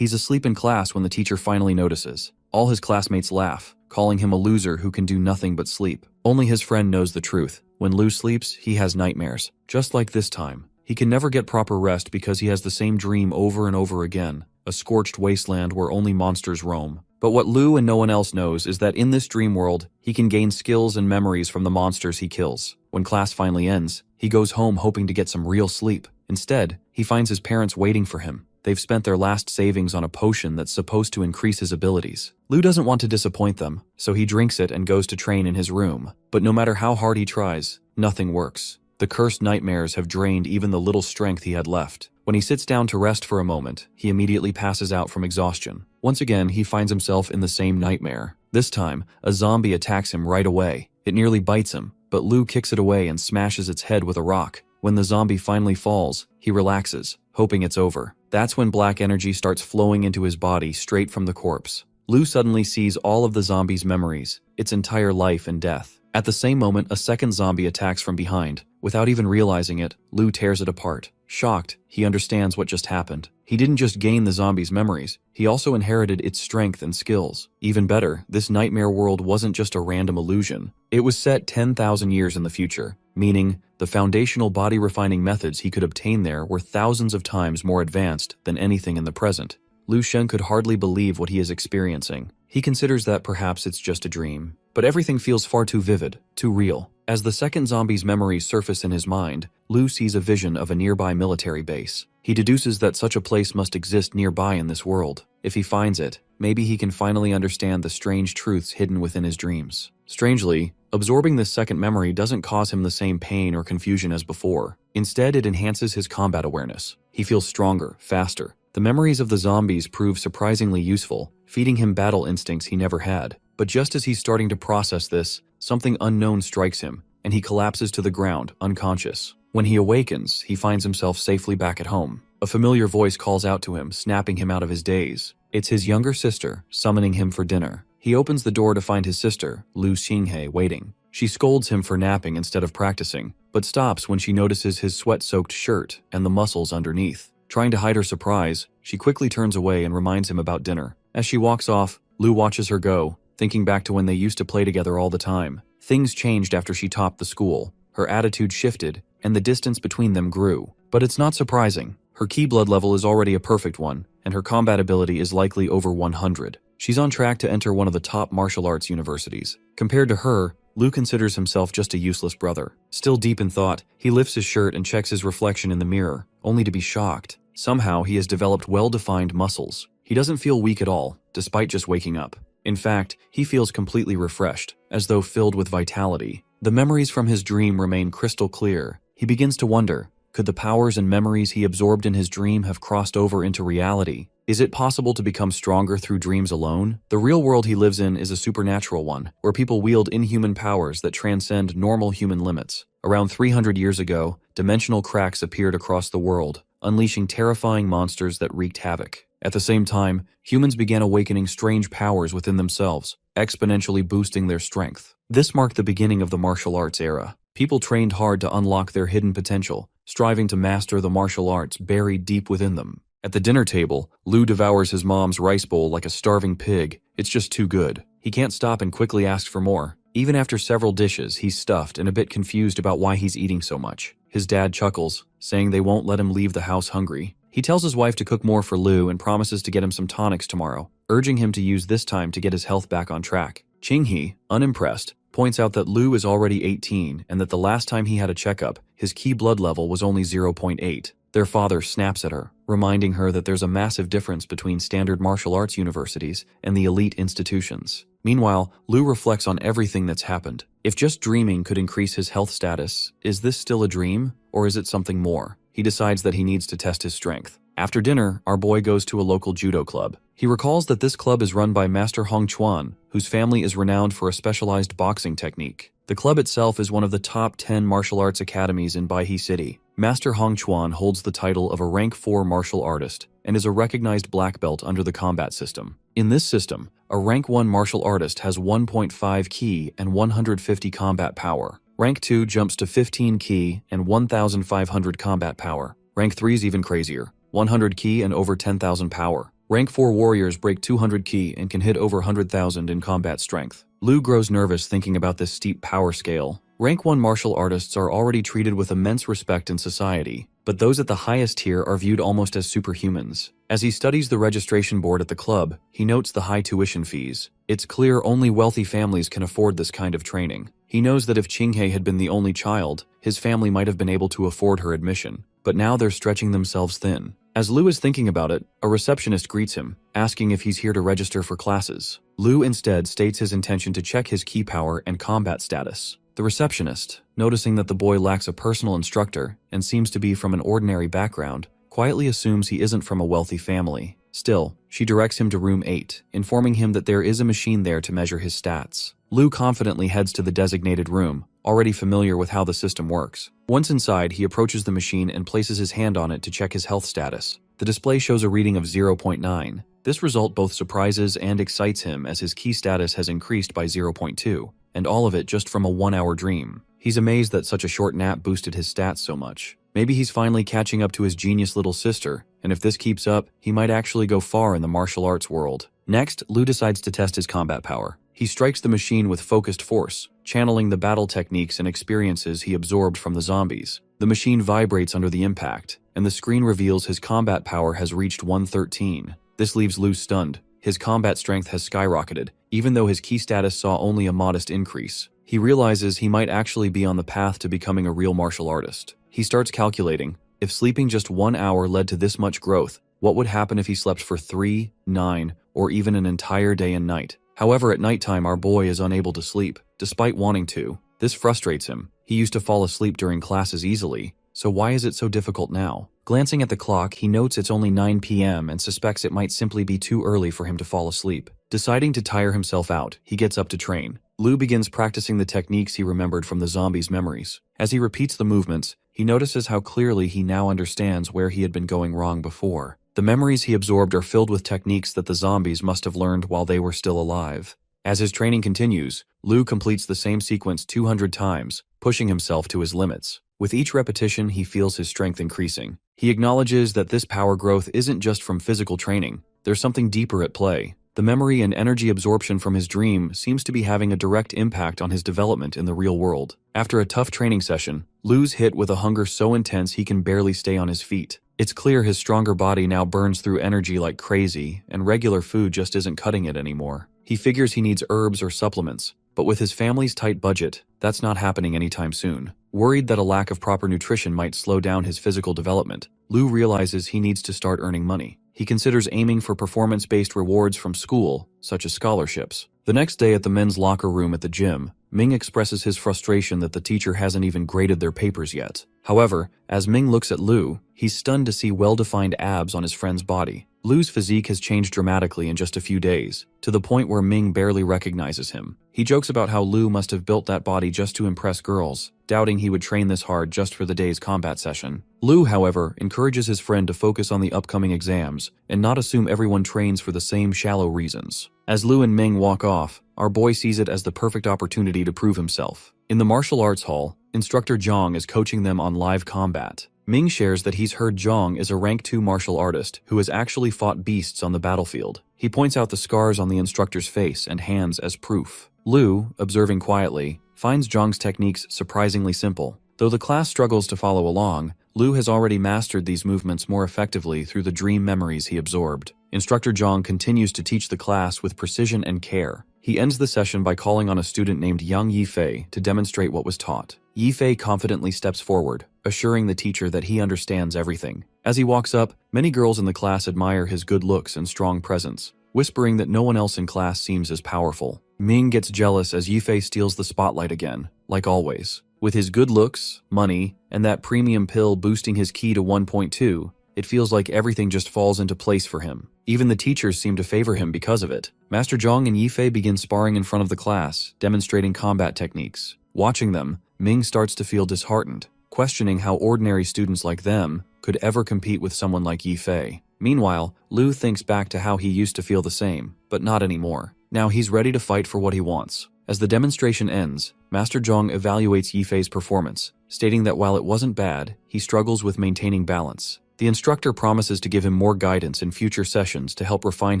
He's asleep in class when the teacher finally notices. All his classmates laugh, calling him a loser who can do nothing but sleep. Only his friend knows the truth. When Lu sleeps, he has nightmares. Just like this time. He can never get proper rest because he has the same dream over and over again. A scorched wasteland where only monsters roam. But what Lu and no one else knows is that in this dream world, he can gain skills and memories from the monsters he kills. When class finally ends, he goes home hoping to get some real sleep. Instead, he finds his parents waiting for him. They've spent their last savings on a potion that's supposed to increase his abilities. Lu doesn't want to disappoint them, so he drinks it and goes to train in his room. But no matter how hard he tries, nothing works. The cursed nightmares have drained even the little strength he had left. When he sits down to rest for a moment, he immediately passes out from exhaustion. Once again, he finds himself in the same nightmare. This time, a zombie attacks him right away. It nearly bites him, but Lu kicks it away and smashes its head with a rock. When the zombie finally falls, he relaxes, hoping it's over. That's when black energy starts flowing into his body straight from the corpse. Lu suddenly sees all of the zombie's memories, its entire life and death. At the same moment, a second zombie attacks from behind. Without even realizing it, Lu tears it apart. Shocked, he understands what just happened. He didn't just gain the zombie's memories, he also inherited its strength and skills. Even better, this nightmare world wasn't just a random illusion. It was set 10,000 years in the future, meaning the foundational body-refining methods he could obtain there were thousands of times more advanced than anything in the present. Lu Shen could hardly believe what he is experiencing. He considers that perhaps it's just a dream. But everything feels far too vivid, too real. As the second zombie's memories surface in his mind, Lu sees a vision of a nearby military base. He deduces that such a place must exist nearby in this world. If he finds it, maybe he can finally understand the strange truths hidden within his dreams. Strangely, absorbing this second memory doesn't cause him the same pain or confusion as before. Instead, it enhances his combat awareness. He feels stronger, faster. The memories of the zombies prove surprisingly useful, feeding him battle instincts he never had. But just as he's starting to process this, something unknown strikes him, and he collapses to the ground, unconscious. When he awakens, he finds himself safely back at home. A familiar voice calls out to him, snapping him out of his daze. It's his younger sister, summoning him for dinner. He opens the door to find his sister, Lu Xinghe, waiting. She scolds him for napping instead of practicing, but stops when she notices his sweat-soaked shirt and the muscles underneath. Trying to hide her surprise, she quickly turns away and reminds him about dinner. As she walks off, Lu watches her go, thinking back to when they used to play together all the time. Things changed after she topped the school. Her attitude shifted, and the distance between them grew. But it's not surprising. Her ki blood level is already a perfect one, and her combat ability is likely over 100. She's on track to enter one of the top martial arts universities. Compared to her, Lu considers himself just a useless brother. Still deep in thought, he lifts his shirt and checks his reflection in the mirror, only to be shocked. Somehow, he has developed well-defined muscles. He doesn't feel weak at all, despite just waking up. In fact, he feels completely refreshed, as though filled with vitality. The memories from his dream remain crystal clear. He begins to wonder, could the powers and memories he absorbed in his dream have crossed over into reality? Is it possible to become stronger through dreams alone? The real world he lives in is a supernatural one, where people wield inhuman powers that transcend normal human limits. Around 300 years ago, dimensional cracks appeared across the world, unleashing terrifying monsters that wreaked havoc. At the same time, humans began awakening strange powers within themselves, exponentially boosting their strength. This marked the beginning of the martial arts era. People trained hard to unlock their hidden potential, striving to master the martial arts buried deep within them. At the dinner table, Lu devours his mom's rice bowl like a starving pig. It's just too good. He can't stop and quickly asks for more. Even after several dishes, he's stuffed and a bit confused about why he's eating so much. His dad chuckles, saying they won't let him leave the house hungry. He tells his wife to cook more for Lu and promises to get him some tonics tomorrow, urging him to use this time to get his health back on track. Qinghe, unimpressed, points out that Lu is already 18 and that the last time he had a checkup, his ki blood level was only 0.8. Their father snaps at her, reminding her that there's a massive difference between standard martial arts universities and the elite institutions. Meanwhile, Lu reflects on everything that's happened. If just dreaming could increase his health status, is this still a dream, or is it something more? He decides that he needs to test his strength. After dinner, our boy goes to a local judo club. He recalls that this club is run by Master Hong Chuan, whose family is renowned for a specialized boxing technique. The club itself is one of the top 10 martial arts academies in Baihe City. Master Hong Chuan holds the title of a rank 4 martial artist and is a recognized black belt under the combat system. In this system, a rank 1 martial artist has 1.5 ki and 150 combat power. Rank 2 jumps to 15 ki and 1,500 combat power. Rank 3 is even crazier, 100 ki and over 10,000 power. Rank 4 warriors break 200 ki and can hit over 100,000 in combat strength. Lu grows nervous thinking about this steep power scale. Rank 1 martial artists are already treated with immense respect in society, but those at the highest tier are viewed almost as superhumans. As he studies the registration board at the club, he notes the high tuition fees. It's clear only wealthy families can afford this kind of training. He knows that if Qinghe had been the only child, his family might have been able to afford her admission, but now they're stretching themselves thin. As Lu is thinking about it, a receptionist greets him, asking if he's here to register for classes. Lu instead states his intention to check his ki power and combat status. The receptionist, noticing that the boy lacks a personal instructor and seems to be from an ordinary background, quietly assumes he isn't from a wealthy family. Still, she directs him to room 8, informing him that there is a machine there to measure his stats. Lu confidently heads to the designated room, already familiar with how the system works. Once inside, he approaches the machine and places his hand on it to check his health status. The display shows a reading of 0.9. This result both surprises and excites him as his ki status has increased by 0.2, and all of it just from a 1-hour dream. He's amazed that such a short nap boosted his stats so much. Maybe he's finally catching up to his genius little sister, and if this keeps up, he might actually go far in the martial arts world. Next, Lu decides to test his combat power. He strikes the machine with focused force, channeling the battle techniques and experiences he absorbed from the zombies. The machine vibrates under the impact, and the screen reveals his combat power has reached 113. This leaves Lu stunned. His combat strength has skyrocketed, even though his ki status saw only a modest increase. He realizes he might actually be on the path to becoming a real martial artist. He starts calculating, if sleeping just 1 hour led to this much growth, what would happen if he slept for 3, 9, or even an entire day and night? However, at nighttime our boy is unable to sleep, despite wanting to. This frustrates him. He used to fall asleep during classes easily, so why is it so difficult now? Glancing at the clock, he notes it's only 9 p.m. and suspects it might simply be too early for him to fall asleep. Deciding to tire himself out, he gets up to train. Lu begins practicing the techniques he remembered from the zombies' memories. As he repeats the movements, he notices how clearly he now understands where he had been going wrong before. The memories he absorbed are filled with techniques that the zombies must have learned while they were still alive. As his training continues, Lu completes the same sequence 200 times, pushing himself to his limits. With each repetition, he feels his strength increasing. He acknowledges that this power growth isn't just from physical training. There's something deeper at play. The memory and energy absorption from his dream seems to be having a direct impact on his development in the real world. After a tough training session, Lu's hit with a hunger so intense he can barely stay on his feet. It's clear his stronger body now burns through energy like crazy, and regular food just isn't cutting it anymore. He figures he needs herbs or supplements, but with his family's tight budget, that's not happening anytime soon. Worried that a lack of proper nutrition might slow down his physical development, Lu realizes he needs to start earning money. He considers aiming for performance-based rewards from school, such as scholarships. The next day at the men's locker room at the gym, Ming expresses his frustration that the teacher hasn't even graded their papers yet. However, as Ming looks at Lu, he's stunned to see well-defined abs on his friend's body. Lu's physique has changed dramatically in just a few days, to the point where Ming barely recognizes him. He jokes about how Lu must have built that body just to impress girls, doubting he would train this hard just for the day's combat session. Lu, however, encourages his friend to focus on the upcoming exams and not assume everyone trains for the same shallow reasons. As Lu and Ming walk off, our boy sees it as the perfect opportunity to prove himself. In the martial arts hall, Instructor Zhang is coaching them on live combat. Ming shares that he's heard Zhang is a rank 2 martial artist who has actually fought beasts on the battlefield. He points out the scars on the instructor's face and hands as proof. Lu, observing quietly, finds Zhang's techniques surprisingly simple. Though the class struggles to follow along, Lu has already mastered these movements more effectively through the dream memories he absorbed. Instructor Zhang continues to teach the class with precision and care. He ends the session by calling on a student named Yang Yifei to demonstrate what was taught. Yifei confidently steps forward, assuring the teacher that he understands everything. As he walks up, many girls in the class admire his good looks and strong presence, whispering that no one else in class seems as powerful. Ming gets jealous as Yifei steals the spotlight again, like always. With his good looks, money, and that premium pill boosting his ki to 1.2, it feels like everything just falls into place for him. Even the teachers seem to favor him because of it. Master Zhang and Yifei begin sparring in front of the class, demonstrating combat techniques. Watching them, Ming starts to feel disheartened, questioning how ordinary students like them could ever compete with someone like Yifei. Meanwhile, Lu thinks back to how he used to feel the same, but not anymore. Now he's ready to fight for what he wants. As the demonstration ends, Master Zhang evaluates Yifei's performance, stating that while it wasn't bad, he struggles with maintaining balance. The instructor promises to give him more guidance in future sessions to help refine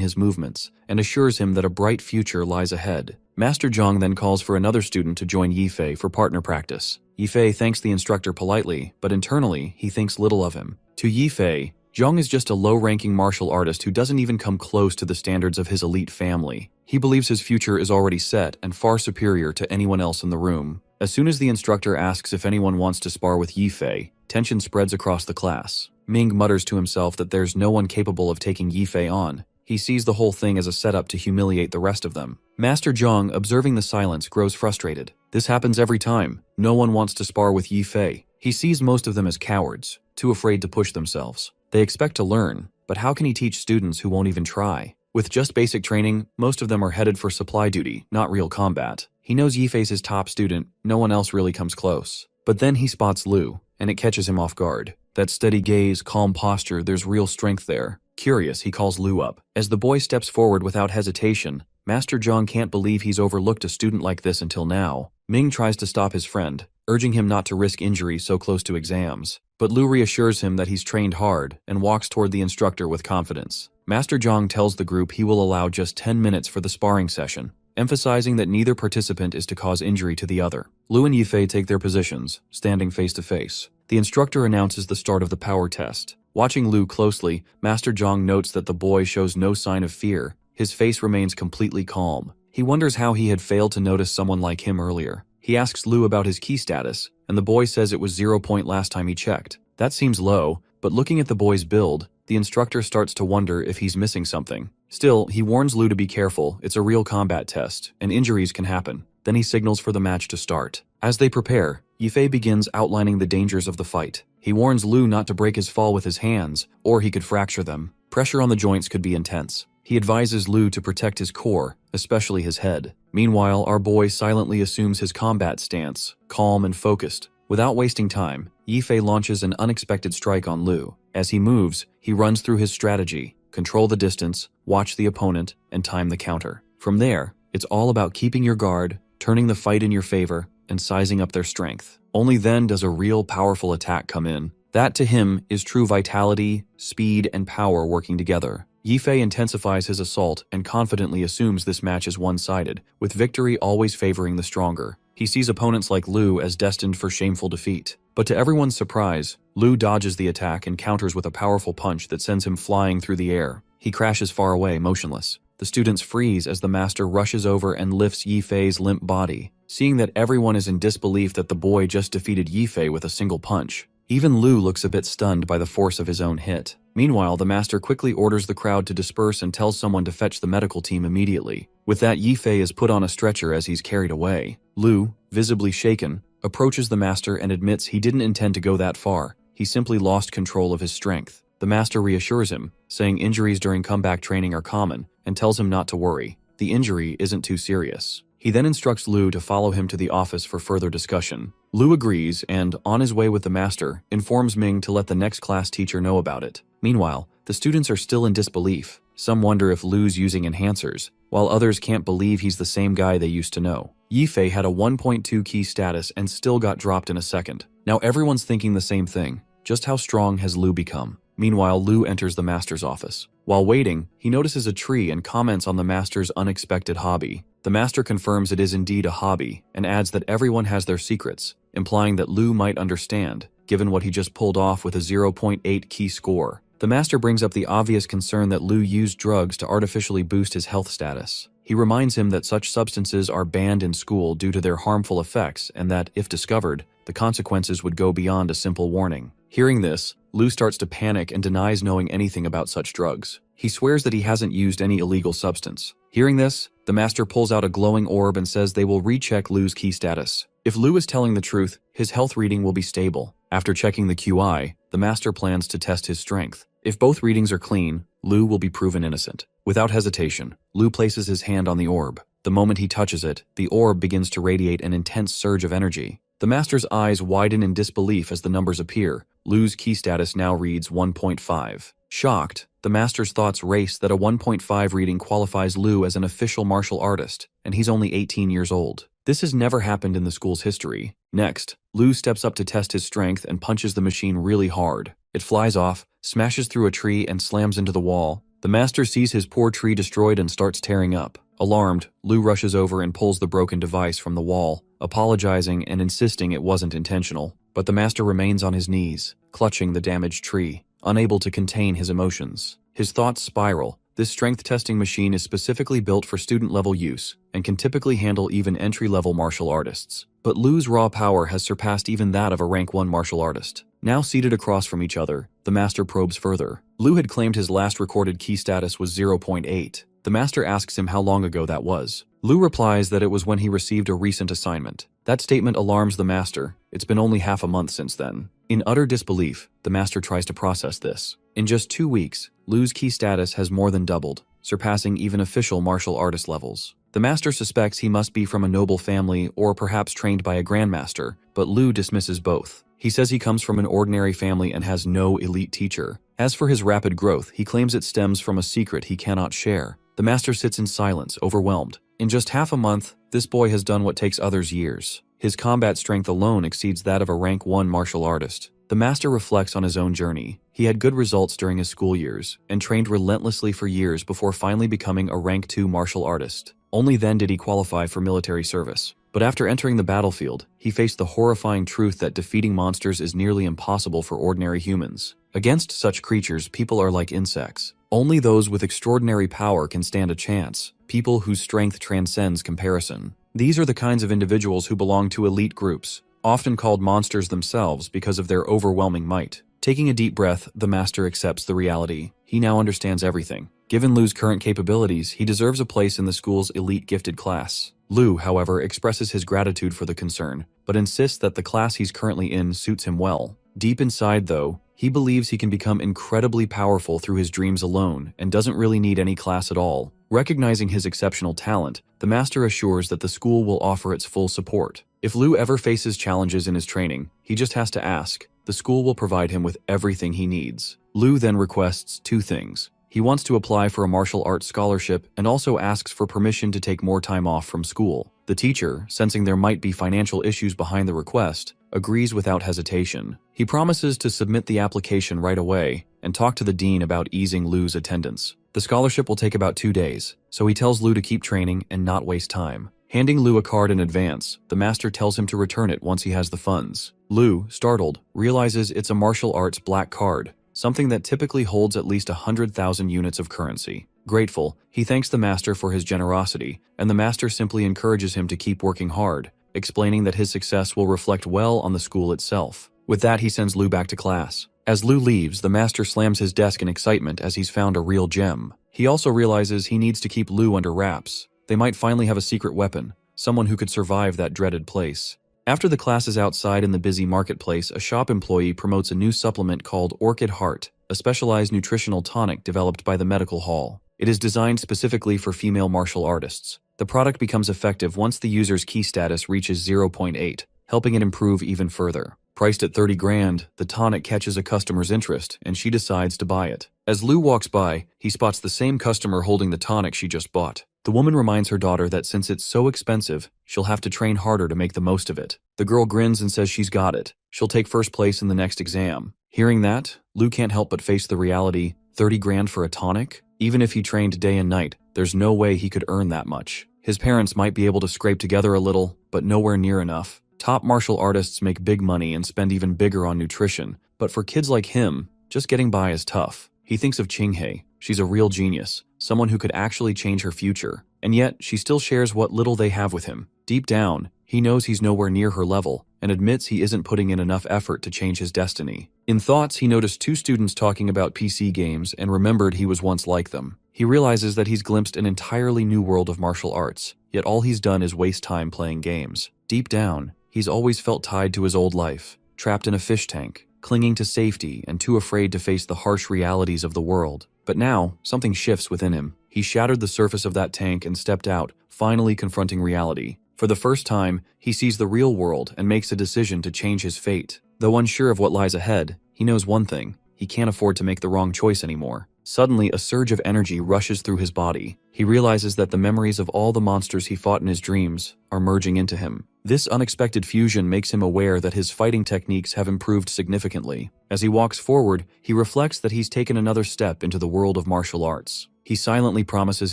his movements, and assures him that a bright future lies ahead. Master Zhang then calls for another student to join Yifei for partner practice. Yifei thanks the instructor politely, but internally, he thinks little of him. To Yifei, Zhang is just a low-ranking martial artist who doesn't even come close to the standards of his elite family. He believes his future is already set and far superior to anyone else in the room. As soon as the instructor asks if anyone wants to spar with Yifei, tension spreads across the class. Ming mutters to himself that there's no one capable of taking Yifei on. He sees the whole thing as a setup to humiliate the rest of them. Master Zhang, observing the silence, grows frustrated. This happens every time. No one wants to spar with Yifei. He sees most of them as cowards, too afraid to push themselves. They expect to learn, but how can he teach students who won't even try? With just basic training, most of them are headed for supply duty, not real combat. He knows Yifei's his top student, no one else really comes close. But then he spots Lu, and it catches him off guard. That steady gaze, calm posture, there's real strength there. Curious, he calls Lu up. As the boy steps forward without hesitation, Master Zhang can't believe he's overlooked a student like this until now. Ming tries to stop his friend, urging him not to risk injury so close to exams. But Lu reassures him that he's trained hard and walks toward the instructor with confidence. Master Zhang tells the group he will allow just 10 minutes for the sparring session, emphasizing that neither participant is to cause injury to the other. Lu and Yifei take their positions, standing face to face. The instructor announces the start of the power test. Watching Lu closely, Master Zhang notes that the boy shows no sign of fear. His face remains completely calm. He wonders how he had failed to notice someone like him earlier. He asks Lu about his key status, and the boy says it was 0 point last time he checked. That seems low, but looking at the boy's build, the instructor starts to wonder if he's missing something. Still, he warns Lu to be careful. It's a real combat test, and injuries can happen. Then he signals for the match to start. As they prepare, Yifei begins outlining the dangers of the fight. He warns Lu not to break his fall with his hands, or he could fracture them. Pressure on the joints could be intense. He advises Lu to protect his core, especially his head. Meanwhile, our boy silently assumes his combat stance, calm and focused. Without wasting time, Yifei launches an unexpected strike on Lu. As he moves, he runs through his strategy: control the distance, watch the opponent, and time the counter. From there, it's all about keeping your guard, turning the fight in your favor, and sizing up their strength. Only then does a real powerful attack come in. That, to him, is true vitality, speed, and power working together. Yifei intensifies his assault and confidently assumes this match is one-sided, with victory always favoring the stronger. He sees opponents like Lu as destined for shameful defeat. But to everyone's surprise, Lu dodges the attack and counters with a powerful punch that sends him flying through the air. He crashes far away, motionless. The students freeze as the master rushes over and lifts Yifei's limp body. Seeing that everyone is in disbelief that the boy just defeated Yifei with a single punch, even Lu looks a bit stunned by the force of his own hit. Meanwhile, the master quickly orders the crowd to disperse and tells someone to fetch the medical team immediately. With that, Yifei is put on a stretcher as he's carried away. Lu, visibly shaken, approaches the master and admits he didn't intend to go that far. He simply lost control of his strength. The master reassures him, saying injuries during comeback training are common, and tells him not to worry. The injury isn't too serious. He then instructs Lu to follow him to the office for further discussion. Lu agrees and, on his way with the master, informs Ming to let the next class teacher know about it. Meanwhile, the students are still in disbelief. Some wonder if Lu's using enhancers, while others can't believe he's the same guy they used to know. Yifei had a 1.2 key status and still got dropped in a second. Now everyone's thinking the same thing. Just how strong has Lu become? Meanwhile, Lu enters the master's office. While waiting, he notices a tree and comments on the master's unexpected hobby. The master confirms it is indeed a hobby and adds that everyone has their secrets, implying that Lu might understand, given what he just pulled off with a 0.8 key score. The master brings up the obvious concern that Lu used drugs to artificially boost his health status. He reminds him that such substances are banned in school due to their harmful effects and that, if discovered, the consequences would go beyond a simple warning. Hearing this, Lu starts to panic and denies knowing anything about such drugs. He swears that he hasn't used any illegal substance. Hearing this, the master pulls out a glowing orb and says they will recheck Lu's key status. If Lu is telling the truth, his health reading will be stable. After checking the QI, the master plans to test his strength. If both readings are clean, Lu will be proven innocent. Without hesitation, Lu places his hand on the orb. The moment he touches it, the orb begins to radiate an intense surge of energy. The master's eyes widen in disbelief as the numbers appear. Lu's key status now reads 1.5. Shocked, the master's thoughts race that a 1.5 reading qualifies Lu as an official martial artist, and he's only 18 years old. This has never happened in the school's history. Next, Lu steps up to test his strength and punches the machine really hard. It flies off, smashes through a tree and slams into the wall. The master sees his poor tree destroyed and starts tearing up. Alarmed, Lu rushes over and pulls the broken device from the wall, apologizing and insisting it wasn't intentional. But the master remains on his knees, clutching the damaged tree, unable to contain his emotions. His thoughts spiral. This strength-testing machine is specifically built for student-level use and can typically handle even entry-level martial artists. But Lu's raw power has surpassed even that of a rank 1 martial artist. Now seated across from each other, the master probes further. Lu had claimed his last recorded ki status was 0.8. The master asks him how long ago that was. Lu replies that it was when he received a recent assignment. That statement alarms the master. It's been only half a month since then. In utter disbelief, the master tries to process this. In just 2 weeks, Lu's ki status has more than doubled, surpassing even official martial artist levels. The master suspects he must be from a noble family or perhaps trained by a grandmaster, but Lu dismisses both. He says he comes from an ordinary family and has no elite teacher. As for his rapid growth, he claims it stems from a secret he cannot share. The master sits in silence, overwhelmed. In just half a month, this boy has done what takes others years. His combat strength alone exceeds that of a rank 1 martial artist. The master reflects on his own journey. He had good results during his school years and trained relentlessly for years before finally becoming a rank 2 martial artist. Only then did he qualify for military service. But after entering the battlefield, he faced the horrifying truth that defeating monsters is nearly impossible for ordinary humans. Against such creatures, people are like insects. Only those with extraordinary power can stand a chance, people whose strength transcends comparison. These are the kinds of individuals who belong to elite groups, often called monsters themselves because of their overwhelming might. Taking a deep breath, the master accepts the reality. He now understands everything. Given Lu's current capabilities, he deserves a place in the school's elite gifted class. Lu, however, expresses his gratitude for the concern, but insists that the class he's currently in suits him well. Deep inside, though, he believes he can become incredibly powerful through his dreams alone and doesn't really need any class at all. Recognizing his exceptional talent, the master assures that the school will offer its full support. If Lu ever faces challenges in his training, he just has to ask. The school will provide him with everything he needs. Lu then requests 2 things. He wants to apply for a martial arts scholarship and also asks for permission to take more time off from school. The teacher, sensing there might be financial issues behind the request, agrees without hesitation. He promises to submit the application right away and talk to the dean about easing Lu's attendance. The scholarship will take about 2 days, so he tells Lu to keep training and not waste time. Handing Lu a card in advance, the master tells him to return it once he has the funds. Lu, startled, realizes it's a martial arts black card, something that typically holds at least 100,000 units of currency. Grateful, he thanks the master for his generosity, and the master simply encourages him to keep working hard, explaining that his success will reflect well on the school itself. With that, he sends Lu back to class. As Lu leaves, the master slams his desk in excitement as he's found a real gem. He also realizes he needs to keep Lu under wraps. They might finally have a secret weapon, someone who could survive that dreaded place. After the class is outside in the busy marketplace, a shop employee promotes a new supplement called Orchid Heart, a specialized nutritional tonic developed by the medical hall. It is designed specifically for female martial artists. The product becomes effective once the user's ki status reaches 0.8, helping it improve even further. Priced at 30 grand, the tonic catches a customer's interest, and she decides to buy it. As Lu walks by, he spots the same customer holding the tonic she just bought. The woman reminds her daughter that since it's so expensive, she'll have to train harder to make the most of it. The girl grins and says she's got it. She'll take first place in the next exam. Hearing that, Lu can't help but face the reality. 30 grand for a tonic? Even if he trained day and night, there's no way he could earn that much. His parents might be able to scrape together a little, but nowhere near enough. Top martial artists make big money and spend even bigger on nutrition, but for kids like him, just getting by is tough. He thinks of Qinghe. She's a real genius, someone who could actually change her future. And yet, she still shares what little they have with him. Deep down, he knows he's nowhere near her level and admits he isn't putting in enough effort to change his destiny. In thoughts, he noticed 2 students talking about PC games and remembered he was once like them. He realizes that he's glimpsed an entirely new world of martial arts, yet all he's done is waste time playing games. Deep down, he's always felt tied to his old life, trapped in a fish tank, clinging to safety and too afraid to face the harsh realities of the world. But now, something shifts within him. He shattered the surface of that tank and stepped out, finally confronting reality. For the first time, he sees the real world and makes a decision to change his fate. Though unsure of what lies ahead, he knows one thing: he can't afford to make the wrong choice anymore. Suddenly, a surge of energy rushes through his body. He realizes that the memories of all the monsters he fought in his dreams are merging into him. This unexpected fusion makes him aware that his fighting techniques have improved significantly. As he walks forward, he reflects that he's taken another step into the world of martial arts. He silently promises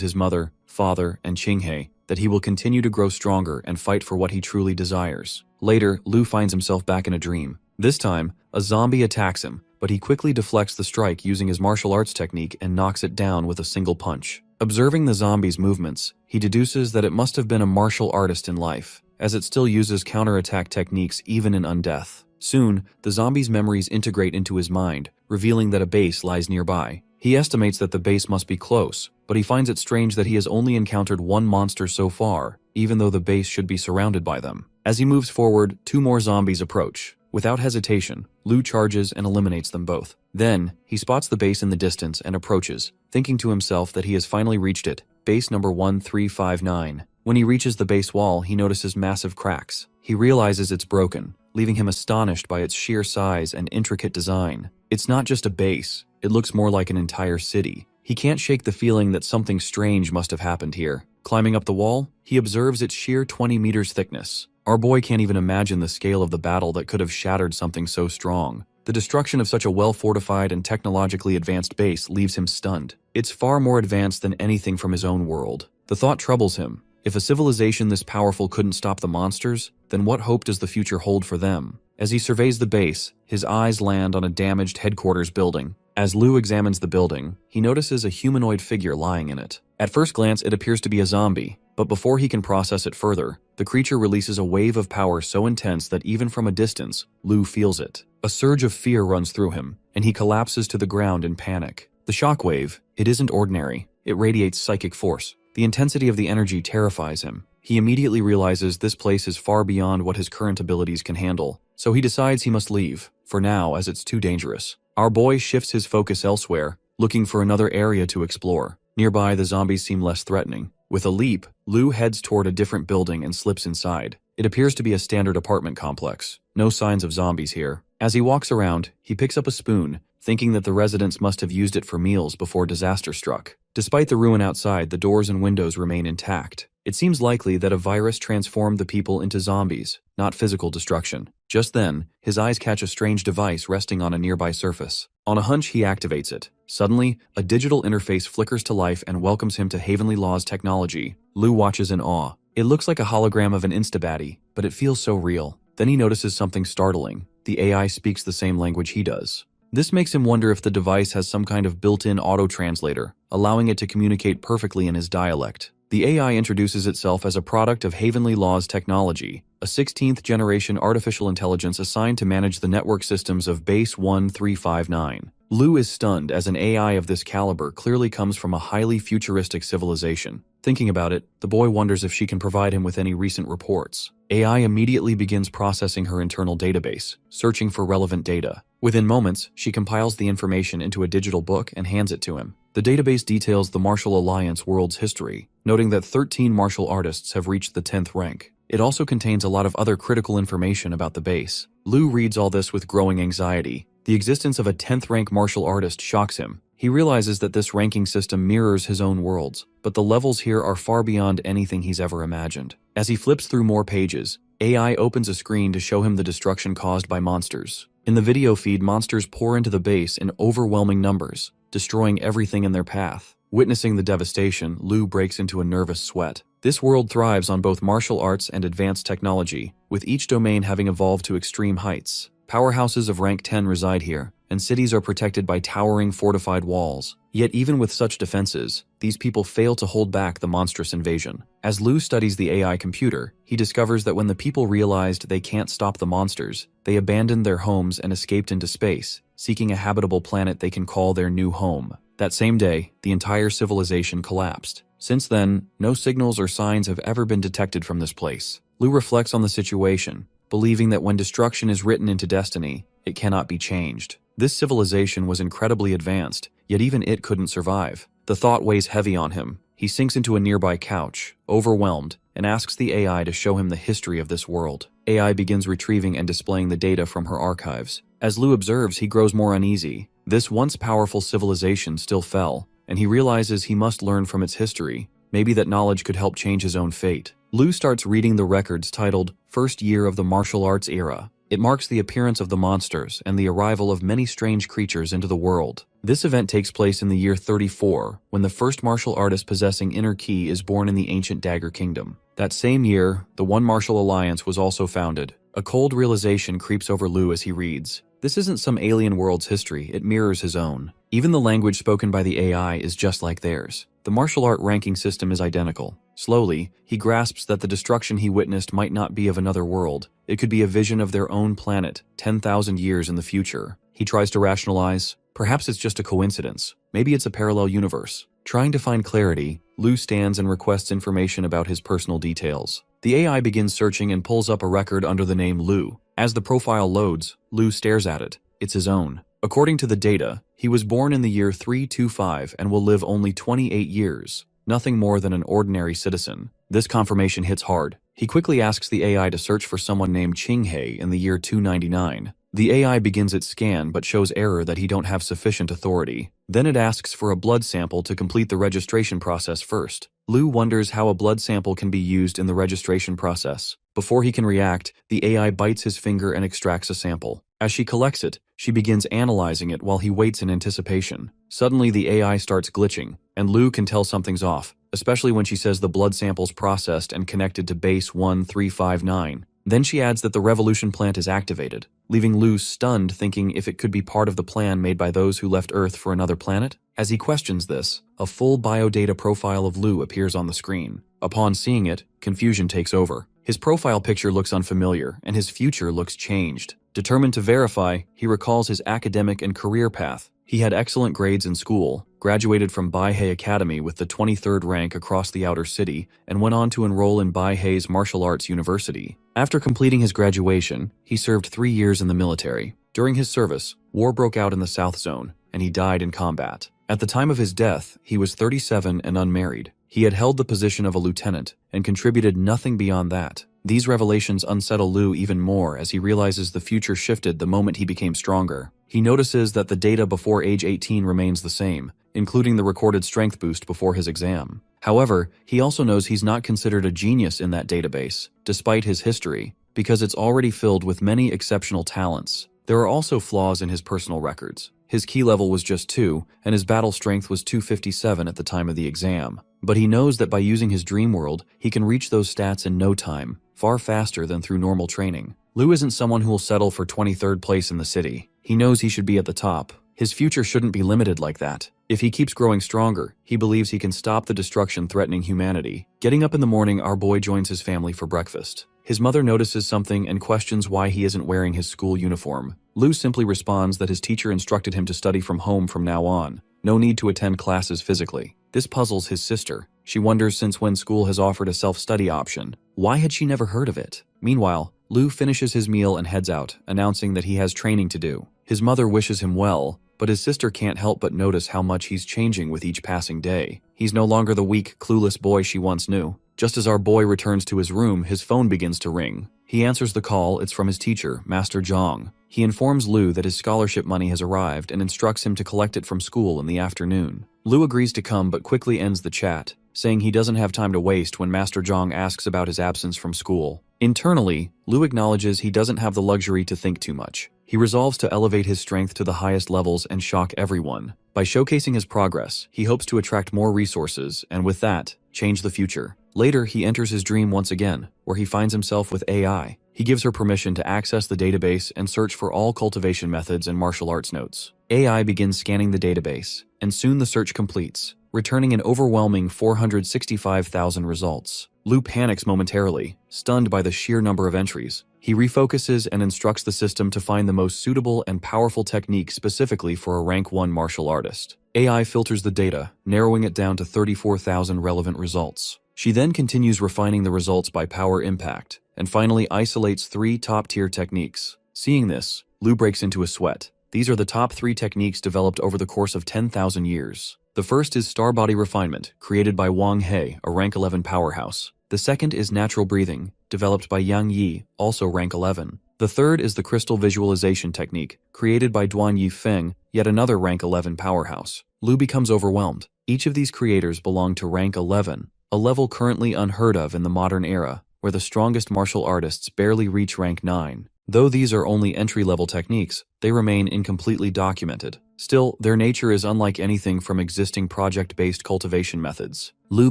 his mother, father, and Qinghe that he will continue to grow stronger and fight for what he truly desires. Later, Lu finds himself back in a dream. This time, a zombie attacks him, but he quickly deflects the strike using his martial arts technique and knocks it down with a single punch. Observing the zombie's movements, he deduces that it must have been a martial artist in life, as it still uses counterattack techniques even in undeath. Soon, the zombie's memories integrate into his mind, revealing that a base lies nearby. He estimates that the base must be close, but he finds it strange that he has only encountered one monster so far, even though the base should be surrounded by them. As he moves forward, 2 more zombies approach. Without hesitation, Lu charges and eliminates them both. Then, he spots the base in the distance and approaches, thinking to himself that he has finally reached it, base number 1359. When he reaches the base wall, he notices massive cracks. He realizes it's broken, leaving him astonished by its sheer size and intricate design. It's not just a base, it looks more like an entire city. He can't shake the feeling that something strange must have happened here. Climbing up the wall, he observes its sheer 20 meters thickness. Our boy can't even imagine the scale of the battle that could have shattered something so strong. The destruction of such a well-fortified and technologically advanced base leaves him stunned. It's far more advanced than anything from his own world. The thought troubles him. If a civilization this powerful couldn't stop the monsters, then what hope does the future hold for them? As he surveys the base, his eyes land on a damaged headquarters building. As Lu examines the building, he notices a humanoid figure lying in it. At first glance, it appears to be a zombie, but before he can process it further, the creature releases a wave of power so intense that even from a distance, Lu feels it. A surge of fear runs through him, and he collapses to the ground in panic. The shockwave, it isn't ordinary. It radiates psychic force. The intensity of the energy terrifies him. He immediately realizes this place is far beyond what his current abilities can handle, so he decides he must leave, for now, as it's too dangerous. Our boy shifts his focus elsewhere, looking for another area to explore. Nearby, the zombies seem less threatening. With a leap, Lu heads toward a different building and slips inside. It appears to be a standard apartment complex. No signs of zombies here. As he walks around, he picks up a spoon, thinking that the residents must have used it for meals before disaster struck. Despite the ruin outside, the doors and windows remain intact. It seems likely that a virus transformed the people into zombies, not physical destruction. Just then, his eyes catch a strange device resting on a nearby surface. On a hunch, he activates it. Suddenly, a digital interface flickers to life and welcomes him to Havenly Law's technology. Lu watches in awe. It looks like a hologram of an Instabaddie, but it feels so real. Then he notices something startling. The AI speaks the same language he does. This makes him wonder if the device has some kind of built-in auto-translator, allowing it to communicate perfectly in his dialect. The AI introduces itself as a product of Havenly Law's technology, a 16th-generation artificial intelligence assigned to manage the network systems of Base 1359. Lu is stunned, as an AI of this caliber clearly comes from a highly futuristic civilization. Thinking about it, the boy wonders if she can provide him with any recent reports. AI immediately begins processing her internal database, searching for relevant data. Within moments, she compiles the information into a digital book and hands it to him. The database details the Martial Alliance world's history, noting that 13 martial artists have reached the 10th rank. It also contains a lot of other critical information about the base. Lu reads all this with growing anxiety. The existence of a 10th rank martial artist shocks him. He realizes that this ranking system mirrors his own worlds, but the levels here are far beyond anything he's ever imagined. As he flips through more pages, AI opens a screen to show him the destruction caused by monsters. In the video feed, monsters pour into the base in overwhelming numbers, destroying everything in their path. Witnessing the devastation, Lu breaks into a nervous sweat. This world thrives on both martial arts and advanced technology, with each domain having evolved to extreme heights. Powerhouses of rank 10 reside here, and cities are protected by towering fortified walls. Yet even with such defenses, these people fail to hold back the monstrous invasion. As Lu studies the AI computer, he discovers that when the people realized they can't stop the monsters, they abandoned their homes and escaped into space, seeking a habitable planet they can call their new home. That same day, the entire civilization collapsed. Since then, no signals or signs have ever been detected from this place. Lu reflects on the situation, believing that when destruction is written into destiny, it cannot be changed. This civilization was incredibly advanced, yet even it couldn't survive. The thought weighs heavy on him. He sinks into a nearby couch, overwhelmed, and asks the AI to show him the history of this world. AI begins retrieving and displaying the data from her archives. As Lu observes, he grows more uneasy. This once powerful civilization still fell, and he realizes he must learn from its history. Maybe that knowledge could help change his own fate. Lu starts reading the records titled First Year of the Martial Arts Era. It marks the appearance of the monsters and the arrival of many strange creatures into the world. This event takes place in the year 34, when the first martial artist possessing inner ki is born in the ancient Dagger Kingdom. That same year, the One Martial Alliance was also founded. A cold realization creeps over Lu as he reads. This isn't some alien world's history, it mirrors his own. Even the language spoken by the AI is just like theirs. The martial art ranking system is identical. Slowly, he grasps that the destruction he witnessed might not be of another world. It could be a vision of their own planet, 10,000 years in the future. He tries to rationalize. Perhaps it's just a coincidence. Maybe it's a parallel universe. Trying to find clarity, Lu stands and requests information about his personal details. The AI begins searching and pulls up a record under the name Lu. As the profile loads, Lu stares at it. It's his own. According to the data, he was born in the year 325 and will live only 28 years. Nothing more than an ordinary citizen. This confirmation hits hard. He quickly asks the AI to search for someone named Qinghe in the year 299. The AI begins its scan but shows error that he don't have sufficient authority. Then it asks for a blood sample to complete the registration process first. Lu wonders how a blood sample can be used in the registration process. Before he can react, the AI bites his finger and extracts a sample. As she collects it, she begins analyzing it while he waits in anticipation. Suddenly the AI starts glitching, and Lu can tell something's off, especially when she says the blood sample's processed and connected to base 1359. Then she adds that the revolution plant is activated, leaving Lu stunned, thinking if it could be part of the plan made by those who left Earth for another planet. As he questions this, a full biodata profile of Lu appears on the screen. Upon seeing it, confusion takes over. His profile picture looks unfamiliar, and his future looks changed. Determined to verify, he recalls his academic and career path. He had excellent grades in school, graduated from Baihei Academy with the 23rd rank across the outer city, and went on to enroll in Baihei's Martial Arts University. After completing his graduation, he served 3 years in the military. During his service, war broke out in the South Zone, and he died in combat. At the time of his death, he was 37 and unmarried. He had held the position of a lieutenant, and contributed nothing beyond that. These revelations unsettle Lu even more as he realizes the future shifted the moment he became stronger. He notices that the data before age 18 remains the same, including the recorded strength boost before his exam. However, he also knows he's not considered a genius in that database, despite his history, because it's already filled with many exceptional talents. There are also flaws in his personal records. His key level was just 2, and his battle strength was 257 at the time of the exam. But he knows that by using his dream world, he can reach those stats in no time, far faster than through normal training. Lu isn't someone who will settle for 23rd place in the city. He knows he should be at the top. His future shouldn't be limited like that. If he keeps growing stronger, he believes he can stop the destruction threatening humanity. Getting up in the morning, our boy joins his family for breakfast. His mother notices something and questions why he isn't wearing his school uniform. Lu simply responds that his teacher instructed him to study from home from now on. No need to attend classes physically. This puzzles his sister. She wonders since when school has offered a self-study option. Why had she never heard of it? Meanwhile, Lu finishes his meal and heads out, announcing that he has training to do. His mother wishes him well, but his sister can't help but notice how much he's changing with each passing day. He's no longer the weak, clueless boy she once knew. Just as our boy returns to his room, his phone begins to ring. He answers the call. It's from his teacher, Master Zhang. He informs Lu that his scholarship money has arrived and instructs him to collect it from school in the afternoon. Lu agrees to come but quickly ends the chat, saying he doesn't have time to waste when Master Zhang asks about his absence from school. Internally, Lu acknowledges he doesn't have the luxury to think too much. He resolves to elevate his strength to the highest levels and shock everyone. By showcasing his progress, he hopes to attract more resources and with that, change the future. Later, he enters his dream once again, where he finds himself with AI. He gives her permission to access the database and search for all cultivation methods and martial arts notes. AI begins scanning the database, and soon the search completes, returning an overwhelming 465,000 results. Lu panics momentarily, stunned by the sheer number of entries. He refocuses and instructs the system to find the most suitable and powerful technique specifically for a rank 1 martial artist. AI filters the data, narrowing it down to 34,000 relevant results. She then continues refining the results by power impact, and finally isolates 3 top-tier techniques. Seeing this, Lu breaks into a sweat. These are the top 3 techniques developed over the course of 10,000 years. The first is Star Body Refinement, created by Wang He, a rank 11 powerhouse. The second is Natural Breathing, developed by Yang Yi, also rank 11. The third is the crystal visualization technique, created by Duan Yifeng, yet another rank 11 powerhouse. Lu becomes overwhelmed. Each of these creators belong to rank 11, a level currently unheard of in the modern era, where the strongest martial artists barely reach rank 9. Though these are only entry-level techniques, they remain incompletely documented. Still, their nature is unlike anything from existing project-based cultivation methods. Lu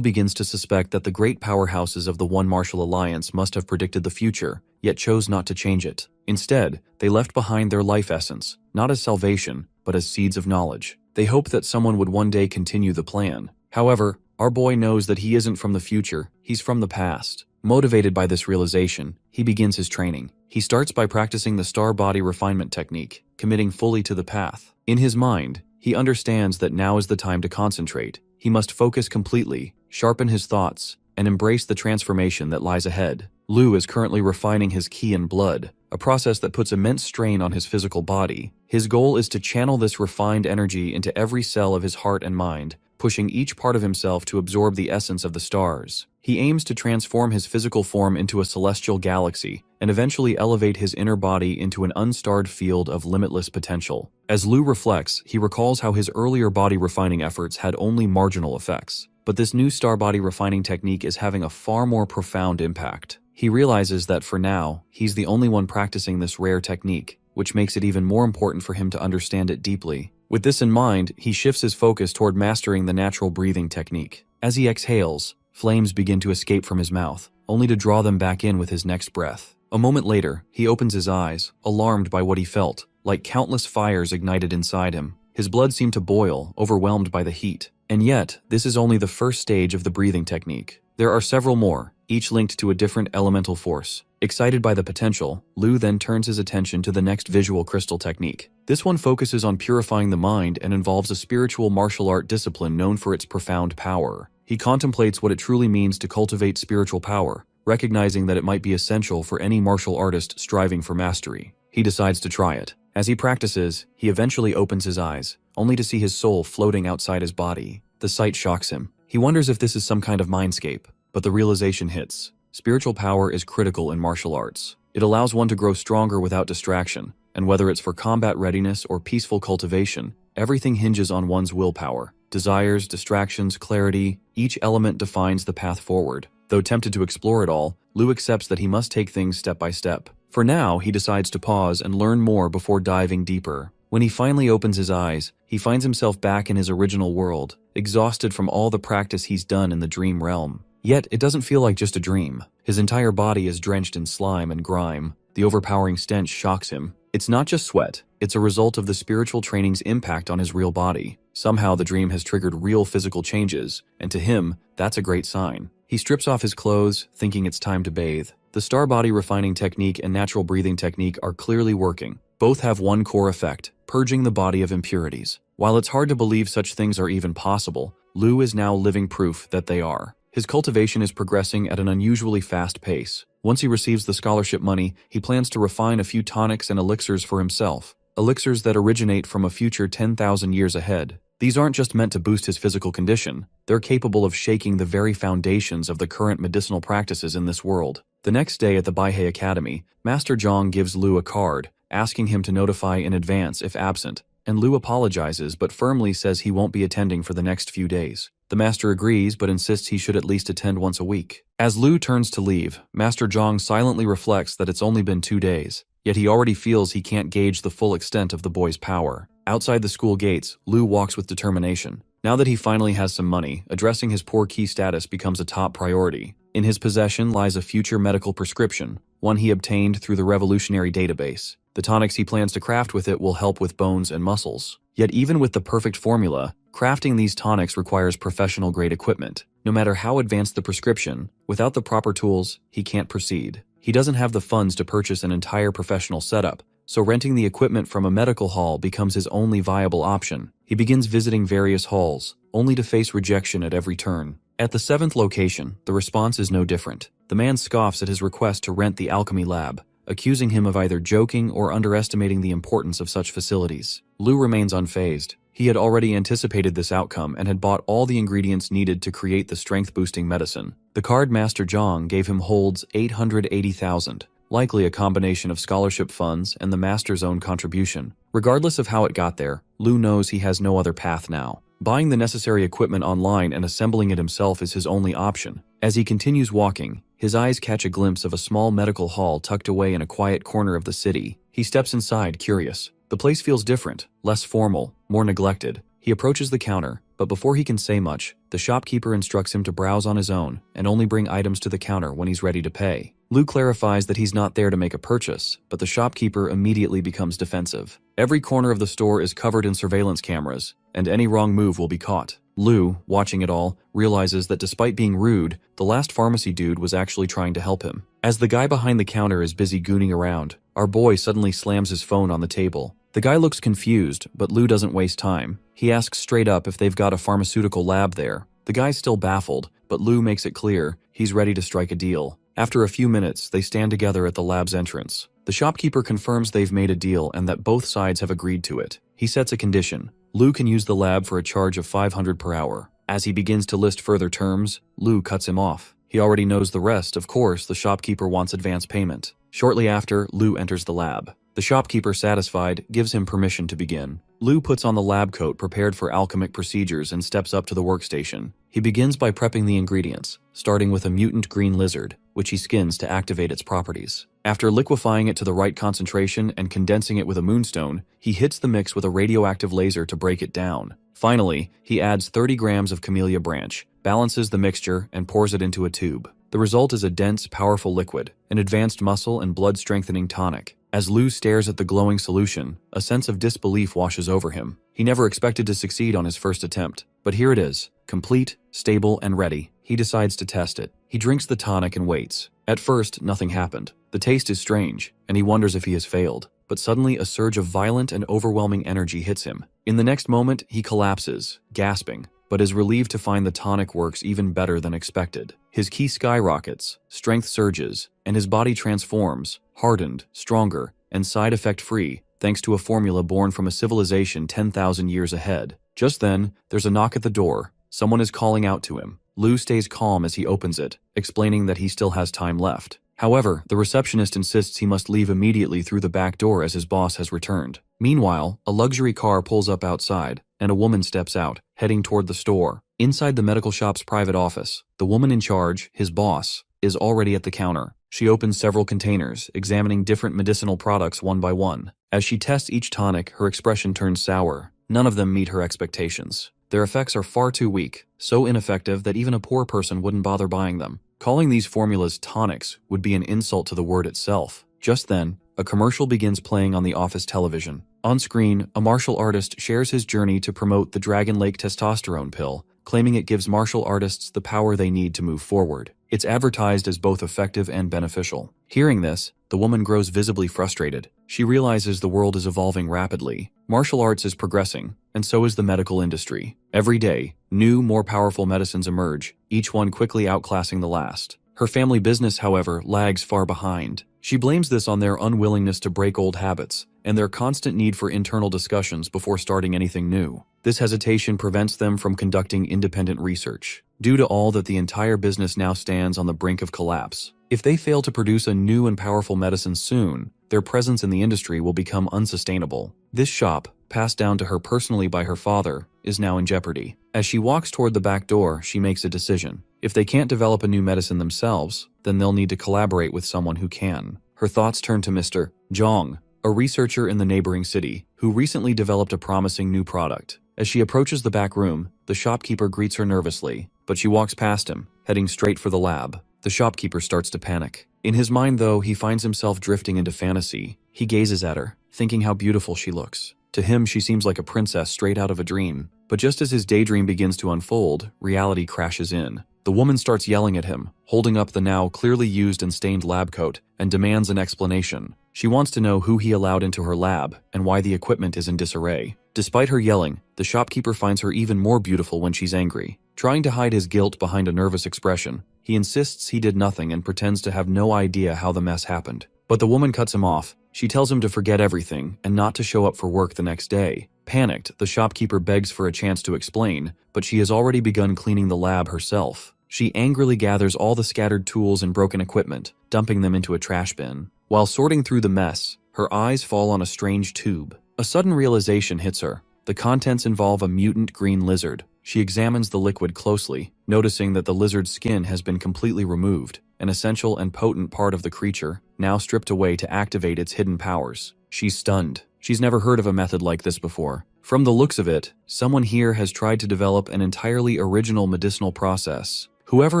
begins to suspect that the great powerhouses of the One Martial Alliance must have predicted the future, yet chose not to change it. Instead, they left behind their life essence, not as salvation, but as seeds of knowledge. They hoped that someone would one day continue the plan. However, our boy knows that he isn't from the future, he's from the past. Motivated by this realization, he begins his training. He starts by practicing the star body refinement technique, committing fully to the path. In his mind, he understands that now is the time to concentrate. He must focus completely, sharpen his thoughts, and embrace the transformation that lies ahead. Lu is currently refining his ki and blood, a process that puts immense strain on his physical body. His goal is to channel this refined energy into every cell of his heart and mind, pushing each part of himself to absorb the essence of the stars. He aims to transform his physical form into a celestial galaxy and eventually elevate his inner body into an unstarred field of limitless potential. As Lu reflects, he recalls how his earlier body refining efforts had only marginal effects, but this new star body refining technique is having a far more profound impact. He realizes that for now, he's the only one practicing this rare technique, which makes it even more important for him to understand it deeply. With this in mind, he shifts his focus toward mastering the natural breathing technique. As he exhales, flames begin to escape from his mouth, only to draw them back in with his next breath. A moment later, he opens his eyes, alarmed by what he felt, like countless fires ignited inside him. His blood seemed to boil, overwhelmed by the heat. And yet, this is only the first stage of the breathing technique. There are several more, each linked to a different elemental force. Excited by the potential, Lu then turns his attention to the next visual crystal technique. This one focuses on purifying the mind and involves a spiritual martial art discipline known for its profound power. He contemplates what it truly means to cultivate spiritual power, recognizing that it might be essential for any martial artist striving for mastery. He decides to try it. As he practices, he eventually opens his eyes, only to see his soul floating outside his body. The sight shocks him. He wonders if this is some kind of mindscape, but the realization hits. Spiritual power is critical in martial arts. It allows one to grow stronger without distraction, and whether it's for combat readiness or peaceful cultivation, everything hinges on one's willpower. Desires, distractions, clarity, each element defines the path forward. Though tempted to explore it all, Lu accepts that he must take things step by step. For now, he decides to pause and learn more before diving deeper. When he finally opens his eyes, he finds himself back in his original world, exhausted from all the practice he's done in the dream realm. Yet, it doesn't feel like just a dream. His entire body is drenched in slime and grime. The overpowering stench shocks him. It's not just sweat, it's a result of the spiritual training's impact on his real body. Somehow the dream has triggered real physical changes, and to him, that's a great sign. He strips off his clothes, thinking it's time to bathe. The star body refining technique and natural breathing technique are clearly working. Both have one core effect, purging the body of impurities. While it's hard to believe such things are even possible, Lu is now living proof that they are. His cultivation is progressing at an unusually fast pace. Once he receives the scholarship money, he plans to refine a few tonics and elixirs for himself. Elixirs that originate from a future 10,000 years ahead. These aren't just meant to boost his physical condition. They're capable of shaking the very foundations of the current medicinal practices in this world. The next day at the Baihei Academy, Master Zhang gives Lu a card, asking him to notify in advance if absent, and Lu apologizes but firmly says he won't be attending for the next few days. The master agrees but insists he should at least attend once a week. As Lu turns to leave, Master Zhang silently reflects that it's only been 2 days, yet he already feels he can't gauge the full extent of the boy's power. Outside the school gates, Lu walks with determination. Now that he finally has some money, addressing his poor key status becomes a top priority. In his possession lies a future medical prescription, one he obtained through the revolutionary database. The tonics he plans to craft with it will help with bones and muscles. Yet even with the perfect formula, crafting these tonics requires professional-grade equipment. No matter how advanced the prescription, without the proper tools, he can't proceed. He doesn't have the funds to purchase an entire professional setup, so renting the equipment from a medical hall becomes his only viable option. He begins visiting various halls, only to face rejection at every turn. At the 7th location, the response is no different. The man scoffs at his request to rent the alchemy lab, accusing him of either joking or underestimating the importance of such facilities. Lu remains unfazed. He had already anticipated this outcome and had bought all the ingredients needed to create the strength-boosting medicine. The card Master Zhang gave him holds 880,000, likely a combination of scholarship funds and the master's own contribution. Regardless of how it got there, Lu knows he has no other path now. Buying the necessary equipment online and assembling it himself is his only option. As he continues walking, his eyes catch a glimpse of a small medical hall tucked away in a quiet corner of the city. He steps inside, curious. The place feels different, less formal, more neglected. He approaches the counter, but before he can say much, the shopkeeper instructs him to browse on his own and only bring items to the counter when he's ready to pay. Lu clarifies that he's not there to make a purchase, but the shopkeeper immediately becomes defensive. Every corner of the store is covered in surveillance cameras, and any wrong move will be caught. Lu, watching it all, realizes that despite being rude, the last pharmacy dude was actually trying to help him. As the guy behind the counter is busy gooning around, our boy suddenly slams his phone on the table. The guy looks confused, but Lu doesn't waste time. He asks straight up if they've got a pharmaceutical lab there. The guy's still baffled, but Lu makes it clear he's ready to strike a deal. After a few minutes, they stand together at the lab's entrance. The shopkeeper confirms they've made a deal and that both sides have agreed to it. He sets a condition. Lu can use the lab for a charge of 500 per hour. As he begins to list further terms, Lu cuts him off. He already knows the rest. Of course, the shopkeeper wants advance payment. Shortly after, Lu enters the lab. The shopkeeper, satisfied, gives him permission to begin. Lu puts on the lab coat prepared for alchemic procedures and steps up to the workstation. He begins by prepping the ingredients, starting with a mutant green lizard, which he skins to activate its properties. After liquefying it to the right concentration and condensing it with a moonstone, he hits the mix with a radioactive laser to break it down. Finally, he adds 30 grams of camellia branch, balances the mixture, and pours it into a tube. The result is a dense, powerful liquid, an advanced muscle and blood-strengthening tonic. As Lu stares at the glowing solution, a sense of disbelief washes over him. He never expected to succeed on his first attempt, but here it is, complete, stable, and ready. He decides to test it. He drinks the tonic and waits. At first, nothing happened. The taste is strange, and he wonders if he has failed. But suddenly, a surge of violent and overwhelming energy hits him. In the next moment, he collapses, gasping, but is relieved to find the tonic works even better than expected. His ki skyrockets, strength surges, and his body transforms, hardened, stronger, and side effect free, thanks to a formula born from a civilization 10,000 years ahead. Just then, there's a knock at the door. Someone is calling out to him. Lu stays calm as he opens it, explaining that he still has time left. However, the receptionist insists he must leave immediately through the back door as his boss has returned. Meanwhile, a luxury car pulls up outside, and a woman steps out, heading toward the store. Inside the medical shop's private office, the woman in charge, his boss, is already at the counter. She opens several containers, examining different medicinal products one by one. As she tests each tonic, her expression turns sour. None of them meet her expectations. Their effects are far too weak, so ineffective that even a poor person wouldn't bother buying them. Calling these formulas tonics would be an insult to the word itself. Just then, a commercial begins playing on the office television. On screen, a martial artist shares his journey to promote the Dragon Lake testosterone pill, claiming it gives martial artists the power they need to move forward. It's advertised as both effective and beneficial. Hearing this, the woman grows visibly frustrated. She realizes the world is evolving rapidly. Martial arts is progressing, and so is the medical industry. Every day, new, more powerful medicines emerge, each one quickly outclassing the last. Her family business, however, lags far behind. She blames this on their unwillingness to break old habits, and their constant need for internal discussions before starting anything new. This hesitation prevents them from conducting independent research. Due to all that, the entire business now stands on the brink of collapse. If they fail to produce a new and powerful medicine soon, their presence in the industry will become unsustainable. This shop, passed down to her personally by her father, is now in jeopardy. As she walks toward the back door, she makes a decision. If they can't develop a new medicine themselves, then they'll need to collaborate with someone who can. Her thoughts turn to Mr. Zhang, a researcher in the neighboring city, who recently developed a promising new product. As she approaches the back room, the shopkeeper greets her nervously, but she walks past him, heading straight for the lab. The shopkeeper starts to panic. In his mind, though, he finds himself drifting into fantasy. He gazes at her, thinking how beautiful she looks. To him, she seems like a princess straight out of a dream. But just as his daydream begins to unfold, reality crashes in. The woman starts yelling at him, holding up the now clearly used and stained lab coat, and demands an explanation. She wants to know who he allowed into her lab and why the equipment is in disarray. Despite her yelling, the shopkeeper finds her even more beautiful when she's angry. Trying to hide his guilt behind a nervous expression, he insists he did nothing and pretends to have no idea how the mess happened. But the woman cuts him off. She tells him to forget everything and not to show up for work the next day. Panicked, the shopkeeper begs for a chance to explain, but she has already begun cleaning the lab herself. She angrily gathers all the scattered tools and broken equipment, dumping them into a trash bin. While sorting through the mess, her eyes fall on a strange tube. A sudden realization hits her. The contents involve a mutant green lizard. She examines the liquid closely, noticing that the lizard's skin has been completely removed, an essential and potent part of the creature, now stripped away to activate its hidden powers. She's stunned. She's never heard of a method like this before. From the looks of it, someone here has tried to develop an entirely original medicinal process. Whoever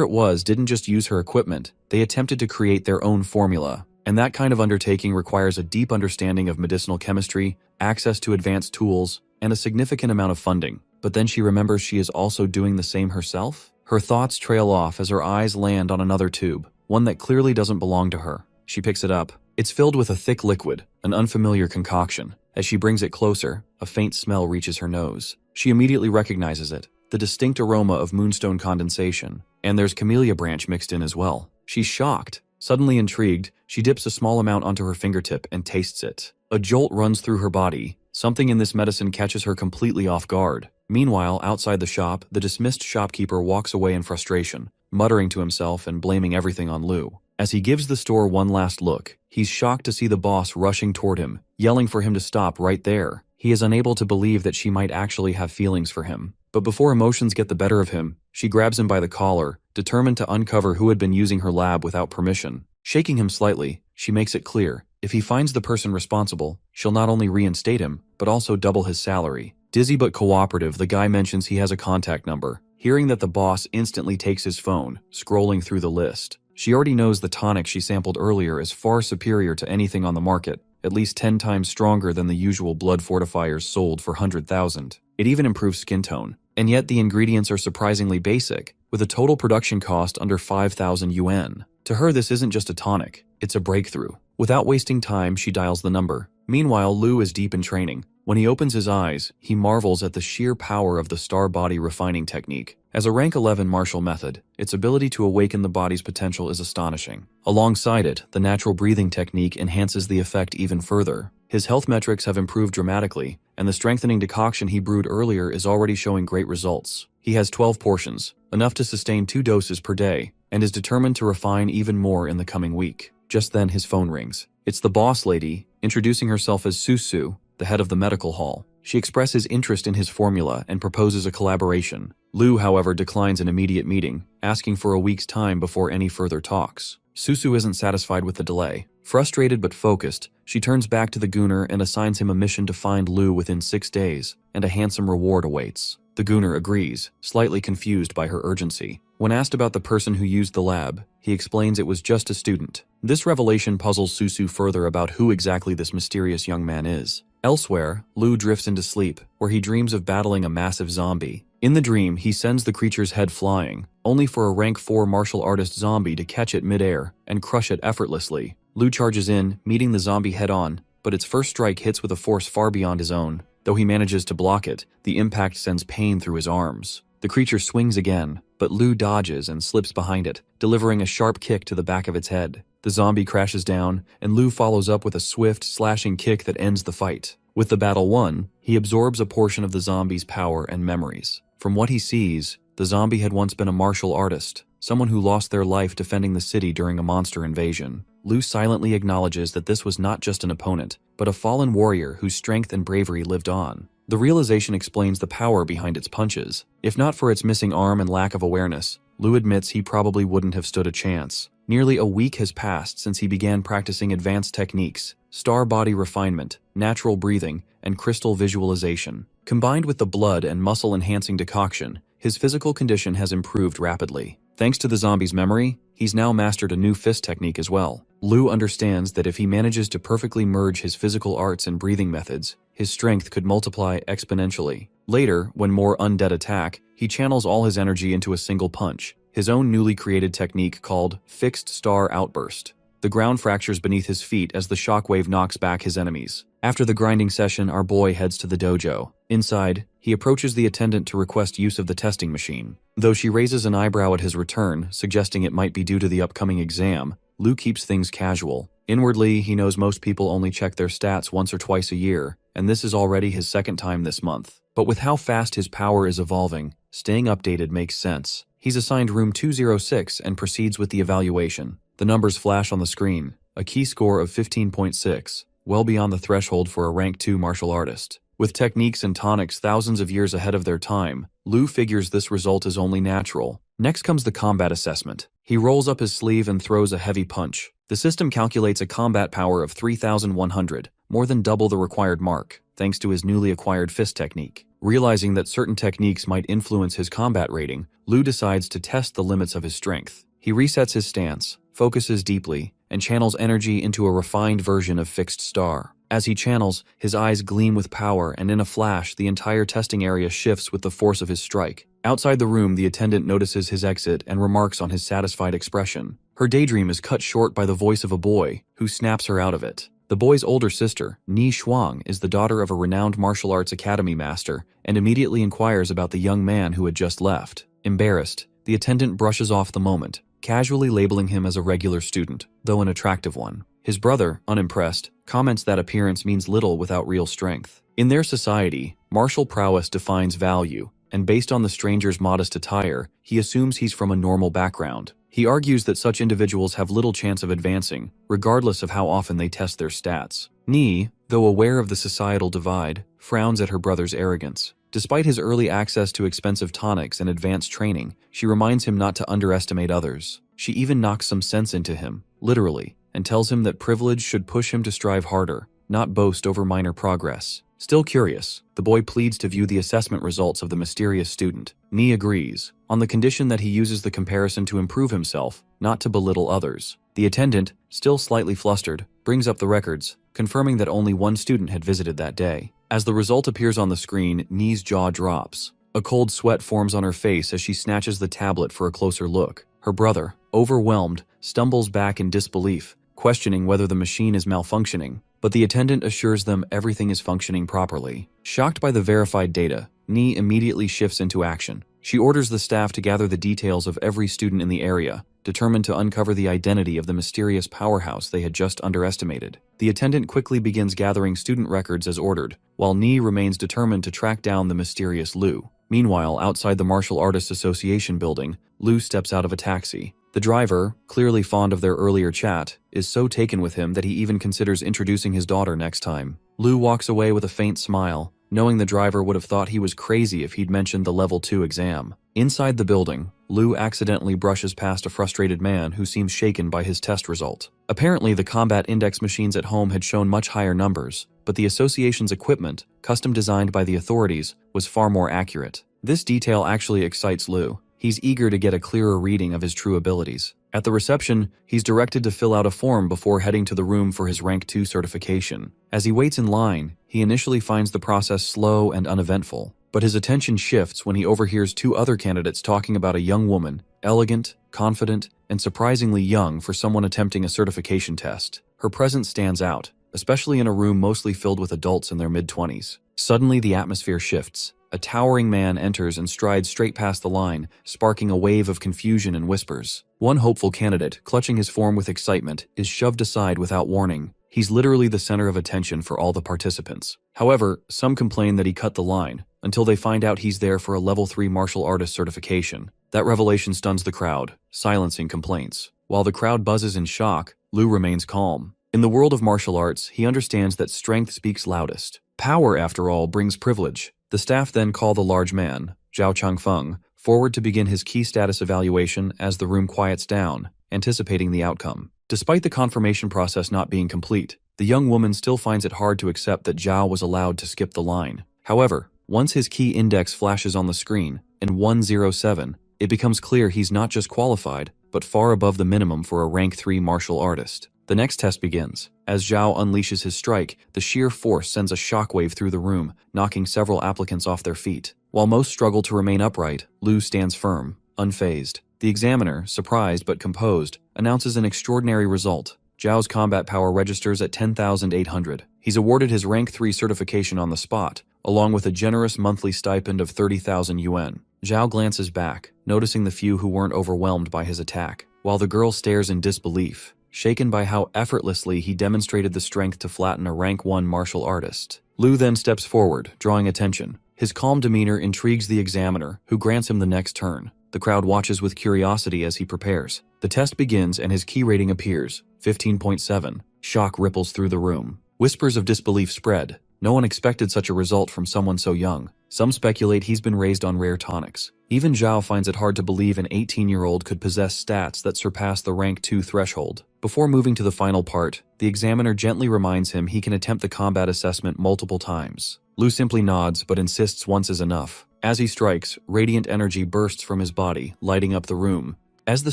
it was didn't just use her equipment, they attempted to create their own formula. And that kind of undertaking requires a deep understanding of medicinal chemistry, access to advanced tools, and a significant amount of funding. But then she remembers she is also doing the same herself? Her thoughts trail off as her eyes land on another tube, one that clearly doesn't belong to her. She picks it up. It's filled with a thick liquid, an unfamiliar concoction. As she brings it closer, a faint smell reaches her nose. She immediately recognizes it, the distinct aroma of moonstone condensation. And there's camellia branch mixed in as well. She's shocked. Suddenly intrigued, she dips a small amount onto her fingertip and tastes it. A jolt runs through her body. Something in this medicine catches her completely off guard. Meanwhile, outside the shop, the dismissed shopkeeper walks away in frustration, muttering to himself and blaming everything on Lou. As he gives the store one last look, he's shocked to see the boss rushing toward him, yelling for him to stop right there. He is unable to believe that she might actually have feelings for him. But before emotions get the better of him, she grabs him by the collar, determined to uncover who had been using her lab without permission. Shaking him slightly, she makes it clear, if he finds the person responsible, she'll not only reinstate him, but also double his salary. Dizzy but cooperative, the guy mentions he has a contact number. Hearing that, the boss instantly takes his phone, scrolling through the list. She already knows the tonic she sampled earlier is far superior to anything on the market, at least 10 times stronger than the usual blood fortifiers sold for 100,000. It even improves skin tone. And yet the ingredients are surprisingly basic, with a total production cost under 5,000 yuan. To her, this isn't just a tonic, it's a breakthrough. Without wasting time, she dials the number. Meanwhile, Lou is deep in training. When he opens his eyes, he marvels at the sheer power of the star body refining technique. As a rank 11 martial method, its ability to awaken the body's potential is astonishing. Alongside it, the natural breathing technique enhances the effect even further. His health metrics have improved dramatically, and the strengthening decoction he brewed earlier is already showing great results. He has 12 portions, enough to sustain 2 doses per day, and is determined to refine even more in the coming week. Just then his phone rings. It's the boss lady, introducing herself as Susu, the head of the medical hall. She expresses interest in his formula and proposes a collaboration. Lou, however, declines an immediate meeting, asking for a week's time before any further talks. Susu isn't satisfied with the delay. Frustrated but focused, she turns back to the Gunner and assigns him a mission to find Lou within 6 days, and a handsome reward awaits. The Gunner agrees, slightly confused by her urgency. When asked about the person who used the lab, he explains it was just a student. This revelation puzzles Susu further about who exactly this mysterious young man is. Elsewhere, Lou drifts into sleep, where he dreams of battling a massive zombie. In the dream, he sends the creature's head flying, only for a rank 4 martial artist zombie to catch it midair and crush it effortlessly. Lou charges in, meeting the zombie head-on, but its first strike hits with a force far beyond his own. Though he manages to block it, the impact sends pain through his arms. The creature swings again, but Lou dodges and slips behind it, delivering a sharp kick to the back of its head. The zombie crashes down, and Lou follows up with a swift, slashing kick that ends the fight. With the battle won, he absorbs a portion of the zombie's power and memories. From what he sees, the zombie had once been a martial artist, someone who lost their life defending the city during a monster invasion. Lou silently acknowledges that this was not just an opponent, but a fallen warrior whose strength and bravery lived on. The realization explains the power behind its punches. If not for its missing arm and lack of awareness, Lou admits he probably wouldn't have stood a chance. Nearly a week has passed since he began practicing advanced techniques, star body refinement, natural breathing, and crystal visualization. Combined with the blood and muscle-enhancing decoction, his physical condition has improved rapidly. Thanks to the zombie's memory, he's now mastered a new fist technique as well. Lou understands that if he manages to perfectly merge his physical arts and breathing methods, his strength could multiply exponentially. Later, when more undead attack, he channels all his energy into a single punch, his own newly created technique called Fixed Star Outburst. The ground fractures beneath his feet as the shockwave knocks back his enemies. After the grinding session, our boy heads to the dojo. Inside, he approaches the attendant to request use of the testing machine. Though she raises an eyebrow at his return, suggesting it might be due to the upcoming exam, Lou keeps things casual. Inwardly, he knows most people only check their stats once or twice a year, and this is already his second time this month. But with how fast his power is evolving, staying updated makes sense. He's assigned room 206 and proceeds with the evaluation. The numbers flash on the screen. a key score of 15.6, well beyond the threshold for a rank 2 martial artist. With techniques and tonics thousands of years ahead of their time, Liu figures this result is only natural. Next comes the combat assessment. He rolls up his sleeve and throws a heavy punch. The system calculates a combat power of 3,100, more than double the required mark, thanks to his newly acquired fist technique. Realizing that certain techniques might influence his combat rating, Liu decides to test the limits of his strength. He resets his stance, focuses deeply, and channels energy into a refined version of Fixed Star. As he channels, his eyes gleam with power, and in a flash, the entire testing area shifts with the force of his strike. Outside the room, the attendant notices his exit and remarks on his satisfied expression. Her daydream is cut short by the voice of a boy, who snaps her out of it. The boy's older sister, Ni Shuang, is the daughter of a renowned martial arts academy master, and immediately inquires about the young man who had just left. Embarrassed, the attendant brushes off the moment, casually labeling him as a regular student, though an attractive one. His brother, unimpressed, comments that appearance means little without real strength. In their society, martial prowess defines value, and based on the stranger's modest attire, he assumes he's from a normal background. He argues that such individuals have little chance of advancing, regardless of how often they test their stats. Ni, though aware of the societal divide, frowns at her brother's arrogance. Despite his early access to expensive tonics and advanced training, she reminds him not to underestimate others. She even knocks some sense into him, literally, and tells him that privilege should push him to strive harder, not boast over minor progress. Still curious, the boy pleads to view the assessment results of the mysterious student. Ni agrees, on the condition that he uses the comparison to improve himself, not to belittle others. The attendant, still slightly flustered, brings up the records, confirming that only one student had visited that day. As the result appears on the screen, Ni's jaw drops. A cold sweat forms on her face as she snatches the tablet for a closer look. Her brother, overwhelmed, stumbles back in disbelief, questioning whether the machine is malfunctioning, but the attendant assures them everything is functioning properly. Shocked by the verified data, Ni immediately shifts into action. She orders the staff to gather the details of every student in the area, determined to uncover the identity of the mysterious powerhouse they had just underestimated. The attendant quickly begins gathering student records as ordered, while Ni remains determined to track down the mysterious Liu. Meanwhile, outside the Martial Artists Association building, Liu steps out of a taxi. The driver, clearly fond of their earlier chat, is so taken with him that he even considers introducing his daughter next time. Liu walks away with a faint smile, knowing the driver would have thought he was crazy if he'd mentioned the Level 2 exam. Inside the building, Liu accidentally brushes past a frustrated man who seems shaken by his test result. Apparently, the combat index machines at home had shown much higher numbers, but the association's equipment, custom designed by the authorities, was far more accurate. This detail actually excites Liu. He's eager to get a clearer reading of his true abilities. At the reception, he's directed to fill out a form before heading to the room for his Rank 2 certification. As he waits in line, he initially finds the process slow and uneventful, but his attention shifts when he overhears two other candidates talking about a young woman, elegant, confident, and surprisingly young for someone attempting a certification test. Her presence stands out, especially in a room mostly filled with adults in their mid-20s. Suddenly, the atmosphere shifts. A towering man enters and strides straight past the line, sparking a wave of confusion and whispers. One hopeful candidate, clutching his form with excitement, is shoved aside without warning. He's literally the center of attention for all the participants. However, some complain that he cut the line, until they find out he's there for a Level 3 martial artist certification. That revelation stuns the crowd, silencing complaints. While the crowd buzzes in shock, Liu remains calm. In the world of martial arts, he understands that strength speaks loudest. Power, after all, brings privilege. The staff then call the large man, Zhao Changfeng, forward to begin his key status evaluation as the room quiets down, anticipating the outcome. Despite the confirmation process not being complete, the young woman still finds it hard to accept that Zhao was allowed to skip the line. However, once his key index flashes on the screen, in 107, it becomes clear he's not just qualified, but far above the minimum for a Rank 3 martial artist. The next test begins. As Zhao unleashes his strike, the sheer force sends a shockwave through the room, knocking several applicants off their feet. While most struggle to remain upright, Liu stands firm, unfazed. The examiner, surprised but composed, announces an extraordinary result. Zhao's combat power registers at 10,800. He's awarded his Rank 3 certification on the spot, along with a generous monthly stipend of 30,000 yuan. Zhao glances back, noticing the few who weren't overwhelmed by his attack, while the girl stares in disbelief, shaken by how effortlessly he demonstrated the strength to flatten a Rank 1 martial artist. Liu then steps forward, drawing attention. His calm demeanor intrigues the examiner, who grants him the next turn. The crowd watches with curiosity as he prepares. The test begins and his key rating appears, 15.7. Shock ripples through the room. Whispers of disbelief spread. No one expected such a result from someone so young. Some speculate he's been raised on rare tonics. Even Zhao finds it hard to believe an 18-year-old could possess stats that surpass the rank 2 threshold. Before moving to the final part, the examiner gently reminds him he can attempt the combat assessment multiple times. Lu simply nods but insists once is enough. As he strikes, radiant energy bursts from his body, lighting up the room. As the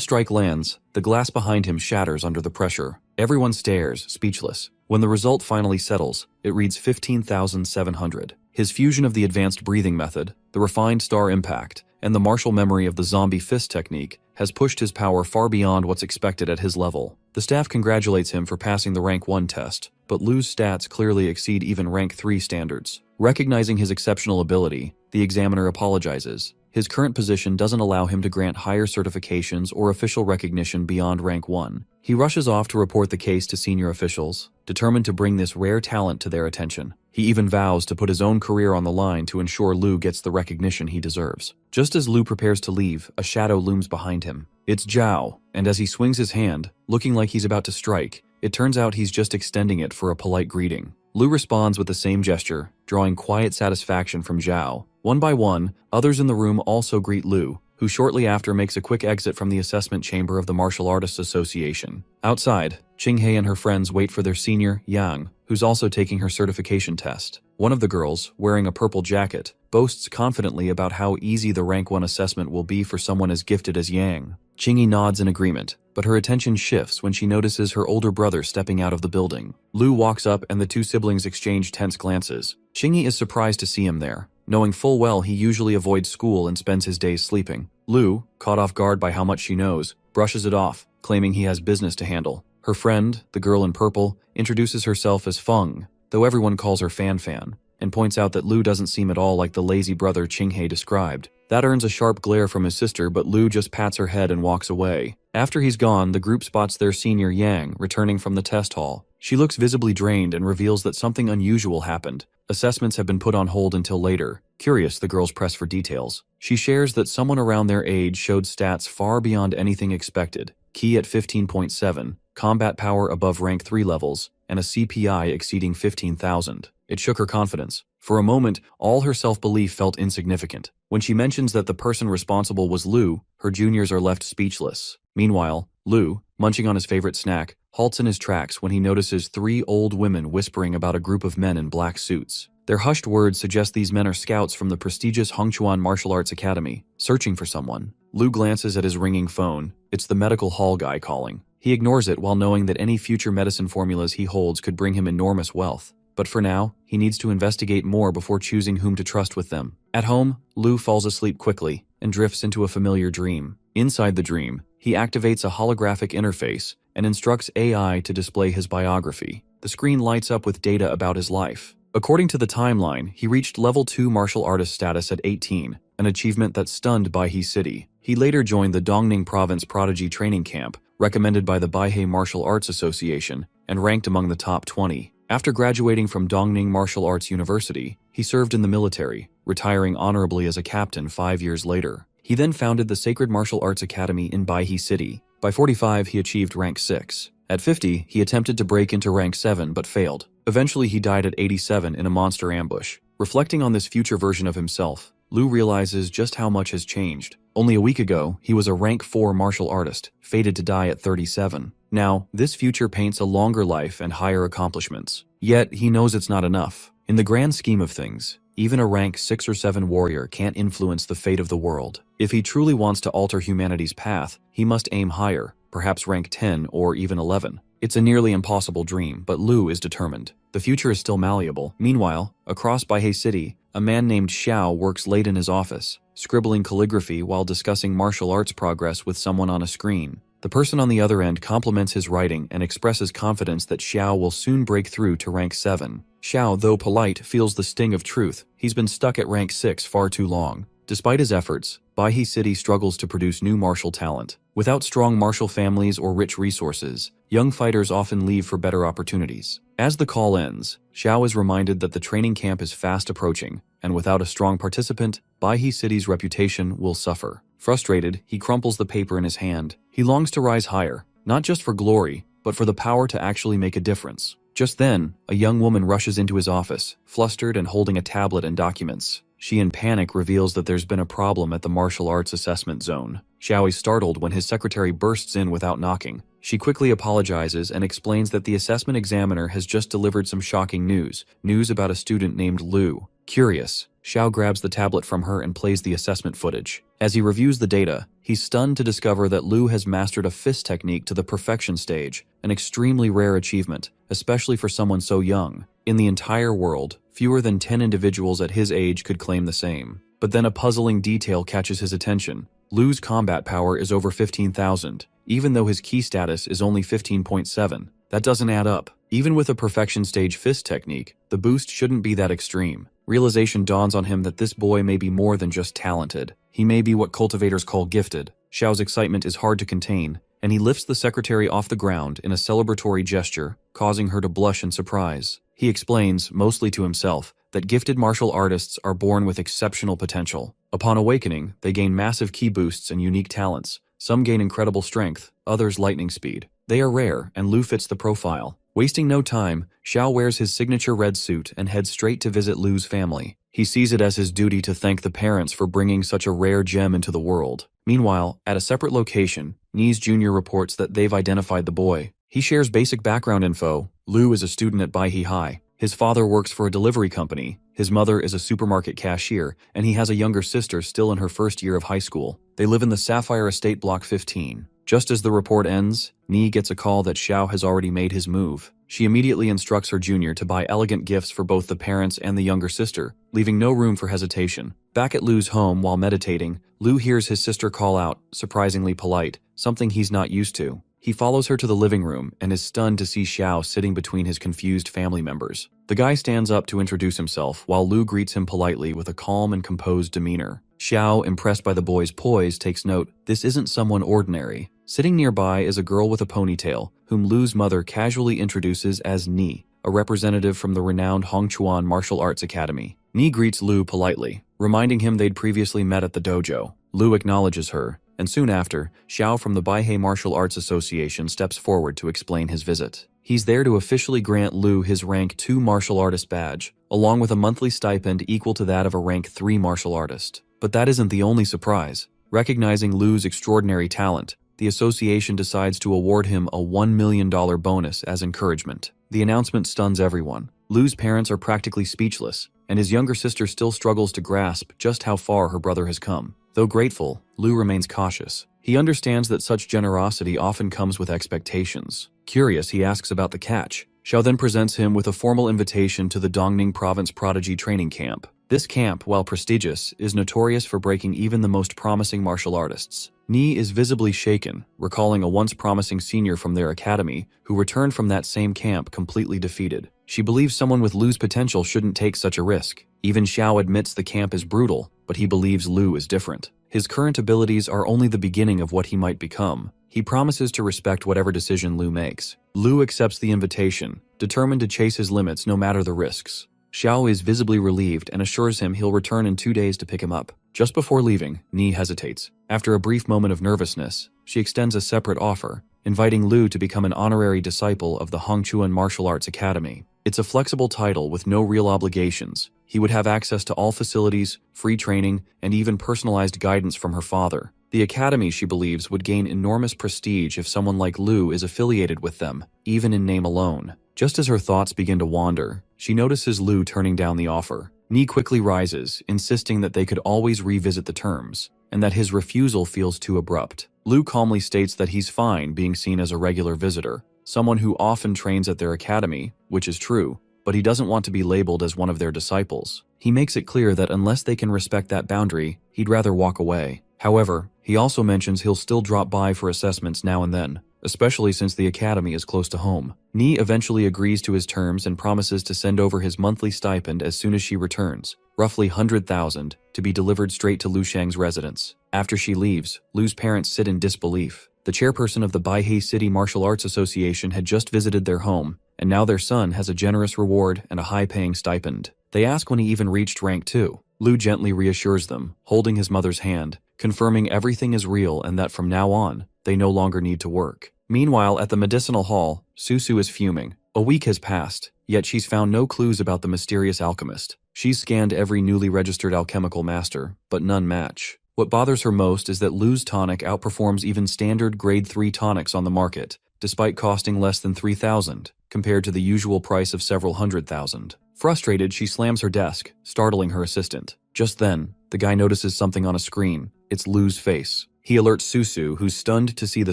strike lands, the glass behind him shatters under the pressure. Everyone stares, speechless. When the result finally settles, it reads 15,700. His fusion of the advanced breathing method, the refined star impact, and the martial memory of the zombie fist technique has pushed his power far beyond what's expected at his level. The staff congratulates him for passing the rank 1 test, but Lu's stats clearly exceed even rank 3 standards. Recognizing his exceptional ability, the examiner apologizes. His current position doesn't allow him to grant higher certifications or official recognition beyond rank 1. He rushes off to report the case to senior officials, determined to bring this rare talent to their attention. He even vows to put his own career on the line to ensure Lu gets the recognition he deserves. Just as Lu prepares to leave, a shadow looms behind him. It's Zhao, and as he swings his hand, looking like he's about to strike, it turns out he's just extending it for a polite greeting. Lu responds with the same gesture, drawing quiet satisfaction from Zhao. One by one, others in the room also greet Lu, who shortly after makes a quick exit from the assessment chamber of the Martial Artists Association. Outside, Qinghe and her friends wait for their senior, Yang, who's also taking her certification test. One of the girls, wearing a purple jacket, boasts confidently about how easy the rank 1 assessment will be for someone as gifted as Yang. Qinghe nods in agreement, but her attention shifts when she notices her older brother stepping out of the building. Lu walks up and the two siblings exchange tense glances. Qinghe is surprised to see him there, knowing full well he usually avoids school and spends his days sleeping. Lu, caught off guard by how much she knows, brushes it off, claiming he has business to handle. Her friend, the girl in purple, introduces herself as Feng, though everyone calls her Fan, and points out that Lu doesn't seem at all like the lazy brother Qinghe described. That earns a sharp glare from his sister, but Lu just pats her head and walks away. After he's gone, the group spots their senior Yang returning from the test hall. She looks visibly drained and reveals that something unusual happened. Assessments have been put on hold until later. Curious, the girls press for details. She shares that someone around their age showed stats far beyond anything expected. Key at 15.7, combat power above rank 3 levels, and a CPI exceeding 15,000. It shook her confidence. For a moment, all her self-belief felt insignificant. When she mentions that the person responsible was Lu, her juniors are left speechless. Meanwhile, Lu, munching on his favorite snack, halts in his tracks when he notices 3 old women whispering about a group of men in black suits. Their hushed words suggest these men are scouts from the prestigious Hongchuan Martial Arts Academy, searching for someone. Lu glances at his ringing phone. It's the medical hall guy calling. He ignores it while knowing that any future medicine formulas he holds could bring him enormous wealth. But for now, he needs to investigate more before choosing whom to trust with them. At home, Lu falls asleep quickly and drifts into a familiar dream. Inside the dream, he activates a holographic interface and instructs AI to display his biography. The screen lights up with data about his life. According to the timeline, he reached level 2 martial artist status at 18, an achievement that stunned Baihe City. He later joined the Dongning Province Prodigy Training Camp, recommended by the Baihe Martial Arts Association, and ranked among the top 20. After graduating from Dongning Martial Arts University, he served in the military, retiring honorably as a captain 5 years later. He then founded the Sacred Martial Arts Academy in Baihe City. By 45, he achieved rank 6. At 50, he attempted to break into rank 7 but failed. Eventually, he died at 87 in a monster ambush. Reflecting on this future version of himself, Lu realizes just how much has changed. Only a week ago, he was a rank 4 martial artist, fated to die at 37. Now, this future paints a longer life and higher accomplishments. Yet, he knows it's not enough. In the grand scheme of things, even a rank 6 or 7 warrior can't influence the fate of the world. If he truly wants to alter humanity's path, he must aim higher, perhaps rank 10 or even 11. It's a nearly impossible dream, but Lu is determined. The future is still malleable. Meanwhile, across Baihe City, a man named Xiao works late in his office, scribbling calligraphy while discussing martial arts progress with someone on a screen. The person on the other end compliments his writing and expresses confidence that Xiao will soon break through to rank 7. Xiao, though polite, feels the sting of truth. He's been stuck at rank 6 far too long. Despite his efforts, Baihe City struggles to produce new martial talent. Without strong martial families or rich resources, young fighters often leave for better opportunities. As the call ends, Xiao is reminded that the training camp is fast approaching, and without a strong participant, Baihe City's reputation will suffer. Frustrated, he crumples the paper in his hand. He longs to rise higher, not just for glory, but for the power to actually make a difference. Just then, a young woman rushes into his office, flustered and holding a tablet and documents. She in panic reveals that there's been a problem at the martial arts assessment zone. Xiao is startled when his secretary bursts in without knocking. She quickly apologizes and explains that the assessment examiner has just delivered some shocking news about a student named Lu. Curious, Xiao grabs the tablet from her and plays the assessment footage. As he reviews the data, he's stunned to discover that Lu has mastered a fist technique to the perfection stage, an extremely rare achievement, especially for someone so young. In the entire world, fewer than 10 individuals at his age could claim the same. But then a puzzling detail catches his attention. Lu's combat power is over 15,000, even though his key status is only 15.7. That doesn't add up. Even with a perfection stage fist technique, the boost shouldn't be that extreme. Realization dawns on him that this boy may be more than just talented. He may be what cultivators call gifted. Xiao's excitement is hard to contain, and he lifts the secretary off the ground in a celebratory gesture, causing her to blush in surprise. He explains, mostly to himself, that gifted martial artists are born with exceptional potential. Upon awakening, they gain massive ki boosts and unique talents. Some gain incredible strength, others lightning speed. They are rare, and Lu fits the profile. Wasting no time, Xiao wears his signature red suit and heads straight to visit Lu's family. He sees it as his duty to thank the parents for bringing such a rare gem into the world. Meanwhile, at a separate location, Nies Jr. reports that they've identified the boy. He shares basic background info. Lu is a student at Baihe High. His father works for a delivery company, his mother is a supermarket cashier, and he has a younger sister still in her first year of high school. They live in the Sapphire Estate Block 15. Just as the report ends, Ni gets a call that Xiao has already made his move. She immediately instructs her junior to buy elegant gifts for both the parents and the younger sister, leaving no room for hesitation. Back at Lu's home while meditating, Lu hears his sister call out, surprisingly polite, something he's not used to. He follows her to the living room and is stunned to see Xiao sitting between his confused family members. The guy stands up to introduce himself while Lu greets him politely with a calm and composed demeanor. Xiao, impressed by the boy's poise, takes note, this isn't someone ordinary. Sitting nearby is a girl with a ponytail, whom Lu's mother casually introduces as Ni, a representative from the renowned Hongchuan Martial Arts Academy. Ni greets Lu politely, reminding him they'd previously met at the dojo. Lu acknowledges her, and soon after, Xiao from the Baihe Martial Arts Association steps forward to explain his visit. He's there to officially grant Lu his rank 2 martial artist badge, along with a monthly stipend equal to that of a rank 3 martial artist. But that isn't the only surprise. Recognizing Lu's extraordinary talent, the association decides to award him a $1 million bonus as encouragement. The announcement stuns everyone. Lu's parents are practically speechless, and his younger sister still struggles to grasp just how far her brother has come. Though grateful, Lu remains cautious. He understands that such generosity often comes with expectations. Curious, he asks about the catch. Xiao then presents him with a formal invitation to the Dongning Province Prodigy Training Camp. This camp, while prestigious, is notorious for breaking even the most promising martial artists. Ni is visibly shaken, recalling a once promising senior from their academy who returned from that same camp completely defeated. She believes someone with Lu's potential shouldn't take such a risk. Even Xiao admits the camp is brutal, but he believes Lu is different. His current abilities are only the beginning of what he might become. He promises to respect whatever decision Lu makes. Lu accepts the invitation, determined to chase his limits no matter the risks. Xiao is visibly relieved and assures him he'll return in 2 days to pick him up. Just before leaving, Ni hesitates. After a brief moment of nervousness, she extends a separate offer, inviting Lu to become an honorary disciple of the Hongchuan Martial Arts Academy. It's a flexible title with no real obligations. He would have access to all facilities, free training, and even personalized guidance from her father. The academy, she believes, would gain enormous prestige if someone like Lu is affiliated with them, even in name alone. Just as her thoughts begin to wander, she notices Lu turning down the offer. Ni quickly rises, insisting that they could always revisit the terms, and that his refusal feels too abrupt. Lu calmly states that he's fine being seen as a regular visitor, someone who often trains at their academy, which is true, but he doesn't want to be labeled as one of their disciples. He makes it clear that unless they can respect that boundary, he'd rather walk away. However, he also mentions he'll still drop by for assessments now and then, especially since the academy is close to home. Ni eventually agrees to his terms and promises to send over his monthly stipend as soon as she returns, roughly 100,000, to be delivered straight to Lu Shang's residence. After she leaves, Lu's parents sit in disbelief. The chairperson of the Baihe City Martial Arts Association had just visited their home, and now their son has a generous reward and a high-paying stipend. They ask when he even reached rank 2. Lu gently reassures them, holding his mother's hand, confirming everything is real and that from now on, they no longer need to work. Meanwhile, at the medicinal hall, Susu is fuming. A week has passed, yet she's found no clues about the mysterious alchemist. She's scanned every newly registered alchemical master, but none match. What bothers her most is that Lu's tonic outperforms even standard grade 3 tonics on the market, despite costing less than 3,000, compared to the usual price of several hundred thousand. Frustrated, she slams her desk, startling her assistant. Just then, the guy notices something on a screen. It's Lu's face. He alerts Susu, who's stunned to see the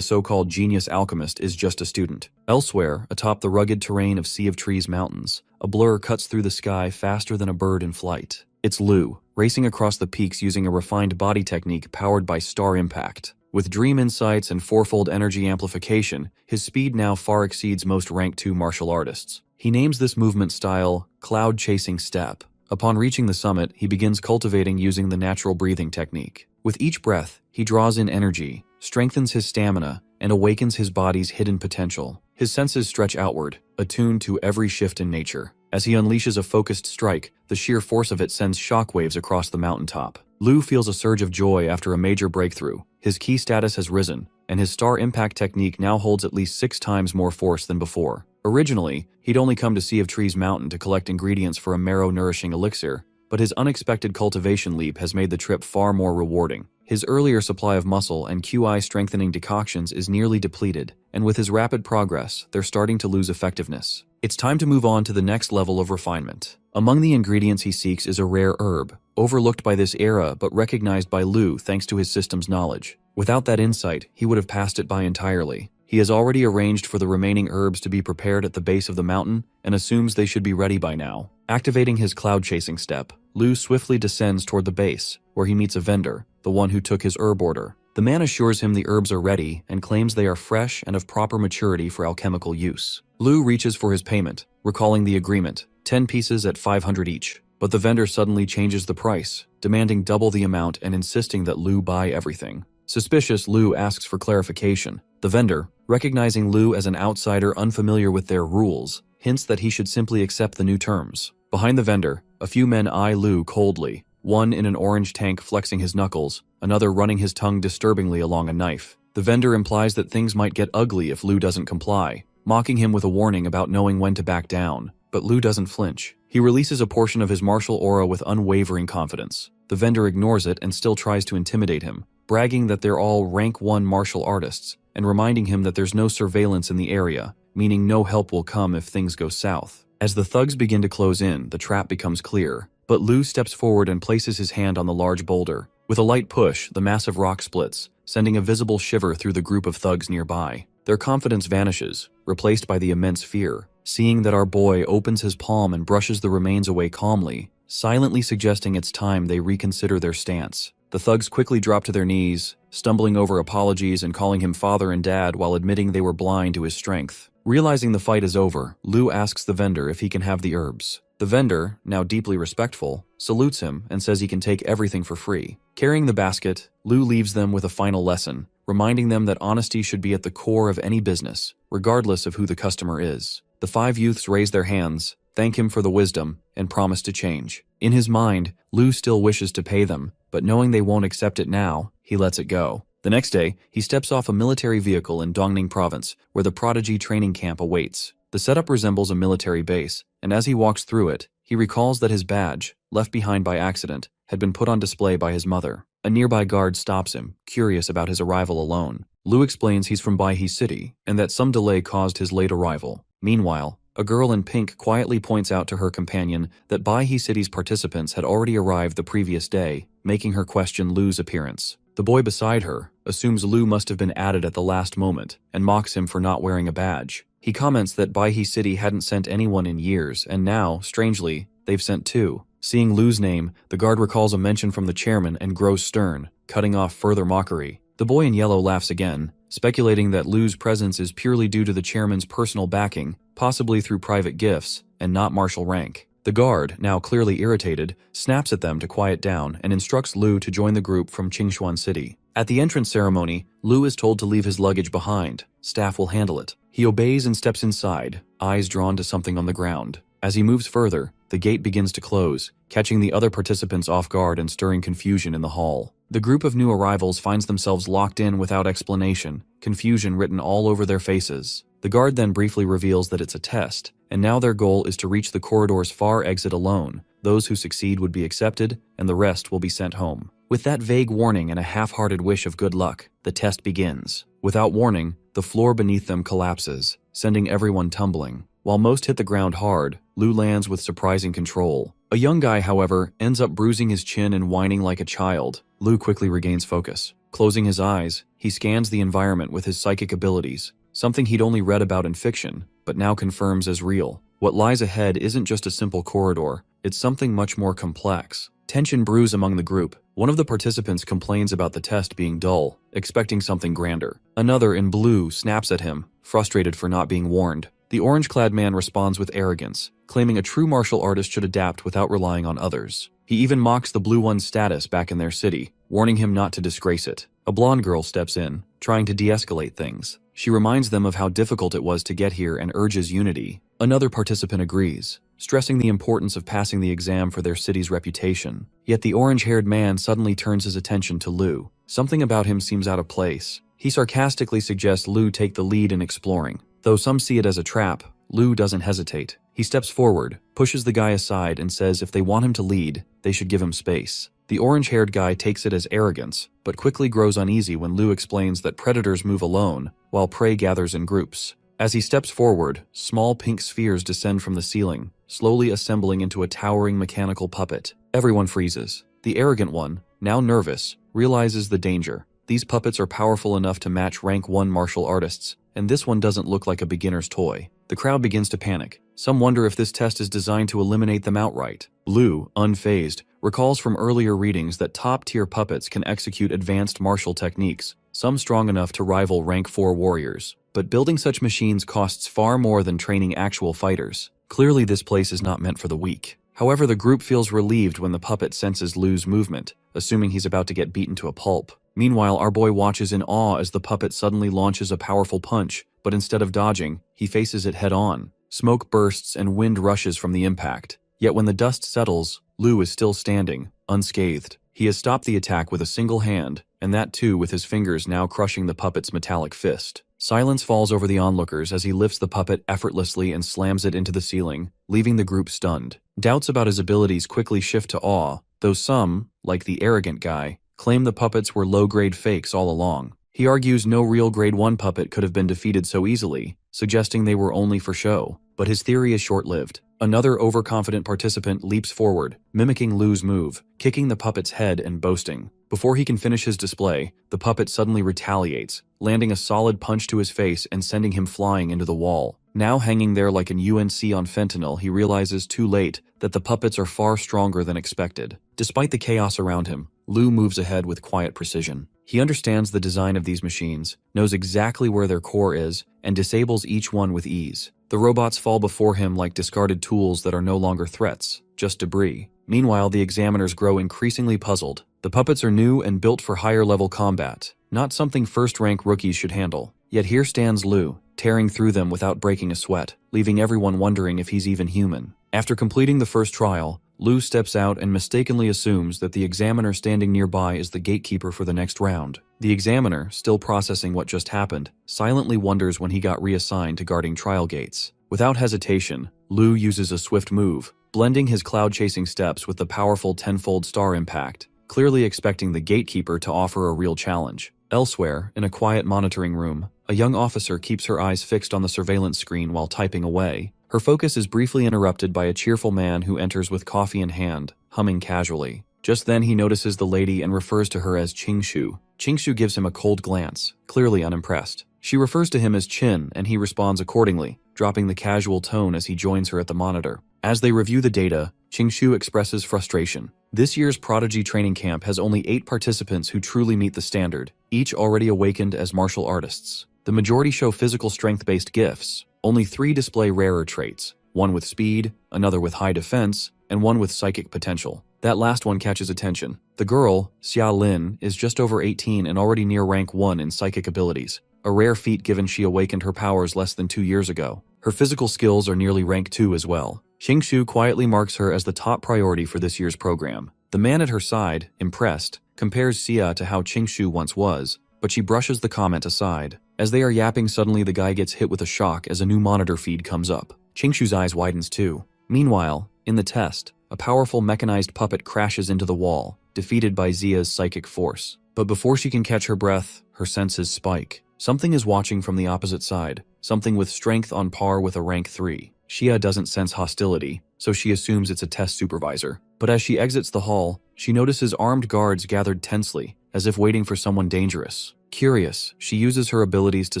so-called genius alchemist is just a student. Elsewhere, atop the rugged terrain of Sea of Trees mountains, a blur cuts through the sky faster than a bird in flight. It's Lu, racing across the peaks using a refined body technique powered by star impact. With dream insights and fourfold energy amplification, his speed now far exceeds most rank 2 martial artists. He names this movement style Cloud Chasing Step. Upon reaching the summit, he begins cultivating using the natural breathing technique. With each breath, he draws in energy, strengthens his stamina, and awakens his body's hidden potential. His senses stretch outward, attuned to every shift in nature. As he unleashes a focused strike, the sheer force of it sends shockwaves across the mountaintop. Lu feels a surge of joy after a major breakthrough. His key status has risen, and his star impact technique now holds at least 6 times more force than before. Originally, he'd only come to Sea of Trees Mountain to collect ingredients for a marrow-nourishing elixir, but his unexpected cultivation leap has made the trip far more rewarding. His earlier supply of muscle and QI strengthening decoctions is nearly depleted, and with his rapid progress, they're starting to lose effectiveness. It's time to move on to the next level of refinement. Among the ingredients he seeks is a rare herb, overlooked by this era but recognized by Lu thanks to his system's knowledge. Without that insight, he would have passed it by entirely. He has already arranged for the remaining herbs to be prepared at the base of the mountain and assumes they should be ready by now. Activating his cloud-chasing step, Lu swiftly descends toward the base, where he meets a vendor, the one who took his herb order. The man assures him the herbs are ready and claims they are fresh and of proper maturity for alchemical use. Lu reaches for his payment, recalling the agreement, 10 pieces at 500 each. But the vendor suddenly changes the price, demanding double the amount and insisting that Lu buy everything. Suspicious, Lu asks for clarification. The vendor, recognizing Lu as an outsider unfamiliar with their rules, hints that he should simply accept the new terms. Behind the vendor, a few men eye Lu coldly, one in an orange tank flexing his knuckles, another running his tongue disturbingly along a knife. The vendor implies that things might get ugly if Lu doesn't comply, mocking him with a warning about knowing when to back down. But Lu doesn't flinch. He releases a portion of his martial aura with unwavering confidence. The vendor ignores it and still tries to intimidate him, bragging that they're all rank 1 martial artists, and reminding him that there's no surveillance in the area, meaning no help will come if things go south. As the thugs begin to close in, the trap becomes clear, but Lu steps forward and places his hand on the large boulder. With a light push, the massive rock splits, sending a visible shiver through the group of thugs nearby. Their confidence vanishes, replaced by the immense fear. Seeing that our boy opens his palm and brushes the remains away calmly, silently suggesting it's time they reconsider their stance. The thugs quickly drop to their knees, stumbling over apologies and calling him father and dad while admitting they were blind to his strength. Realizing the fight is over, Lu asks the vendor if he can have the herbs. The vendor, now deeply respectful, salutes him and says he can take everything for free. Carrying the basket, Lu leaves them with a final lesson, reminding them that honesty should be at the core of any business, regardless of who the customer is. The 5 youths raise their hands, thank him for the wisdom, and promise to change. In his mind, Lu still wishes to pay them, but knowing they won't accept it now, he lets it go. The next day, he steps off a military vehicle in Dongning province, where the prodigy training camp awaits. The setup resembles a military base, and as he walks through it, he recalls that his badge, left behind by accident, had been put on display by his mother. A nearby guard stops him, curious about his arrival alone. Lu explains he's from Baihe City, and that some delay caused his late arrival. Meanwhile, a girl in pink quietly points out to her companion that Baihe City's participants had already arrived the previous day, making her question Lu's appearance. The boy beside her assumes Lu must have been added at the last moment and mocks him for not wearing a badge. He comments that Baihe City hadn't sent anyone in years, and now, strangely, they've sent 2. Seeing Lu's name, the guard recalls a mention from the chairman and grows stern, cutting off further mockery. The boy in yellow laughs again, speculating that Lu's presence is purely due to the chairman's personal backing, possibly through private gifts, and not martial rank. The guard, now clearly irritated, snaps at them to quiet down and instructs Lu to join the group from Qingshuan City. At the entrance ceremony, Lu is told to leave his luggage behind. Staff will handle it. He obeys and steps inside, eyes drawn to something on the ground. As he moves further, the gate begins to close, catching the other participants off guard and stirring confusion in the hall. The group of new arrivals finds themselves locked in without explanation, confusion written all over their faces. The guard then briefly reveals that it's a test, and now their goal is to reach the corridor's far exit alone. Those who succeed would be accepted, and the rest will be sent home. With that vague warning and a half-hearted wish of good luck, the test begins. Without warning, the floor beneath them collapses, sending everyone tumbling. While most hit the ground hard, Lu lands with surprising control. A young guy, however, ends up bruising his chin and whining like a child. Lu quickly regains focus. Closing his eyes, he scans the environment with his psychic abilities, something he'd only read about in fiction, but now confirms as real. What lies ahead isn't just a simple corridor, it's something much more complex. Tension brews among the group. One of the participants complains about the test being dull, expecting something grander. Another, in blue, snaps at him, frustrated for not being warned. The orange-clad man responds with arrogance, claiming a true martial artist should adapt without relying on others. He even mocks the blue one's status back in their city, warning him not to disgrace it. A blonde girl steps in, trying to de-escalate things. She reminds them of how difficult it was to get here and urges unity. Another participant agrees, stressing the importance of passing the exam for their city's reputation. Yet the orange-haired man suddenly turns his attention to Lu. Something about him seems out of place. He sarcastically suggests Lu take the lead in exploring. Though some see it as a trap, Lu doesn't hesitate. He steps forward, pushes the guy aside, and says if they want him to lead, they should give him space. The orange-haired guy takes it as arrogance, but quickly grows uneasy when Lu explains that predators move alone, while prey gathers in groups. As he steps forward, small pink spheres descend from the ceiling, slowly assembling into a towering mechanical puppet. Everyone freezes. The arrogant one, now nervous, realizes the danger. These puppets are powerful enough to match rank 1 martial artists, and this one doesn't look like a beginner's toy. The crowd begins to panic. Some wonder if this test is designed to eliminate them outright. Lu, unfazed, recalls from earlier readings that top-tier puppets can execute advanced martial techniques, some strong enough to rival rank 4 warriors. But building such machines costs far more than training actual fighters. Clearly this place is not meant for the weak. However, the group feels relieved when the puppet senses Lu's movement, assuming he's about to get beaten to a pulp. Meanwhile, our boy watches in awe as the puppet suddenly launches a powerful punch, but instead of dodging, he faces it head-on. Smoke bursts and wind rushes from the impact. Yet when the dust settles, Lu is still standing, unscathed. He has stopped the attack with a single hand, and that too with his fingers now crushing the puppet's metallic fist. Silence falls over the onlookers as he lifts the puppet effortlessly and slams it into the ceiling, leaving the group stunned. Doubts about his abilities quickly shift to awe, though some, like the arrogant guy, claim the puppets were low-grade fakes all along. He argues no real grade 1 puppet could have been defeated so easily, suggesting they were only for show. But his theory is short-lived. Another overconfident participant leaps forward, mimicking Lu's move, kicking the puppet's head and boasting. Before he can finish his display, the puppet suddenly retaliates, landing a solid punch to his face and sending him flying into the wall. Now hanging there like an UNC on fentanyl, he realizes too late that the puppets are far stronger than expected. Despite the chaos around him, Lu moves ahead with quiet precision. He understands the design of these machines, knows exactly where their core is, and disables each one with ease. The robots fall before him like discarded tools that are no longer threats, just debris. Meanwhile, the examiners grow increasingly puzzled. The puppets are new and built for higher-level combat, not something first-rank rookies should handle. Yet here stands Lu, tearing through them without breaking a sweat, leaving everyone wondering if he's even human. After completing the first trial, Lu steps out and mistakenly assumes that the examiner standing nearby is the gatekeeper for the next round. The examiner, still processing what just happened, silently wonders when he got reassigned to guarding trial gates. Without hesitation, Lu uses a swift move, blending his cloud-chasing steps with the powerful tenfold star impact, clearly expecting the gatekeeper to offer a real challenge. Elsewhere, in a quiet monitoring room, a young officer keeps her eyes fixed on the surveillance screen while typing away. Her focus is briefly interrupted by a cheerful man who enters with coffee in hand, humming casually. Just then he notices the lady and refers to her as Qingshu. Qingshu gives him a cold glance, clearly unimpressed. She refers to him as Qin, and he responds accordingly, dropping the casual tone as he joins her at the monitor. As they review the data, Qingshu expresses frustration. This year's Prodigy training camp has only 8 participants who truly meet the standard, each already awakened as martial artists. The majority show physical strength-based gifts. Only 3 display rarer traits, one with speed, another with high defense, and one with psychic potential. That last one catches attention. The girl, Xia Lin, is just over 18 and already near rank 1 in psychic abilities, a rare feat given she awakened her powers less than 2 years ago. Her physical skills are nearly rank 2 as well. Qingshu quietly marks her as the top priority for this year's program. The man at her side, impressed, compares Xia to how Qingshu once was, but she brushes the comment aside. As they are yapping, suddenly the guy gets hit with a shock as a new monitor feed comes up. Qingshu's eyes widens too. Meanwhile, in the test, a powerful mechanized puppet crashes into the wall, defeated by Xia's psychic force. But before she can catch her breath, her senses spike. Something is watching from the opposite side, something with strength on par with a rank 3. Xia doesn't sense hostility, so she assumes it's a test supervisor. But as she exits the hall, she notices armed guards gathered tensely, as if waiting for someone dangerous. Curious, she uses her abilities to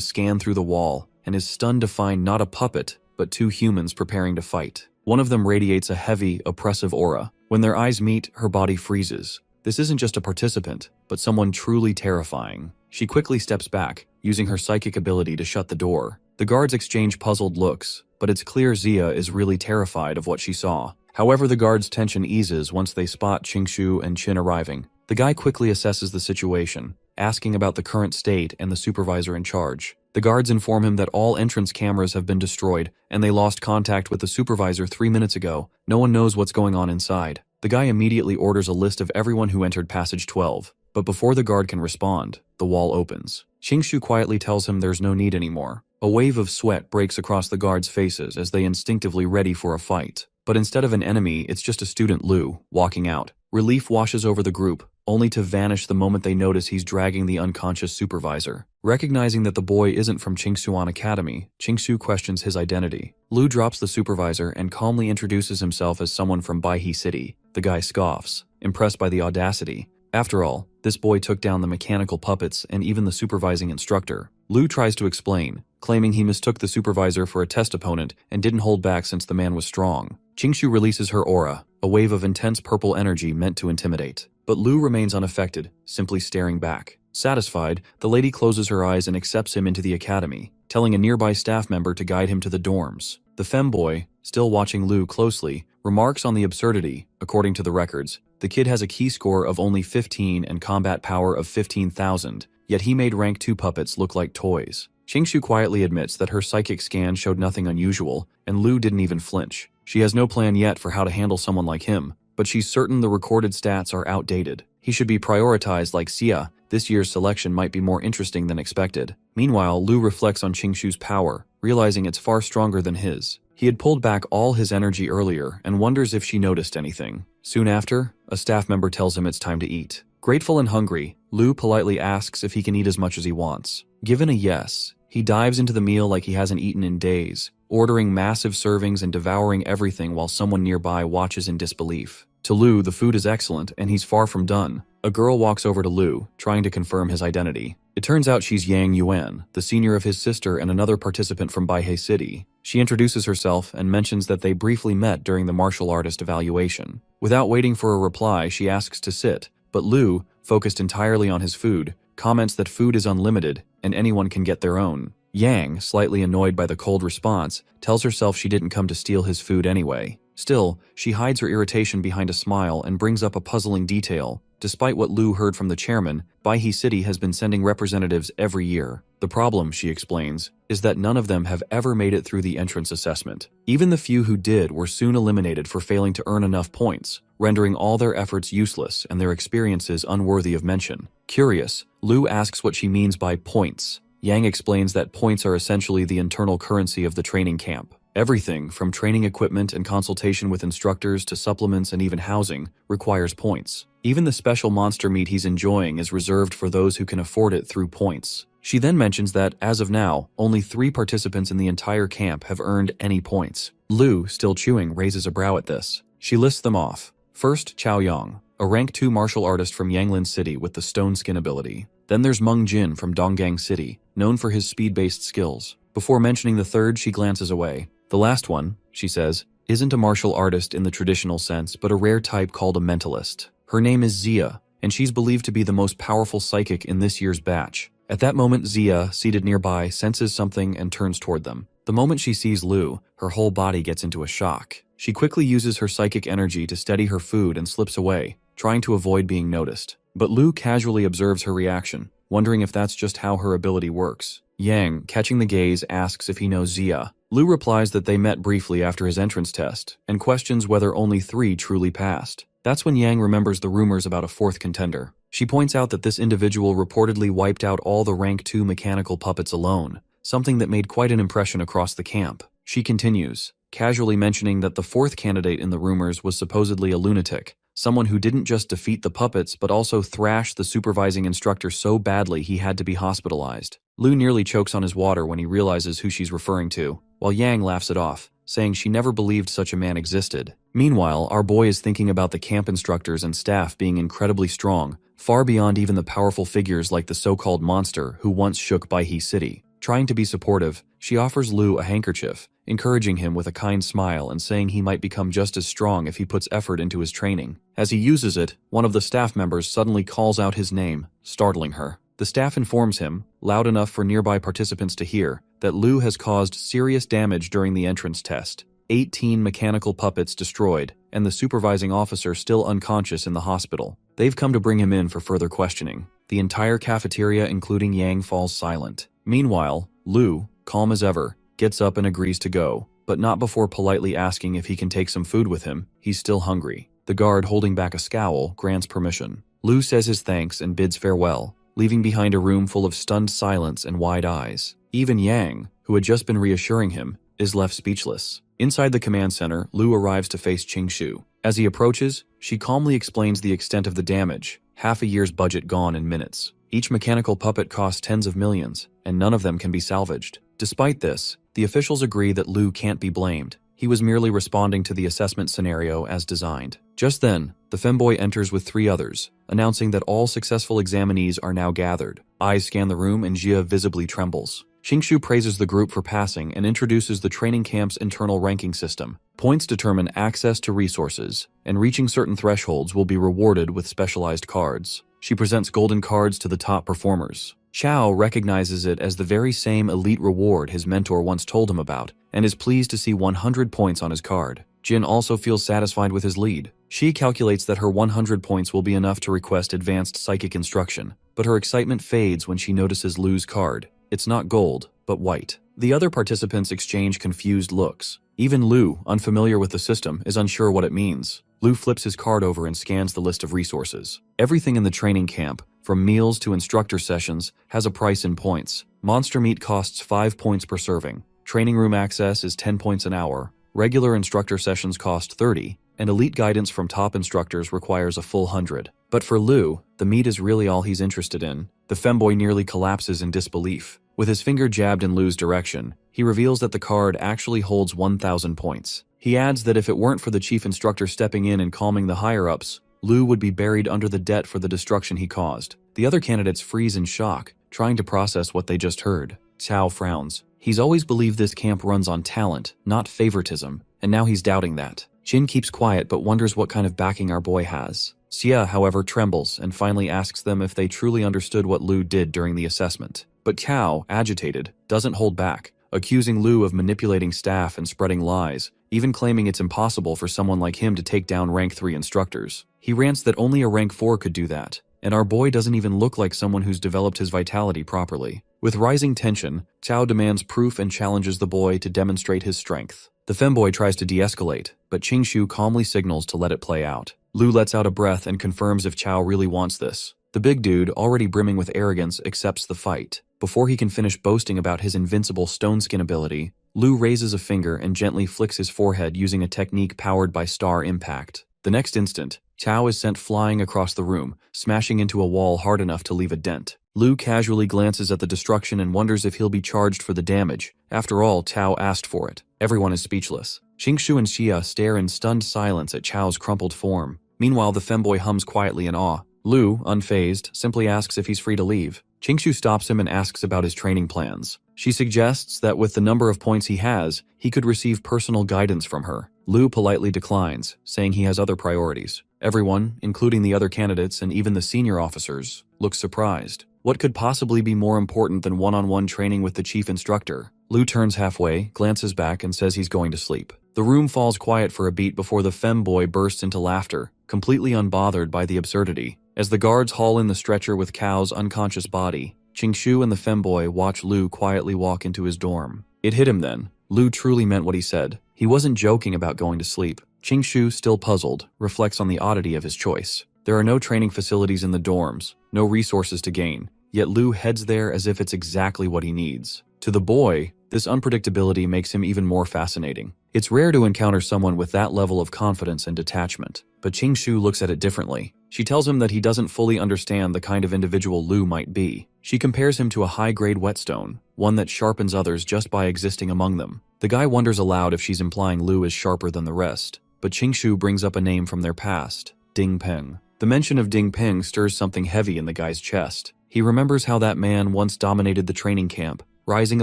scan through the wall, and is stunned to find not a puppet, but 2 humans preparing to fight. One of them radiates a heavy, oppressive aura. When their eyes meet, her body freezes. This isn't just a participant, but someone truly terrifying. She quickly steps back, using her psychic ability to shut the door. The guards exchange puzzled looks, but it's clear Xia is really terrified of what she saw. However, the guards' tension eases once they spot Qingshu and Qin arriving. The guy quickly assesses the situation, asking about the current state and the supervisor in charge. The guards inform him that all entrance cameras have been destroyed, and they lost contact with the supervisor 3 minutes ago. No one knows what's going on inside. The guy immediately orders a list of everyone who entered passage 12. But before the guard can respond, the wall opens. Qingshu quietly tells him there's no need anymore. A wave of sweat breaks across the guards' faces as they instinctively ready for a fight. But instead of an enemy, it's just a student, Lu, walking out. Relief washes over the group, only to vanish the moment they notice he's dragging the unconscious supervisor. Recognizing that the boy isn't from Qingsuan Academy, Qingshu questions his identity. Lu drops the supervisor and calmly introduces himself as someone from Baihe City. The guy scoffs, impressed by the audacity. After all, this boy took down the mechanical puppets and even the supervising instructor. Lu tries to explain, claiming he mistook the supervisor for a test opponent and didn't hold back since the man was strong. Qingshu releases her aura, a wave of intense purple energy meant to intimidate. But Lu remains unaffected, simply staring back. Satisfied, the lady closes her eyes and accepts him into the academy, telling a nearby staff member to guide him to the dorms. The femboy, still watching Lu closely, remarks on the absurdity. According to the records, the kid has a key score of only 15 and combat power of 15,000, yet he made rank 2 puppets look like toys. Qingshu quietly admits that her psychic scan showed nothing unusual, and Lu didn't even flinch. She has no plan yet for how to handle someone like him, but she's certain the recorded stats are outdated. He should be prioritized like Xia. This year's selection might be more interesting than expected. Meanwhile, Lu reflects on Qingshu's power, realizing it's far stronger than his. He had pulled back all his energy earlier and wonders if she noticed anything. Soon after, a staff member tells him it's time to eat. Grateful and hungry, Lu politely asks if he can eat as much as he wants. Given a yes, he dives into the meal like he hasn't eaten in days, ordering massive servings and devouring everything while someone nearby watches in disbelief. To Lu, the food is excellent and he's far from done. A girl walks over to Lu, trying to confirm his identity. It turns out she's Yang Yuan, the senior of his sister and another participant from Baihe City. She introduces herself and mentions that they briefly met during the martial artist evaluation. Without waiting for a reply, she asks to sit, but Lu, focused entirely on his food, comments that food is unlimited and anyone can get their own. Yang, slightly annoyed by the cold response, tells herself she didn't come to steal his food anyway. Still, she hides her irritation behind a smile and brings up a puzzling detail. Despite what Lu heard from the chairman, Baihe City has been sending representatives every year. The problem, she explains, is that none of them have ever made it through the entrance assessment. Even the few who did were soon eliminated for failing to earn enough points, rendering all their efforts useless and their experiences unworthy of mention. Curious, Lu asks what she means by points. Yang explains that points are essentially the internal currency of the training camp. Everything, from training equipment and consultation with instructors to supplements and even housing, requires points. Even the special monster meat he's enjoying is reserved for those who can afford it through points. She then mentions that, as of now, only 3 participants in the entire camp have earned any points. Lu, still chewing, raises a brow at this. She lists them off. First, Chao Yang, a rank 2 martial artist from Yanglin City with the stone skin ability. Then there's Meng Jin from Donggang City, known for his speed-based skills. Before mentioning the third, she glances away. The last one, she says, isn't a martial artist in the traditional sense, but a rare type called a mentalist. Her name is Xia, and she's believed to be the most powerful psychic in this year's batch. At that moment, Xia, seated nearby, senses something and turns toward them. The moment she sees Lu, her whole body gets into a shock. She quickly uses her psychic energy to steady her food and slips away, trying to avoid being noticed. But Lu casually observes her reaction, wondering if that's just how her ability works. Yang, catching the gaze, asks if he knows Xia. Lu replies that they met briefly after his entrance test, and questions whether only 3 truly passed. That's when Yang remembers the rumors about a fourth contender. She points out that this individual reportedly wiped out all the rank 2 mechanical puppets alone, something that made quite an impression across the camp. She continues, casually mentioning that the fourth candidate in the rumors was supposedly a lunatic, someone who didn't just defeat the puppets but also thrashed the supervising instructor so badly he had to be hospitalized. Lu nearly chokes on his water when he realizes who she's referring to, while Yang laughs it off, saying she never believed such a man existed. Meanwhile, our boy is thinking about the camp instructors and staff being incredibly strong, far beyond even the powerful figures like the so-called monster who once shook Baihe City. Trying to be supportive, she offers Lu a handkerchief, encouraging him with a kind smile and saying he might become just as strong if he puts effort into his training. As he uses it, one of the staff members suddenly calls out his name, startling her. The staff informs him, loud enough for nearby participants to hear, that Lu has caused serious damage during the entrance test. 18 mechanical puppets destroyed, and the supervising officer still unconscious in the hospital. They've come to bring him in for further questioning. The entire cafeteria, including Yang, falls silent. Meanwhile, Lu, calm as ever, gets up and agrees to go, but not before politely asking if he can take some food with him. He's still hungry. The guard, holding back a scowl, grants permission. Lu says his thanks and bids farewell, leaving behind a room full of stunned silence and wide eyes. Even Yang, who had just been reassuring him, is left speechless. Inside the command center, Lu arrives to face Qingshu. As he approaches, she calmly explains the extent of the damage, half a year's budget gone in minutes. Each mechanical puppet costs tens of millions, and none of them can be salvaged. Despite this, the officials agree that Lu can't be blamed. He was merely responding to the assessment scenario as designed. Just then, the femboy enters with 3 others, announcing that all successful examinees are now gathered. Eyes scan the room and Jia visibly trembles. Qingshu praises the group for passing and introduces the training camp's internal ranking system. Points determine access to resources, and reaching certain thresholds will be rewarded with specialized cards. She presents golden cards to the top performers. Chao recognizes it as the very same elite reward his mentor once told him about, and is pleased to see 100 points on his card. Jin also feels satisfied with his lead. She calculates that her 100 points will be enough to request advanced psychic instruction, but her excitement fades when she notices Lu's card. It's not gold, but white. The other participants exchange confused looks. Even Lu, unfamiliar with the system, is unsure what it means. Lu flips his card over and scans the list of resources. Everything in the training camp, from meals to instructor sessions, has a price in points. Monster meat costs 5 points per serving. Training room access is 10 points an hour. Regular instructor sessions cost 30, and elite guidance from top instructors requires a full 100. But for Lu, the meat is really all he's interested in. The femboy nearly collapses in disbelief. With his finger jabbed in Lu's direction, he reveals that the card actually holds 1,000 points. He adds that if it weren't for the chief instructor stepping in and calming the higher-ups, Lu would be buried under the debt for the destruction he caused. The other candidates freeze in shock, trying to process what they just heard. Cao frowns. He's always believed this camp runs on talent, not favoritism, and now he's doubting that. Jin keeps quiet but wonders what kind of backing our boy has. Xia, however, trembles and finally asks them if they truly understood what Lu did during the assessment. But Cao, agitated, doesn't hold back, accusing Lu of manipulating staff and spreading lies, even claiming it's impossible for someone like him to take down rank 3 instructors. He rants that only a rank 4 could do that, and our boy doesn't even look like someone who's developed his vitality properly. With rising tension, Cao demands proof and challenges the boy to demonstrate his strength. The femboy tries to de-escalate, but Qingshu calmly signals to let it play out. Lu lets out a breath and confirms if Cao really wants this. The big dude, already brimming with arrogance, accepts the fight. Before he can finish boasting about his invincible stone skin ability, Lu raises a finger and gently flicks his forehead using a technique powered by star impact. The next instant, Cao is sent flying across the room, smashing into a wall hard enough to leave a dent. Lu casually glances at the destruction and wonders if he'll be charged for the damage. After all, Cao asked for it. Everyone is speechless. Qingshu and Xia stare in stunned silence at Chao's crumpled form. Meanwhile, the femboy hums quietly in awe. Lu, unfazed, simply asks if he's free to leave. Qingshu stops him and asks about his training plans. She suggests that with the number of points he has, he could receive personal guidance from her. Lu politely declines, saying he has other priorities. Everyone, including the other candidates and even the senior officers, looks surprised. What could possibly be more important than one-on-one training with the chief instructor? Lu turns halfway, glances back, and says he's going to sleep. The room falls quiet for a beat before the femboy bursts into laughter, completely unbothered by the absurdity. As the guards haul in the stretcher with Cao's unconscious body, Qingshu and the femboy watch Lu quietly walk into his dorm. It hit him then. Lu truly meant what he said. He wasn't joking about going to sleep. Shu, still puzzled, reflects on the oddity of his choice. There are no training facilities in the dorms, no resources to gain, yet Lu heads there as if it's exactly what he needs. To the boy, this unpredictability makes him even more fascinating. It's rare to encounter someone with that level of confidence and detachment, but Shu looks at it differently. She tells him that he doesn't fully understand the kind of individual Lu might be. She compares him to a high-grade whetstone, one that sharpens others just by existing among them. The guy wonders aloud if she's implying Lu is sharper than the rest, but Shu brings up a name from their past, Ding Peng. The mention of Ding Peng stirs something heavy in the guy's chest. He remembers how that man once dominated the training camp, rising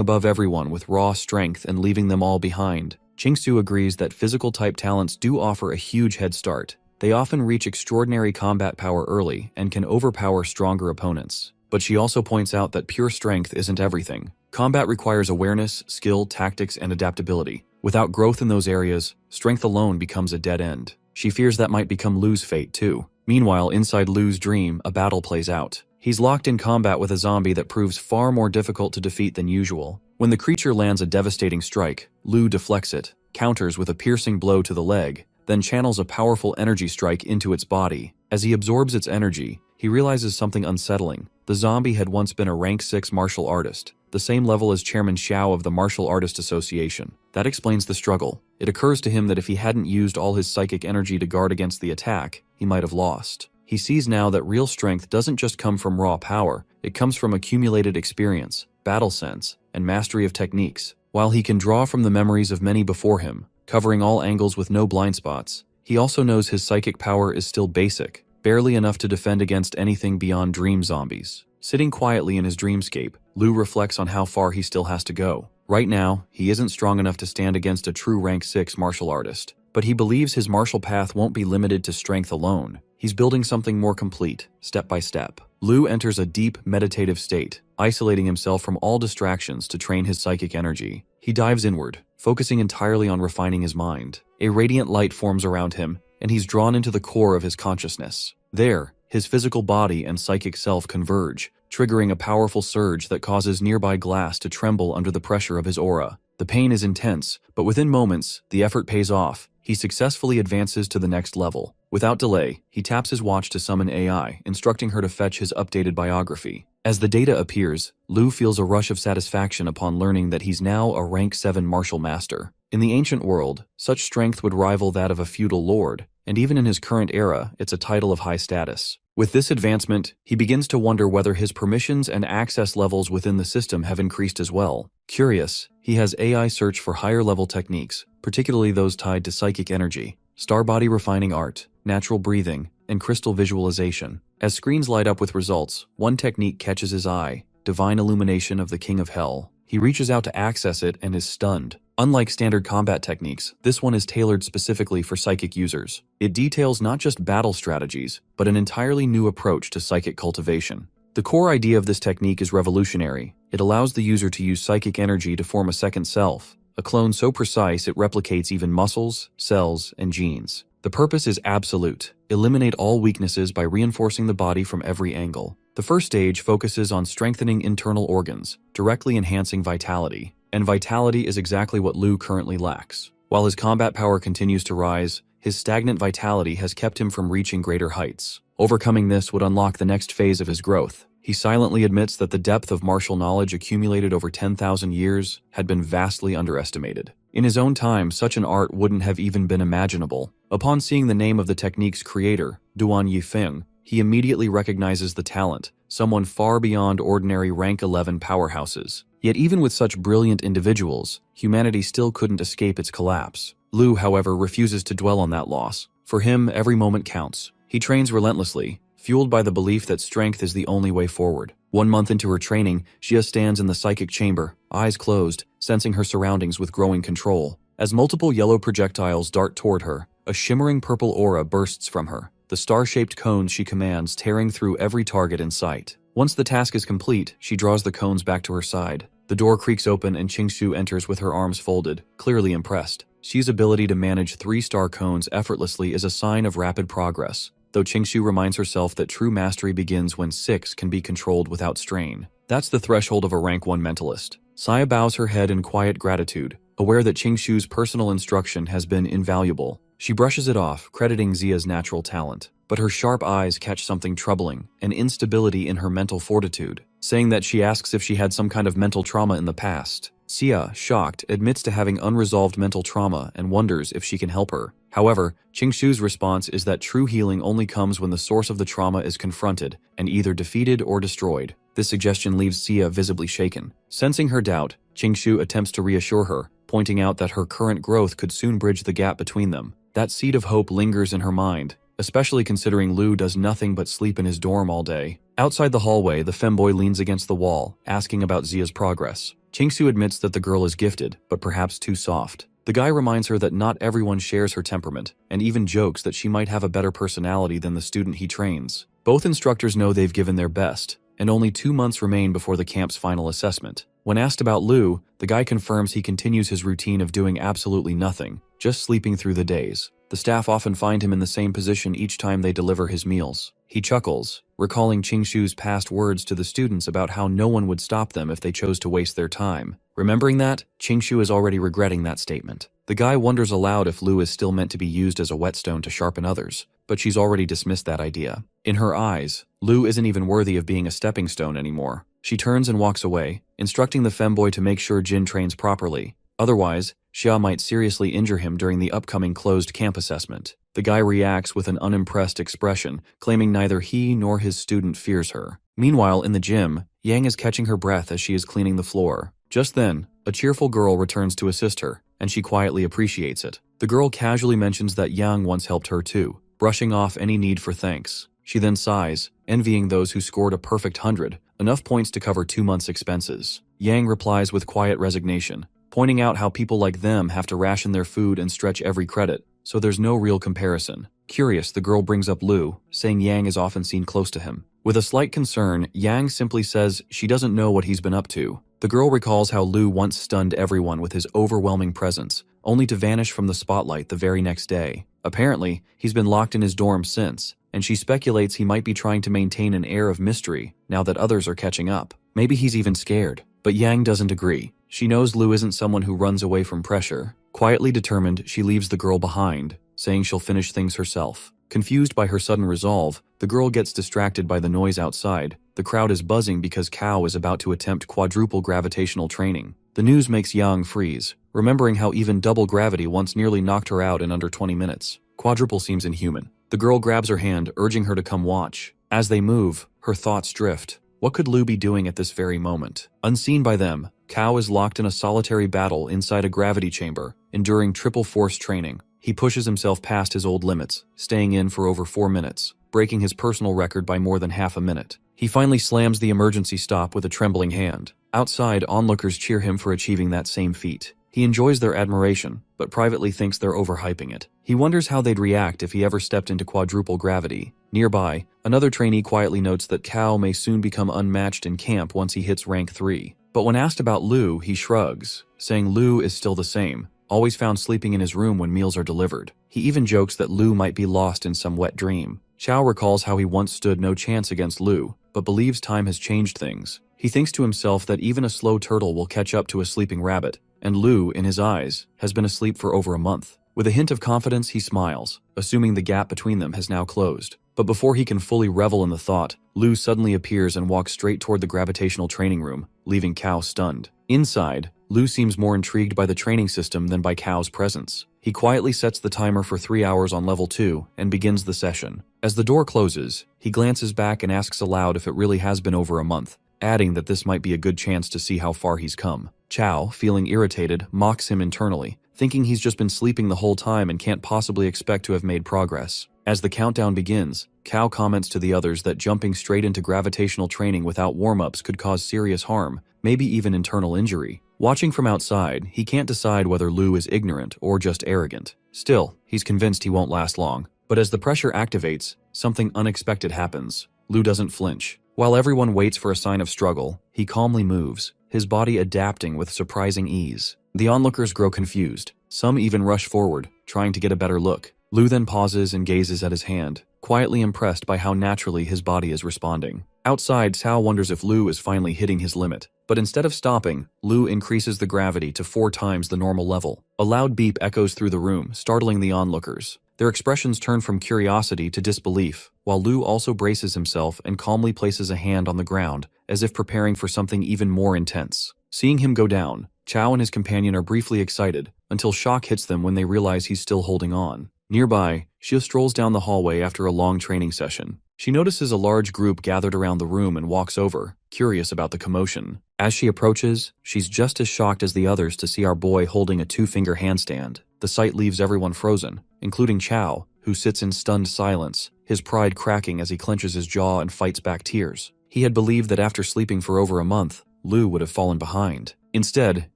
above everyone with raw strength and leaving them all behind. Shu agrees that physical-type talents do offer a huge head start. They often reach extraordinary combat power early and can overpower stronger opponents. But she also points out that pure strength isn't everything. Combat requires awareness, skill, tactics, and adaptability. Without growth in those areas, strength alone becomes a dead end. She fears that might become Lu's fate too. Meanwhile, inside Lu's dream, a battle plays out. He's locked in combat with a zombie that proves far more difficult to defeat than usual. When the creature lands a devastating strike, Lu deflects it, counters with a piercing blow to the leg, then channels a powerful energy strike into its body. As he absorbs its energy, he realizes something unsettling. The zombie had once been a rank 6 martial artist, the same level as Chairman Xiao of the Martial Artist Association. That explains the struggle. It occurs to him that if he hadn't used all his psychic energy to guard against the attack, he might have lost. He sees now that real strength doesn't just come from raw power, it comes from accumulated experience, battle sense, and mastery of techniques. While he can draw from the memories of many before him, covering all angles with no blind spots, he also knows his psychic power is still basic, barely enough to defend against anything beyond dream zombies. Sitting quietly in his dreamscape, Lu reflects on how far he still has to go. Right now, he isn't strong enough to stand against a true rank 6 martial artist, but he believes his martial path won't be limited to strength alone. He's building something more complete, step by step. Lu enters a deep, meditative state, isolating himself from all distractions to train his psychic energy. He dives inward, focusing entirely on refining his mind. A radiant light forms around him, and he's drawn into the core of his consciousness. There, his physical body and psychic self converge, triggering a powerful surge that causes nearby glass to tremble under the pressure of his aura. The pain is intense, but within moments, the effort pays off. He successfully advances to the next level. Without delay, he taps his watch to summon AI, instructing her to fetch his updated biography. As the data appears, Lu feels a rush of satisfaction upon learning that he's now a rank 7 martial master. In the ancient world, such strength would rival that of a feudal lord, and even in his current era, it's a title of high status. With this advancement, he begins to wonder whether his permissions and access levels within the system have increased as well. Curious, he has AI search for higher-level techniques, particularly those tied to psychic energy, star body refining art, natural breathing, and crystal visualization. As screens light up with results, one technique catches his eye, divine illumination of the King of Hell. He reaches out to access it and is stunned. Unlike standard combat techniques, this one is tailored specifically for psychic users. It details not just battle strategies, but an entirely new approach to psychic cultivation. The core idea of this technique is revolutionary. It allows the user to use psychic energy to form a second self, a clone so precise it replicates even muscles, cells, and genes. The purpose is absolute. Eliminate all weaknesses by reinforcing the body from every angle. The first stage focuses on strengthening internal organs, directly enhancing vitality. And vitality is exactly what Lu currently lacks. While his combat power continues to rise, his stagnant vitality has kept him from reaching greater heights. Overcoming this would unlock the next phase of his growth. He silently admits that the depth of martial knowledge accumulated over 10,000 years had been vastly underestimated. In his own time, such an art wouldn't have even been imaginable. Upon seeing the name of the technique's creator, Duan Yifeng, he immediately recognizes the talent, someone far beyond ordinary rank 11 powerhouses. Yet even with such brilliant individuals, humanity still couldn't escape its collapse. Lu, however, refuses to dwell on that loss. For him, every moment counts. He trains relentlessly, fueled by the belief that strength is the only way forward. 1 month into her training, Xia stands in the psychic chamber, eyes closed, sensing her surroundings with growing control. As multiple yellow projectiles dart toward her, a shimmering purple aura bursts from her, the star-shaped cones she commands tearing through every target in sight. Once the task is complete, she draws the cones back to her side. The door creaks open and Shu enters with her arms folded, clearly impressed. Xi's ability to manage 3-star cones effortlessly is a sign of rapid progress, though Shu reminds herself that true mastery begins when 6 can be controlled without strain. That's the threshold of a rank 1 mentalist. Saya bows her head in quiet gratitude, aware that Qingshu's personal instruction has been invaluable. She brushes it off, crediting Zia's natural talent. But her sharp eyes catch something troubling, an instability in her mental fortitude, saying that she asks if she had some kind of mental trauma in the past. Xia, shocked, admits to having unresolved mental trauma and wonders if she can help her. However, Qingshu's response is that true healing only comes when the source of the trauma is confronted and either defeated or destroyed. This suggestion leaves Xia visibly shaken. Sensing her doubt, Qingshu attempts to reassure her, pointing out that her current growth could soon bridge the gap between them. That seed of hope lingers in her mind, especially considering Lu does nothing but sleep in his dorm all day. Outside the hallway, the femboy leans against the wall, asking about Zia's progress. Qingshu admits that the girl is gifted, but perhaps too soft. The guy reminds her that not everyone shares her temperament, and even jokes that she might have a better personality than the student he trains. Both instructors know they've given their best, and only 2 months remain before the camp's final assessment. When asked about Lu, the guy confirms he continues his routine of doing absolutely nothing, just sleeping through the days. The staff often find him in the same position each time they deliver his meals. He chuckles, recalling Qingshu's past words to the students about how no one would stop them if they chose to waste their time. Remembering that, Qingshu is already regretting that statement. The guy wonders aloud if Lu is still meant to be used as a whetstone to sharpen others, but she's already dismissed that idea. In her eyes, Lu isn't even worthy of being a stepping stone anymore. She turns and walks away, instructing the femboy to make sure Jin trains properly. Otherwise, Xia might seriously injure him during the upcoming closed camp assessment. The guy reacts with an unimpressed expression, claiming neither he nor his student fears her. Meanwhile, in the gym, Yang is catching her breath as she is cleaning the floor. Just then, a cheerful girl returns to assist her, and she quietly appreciates it. The girl casually mentions that Yang once helped her too, brushing off any need for thanks. She then sighs, envying those who scored a perfect 100, enough points to cover 2 months' expenses. Yang replies with quiet resignation, pointing out how people like them have to ration their food and stretch every credit, so there's no real comparison. Curious, the girl brings up Lu, saying Yang is often seen close to him. With a slight concern, Yang simply says she doesn't know what he's been up to. The girl recalls how Lu once stunned everyone with his overwhelming presence, only to vanish from the spotlight the very next day. Apparently, he's been locked in his dorm since, and she speculates he might be trying to maintain an air of mystery now that others are catching up. Maybe he's even scared. But Yang doesn't agree. She knows Lu isn't someone who runs away from pressure. Quietly determined, she leaves the girl behind, saying she'll finish things herself. Confused by her sudden resolve, the girl gets distracted by the noise outside. The crowd is buzzing because Cao is about to attempt quadruple gravitational training. The news makes Yang freeze, remembering how even double gravity once nearly knocked her out in under 20 minutes. Quadruple seems inhuman. The girl grabs her hand, urging her to come watch. As they move, her thoughts drift. What could Lu be doing at this very moment? Unseen by them, Cao is locked in a solitary battle inside a gravity chamber, enduring triple force training. He pushes himself past his old limits, staying in for over 4 minutes, breaking his personal record by more than half a minute. He finally slams the emergency stop with a trembling hand. Outside, onlookers cheer him for achieving that same feat. He enjoys their admiration, but privately thinks they're overhyping it. He wonders how they'd react if he ever stepped into quadruple gravity. Nearby, another trainee quietly notes that Cao may soon become unmatched in camp once he hits rank 3. But when asked about Lu, he shrugs, saying Lu is still the same, always found sleeping in his room when meals are delivered. He even jokes that Lu might be lost in some wet dream. Chao recalls how he once stood no chance against Lu, but believes time has changed things. He thinks to himself that even a slow turtle will catch up to a sleeping rabbit, and Lu, in his eyes, has been asleep for over a month. With a hint of confidence, he smiles, assuming the gap between them has now closed. But before he can fully revel in the thought, Lu suddenly appears and walks straight toward the gravitational training room, leaving Cao stunned. Inside, Lu seems more intrigued by the training system than by Cao's presence. He quietly sets the timer for 3 hours on level 2 and begins the session. As the door closes, he glances back and asks aloud if it really has been over a month, adding that this might be a good chance to see how far he's come. Chao, feeling irritated, mocks him internally, thinking he's just been sleeping the whole time and can't possibly expect to have made progress. As the countdown begins, Cao comments to the others that jumping straight into gravitational training without warm-ups could cause serious harm, maybe even internal injury. Watching from outside, he can't decide whether Lu is ignorant or just arrogant. Still, he's convinced he won't last long. But as the pressure activates, something unexpected happens. Lu doesn't flinch. While everyone waits for a sign of struggle, he calmly moves, his body adapting with surprising ease. The onlookers grow confused. Some even rush forward, trying to get a better look. Lu then pauses and gazes at his hand, quietly impressed by how naturally his body is responding. Outside, Cao wonders if Lu is finally hitting his limit. But instead of stopping, Lu increases the gravity to 4 times the normal level. A loud beep echoes through the room, startling the onlookers. Their expressions turn from curiosity to disbelief, while Lu also braces himself and calmly places a hand on the ground, as if preparing for something even more intense. Seeing him go down, Cao and his companion are briefly excited, until shock hits them when they realize he's still holding on. Nearby, Xia strolls down the hallway after a long training session. She notices a large group gathered around the room and walks over, curious about the commotion. As she approaches, she's just as shocked as the others to see our boy holding a 2-finger handstand. The sight leaves everyone frozen, including Cao, who sits in stunned silence, his pride cracking as he clenches his jaw and fights back tears. He had believed that after sleeping for over a month, Lu would have fallen behind. Instead,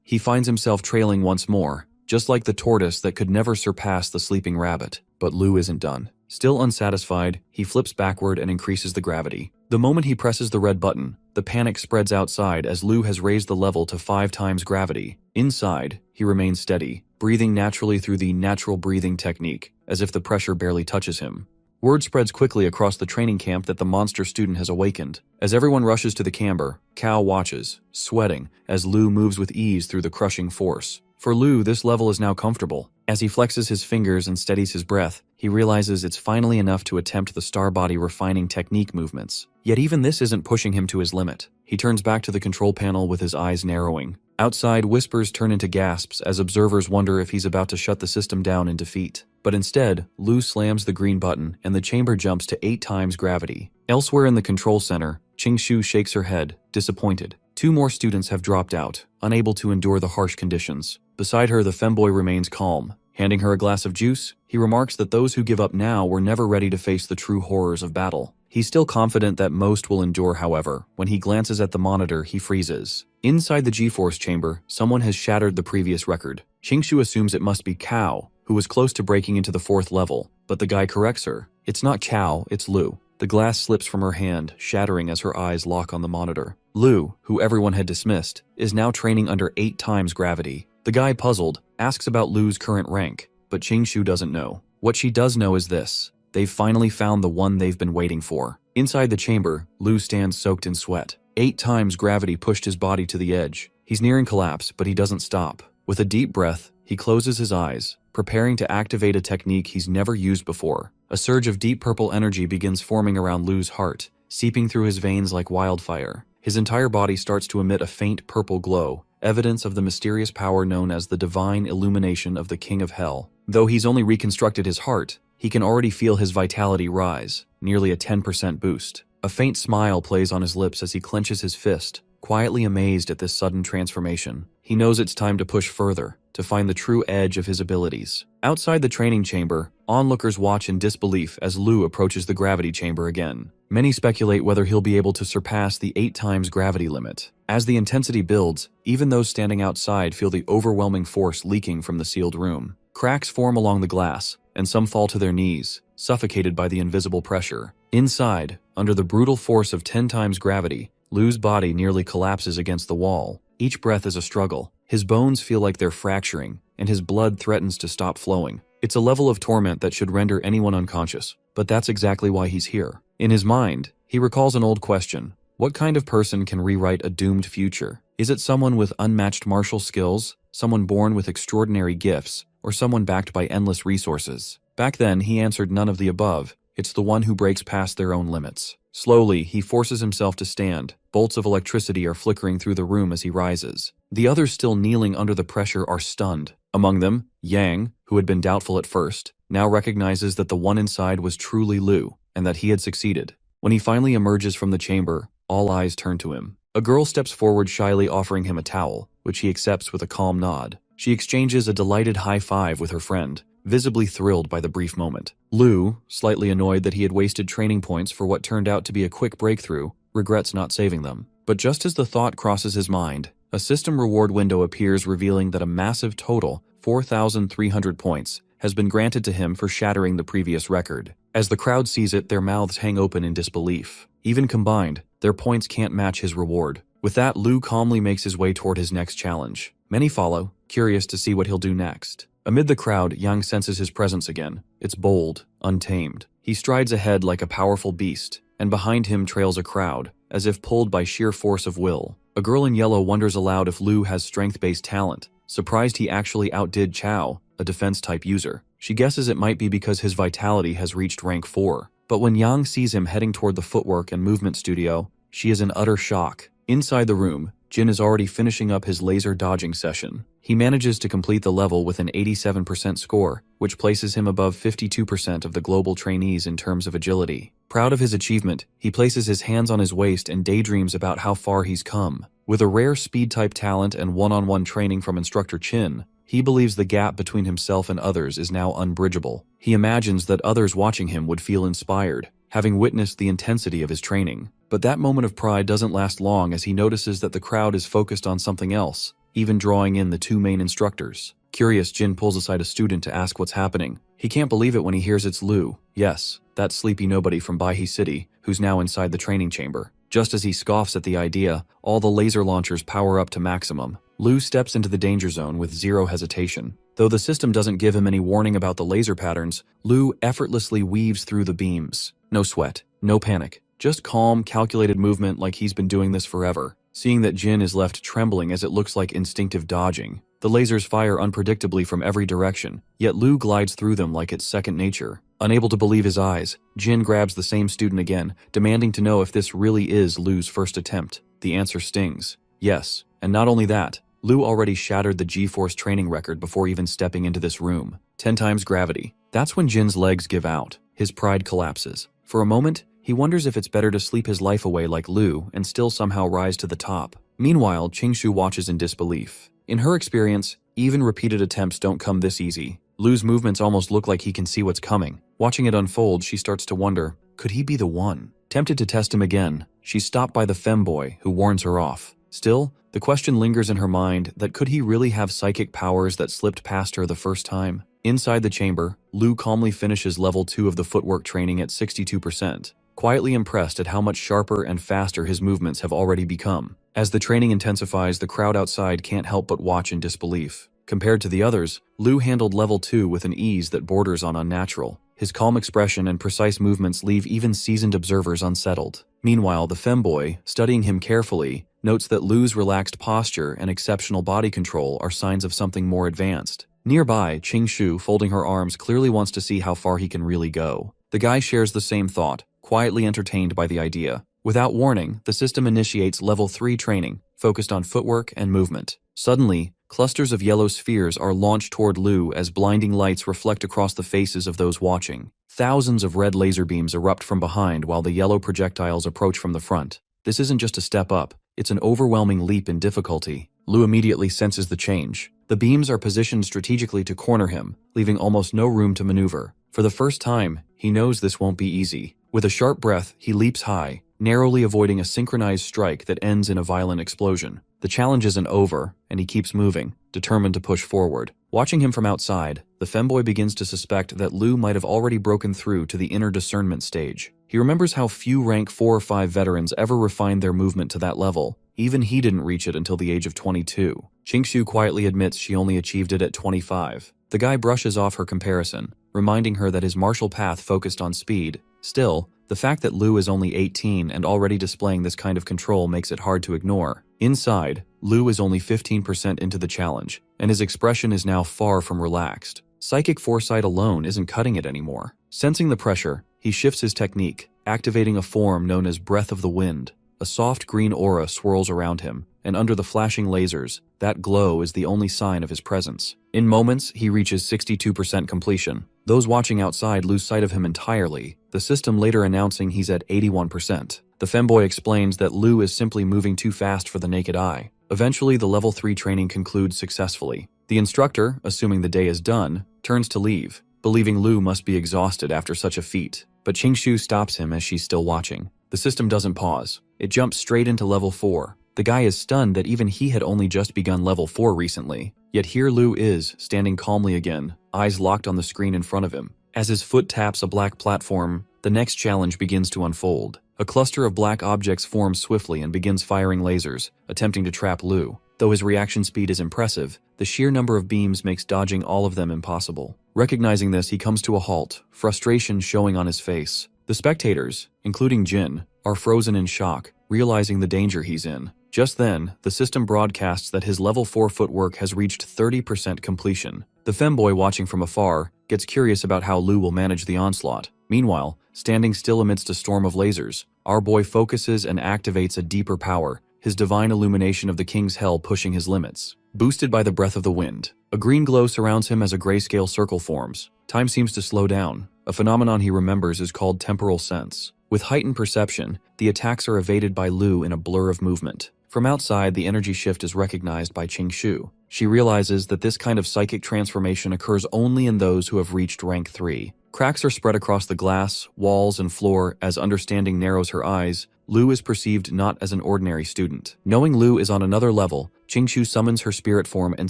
he finds himself trailing once more, just like the tortoise that could never surpass the sleeping rabbit. But Lu isn't done. Still unsatisfied, he flips backward and increases the gravity. The moment he presses the red button, the panic spreads outside as Lu has raised the level to 5 times gravity. Inside, he remains steady, breathing naturally through the natural breathing technique, as if the pressure barely touches him. Word spreads quickly across the training camp that the monster student has awakened. As everyone rushes to the camber, Cao watches, sweating, as Lu moves with ease through the crushing force. For Lu, this level is now comfortable. As he flexes his fingers and steadies his breath, he realizes it's finally enough to attempt the star body refining technique movements. Yet even this isn't pushing him to his limit. He turns back to the control panel with his eyes narrowing. Outside, whispers turn into gasps as observers wonder if he's about to shut the system down in defeat. But instead, Lu slams the green button and the chamber jumps to 8 times gravity. Elsewhere in the control center, Qingshu shakes her head, disappointed. 2 more students have dropped out, unable to endure the harsh conditions. Beside her, the femboy remains calm. Handing her a glass of juice, he remarks that those who give up now were never ready to face the true horrors of battle. He's still confident that most will endure, however. When he glances at the monitor, he freezes. Inside the G-Force chamber, someone has shattered the previous record. Qingshu assumes it must be Cao, who was close to breaking into the 4th level, but the guy corrects her. It's not Cao, it's Lu. The glass slips from her hand, shattering as her eyes lock on the monitor. Lu, who everyone had dismissed, is now training under 8 times gravity. The guy, puzzled, asks about Lu's current rank, but Qingshu doesn't know. What she does know is this: they've finally found the one they've been waiting for. Inside the chamber, Lu stands soaked in sweat. 8 times gravity pushed his body to the edge. He's nearing collapse, but he doesn't stop. With a deep breath, he closes his eyes, preparing to activate a technique he's never used before. A surge of deep purple energy begins forming around Lu's heart, seeping through his veins like wildfire. His entire body starts to emit a faint purple glow, evidence of the mysterious power known as the divine illumination of the King of Hell. Though he's only reconstructed his heart, he can already feel his vitality rise, nearly a 10% boost. A faint smile plays on his lips as he clenches his fist, quietly amazed at this sudden transformation. He knows it's time to push further, to find the true edge of his abilities. Outside the training chamber, onlookers watch in disbelief as Lu approaches the gravity chamber again. Many speculate whether he'll be able to surpass the 8 times gravity limit. As the intensity builds, even those standing outside feel the overwhelming force leaking from the sealed room. Cracks form along the glass, and some fall to their knees, suffocated by the invisible pressure. Inside, under the brutal force of 10 times gravity, Lu's body nearly collapses against the wall. Each breath is a struggle. His bones feel like they're fracturing, and his blood threatens to stop flowing. It's a level of torment that should render anyone unconscious, but that's exactly why he's here. In his mind, he recalls an old question: what kind of person can rewrite a doomed future? Is it someone with unmatched martial skills, someone born with extraordinary gifts, or someone backed by endless resources? Back then, he answered none of the above. It's the one who breaks past their own limits. Slowly, he forces himself to stand. Bolts of electricity are flickering through the room as he rises. The others still kneeling under the pressure are stunned. Among them, Yang, who had been doubtful at first, now recognizes that the one inside was truly Lu, and that he had succeeded. When he finally emerges from the chamber, all eyes turn to him. A girl steps forward, shyly offering him a towel, which he accepts with a calm nod. She exchanges a delighted high five with her friend, visibly thrilled by the brief moment. Lu, slightly annoyed that he had wasted training points for what turned out to be a quick breakthrough, regrets not saving them. But just as the thought crosses his mind, a system reward window appears, revealing that a massive total, 4,300 points, has been granted to him for shattering the previous record. As the crowd sees it, their mouths hang open in disbelief. Even combined, their points can't match his reward. With that, Lu calmly makes his way toward his next challenge. Many follow, curious to see what he'll do next. Amid the crowd, Yang senses his presence again. It's bold, untamed. He strides ahead like a powerful beast, and behind him trails a crowd, as if pulled by sheer force of will. A girl in yellow wonders aloud if Lu has strength-based talent, surprised he actually outdid Chao, a defense-type user. She guesses it might be because his vitality has reached rank 4. But when Yang sees him heading toward the footwork and movement studio, she is in utter shock. Inside the room, Jin is already finishing up his laser dodging session. He manages to complete the level with an 87% score, which places him above 52% of the global trainees in terms of agility. Proud of his achievement, he places his hands on his waist and daydreams about how far he's come. With a rare speed-type talent and one-on-one training from instructor Chin, he believes the gap between himself and others is now unbridgeable. He imagines that others watching him would feel inspired, having witnessed the intensity of his training. But that moment of pride doesn't last long as he notices that the crowd is focused on something else, even drawing in the two main instructors. Curious, Jin pulls aside a student to ask what's happening. He can't believe it when he hears it's Lu. Yes, that sleepy nobody from Baihe City, who's now inside the training chamber. Just as he scoffs at the idea, all the laser launchers power up to maximum. Lu steps into the danger zone with zero hesitation. Though the system doesn't give him any warning about the laser patterns, Lu effortlessly weaves through the beams. No sweat, no panic, just calm, calculated movement like he's been doing this forever. Seeing that Jin is left trembling as it looks like instinctive dodging. The lasers fire unpredictably from every direction, yet Lu glides through them like it's second nature. Unable to believe his eyes, Jin grabs the same student again, demanding to know if this really is Lu's first attempt. The answer stings. Yes, and not only that, Lu already shattered the G-Force training record before even stepping into this room. 10 times gravity. That's when Jin's legs give out. His pride collapses. For a moment, he wonders if it's better to sleep his life away like Lu and still somehow rise to the top. Meanwhile, Qingshu watches in disbelief. In her experience, even repeated attempts don't come this easy. Lu's movements almost look like he can see what's coming. Watching it unfold, she starts to wonder, could he be the one? Tempted to test him again, she's stopped by the femboy, who warns her off. Still, the question lingers in her mind that could he really have psychic powers that slipped past her the first time? Inside the chamber, Lu calmly finishes level 2 of the footwork training at 62%, quietly impressed at how much sharper and faster his movements have already become. As the training intensifies, the crowd outside can't help but watch in disbelief. Compared to the others, Lu handled level 2 with an ease that borders on unnatural. His calm expression and precise movements leave even seasoned observers unsettled. Meanwhile, the femboy, studying him carefully, notes that Lu's relaxed posture and exceptional body control are signs of something more advanced. Nearby, Qingshu, folding her arms, clearly wants to see how far he can really go. The guy shares the same thought, quietly entertained by the idea. Without warning, the system initiates level 3 training, focused on footwork and movement. Suddenly, clusters of yellow spheres are launched toward Lu as blinding lights reflect across the faces of those watching. Thousands of red laser beams erupt from behind while the yellow projectiles approach from the front. This isn't just a step up, it's an overwhelming leap in difficulty. Lu immediately senses the change. The beams are positioned strategically to corner him, leaving almost no room to maneuver. For the first time, he knows this won't be easy. With a sharp breath, he leaps high, narrowly avoiding a synchronized strike that ends in a violent explosion. The challenge isn't over, and he keeps moving, determined to push forward. Watching him from outside, the femboy begins to suspect that Lu might have already broken through to the inner discernment stage. He remembers how few rank 4 or 5 veterans ever refined their movement to that level. Even he didn't reach it until the age of 22. Qingshu quietly admits she only achieved it at 25. The guy brushes off her comparison, reminding her that his martial path focused on speed. Still, the fact that Lu is only 18 and already displaying this kind of control makes it hard to ignore. Inside, Lu is only 15% into the challenge, and his expression is now far from relaxed. Psychic foresight alone isn't cutting it anymore. Sensing the pressure, he shifts his technique, activating a form known as Breath of the Wind. A soft green aura swirls around him, and under the flashing lasers, that glow is the only sign of his presence. In moments, he reaches 62% completion. Those watching outside lose sight of him entirely, the system later announcing he's at 81%. The femboy explains that Lu is simply moving too fast for the naked eye. Eventually, the level 3 training concludes successfully. The instructor, assuming the day is done, turns to leave, believing Lu must be exhausted after such a feat. But Qingshu stops him as she's still watching. The system doesn't pause. It jumps straight into level 4. The guy is stunned that even he had only just begun level 4 recently. Yet here Lu is, standing calmly again, eyes locked on the screen in front of him. As his foot taps a black platform, the next challenge begins to unfold. A cluster of black objects forms swiftly and begins firing lasers, attempting to trap Lu. Though his reaction speed is impressive, the sheer number of beams makes dodging all of them impossible. Recognizing this, he comes to a halt, frustration showing on his face. The spectators, including Jin, are frozen in shock, realizing the danger he's in. Just then, the system broadcasts that his level 4 footwork has reached 30% completion. The femboy watching from afar gets curious about how Lu will manage the onslaught. Meanwhile, standing still amidst a storm of lasers, our boy focuses and activates a deeper power, his divine illumination of the king's hell pushing his limits. Boosted by the breath of the wind, a green glow surrounds him as a grayscale circle forms. Time seems to slow down. A phenomenon he remembers is called temporal sense. With heightened perception, the attacks are evaded by Lu in a blur of movement. From outside, the energy shift is recognized by Qingshu. She realizes that this kind of psychic transformation occurs only in those who have reached rank 3. Cracks are spread across the glass, walls, and floor as understanding narrows her eyes. Lu is perceived not as an ordinary student. Knowing Lu is on another level, Qingshu summons her spirit form and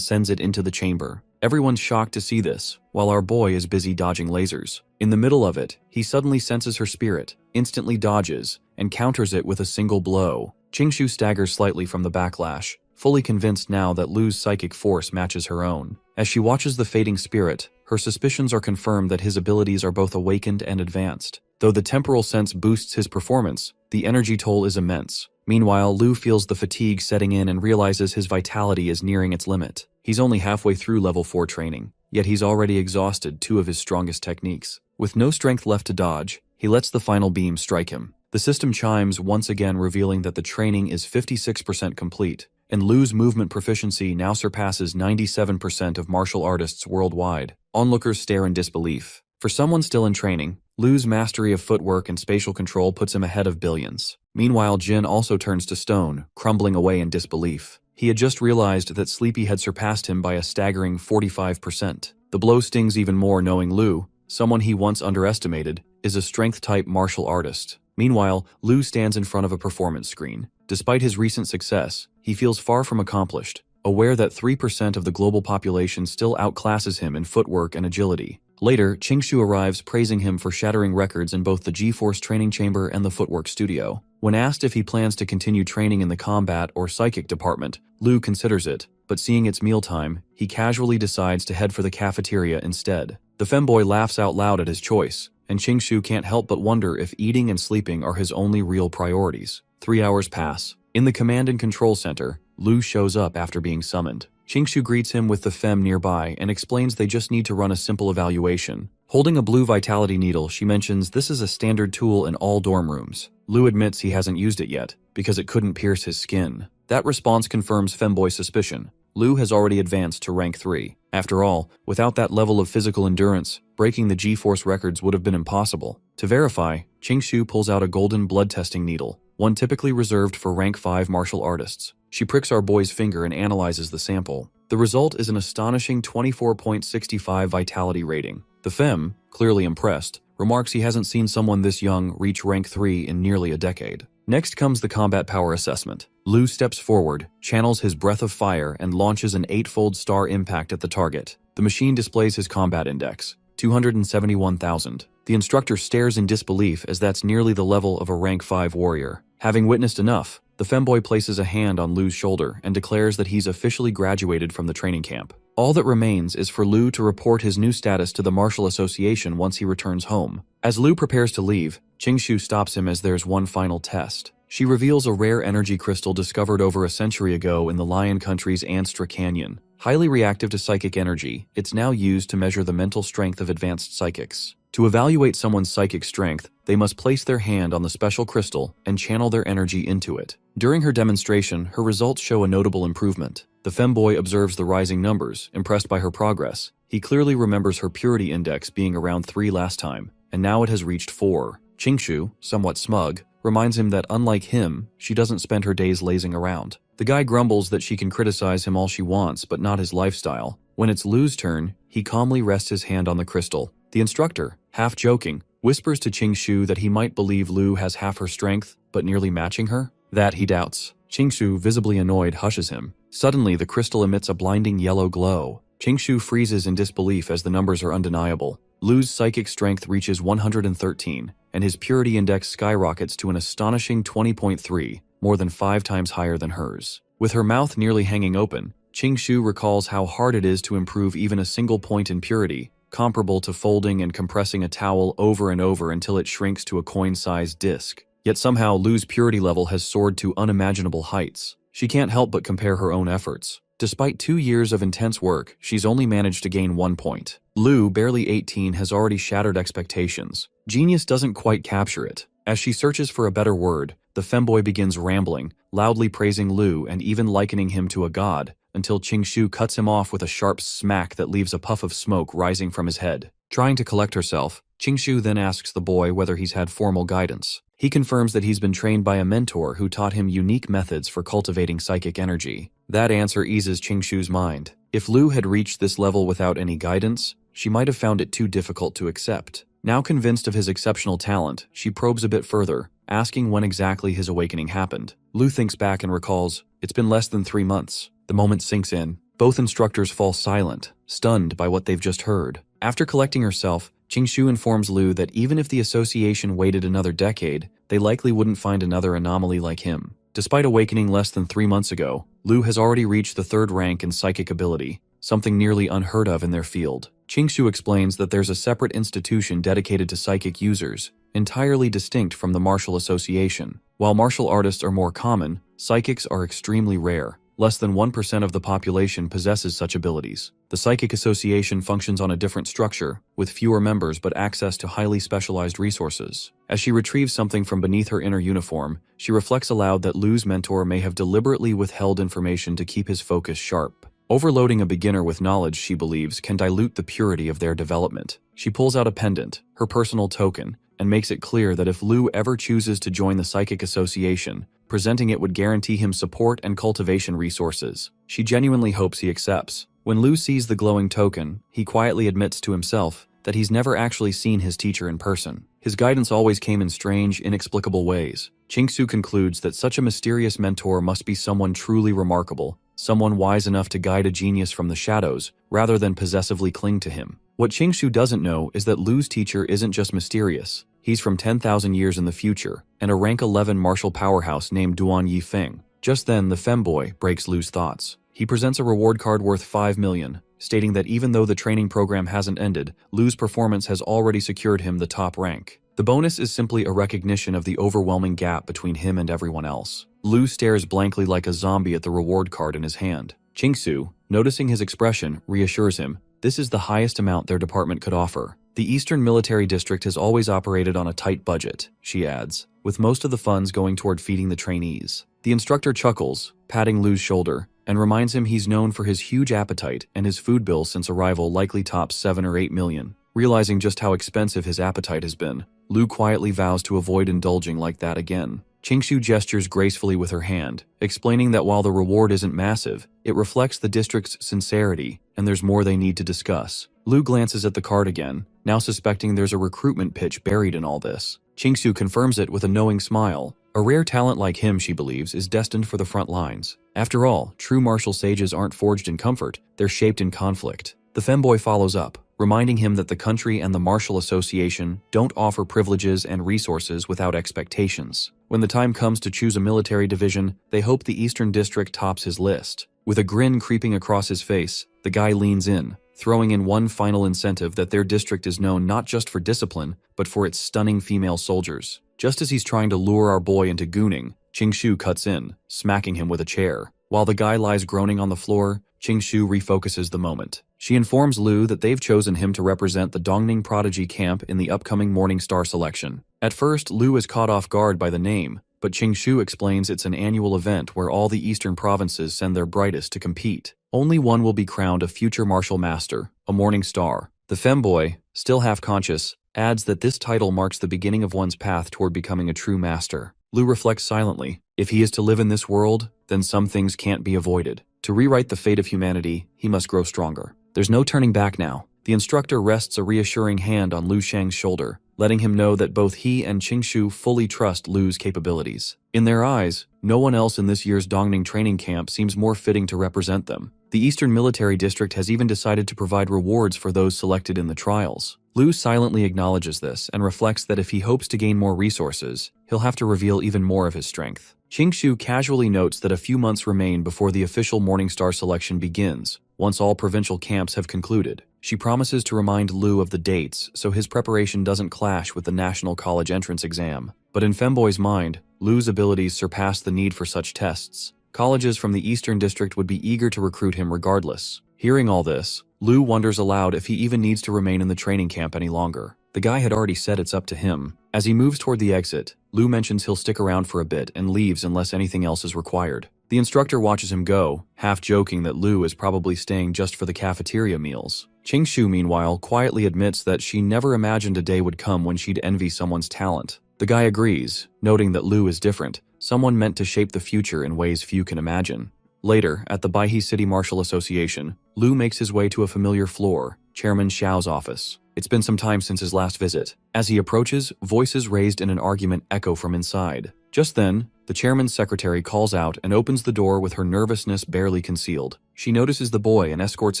sends it into the chamber. Everyone's shocked to see this, while our boy is busy dodging lasers. In the middle of it, he suddenly senses her spirit, instantly dodges, and counters it with a single blow. Qingshu staggers slightly from the backlash, fully convinced now that Lu's psychic force matches her own. As she watches the fading spirit, her suspicions are confirmed that his abilities are both awakened and advanced. Though the temporal sense boosts his performance, the energy toll is immense. Meanwhile, Lu feels the fatigue setting in and realizes his vitality is nearing its limit. He's only halfway through level 4 training, yet he's already exhausted 2 of his strongest techniques. With no strength left to dodge, he lets the final beam strike him. The system chimes once again, revealing that the training is 56% complete, and Lu's movement proficiency now surpasses 97% of martial artists worldwide. Onlookers stare in disbelief. For someone still in training, Lu's mastery of footwork and spatial control puts him ahead of billions. Meanwhile, Jin also turns to stone, crumbling away in disbelief. He had just realized that Sleepy had surpassed him by a staggering 45%. The blow stings even more knowing Lu, someone he once underestimated, is a strength-type martial artist. Meanwhile, Lu stands in front of a performance screen. Despite his recent success, he feels far from accomplished, aware that 3% of the global population still outclasses him in footwork and agility. Later, Qingshu arrives praising him for shattering records in both the G-Force training chamber and the footwork studio. When asked if he plans to continue training in the combat or psychic department, Lu considers it, but seeing it's mealtime, he casually decides to head for the cafeteria instead. The femboy laughs out loud at his choice, and Qingshu can't help but wonder if eating and sleeping are his only real priorities. 3 hours pass. In the command and control center, Lu shows up after being summoned. Qingshu greets him with the femme nearby and explains they just need to run a simple evaluation. Holding a blue vitality needle, she mentions this is a standard tool in all dorm rooms. Lu admits he hasn't used it yet, because it couldn't pierce his skin. That response confirms femboy's suspicion. Lu has already advanced to rank 3. After all, without that level of physical endurance, breaking the G-Force records would have been impossible. To verify, Qingshu pulls out a golden blood testing needle, one typically reserved for rank 5 martial artists. She pricks our boy's finger and analyzes the sample. The result is an astonishing 24.65 vitality rating. The femme, clearly impressed, remarks he hasn't seen someone this young reach rank 3 in nearly a decade. Next comes the combat power assessment. Lu steps forward, channels his breath of fire, and launches an 8-fold star impact at the target. The machine displays his combat index, 271,000. The instructor stares in disbelief as that's nearly the level of a rank 5 warrior. Having witnessed enough, the femboy places a hand on Lu's shoulder and declares that he's officially graduated from the training camp. All that remains is for Lu to report his new status to the Martial Association once he returns home. As Lu prepares to leave, Qingshu stops him as there's one final test. She reveals a rare energy crystal discovered over a century ago in the Lion Country's Anstra Canyon. Highly reactive to psychic energy, it's now used to measure the mental strength of advanced psychics. To evaluate someone's psychic strength, they must place their hand on the special crystal and channel their energy into it. During her demonstration, her results show a notable improvement. The femboy observes the rising numbers, impressed by her progress. He clearly remembers her purity index being around 3 last time, and now it has reached 4. Qingshu, somewhat smug, reminds him that unlike him, she doesn't spend her days lazing around. The guy grumbles that she can criticize him all she wants, but not his lifestyle. When it's Lu's turn, he calmly rests his hand on the crystal. The instructor, half joking, whispers to Qingshu that he might believe Lu has half her strength, but nearly matching her. That he doubts. Qingshu, visibly annoyed, hushes him. Suddenly, the crystal emits a blinding yellow glow. Qingshu freezes in disbelief as the numbers are undeniable. Lu's psychic strength reaches 113, and his purity index skyrockets to an astonishing 20.3, more than 5 times higher than hers. With her mouth nearly hanging open, Qingshu recalls how hard it is to improve even a single point in purity, comparable to folding and compressing a towel over and over until it shrinks to a coin-sized disc. Yet somehow Lu's purity level has soared to unimaginable heights. She can't help but compare her own efforts. Despite 2 years of intense work, she's only managed to gain 1 point. Lu, barely 18, has already shattered expectations. Genius doesn't quite capture it. As she searches for a better word, the femboy begins rambling, loudly praising Lu and even likening him to a god, until Qingshu cuts him off with a sharp smack that leaves a puff of smoke rising from his head. Trying to collect herself, Qingshu then asks the boy whether he's had formal guidance. He confirms that he's been trained by a mentor who taught him unique methods for cultivating psychic energy. That answer eases Qingshu's mind. If Lu had reached this level without any guidance, she might have found it too difficult to accept. Now convinced of his exceptional talent, she probes a bit further, asking when exactly his awakening happened. Lu thinks back and recalls, "It's been less than 3 months." The moment sinks in. Both instructors fall silent, stunned by what they've just heard. After collecting herself, Qingshu informs Lu that even if the association waited another decade, they likely wouldn't find another anomaly like him. Despite awakening less than 3 months ago, Lu has already reached the 3rd rank in psychic ability, something nearly unheard of in their field. Qingshu explains that there's a separate institution dedicated to psychic users, entirely distinct from the martial association. While martial artists are more common, psychics are extremely rare. Less than 1% of the population possesses such abilities. The Psychic Association functions on a different structure, with fewer members but access to highly specialized resources. As she retrieves something from beneath her inner uniform, she reflects aloud that Lu's mentor may have deliberately withheld information to keep his focus sharp. Overloading a beginner with knowledge, she believes, can dilute the purity of their development. She pulls out a pendant, her personal token, and makes it clear that if Lu ever chooses to join the Psychic Association, presenting it would guarantee him support and cultivation resources. She genuinely hopes he accepts. When Lu sees the glowing token, he quietly admits to himself that he's never actually seen his teacher in person. His guidance always came in strange, inexplicable ways. Qingshu concludes that such a mysterious mentor must be someone truly remarkable, someone wise enough to guide a genius from the shadows, rather than possessively cling to him. What Qingshu doesn't know is that Lu's teacher isn't just mysterious. He's from 10,000 years in the future, and a rank 11 martial powerhouse named Duan Yifeng. Just then, the femboy breaks Lu's thoughts. He presents a reward card worth 5 million, stating that even though the training program hasn't ended, Lu's performance has already secured him the top rank. The bonus is simply a recognition of the overwhelming gap between him and everyone else. Lu stares blankly like a zombie at the reward card in his hand. Qingshu, noticing his expression, reassures him, this is the highest amount their department could offer. The Eastern Military District has always operated on a tight budget, she adds, with most of the funds going toward feeding the trainees. The instructor chuckles, patting Lu's shoulder, and reminds him he's known for his huge appetite and his food bill since arrival likely tops 7 or 8 million. Realizing just how expensive his appetite has been, Lu quietly vows to avoid indulging like that again. Qingshu gestures gracefully with her hand, explaining that while the reward isn't massive, it reflects the district's sincerity, and there's more they need to discuss. Lu glances at the card again, now suspecting there's a recruitment pitch buried in all this. Qingshu confirms it with a knowing smile. A rare talent like him, she believes, is destined for the front lines. After all, true martial sages aren't forged in comfort, they're shaped in conflict. The femboy follows up, reminding him that the country and the Martial Association don't offer privileges and resources without expectations. When the time comes to choose a military division, they hope the Eastern District tops his list. With a grin creeping across his face, the guy leans in, throwing in one final incentive that their district is known not just for discipline, but for its stunning female soldiers. Just as he's trying to lure our boy into gooning, Qingshu cuts in, smacking him with a chair. While the guy lies groaning on the floor, Qingshu refocuses the moment. She informs Lu that they've chosen him to represent the Dongning Prodigy Camp in the upcoming Morning Star selection. At first, Lu is caught off guard by the name, but Qingshu explains it's an annual event where all the eastern provinces send their brightest to compete. Only one will be crowned a future martial master, a Morning Star. The femboy, still half-conscious, adds that this title marks the beginning of one's path toward becoming a true master. Lu reflects silently. If he is to live in this world, then some things can't be avoided. To rewrite the fate of humanity, he must grow stronger. There's no turning back now. The instructor rests a reassuring hand on Lu Shang's shoulder, letting him know that both he and Qingshu fully trust Lu's capabilities. In their eyes, no one else in this year's Dongning training camp seems more fitting to represent them. The Eastern Military District has even decided to provide rewards for those selected in the trials. Lu silently acknowledges this and reflects that if he hopes to gain more resources, he'll have to reveal even more of his strength. Qingshu casually notes that a few months remain before the official Morning Star selection begins, once all provincial camps have concluded. She promises to remind Lu of the dates so his preparation doesn't clash with the national college entrance exam. But in Femboy's mind, Lu's abilities surpass the need for such tests. Colleges from the Eastern District would be eager to recruit him regardless. Hearing all this, Lu wonders aloud if he even needs to remain in the training camp any longer. The guy had already said it's up to him. As he moves toward the exit, Lu mentions he'll stick around for a bit and leaves unless anything else is required. The instructor watches him go, half joking that Lu is probably staying just for the cafeteria meals. Qingshu, meanwhile, quietly admits that she never imagined a day would come when she'd envy someone's talent. The guy agrees, noting that Lu is different, someone meant to shape the future in ways few can imagine. Later, at the Baihe City Martial Association, Lu makes his way to a familiar floor, Chairman Xiao's office. It's been some time since his last visit. As he approaches, voices raised in an argument echo from inside. Just then, the chairman's secretary calls out and opens the door with her nervousness barely concealed. She notices the boy and escorts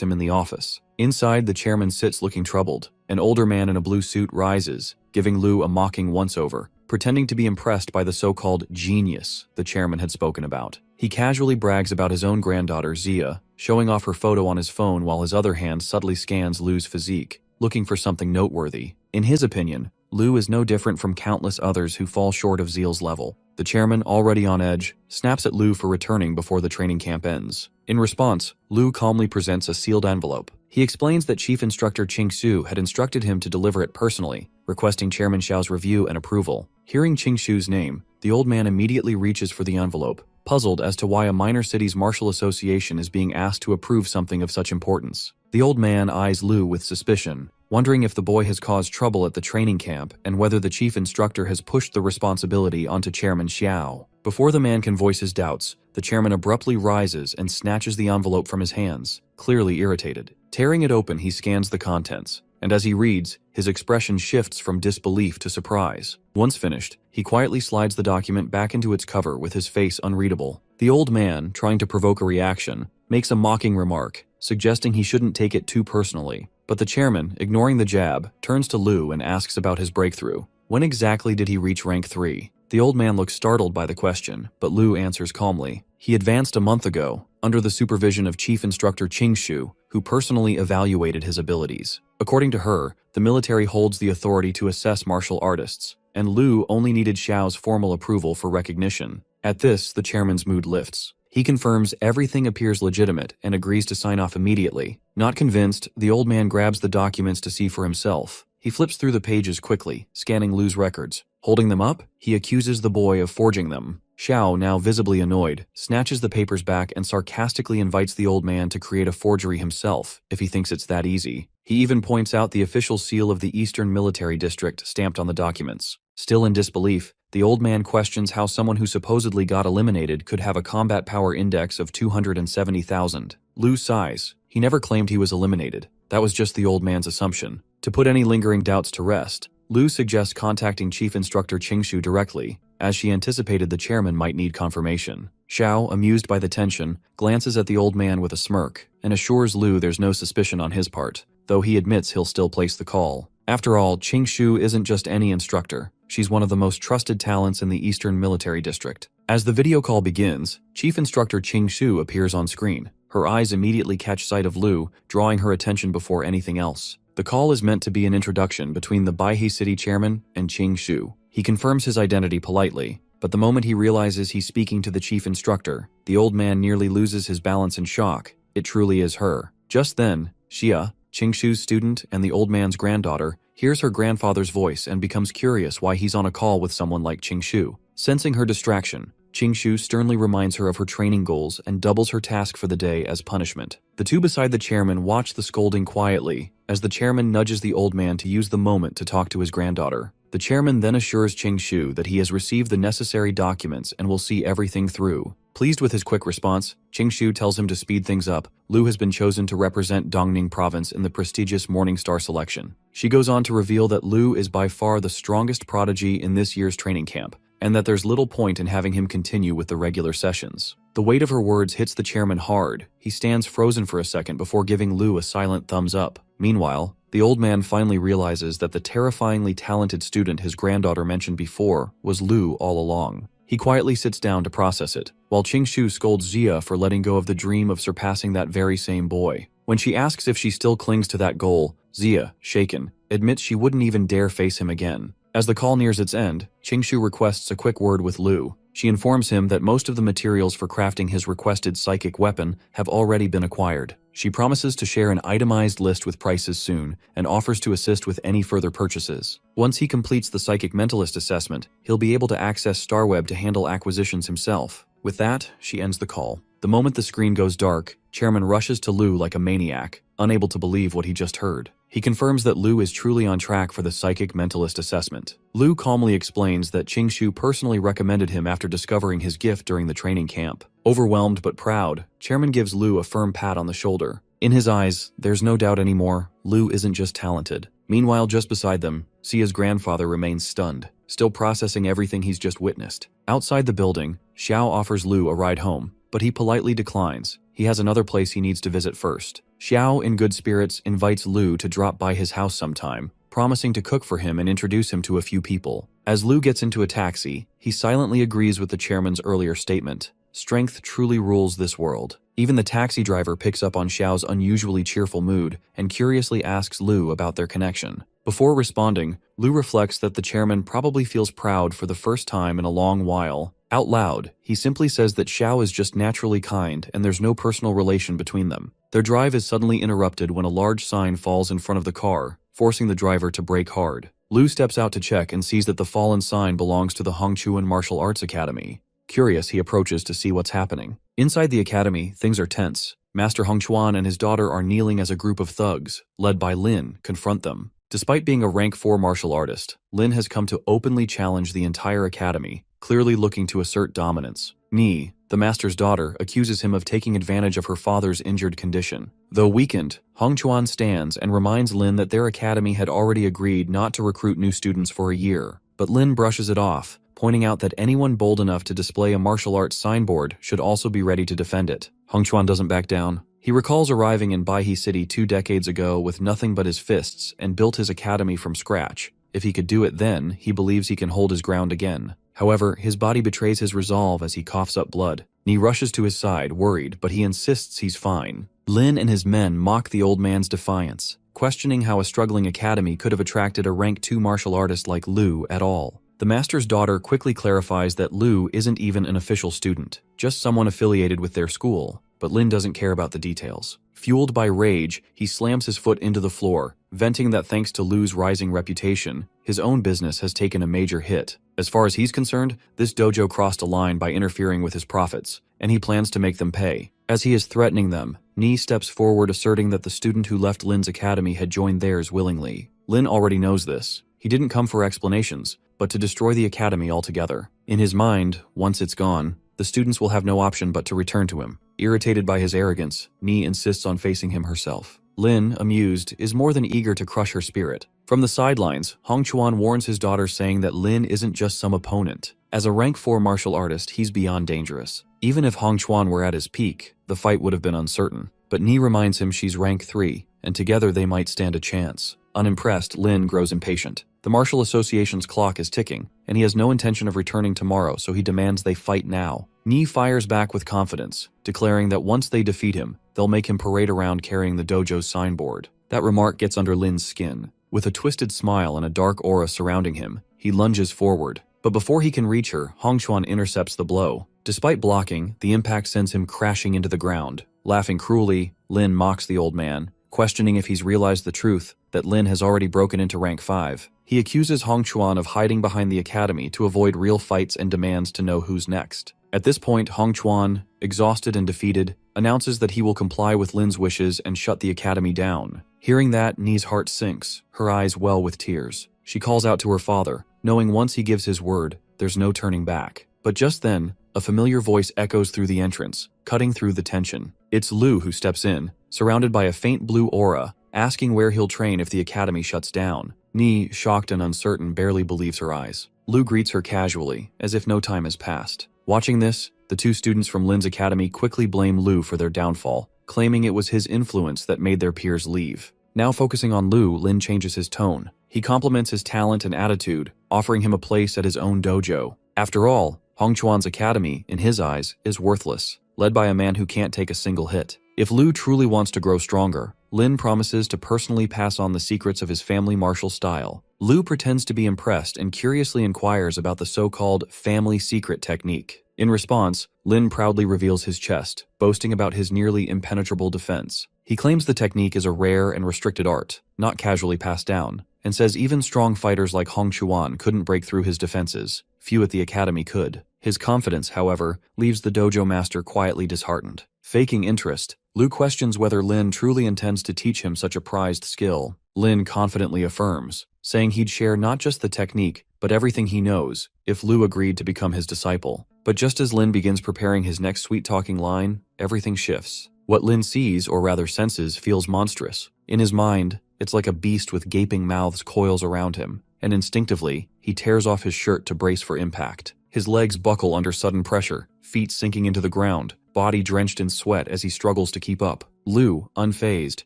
him in the office. Inside, the chairman sits looking troubled. An older man in a blue suit rises, giving Lu a mocking once-over, pretending to be impressed by the so-called genius the chairman had spoken about. He casually brags about his own granddaughter, Zia, showing off her photo on his phone while his other hand subtly scans Lu's physique, looking for something noteworthy. In his opinion, Lu is no different from countless others who fall short of Zia's level. The chairman, already on edge, snaps at Lu for returning before the training camp ends. In response, Lu calmly presents a sealed envelope. He explains that Chief Instructor Qingshu had instructed him to deliver it personally, requesting Chairman Xiao's review and approval. Hearing Qingshu's name, the old man immediately reaches for the envelope, puzzled as to why a minor city's martial association is being asked to approve something of such importance. The old man eyes Lu with suspicion, wondering if the boy has caused trouble at the training camp and whether the chief instructor has pushed the responsibility onto Chairman Xiao. Before the man can voice his doubts, the chairman abruptly rises and snatches the envelope from his hands, clearly irritated. Tearing it open, he scans the contents, and as he reads, his expression shifts from disbelief to surprise. Once finished, he quietly slides the document back into its cover with his face unreadable. The old man, trying to provoke a reaction, makes a mocking remark, suggesting he shouldn't take it too personally. But the chairman, ignoring the jab, turns to Lu and asks about his breakthrough. When exactly did he reach rank 3? The old man looks startled by the question, but Lu answers calmly. He advanced a month ago, under the supervision of Chief Instructor Qingshu, who personally evaluated his abilities. According to her, the military holds the authority to assess martial artists, and Lu only needed Xiao's formal approval for recognition. At this, the chairman's mood lifts. He confirms everything appears legitimate and agrees to sign off immediately. Not convinced, the old man grabs the documents to see for himself. He flips through the pages quickly, scanning Lu's records. Holding them up, he accuses the boy of forging them. Xiao, now visibly annoyed, snatches the papers back and sarcastically invites the old man to create a forgery himself, if he thinks it's that easy. He even points out the official seal of the Eastern Military District stamped on the documents. Still in disbelief, the old man questions how someone who supposedly got eliminated could have a combat power index of 270,000. Lu sighs. He never claimed he was eliminated. That was just the old man's assumption. To put any lingering doubts to rest, Lu suggests contacting Chief Instructor Qingshu directly, as she anticipated the chairman might need confirmation. Xiao, amused by the tension, glances at the old man with a smirk, and assures Lu there's no suspicion on his part, though he admits he'll still place the call. After all, Qingshu isn't just any instructor. She's one of the most trusted talents in the Eastern Military District. As the video call begins, Chief Instructor Qingshu appears on screen. Her eyes immediately catch sight of Lu, drawing her attention before anything else. The call is meant to be an introduction between the Baihe City chairman and Qingshu. He confirms his identity politely, but the moment he realizes he's speaking to the chief instructor, the old man nearly loses his balance in shock. It truly is her. Just then, Xia, Qingshu's student and the old man's granddaughter, hears her grandfather's voice and becomes curious why he's on a call with someone like Qingshu. Sensing her distraction, Qingshu sternly reminds her of her training goals and doubles her task for the day as punishment. The two beside the chairman watch the scolding quietly, as the chairman nudges the old man to use the moment to talk to his granddaughter. The chairman then assures Qingshu that he has received the necessary documents and will see everything through. Pleased with his quick response, Qingshu tells him to speed things up. Lu has been chosen to represent Dongning Province in the prestigious Morning Star selection. She goes on to reveal that Lu is by far the strongest prodigy in this year's training camp, and that there's little point in having him continue with the regular sessions. The weight of her words hits the chairman hard. He stands frozen for a second before giving Lu a silent thumbs up. Meanwhile, the old man finally realizes that the terrifyingly talented student his granddaughter mentioned before was Lu all along. He quietly sits down to process it, while Qingshu scolds Xia for letting go of the dream of surpassing that very same boy. When she asks if she still clings to that goal, Zia, shaken, admits she wouldn't even dare face him again. As the call nears its end, Qingshu requests a quick word with Lu. She informs him that most of the materials for crafting his requested psychic weapon have already been acquired. She promises to share an itemized list with prices soon and offers to assist with any further purchases. Once he completes the psychic mentalist assessment, he'll be able to access Starweb to handle acquisitions himself. With that, she ends the call. The moment the screen goes dark, Chairman rushes to Lu like a maniac, unable to believe what he just heard. He confirms that Lu is truly on track for the psychic mentalist assessment. Lu calmly explains that Qingshu personally recommended him after discovering his gift during the training camp. Overwhelmed but proud, Chairman gives Lu a firm pat on the shoulder. In his eyes, there's no doubt anymore, Lu isn't just talented. Meanwhile, just beside them, Sia's grandfather remains stunned, still processing everything he's just witnessed. Outside the building, Xiao offers Lu a ride home, but he politely declines. He has another place he needs to visit first. Xiao, in good spirits, invites Lu to drop by his house sometime, promising to cook for him and introduce him to a few people. As Lu gets into a taxi, he silently agrees with the chairman's earlier statement. Strength truly rules this world. Even the taxi driver picks up on Xiao's unusually cheerful mood and curiously asks Lu about their connection. Before responding, Lu reflects that the chairman probably feels proud for the first time in a long while. Out loud, he simply says that Xiao is just naturally kind and there's no personal relation between them. Their drive is suddenly interrupted when a large sign falls in front of the car, forcing the driver to brake hard. Lu steps out to check and sees that the fallen sign belongs to the Hongchuan Martial Arts Academy. Curious, he approaches to see what's happening. Inside the academy, things are tense. Master Hongchuan and his daughter are kneeling as a group of thugs, led by Lin, confront them. Despite being a rank 4 martial artist, Lin has come to openly challenge the entire academy, clearly looking to assert dominance. Ni, the master's daughter, accuses him of taking advantage of her father's injured condition. Though weakened, Hongchuan stands and reminds Lin that their academy had already agreed not to recruit new students for a year. But Lin brushes it off, pointing out that anyone bold enough to display a martial arts signboard should also be ready to defend it. Hongchuan doesn't back down. He recalls arriving in Baihe City 2 decades ago with nothing but his fists and built his academy from scratch. If he could do it then, he believes he can hold his ground again. However, his body betrays his resolve as he coughs up blood. Ni rushes to his side, worried, but he insists he's fine. Lin and his men mock the old man's defiance, questioning how a struggling academy could have attracted a rank 2 martial artist like Lu at all. The master's daughter quickly clarifies that Lu isn't even an official student, just someone affiliated with their school, but Lin doesn't care about the details. Fueled by rage, he slams his foot into the floor, venting that thanks to Lu's rising reputation, his own business has taken a major hit. As far as he's concerned, this dojo crossed a line by interfering with his profits, and he plans to make them pay. As he is threatening them, Ni steps forward asserting that the student who left Lin's academy had joined theirs willingly. Lin already knows this. He didn't come for explanations, but to destroy the academy altogether. In his mind, once it's gone, the students will have no option but to return to him. Irritated by his arrogance, Ni insists on facing him herself. Lin, amused, is more than eager to crush her spirit. From the sidelines, Hongchuan warns his daughter, saying that Lin isn't just some opponent. As a rank 4 martial artist, he's beyond dangerous. Even if Hongchuan were at his peak, the fight would have been uncertain. But Ni reminds him she's rank 3, and together they might stand a chance. Unimpressed, Lin grows impatient. The Martial Association's clock is ticking, and he has no intention of returning tomorrow, so he demands they fight now. Ni fires back with confidence, declaring that once they defeat him, they'll make him parade around carrying the dojo's signboard. That remark gets under Lin's skin. With a twisted smile and a dark aura surrounding him, he lunges forward. But before he can reach her, Hongchuan intercepts the blow. Despite blocking, the impact sends him crashing into the ground. Laughing cruelly, Lin mocks the old man, questioning if he's realized the truth, that Lin has already broken into rank 5. He accuses Hongchuan of hiding behind the academy to avoid real fights and demands to know who's next. At this point, Hongchuan, exhausted and defeated, announces that he will comply with Lin's wishes and shut the academy down. Hearing that, Ni's heart sinks, her eyes well with tears. She calls out to her father, knowing once he gives his word, there's no turning back. But just then, a familiar voice echoes through the entrance, cutting through the tension. It's Lu who steps in, surrounded by a faint blue aura, asking where he'll train if the academy shuts down. Ni, shocked and uncertain, barely believes her eyes. Lu greets her casually, as if no time has passed. Watching this, the 2 students from Lin's academy quickly blame Lu for their downfall, claiming it was his influence that made their peers leave. Now focusing on Lu, Lin changes his tone. He compliments his talent and attitude, offering him a place at his own dojo. After all, Hongchuan's academy, in his eyes, is worthless, led by a man who can't take a single hit. If Lu truly wants to grow stronger, Lin promises to personally pass on the secrets of his family martial style. Lu pretends to be impressed and curiously inquires about the so-called family secret technique. In response, Lin proudly reveals his chest, boasting about his nearly impenetrable defense. He claims the technique is a rare and restricted art, not casually passed down, and says even strong fighters like Hong Chuan couldn't break through his defenses. Few at the academy could. His confidence, however, leaves the dojo master quietly disheartened. Faking interest, Lu questions whether Lin truly intends to teach him such a prized skill. Lin confidently affirms, saying he'd share not just the technique, but everything he knows, if Lu agreed to become his disciple. But just as Lin begins preparing his next sweet-talking line, everything shifts. What Lin sees, or rather senses, feels monstrous. In his mind, it's like a beast with gaping mouths coils around him, and instinctively, he tears off his shirt to brace for impact. His legs buckle under sudden pressure, feet sinking into the ground, body drenched in sweat as he struggles to keep up. Lu, unfazed,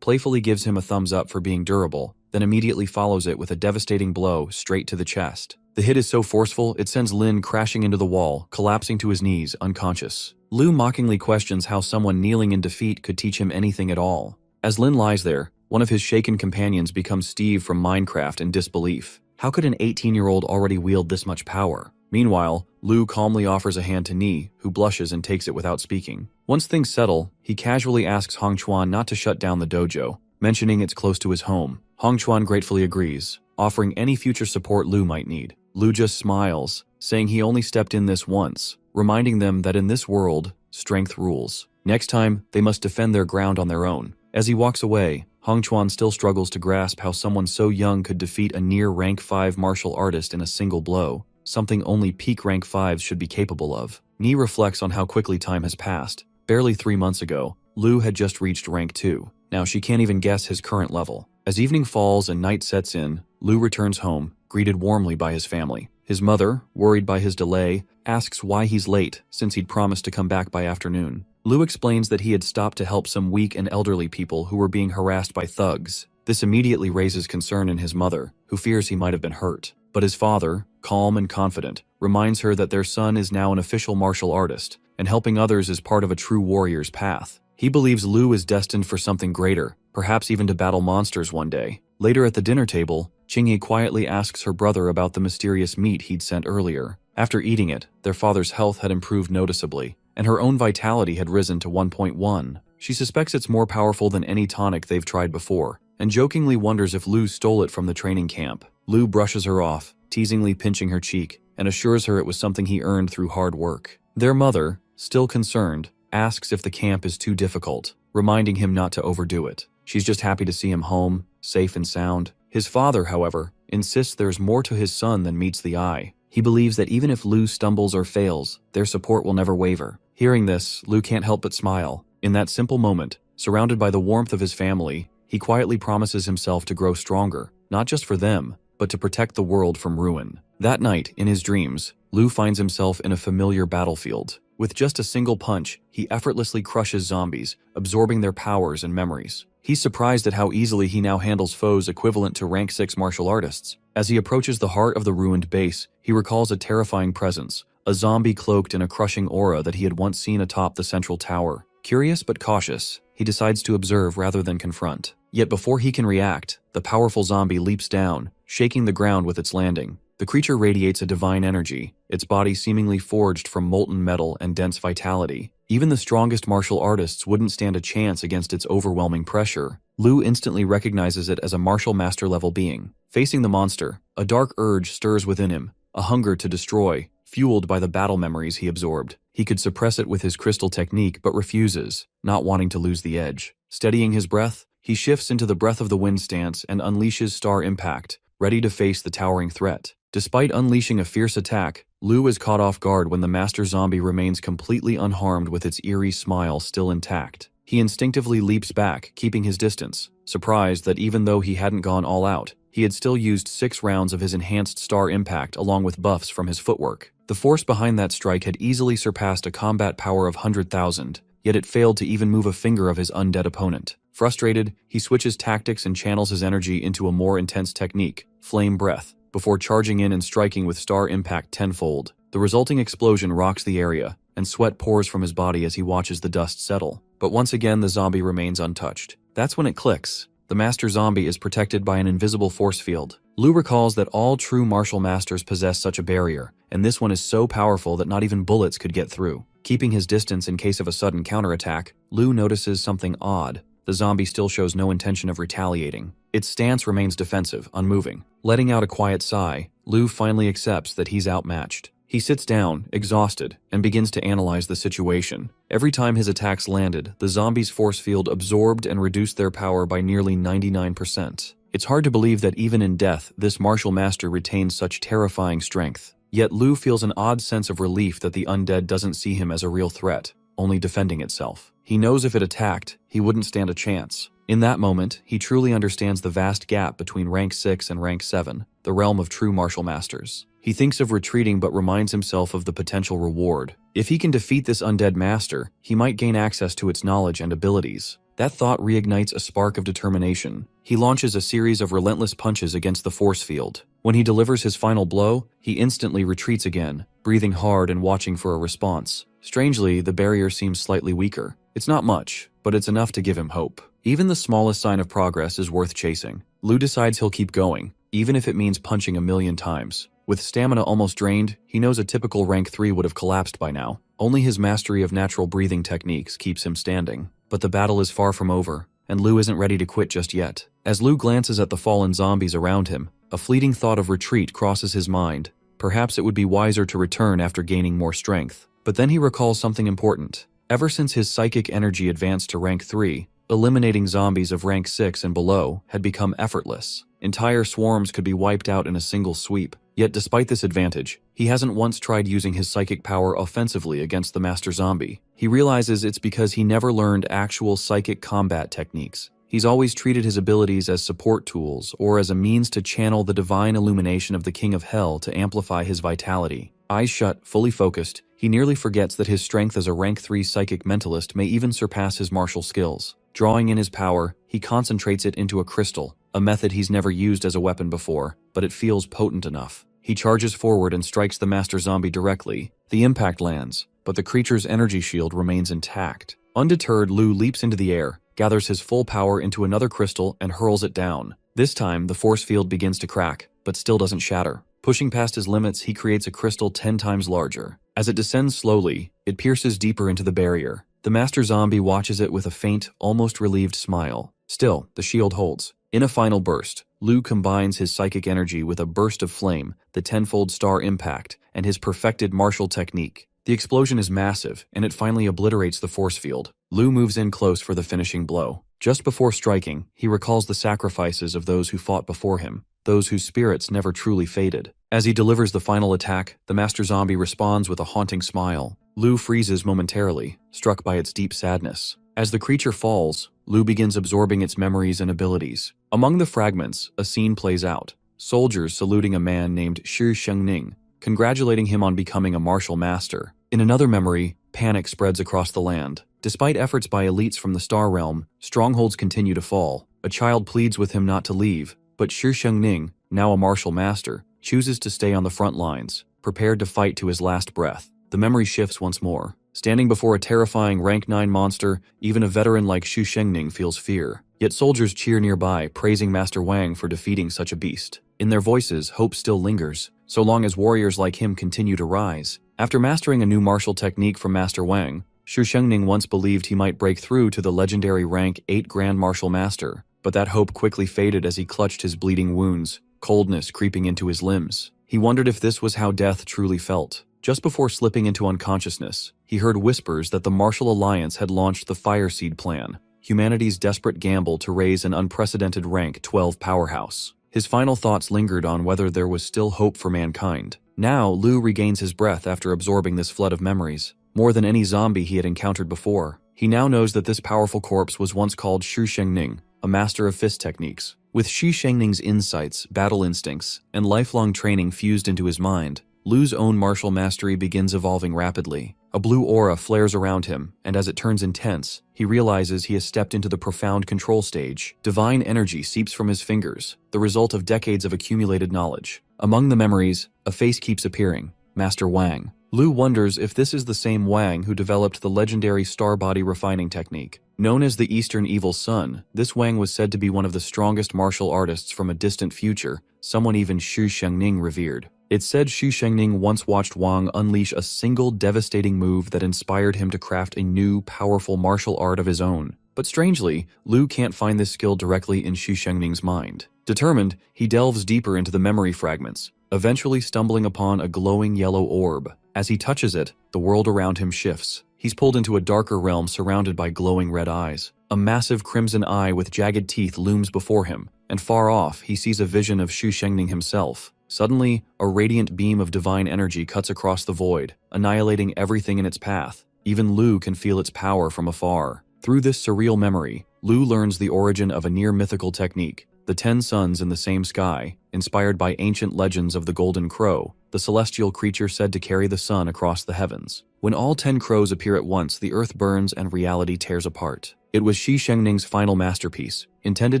playfully gives him a thumbs up for being durable, then immediately follows it with a devastating blow straight to the chest. The hit is so forceful, it sends Lin crashing into the wall, collapsing to his knees, unconscious. Lu mockingly questions how someone kneeling in defeat could teach him anything at all. As Lin lies there, one of his shaken companions becomes Steve from Minecraft in disbelief. How could an 18-year-old already wield this much power? Meanwhile, Lu calmly offers a hand to Ni, who blushes and takes it without speaking. Once things settle, he casually asks Hong Chuan not to shut down the dojo, mentioning it's close to his home. Hong Chuan gratefully agrees, offering any future support Lu might need. Lu just smiles, saying he only stepped in this once, reminding them that in this world, strength rules. Next time, they must defend their ground on their own. As he walks away, Hong Chuan still struggles to grasp how someone so young could defeat a near rank 5 martial artist in a single blow, something only peak rank 5s should be capable of. Ni reflects on how quickly time has passed. Barely 3 months ago, Lu had just reached rank 2. Now she can't even guess his current level. As evening falls and night sets in, Lu returns home, greeted warmly by his family. His mother, worried by his delay, asks why he's late since he'd promised to come back by afternoon. Lu explains that he had stopped to help some weak and elderly people who were being harassed by thugs. This immediately raises concern in his mother, who fears he might have been hurt. But his father, calm and confident, reminds her that their son is now an official martial artist, and helping others is part of a true warrior's path. He believes Lu is destined for something greater, perhaps even to battle monsters one day. Later at the dinner table, Qingyi quietly asks her brother about the mysterious meat he'd sent earlier. After eating it, their father's health had improved noticeably, and her own vitality had risen to 1.1. She suspects it's more powerful than any tonic they've tried before, and jokingly wonders if Lu stole it from the training camp. Lu brushes her off, teasingly pinching her cheek, and assures her it was something he earned through hard work. Their mother, still concerned, asks if the camp is too difficult, reminding him not to overdo it. She's just happy to see him home, safe and sound. His father, however, insists there's more to his son than meets the eye. He believes that even if Lu stumbles or fails, their support will never waver. Hearing this, Lu can't help but smile. In that simple moment, surrounded by the warmth of his family, he quietly promises himself to grow stronger, not just for them, but to protect the world from ruin. That night, in his dreams, Lu finds himself in a familiar battlefield. With just a single punch, he effortlessly crushes zombies, absorbing their powers and memories. He's surprised at how easily he now handles foes equivalent to rank 6 martial artists. As he approaches the heart of the ruined base, he recalls a terrifying presence, a zombie cloaked in a crushing aura that he had once seen atop the central tower. Curious but cautious, he decides to observe rather than confront. Yet before he can react, the powerful zombie leaps down, shaking the ground with its landing. The creature radiates a divine energy, its body seemingly forged from molten metal and dense vitality. Even the strongest martial artists wouldn't stand a chance against its overwhelming pressure. Lu instantly recognizes it as a martial master level being. Facing the monster, a dark urge stirs within him, a hunger to destroy, fueled by the battle memories he absorbed. He could suppress it with his crystal technique but refuses, not wanting to lose the edge. Steadying his breath, he shifts into the breath of the wind stance and unleashes Star Impact, ready to face the towering threat. Despite unleashing a fierce attack, Lu is caught off guard when the master zombie remains completely unharmed with its eerie smile still intact. He instinctively leaps back, keeping his distance, surprised that even though he hadn't gone all out, he had still used 6 rounds of his enhanced Star Impact along with buffs from his footwork. The force behind that strike had easily surpassed a combat power of 100,000, yet it failed to even move a finger of his undead opponent. Frustrated, he switches tactics and channels his energy into a more intense technique, Flame Breath, before charging in and striking with Star Impact tenfold. The resulting explosion rocks the area, and sweat pours from his body as he watches the dust settle. But once again, the zombie remains untouched. That's when it clicks. The master zombie is protected by an invisible force field. Lu recalls that all true martial masters possess such a barrier, and this one is so powerful that not even bullets could get through. Keeping his distance in case of a sudden counterattack, Lu notices something odd. The zombie still shows no intention of retaliating. Its stance remains defensive, unmoving. Letting out a quiet sigh, Lu finally accepts that he's outmatched. He sits down, exhausted, and begins to analyze the situation. Every time his attacks landed, the zombie's force field absorbed and reduced their power by nearly 99%. It's hard to believe that even in death, this martial master retains such terrifying strength. Yet Lu feels an odd sense of relief that the undead doesn't see him as a real threat, only defending itself. He knows if it attacked, he wouldn't stand a chance. In that moment, he truly understands the vast gap between rank 6 and rank 7, the realm of true martial masters. He thinks of retreating but reminds himself of the potential reward. If he can defeat this undead master, he might gain access to its knowledge and abilities. That thought reignites a spark of determination. He launches a series of relentless punches against the force field. When he delivers his final blow, he instantly retreats again, breathing hard and watching for a response. Strangely, the barrier seems slightly weaker. It's not much, but it's enough to give him hope. Even the smallest sign of progress is worth chasing. Lu decides he'll keep going, even if it means punching a million times. With stamina almost drained, he knows a typical rank 3 would have collapsed by now. Only his mastery of natural breathing techniques keeps him standing. But the battle is far from over, and Lu isn't ready to quit just yet. As Lu glances at the fallen zombies around him, a fleeting thought of retreat crosses his mind. Perhaps it would be wiser to return after gaining more strength. But then he recalls something important. Ever since his psychic energy advanced to rank 3, eliminating zombies of rank 6 and below had become effortless. Entire swarms could be wiped out in a single sweep. Yet despite this advantage, he hasn't once tried using his psychic power offensively against the master zombie. He realizes it's because he never learned actual psychic combat techniques. He's always treated his abilities as support tools or as a means to channel the divine illumination of the King of Hell to amplify his vitality. Eyes shut, fully focused, he nearly forgets that his strength as a rank 3 psychic mentalist may even surpass his martial skills. Drawing in his power, he concentrates it into a crystal, a method he's never used as a weapon before, but it feels potent enough. He charges forward and strikes the master zombie directly. The impact lands, but the creature's energy shield remains intact. Undeterred, Lu leaps into the air, gathers his full power into another crystal and hurls it down. This time, the force field begins to crack, but still doesn't shatter. Pushing past his limits, he creates a crystal 10 times larger. As it descends slowly, it pierces deeper into the barrier. The master zombie watches it with a faint, almost relieved smile. Still, the shield holds. In a final burst, Lu combines his psychic energy with a burst of flame, the tenfold star impact, and his perfected martial technique. The explosion is massive, and it finally obliterates the force field. Lu moves in close for the finishing blow. Just before striking, he recalls the sacrifices of those who fought before him, those whose spirits never truly faded. As he delivers the final attack, the master zombie responds with a haunting smile. Lu freezes momentarily, struck by its deep sadness. As the creature falls, Lu begins absorbing its memories and abilities. Among the fragments, a scene plays out. Soldiers saluting a man named Shi Shengning, congratulating him on becoming a martial master. In another memory, panic spreads across the land. Despite efforts by elites from the Star Realm, strongholds continue to fall. A child pleads with him not to leave, but Shi Shengning, now a martial master, chooses to stay on the front lines, prepared to fight to his last breath. The memory shifts once more. Standing before a terrifying rank 9 monster, even a veteran like Xu Shengning feels fear. Yet soldiers cheer nearby, praising Master Wang for defeating such a beast. In their voices, hope still lingers, so long as warriors like him continue to rise. After mastering a new martial technique from Master Wang, Xu Shengning once believed he might break through to the legendary rank 8 Grand Martial Master, but that hope quickly faded as he clutched his bleeding wounds, coldness creeping into his limbs. He wondered if this was how death truly felt. Just before slipping into unconsciousness, he heard whispers that the Martial Alliance had launched the Fireseed Plan, humanity's desperate gamble to raise an unprecedented rank 12 powerhouse. His final thoughts lingered on whether there was still hope for mankind. Now, Lu regains his breath after absorbing this flood of memories. More than any zombie he had encountered before, he now knows that this powerful corpse was once called Xu Shengning, a master of fist techniques. With Xu Shengning's insights, battle instincts, and lifelong training fused into his mind, Lu's own martial mastery begins evolving rapidly. A blue aura flares around him, and as it turns intense, he realizes he has stepped into the profound control stage. Divine energy seeps from his fingers, the result of decades of accumulated knowledge. Among the memories, a face keeps appearing. Master Wang. Lu wonders if this is the same Wang who developed the legendary star body refining technique. Known as the Eastern Evil Sun, this Wang was said to be one of the strongest martial artists from a distant future, someone even Xu Shengning revered. It's said Xu Shengning once watched Wang unleash a single devastating move that inspired him to craft a new, powerful martial art of his own. But strangely, Lu can't find this skill directly in Xu Shengning's mind. Determined, he delves deeper into the memory fragments, eventually stumbling upon a glowing yellow orb. As he touches it, the world around him shifts. He's pulled into a darker realm surrounded by glowing red eyes. A massive crimson eye with jagged teeth looms before him, and far off he sees a vision of Xu Shengning himself. Suddenly, a radiant beam of divine energy cuts across the void, annihilating everything in its path. Even Lu can feel its power from afar. Through this surreal memory, Lu learns the origin of a near-mythical technique, the 10 suns in the same sky, inspired by ancient legends of the Golden Crow, the celestial creature said to carry the sun across the heavens. When all 10 crows appear at once, the earth burns and reality tears apart. It was Xi Shengning's final masterpiece, intended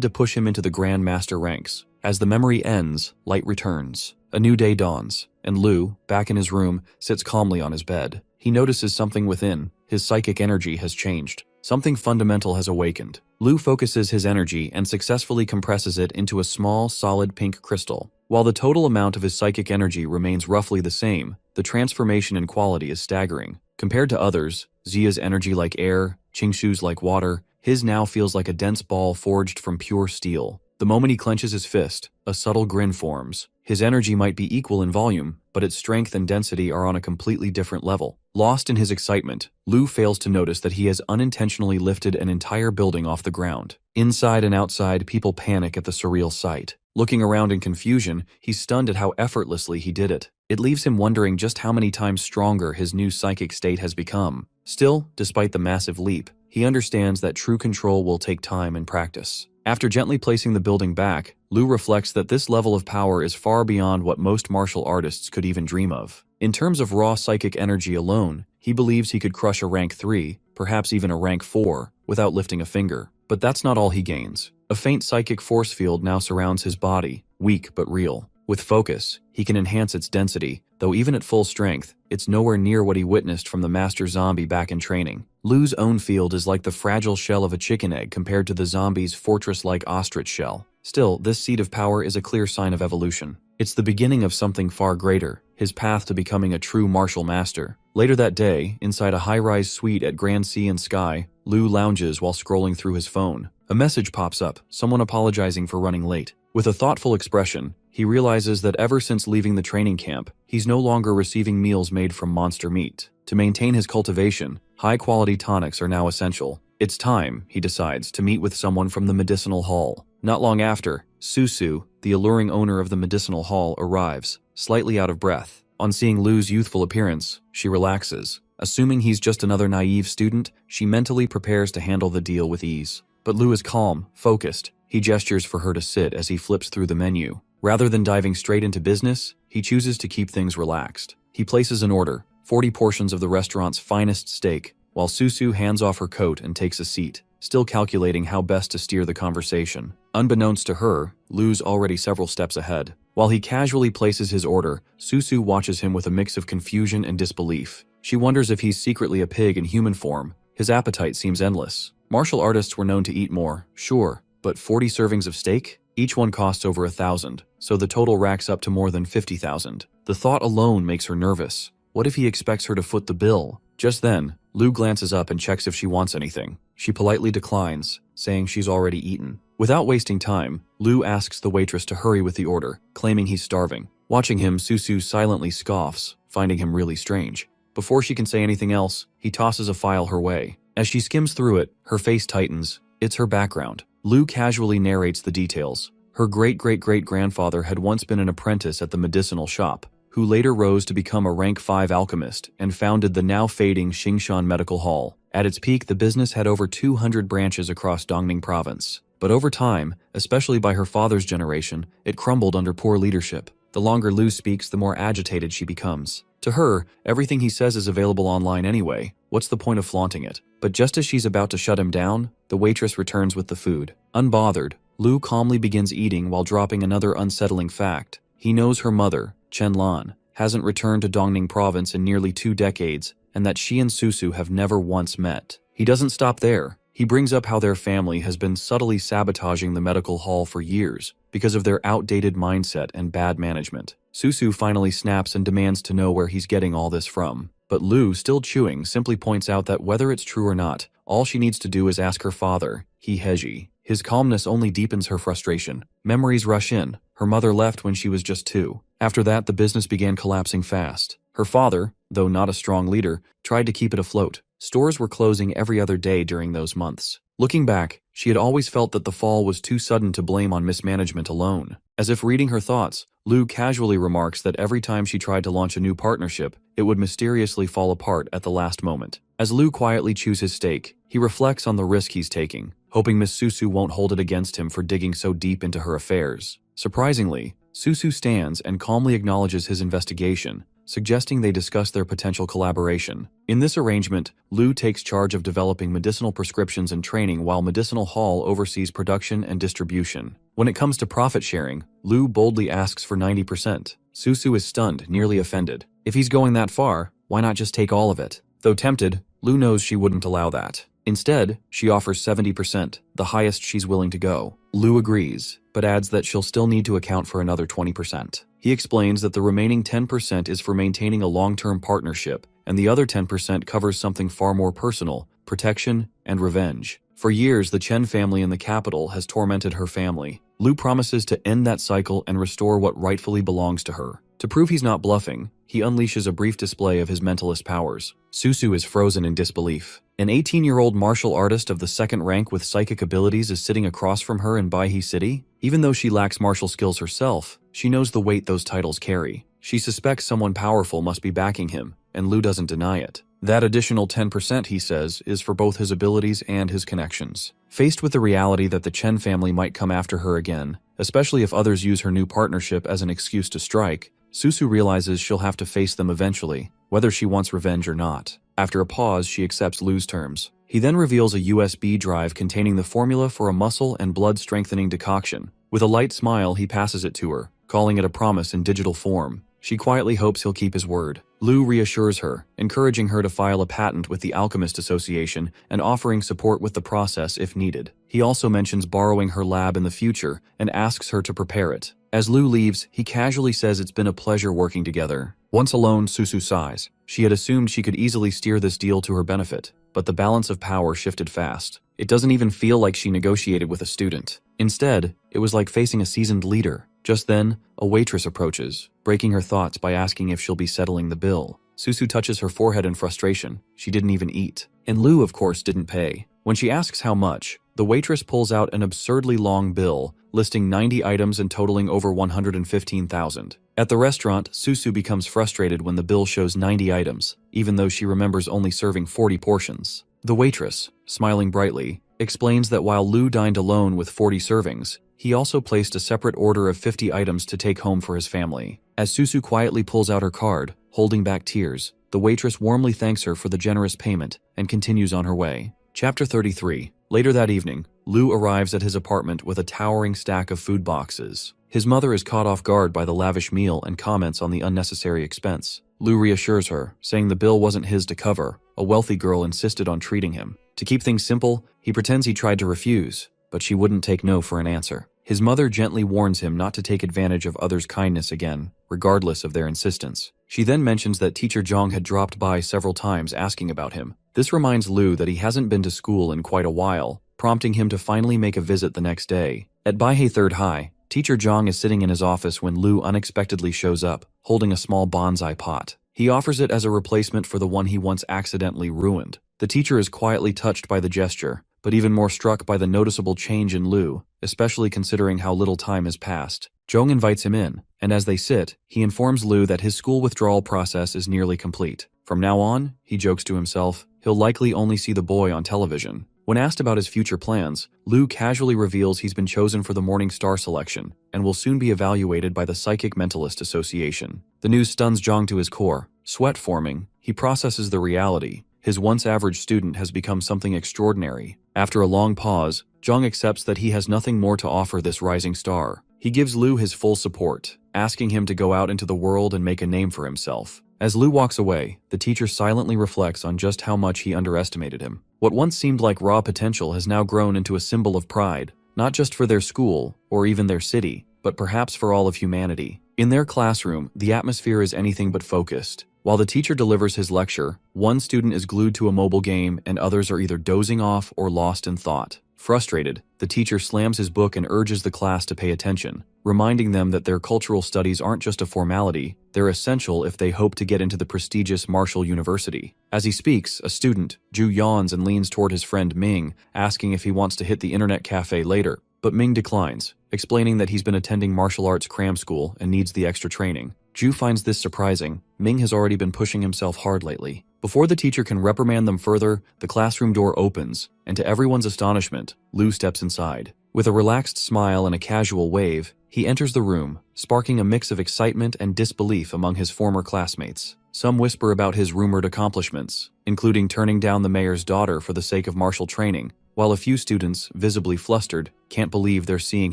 to push him into the Grand Master ranks. As the memory ends, light returns. A new day dawns, and Lu, back in his room, sits calmly on his bed. He notices something within. His psychic energy has changed. Something fundamental has awakened. Lu focuses his energy and successfully compresses it into a small, solid pink crystal. While the total amount of his psychic energy remains roughly the same, the transformation in quality is staggering. Compared to others, Zia's energy like air, Qingshu's like water, his now feels like a dense ball forged from pure steel. The moment he clenches his fist, a subtle grin forms. His energy might be equal in volume, but its strength and density are on a completely different level. Lost in his excitement, Lu fails to notice that he has unintentionally lifted an entire building off the ground. Inside and outside, people panic at the surreal sight. Looking around in confusion, he's stunned at how effortlessly he did it. It leaves him wondering just how many times stronger his new psychic state has become. Still, despite the massive leap, he understands that true control will take time and practice. After gently placing the building back, Lu reflects that this level of power is far beyond what most martial artists could even dream of. In terms of raw psychic energy alone, he believes he could crush a rank 3, perhaps even a rank 4, without lifting a finger. But that's not all he gains. A faint psychic force field now surrounds his body, weak but real. With focus, he can enhance its density, though even at full strength, it's nowhere near what he witnessed from the master zombie back in training. Lu's own field is like the fragile shell of a chicken egg compared to the zombie's fortress-like ostrich shell. Still, this seed of power is a clear sign of evolution. It's the beginning of something far greater, his path to becoming a true martial master. Later that day, inside a high-rise suite at Grand Sea and Sky, Lu lounges while scrolling through his phone. A message pops up, someone apologizing for running late. With a thoughtful expression, he realizes that ever since leaving the training camp, he's no longer receiving meals made from monster meat. To maintain his cultivation, high-quality tonics are now essential. It's time, he decides, to meet with someone from the medicinal hall. Not long after, Susu, the alluring owner of the medicinal hall, arrives, slightly out of breath. On seeing Lu's youthful appearance, she relaxes. Assuming he's just another naive student, she mentally prepares to handle the deal with ease. But Lu is calm, focused. He gestures for her to sit as he flips through the menu. Rather than diving straight into business, he chooses to keep things relaxed. He places an order, 40 portions of the restaurant's finest steak, while Susu hands off her coat and takes a seat, still calculating how best to steer the conversation. Unbeknownst to her, Lu's already several steps ahead. While he casually places his order, Susu watches him with a mix of confusion and disbelief. She wonders if he's secretly a pig in human form. His appetite seems endless. Martial artists were known to eat more, sure, but 40 servings of steak? Each one costs over 1,000, so the total racks up to more than 50,000. The thought alone makes her nervous. What if he expects her to foot the bill? Just then, Lu glances up and checks if she wants anything. She politely declines, saying she's already eaten. Without wasting time, Lu asks the waitress to hurry with the order, claiming he's starving. Watching him, Susu silently scoffs, finding him really strange. Before she can say anything else, he tosses a file her way. As she skims through it, her face tightens. It's her background. Lu casually narrates the details. Her great-great-great-grandfather had once been an apprentice at the medicinal shop, who later rose to become a rank 5 alchemist and founded the now fading Xingshan Medical Hall. At its peak, the business had over 200 branches across Dongning province. But over time, especially by her father's generation, it crumbled under poor leadership. The longer Lu speaks, the more agitated she becomes. To her, everything he says is available online anyway. What's the point of flaunting it? But just as she's about to shut him down, the waitress returns with the food. Unbothered, Lu calmly begins eating while dropping another unsettling fact. He knows her mother, Chen Lan, hasn't returned to Dongning province in nearly 2 decades, and that she and Susu have never once met. He doesn't stop there. He brings up how their family has been subtly sabotaging the medical hall for years because of their outdated mindset and bad management. Susu finally snaps and demands to know where he's getting all this from. But Lu, still chewing, simply points out that whether it's true or not, all she needs to do is ask her father, Heji. His calmness only deepens her frustration. Memories rush in. Her mother left when she was just 2. After that, the business began collapsing fast. Her father, though not a strong leader, tried to keep it afloat. Stores were closing every other day during those months. Looking back, she had always felt that the fall was too sudden to blame on mismanagement alone. As if reading her thoughts, Lu casually remarks that every time she tried to launch a new partnership, it would mysteriously fall apart at the last moment. As Lu quietly chews his steak, he reflects on the risk he's taking, hoping Miss Susu won't hold it against him for digging so deep into her affairs. Surprisingly, Susu stands and calmly acknowledges his investigation, suggesting they discuss their potential collaboration. In this arrangement, Lu takes charge of developing medicinal prescriptions and training while Medicinal Hall oversees production and distribution. When it comes to profit sharing, Lu boldly asks for 90%. Susu is stunned, nearly offended. If he's going that far, why not just take all of it? Though tempted, Lu knows she wouldn't allow that. Instead, she offers 70%, the highest she's willing to go. Lu agrees, but adds that she'll still need to account for another 20%. He explains that the remaining 10% is for maintaining a long-term partnership, and the other 10% covers something far more personal, protection and revenge. For years, the Chen family in the capital has tormented her family. Lu promises to end that cycle and restore what rightfully belongs to her. To prove he's not bluffing, he unleashes a brief display of his mentalist powers. Susu is frozen in disbelief. An 18-year-old martial artist of the 2nd rank with psychic abilities is sitting across from her in Baihe City? Even though she lacks martial skills herself, she knows the weight those titles carry. She suspects someone powerful must be backing him, and Lu doesn't deny it. That additional 10%, he says, is for both his abilities and his connections. Faced with the reality that the Chen family might come after her again, especially if others use her new partnership as an excuse to strike, Susu realizes she'll have to face them eventually, whether she wants revenge or not. After a pause, she accepts Lu's terms. He then reveals a USB drive containing the formula for a muscle and blood-strengthening decoction. With a light smile, he passes it to her, calling it a promise in digital form. She quietly hopes he'll keep his word. Lu reassures her, encouraging her to file a patent with the Alchemist Association and offering support with the process if needed. He also mentions borrowing her lab in the future and asks her to prepare it. As Lu leaves, he casually says it's been a pleasure working together. Once alone, Susu sighs. She had assumed she could easily steer this deal to her benefit, but the balance of power shifted fast. It doesn't even feel like she negotiated with a student. Instead, it was like facing a seasoned leader. Just then, a waitress approaches, breaking her thoughts by asking if she'll be settling the bill. Susu touches her forehead in frustration. She didn't even eat. And Lu, of course, didn't pay. When she asks how much, the waitress pulls out an absurdly long bill, listing 90 items and totaling over 115,000. At the restaurant, Susu becomes frustrated when the bill shows 90 items, even though she remembers only serving 40 portions. The waitress, smiling brightly, explains that while Lu dined alone with 40 servings, he also placed a separate order of 50 items to take home for his family. As Susu quietly pulls out her card, holding back tears, the waitress warmly thanks her for the generous payment and continues on her way. Chapter 33. Later that evening, Lu arrives at his apartment with a towering stack of food boxes. His mother is caught off guard by the lavish meal and comments on the unnecessary expense. Lu reassures her, saying the bill wasn't his to cover. A wealthy girl insisted on treating him. To keep things simple, he pretends he tried to refuse, but she wouldn't take no for an answer. His mother gently warns him not to take advantage of others' kindness again, regardless of their insistence. She then mentions that teacher Zhang had dropped by several times asking about him. This reminds Lu that he hasn't been to school in quite a while, prompting him to finally make a visit the next day. At Baihe 3rd High, teacher Zhang is sitting in his office when Lu unexpectedly shows up, holding a small bonsai pot. He offers it as a replacement for the one he once accidentally ruined. The teacher is quietly touched by the gesture, but even more struck by the noticeable change in Lu, especially considering how little time has passed. Zhang invites him in, and as they sit, he informs Lu that his school withdrawal process is nearly complete. From now on, he jokes to himself, he'll likely only see the boy on television. When asked about his future plans, Lu casually reveals he's been chosen for the Morning Star selection and will soon be evaluated by the Psychic Mentalist Association. The news stuns Zhang to his core. Sweat forming, he processes the reality. His once average student has become something extraordinary. After a long pause, Zhang accepts that he has nothing more to offer this rising star. He gives Lu his full support, asking him to go out into the world and make a name for himself. As Lu walks away, the teacher silently reflects on just how much he underestimated him. What once seemed like raw potential has now grown into a symbol of pride, not just for their school or even their city, but perhaps for all of humanity. In their classroom, the atmosphere is anything but focused. While the teacher delivers his lecture, one student is glued to a mobile game and others are either dozing off or lost in thought. Frustrated, the teacher slams his book and urges the class to pay attention, reminding them that their cultural studies aren't just a formality, they're essential if they hope to get into the prestigious Marshall University. As he speaks, a student, Ju, yawns and leans toward his friend Ming, asking if he wants to hit the internet cafe later. But Ming declines, explaining that he's been attending martial arts cram school and needs the extra training. Ju finds this surprising. Ming has already been pushing himself hard lately. Before the teacher can reprimand them further, the classroom door opens, and to everyone's astonishment, Lu steps inside. With a relaxed smile and a casual wave, he enters the room, sparking a mix of excitement and disbelief among his former classmates. Some whisper about his rumored accomplishments, including turning down the mayor's daughter for the sake of martial training, while a few students, visibly flustered, can't believe they're seeing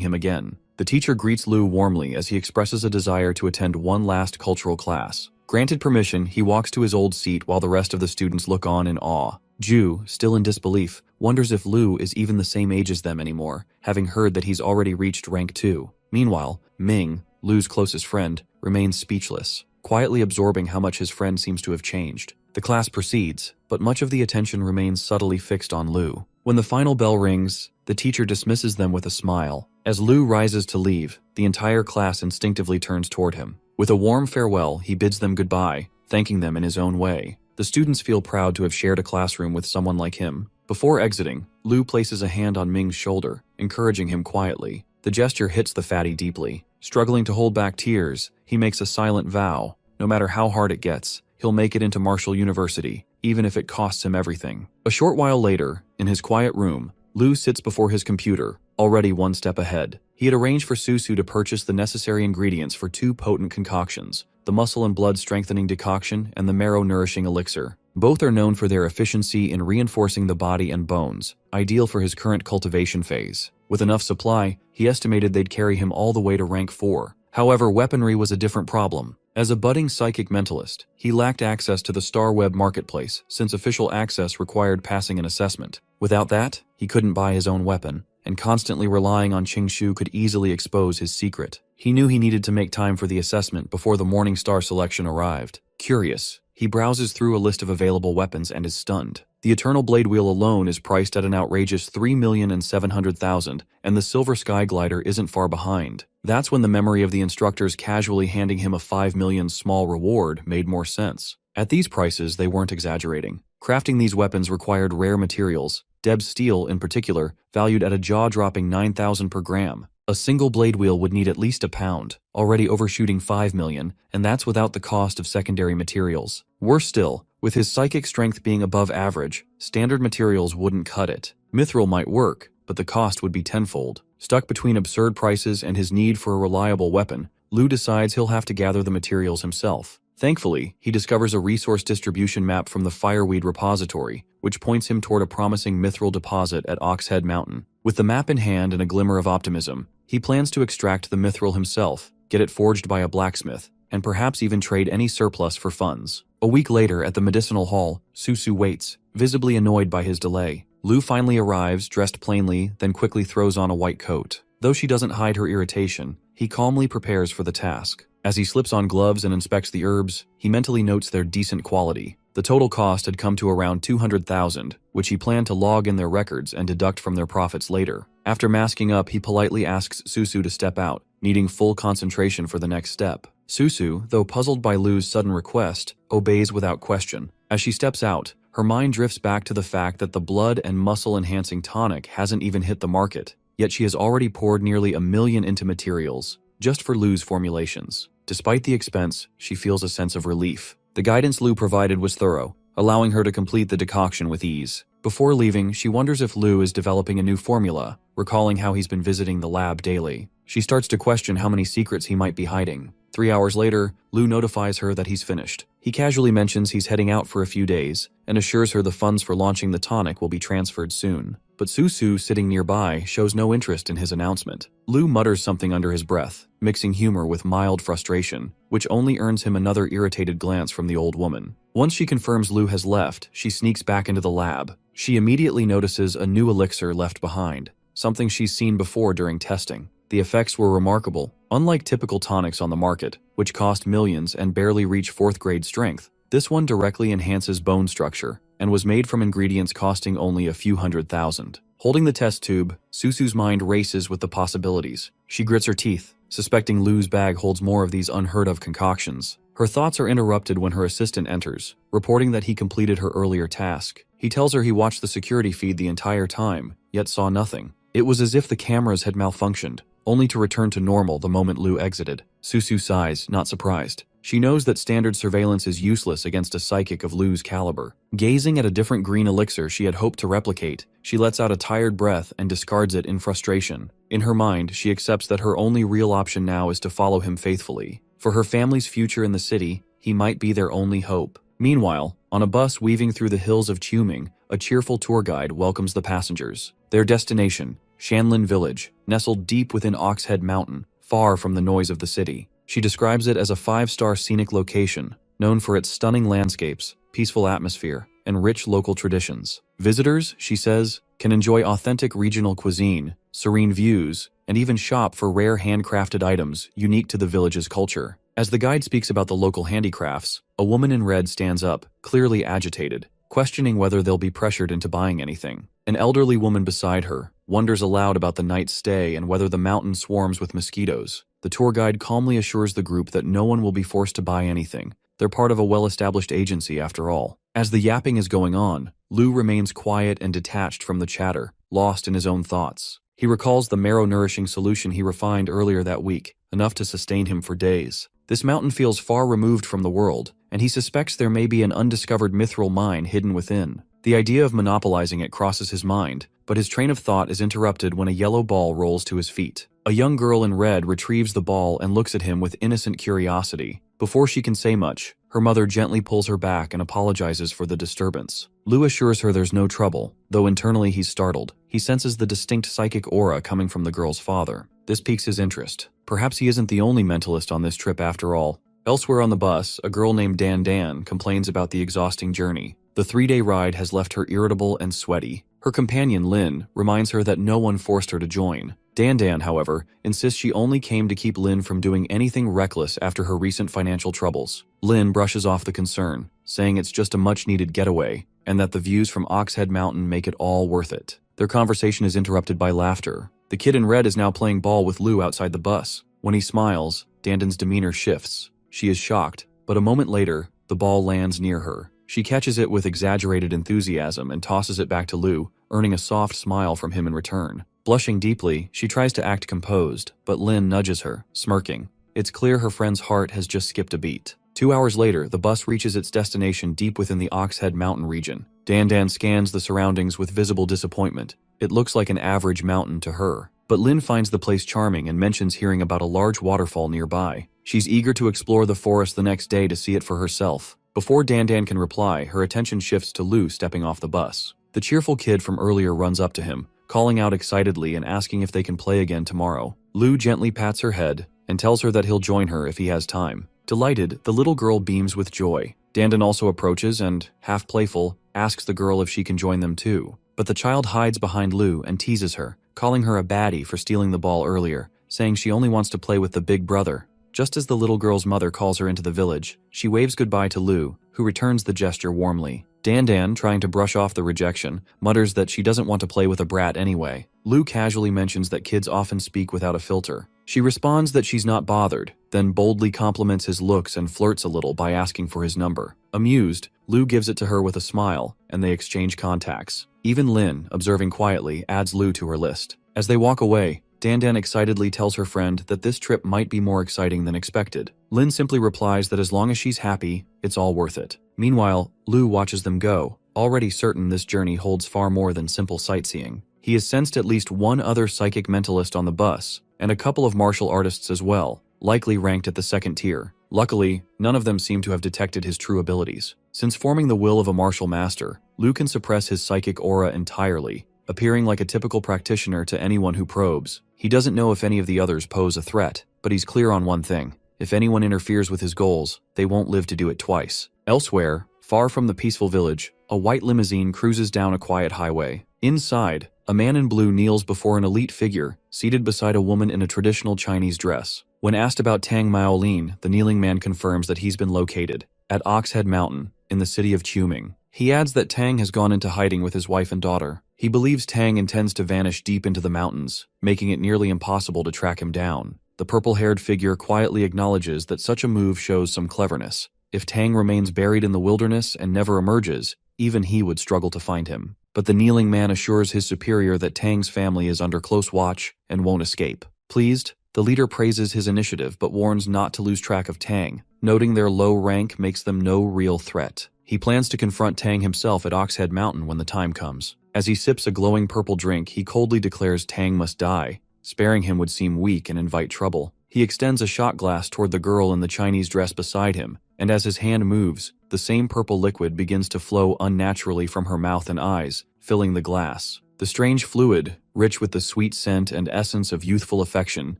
him again. The teacher greets Lu warmly as he expresses a desire to attend one last cultural class. Granted permission, he walks to his old seat while the rest of the students look on in awe. Ju, still in disbelief, wonders if Lu is even the same age as them anymore, having heard that he's already reached rank 2. Meanwhile, Ming, Lu's closest friend, remains speechless, quietly absorbing how much his friend seems to have changed. The class proceeds, but much of the attention remains subtly fixed on Lu. When the final bell rings, the teacher dismisses them with a smile. As Lu rises to leave, the entire class instinctively turns toward him. With a warm farewell, he bids them goodbye, thanking them in his own way. The students feel proud to have shared a classroom with someone like him. Before exiting, Lu places a hand on Ming's shoulder, encouraging him quietly. The gesture hits the fatty deeply. Struggling to hold back tears, he makes a silent vow. No matter how hard it gets, he'll make it into Marshall University, even if it costs him everything. A short while later, in his quiet room, Lu sits before his computer, already one step ahead. He had arranged for Susu to purchase the necessary ingredients for 2 potent concoctions, the muscle and blood strengthening decoction and the marrow nourishing elixir. Both are known for their efficiency in reinforcing the body and bones, ideal for his current cultivation phase. With enough supply, he estimated they'd carry him all the way to rank 4. However, weaponry was a different problem. As a budding psychic mentalist, he lacked access to the Star Web marketplace since official access required passing an assessment. Without that, he couldn't buy his own weapon, and constantly relying on Qingshu could easily expose his secret. He knew he needed to make time for the assessment before the Morning Star selection arrived. Curious, he browses through a list of available weapons and is stunned. The Eternal Blade Wheel alone is priced at an outrageous 3,700,000, and the Silver Sky Glider isn't far behind. That's when the memory of the instructors casually handing him a 5 million small reward made more sense. At these prices, they weren't exaggerating. Crafting these weapons required rare materials, Deb's steel in particular, valued at a jaw-dropping 9,000 per gram. A single blade wheel would need at least a pound, already overshooting 5 million, and that's without the cost of secondary materials. Worse still, with his psychic strength being above average, standard materials wouldn't cut it. Mithril might work, but the cost would be tenfold. Stuck between absurd prices and his need for a reliable weapon, Lu decides he'll have to gather the materials himself. Thankfully, he discovers a resource distribution map from the Fireweed repository, which points him toward a promising mithril deposit at Oxhead Mountain. With the map in hand and a glimmer of optimism, he plans to extract the mithril himself, get it forged by a blacksmith, and perhaps even trade any surplus for funds. A week later, at the medicinal hall, Susu waits, visibly annoyed by his delay. Lu finally arrives, dressed plainly, then quickly throws on a white coat. Though she doesn't hide her irritation, he calmly prepares for the task. As he slips on gloves and inspects the herbs, he mentally notes their decent quality. The total cost had come to around 200,000, which he planned to log in their records and deduct from their profits later. After masking up, he politely asks Susu to step out, needing full concentration for the next step. Susu, though puzzled by Lu's sudden request, obeys without question. As she steps out, her mind drifts back to the fact that the blood and muscle-enhancing tonic hasn't even hit the market, yet she has already poured nearly 1 million into materials, just for Lu's formulations. Despite the expense, she feels a sense of relief. The guidance Lu provided was thorough, allowing her to complete the decoction with ease. Before leaving, she wonders if Lu is developing a new formula, recalling how he's been visiting the lab daily. She starts to question how many secrets he might be hiding. 3 hours later, Lu notifies her that he's finished. He casually mentions he's heading out for a few days and assures her the funds for launching the tonic will be transferred soon. But Susu, sitting nearby, shows no interest in his announcement. Lu mutters something under his breath, mixing humor with mild frustration, which only earns him another irritated glance from the old woman. Once she confirms Lu has left, she sneaks back into the lab. She immediately notices a new elixir left behind, something she's seen before during testing. The effects were remarkable. Unlike typical tonics on the market, which cost millions and barely reach 4th grade strength, this one directly enhances bone structure and was made from ingredients costing only a few $100,000. Holding the test tube, Susu's mind races with the possibilities. She grits her teeth, suspecting Lu's bag holds more of these unheard-of concoctions. Her thoughts are interrupted when her assistant enters, reporting that he completed her earlier task. He tells her he watched the security feed the entire time, yet saw nothing. It was as if the cameras had malfunctioned, only to return to normal the moment Lu exited. Susu sighs, not surprised. She knows that standard surveillance is useless against a psychic of Lu's caliber. Gazing at a different green elixir she had hoped to replicate, she lets out a tired breath and discards it in frustration. In her mind, she accepts that her only real option now is to follow him faithfully. For her family's future in the city, he might be their only hope. Meanwhile, on a bus weaving through the hills of Qiuming, a cheerful tour guide welcomes the passengers. Their destination, Shanlin Village, nestled deep within Oxhead Mountain, far from the noise of the city. She describes it as a 5-star scenic location, known for its stunning landscapes, peaceful atmosphere, and rich local traditions. Visitors, she says, can enjoy authentic regional cuisine, serene views, and even shop for rare handcrafted items unique to the village's culture. As the guide speaks about the local handicrafts, a woman in red stands up, clearly agitated, questioning whether they'll be pressured into buying anything. An elderly woman beside her wonders aloud about the night's stay and whether the mountain swarms with mosquitoes. The tour guide calmly assures the group that no one will be forced to buy anything. They're part of a well-established agency after all. As the yapping is going on, Lu remains quiet and detached from the chatter, lost in his own thoughts. He recalls the marrow-nourishing solution he refined earlier that week, enough to sustain him for days. This mountain feels far removed from the world, and he suspects there may be an undiscovered mithril mine hidden within. The idea of monopolizing it crosses his mind, but his train of thought is interrupted when a yellow ball rolls to his feet. A young girl in red retrieves the ball and looks at him with innocent curiosity. Before she can say much, her mother gently pulls her back and apologizes for the disturbance. Lu assures her there's no trouble, though internally he's startled. He senses the distinct psychic aura coming from the girl's father. This piques his interest. Perhaps he isn't the only mentalist on this trip after all. Elsewhere on the bus, a girl named Dan complains about the exhausting journey. The 3-day ride has left her irritable and sweaty. Her companion, Lin, reminds her that no one forced her to join. Dan, however, insists she only came to keep Lin from doing anything reckless after her recent financial troubles. Lin brushes off the concern, saying it's just a much-needed getaway, and that the views from Oxhead Mountain make it all worth it. Their conversation is interrupted by laughter. The kid in red is now playing ball with Lu outside the bus. When he smiles, Dandan's demeanor shifts. She is shocked, but a moment later, the ball lands near her. She catches it with exaggerated enthusiasm and tosses it back to Lu, earning a soft smile from him in return. Blushing deeply, she tries to act composed, but Lin nudges her, smirking. It's clear her friend's heart has just skipped a beat. 2 hours later, the bus reaches its destination deep within the Oxhead Mountain region. Dan scans the surroundings with visible disappointment. It looks like an average mountain to her. But Lin finds the place charming and mentions hearing about a large waterfall nearby. She's eager to explore the forest the next day to see it for herself. Before Dan can reply, her attention shifts to Lu stepping off the bus. The cheerful kid from earlier runs up to him, calling out excitedly and asking if they can play again tomorrow. Lu gently pats her head and tells her that he'll join her if he has time. Delighted, the little girl beams with joy. Dan also approaches and, half playful, asks the girl if she can join them too. But the child hides behind Lu and teases her, calling her a baddie for stealing the ball earlier, saying she only wants to play with the big brother. Just as the little girl's mother calls her into the village, she waves goodbye to Lu, who returns the gesture warmly. Dan, trying to brush off the rejection, mutters that she doesn't want to play with a brat anyway. Lu casually mentions that kids often speak without a filter. She responds that she's not bothered, then boldly compliments his looks and flirts a little by asking for his number. Amused, Lu gives it to her with a smile, and they exchange contacts. Even Lin, observing quietly, adds Lu to her list. As they walk away, Dan excitedly tells her friend that this trip might be more exciting than expected. Lin simply replies that as long as she's happy, it's all worth it. Meanwhile, Lu watches them go, already certain this journey holds far more than simple sightseeing. He has sensed at least one other psychic mentalist on the bus, and a couple of martial artists as well, likely ranked at the second tier. Luckily, none of them seem to have detected his true abilities. Since forming the will of a martial master, Lu can suppress his psychic aura entirely, appearing like a typical practitioner to anyone who probes. He doesn't know if any of the others pose a threat, but he's clear on one thing. If anyone interferes with his goals, they won't live to do it twice. Elsewhere, far from the peaceful village, a white limousine cruises down a quiet highway. Inside, a man in blue kneels before an elite figure, seated beside a woman in a traditional Chinese dress. When asked about Tang Maolin, the kneeling man confirms that he's been located at Oxhead Mountain, in the city of Quming. He adds that Tang has gone into hiding with his wife and daughter. He believes Tang intends to vanish deep into the mountains, making it nearly impossible to track him down. The purple-haired figure quietly acknowledges that such a move shows some cleverness. If Tang remains buried in the wilderness and never emerges, even he would struggle to find him. But the kneeling man assures his superior that Tang's family is under close watch and won't escape. Pleased, the leader praises his initiative but warns not to lose track of Tang, noting their low rank makes them no real threat. He plans to confront Tang himself at Oxhead Mountain when the time comes. As he sips a glowing purple drink, he coldly declares Tang must die. Sparing him would seem weak and invite trouble. He extends a shot glass toward the girl in the Chinese dress beside him, and as his hand moves, the same purple liquid begins to flow unnaturally from her mouth and eyes, filling the glass. The strange fluid, rich with the sweet scent and essence of youthful affection,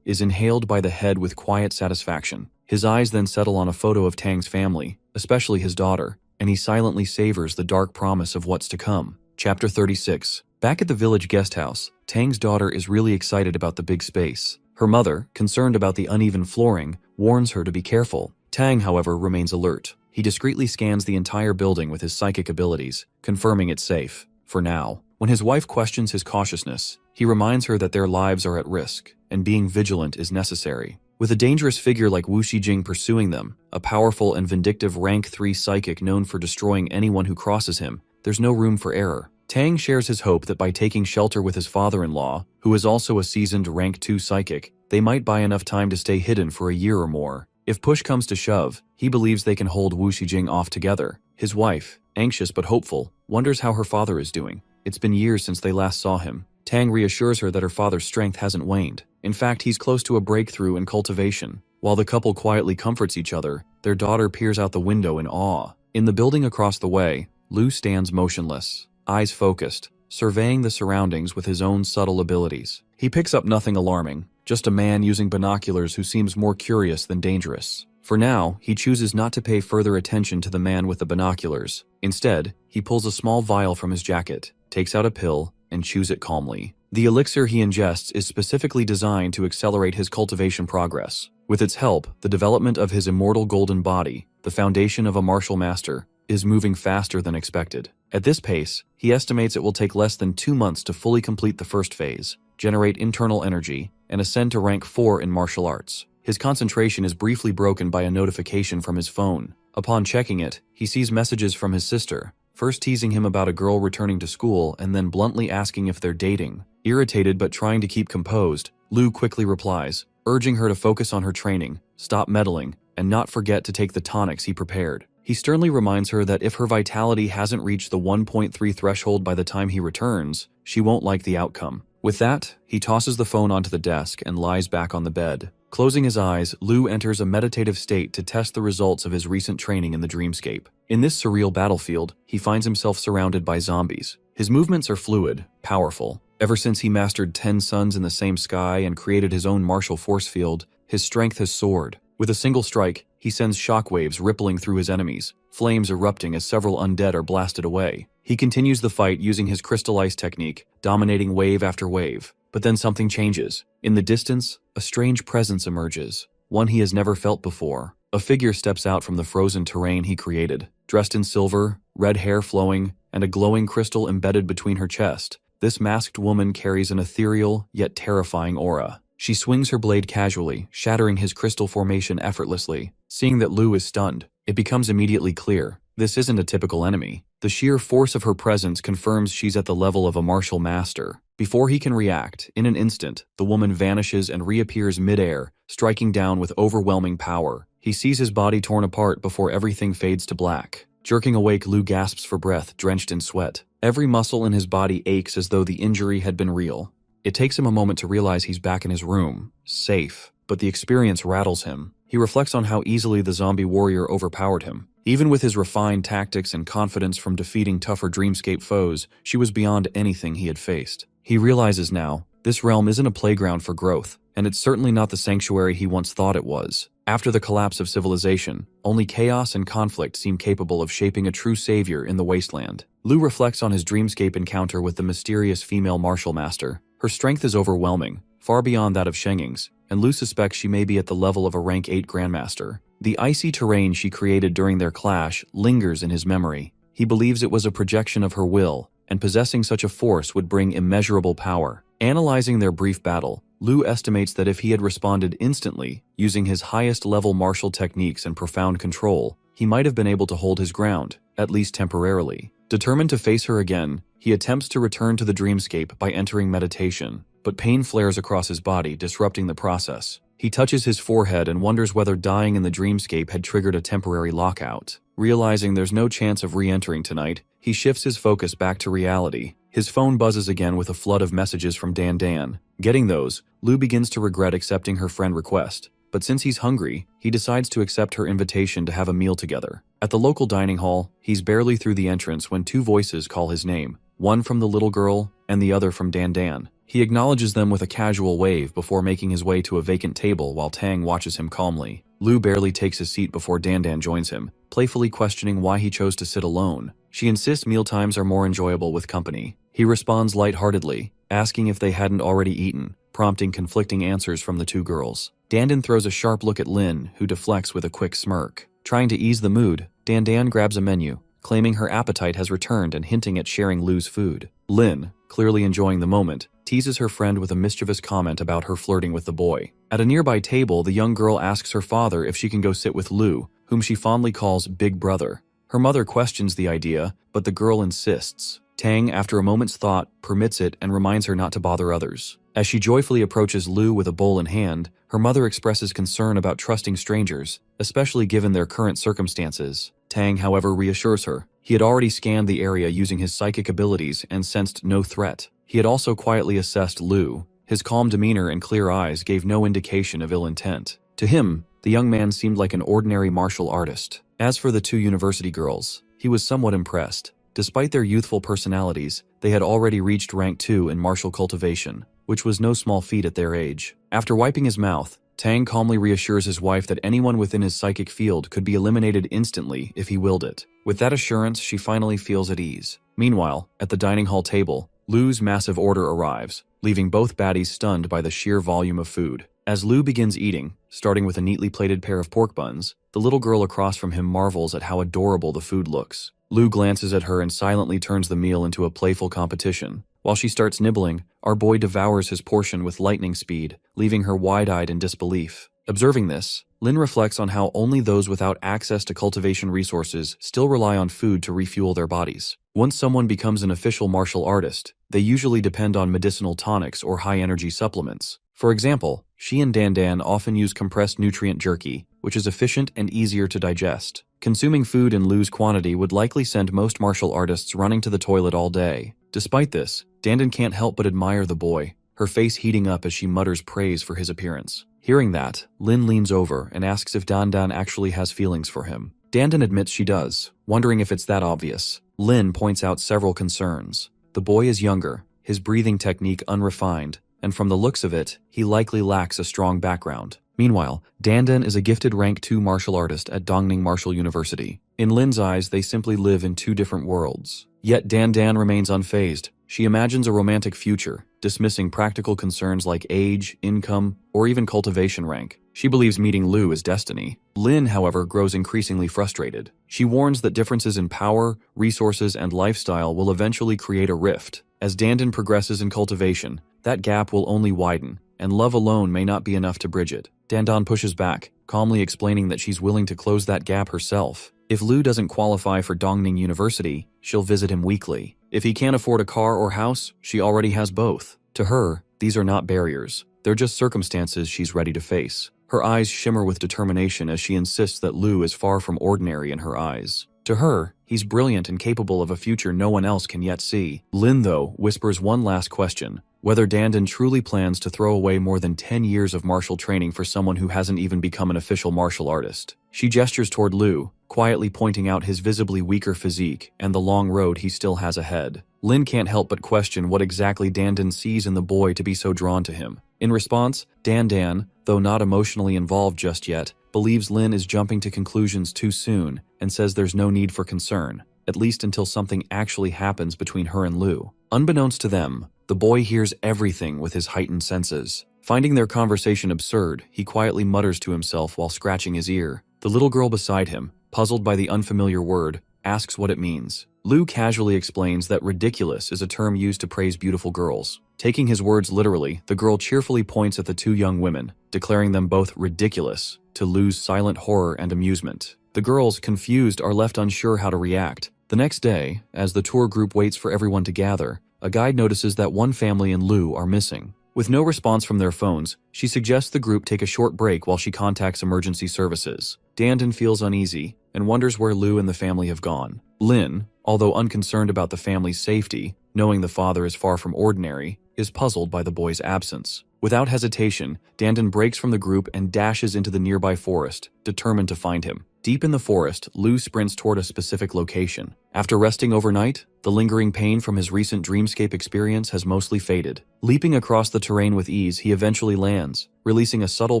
is inhaled by the head with quiet satisfaction. His eyes then settle on a photo of Tang's family, especially his daughter, and he silently savors the dark promise of what's to come. Chapter 36. Back at the village guest house, Tang's daughter is really excited about the big space. Her mother, concerned about the uneven flooring, warns her to be careful. Tang, however, remains alert. He discreetly scans the entire building with his psychic abilities, confirming it's safe, for now. When his wife questions his cautiousness, he reminds her that their lives are at risk, and being vigilant is necessary. With a dangerous figure like Wu Shijing pursuing them, a powerful and vindictive rank 3 psychic known for destroying anyone who crosses him, there's no room for error. Tang shares his hope that by taking shelter with his father-in-law, who is also a seasoned rank 2 psychic, they might buy enough time to stay hidden for a year or more. If push comes to shove, he believes they can hold Wu Shijing off together. His wife, anxious but hopeful, wonders how her father is doing. It's been years since they last saw him. Tang reassures her that her father's strength hasn't waned. In fact, he's close to a breakthrough in cultivation. While the couple quietly comforts each other, their daughter peers out the window in awe. In the building across the way, Lu stands motionless, eyes focused, surveying the surroundings with his own subtle abilities. He picks up nothing alarming, just a man using binoculars who seems more curious than dangerous. For now, he chooses not to pay further attention to the man with the binoculars. Instead, he pulls a small vial from his jacket, takes out a pill, and chews it calmly. The elixir he ingests is specifically designed to accelerate his cultivation progress. With its help, the development of his immortal golden body, the foundation of a martial master, is moving faster than expected. At this pace, he estimates it will take less than 2 months to fully complete the first phase, generate internal energy, and ascend to rank 4 in martial arts. His concentration is briefly broken by a notification from his phone. Upon checking it, he sees messages from his sister, first teasing him about a girl returning to school and then bluntly asking if they're dating. Irritated but trying to keep composed, Lu quickly replies, urging her to focus on her training, stop meddling, and not forget to take the tonics he prepared. He sternly reminds her that if her vitality hasn't reached the 1.3 threshold by the time he returns, she won't like the outcome. With that, he tosses the phone onto the desk and lies back on the bed. Closing his eyes, Lu enters a meditative state to test the results of his recent training in the dreamscape. In this surreal battlefield, he finds himself surrounded by zombies. His movements are fluid, powerful. Ever since he mastered 10 suns in the same sky and created his own martial force field, his strength has soared. With a single strike, he sends shockwaves rippling through his enemies, flames erupting as several undead are blasted away. He continues the fight using his crystal ice technique, dominating wave after wave. But then something changes. In the distance, a strange presence emerges, one he has never felt before. A figure steps out from the frozen terrain he created, dressed in silver, red hair flowing, and a glowing crystal embedded between her chest. This masked woman carries an ethereal, yet terrifying aura. She swings her blade casually, shattering his crystal formation effortlessly. Seeing that Lu is stunned, it becomes immediately clear. This isn't a typical enemy. The sheer force of her presence confirms she's at the level of a martial master. Before he can react, in an instant, the woman vanishes and reappears midair, striking down with overwhelming power. He sees his body torn apart before everything fades to black. Jerking awake, Lu gasps for breath, drenched in sweat. Every muscle in his body aches as though the injury had been real. It takes him a moment to realize he's back in his room, safe. but the experience rattles him. He reflects on how easily the zombie warrior overpowered him. Even with his refined tactics and confidence from defeating tougher dreamscape foes, she was beyond anything he had faced. He realizes now, this realm isn't a playground for growth, and it's certainly not the sanctuary he once thought it was. After the collapse of civilization, only chaos and conflict seem capable of shaping a true savior in the wasteland. Lu reflects on his dreamscape encounter with the mysterious female martial master. Her strength is overwhelming, far beyond that of Shenging's, and Lu suspects she may be at the level of a rank 8 grandmaster. The icy terrain she created during their clash lingers in his memory. He believes it was a projection of her will, and possessing such a force would bring immeasurable power. Analyzing their brief battle, Lu estimates that if he had responded instantly, using his highest level martial techniques and profound control, he might have been able to hold his ground, at least temporarily. Determined to face her again, he attempts to return to the dreamscape by entering meditation, but pain flares across his body, disrupting the process. He touches his forehead and wonders whether dying in the dreamscape had triggered a temporary lockout. Realizing there's no chance of re-entering tonight, he shifts his focus back to reality. His phone buzzes again with a flood of messages from Dan Dan. Getting those, Lu begins to regret accepting her friend request. But since he's hungry, he decides to accept her invitation to have a meal together. At the local dining hall, he's barely through the entrance when two voices call his name, one from the little girl and the other from Dan Dan. He acknowledges them with a casual wave before making his way to a vacant table while Tang watches him calmly. Lu barely takes his seat before Dan Dan joins him, playfully questioning why he chose to sit alone. She insists mealtimes are more enjoyable with company. He responds lightheartedly, asking if they hadn't already eaten, prompting conflicting answers from the two girls. Dandan throws a sharp look at Lin, who deflects with a quick smirk. Trying to ease the mood, Dan grabs a menu, claiming her appetite has returned and hinting at sharing Lu's food. Lin, clearly enjoying the moment, teases her friend with a mischievous comment about her flirting with the boy. At a nearby table, the young girl asks her father if she can go sit with Lu, whom she fondly calls Big Brother. Her mother questions the idea, but the girl insists. Tang, after a moment's thought, permits it and reminds her not to bother others. As she joyfully approaches Lu with a bowl in hand, her mother expresses concern about trusting strangers, especially given their current circumstances. Tang, however, reassures her. He had already scanned the area using his psychic abilities and sensed no threat. He had also quietly assessed Lu. His calm demeanor and clear eyes gave no indication of ill intent. To him, the young man seemed like an ordinary martial artist. As for the two university girls, he was somewhat impressed. Despite their youthful personalities, they had already reached rank 2 in martial cultivation, which was no small feat at their age. After wiping his mouth, Tang calmly reassures his wife that anyone within his psychic field could be eliminated instantly if he willed it. With that assurance, she finally feels at ease. Meanwhile, at the dining hall table, Lu's massive order arrives, leaving both baddies stunned by the sheer volume of food. As Lu begins eating, starting with a neatly plated pair of pork buns, the little girl across from him marvels at how adorable the food looks. Lu glances at her and silently turns the meal into a playful competition. While she starts nibbling, our boy devours his portion with lightning speed, leaving her wide-eyed in disbelief. Observing this, Lin reflects on how only those without access to cultivation resources still rely on food to refuel their bodies. Once someone becomes an official martial artist, they usually depend on medicinal tonics or high-energy supplements. For example, she and Dan often use compressed nutrient jerky, which is efficient and easier to digest. Consuming food in Lu's quantity would likely send most martial artists running to the toilet all day. Despite this, Dandan can't help but admire the boy, her face heating up as she mutters praise for his appearance. Hearing that, Lin leans over and asks if Dandan actually has feelings for him. Dandan admits she does, wondering if it's that obvious. Lin points out several concerns. The boy is younger, his breathing technique unrefined, and from the looks of it, he likely lacks a strong background. Meanwhile, Dandan is a gifted rank 2 martial artist at Dongning Martial University. In Lin's eyes, they simply live in two different worlds. Yet Dan remains unfazed. She imagines a romantic future, dismissing practical concerns like age, income, or even cultivation rank. She believes meeting Lu is destiny. Lin, however, grows increasingly frustrated. She warns that differences in power, resources, and lifestyle will eventually create a rift. As Dandan progresses in cultivation, that gap will only widen, and love alone may not be enough to bridge it. Dandan pushes back, calmly explaining that she's willing to close that gap herself. If Lu doesn't qualify for Dongning University, she'll visit him weekly. If he can't afford a car or house, she already has both. To her, these are not barriers. They're just circumstances she's ready to face. Her eyes shimmer with determination as she insists that Lu is far from ordinary in her eyes. To her, he's brilliant and capable of a future no one else can yet see. Lin, though, whispers one last question. whether Dandan truly plans to throw away more than 10 years of martial training for someone who hasn't even become an official martial artist. She gestures toward Lu, quietly pointing out his visibly weaker physique and the long road he still has ahead. Lin can't help but question what exactly Dandan sees in the boy to be so drawn to him. In response, Dandan, though not emotionally involved just yet, believes Lin is jumping to conclusions too soon and says there's no need for concern, at least until something actually happens between her and Lu. Unbeknownst to them, the boy hears everything with his heightened senses. Finding their conversation absurd, he quietly mutters to himself while scratching his ear. The little girl beside him, puzzled by the unfamiliar word, asks what it means. Lu casually explains that ridiculous is a term used to praise beautiful girls. Taking his words literally, the girl cheerfully points at the two young women, declaring them both ridiculous, to Lu's silent horror and amusement. The girls, confused, are left unsure how to react. The next day, as the tour group waits for everyone to gather, a guide notices that one family and Lu are missing. With no response from their phones, she suggests the group take a short break while she contacts emergency services. Dandan feels uneasy and wonders where Lu and the family have gone. Lin, although unconcerned about the family's safety, knowing the father is far from ordinary, is puzzled by the boy's absence. Without hesitation, Dandan breaks from the group and dashes into the nearby forest, determined to find him. Deep in the forest, Lu sprints toward a specific location. After resting overnight, the lingering pain from his recent dreamscape experience has mostly faded. Leaping across the terrain with ease, he eventually lands, releasing a subtle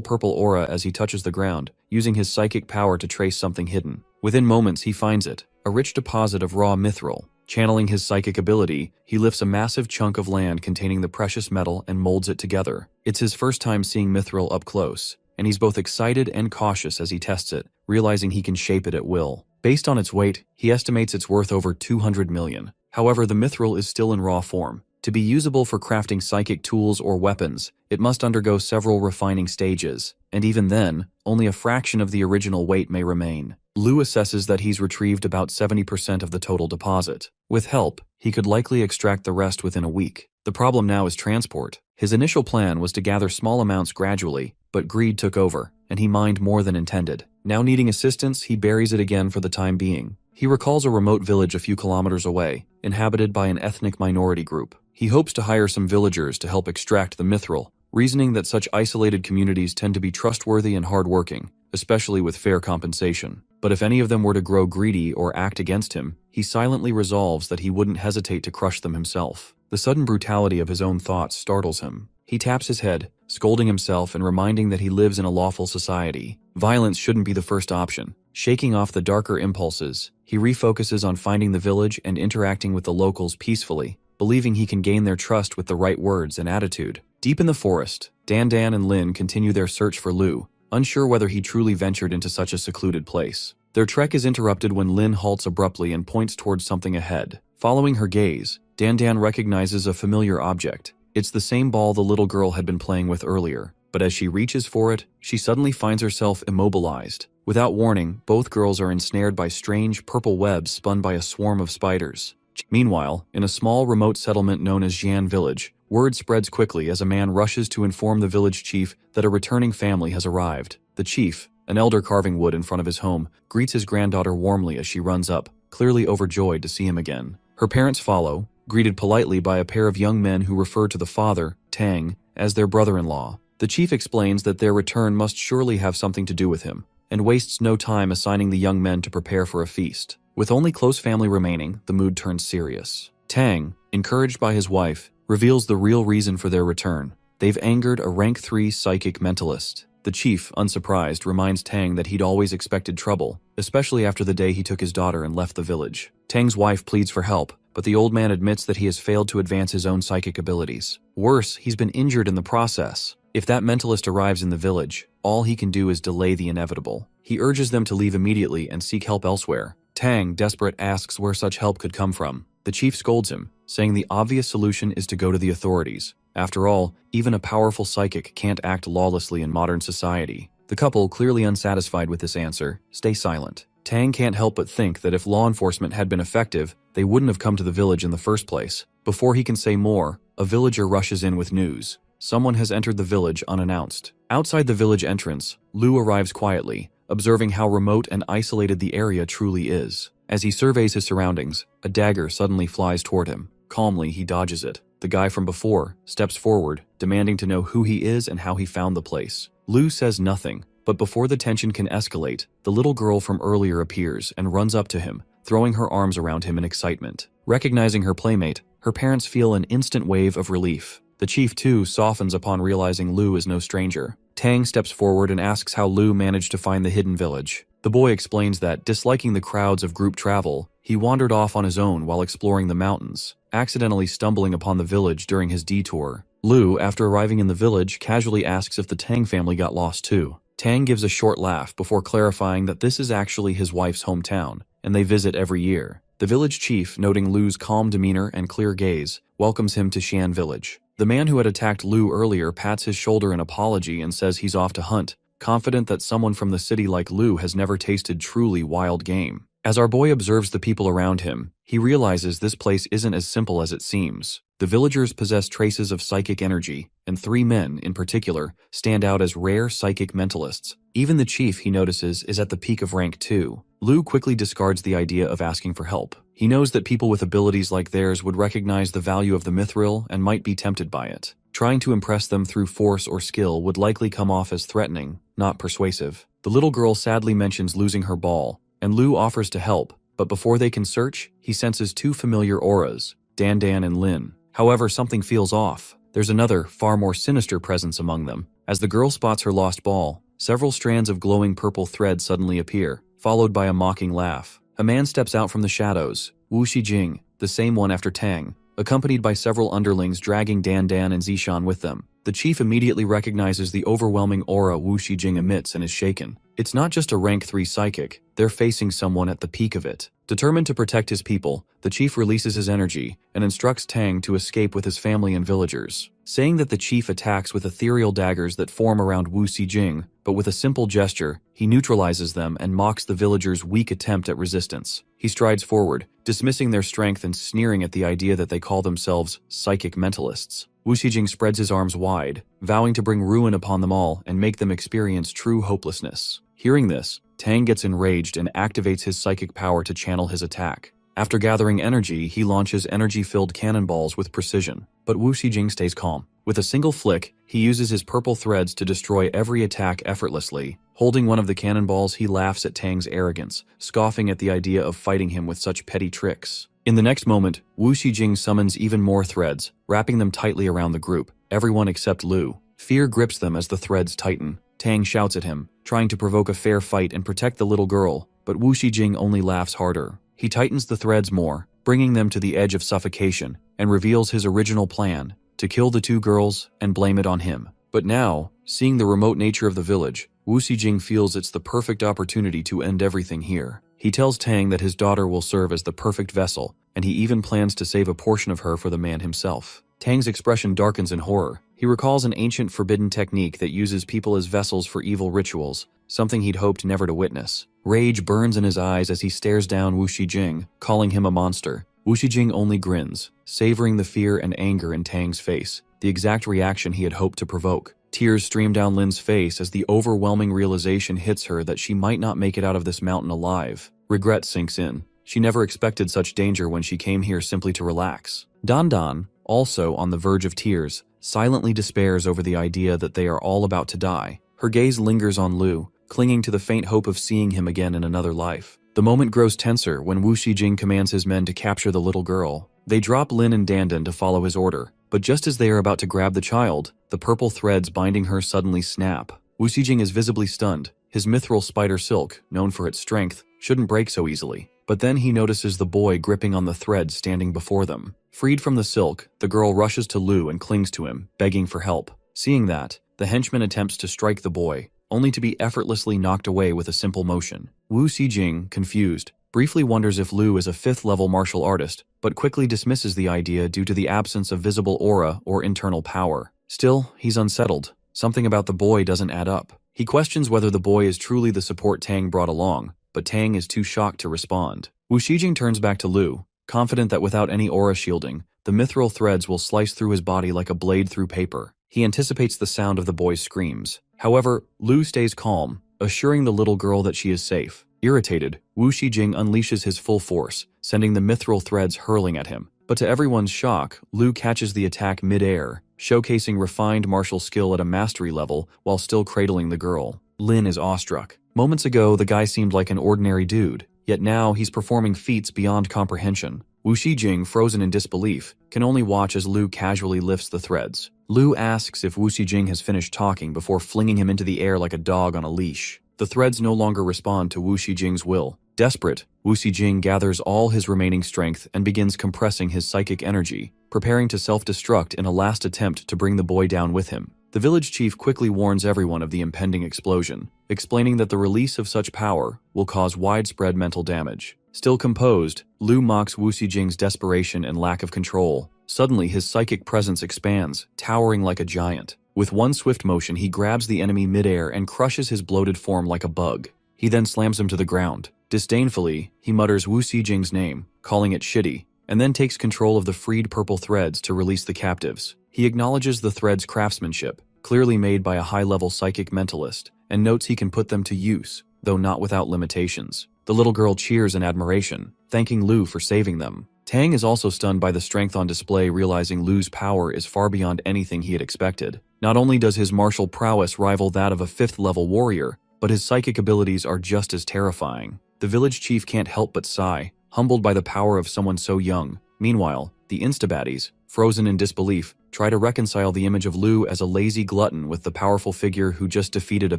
purple aura as he touches the ground, using his psychic power to trace something hidden. Within moments, he finds it, a rich deposit of raw mithril. Channeling his psychic ability, he lifts a massive chunk of land containing the precious metal and molds it together. It's his first time seeing mithril up close, and he's both excited and cautious as he tests it, realizing he can shape it at will. Based on its weight, he estimates it's worth over 200 million. However, the mithril is still in raw form. To be usable for crafting psychic tools or weapons, it must undergo several refining stages, and even then, only a fraction of the original weight may remain. Lu assesses that he's retrieved about 70% of the total deposit. With help, he could likely extract the rest within a week. The problem now is transport. His initial plan was to gather small amounts gradually, but greed took over, and he mined more than intended. Now needing assistance, he buries it again for the time being. He recalls a remote village a few kilometers away, inhabited by an ethnic minority group. He hopes to hire some villagers to help extract the mithril, reasoning that such isolated communities tend to be trustworthy and hardworking, especially with fair compensation. But if any of them were to grow greedy or act against him, he silently resolves that he wouldn't hesitate to crush them himself. The sudden brutality of his own thoughts startles him. He taps his head, scolding himself and reminding that he lives in a lawful society. Violence shouldn't be the first option. Shaking off the darker impulses, he refocuses on finding the village and interacting with the locals peacefully, believing he can gain their trust with the right words and attitude. Deep in the forest, Dandan and Lin continue their search for Lu, unsure whether he truly ventured into such a secluded place. Their trek is interrupted when Lin halts abruptly and points towards something ahead. Following her gaze, Dandan recognizes a familiar object. It's the same ball the little girl had been playing with earlier, but as she reaches for it, she suddenly finds herself immobilized. Without warning, both girls are ensnared by strange purple webs spun by a swarm of spiders. Meanwhile, in a small remote settlement known as Jian Village, word spreads quickly as a man rushes to inform the village chief that a returning family has arrived. The chief, an elder carving wood in front of his home, greets his granddaughter warmly as she runs up, clearly overjoyed to see him again. Her parents follow, greeted politely by a pair of young men who refer to the father, Tang, as their brother-in-law. The chief explains that their return must surely have something to do with him, and wastes no time assigning the young men to prepare for a feast. With only close family remaining, the mood turns serious. Tang, encouraged by his wife, reveals the real reason for their return. They've angered a rank 3 psychic mentalist. The chief, unsurprised, reminds Tang that he'd always expected trouble, especially after the day he took his daughter and left the village. Tang's wife pleads for help, but the old man admits that he has failed to advance his own psychic abilities. Worse, he's been injured in the process. If that mentalist arrives in the village, all he can do is delay the inevitable. He urges them to leave immediately and seek help elsewhere. Tang, desperate, asks where such help could come from. The chief scolds him, saying the obvious solution is to go to the authorities. After all, even a powerful psychic can't act lawlessly in modern society. The couple, clearly unsatisfied with this answer, stay silent. Tang can't help but think that if law enforcement had been effective, they wouldn't have come to the village in the first place. Before he can say more, a villager rushes in with news. Someone has entered the village unannounced. Outside the village entrance, Lu arrives quietly, observing how remote and isolated the area truly is. As he surveys his surroundings, a dagger suddenly flies toward him. Calmly, he dodges it. the guy from before, steps forward, demanding to know who he is and how he found the place. Lu says nothing, but before the tension can escalate, the little girl from earlier appears and runs up to him, throwing her arms around him in excitement. Recognizing her playmate, her parents feel an instant wave of relief. The chief, too, softens upon realizing Lu is no stranger. Tang steps forward and asks how Lu managed to find the hidden village. The boy explains that, disliking the crowds of group travel, he wandered off on his own while exploring the mountains, accidentally stumbling upon the village during his detour. Lu, after arriving in the village, casually asks if the Tang family got lost too. Tang gives a short laugh before clarifying that this is actually his wife's hometown, and they visit every year. The village chief, noting Lu's calm demeanor and clear gaze, welcomes him to Shan village. The man who had attacked Lu earlier pats his shoulder in apology and says he's off to hunt, confident that someone from the city like Lu has never tasted truly wild game. As our boy observes the people around him, he realizes this place isn't as simple as it seems. The villagers possess traces of psychic energy, and 3 men, in particular, stand out as rare psychic mentalists. Even the chief, he notices, is at the peak of rank 2. Lu quickly discards the idea of asking for help. He knows that people with abilities like theirs would recognize the value of the mithril and might be tempted by it. Trying to impress them through force or skill would likely come off as threatening, not persuasive. The little girl sadly mentions losing her ball, and Lu offers to help, but before they can search, he senses 2 familiar auras, Dan Dan and Lin. However, something feels off. There's another, far more sinister presence among them. As the girl spots her lost ball, several strands of glowing purple thread suddenly appear, followed by a mocking laugh. A man steps out from the shadows, Wu Shijing, the same one after Tang, accompanied by several underlings dragging Dan Dan and Zishan with them. The chief immediately recognizes the overwhelming aura Wu Shijing emits and is shaken. It's not just a rank 3 psychic, they're facing someone at the peak of it. Determined to protect his people, the chief releases his energy and instructs Tang to escape with his family and villagers, saying that the chief attacks with ethereal daggers that form around Wu Xijing, but with a simple gesture, he neutralizes them and mocks the villagers' weak attempt at resistance. He strides forward, dismissing their strength and sneering at the idea that they call themselves psychic mentalists. Wu Xijing spreads his arms wide, vowing to bring ruin upon them all and make them experience true hopelessness. Hearing this, Tang gets enraged and activates his psychic power to channel his attack. After gathering energy, he launches energy-filled cannonballs with precision, but Wu Xijing stays calm. With a single flick, he uses his purple threads to destroy every attack effortlessly. Holding one of the cannonballs, he laughs at Tang's arrogance, scoffing at the idea of fighting him with such petty tricks. In the next moment, Wu Xijing summons even more threads, wrapping them tightly around the group, everyone except Lu. Fear grips them as the threads tighten. Tang shouts at him, trying to provoke a fair fight and protect the little girl, but Wu Xijing only laughs harder. He tightens the threads more, bringing them to the edge of suffocation, and reveals his original plan, to kill the 2 girls and blame it on him. But now, seeing the remote nature of the village, Wu Xijing feels it's the perfect opportunity to end everything here. He tells Tang that his daughter will serve as the perfect vessel, and he even plans to save a portion of her for the man himself. Tang's expression darkens in horror. He recalls an ancient forbidden technique that uses people as vessels for evil rituals, something he'd hoped never to witness. Rage burns in his eyes as he stares down Wu Xijing, calling him a monster. Wu Xijing only grins, savoring the fear and anger in Tang's face, the exact reaction he had hoped to provoke. Tears stream down Lin's face as the overwhelming realization hits her that she might not make it out of this mountain alive. Regret sinks in. She never expected such danger when she came here simply to relax. Dan Dan, also on the verge of tears, silently despairs over the idea that they are all about to die. Her gaze lingers on Lu, clinging to the faint hope of seeing him again in another life. The moment grows tenser when Wu Xijing commands his men to capture the little girl. They drop Lin and Dandan to follow his order, but just as they are about to grab the child, the purple threads binding her suddenly snap. Wu Xijing is visibly stunned. His mithril spider silk, known for its strength, shouldn't break so easily. But then he notices the boy gripping on the thread standing before them. Freed from the silk, the girl rushes to Lu and clings to him, begging for help. Seeing that, the henchman attempts to strike the boy, only to be effortlessly knocked away with a simple motion. Wu Xijing, confused, briefly wonders if Lu is a 5th-level martial artist, but quickly dismisses the idea due to the absence of visible aura or internal power. Still, he's unsettled. Something about the boy doesn't add up. He questions whether the boy is truly the support Tang brought along, but Tang is too shocked to respond. Wu Xijing turns back to Lu, confident that without any aura shielding, the mithril threads will slice through his body like a blade through paper. He anticipates the sound of the boy's screams. However, Lu stays calm, assuring the little girl that she is safe. Irritated, Wu Xijing unleashes his full force, sending the mithril threads hurling at him. But to everyone's shock, Lu catches the attack mid-air, showcasing refined martial skill at a mastery level while still cradling the girl. Lin is awestruck. Moments ago, the guy seemed like an ordinary dude, yet now he's performing feats beyond comprehension. Wu Xijing, frozen in disbelief, can only watch as Lu casually lifts the threads. Lu asks if Wu Xijing has finished talking before flinging him into the air like a dog on a leash. The threads no longer respond to Wu Xijing's will. Desperate, Wu Xijing gathers all his remaining strength and begins compressing his psychic energy, preparing to self-destruct in a last attempt to bring the boy down with him. The village chief quickly warns everyone of the impending explosion, explaining that the release of such power will cause widespread mental damage. Still composed, Lu mocks Wu Xijing's desperation and lack of control. Suddenly, his psychic presence expands, towering like a giant. With one swift motion, he grabs the enemy midair and crushes his bloated form like a bug. He then slams him to the ground. Disdainfully, he mutters Wu Xijing's name, calling it shitty, and then takes control of the freed purple threads to release the captives. He acknowledges the threads' craftsmanship, clearly made by a high-level psychic mentalist, and notes he can put them to use, though not without limitations. The little girl cheers in admiration, thanking Lu for saving them. Tang is also stunned by the strength on display, realizing Lu's power is far beyond anything he had expected. Not only does his martial prowess rival that of a 5th-level warrior, but his psychic abilities are just as terrifying. The village chief can't help but sigh, humbled by the power of someone so young. Meanwhile, the instabaddies, frozen in disbelief, try to reconcile the image of Lu as a lazy glutton with the powerful figure who just defeated a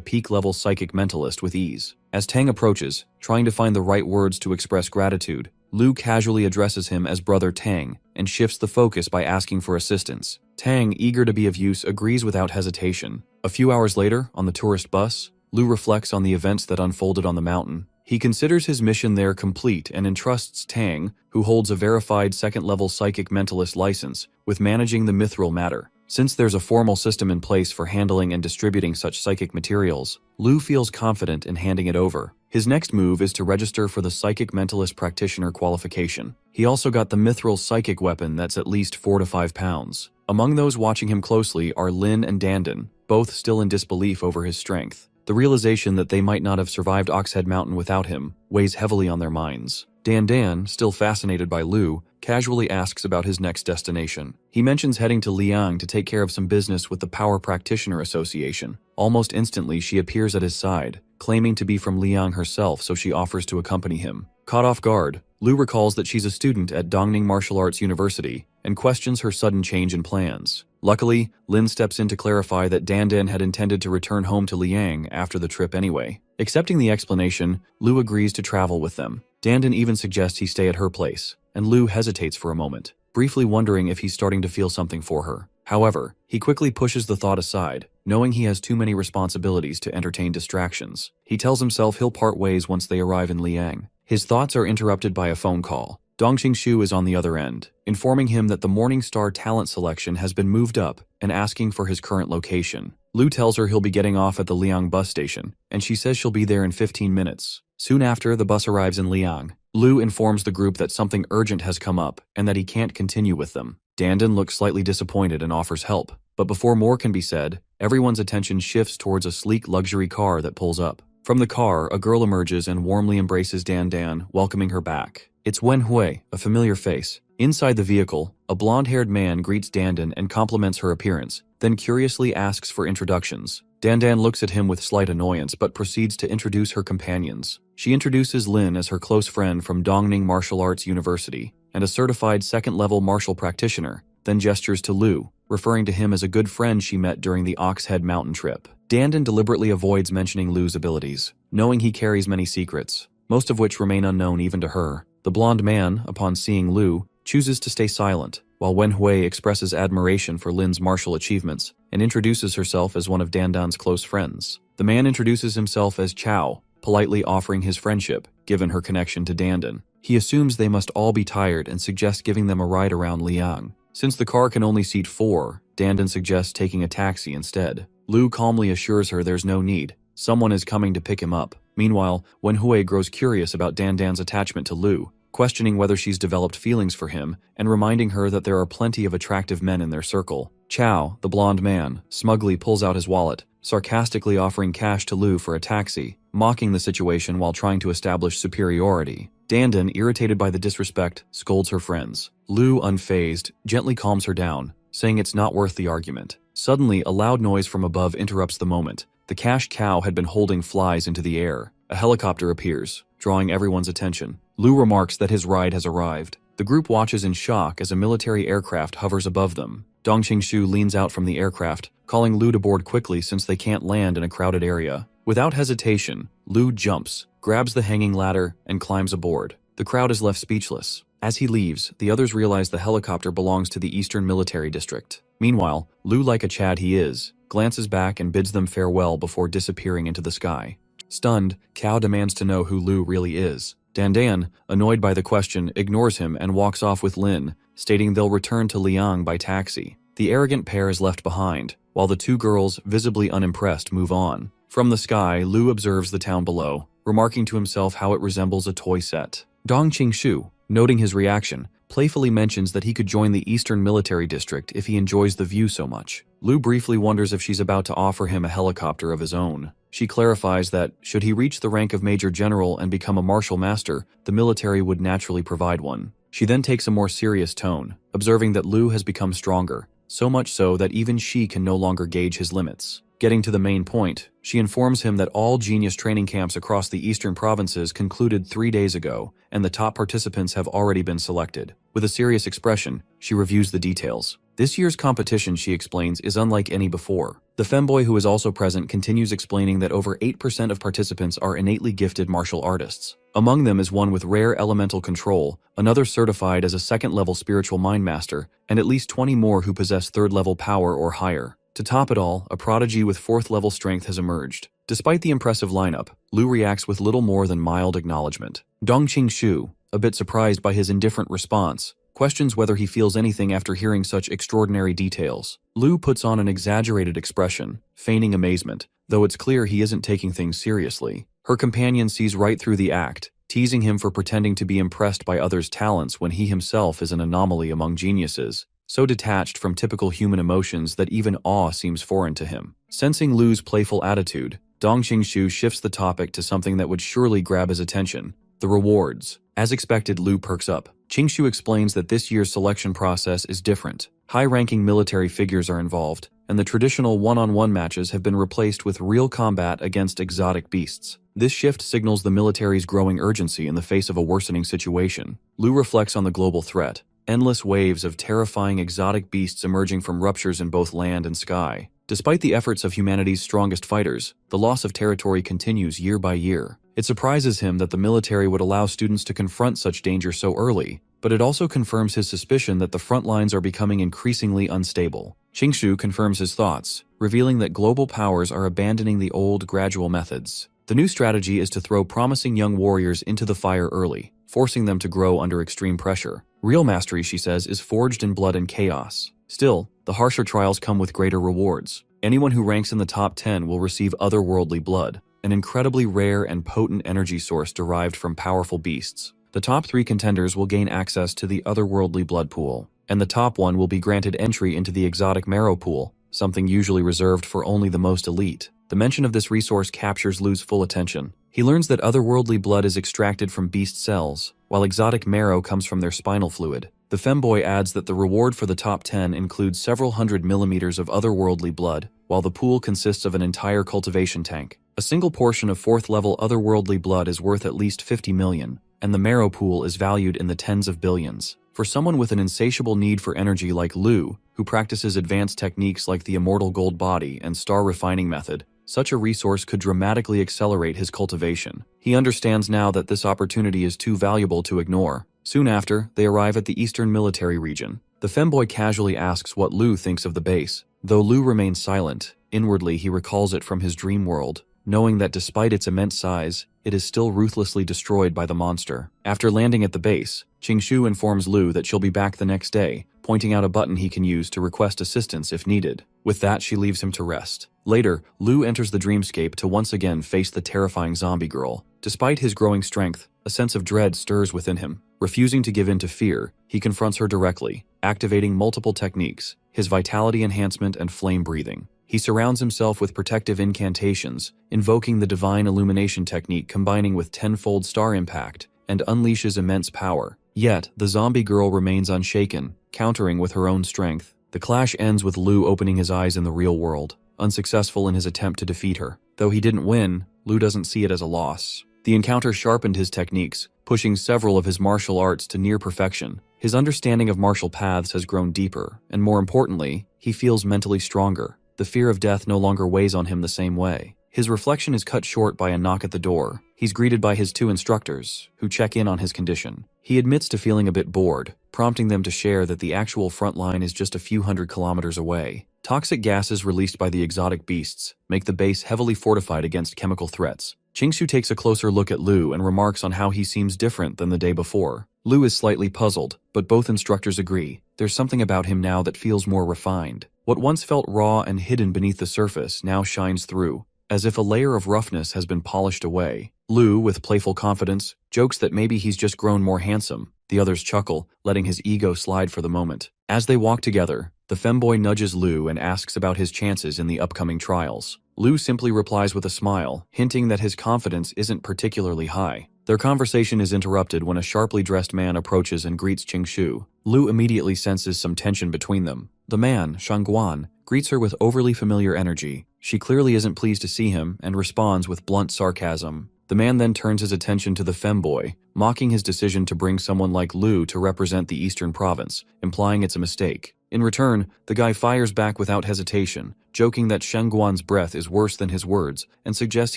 peak-level psychic mentalist with ease. As Tang approaches, trying to find the right words to express gratitude, Lu casually addresses him as Brother Tang and shifts the focus by asking for assistance. Tang, eager to be of use, agrees without hesitation. A few hours later, on the tourist bus, Lu reflects on the events that unfolded on the mountain. He considers his mission there complete and entrusts Tang, who holds a verified 2nd-level psychic mentalist license, with managing the mithril matter. Since there's a formal system in place for handling and distributing such psychic materials, Lu feels confident in handing it over. His next move is to register for the Psychic Mentalist Practitioner qualification. He also got the mithril psychic weapon that's at least 4 to 5 pounds. Among those watching him closely are Lin and Dandan, both still in disbelief over his strength. The realization that they might not have survived Oxhead Mountain without him weighs heavily on their minds. Dan, still fascinated by Lu, casually asks about his next destination. He mentions heading to Liang to take care of some business with the Power Practitioner Association. Almost instantly, she appears at his side, claiming to be from Liang herself, so she offers to accompany him. Caught off guard, Lu recalls that she's a student at Dongning Martial Arts University and questions her sudden change in plans. Luckily, Lin steps in to clarify that Dandan had intended to return home to Liang after the trip anyway. Accepting the explanation, Lu agrees to travel with them. Dandan even suggests he stay at her place, and Lu hesitates for a moment, briefly wondering if he's starting to feel something for her. However, he quickly pushes the thought aside, knowing he has too many responsibilities to entertain distractions. He tells himself he'll part ways once they arrive in Liang. His thoughts are interrupted by a phone call. Dong Qingshu is on the other end, informing him that the Morning Star talent selection has been moved up and asking for his current location. Lu tells her he'll be getting off at the Liang bus station, and she says she'll be there in 15 minutes. Soon after, the bus arrives in Liang. Lu informs the group that something urgent has come up and that he can't continue with them. Dandan looks slightly disappointed and offers help, but before more can be said, everyone's attention shifts towards a sleek luxury car that pulls up. From the car, a girl emerges and warmly embraces Dandan, welcoming her back. It's Wen Hui, a familiar face. Inside the vehicle, a blonde-haired man greets Dandan and compliments her appearance, then curiously asks for introductions. Dandan looks at him with slight annoyance but proceeds to introduce her companions. She introduces Lin as her close friend from Dongning Martial Arts University and a certified 2nd-level martial practitioner, then gestures to Lu, referring to him as a good friend she met during the Oxhead Mountain trip. Dandan deliberately avoids mentioning Lu's abilities, knowing he carries many secrets, most of which remain unknown even to her. The blonde man, upon seeing Lu, chooses to stay silent, while Wen Hui expresses admiration for Lin's martial achievements and introduces herself as one of Dandan's close friends. The man introduces himself as Chao, politely offering his friendship, given her connection to Dandan. He assumes they must all be tired and suggests giving them a ride around Liang. Since the car can only seat 4, Dandan suggests taking a taxi instead. Lu calmly assures her there's no need. Someone is coming to pick him up. Meanwhile, Wen Hui grows curious about Dandan's attachment to Lu, questioning whether she's developed feelings for him and reminding her that there are plenty of attractive men in their circle. Chao, the blonde man, smugly pulls out his wallet, sarcastically offering cash to Lu for a taxi, mocking the situation while trying to establish superiority. Dandan, irritated by the disrespect, scolds her friends. Lu, unfazed, gently calms her down, saying it's not worth the argument. Suddenly, a loud noise from above interrupts the moment. The cash cow had been holding flies into the air. A helicopter appears, drawing everyone's attention. Lu remarks that his ride has arrived. The group watches in shock as a military aircraft hovers above them. Dong Qingshu leans out from the aircraft, calling Lu to board quickly since they can't land in a crowded area. Without hesitation, Lu jumps, grabs the hanging ladder, and climbs aboard. The crowd is left speechless. As he leaves, the others realize the helicopter belongs to the Eastern Military District. Meanwhile, Lu, like a Chad he is, glances back and bids them farewell before disappearing into the sky. Stunned, Cao demands to know who Lu really is. Dandan, annoyed by the question, ignores him and walks off with Lin, stating they'll return to Liang by taxi. The arrogant pair is left behind, while the two girls, visibly unimpressed, move on. From the sky, Lu observes the town below, remarking to himself how it resembles a toy set. Dong Qingshu, noting his reaction, playfully mentions that he could join the Eastern Military District if he enjoys the view so much. Lu briefly wonders if she's about to offer him a helicopter of his own. She clarifies that, should he reach the rank of Major General and become a Martial Master, the military would naturally provide one. She then takes a more serious tone, observing that Lu has become stronger, so much so that even she can no longer gauge his limits. Getting to the main point, she informs him that all genius training camps across the eastern provinces concluded 3 days ago, and the top participants have already been selected. With a serious expression, she reviews the details. This year's competition, she explains, is unlike any before. The femboy who is also present continues explaining that over 8% of participants are innately gifted martial artists. Among them is one with rare elemental control, another certified as a second-level spiritual mind master, and at least 20 more who possess third-level power or higher. To top it all, a prodigy with fourth-level strength has emerged. Despite the impressive lineup, Lu reacts with little more than mild acknowledgement. Dong Qingshu, a bit surprised by his indifferent response, questions whether he feels anything after hearing such extraordinary details. Lu puts on an exaggerated expression, feigning amazement, though it's clear he isn't taking things seriously. Her companion sees right through the act, teasing him for pretending to be impressed by others' talents when he himself is an anomaly among geniuses, so detached from typical human emotions that even awe seems foreign to him. Sensing Lu's playful attitude, Dong Qingshu shifts the topic to something that would surely grab his attention: the rewards. As expected, Lu perks up. Qingshu explains that this year's selection process is different. High-ranking military figures are involved, and the traditional one-on-one matches have been replaced with real combat against exotic beasts. This shift signals the military's growing urgency in the face of a worsening situation. Lu reflects on the global threat. Endless waves of terrifying exotic beasts emerging from ruptures in both land and sky. Despite the efforts of humanity's strongest fighters, the loss of territory continues year by year. It surprises him that the military would allow students to confront such danger so early, but it also confirms his suspicion that the front lines are becoming increasingly unstable. Qingshu confirms his thoughts, revealing that global powers are abandoning the old, gradual methods. The new strategy is to throw promising young warriors into the fire early, forcing them to grow under extreme pressure. Real mastery, she says, is forged in blood and chaos. Still, the harsher trials come with greater rewards. Anyone who ranks in the top 10 will receive otherworldly blood, an incredibly rare and potent energy source derived from powerful beasts. The top 3 contenders will gain access to the otherworldly blood pool, and the top 1 will be granted entry into the exotic marrow pool, something usually reserved for only the most elite. The mention of this resource captures Lu's full attention. He learns that otherworldly blood is extracted from beast cells, while exotic marrow comes from their spinal fluid. The femboy adds that the reward for the top 10 includes several hundred millimeters of otherworldly blood, while the pool consists of an entire cultivation tank. A single portion of 4th-level otherworldly blood is worth at least 50 million, and the marrow pool is valued in the tens of billions. For someone with an insatiable need for energy like Lu, who practices advanced techniques like the immortal gold body and star refining method, such a resource could dramatically accelerate his cultivation. He understands now that this opportunity is too valuable to ignore. Soon after, they arrive at the Eastern Military Region. The femboy casually asks what Lu thinks of the base. Though Lu remains silent, inwardly he recalls it from his dream world, knowing that despite its immense size, it is still ruthlessly destroyed by the monster. After landing at the base, Qingshu informs Lu that she'll be back the next day, pointing out a button he can use to request assistance if needed. With that, she leaves him to rest. Later, Lu enters the dreamscape to once again face the terrifying zombie girl. Despite his growing strength, a sense of dread stirs within him. Refusing to give in to fear, he confronts her directly, activating multiple techniques, his vitality enhancement and flame breathing. He surrounds himself with protective incantations, invoking the divine illumination technique combining with tenfold star impact, and unleashes immense power. Yet, the zombie girl remains unshaken, countering with her own strength. The clash ends with Lu opening his eyes in the real world, unsuccessful in his attempt to defeat her. Though he didn't win, Lu doesn't see it as a loss. The encounter sharpened his techniques, pushing several of his martial arts to near perfection. His understanding of martial paths has grown deeper, and more importantly, he feels mentally stronger. The fear of death no longer weighs on him the same way. His reflection is cut short by a knock at the door. He's greeted by his 2 instructors, who check in on his condition. He admits to feeling a bit bored, prompting them to share that the actual front line is just a few hundred kilometers away. Toxic gases released by the exotic beasts make the base heavily fortified against chemical threats. Qingshu takes a closer look at Lu and remarks on how he seems different than the day before. Lu is slightly puzzled, but both instructors agree. There's something about him now that feels more refined. What once felt raw and hidden beneath the surface now shines through, as if a layer of roughness has been polished away. Lu, with playful confidence, jokes that maybe he's just grown more handsome. The others chuckle, letting his ego slide for the moment. As they walk together, the femboy nudges Lu and asks about his chances in the upcoming trials. Lu simply replies with a smile, hinting that his confidence isn't particularly high. Their conversation is interrupted when a sharply dressed man approaches and greets Qingshu. Lu immediately senses some tension between them. The man, Shangguan, greets her with overly familiar energy. She clearly isn't pleased to see him and responds with blunt sarcasm. The man then turns his attention to the femboy, mocking his decision to bring someone like Lu to represent the eastern province, implying it's a mistake. In return, the guy fires back without hesitation, joking that Shangguan's breath is worse than his words, and suggests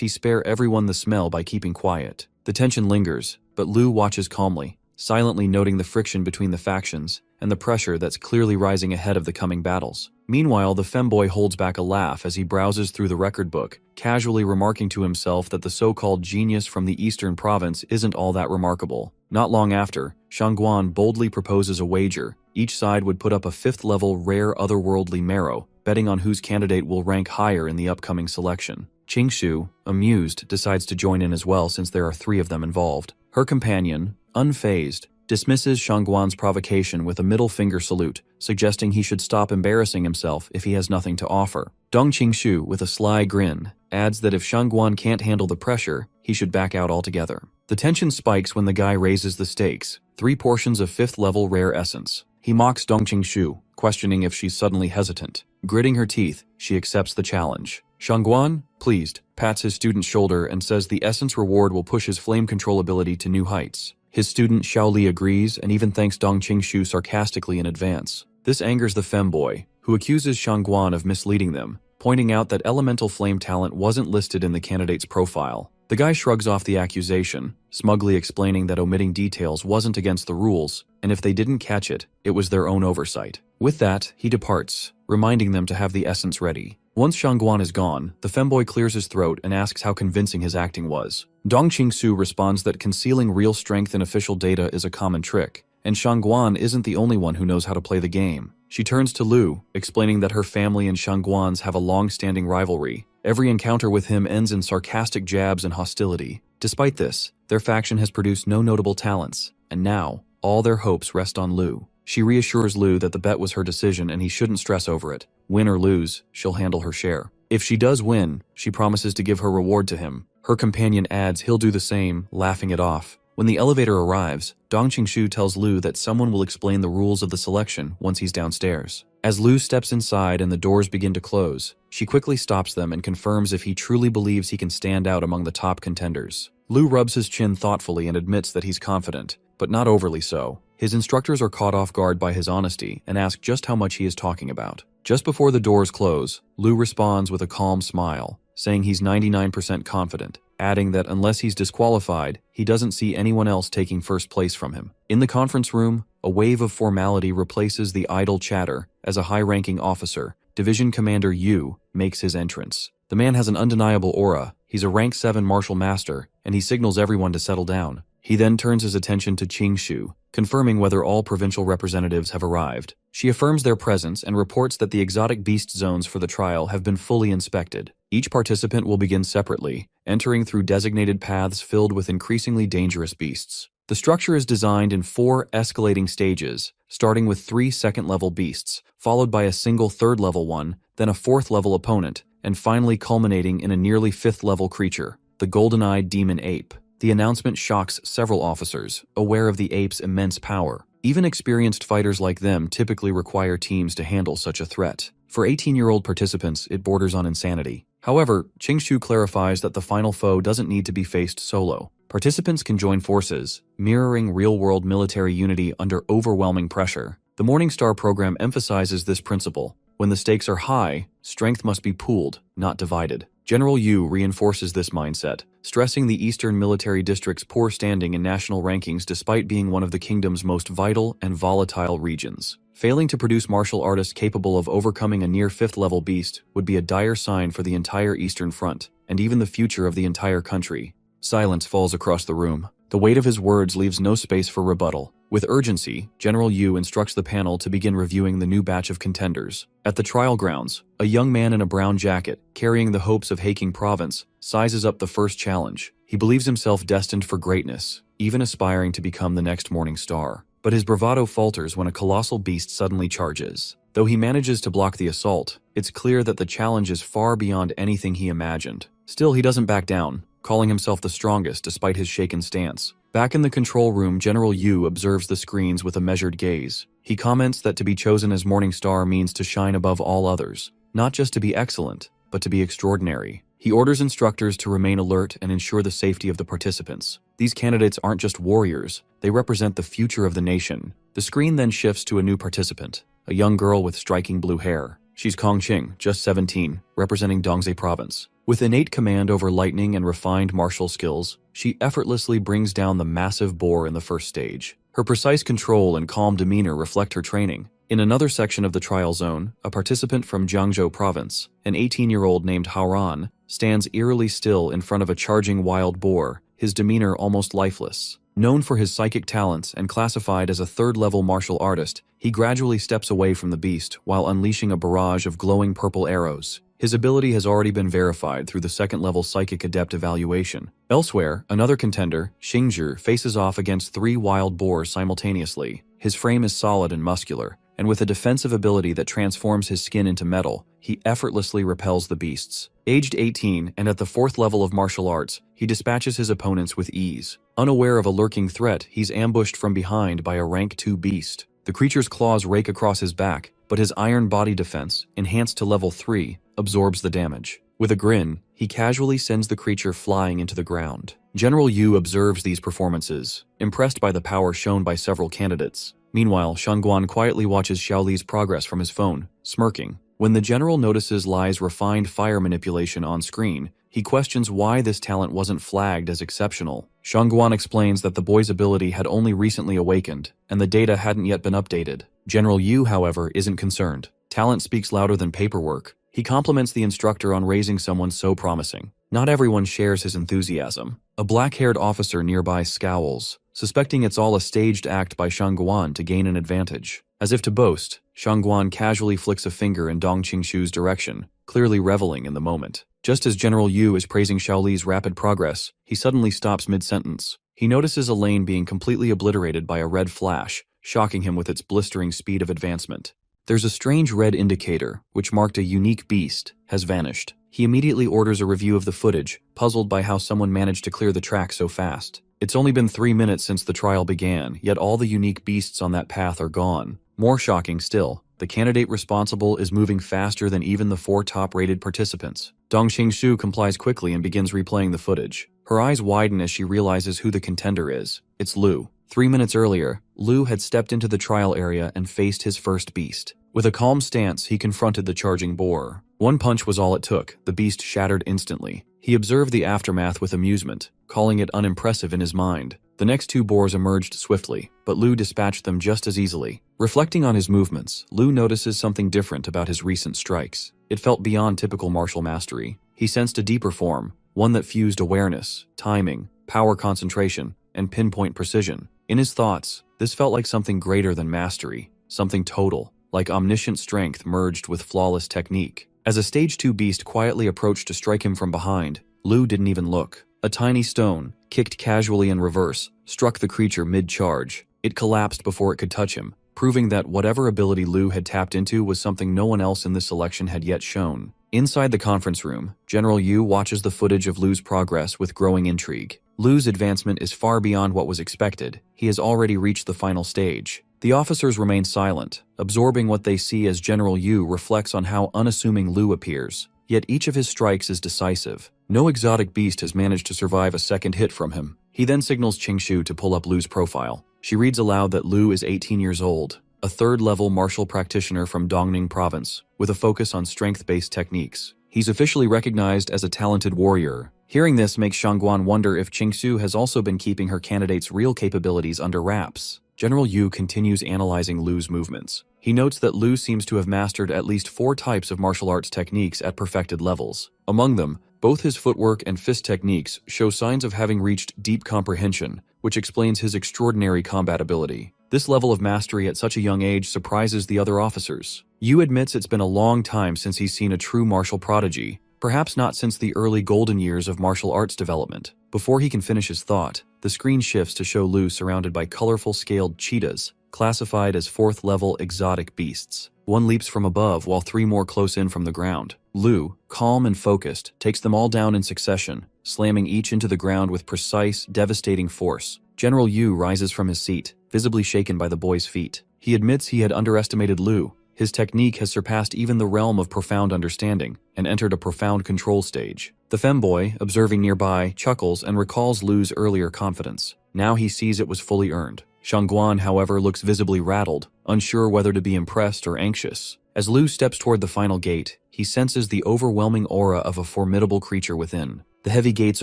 he spare everyone the smell by keeping quiet. The tension lingers, but Lu watches calmly, silently noting the friction between the factions and the pressure that's clearly rising ahead of the coming battles. Meanwhile, the femboy holds back a laugh as he browses through the record book, casually remarking to himself that the so-called genius from the eastern province isn't all that remarkable. Not long after, Shangguan boldly proposes a wager. Each side would put up a 5th-level rare otherworldly marrow, betting on whose candidate will rank higher in the upcoming selection. Qingshu, amused, decides to join in as well since there are 3 of them involved. Her companion, unfazed, dismisses Shangguan's provocation with a middle finger salute, suggesting he should stop embarrassing himself if he has nothing to offer. Dong Qingshu, with a sly grin, adds that if Shangguan can't handle the pressure, he should back out altogether. The tension spikes when the guy raises the stakes, 3 portions of 5th-level rare essence. He mocks Dong Qingshu, questioning if she's suddenly hesitant. Gritting her teeth, she accepts the challenge. Shangguan, pleased, pats his student's shoulder and says the essence reward will push his flame control ability to new heights. His student Xiaoli agrees and even thanks Dong Qingshu sarcastically in advance. This angers the femboy, who accuses Shangguan of misleading them, pointing out that elemental flame talent wasn't listed in the candidate's profile. The guy shrugs off the accusation, smugly explaining that omitting details wasn't against the rules, and if they didn't catch it, it was their own oversight. With that, he departs, reminding them to have the essence ready. Once Shangguan is gone, the femboy clears his throat and asks how convincing his acting was. Dong Qingshu responds that concealing real strength in official data is a common trick, and Shangguan isn't the only one who knows how to play the game. She turns to Lu, explaining that her family and Shangguan's have a long-standing rivalry. Every encounter with him ends in sarcastic jabs and hostility. Despite this, their faction has produced no notable talents, and now, all their hopes rest on Lu. She reassures Lu that the bet was her decision and he shouldn't stress over it. Win or lose, she'll handle her share. If she does win, she promises to give her reward to him. Her companion adds he'll do the same, laughing it off. When the elevator arrives, Dong Qingshu tells Lu that someone will explain the rules of the selection once he's downstairs. As Lu steps inside and the doors begin to close, she quickly stops them and confirms if he truly believes he can stand out among the top contenders. Lu rubs his chin thoughtfully and admits that he's confident, but not overly so. His instructors are caught off guard by his honesty and ask just how much he is talking about. Just before the doors close, Lu responds with a calm smile, saying he's 99% confident, adding that unless he's disqualified, he doesn't see anyone else taking first place from him. In the conference room, a wave of formality replaces the idle chatter as a high-ranking officer, Division Commander Yu, makes his entrance. The man has an undeniable aura. He's a rank 7 martial master, and he signals everyone to settle down. He then turns his attention to Qingshu, confirming whether all provincial representatives have arrived. She affirms their presence and reports that the exotic beast zones for the trial have been fully inspected. Each participant will begin separately, entering through designated paths filled with increasingly dangerous beasts. The structure is designed in 4 escalating stages, starting with 3 second-level beasts, followed by a single third-level one, then a 4th-level opponent, and finally culminating in a nearly 5th-level creature, the golden-eyed demon ape. The announcement shocks several officers, aware of the ape's immense power. Even experienced fighters like them typically require teams to handle such a threat. For 18-year-old participants, it borders on insanity. However, Qingshu clarifies that the final foe doesn't need to be faced solo. Participants can join forces, mirroring real-world military unity under overwhelming pressure. The Morningstar program emphasizes this principle. When the stakes are high, strength must be pooled, not divided. General Yu reinforces this mindset, stressing the Eastern Military District's poor standing in national rankings despite being one of the kingdom's most vital and volatile regions. Failing to produce martial artists capable of overcoming a near 5th-level beast would be a dire sign for the entire Eastern Front, and even the future of the entire country. Silence falls across the room. The weight of his words leaves no space for rebuttal. With urgency, General Yu instructs the panel to begin reviewing the new batch of contenders. At the trial grounds, a young man in a brown jacket, carrying the hopes of Haking Province, sizes up the first challenge. He believes himself destined for greatness, even aspiring to become the next Morning Star. But his bravado falters when a colossal beast suddenly charges. Though he manages to block the assault, it's clear that the challenge is far beyond anything he imagined. Still, he doesn't back down, calling himself the strongest despite his shaken stance. Back in the control room, General Yu observes the screens with a measured gaze. He comments that to be chosen as Morning Star means to shine above all others, not just to be excellent, but to be extraordinary. He orders instructors to remain alert and ensure the safety of the participants. These candidates aren't just warriors, they represent the future of the nation. The screen then shifts to a new participant, a young girl with striking blue hair. She's Kong Qing, just 17, representing Dongzhe Province. With innate command over lightning and refined martial skills, she effortlessly brings down the massive boar in the first stage. Her precise control and calm demeanor reflect her training. In another section of the trial zone, a participant from Jiangzhou Province, an 18-year-old named Haoran, stands eerily still in front of a charging wild boar, his demeanor almost lifeless. Known for his psychic talents and classified as a 3rd-level martial artist, he gradually steps away from the beast while unleashing a barrage of glowing purple arrows. His ability has already been verified through the 2nd-level Psychic Adept evaluation. Elsewhere, another contender, Xingzhi, faces off against 3 wild boars simultaneously. His frame is solid and muscular, and with a defensive ability that transforms his skin into metal, he effortlessly repels the beasts. Aged 18 and at the 4th level of martial arts, he dispatches his opponents with ease. Unaware of a lurking threat, he's ambushed from behind by a rank 2 beast. The creature's claws rake across his back, but his iron body defense, enhanced to level 3, absorbs the damage. With a grin, he casually sends the creature flying into the ground. General Yu observes these performances, impressed by the power shown by several candidates. Meanwhile, Shangguan quietly watches Xiaoli's progress from his phone, smirking. When the general notices Lai's refined fire manipulation on screen, he questions why this talent wasn't flagged as exceptional. Shangguan explains that the boy's ability had only recently awakened, and the data hadn't yet been updated. General Yu, however, isn't concerned. Talent speaks louder than paperwork. He compliments the instructor on raising someone so promising. Not everyone shares his enthusiasm. A black-haired officer nearby scowls, suspecting it's all a staged act by Shangguan to gain an advantage. As if to boast, Shangguan casually flicks a finger in Dong Qingshu's direction, clearly reveling in the moment. Just as General Yu is praising Xiaoli's rapid progress, he suddenly stops mid-sentence. He notices a lane being completely obliterated by a red flash, shocking him with its blistering speed of advancement. There's a strange red indicator, which marked a unique beast, has vanished. He immediately orders a review of the footage, puzzled by how someone managed to clear the track so fast. It's only been 3 minutes since the trial began, yet all the unique beasts on that path are gone. More shocking still, the candidate responsible is moving faster than even the 4 top-rated participants. Dong Qingshu complies quickly and begins replaying the footage. Her eyes widen as she realizes who the contender is. It's Lu. 3 minutes earlier, Lu had stepped into the trial area and faced his first beast. With a calm stance, he confronted the charging boar. One punch was all it took. The beast shattered instantly. He observed the aftermath with amusement, calling it unimpressive in his mind. The next 2 boars emerged swiftly, but Lu dispatched them just as easily. Reflecting on his movements, Lu notices something different about his recent strikes. It felt beyond typical martial mastery. He sensed a deeper form, one that fused awareness, timing, power concentration, and pinpoint precision. In his thoughts, this felt like something greater than mastery, something total, like omniscient strength merged with flawless technique. As a stage 2 beast quietly approached to strike him from behind, Lu didn't even look. A tiny stone, kicked casually in reverse, struck the creature mid-charge. It collapsed before it could touch him, proving that whatever ability Lu had tapped into was something no one else in this selection had yet shown. Inside the conference room, General Yu watches the footage of Lu's progress with growing intrigue. Lu's advancement is far beyond what was expected. He has already reached the final stage. The officers remain silent, absorbing what they see as General Yu reflects on how unassuming Lu appears. Yet each of his strikes is decisive. No exotic beast has managed to survive a second hit from him. He then signals Qingshu to pull up Lu's profile. She reads aloud that Lu is 18 years old, a third-level martial practitioner from Dongning Province, with a focus on strength-based techniques. He's officially recognized as a talented warrior. Hearing this makes Shangguan wonder if Qingshu has also been keeping her candidate's real capabilities under wraps. General Yu continues analyzing Lu's movements. He notes that Lu seems to have mastered at least 4 types of martial arts techniques at perfected levels. Among them, both his footwork and fist techniques show signs of having reached deep comprehension, which explains his extraordinary combat ability. This level of mastery at such a young age surprises the other officers. Yu admits it's been a long time since he's seen a true martial prodigy, perhaps not since the early golden years of martial arts development. Before he can finish his thought, the screen shifts to show Lu surrounded by colorful scaled cheetahs, classified as 4th-level exotic beasts. One leaps from above while 3 more close in from the ground. Lu, calm and focused, takes them all down in succession, slamming each into the ground with precise, devastating force. General Yu rises from his seat, visibly shaken by the boy's feat. He admits he had underestimated Lu. His technique has surpassed even the realm of profound understanding and entered a profound control stage. The femboy, observing nearby, chuckles and recalls Lu's earlier confidence. Now he sees it was fully earned. Shangguan, however, looks visibly rattled, unsure whether to be impressed or anxious. As Lu steps toward the final gate, he senses the overwhelming aura of a formidable creature within. The heavy gates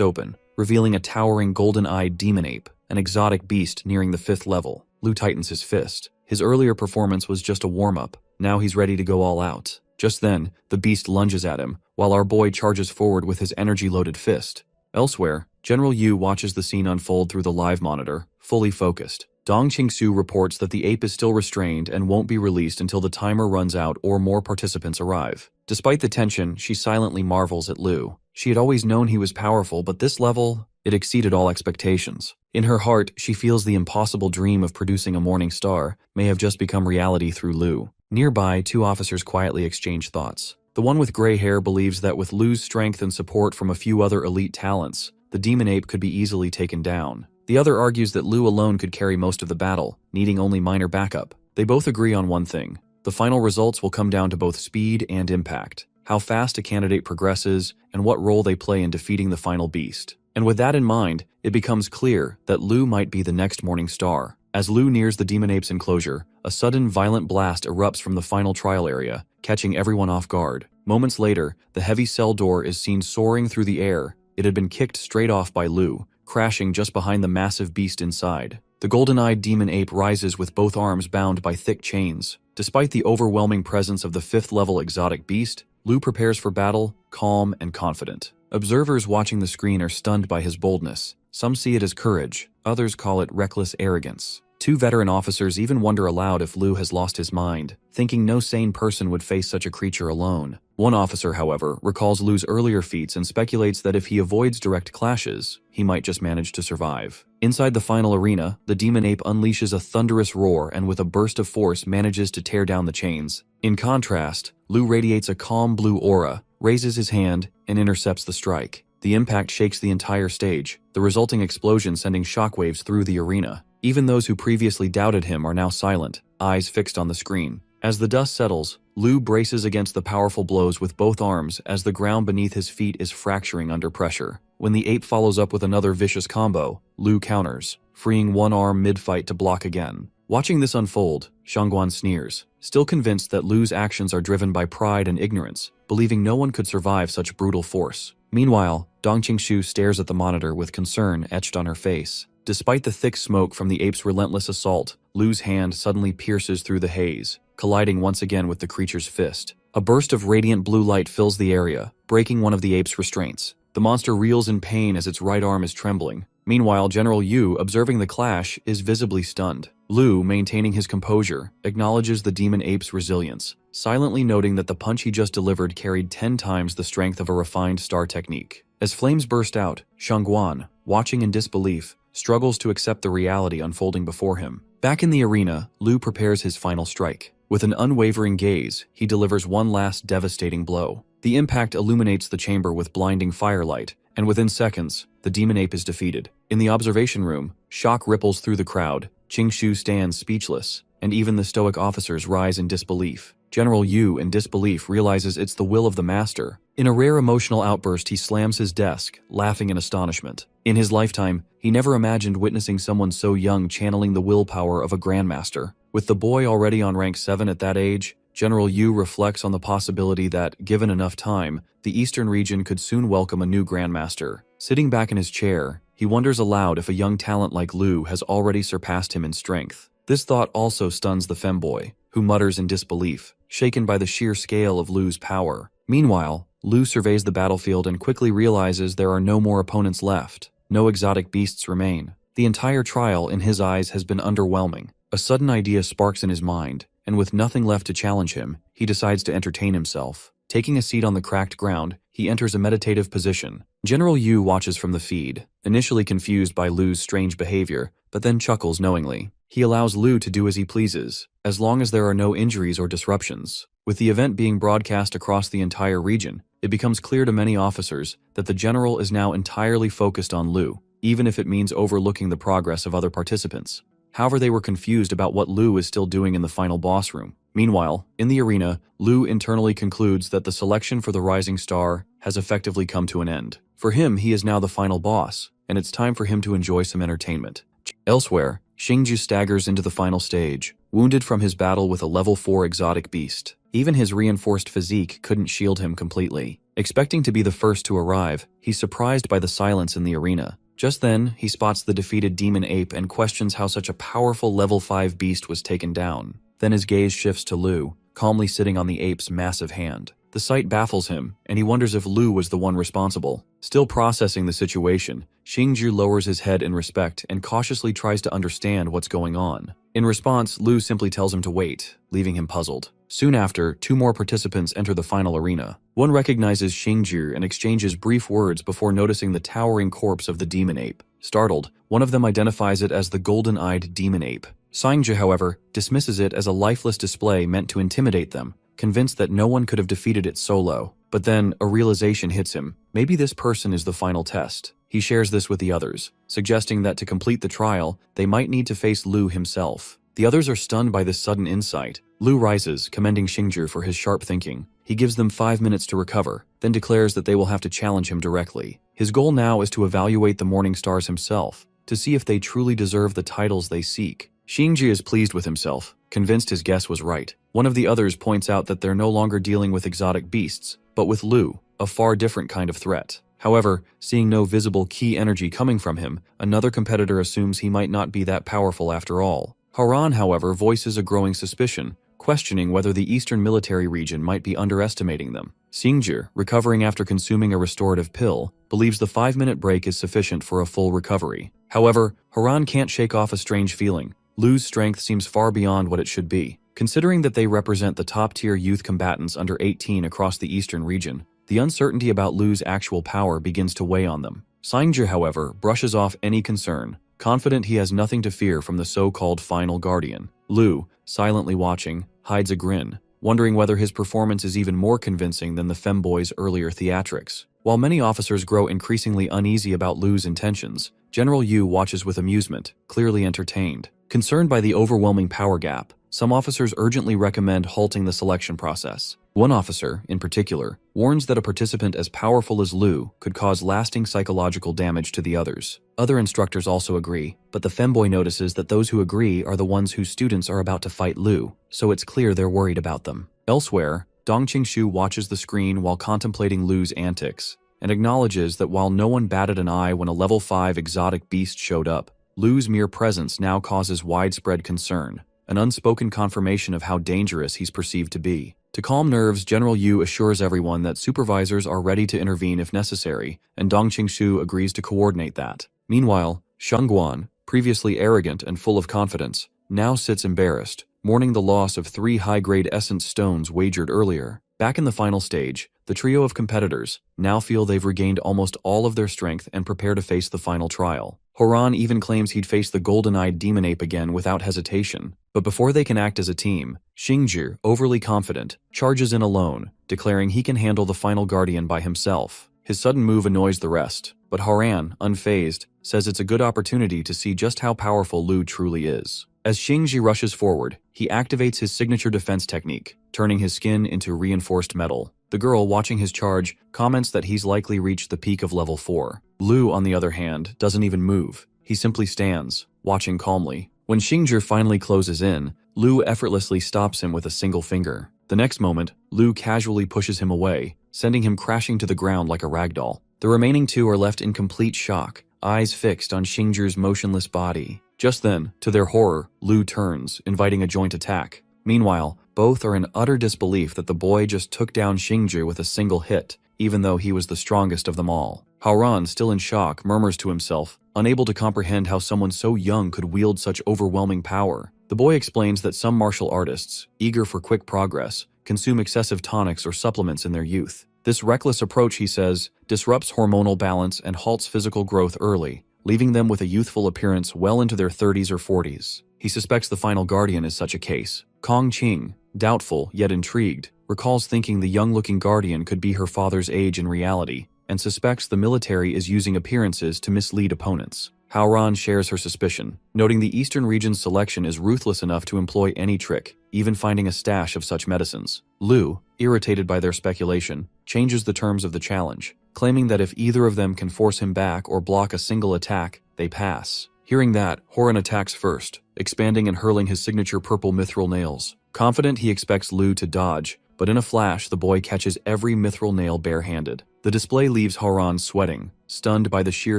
open, revealing a towering golden-eyed demon ape, an exotic beast nearing the 5th level. Lu tightens his fist. His earlier performance was just a warm-up. Now he's ready to go all out. Just then, the beast lunges at him, while our boy charges forward with his energy-loaded fist. Elsewhere, General Yu watches the scene unfold through the live monitor, fully focused. Dong Qingsu reports that the ape is still restrained and won't be released until the timer runs out or more participants arrive. Despite the tension, she silently marvels at Lu. She had always known he was powerful, but this level, it exceeded all expectations. In her heart, she feels the impossible dream of producing a morning star may have just become reality through Lu. Nearby, 2 officers quietly exchange thoughts. The one with gray hair believes that with Lu's strength and support from a few other elite talents, the demon ape could be easily taken down. The other argues that Lu alone could carry most of the battle, needing only minor backup. They both agree on one thing. The final results will come down to both speed and impact, how fast a candidate progresses, and what role they play in defeating the final beast. And with that in mind, it becomes clear that Lu might be the next morning star. As Lu nears the demon ape's enclosure, a sudden violent blast erupts from the final trial area, catching everyone off guard. Moments later, the heavy cell door is seen soaring through the air. It had been kicked straight off by Lu, crashing just behind the massive beast inside. The golden-eyed demon ape rises with both arms bound by thick chains. Despite the overwhelming presence of the 5th-level exotic beast, Lu prepares for battle, calm and confident. Observers watching the screen are stunned by his boldness. Some see it as courage, others call it reckless arrogance. 2 veteran officers even wonder aloud if Lu has lost his mind, thinking no sane person would face such a creature alone. One officer, however, recalls Lu's earlier feats and speculates that if he avoids direct clashes, he might just manage to survive. Inside the final arena, the demon ape unleashes a thunderous roar and with a burst of force manages to tear down the chains. In contrast, Lu radiates a calm blue aura, raises his hand, and intercepts the strike. The impact shakes the entire stage, the resulting explosion sending shockwaves through the arena. Even those who previously doubted him are now silent, eyes fixed on the screen. As the dust settles, Lu braces against the powerful blows with both arms as the ground beneath his feet is fracturing under pressure. When the ape follows up with another vicious combo, Lu counters, freeing one arm mid-fight to block again. Watching this unfold, Shangguan sneers, still convinced that Lu's actions are driven by pride and ignorance, believing no one could survive such brutal force. Meanwhile, Dong Qingshu stares at the monitor with concern etched on her face. Despite the thick smoke from the ape's relentless assault, Lu's hand suddenly pierces through the haze, colliding once again with the creature's fist. A burst of radiant blue light fills the area, breaking one of the ape's restraints. The monster reels in pain as its right arm is trembling. Meanwhile, General Yu, observing the clash, is visibly stunned. Lu, maintaining his composure, acknowledges the demon ape's resilience, silently noting that the punch he just delivered carried 10 times the strength of a refined star technique. As flames burst out, Shangguan, watching in disbelief, struggles to accept the reality unfolding before him. Back in the arena, Lu prepares his final strike. With an unwavering gaze, he delivers one last devastating blow. The impact illuminates the chamber with blinding firelight, and within seconds, the demon ape is defeated. In the observation room, shock ripples through the crowd. Qingshu stands speechless, and even the stoic officers rise in disbelief. General Yu, in disbelief, realizes it's the will of the master. In a rare emotional outburst, he slams his desk, laughing in astonishment. In his lifetime, he never imagined witnessing someone so young channeling the willpower of a grandmaster. With the boy already on rank 7 at that age, General Yu reflects on the possibility that, given enough time, the eastern region could soon welcome a new grandmaster. Sitting back in his chair, he wonders aloud if a young talent like Lu has already surpassed him in strength. This thought also stuns the femboy, who mutters in disbelief, shaken by the sheer scale of Lu's power. Meanwhile, Lu surveys the battlefield and quickly realizes there are no more opponents left. No exotic beasts remain. The entire trial, in his eyes, has been underwhelming. A sudden idea sparks in his mind, and with nothing left to challenge him, he decides to entertain himself. Taking a seat on the cracked ground, he enters a meditative position. General Yu watches from the feed, initially confused by Lu's strange behavior, but then chuckles knowingly. He allows Lu to do as he pleases, as long as there are no injuries or disruptions. With the event being broadcast across the entire region, it becomes clear to many officers that the general is now entirely focused on Lu, even if it means overlooking the progress of other participants. However, they were confused about what Lu is still doing in the final boss room. Meanwhile, in the arena, Lu internally concludes that the selection for the Rising Star has effectively come to an end. For him, he is now the final boss, and it's time for him to enjoy some entertainment. Elsewhere, Xingju staggers into the final stage, wounded from his battle with a level 4 exotic beast. Even his reinforced physique couldn't shield him completely. Expecting to be the first to arrive, he's surprised by the silence in the arena. Just then, he spots the defeated demon ape and questions how such a powerful level 5 beast was taken down. Then his gaze shifts to Lu, calmly sitting on the ape's massive hand. The sight baffles him, and he wonders if Lu was the one responsible. Still processing the situation, Xingju lowers his head in respect and cautiously tries to understand what's going on. In response, Lu simply tells him to wait, leaving him puzzled. Soon after, 2 more participants enter the final arena. One recognizes Xingju and exchanges brief words before noticing the towering corpse of the demon ape. Startled, one of them identifies it as the golden-eyed demon ape. Xingju, however, dismisses it as a lifeless display meant to intimidate them, convinced that no one could have defeated it solo. But then, a realization hits him. Maybe this person is the final test. He shares this with the others, suggesting that to complete the trial, they might need to face Lu himself. The others are stunned by this sudden insight. Lu rises, commending Xingju for his sharp thinking. He gives them 5 minutes to recover, then declares that they will have to challenge him directly. His goal now is to evaluate the Morning Stars himself, to see if they truly deserve the titles they seek. Xingju is pleased with himself, convinced his guess was right. One of the others points out that they're no longer dealing with exotic beasts, but with Lu, a far different kind of threat. However, seeing no visible key energy coming from him, another competitor assumes he might not be that powerful after all. Haran, however, voices a growing suspicion, questioning whether the eastern military region might be underestimating them. Xingju, recovering after consuming a restorative pill, believes the 5-minute break is sufficient for a full recovery. However, Haran can't shake off a strange feeling. Lu's strength seems far beyond what it should be. Considering that they represent the top-tier youth combatants under 18 across the eastern region, the uncertainty about Lu's actual power begins to weigh on them. Xingju, however, brushes off any concern, confident he has nothing to fear from the so-called final guardian. Lu, silently watching, hides a grin, wondering whether his performance is even more convincing than the femboy's earlier theatrics. While many officers grow increasingly uneasy about Lu's intentions, General Yu watches with amusement, clearly entertained. Concerned by the overwhelming power gap, some officers urgently recommend halting the selection process. One officer, in particular, warns that a participant as powerful as Lu could cause lasting psychological damage to the others. Other instructors also agree, but the femboy notices that those who agree are the ones whose students are about to fight Lu, so it's clear they're worried about them. Elsewhere, Dong Qingshu watches the screen while contemplating Lu's antics, and acknowledges that while no one batted an eye when a level 5 exotic beast showed up, Lu's mere presence now causes widespread concern, an unspoken confirmation of how dangerous he's perceived to be. To calm nerves, General Yu assures everyone that supervisors are ready to intervene if necessary, and Dong Qingshu agrees to coordinate that. Meanwhile, Shangguan, previously arrogant and full of confidence, now sits embarrassed, mourning the loss of 3 high-grade essence stones wagered earlier. Back in the final stage, the trio of competitors now feel they've regained almost all of their strength and prepare to face the final trial. Horan even claims he'd face the golden-eyed demon ape again without hesitation. But before they can act as a team, Xingzhi, overly confident, charges in alone, declaring he can handle the final guardian by himself. His sudden move annoys the rest, but Horan, unfazed, says it's a good opportunity to see just how powerful Lu truly is. As Xingzhi rushes forward, he activates his signature defense technique, turning his skin into reinforced metal. The girl, watching his charge, comments that he's likely reached the peak of level 4. Lu, on the other hand, doesn't even move. He simply stands, watching calmly. When Xingzhi finally closes in, Lu effortlessly stops him with a single finger. The next moment, Lu casually pushes him away, sending him crashing to the ground like a ragdoll. The remaining two are left in complete shock, eyes fixed on Xingzhi's motionless body. Just then, to their horror, Lu turns, inviting a joint attack. Meanwhile, both are in utter disbelief that the boy just took down Xingzhi with a single hit, even though he was the strongest of them all. Haoran, still in shock, murmurs to himself, unable to comprehend how someone so young could wield such overwhelming power. The boy explains that some martial artists, eager for quick progress, consume excessive tonics or supplements in their youth. This reckless approach, he says, disrupts hormonal balance and halts physical growth early, leaving them with a youthful appearance well into their 30s or 40s. He suspects the final guardian is such a case. Kong Qing, doubtful yet intrigued, recalls thinking the young-looking guardian could be her father's age in reality, and suspects the military is using appearances to mislead opponents. Haoran shares her suspicion, noting the Eastern region's selection is ruthless enough to employ any trick, even finding a stash of such medicines. Lu, irritated by their speculation, changes the terms of the challenge, claiming that if either of them can force him back or block a single attack, they pass. Hearing that, Horan attacks first, expanding and hurling his signature purple mithril nails. Confident he expects Lu to dodge, but in a flash the boy catches every mithril nail barehanded. The display leaves Horan sweating, stunned by the sheer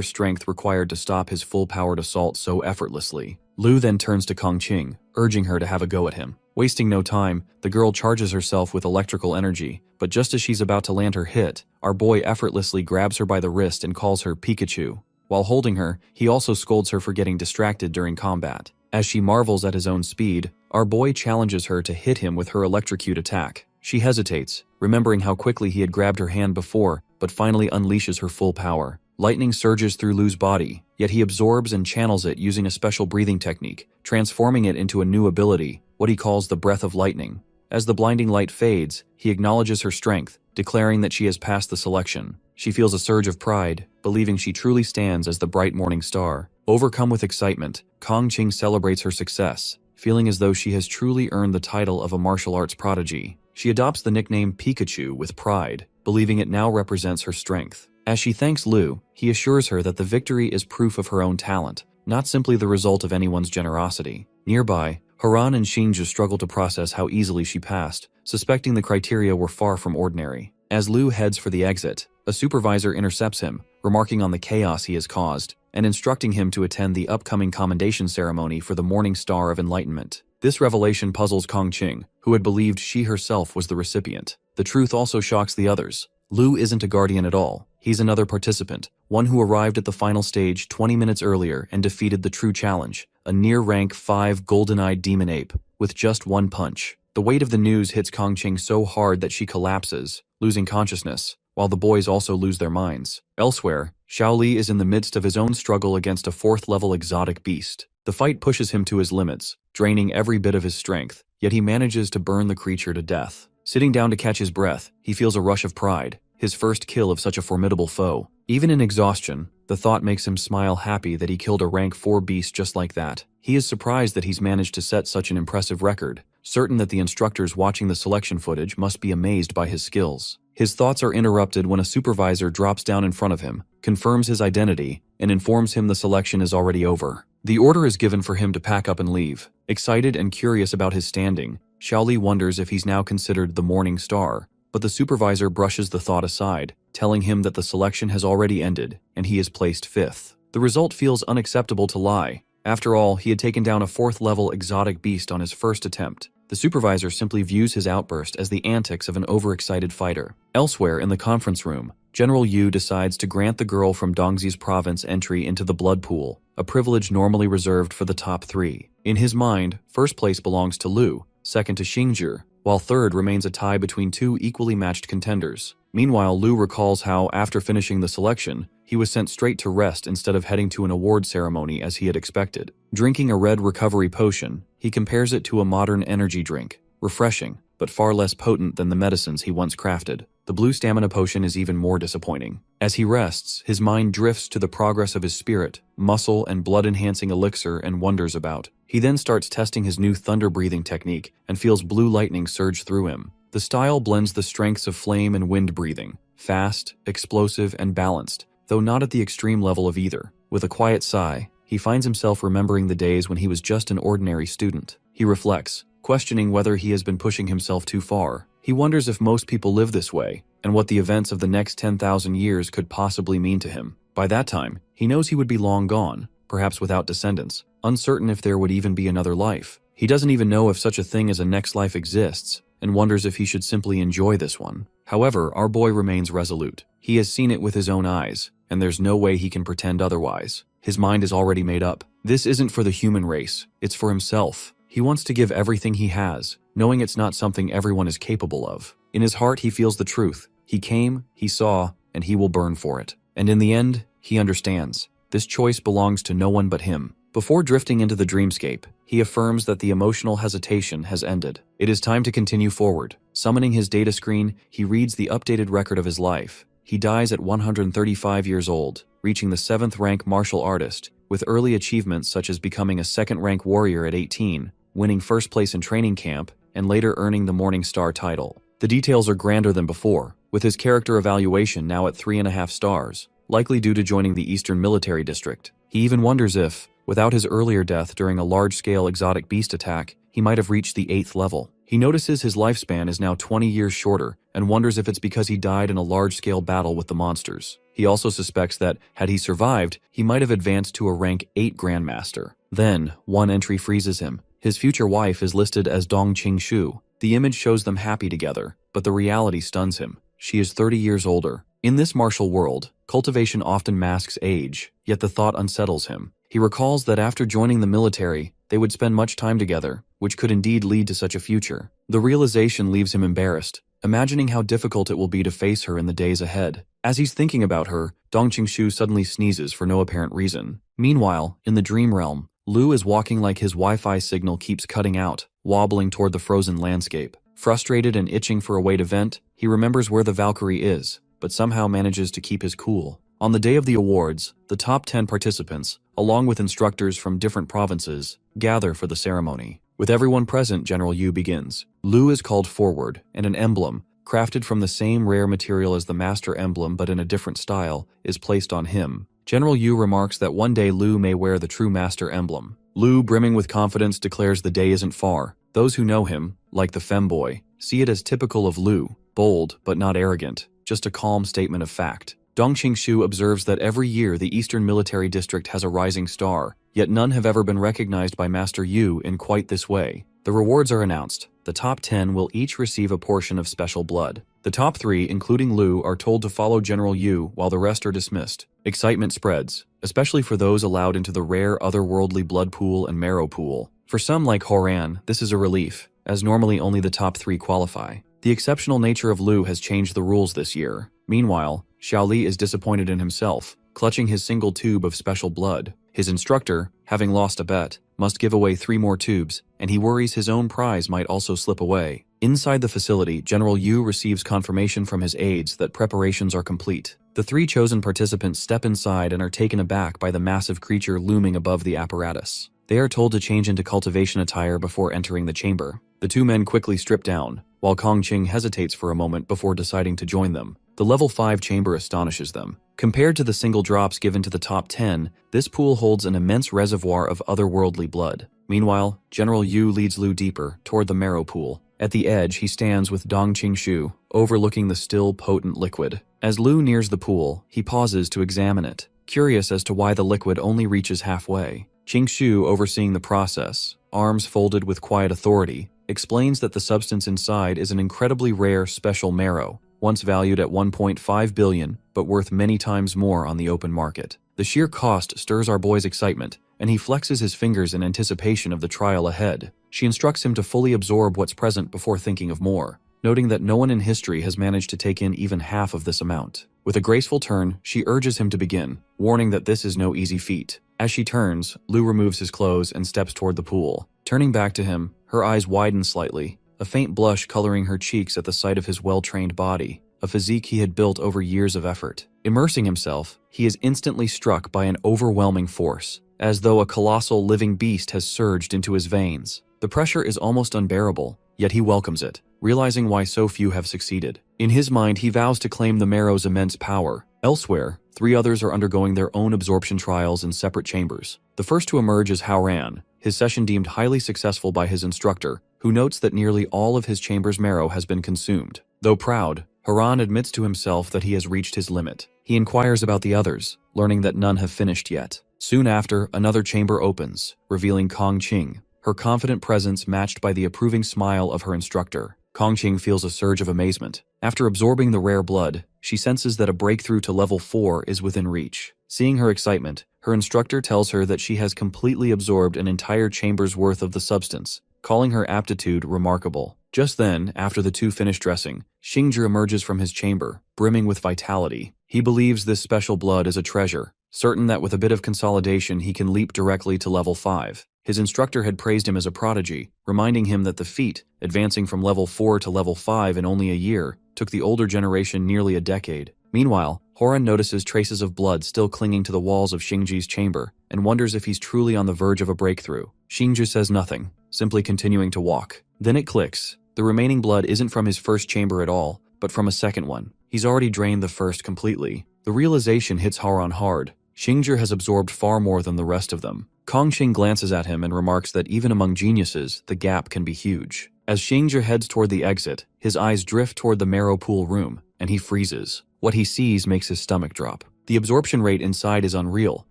strength required to stop his full-powered assault so effortlessly. Lu then turns to Kong Qing, urging her to have a go at him. Wasting no time, the girl charges herself with electrical energy, but just as she's about to land her hit, our boy effortlessly grabs her by the wrist and calls her Pikachu. While holding her, he also scolds her for getting distracted during combat. As she marvels at his own speed, our boy challenges her to hit him with her electrocute attack. She hesitates, remembering how quickly he had grabbed her hand before, but finally unleashes her full power. Lightning surges through Lu's body, yet he absorbs and channels it using a special breathing technique, transforming it into a new ability, what he calls the breath of lightning. As the blinding light fades, he acknowledges her strength, declaring that she has passed the selection. She feels a surge of pride, believing she truly stands as the bright morning star. Overcome with excitement, Kong Qing celebrates her success, feeling as though she has truly earned the title of a martial arts prodigy. She adopts the nickname Pikachu with pride, believing it now represents her strength. As she thanks Lu, he assures her that the victory is proof of her own talent, not simply the result of anyone's generosity. Nearby, Haran and Xingzhi struggle to process how easily she passed, suspecting the criteria were far from ordinary. As Lu heads for the exit, a supervisor intercepts him, remarking on the chaos he has caused, and instructing him to attend the upcoming commendation ceremony for the Morning Star of Enlightenment. This revelation puzzles Kong Qing, who had believed she herself was the recipient. The truth also shocks the others. Lu isn't a guardian at all. He's another participant, one who arrived at the final stage 20 minutes earlier and defeated the true challenge, a near-rank 5 golden-eyed demon ape, with just one punch. The weight of the news hits Kong Qing so hard that she collapses, losing consciousness, while the boys also lose their minds. Elsewhere, Xiaoli is in the midst of his own struggle against a 4th-level exotic beast. The fight pushes him to his limits, draining every bit of his strength, yet he manages to burn the creature to death. Sitting down to catch his breath, he feels a rush of pride, his first kill of such a formidable foe. Even in exhaustion, the thought makes him smile, happy that he killed a rank 4 beast just like that. He is surprised that he's managed to set such an impressive record, certain that the instructors watching the selection footage must be amazed by his skills. His thoughts are interrupted when a supervisor drops down in front of him, confirms his identity, and informs him the selection is already over. The order is given for him to pack up and leave. Excited and curious about his standing, Xiaoli wonders if he's now considered the Morning Star, but the supervisor brushes the thought aside, telling him that the selection has already ended and he is placed 5th. The result feels unacceptable to Lai. After all, he had taken down a 4th-level exotic beast on his first attempt. The supervisor simply views his outburst as the antics of an overexcited fighter. Elsewhere in the conference room, General Yu decides to grant the girl from Dongxi's province entry into the blood pool, a privilege normally reserved for the top 3. In his mind, first place belongs to Lu, second to Xingzhi, while third remains a tie between two equally matched contenders. Meanwhile, Lu recalls how, after finishing the selection, he was sent straight to rest instead of heading to an award ceremony as he had expected. Drinking a red recovery potion, he compares it to a modern energy drink, refreshing, but far less potent than the medicines he once crafted. The blue stamina potion is even more disappointing. As he rests, his mind drifts to the progress of his spirit, muscle, and blood-enhancing elixir and wonders about. He then starts testing his new thunder-breathing technique and feels blue lightning surge through him. The style blends the strengths of flame and wind breathing, fast, explosive, and balanced, though not at the extreme level of either. With a quiet sigh, he finds himself remembering the days when he was just an ordinary student. He reflects, questioning whether he has been pushing himself too far. He wonders if most people live this way, and what the events of the next 10,000 years could possibly mean to him. By that time, he knows he would be long gone, perhaps without descendants, uncertain if there would even be another life. He doesn't even know if such a thing as a next life exists, and wonders if he should simply enjoy this one. However, our boy remains resolute. He has seen it with his own eyes, and there's no way he can pretend otherwise. His mind is already made up. This isn't for the human race, it's for himself. He wants to give everything he has, knowing it's not something everyone is capable of. In his heart, he feels the truth. He came, he saw, and he will burn for it. And in the end, he understands. This choice belongs to no one but him. Before drifting into the dreamscape, he affirms that the emotional hesitation has ended. It is time to continue forward. Summoning his data screen, he reads the updated record of his life. He dies at 135 years old, reaching the 7th rank martial artist, with early achievements such as becoming a 2nd rank warrior at 18, winning first place in training camp, and later earning the Morning Star title. The details are grander than before, with his character evaluation now at 3.5 stars, likely due to joining the Eastern Military District. He even wonders if, without his earlier death during a large-scale exotic beast attack, he might have reached the 8th level. He notices his lifespan is now 20 years shorter and wonders if it's because he died in a large-scale battle with the monsters. He also suspects that, had he survived, he might have advanced to a rank 8 Grandmaster. Then, one entry freezes him. His future wife is listed as Dong Qing-shu. The image shows them happy together, but the reality stuns him. She is 30 years older. In this martial world, cultivation often masks age, yet the thought unsettles him. He recalls that after joining the military, they would spend much time together, which could indeed lead to such a future. The realization leaves him embarrassed, imagining how difficult it will be to face her in the days ahead. As he's thinking about her, Dong Qing-shu suddenly sneezes for no apparent reason. Meanwhile, in the dream realm, Lu is walking like his Wi-Fi signal keeps cutting out, wobbling toward the frozen landscape. Frustrated and itching for a way to vent, he remembers where the Valkyrie is, but somehow manages to keep his cool. On the day of the awards, the top 10 participants, along with instructors from different provinces, gather for the ceremony. With everyone present, General Yu begins. Lu is called forward, and an emblem, crafted from the same rare material as the master emblem but in a different style, is placed on him. General Yu remarks that one day Lu may wear the true master emblem. Lu, brimming with confidence, declares the day isn't far. Those who know him, like the femboy, see it as typical of Lu, bold but not arrogant, just a calm statement of fact. Dong Qing-shu observes that every year the Eastern Military District has a rising star, yet none have ever been recognized by Master Yu in quite this way. The rewards are announced. The top 10 will each receive a portion of special blood. The top 3, including Lu, are told to follow General Yu, while the rest are dismissed. Excitement spreads, especially for those allowed into the rare otherworldly blood pool and marrow pool. For some like Horan, this is a relief, as normally only the top 3 qualify. The exceptional nature of Lu has changed the rules this year. Meanwhile, Xiaoli is disappointed in himself, clutching his single tube of special blood. His instructor, having lost a bet, must give away 3 more tubes, and he worries his own prize might also slip away. Inside the facility, General Yu receives confirmation from his aides that preparations are complete. The 3 chosen participants step inside and are taken aback by the massive creature looming above the apparatus. They are told to change into cultivation attire before entering the chamber. The 2 men quickly strip down, while Kong Qing hesitates for a moment before deciding to join them. The level 5 chamber astonishes them. Compared to the single drops given to the top 10, this pool holds an immense reservoir of otherworldly blood. Meanwhile, General Yu leads Lu deeper, toward the marrow pool. At the edge, he stands with Dong Qing-shu, overlooking the still potent liquid. As Lu nears the pool, he pauses to examine it, curious as to why the liquid only reaches halfway. Qing-shu, overseeing the process, arms folded with quiet authority, explains that the substance inside is an incredibly rare special marrow, once valued at 1.5 billion, but worth many times more on the open market. The sheer cost stirs our boy's excitement, and he flexes his fingers in anticipation of the trial ahead. She instructs him to fully absorb what's present before thinking of more, noting that no one in history has managed to take in even half of this amount. With a graceful turn, she urges him to begin, warning that this is no easy feat. As she turns, Lu removes his clothes and steps toward the pool. Turning back to him, her eyes widen slightly, a faint blush coloring her cheeks at the sight of his well-trained body, a physique he had built over years of effort. Immersing himself, he is instantly struck by an overwhelming force, as though a colossal living beast has surged into his veins. The pressure is almost unbearable, yet he welcomes it, realizing why so few have succeeded. In his mind, he vows to claim the marrow's immense power. Elsewhere, 3 others are undergoing their own absorption trials in separate chambers. The first to emerge is Haoran, his session deemed highly successful by his instructor, who notes that nearly all of his chamber's marrow has been consumed. Though proud, Haran admits to himself that he has reached his limit. He inquires about the others, learning that none have finished yet. Soon after, another chamber opens, revealing Kong Qing, her confident presence matched by the approving smile of her instructor. Kong Qing feels a surge of amazement. After absorbing the rare blood, she senses that a breakthrough to level 4 is within reach. Seeing her excitement, her instructor tells her that she has completely absorbed an entire chamber's worth of the substance, calling her aptitude remarkable. Just then, after the 2 finish dressing, Xingzhi emerges from his chamber, brimming with vitality. He believes this special blood is a treasure, certain that with a bit of consolidation he can leap directly to level 5. His instructor had praised him as a prodigy, reminding him that the feat, advancing from level 4 to level 5 in only a year, took the older generation nearly a decade. Meanwhile, Horan notices traces of blood still clinging to the walls of Xingzhi's chamber, and wonders if he's truly on the verge of a breakthrough. Xingzhi says nothing, simply continuing to walk. Then it clicks. The remaining blood isn't from his first chamber at all, but from a second one. He's already drained the first completely. The realization hits Haoran hard. Xingzhi has absorbed far more than the rest of them. Kong Qing glances at him and remarks that even among geniuses, the gap can be huge. As Xingzhi heads toward the exit, his eyes drift toward the marrow pool room, and he freezes. What he sees makes his stomach drop. The absorption rate inside is unreal,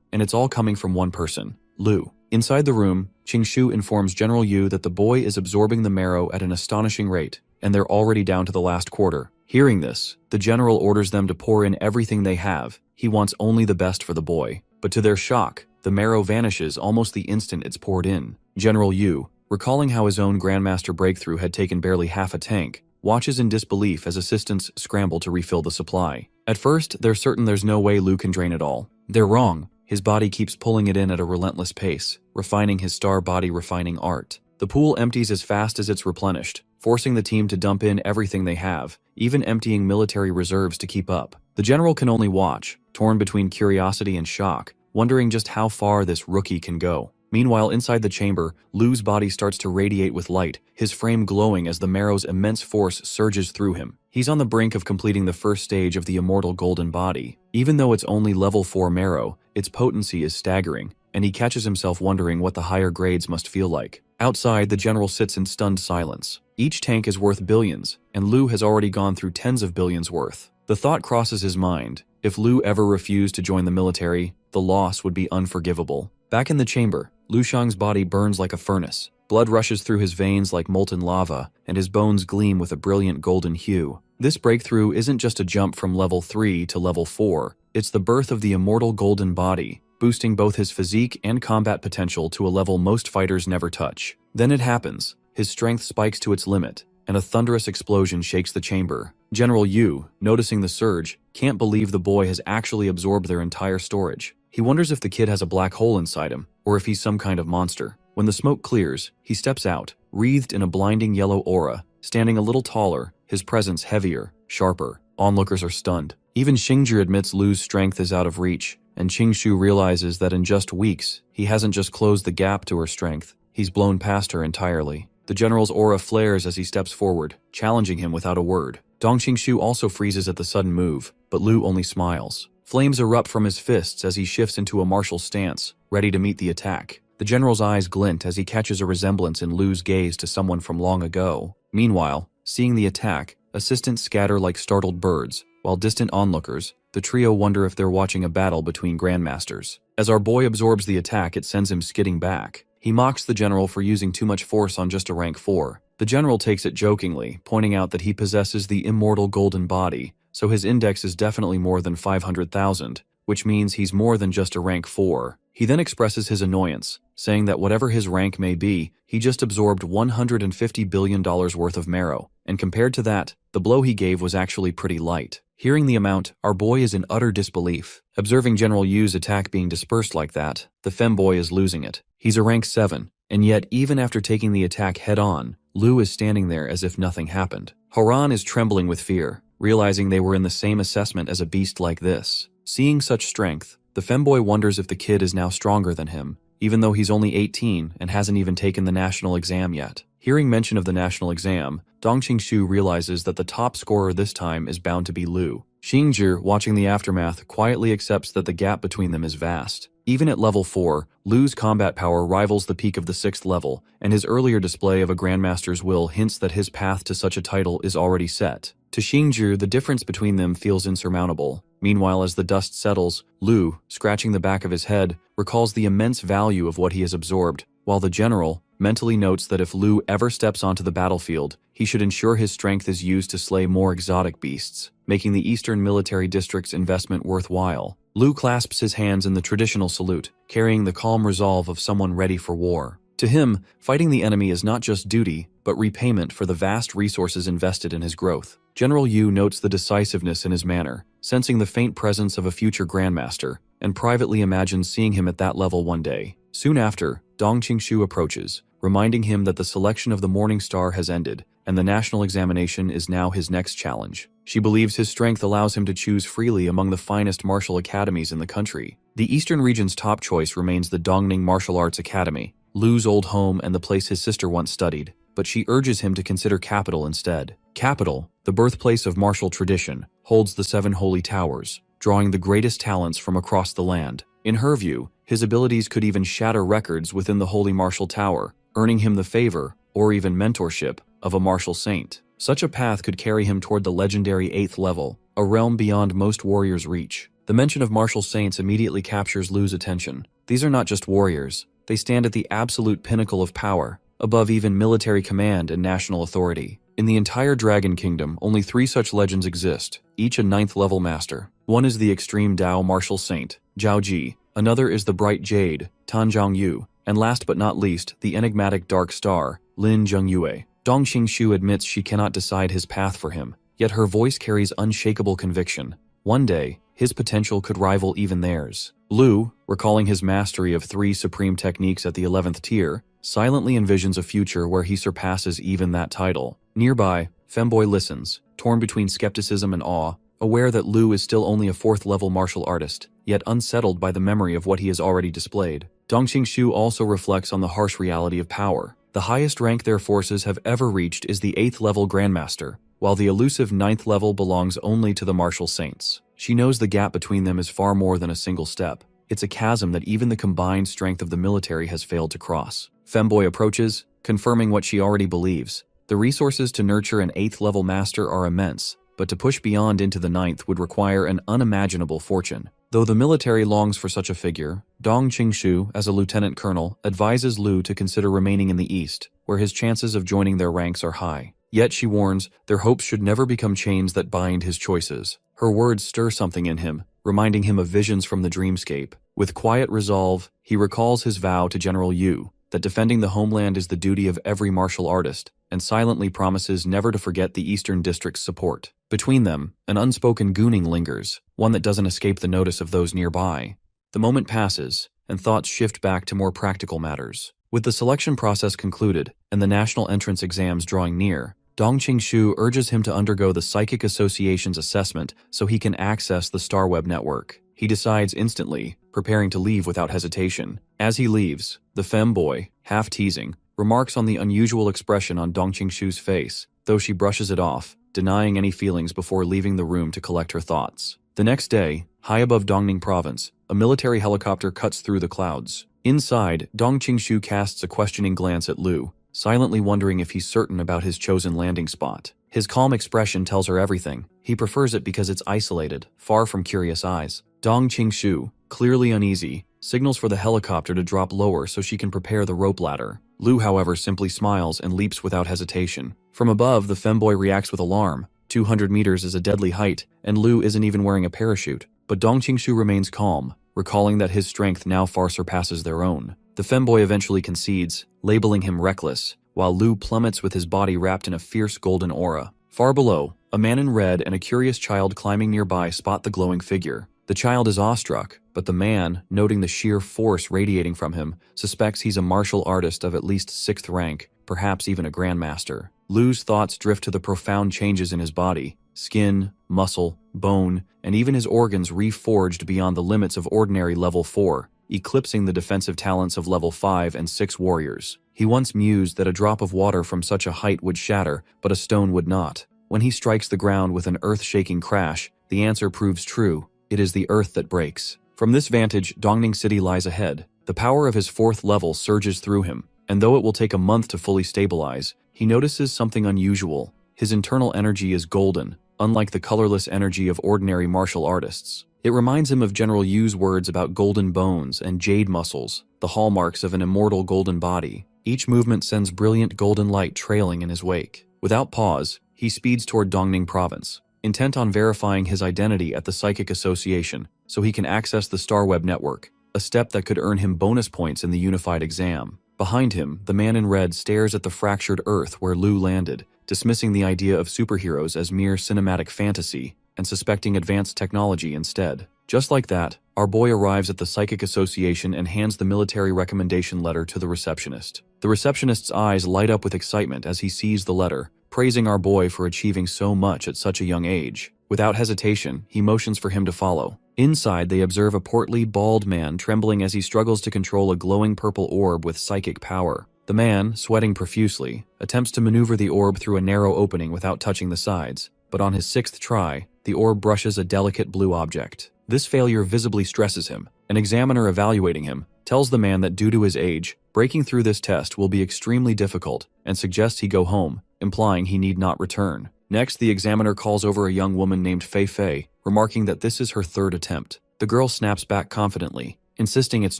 and it's all coming from one person, Lu. Inside the room, Qingshu informs General Yu that the boy is absorbing the marrow at an astonishing rate, and they're already down to the last quarter. Hearing this, the general orders them to pour in everything they have. He wants only the best for the boy. But to their shock, the marrow vanishes almost the instant it's poured in. General Yu, recalling how his own Grandmaster breakthrough had taken barely half a tank, watches in disbelief as assistants scramble to refill the supply. At first, they're certain there's no way Lu can drain it all. They're wrong. His body keeps pulling it in at a relentless pace, refining his star body refining art. The pool empties as fast as it's replenished, forcing the team to dump in everything they have, even emptying military reserves to keep up. The general can only watch, torn between curiosity and shock, wondering just how far this rookie can go. Meanwhile, inside the chamber, Lu's body starts to radiate with light, his frame glowing as the marrow's immense force surges through him. He's on the brink of completing the first stage of the immortal golden body. Even though it's only level 4 marrow, its potency is staggering, and he catches himself wondering what the higher grades must feel like. Outside, the general sits in stunned silence. Each tank is worth billions, and Lu has already gone through tens of billions worth. The thought crosses his mind. If Lu ever refused to join the military, the loss would be unforgivable. Back in the chamber, Lu Shang's body burns like a furnace. Blood rushes through his veins like molten lava, and his bones gleam with a brilliant golden hue. This breakthrough isn't just a jump from level 3 to level 4, it's the birth of the immortal golden body, boosting both his physique and combat potential to a level most fighters never touch. Then it happens. His strength spikes to its limit, and a thunderous explosion shakes the chamber. General Yu, noticing the surge, can't believe the boy has actually absorbed their entire storage. He wonders if the kid has a black hole inside him, or if he's some kind of monster. When the smoke clears, he steps out, wreathed in a blinding yellow aura, standing a little taller, his presence heavier, sharper. Onlookers are stunned. Even Xingzhi admits Lu's strength is out of reach, and Qingshu realizes that in just weeks, he hasn't just closed the gap to her strength, he's blown past her entirely. The general's aura flares as he steps forward, challenging him without a word. Dong Qingshu also freezes at the sudden move, but Lu only smiles. Flames erupt from his fists as he shifts into a martial stance, ready to meet the attack. The general's eyes glint as he catches a resemblance in Lu's gaze to someone from long ago. Meanwhile, seeing the attack, assistants scatter like startled birds, while distant onlookers, the trio wonder if they're watching a battle between grandmasters. As our boy absorbs the attack, it sends him skidding back. He mocks the general for using too much force on just a rank 4. The general takes it jokingly, pointing out that he possesses the immortal golden body, so his index is definitely more than 500,000, which means he's more than just a rank 4. He then expresses his annoyance, saying that whatever his rank may be, he just absorbed $150 billion worth of marrow, and compared to that, the blow he gave was actually pretty light. Hearing the amount, our boy is in utter disbelief. Observing General Yu's attack being dispersed like that, the femboy is losing it. He's a rank 7, and yet even after taking the attack head-on, Lu is standing there as if nothing happened. Haran is trembling with fear, realizing they were in the same assessment as a beast like this. Seeing such strength, the femboy wonders if the kid is now stronger than him, even though he's only 18 and hasn't even taken the national exam yet. Hearing mention of the national exam, Dong Qingshu realizes that the top scorer this time is bound to be Lu. Xingzhi, watching the aftermath, quietly accepts that the gap between them is vast. Even at level 4, Lu's combat power rivals the peak of the 6th level, and his earlier display of a Grandmaster's will hints that his path to such a title is already set. To Xingzhi, the difference between them feels insurmountable. Meanwhile, as the dust settles, Lu, scratching the back of his head, recalls the immense value of what he has absorbed, while the general mentally notes that if Lu ever steps onto the battlefield, he should ensure his strength is used to slay more exotic beasts, making the Eastern Military District's investment worthwhile. Lu clasps his hands in the traditional salute, carrying the calm resolve of someone ready for war. To him, fighting the enemy is not just duty, but repayment for the vast resources invested in his growth. General Yu notes the decisiveness in his manner, sensing the faint presence of a future Grandmaster, and privately imagines seeing him at that level one day. Soon after, Dong Qingshu approaches, reminding him that the selection of the Morning Star has ended, and the national examination is now his next challenge. She believes his strength allows him to choose freely among the finest martial academies in the country. The Eastern region's top choice remains the Dongning Martial Arts Academy, Lu's old home and the place his sister once studied, but she urges him to consider Capital instead. Capital, the birthplace of martial tradition, holds the 7 holy towers, drawing the greatest talents from across the land. In her view, his abilities could even shatter records within the Holy Martial Tower, earning him the favor, or even mentorship, of a martial saint. Such a path could carry him toward the legendary 8th level, a realm beyond most warriors' reach. The mention of martial saints immediately captures Lu's attention. These are not just warriors. They stand at the absolute pinnacle of power, above even military command and national authority. In the entire Dragon Kingdom, only 3 such legends exist, each a 9th level master. One is the extreme Dao martial saint, Zhao Ji. Another is the bright jade, Tan Zhongyu. And last but not least, the enigmatic dark star, Lin Zhengyue. Dong Qingshu admits she cannot decide his path for him, yet her voice carries unshakable conviction. One day, his potential could rival even theirs. Lu, recalling his mastery of 3 supreme techniques at the 11th tier, silently envisions a future where he surpasses even that title. Nearby, femboy listens, torn between skepticism and awe, aware that Lu is still only a 4th level martial artist, yet unsettled by the memory of what he has already displayed. Dong Qingshu also reflects on the harsh reality of power. The highest rank their forces have ever reached is the 8th level Grandmaster, while the elusive 9th level belongs only to the martial saints. She knows the gap between them is far more than a single step. It's a chasm that even the combined strength of the military has failed to cross. Femboy approaches, confirming what she already believes. The resources to nurture an 8th level master are immense, but to push beyond into the 9th would require an unimaginable fortune. Though the military longs for such a figure, Dong Qingshu, as a lieutenant colonel, advises Lu to consider remaining in the east, where his chances of joining their ranks are high. Yet, she warns, their hopes should never become chains that bind his choices. Her words stir something in him, reminding him of visions from the dreamscape. With quiet resolve, he recalls his vow to General Yu, that defending the homeland is the duty of every martial artist, and silently promises never to forget the Eastern District's support. Between them, an unspoken gooning lingers, one that doesn't escape the notice of those nearby. The moment passes, and thoughts shift back to more practical matters. With the selection process concluded, and the national entrance exams drawing near, Dong Qingshu urges him to undergo the Psychic Association's assessment so he can access the Starweb network. He decides instantly, preparing to leave without hesitation. As he leaves, the femboy, half teasing, remarks on the unusual expression on Dong Qingshu's face, though she brushes it off, denying any feelings before leaving the room to collect her thoughts. The next day, high above Dongning province, a military helicopter cuts through the clouds. Inside, Dong Qingshu casts a questioning glance at Lu, silently wondering if he's certain about his chosen landing spot. His calm expression tells her everything. He prefers it because it's isolated, far from curious eyes. Dong Qingshu, clearly uneasy, signals for the helicopter to drop lower so she can prepare the rope ladder. Lu, however, simply smiles and leaps without hesitation. From above, the femboy reacts with alarm. 200 meters is a deadly height, and Lu isn't even wearing a parachute. but Dong Qingshu remains calm, recalling that his strength now far surpasses their own. The femboy eventually concedes, labeling him reckless, while Lu plummets with his body wrapped in a fierce golden aura. Far below, a man in red and a curious child climbing nearby spot the glowing figure. The child is awestruck, but the man, noting the sheer force radiating from him, suspects he's a martial artist of at least 6th rank, perhaps even a grandmaster. Lu's thoughts drift to the profound changes in his body. Skin, muscle, bone, and even his organs reforged beyond the limits of ordinary level 4, eclipsing the defensive talents of level 5 and 6 warriors. He once mused that a drop of water from such a height would shatter, but a stone would not. When he strikes the ground with an earth-shaking crash, the answer proves true. It is the earth that breaks. From this vantage, Dongning City lies ahead. The power of his 4th level surges through him, and though it will take a month to fully stabilize, he notices something unusual. His internal energy is golden, unlike the colorless energy of ordinary martial artists. It reminds him of General Yu's words about golden bones and jade muscles, the hallmarks of an immortal golden body. Each movement sends brilliant golden light trailing in his wake. Without pause, he speeds toward Dongning Province, intent on verifying his identity at the Psychic Association so he can access the Starweb network, a step that could earn him bonus points in the unified exam. Behind him, the man in red stares at the fractured Earth where Lu landed, dismissing the idea of superheroes as mere cinematic fantasy and suspecting advanced technology instead. Just like that, our boy arrives at the Psychic Association and hands the military recommendation letter to the receptionist. The receptionist's eyes light up with excitement as he sees the letter, praising our boy for achieving so much at such a young age. Without hesitation, he motions for him to follow. Inside, they observe a portly, bald man trembling as he struggles to control a glowing purple orb with psychic power. The man, sweating profusely, attempts to maneuver the orb through a narrow opening without touching the sides, but on his 6th try, the orb brushes a delicate blue object. This failure visibly stresses him. An examiner evaluating him tells the man that due to his age, breaking through this test will be extremely difficult and suggests he go home, implying he need not return. Next, the examiner calls over a young woman named Fei Fei, remarking that this is her 3rd attempt. The girl snaps back confidently, insisting it's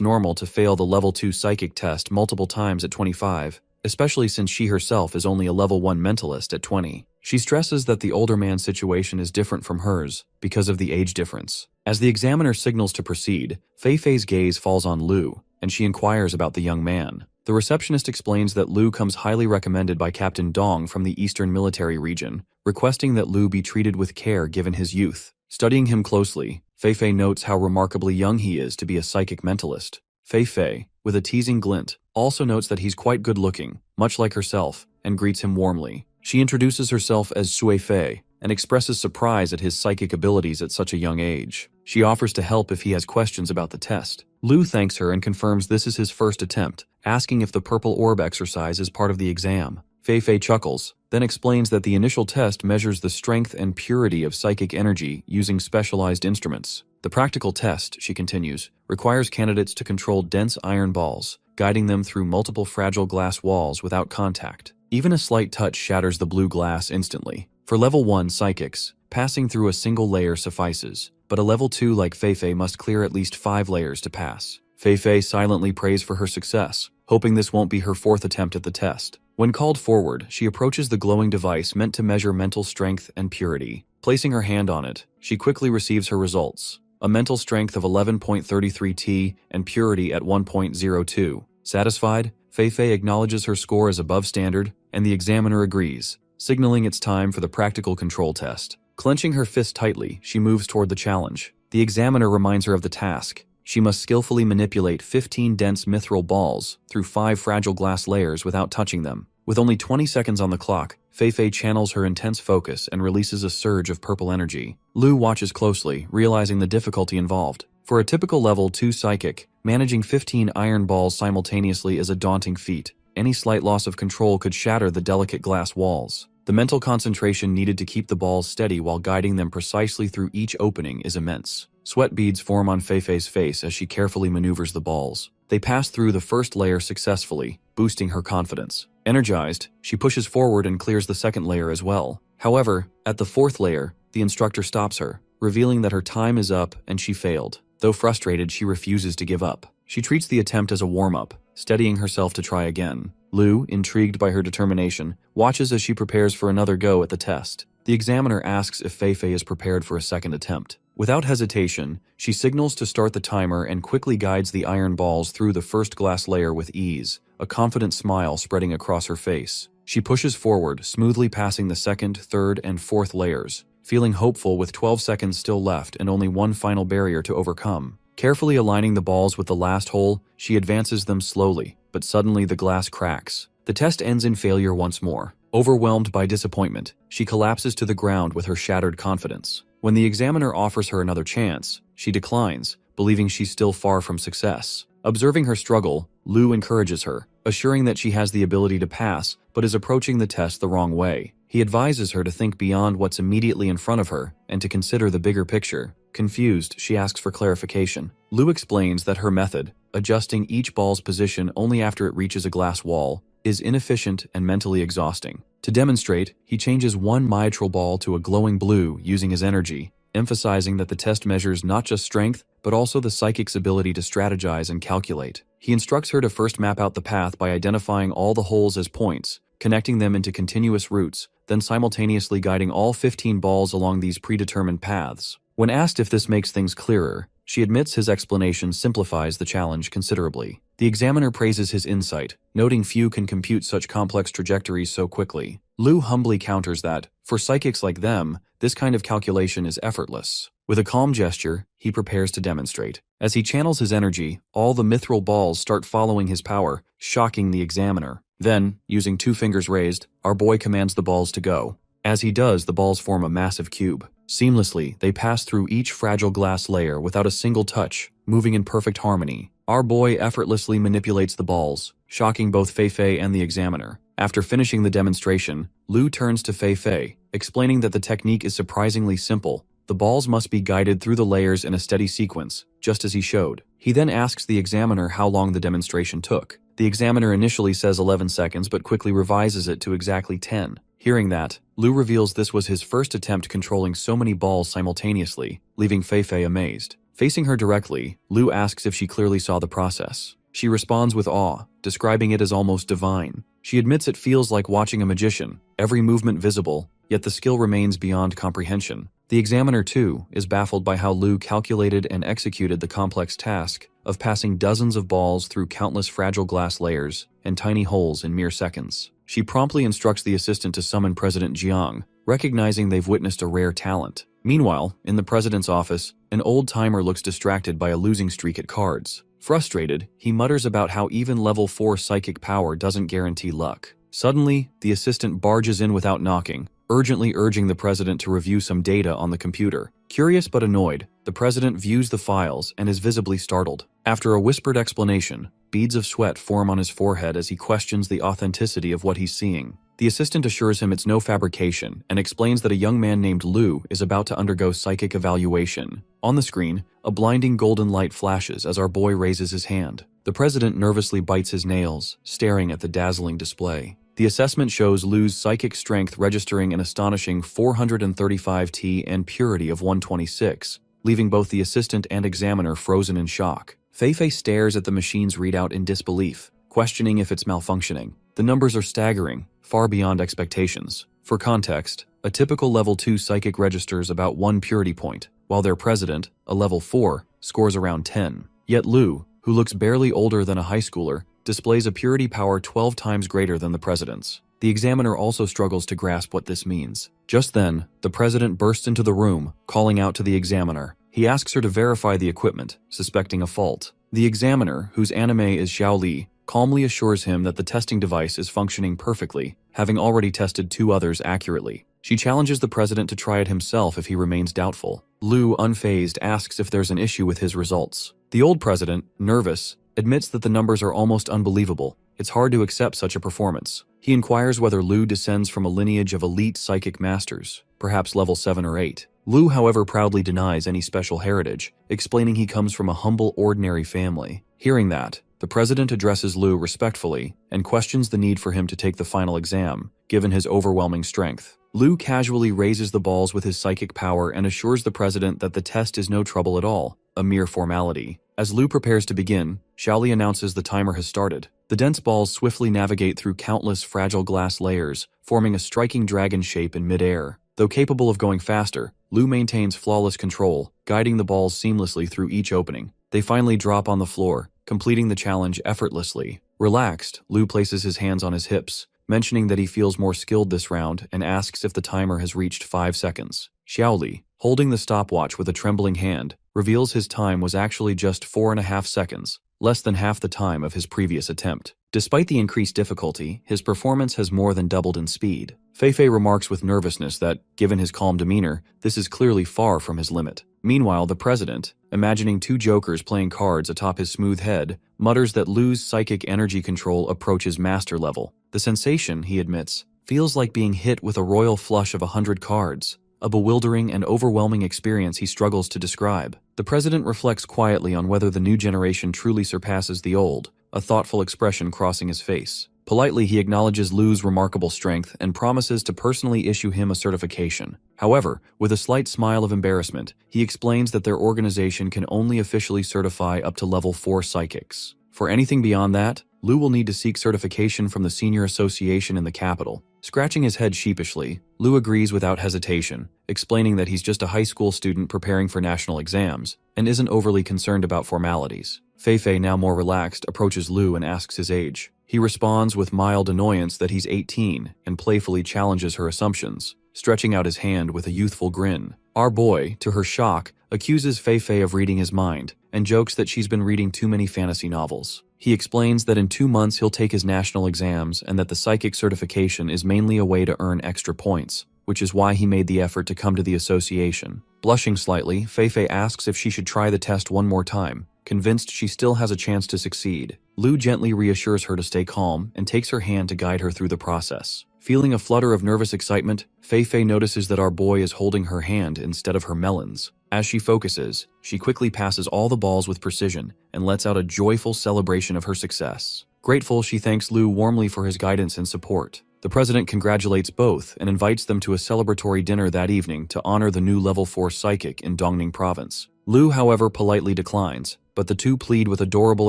normal to fail the level 2 psychic test multiple times at 25, especially since she herself is only a level 1 mentalist at 20. She stresses that the older man's situation is different from hers because of the age difference. As the examiner signals to proceed, Fei Fei's gaze falls on Lu, and she inquires about the young man. The receptionist explains that Lu comes highly recommended by Captain Dong from the Eastern Military Region, requesting that Lu be treated with care given his youth. Studying him closely, Fei Fei notes how remarkably young he is to be a psychic mentalist. Fei Fei, with a teasing glint, also notes that he's quite good-looking, much like herself, and greets him warmly. She introduces herself as Sui Fei and expresses surprise at his psychic abilities at such a young age. She offers to help if he has questions about the test. Lu thanks her and confirms this is his 1st attempt, asking if the purple orb exercise is part of the exam. Fei Fei chuckles, then explains that the initial test measures the strength and purity of psychic energy using specialized instruments. The practical test, she continues, requires candidates to control dense iron balls, guiding them through multiple fragile glass walls without contact. Even a slight touch shatters the blue glass instantly. For level 1 psychics, passing through a single layer suffices, but a level 2 like Fei Fei must clear at least 5 layers to pass. Fei Fei silently prays for her success, hoping this won't be her 4th attempt at the test. When called forward, she approaches the glowing device meant to measure mental strength and purity. Placing her hand on it, she quickly receives her results. A mental strength of 11.33 T and purity at 1.02. Satisfied, Fei Fei acknowledges her score as above standard, and the examiner agrees, signaling it's time for the practical control test. Clenching her fist tightly, she moves toward the challenge. The examiner reminds her of the task. She must skillfully manipulate 15 dense mithril balls through 5 fragile glass layers without touching them. With only 20 seconds on the clock, Fei Fei channels her intense focus and releases a surge of purple energy. Lu watches closely, realizing the difficulty involved. For a typical level 2 psychic, managing 15 iron balls simultaneously is a daunting feat. Any slight loss of control could shatter the delicate glass walls. The mental concentration needed to keep the balls steady while guiding them precisely through each opening is immense. Sweat beads form on Fei Fei's face as she carefully maneuvers the balls. They pass through the first layer successfully, boosting her confidence. Energized, she pushes forward and clears the second layer as well. However, at the 4th layer, the instructor stops her, revealing that her time is up and she failed. Though frustrated, she refuses to give up. She treats the attempt as a warm-up, steadying herself to try again. Lu, intrigued by her determination, watches as she prepares for another go at the test. The examiner asks if Fei Fei is prepared for a second attempt. Without hesitation, she signals to start the timer and quickly guides the iron balls through the first glass layer with ease, a confident smile spreading across her face. She pushes forward, smoothly passing the second, third, and fourth layers, feeling hopeful with 12 seconds still left and only one final barrier to overcome. Carefully aligning the balls with the last hole, she advances them slowly, but suddenly the glass cracks. The test ends in failure once more. Overwhelmed by disappointment, she collapses to the ground with her shattered confidence. When the examiner offers her another chance, she declines, believing she's still far from success. Observing her struggle, Lu encourages her, assuring that she has the ability to pass but is approaching the test the wrong way. He advises her to think beyond what's immediately in front of her and to consider the bigger picture. Confused, she asks for clarification. Lu explains that her method, adjusting each ball's position only after it reaches a glass wall, is inefficient and mentally exhausting. To demonstrate, he changes one mitral ball to a glowing blue using his energy, emphasizing that the test measures not just strength, but also the psychic's ability to strategize and calculate. He instructs her to first map out the path by identifying all the holes as points, connecting them into continuous routes, then simultaneously guiding all 15 balls along these predetermined paths. When asked if this makes things clearer, she admits his explanation simplifies the challenge considerably. The examiner praises his insight, noting few can compute such complex trajectories so quickly. Lu humbly counters that, for psychics like them, this kind of calculation is effortless. With a calm gesture, he prepares to demonstrate. As he channels his energy, all the mithril balls start following his power, shocking the examiner. Then, using 2 fingers raised, our boy commands the balls to go. As he does, the balls form a massive cube. Seamlessly, they pass through each fragile glass layer without a single touch, moving in perfect harmony. Our boy effortlessly manipulates the balls, shocking both Fei and the examiner. After finishing the demonstration, Lu turns to Fei, explaining that the technique is surprisingly simple. The balls must be guided through the layers in a steady sequence, just as he showed. He then asks the examiner how long the demonstration took. The examiner initially says 11 seconds but quickly revises it to exactly 10. Hearing that, Lu reveals this was his first attempt controlling so many balls simultaneously, leaving Fei amazed. Facing her directly, Lu asks if she clearly saw the process. She responds with awe, describing it as almost divine. She admits it feels like watching a magician, every movement visible, yet the skill remains beyond comprehension. The examiner, too, is baffled by how Lu calculated and executed the complex task of passing dozens of balls through countless fragile glass layers and tiny holes in mere seconds. She promptly instructs the assistant to summon President Jiang, recognizing they've witnessed a rare talent. Meanwhile, in the president's office, an old-timer looks distracted by a losing streak at cards. Frustrated, he mutters about how even level 4 psychic power doesn't guarantee luck. Suddenly, the assistant barges in without knocking, urgently urging the president to review some data on the computer. Curious but annoyed, the president views the files and is visibly startled. After a whispered explanation, beads of sweat form on his forehead as he questions the authenticity of what he's seeing. The assistant assures him it's no fabrication and explains that a young man named Lu is about to undergo psychic evaluation. On the screen, a blinding golden light flashes as our boy raises his hand. The president nervously bites his nails, staring at the dazzling display. The assessment shows Lu's psychic strength registering an astonishing 435 T and purity of 126, leaving both the assistant and examiner frozen in shock. Fei stares at the machine's readout in disbelief, questioning if it's malfunctioning. The numbers are staggering, far beyond expectations. For context, a typical level 2 psychic registers about 1 purity point, while their president, a level 4, scores around 10. Yet Lu, who looks barely older than a high schooler, displays a purity power 12 times greater than the president's. The examiner also struggles to grasp what this means. Just then, the president bursts into the room, calling out to the examiner. He asks her to verify the equipment, suspecting a fault. The examiner, whose anime is Xiao Li, calmly assures him that the testing device is functioning perfectly, having already tested 2 others accurately. She challenges the president to try it himself if he remains doubtful. Lu, unfazed, asks if there's an issue with his results. The old president, nervous, admits that the numbers are almost unbelievable. It's hard to accept such a performance. He inquires whether Lu descends from a lineage of elite psychic masters, perhaps level 7 or 8. Lu, however, proudly denies any special heritage, explaining he comes from a humble, ordinary family. Hearing that, the president addresses Lu respectfully and questions the need for him to take the final exam, given his overwhelming strength. Lu casually raises the balls with his psychic power and assures the president that the test is no trouble at all, a mere formality. As Lu prepares to begin, Xiaoli announces the timer has started. The dense balls swiftly navigate through countless fragile glass layers, forming a striking dragon shape in midair. Though capable of going faster, Lu maintains flawless control, guiding the balls seamlessly through each opening. They finally drop on the floor, completing the challenge effortlessly. Relaxed, Lu places his hands on his hips, mentioning that he feels more skilled this round and asks if the timer has reached 5 seconds. Xiaoli, holding the stopwatch with a trembling hand, reveals his time was actually just 4.5 seconds, less than half the time of his previous attempt. Despite the increased difficulty, his performance has more than doubled in speed. Feifei remarks with nervousness that, given his calm demeanor, this is clearly far from his limit. Meanwhile, the president, imagining two jokers playing cards atop his smooth head, mutters that Lu's psychic energy control approaches master level. The sensation, he admits, feels like being hit with a royal flush of 100 cards, a bewildering and overwhelming experience he struggles to describe. The president reflects quietly on whether the new generation truly surpasses the old, a thoughtful expression crossing his face. Politely, he acknowledges Lu's remarkable strength and promises to personally issue him a certification. However, with a slight smile of embarrassment, he explains that their organization can only officially certify up to level 4 psychics. For anything beyond that, Lu will need to seek certification from the senior association in the capital. Scratching his head sheepishly, Lu agrees without hesitation, explaining that he's just a high school student preparing for national exams and isn't overly concerned about formalities. Feifei, now more relaxed, approaches Lu and asks his age. He responds with mild annoyance that he's 18 and playfully challenges her assumptions, stretching out his hand with a youthful grin. Our boy, to her shock, accuses Feifei of reading his mind and jokes that she's been reading too many fantasy novels. He explains that in 2 months he'll take his national exams and that the psychic certification is mainly a way to earn extra points, which is why he made the effort to come to the association. Blushing slightly, Feifei asks if she should try the test one more time, convinced she still has a chance to succeed. Lu gently reassures her to stay calm and takes her hand to guide her through the process. Feeling a flutter of nervous excitement, Feifei notices that our boy is holding her hand instead of her melons. As she focuses, she quickly passes all the balls with precision and lets out a joyful celebration of her success. Grateful, she thanks Lu warmly for his guidance and support. The president congratulates both and invites them to a celebratory dinner that evening to honor the new level 4 psychic in Dongning province. Lu, however, politely declines, but the two plead with adorable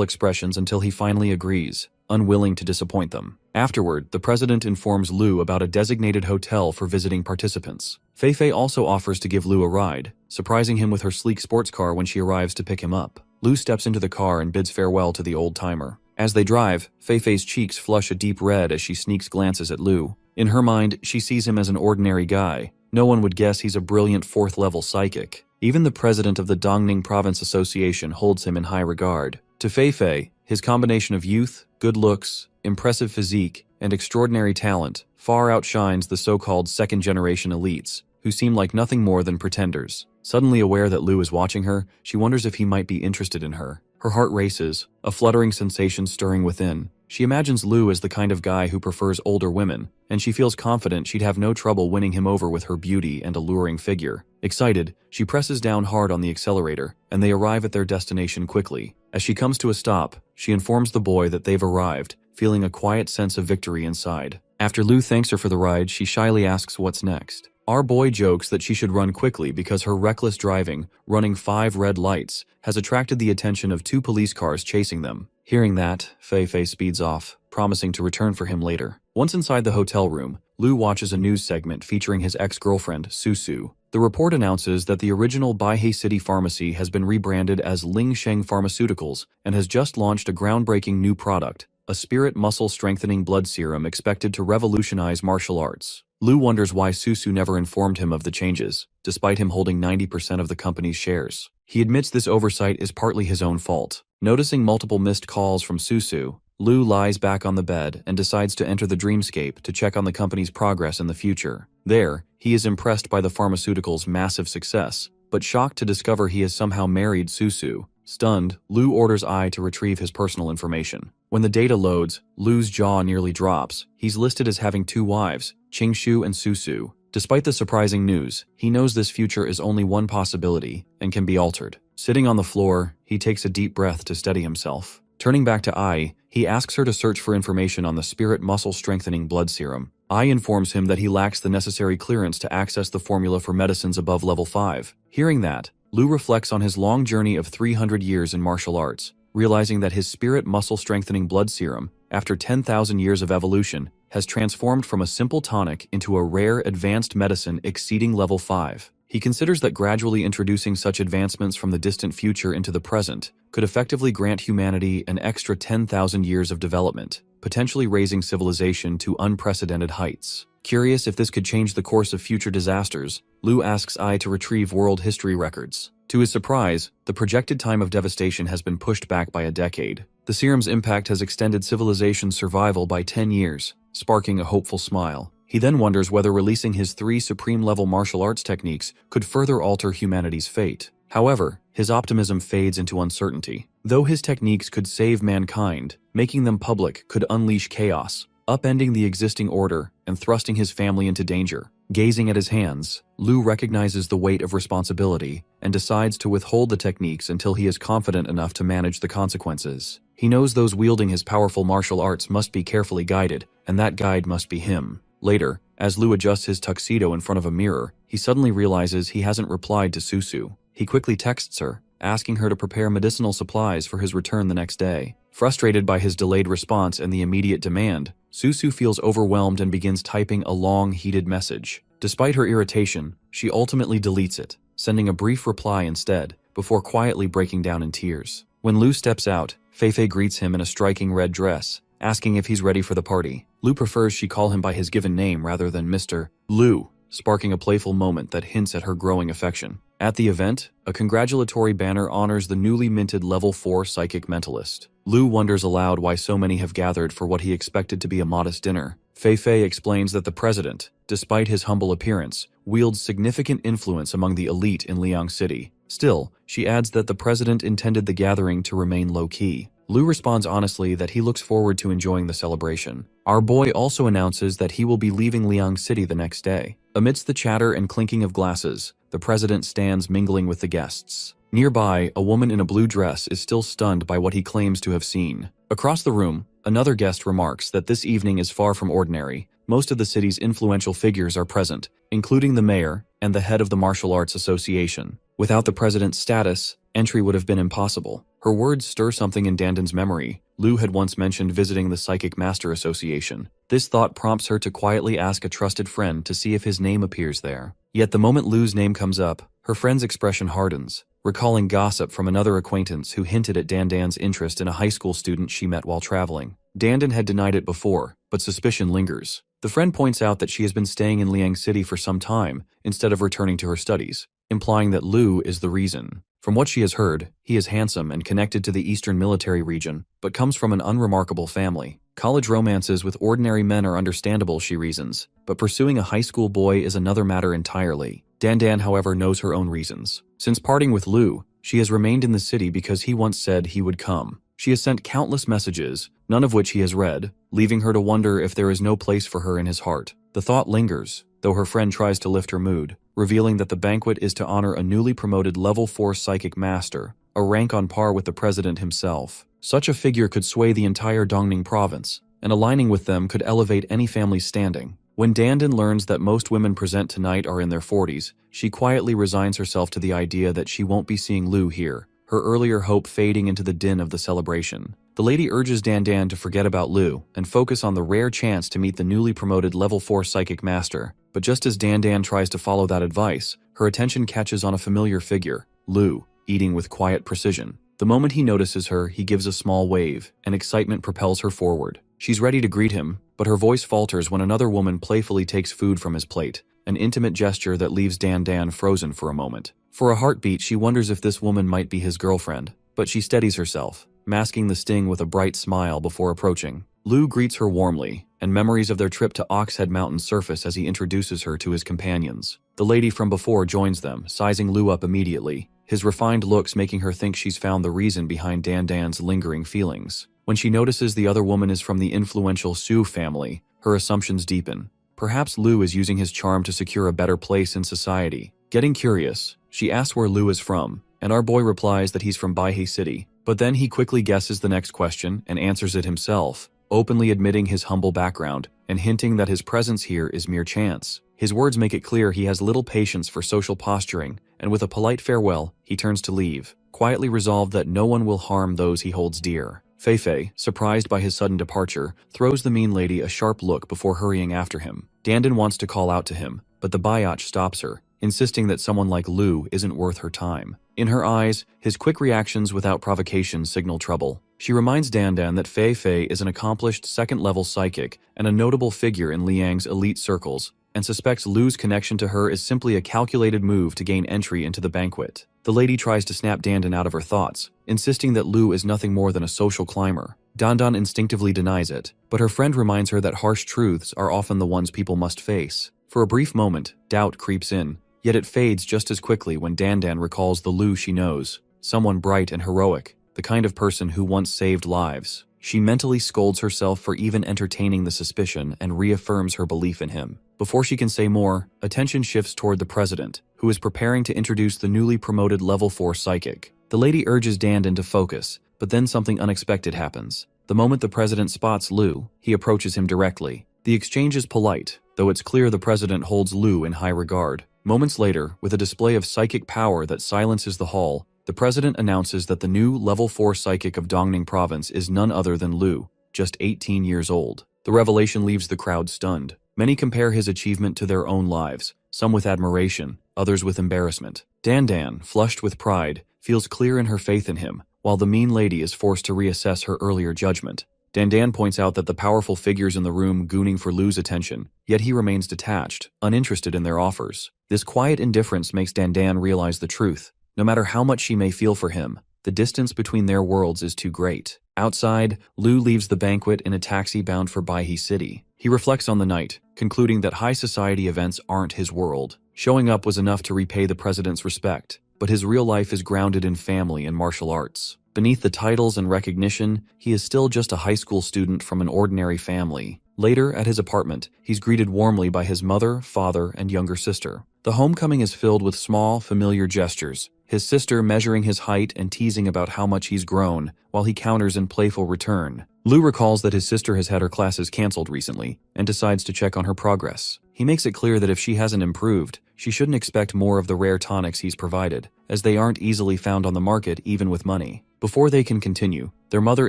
expressions until he finally agrees, unwilling to disappoint them. Afterward, the president informs Lu about a designated hotel for visiting participants. Feifei also offers to give Lu a ride, surprising him with her sleek sports car when she arrives to pick him up. Lu steps into the car and bids farewell to the old-timer. As they drive, Feifei's cheeks flush a deep red as she sneaks glances at Lu. In her mind, she sees him as an ordinary guy. No one would guess he's a brilliant 4th-level psychic. Even the president of the Dongning Province Association holds him in high regard. To Feifei, his combination of youth, good looks, impressive physique, and extraordinary talent far outshines the so-called second-generation elites, who seem like nothing more than pretenders. Suddenly aware that Lu is watching her, she wonders if he might be interested in her. Her heart races, a fluttering sensation stirring within. She imagines Lu as the kind of guy who prefers older women, and she feels confident she'd have no trouble winning him over with her beauty and alluring figure. Excited, she presses down hard on the accelerator, and they arrive at their destination quickly. As she comes to a stop, she informs the boy that they've arrived, feeling a quiet sense of victory inside. After Lu thanks her for the ride, she shyly asks what's next. Our boy jokes that she should run quickly because her reckless driving, running 5 red lights, has attracted the attention of 2 police cars chasing them. Hearing that, Feifei speeds off, promising to return for him later. Once inside the hotel room, Lu watches a news segment featuring his ex-girlfriend, Susu. The report announces that the original Baihei City Pharmacy has been rebranded as Lingsheng Pharmaceuticals and has just launched a groundbreaking new product, a spirit muscle strengthening blood serum expected to revolutionize martial arts. Lu wonders why Susu never informed him of the changes, despite him holding 90% of the company's shares. He admits this oversight is partly his own fault. Noticing multiple missed calls from Susu, Lu lies back on the bed and decides to enter the dreamscape to check on the company's progress in the future. There, he is impressed by the pharmaceutical's massive success, but shocked to discover he has somehow married Susu. Stunned, Lu orders Ai to retrieve his personal information. When the data loads, Lu's jaw nearly drops. He's listed as having 2 wives, Qingshu and Susu. Despite the surprising news, he knows this future is only one possibility and can be altered. Sitting on the floor, he takes a deep breath to steady himself. Turning back to Ai, he asks her to search for information on the spirit muscle strengthening blood serum. Ai informs him that he lacks the necessary clearance to access the formula for medicines above level 5. Hearing that, Lu reflects on his long journey of 300 years in martial arts, realizing that his spirit muscle strengthening blood serum, after 10,000 years of evolution, has transformed from a simple tonic into a rare advanced medicine exceeding level 5. He considers that gradually introducing such advancements from the distant future into the present could effectively grant humanity an extra 10,000 years of development, potentially raising civilization to unprecedented heights. Curious if this could change the course of future disasters, Lu asks Ai to retrieve world history records. To his surprise, the projected time of devastation has been pushed back by a decade. The serum's impact has extended civilization's survival by 10 years, sparking a hopeful smile. He then wonders whether releasing his 3 supreme-level martial arts techniques could further alter humanity's fate. However, his optimism fades into uncertainty. Though his techniques could save mankind, making them public could unleash chaos, upending the existing order and thrusting his family into danger. Gazing at his hands, Lu recognizes the weight of responsibility and decides to withhold the techniques until he is confident enough to manage the consequences. He knows those wielding his powerful martial arts must be carefully guided, and that guide must be him. Later, as Lu adjusts his tuxedo in front of a mirror, he suddenly realizes he hasn't replied to Susu. He quickly texts her, asking her to prepare medicinal supplies for his return the next day. Frustrated by his delayed response and the immediate demand, Susu feels overwhelmed and begins typing a long, heated message. Despite her irritation, she ultimately deletes it, sending a brief reply instead, before quietly breaking down in tears. When Lu steps out, Feifei greets him in a striking red dress, asking if he's ready for the party. Lu prefers she call him by his given name rather than Mr. Lu, sparking a playful moment that hints at her growing affection. At the event, a congratulatory banner honors the newly minted level 4 psychic mentalist. Lu wonders aloud why so many have gathered for what he expected to be a modest dinner. Feifei explains that the president, despite his humble appearance, wields significant influence among the elite in Liang City. Still, she adds that the president intended the gathering to remain low-key. Lu responds honestly that he looks forward to enjoying the celebration. Our boy also announces that he will be leaving Liang City the next day. Amidst the chatter and clinking of glasses, the president stands mingling with the guests. Nearby, a woman in a blue dress is still stunned by what he claims to have seen. Across the room, another guest remarks that this evening is far from ordinary. Most of the city's influential figures are present, including the mayor and the head of the Martial Arts Association. Without the president's status, entry would have been impossible. Her words stir something in Dandan's memory. Lu had once mentioned visiting the Psychic Master Association. This thought prompts her to quietly ask a trusted friend to see if his name appears there. Yet the moment Lu's name comes up, her friend's expression hardens, recalling gossip from another acquaintance who hinted at Dandan's interest in a high school student she met while traveling. Dandan had denied it before, but suspicion lingers. The friend points out that she has been staying in Liang City for some time instead of returning to her studies, implying that Lu is the reason. From what she has heard, he is handsome and connected to the Eastern Military region, but comes from an unremarkable family. College romances with ordinary men are understandable, she reasons, but pursuing a high school boy is another matter entirely. Dandan, however, knows her own reasons. Since parting with Lu, she has remained in the city because he once said he would come. She has sent countless messages, none of which he has read, leaving her to wonder if there is no place for her in his heart. The thought lingers, though her friend tries to lift her mood, revealing that the banquet is to honor a newly promoted level 4 psychic master, a rank on par with the president himself. Such a figure could sway the entire Dongning province, and aligning with them could elevate any family's standing. When Dandan learns that most women present tonight are in their 40s, she quietly resigns herself to the idea that she won't be seeing Lu here, her earlier hope fading into the din of the celebration. The lady urges Dandan to forget about Lu and focus on the rare chance to meet the newly promoted level 4 psychic master. But just as Dandan tries to follow that advice, her attention catches on a familiar figure, Lu, eating with quiet precision. The moment he notices her, he gives a small wave, and excitement propels her forward. She's ready to greet him, but her voice falters when another woman playfully takes food from his plate, an intimate gesture that leaves Dandan frozen for a moment. For a heartbeat, she wonders if this woman might be his girlfriend, but she steadies herself, masking the sting with a bright smile before approaching. Lu greets her warmly, and memories of their trip to Oxhead Mountain surface as he introduces her to his companions. The lady from before joins them, sizing Lu up immediately, his refined looks making her think she's found the reason behind Dandan's lingering feelings. When she notices the other woman is from the influential Su family, her assumptions deepen. Perhaps Lu is using his charm to secure a better place in society. Getting curious, she asks where Lu is from, and our boy replies that he's from Baihe City. But then he quickly guesses the next question and answers it himself, openly admitting his humble background and hinting that his presence here is mere chance. His words make it clear he has little patience for social posturing, and with a polite farewell, he turns to leave, quietly resolved that no one will harm those he holds dear. Fei, surprised by his sudden departure, throws the mean lady a sharp look before hurrying after him. Dandan wants to call out to him, but the biatch stops her, insisting that someone like Lu isn't worth her time. In her eyes, his quick reactions without provocation signal trouble. She reminds Dandan that Fei is an accomplished second-level psychic and a notable figure in Liang's elite circles, and suspects Lu's connection to her is simply a calculated move to gain entry into the banquet. The lady tries to snap Dandan out of her thoughts, insisting that Lu is nothing more than a social climber. Dandan instinctively denies it, but her friend reminds her that harsh truths are often the ones people must face. For a brief moment, doubt creeps in, yet it fades just as quickly when Dandan recalls the Lu she knows, someone bright and heroic, the kind of person who once saved lives. She mentally scolds herself for even entertaining the suspicion and reaffirms her belief in him. Before she can say more, attention shifts toward the president, who is preparing to introduce the newly promoted level 4 psychic. The lady urges Dandan to focus, but then something unexpected happens. The moment the president spots Lu, he approaches him directly. The exchange is polite, though it's clear the president holds Lu in high regard. Moments later, with a display of psychic power that silences the hall, the president announces that the new level 4 psychic of Dongning province is none other than Lu, just 18 years old. The revelation leaves the crowd stunned. Many compare his achievement to their own lives, some with admiration, others with embarrassment. Dandan, flushed with pride, feels clear in her faith in him, while the mean lady is forced to reassess her earlier judgment. Dandan points out that the powerful figures in the room gooning for Lu's attention, yet he remains detached, uninterested in their offers. This quiet indifference makes Dandan realize the truth. No matter how much she may feel for him, the distance between their worlds is too great. Outside, Lu leaves the banquet in a taxi bound for Baihe City. He reflects on the night, concluding that high society events aren't his world. Showing up was enough to repay the president's respect, but his real life is grounded in family and martial arts. Beneath the titles and recognition, he is still just a high school student from an ordinary family. Later, at his apartment, he's greeted warmly by his mother, father, and younger sister. The homecoming is filled with small, familiar gestures, his sister measuring his height and teasing about how much he's grown, while he counters in playful return. Lu recalls that his sister has had her classes canceled recently, and decides to check on her progress. He makes it clear that if she hasn't improved, she shouldn't expect more of the rare tonics he's provided, as they aren't easily found on the market even with money. Before they can continue, their mother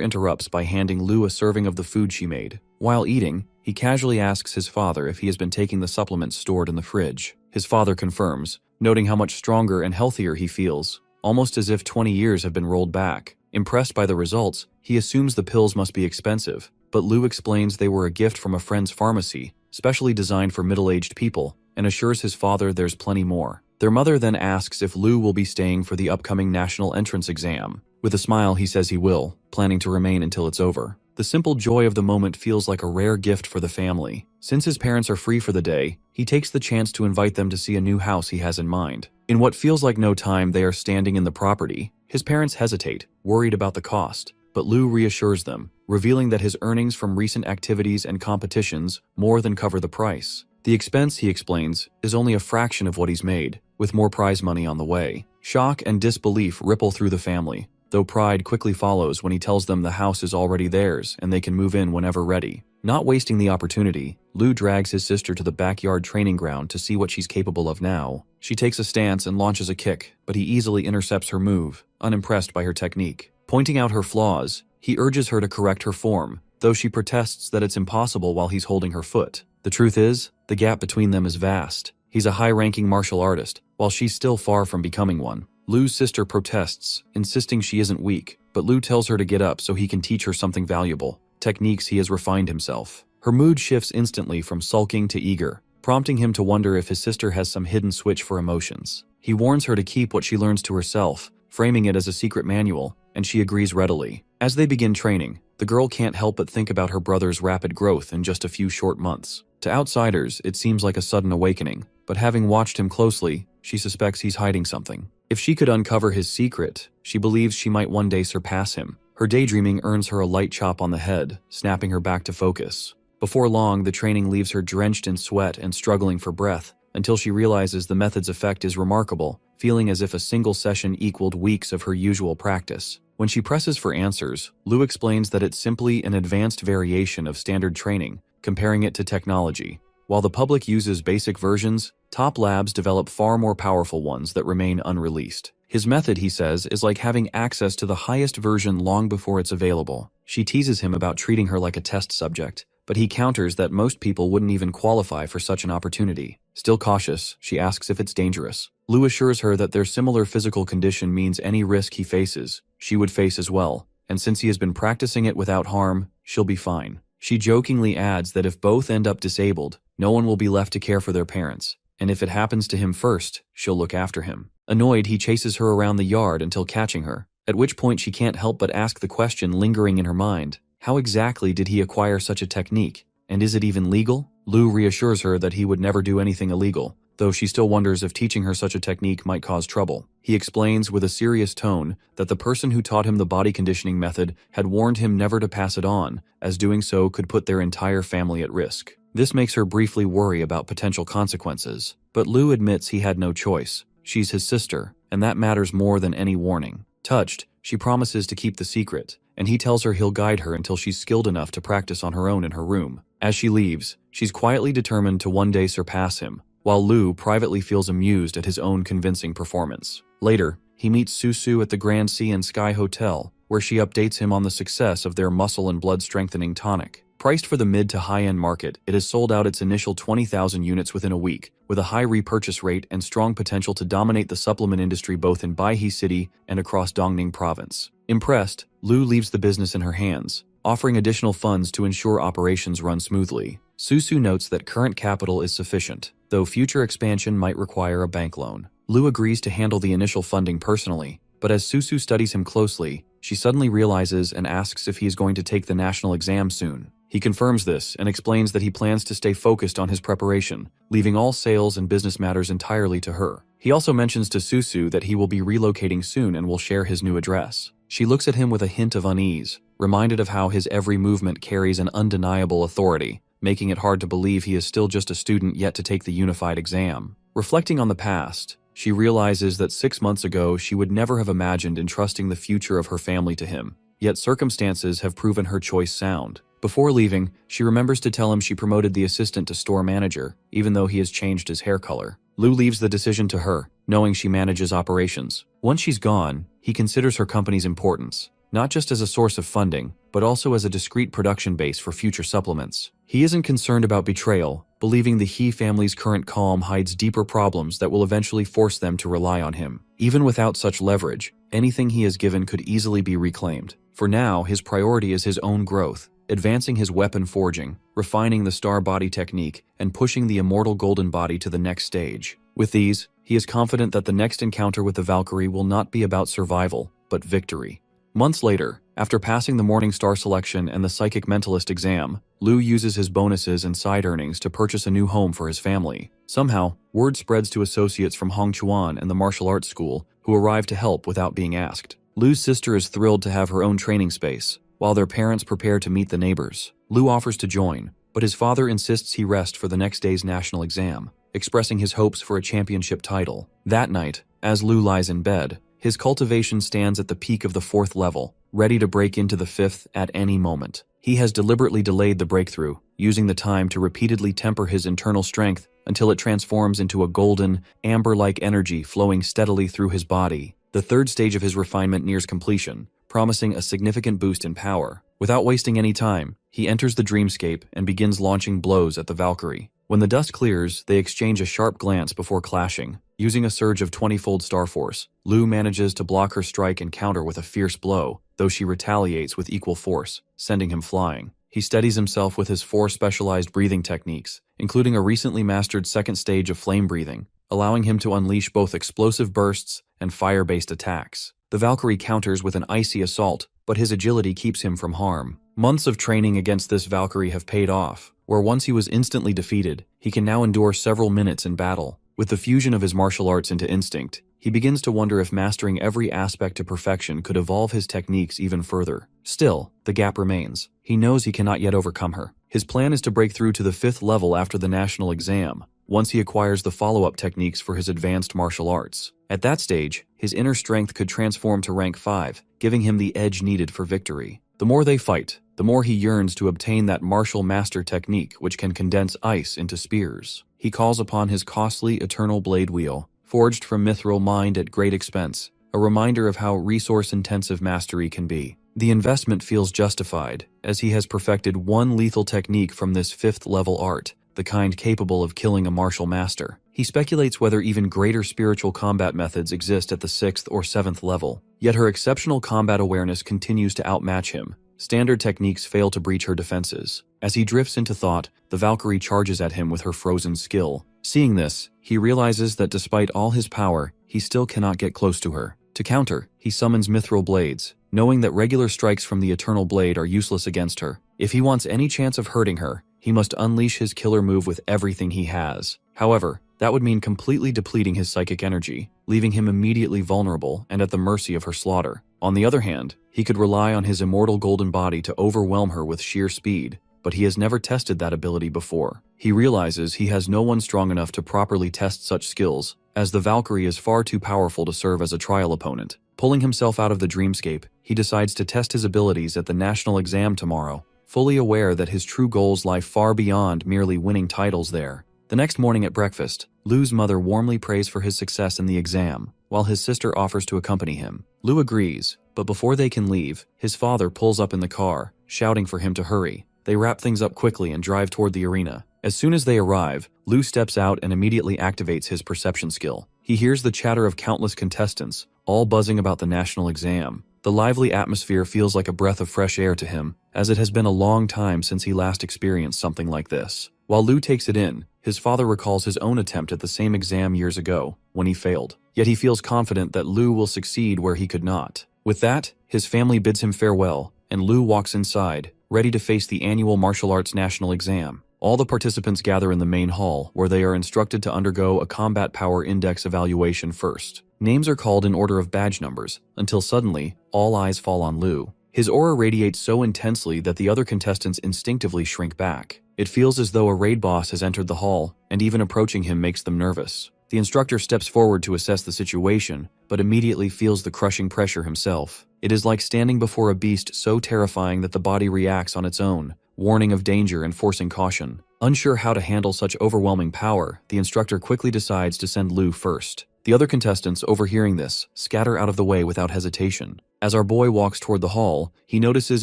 interrupts by handing Lu a serving of the food she made. While eating, he casually asks his father if he has been taking the supplements stored in the fridge. His father confirms, noting how much stronger and healthier he feels, almost as if 20 years have been rolled back. Impressed by the results, he assumes the pills must be expensive, but Lu explains they were a gift from a friend's pharmacy, specially designed for middle-aged people, and assures his father there's plenty more. Their mother then asks if Lu will be staying for the upcoming national entrance exam. With a smile, he says he will, planning to remain until it's over. The simple joy of the moment feels like a rare gift for the family. Since his parents are free for the day, he takes the chance to invite them to see a new house he has in mind. In what feels like no time they are standing in the property, his parents hesitate, worried about the cost, but Lu reassures them, revealing that his earnings from recent activities and competitions more than cover the price. The expense, he explains, is only a fraction of what he's made, with more prize money on the way. Shock and disbelief ripple through the family, though pride quickly follows when he tells them the house is already theirs and they can move in whenever ready. Not wasting the opportunity, Lu drags his sister to the backyard training ground to see what she's capable of now. She takes a stance and launches a kick, but he easily intercepts her move, unimpressed by her technique. Pointing out her flaws, he urges her to correct her form, though she protests that it's impossible while he's holding her foot. The truth is, the gap between them is vast. He's a high-ranking martial artist, while she's still far from becoming one. Lu's sister protests, insisting she isn't weak, but Lu tells her to get up so he can teach her something valuable, techniques he has refined himself. Her mood shifts instantly from sulking to eager, prompting him to wonder if his sister has some hidden switch for emotions. He warns her to keep what she learns to herself, framing it as a secret manual, and she agrees readily. As they begin training, the girl can't help but think about her brother's rapid growth in just a few short months. To outsiders, it seems like a sudden awakening, but having watched him closely, she suspects he's hiding something. If she could uncover his secret, she believes she might one day surpass him. Her daydreaming earns her a light chop on the head, snapping her back to focus. Before long, the training leaves her drenched in sweat and struggling for breath, until she realizes the method's effect is remarkable, feeling as if a single session equaled weeks of her usual practice. When she presses for answers, Lu explains that it's simply an advanced variation of standard training, comparing it to technology. While the public uses basic versions, top labs develop far more powerful ones that remain unreleased. His method, he says, is like having access to the highest version long before it's available. She teases him about treating her like a test subject, but he counters that most people wouldn't even qualify for such an opportunity. Still cautious, she asks if it's dangerous. Lu assures her that their similar physical condition means any risk he faces, she would face as well, and since he has been practicing it without harm, she'll be fine. She jokingly adds that if both end up disabled, no one will be left to care for their parents, and if it happens to him first, she'll look after him. Annoyed, he chases her around the yard until catching her, at which point she can't help but ask the question lingering in her mind. How exactly did he acquire such a technique, and is it even legal? Lu reassures her that he would never do anything illegal, though she still wonders if teaching her such a technique might cause trouble. He explains with a serious tone that the person who taught him the body conditioning method had warned him never to pass it on, as doing so could put their entire family at risk. This makes her briefly worry about potential consequences, but Lu admits he had no choice. She's his sister, and that matters more than any warning. Touched, she promises to keep the secret, and he tells her he'll guide her until she's skilled enough to practice on her own in her room. As she leaves, she's quietly determined to one day surpass him, while Lu privately feels amused at his own convincing performance. Later, he meets Susu at the Grand Sea and Sky Hotel, where she updates him on the success of their muscle and blood strengthening tonic. Priced for the mid to high-end market, it has sold out its initial 20,000 units within a week, with a high repurchase rate and strong potential to dominate the supplement industry both in Baihe City and across Dongning Province. Impressed, Lu leaves the business in her hands, offering additional funds to ensure operations run smoothly. Susu notes that current capital is sufficient, though future expansion might require a bank loan. Lu agrees to handle the initial funding personally, but as Susu studies him closely, she suddenly realizes and asks if he is going to take the national exam soon. He confirms this and explains that he plans to stay focused on his preparation, leaving all sales and business matters entirely to her. He also mentions to Susu that he will be relocating soon and will share his new address. She looks at him with a hint of unease, reminded of how his every movement carries an undeniable authority, making it hard to believe he is still just a student yet to take the unified exam. Reflecting on the past, she realizes that 6 months ago she would never have imagined entrusting the future of her family to him, yet circumstances have proven her choice sound. Before leaving, she remembers to tell him she promoted the assistant to store manager, even though he has changed his hair color. Lu leaves the decision to her, knowing she manages operations. Once she's gone, he considers her company's importance, not just as a source of funding, but also as a discrete production base for future supplements. He isn't concerned about betrayal, believing the He family's current calm hides deeper problems that will eventually force them to rely on him. Even without such leverage, anything he has given could easily be reclaimed. For now, his priority is his own growth, advancing his weapon forging, refining the star body technique, and pushing the immortal golden body to the next stage. With these, he is confident that the next encounter with the Valkyrie will not be about survival, but victory. Months later, after passing the Morning Star selection and the Psychic Mentalist exam, Lu uses his bonuses and side earnings to purchase a new home for his family. Somehow, word spreads to associates from Hongchuan and the martial arts school, who arrive to help without being asked. Lu's sister is thrilled to have her own training space, while their parents prepare to meet the neighbors. Lu offers to join, but his father insists he rest for the next day's national exam, expressing his hopes for a championship title. That night, as Lu lies in bed, his cultivation stands at the peak of the 4th level, ready to break into the 5th at any moment. He has deliberately delayed the breakthrough, using the time to repeatedly temper his internal strength until it transforms into a golden, amber-like energy flowing steadily through his body. The 3rd stage of his refinement nears completion, promising a significant boost in power. Without wasting any time, he enters the dreamscape and begins launching blows at the Valkyrie. When the dust clears, they exchange a sharp glance before clashing. Using a surge of 20-fold star force, Lu manages to block her strike and counter with a fierce blow, though she retaliates with equal force, sending him flying. He steadies himself with his 4 specialized breathing techniques, including a recently mastered 2nd stage of flame breathing, allowing him to unleash both explosive bursts and fire-based attacks. The Valkyrie counters with an icy assault, but his agility keeps him from harm. Months of training against this Valkyrie have paid off, where once he was instantly defeated, he can now endure several minutes in battle. With the fusion of his martial arts into instinct, he begins to wonder if mastering every aspect to perfection could evolve his techniques even further. Still, the gap remains. He knows he cannot yet overcome her. His plan is to break through to the 5th level after the national exam, once he acquires the follow-up techniques for his advanced martial arts. At that stage, his inner strength could transform to rank 5, giving him the edge needed for victory. The more they fight, the more he yearns to obtain that martial master technique which can condense ice into spears. He calls upon his costly eternal blade wheel, forged from mithril mined at great expense, a reminder of how resource-intensive mastery can be. The investment feels justified, as he has perfected one lethal technique from this 5th-level art, the kind capable of killing a martial master. He speculates whether even greater spiritual combat methods exist at the 6th or 7th level, yet her exceptional combat awareness continues to outmatch him. Standard techniques fail to breach her defenses. As he drifts into thought, the Valkyrie charges at him with her frozen skill. Seeing this, he realizes that despite all his power, he still cannot get close to her. To counter, he summons mithril blades, knowing that regular strikes from the Eternal Blade are useless against her. If he wants any chance of hurting her, he must unleash his killer move with everything he has. However, that would mean completely depleting his psychic energy, leaving him immediately vulnerable and at the mercy of her slaughter. On the other hand, he could rely on his immortal golden body to overwhelm her with sheer speed, but he has never tested that ability before. He realizes he has no one strong enough to properly test such skills, as the Valkyrie is far too powerful to serve as a trial opponent. Pulling himself out of the dreamscape, he decides to test his abilities at the national exam tomorrow, fully aware that his true goals lie far beyond merely winning titles there. The next morning at breakfast, Lu's mother warmly prays for his success in the exam, while his sister offers to accompany him. Lu agrees, but before they can leave, his father pulls up in the car, shouting for him to hurry. They wrap things up quickly and drive toward the arena. As soon as they arrive, Lu steps out and immediately activates his perception skill. He hears the chatter of countless contestants, all buzzing about the national exam. The lively atmosphere feels like a breath of fresh air to him, as it has been a long time since he last experienced something like this. While Lu takes it in, his father recalls his own attempt at the same exam years ago, when he failed. Yet he feels confident that Lu will succeed where he could not. With that, his family bids him farewell, and Lu walks inside, ready to face the annual martial arts national exam. All the participants gather in the main hall, where they are instructed to undergo a combat power index evaluation first. Names are called in order of badge numbers, until suddenly, all eyes fall on Lu. His aura radiates so intensely that the other contestants instinctively shrink back. It feels as though a raid boss has entered the hall, and even approaching him makes them nervous. The instructor steps forward to assess the situation, but immediately feels the crushing pressure himself. It is like standing before a beast so terrifying that the body reacts on its own, warning of danger and forcing caution. Unsure how to handle such overwhelming power, the instructor quickly decides to send Lu first. The other contestants, overhearing this, scatter out of the way without hesitation. As our boy walks toward the hall, he notices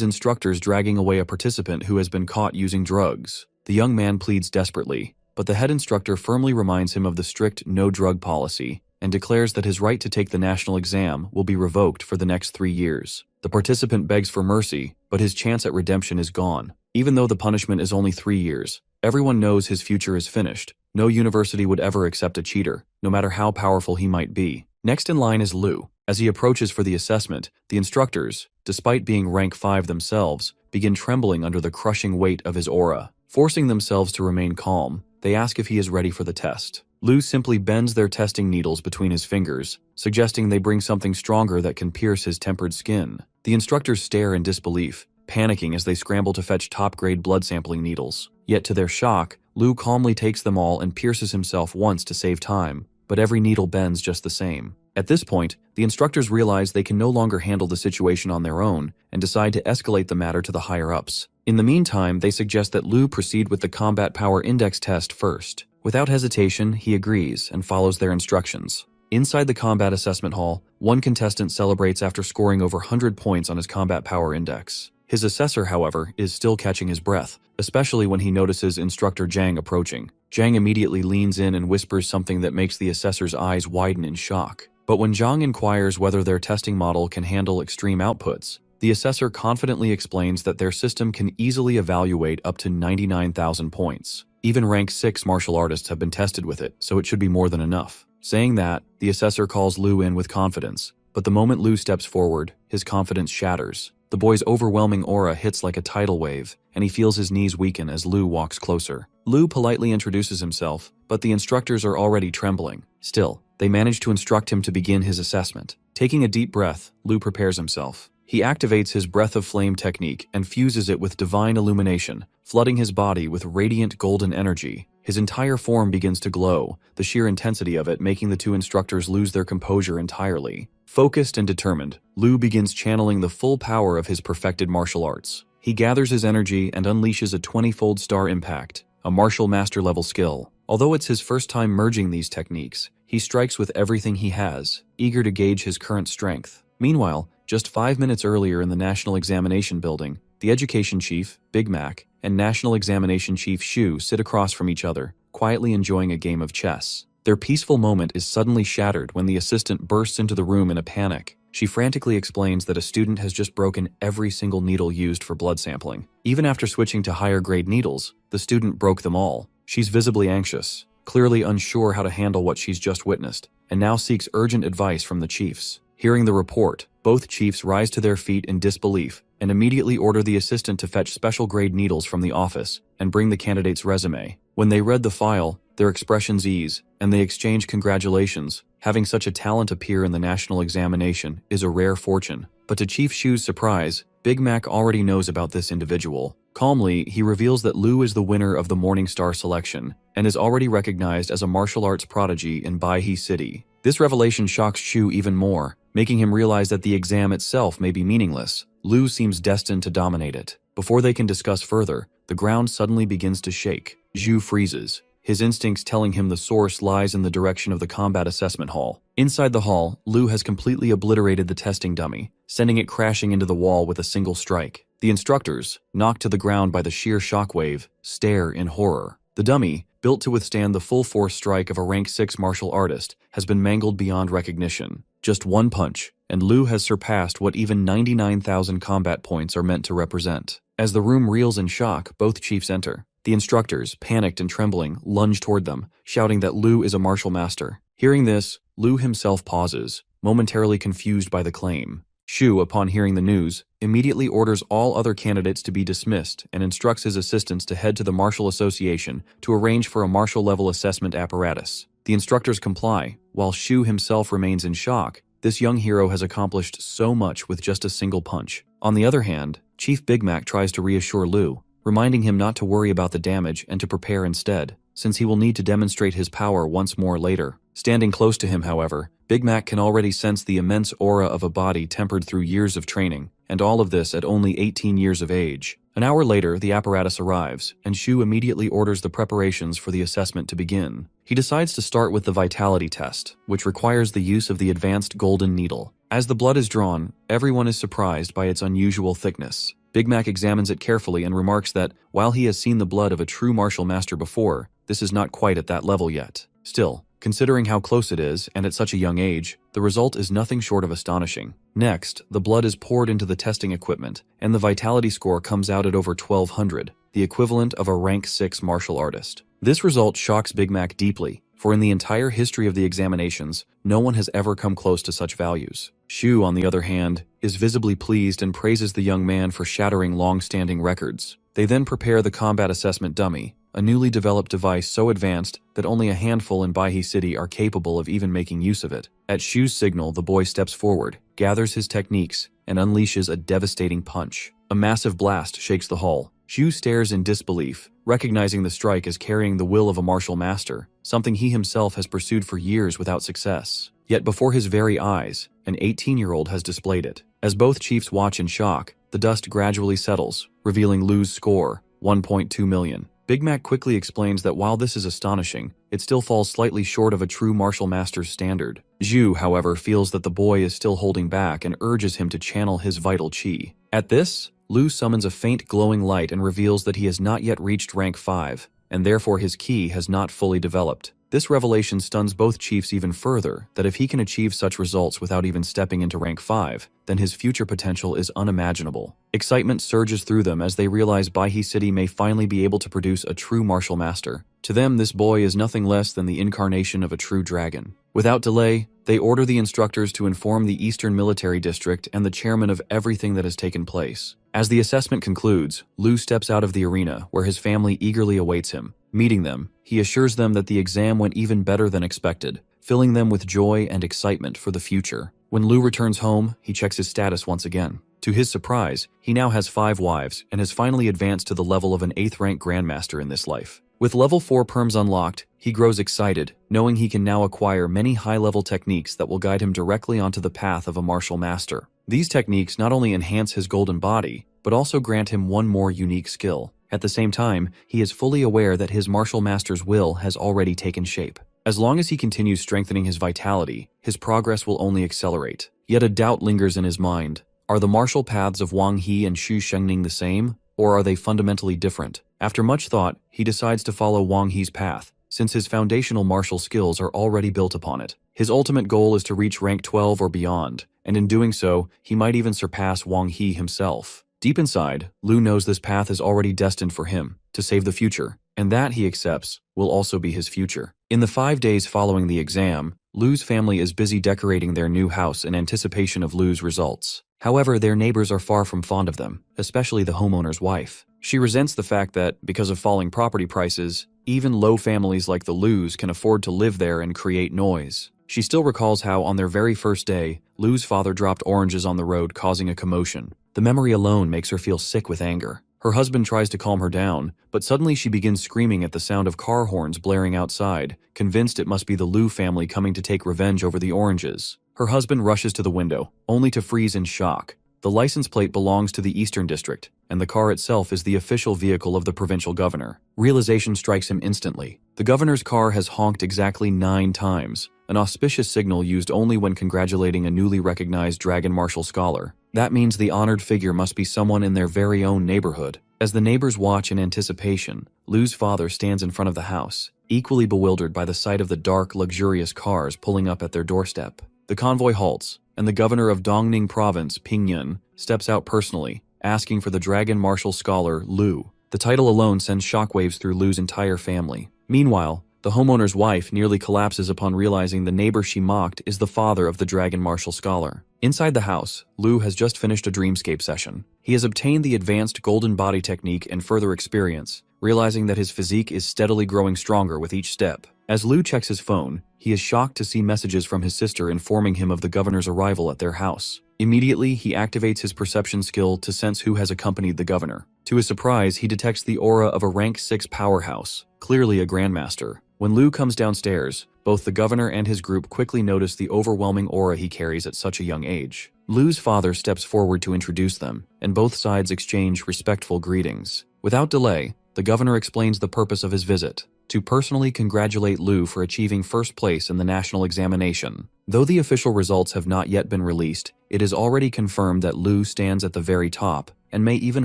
instructors dragging away a participant who has been caught using drugs. The young man pleads desperately, but the head instructor firmly reminds him of the strict no-drug policy and declares that his right to take the national exam will be revoked for the next 3 years. The participant begs for mercy, but his chance at redemption is gone. Even though the punishment is only 3 years, everyone knows his future is finished. No university would ever accept a cheater, no matter how powerful he might be. Next in line is Lu. As he approaches for the assessment, the instructors, despite being rank 5 themselves, begin trembling under the crushing weight of his aura. Forcing themselves to remain calm, they ask if he is ready for the test. Lu simply bends their testing needles between his fingers, suggesting they bring something stronger that can pierce his tempered skin. The instructors stare in disbelief, panicking as they scramble to fetch top-grade blood sampling needles. Yet to their shock, Lu calmly takes them all and pierces himself once to save time, but every needle bends just the same. At this point, the instructors realize they can no longer handle the situation on their own and decide to escalate the matter to the higher-ups. In the meantime, they suggest that Lu proceed with the Combat Power Index test first. Without hesitation, he agrees and follows their instructions. Inside the combat assessment hall, one contestant celebrates after scoring over 100 points on his Combat Power Index. His assessor, however, is still catching his breath, especially when he notices instructor Zhang approaching. Zhang immediately leans in and whispers something that makes the assessor's eyes widen in shock. But when Zhang inquires whether their testing model can handle extreme outputs, the assessor confidently explains that their system can easily evaluate up to 99,000 points. Even rank 6 martial artists have been tested with it, so it should be more than enough. Saying that, the assessor calls Lu in with confidence, but the moment Lu steps forward, his confidence shatters. The boy's overwhelming aura hits like a tidal wave, and he feels his knees weaken as Lu walks closer. Lu politely introduces himself, but the instructors are already trembling. Still, they manage to instruct him to begin his assessment. Taking a deep breath, Lu prepares himself. He activates his Breath of Flame technique and fuses it with divine illumination, flooding his body with radiant golden energy. His entire form begins to glow, the sheer intensity of it making the two instructors lose their composure entirely. Focused and determined, Lu begins channeling the full power of his perfected martial arts. He gathers his energy and unleashes a 20-fold star impact, a martial master level skill. Although it's his first time merging these techniques, he strikes with everything he has, eager to gauge his current strength. Meanwhile, just 5 minutes earlier in the National Examination Building, the Education Chief, Big Mac, and National Examination Chief Shu sit across from each other, quietly enjoying a game of chess. Their peaceful moment is suddenly shattered when the assistant bursts into the room in a panic. She frantically explains that a student has just broken every single needle used for blood sampling. Even after switching to higher-grade needles, the student broke them all. She's visibly anxious, clearly unsure how to handle what she's just witnessed, and now seeks urgent advice from the chiefs. Hearing the report, both chiefs rise to their feet in disbelief and immediately order the assistant to fetch special-grade needles from the office and bring the candidate's resume. When they read the file, their expressions ease, and they exchange congratulations. Having such a talent appear in the national examination is a rare fortune. But to Chief Shu's surprise, Big Mac already knows about this individual. Calmly, he reveals that Lu is the winner of the Morningstar selection and is already recognized as a martial arts prodigy in Baihe City. This revelation shocks Shu even more, making him realize that the exam itself may be meaningless. Lu seems destined to dominate it. Before they can discuss further, the ground suddenly begins to shake. Zhu freezes, his instincts telling him the source lies in the direction of the combat assessment hall. Inside the hall, Lu has completely obliterated the testing dummy, sending it crashing into the wall with a single strike. The instructors, knocked to the ground by the sheer shockwave, stare in horror. The dummy, built to withstand the full-force strike of a rank 6 martial artist, has been mangled beyond recognition. Just one punch, and Lu has surpassed what even 99,000 combat points are meant to represent. As the room reels in shock, both chiefs enter. The instructors, panicked and trembling, lunge toward them, shouting that Lu is a martial master. Hearing this, Lu himself pauses, momentarily confused by the claim. Shu, upon hearing the news, immediately orders all other candidates to be dismissed and instructs his assistants to head to the Martial Association to arrange for a martial-level assessment apparatus. The instructors comply, while Shu himself remains in shock. This young hero has accomplished so much with just a single punch. On the other hand, Chief Big Mac tries to reassure Lu, reminding him not to worry about the damage and to prepare instead, since he will need to demonstrate his power once more later. Standing close to him, however, Big Mac can already sense the immense aura of a body tempered through years of training, and all of this at only 18 years of age. An hour later, the apparatus arrives, and Shu immediately orders the preparations for the assessment to begin. He decides to start with the vitality test, which requires the use of the advanced golden needle. As the blood is drawn, everyone is surprised by its unusual thickness. Big Mac examines it carefully and remarks that, while he has seen the blood of a true martial master before, this is not quite at that level yet. Still, considering how close it is, and at such a young age, the result is nothing short of astonishing. Next, the blood is poured into the testing equipment, and the vitality score comes out at over 1200, the equivalent of a rank 6 martial artist. This result shocks Big Mac deeply, for in the entire history of the examinations, no one has ever come close to such values. Shu, on the other hand, is visibly pleased and praises the young man for shattering long-standing records. They then prepare the combat assessment dummy, a newly developed device so advanced that only a handful in Baihe City are capable of even making use of it. At Shu's signal, the boy steps forward, gathers his techniques, and unleashes a devastating punch. A massive blast shakes the hall. Shu stares in disbelief, recognizing the strike as carrying the will of a martial master, something he himself has pursued for years without success. Yet before his very eyes, an 18-year-old has displayed it. As both chiefs watch in shock, the dust gradually settles, revealing Lu's score, 1.2 million. Big Mac quickly explains that while this is astonishing, it still falls slightly short of a true martial master's standard. Zhu, however, feels that the boy is still holding back and urges him to channel his vital qi. At this, Lu summons a faint glowing light and reveals that he has not yet reached rank 5, and therefore his qi has not fully developed. This revelation stuns both chiefs even further, that if he can achieve such results without even stepping into rank 5, then his future potential is unimaginable. Excitement surges through them as they realize Baihe City may finally be able to produce a true martial master. To them, this boy is nothing less than the incarnation of a true dragon. Without delay, they order the instructors to inform the Eastern Military District and the chairman of everything that has taken place. As the assessment concludes, Lu steps out of the arena, where his family eagerly awaits him. Meeting them, he assures them that the exam went even better than expected, filling them with joy and excitement for the future. When Lu returns home, he checks his status once again. To his surprise, he now has 5 wives and has finally advanced to the level of an 8th rank grandmaster in this life. With level 4 perms unlocked, he grows excited, knowing he can now acquire many high-level techniques that will guide him directly onto the path of a martial master. These techniques not only enhance his golden body, but also grant him one more unique skill. At the same time, he is fully aware that his martial master's will has already taken shape. As long as he continues strengthening his vitality, his progress will only accelerate. Yet a doubt lingers in his mind. Are the martial paths of Wang He and Xu Shengning the same, or are they fundamentally different? After much thought, he decides to follow Wang He's path, since his foundational martial skills are already built upon it. His ultimate goal is to reach rank 12 or beyond, and in doing so, he might even surpass Wang He himself. Deep inside, Lu knows this path is already destined for him, to save the future, and that, he accepts, will also be his future. In the 5 days following the exam, Lu's family is busy decorating their new house in anticipation of Lu's results. However, their neighbors are far from fond of them, especially the homeowner's wife. She resents the fact that, because of falling property prices, even low families like the Lu's can afford to live there and create noise. She still recalls how, on their very first day, Lu's father dropped oranges on the road, causing a commotion. The memory alone makes her feel sick with anger. Her husband tries to calm her down, but suddenly she begins screaming at the sound of car horns blaring outside, convinced it must be the Lu family coming to take revenge over the oranges. Her husband rushes to the window, only to freeze in shock. The license plate belongs to the Eastern District, and the car itself is the official vehicle of the provincial governor. Realization strikes him instantly. The governor's car has honked exactly 9 times, an auspicious signal used only when congratulating a newly recognized Dragon Martial scholar. That means the honored figure must be someone in their very own neighborhood. As the neighbors watch in anticipation, Lu's father stands in front of the house, equally bewildered by the sight of the dark, luxurious cars pulling up at their doorstep. The convoy halts, and the governor of Dongning Province, Pingyun, steps out personally, asking for the Dragon Martial scholar, Lu. The title alone sends shockwaves through Lu's entire family. Meanwhile, the homeowner's wife nearly collapses upon realizing the neighbor she mocked is the father of the Dragon Martial scholar. Inside the house, Lu has just finished a dreamscape session. He has obtained the advanced golden body technique and further experience, realizing that his physique is steadily growing stronger with each step. As Lu checks his phone, he is shocked to see messages from his sister informing him of the governor's arrival at their house. Immediately, he activates his perception skill to sense who has accompanied the governor. To his surprise, he detects the aura of a rank 6 powerhouse, clearly a grandmaster. When Lu comes downstairs, both the governor and his group quickly notice the overwhelming aura he carries at such a young age. Lu's father steps forward to introduce them, and both sides exchange respectful greetings. Without delay, the governor explains the purpose of his visit: to personally congratulate Lu for achieving first place in the national examination. Though the official results have not yet been released, it is already confirmed that Lu stands at the very top, and may even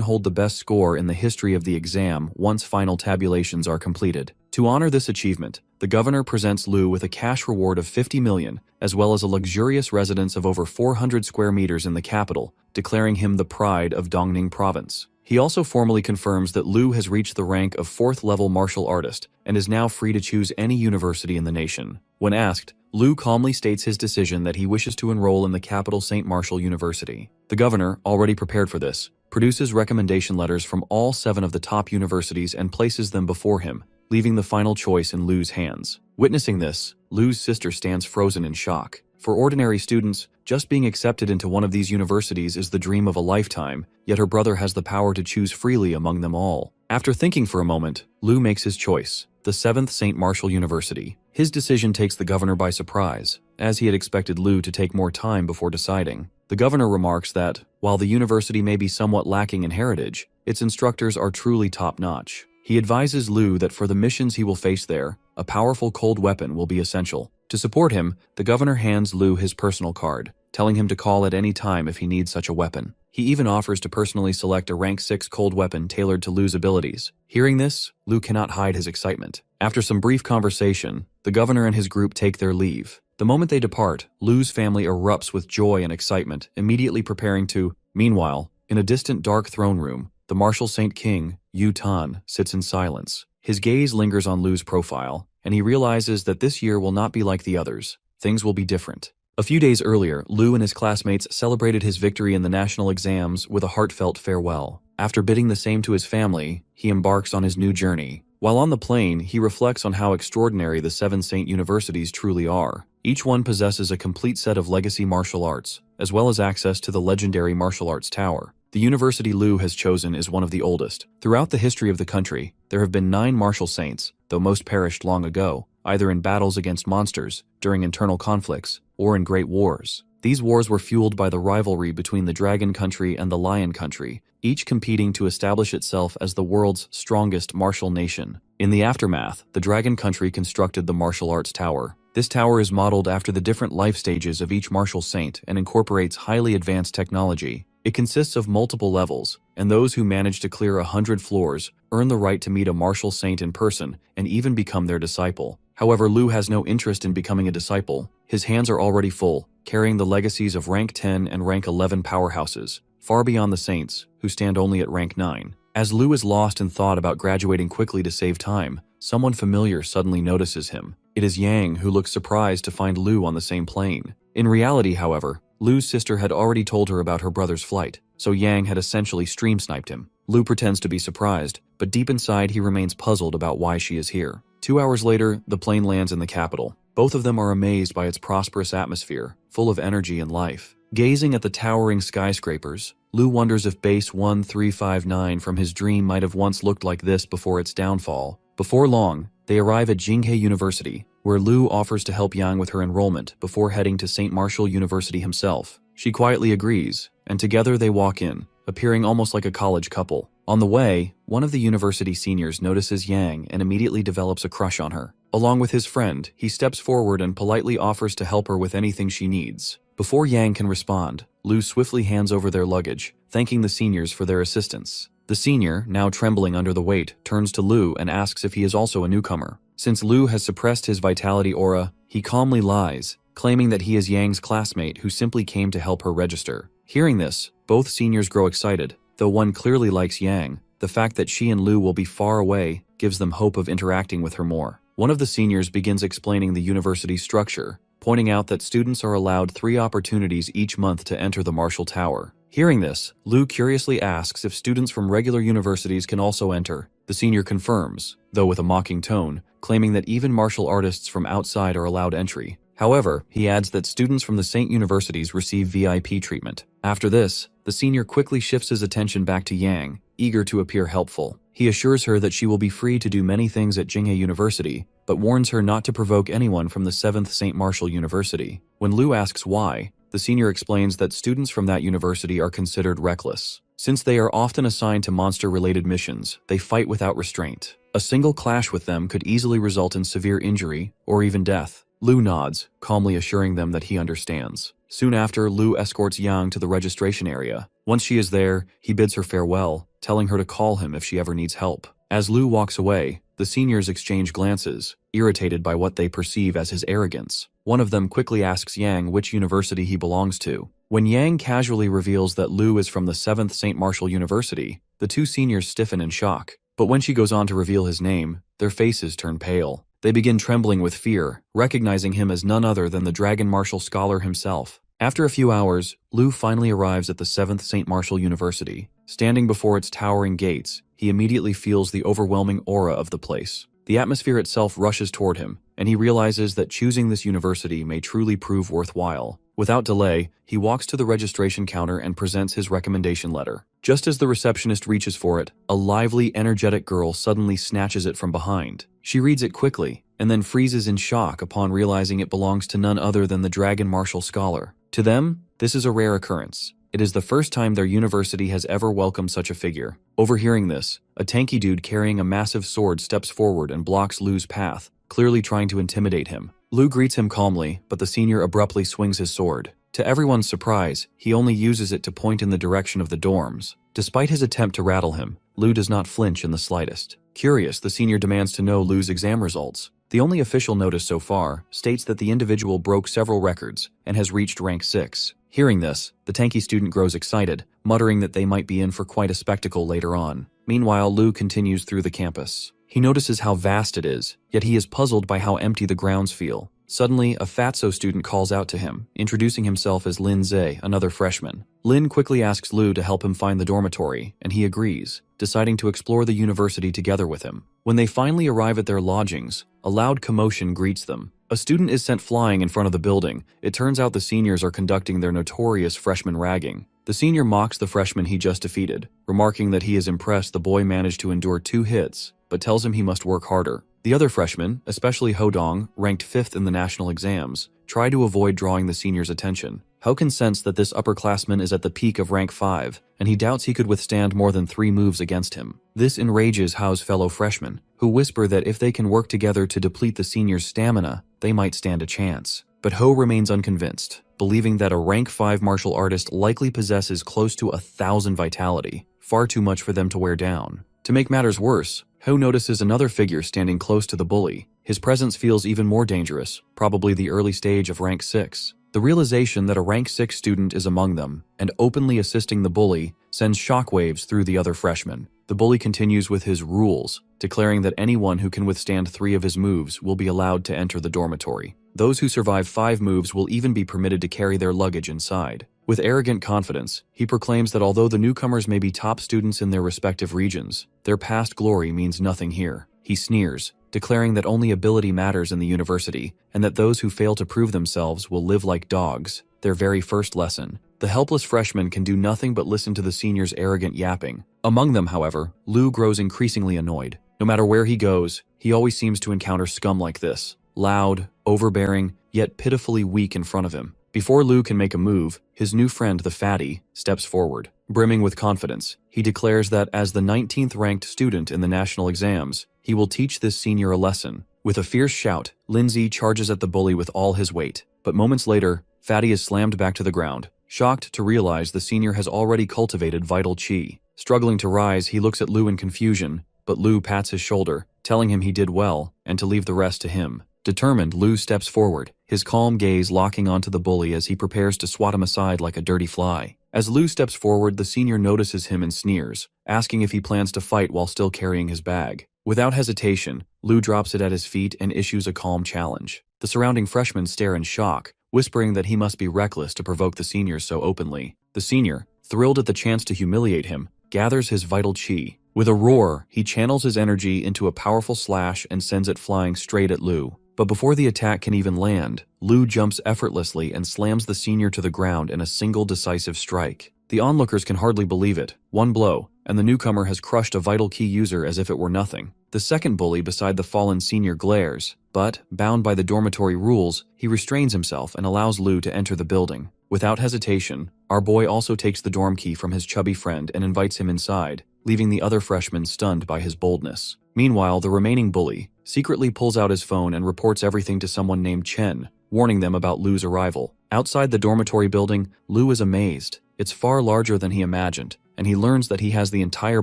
hold the best score in the history of the exam once final tabulations are completed. To honor this achievement, the governor presents Lu with a cash reward of 50 million, as well as a luxurious residence of over 400 square meters in the capital, declaring him the pride of Dongning Province. He also formally confirms that Lu has reached the rank of 4th level martial artist and is now free to choose any university in the nation. When asked, Lu calmly states his decision that he wishes to enroll in the capital St. Martial University. The governor, already prepared for this, produces recommendation letters from all 7 of the top universities and places them before him, leaving the final choice in Lu's hands. Witnessing this, Lu's sister stands frozen in shock. For ordinary students, just being accepted into one of these universities is the dream of a lifetime, yet her brother has the power to choose freely among them all. After thinking for a moment, Lu makes his choice: the 7th St. Martial University. His decision takes the governor by surprise, as he had expected Lu to take more time before deciding. The governor remarks that, while the university may be somewhat lacking in heritage, its instructors are truly top-notch. He advises Lu that for the missions he will face there, a powerful cold weapon will be essential. To support him, the governor hands Lu his personal card, telling him to call at any time if he needs such a weapon. He even offers to personally select a rank 6 cold weapon tailored to Lu's abilities. Hearing this, Lu cannot hide his excitement. After some brief conversation, the governor and his group take their leave. The moment they depart, Lu's family erupts with joy and excitement, immediately preparing to. Meanwhile, in a distant dark throne room, the martial Saint King, Yu Tan, sits in silence. His gaze lingers on Lu's profile, and he realizes that this year will not be like the others. Things will be different. A few days earlier, Lu and his classmates celebrated his victory in the national exams with a heartfelt farewell. After bidding the same to his family, he embarks on his new journey. While on the plane, he reflects on how extraordinary the 7 Saint Universities truly are. Each one possesses a complete set of legacy martial arts, as well as access to the legendary martial arts tower. The university Lu has chosen is one of the oldest. Throughout the history of the country, there have been 9 martial saints, though most perished long ago, either in battles against monsters, during internal conflicts, or in great wars. These wars were fueled by the rivalry between the Dragon Country and the Lion Country, each competing to establish itself as the world's strongest martial nation. In the aftermath, the Dragon Country constructed the martial arts tower. This tower is modeled after the different life stages of each martial saint and incorporates highly advanced technology. It consists of multiple levels, and those who manage to clear 100 floors earn the right to meet a martial saint in person and even become their disciple. However, Lu has no interest in becoming a disciple. His hands are already full, carrying the legacies of rank 10 and rank 11 powerhouses, far beyond the saints, who stand only at rank 9. As Lu is lost in thought about graduating quickly to save time, someone familiar suddenly notices him. It is Yang, who looks surprised to find Lu on the same plane. In reality, however, Lu's sister had already told her about her brother's flight, so Yang had essentially stream-sniped him. Lu pretends to be surprised, but deep inside he remains puzzled about why she is here. 2 hours later, the plane lands in the capital. Both of them are amazed by its prosperous atmosphere, full of energy and life. Gazing at the towering skyscrapers, Lu wonders if Base 1359 from his dream might have once looked like this before its downfall. Before long, they arrive at Jinghe University, where Lu offers to help Yang with her enrollment before heading to St. Martial University himself. She quietly agrees, and together they walk in, appearing almost like a college couple. On the way, one of the university seniors notices Yang and immediately develops a crush on her. Along with his friend, he steps forward and politely offers to help her with anything she needs. Before Yang can respond, Lu swiftly hands over their luggage, thanking the seniors for their assistance. The senior, now trembling under the weight, turns to Lu and asks if he is also a newcomer. Since Lu has suppressed his vitality aura, he calmly lies, claiming that he is Yang's classmate who simply came to help her register. Hearing this, both seniors grow excited. Though one clearly likes Yang, the fact that she and Lu will be far away gives them hope of interacting with her more. One of the seniors begins explaining the university's structure, pointing out that students are allowed 3 opportunities each month to enter the Martial Tower. Hearing this, Lu curiously asks if students from regular universities can also enter. The senior confirms, though with a mocking tone, claiming that even martial artists from outside are allowed entry. However, he adds that students from the Saint universities receive VIP treatment. After this, the senior quickly shifts his attention back to Yang, eager to appear helpful. He assures her that she will be free to do many things at Jinghe University, but warns her not to provoke anyone from the 7th St. Martial University. When Lu asks why, the senior explains that students from that university are considered reckless. Since they are often assigned to monster-related missions, they fight without restraint. A single clash with them could easily result in severe injury or even death. Lu nods, calmly assuring them that he understands. Soon after, Lu escorts Yang to the registration area. Once she is there, he bids her farewell, telling her to call him if she ever needs help. As Lu walks away, the seniors exchange glances, irritated by what they perceive as his arrogance. One of them quickly asks Yang which university he belongs to. When Yang casually reveals that Lu is from the 7th St. Martial University, the 2 seniors stiffen in shock. But when she goes on to reveal his name, their faces turn pale. They begin trembling with fear, recognizing him as none other than the Dragon Martial Scholar himself. After a few hours, Lu finally arrives at the 7th St. Martial University. Standing before its towering gates, he immediately feels the overwhelming aura of the place. The atmosphere itself rushes toward him, and he realizes that choosing this university may truly prove worthwhile. Without delay, he walks to the registration counter and presents his recommendation letter. Just as the receptionist reaches for it, a lively, energetic girl suddenly snatches it from behind. She reads it quickly, and then freezes in shock upon realizing it belongs to none other than the Dragon Martial Scholar. To them, this is a rare occurrence. It is the first time their university has ever welcomed such a figure. Overhearing this, a tanky dude carrying a massive sword steps forward and blocks Lu's path, clearly trying to intimidate him. Lu greets him calmly, but the senior abruptly swings his sword. To everyone's surprise, he only uses it to point in the direction of the dorms. Despite his attempt to rattle him, Lu does not flinch in the slightest. Curious, the senior demands to know Lu's exam results. The only official notice so far states that the individual broke several records and has reached rank 6. Hearing this, the tanky student grows excited, muttering that they might be in for quite a spectacle later on. Meanwhile, Lu continues through the campus. He notices how vast it is, yet he is puzzled by how empty the grounds feel. Suddenly, a fatso student calls out to him, introducing himself as Lin Zhe, another freshman. Lin quickly asks Lu to help him find the dormitory, and he agrees, deciding to explore the university together with him. When they finally arrive at their lodgings, a loud commotion greets them. A student is sent flying in front of the building. It turns out the seniors are conducting their notorious freshman ragging. The senior mocks the freshman he just defeated, remarking that he is impressed the boy managed to endure 2 hits, but tells him he must work harder. The other freshmen, especially Hodong, ranked 5th in the national exams, try to avoid drawing the senior's attention. Hao can sense that this upperclassman is at the peak of rank 5, and he doubts he could withstand more than 3 moves against him. This enrages Hao's fellow freshmen, who whisper that if they can work together to deplete the senior's stamina, they might stand a chance. But Hao remains unconvinced, believing that a rank 5 martial artist likely possesses close to 1,000 vitality, far too much for them to wear down. To make matters worse, Hao notices another figure standing close to the bully. His presence feels even more dangerous, probably the early stage of rank 6. The realization that a rank 6 student is among them, and openly assisting the bully, sends shockwaves through the other freshmen. The bully continues with his rules, declaring that anyone who can withstand 3 of his moves will be allowed to enter the dormitory. Those who survive 5 moves will even be permitted to carry their luggage inside. With arrogant confidence, he proclaims that although the newcomers may be top students in their respective regions, their past glory means nothing here. He sneers, declaring that only ability matters in the university, and that those who fail to prove themselves will live like dogs. Their very first lesson. The helpless freshmen can do nothing but listen to the senior's arrogant yapping. Among them, however, Lu grows increasingly annoyed. No matter where he goes, he always seems to encounter scum like this. Loud, overbearing, yet pitifully weak in front of him. Before Lu can make a move, his new friend, the fatty, steps forward. Brimming with confidence, he declares that as the 19th ranked student in the national exams, he will teach this senior a lesson. With a fierce shout, Lindsay charges at the bully with all his weight. But moments later, Fatty is slammed back to the ground, shocked to realize the senior has already cultivated vital chi. Struggling to rise, he looks at Lu in confusion, but Lu pats his shoulder, telling him he did well, and to leave the rest to him. Determined, Lu steps forward, his calm gaze locking onto the bully as he prepares to swat him aside like a dirty fly. As Lu steps forward, the senior notices him and sneers, asking if he plans to fight while still carrying his bag. Without hesitation, Lu drops it at his feet and issues a calm challenge. The surrounding freshmen stare in shock, whispering that he must be reckless to provoke the senior so openly. The senior, thrilled at the chance to humiliate him, gathers his vital chi. With a roar, he channels his energy into a powerful slash and sends it flying straight at Lu. But before the attack can even land, Lu jumps effortlessly and slams the senior to the ground in a single decisive strike. The onlookers can hardly believe it. One blow, and the newcomer has crushed a vital key user as if it were nothing. The second bully beside the fallen senior glares, but, bound by the dormitory rules, he restrains himself and allows Lu to enter the building. Without hesitation, our boy also takes the dorm key from his chubby friend and invites him inside, leaving the other freshmen stunned by his boldness. Meanwhile, the remaining bully secretly pulls out his phone and reports everything to someone named Chen, warning them about Lu's arrival. Outside the dormitory building, Lu is amazed. It's far larger than he imagined, and he learns that he has the entire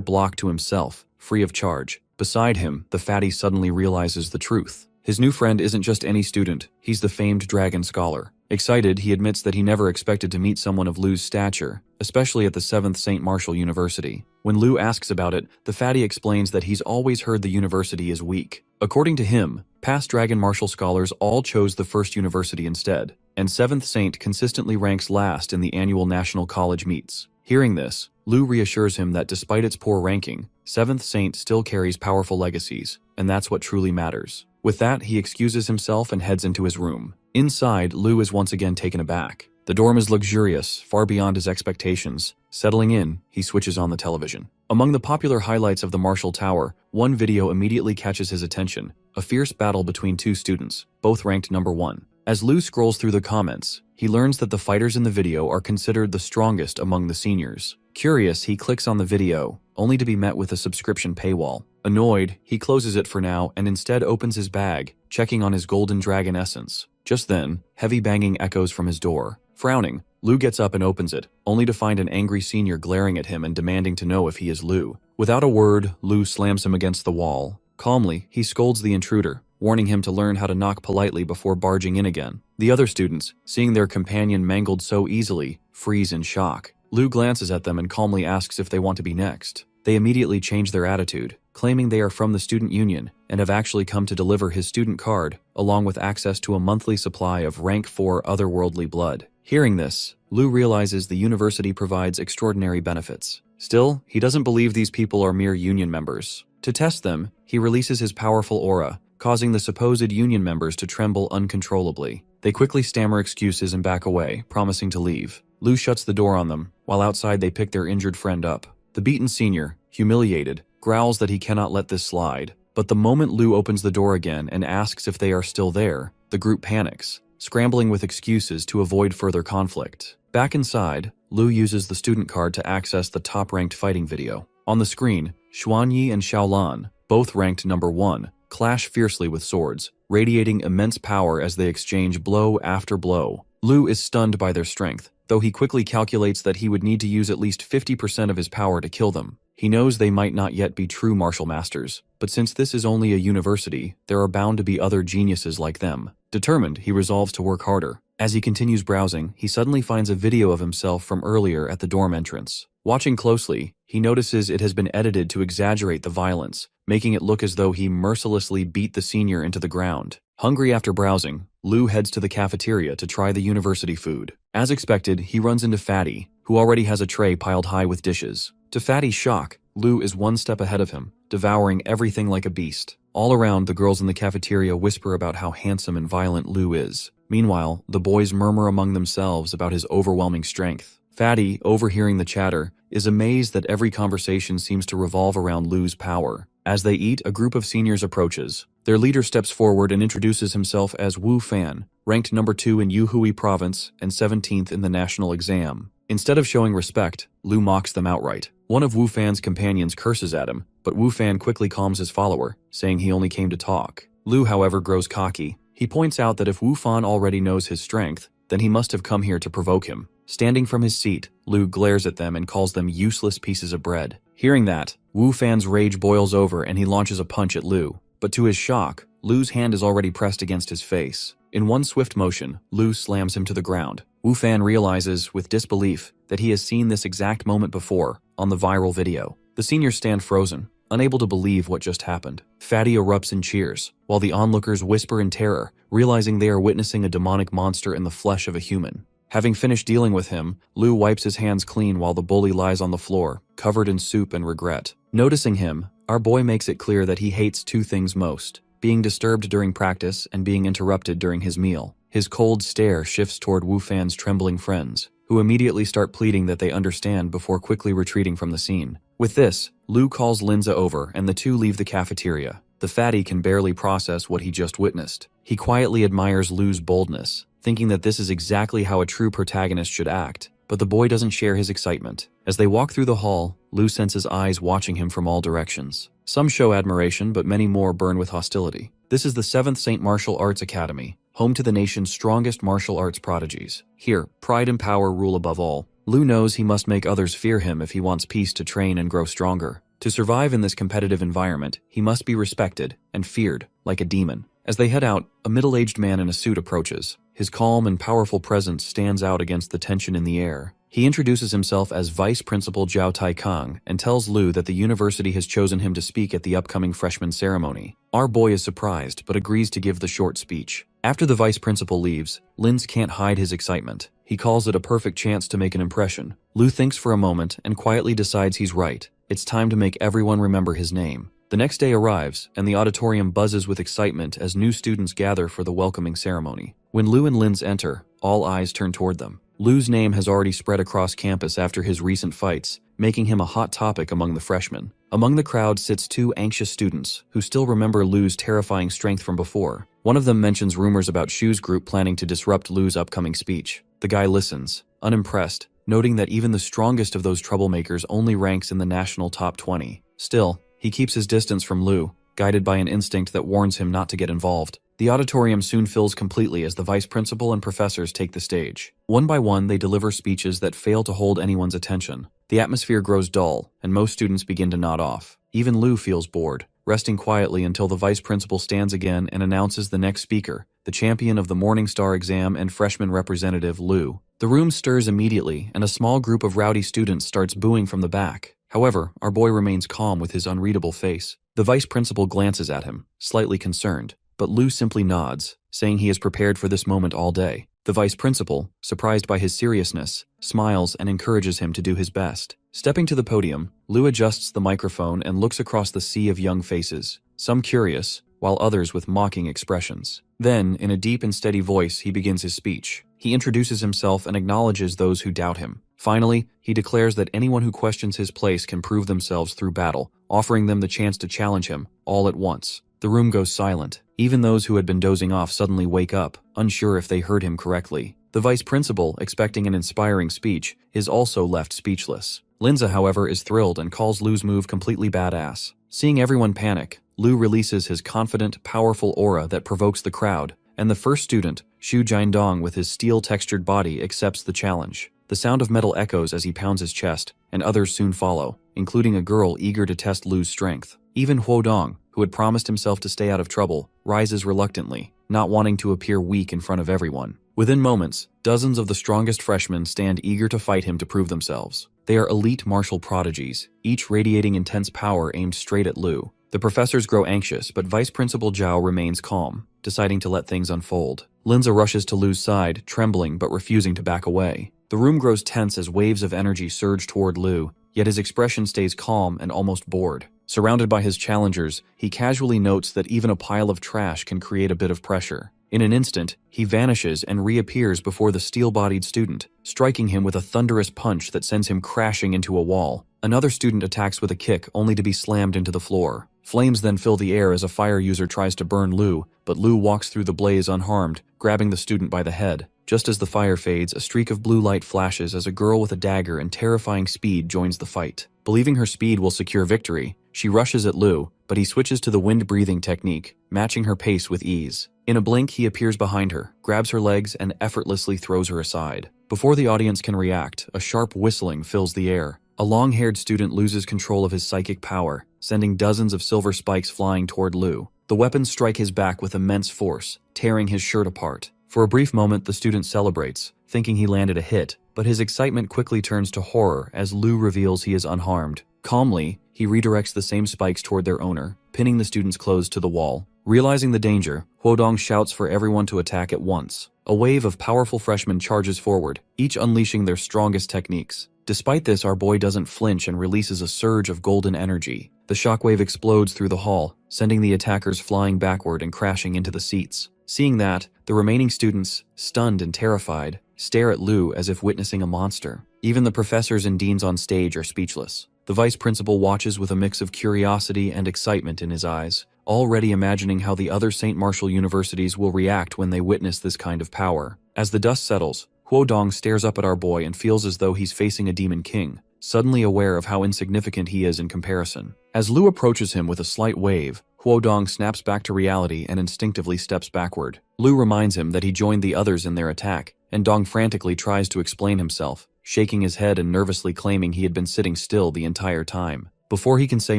block to himself, free of charge. Beside him, the fatty suddenly realizes the truth. His new friend isn't just any student, he's the famed dragon scholar. Excited, he admits that he never expected to meet someone of Lu's stature, especially at the 7th St. Martial University. When Lu asks about it, the fatty explains that he's always heard the university is weak. According to him, past dragon martial scholars all chose the first university instead, and 7th Saint consistently ranks last in the annual national college meets. Hearing this, Lu reassures him that despite its poor ranking, 7th Saint still carries powerful legacies, and that's what truly matters. With that, he excuses himself and heads into his room. Inside, Lu is once again taken aback. The dorm is luxurious, far beyond his expectations. Settling in, he switches on the television. Among the popular highlights of the Marshall Tower, one video immediately catches his attention: a fierce battle between 2 students, both ranked number 1. As Lu scrolls through the comments, he learns that the fighters in the video are considered the strongest among the seniors. Curious, he clicks on the video, only to be met with a subscription paywall. Annoyed, he closes it for now and instead opens his bag, checking on his golden dragon essence. Just then, heavy banging echoes from his door. Frowning, Lu gets up and opens it, only to find an angry senior glaring at him and demanding to know if he is Lu. Without a word, Lu slams him against the wall. Calmly, he scolds the intruder, warning him to learn how to knock politely before barging in again. The other students, seeing their companion mangled so easily, freeze in shock. Lu glances at them and calmly asks if they want to be next. They immediately change their attitude, claiming they are from the student union and have actually come to deliver his student card, along with access to a monthly supply of rank 4 otherworldly blood. Hearing this, Lu realizes the university provides extraordinary benefits. Still, he doesn't believe these people are mere union members. To test them, he releases his powerful aura, causing the supposed union members to tremble uncontrollably. They quickly stammer excuses and back away, promising to leave. Lu shuts the door on them, while outside they pick their injured friend up. The beaten senior, humiliated, growls that he cannot let this slide. But the moment Lu opens the door again and asks if they are still there, the group panics. scrambling with excuses to avoid further conflict. Back inside, Lu uses the student card to access the top-ranked fighting video. On the screen, Xuanyi and Xiaolan, both ranked number 1, clash fiercely with swords, radiating immense power as they exchange blow after blow. Lu is stunned by their strength, though he quickly calculates that he would need to use at least 50% of his power to kill them. He knows they might not yet be true martial masters, but since this is only a university, there are bound to be other geniuses like them. Determined, he resolves to work harder. As he continues browsing, he suddenly finds a video of himself from earlier at the dorm entrance. Watching closely, he notices it has been edited to exaggerate the violence, making it look as though he mercilessly beat the senior into the ground. Hungry after browsing, Lu heads to the cafeteria to try the university food. As expected, he runs into Fatty, who already has a tray piled high with dishes. To Fatty's shock, Lu is one step ahead of him, devouring everything like a beast. All around, the girls in the cafeteria whisper about how handsome and violent Lu is. Meanwhile, the boys murmur among themselves about his overwhelming strength. Fatty, overhearing the chatter, is amazed that every conversation seems to revolve around Lu's power. As they eat, a group of seniors approaches. Their leader steps forward and introduces himself as Wu Fan, ranked number 2 in Yuhui province and 17th in the national exam. Instead of showing respect, Lu mocks them outright. One of Wu Fan's companions curses at him, but Wu Fan quickly calms his follower, saying he only came to talk. Lu, however, grows cocky. He points out that if Wu Fan already knows his strength, then he must have come here to provoke him. Standing from his seat, Lu glares at them and calls them useless pieces of bread. Hearing that, Wu Fan's rage boils over and he launches a punch at Lu. But to his shock, Lu's hand is already pressed against his face. In one swift motion, Lu slams him to the ground. Wu Fan realizes, with disbelief, that he has seen this exact moment before, on the viral video. The seniors stand frozen, unable to believe what just happened. Fatty erupts in cheers, while the onlookers whisper in terror, realizing they are witnessing a demonic monster in the flesh of a human. Having finished dealing with him, Lu wipes his hands clean while the bully lies on the floor, covered in soup and regret. Noticing him, our boy makes it clear that he hates 2 things most: being disturbed during practice and being interrupted during his meal. His cold stare shifts toward Wu Fan's trembling friends, who immediately start pleading that they understand before quickly retreating from the scene. With this, Lu calls Linza over and the two leave the cafeteria. The fatty can barely process what he just witnessed. He quietly admires Lu's boldness, thinking that this is exactly how a true protagonist should act, but the boy doesn't share his excitement. As they walk through the hall, Lu senses eyes watching him from all directions. Some show admiration, but many more burn with hostility. This is the 7th St. Martial Arts Academy, home to the nation's strongest martial arts prodigies. Here, pride and power rule above all. Lu knows he must make others fear him if he wants peace to train and grow stronger. To survive in this competitive environment, he must be respected and feared like a demon. As they head out, a middle-aged man in a suit approaches. His calm and powerful presence stands out against the tension in the air. He introduces himself as Vice Principal Zhao Taikang and tells Lu that the university has chosen him to speak at the upcoming freshman ceremony. Our boy is surprised, but agrees to give the short speech. After the vice principal leaves, Linz can't hide his excitement. He calls it a perfect chance to make an impression. Lu thinks for a moment and quietly decides he's right. It's time to make everyone remember his name. The next day arrives, and the auditorium buzzes with excitement as new students gather for the welcoming ceremony. When Lu and Linz enter, all eyes turn toward them. Lu's name has already spread across campus after his recent fights, making him a hot topic among the freshmen. Among the crowd sits 2 anxious students who still remember Lu's terrifying strength from before. One of them mentions rumors about Shu's group planning to disrupt Lu's upcoming speech. The guy listens, unimpressed, noting that even the strongest of those troublemakers only ranks in the national top 20. Still, he keeps his distance from Lu, guided by an instinct that warns him not to get involved. The auditorium soon fills completely as the vice principal and professors take the stage. One by one, they deliver speeches that fail to hold anyone's attention. The atmosphere grows dull, and most students begin to nod off. Even Lu feels bored, resting quietly until the vice principal stands again and announces the next speaker, the champion of the Morning Star exam and freshman representative, Lu. The room stirs immediately, and a small group of rowdy students starts booing from the back. However, our boy remains calm with his unreadable face. The vice principal glances at him, slightly concerned, but Lu simply nods, saying he has prepared for this moment all day. The vice principal, surprised by his seriousness, smiles and encourages him to do his best. Stepping to the podium, Lu adjusts the microphone and looks across the sea of young faces, some curious, while others with mocking expressions. Then, in a deep and steady voice, he begins his speech. He introduces himself and acknowledges those who doubt him. Finally, he declares that anyone who questions his place can prove themselves through battle, offering them the chance to challenge him, all at once. The room goes silent. Even those who had been dozing off suddenly wake up, unsure if they heard him correctly. The vice principal, expecting an inspiring speech, is also left speechless. Linza, however, is thrilled and calls Lu's move completely badass. Seeing everyone panic, Lu releases his confident, powerful aura that provokes the crowd, and the first student, Xu Jiandong, with his steel-textured body, accepts the challenge. The sound of metal echoes as he pounds his chest, and others soon follow, including a girl eager to test Lu's strength. Even Huodong, who had promised himself to stay out of trouble, rises reluctantly, not wanting to appear weak in front of everyone. Within moments, dozens of the strongest freshmen stand eager to fight him to prove themselves. They are elite martial prodigies, each radiating intense power aimed straight at Lu. The professors grow anxious, but Vice Principal Zhao remains calm, deciding to let things unfold. Linza rushes to Lu's side, trembling but refusing to back away. The room grows tense as waves of energy surge toward Lu, yet his expression stays calm and almost bored. Surrounded by his challengers, he casually notes that even a pile of trash can create a bit of pressure. In an instant, he vanishes and reappears before the steel-bodied student, striking him with a thunderous punch that sends him crashing into a wall. Another student attacks with a kick, only to be slammed into the floor. Flames then fill the air as a fire user tries to burn Lu, but Lu walks through the blaze unharmed, grabbing the student by the head. Just as the fire fades, a streak of blue light flashes as a girl with a dagger and terrifying speed joins the fight. Believing her speed will secure victory, she rushes at Lu, but he switches to the wind-breathing technique, matching her pace with ease. In a blink, he appears behind her, grabs her legs, and effortlessly throws her aside. Before the audience can react, a sharp whistling fills the air. A long-haired student loses control of his psychic power, sending dozens of silver spikes flying toward Lu. The weapons strike his back with immense force, tearing his shirt apart. For a brief moment, the student celebrates, thinking he landed a hit, but his excitement quickly turns to horror as Lu reveals he is unharmed. Calmly, he redirects the same spikes toward their owner, pinning the student's clothes to the wall. Realizing the danger, Huodong shouts for everyone to attack at once. A wave of powerful freshmen charges forward, each unleashing their strongest techniques. Despite this, our boy doesn't flinch and releases a surge of golden energy. The shockwave explodes through the hall, sending the attackers flying backward and crashing into the seats. Seeing that, the remaining students, stunned and terrified, stare at Lu as if witnessing a monster. Even the professors and deans on stage are speechless. The vice principal watches with a mix of curiosity and excitement in his eyes, already imagining how the other St. Martial universities will react when they witness this kind of power. As the dust settles, Huodong stares up at our boy and feels as though he's facing a demon king, suddenly aware of how insignificant he is in comparison. As Lu approaches him with a slight wave, Huodong snaps back to reality and instinctively steps backward. Lu reminds him that he joined the others in their attack, and Dong frantically tries to explain himself, shaking his head and nervously claiming he had been sitting still the entire time. Before he can say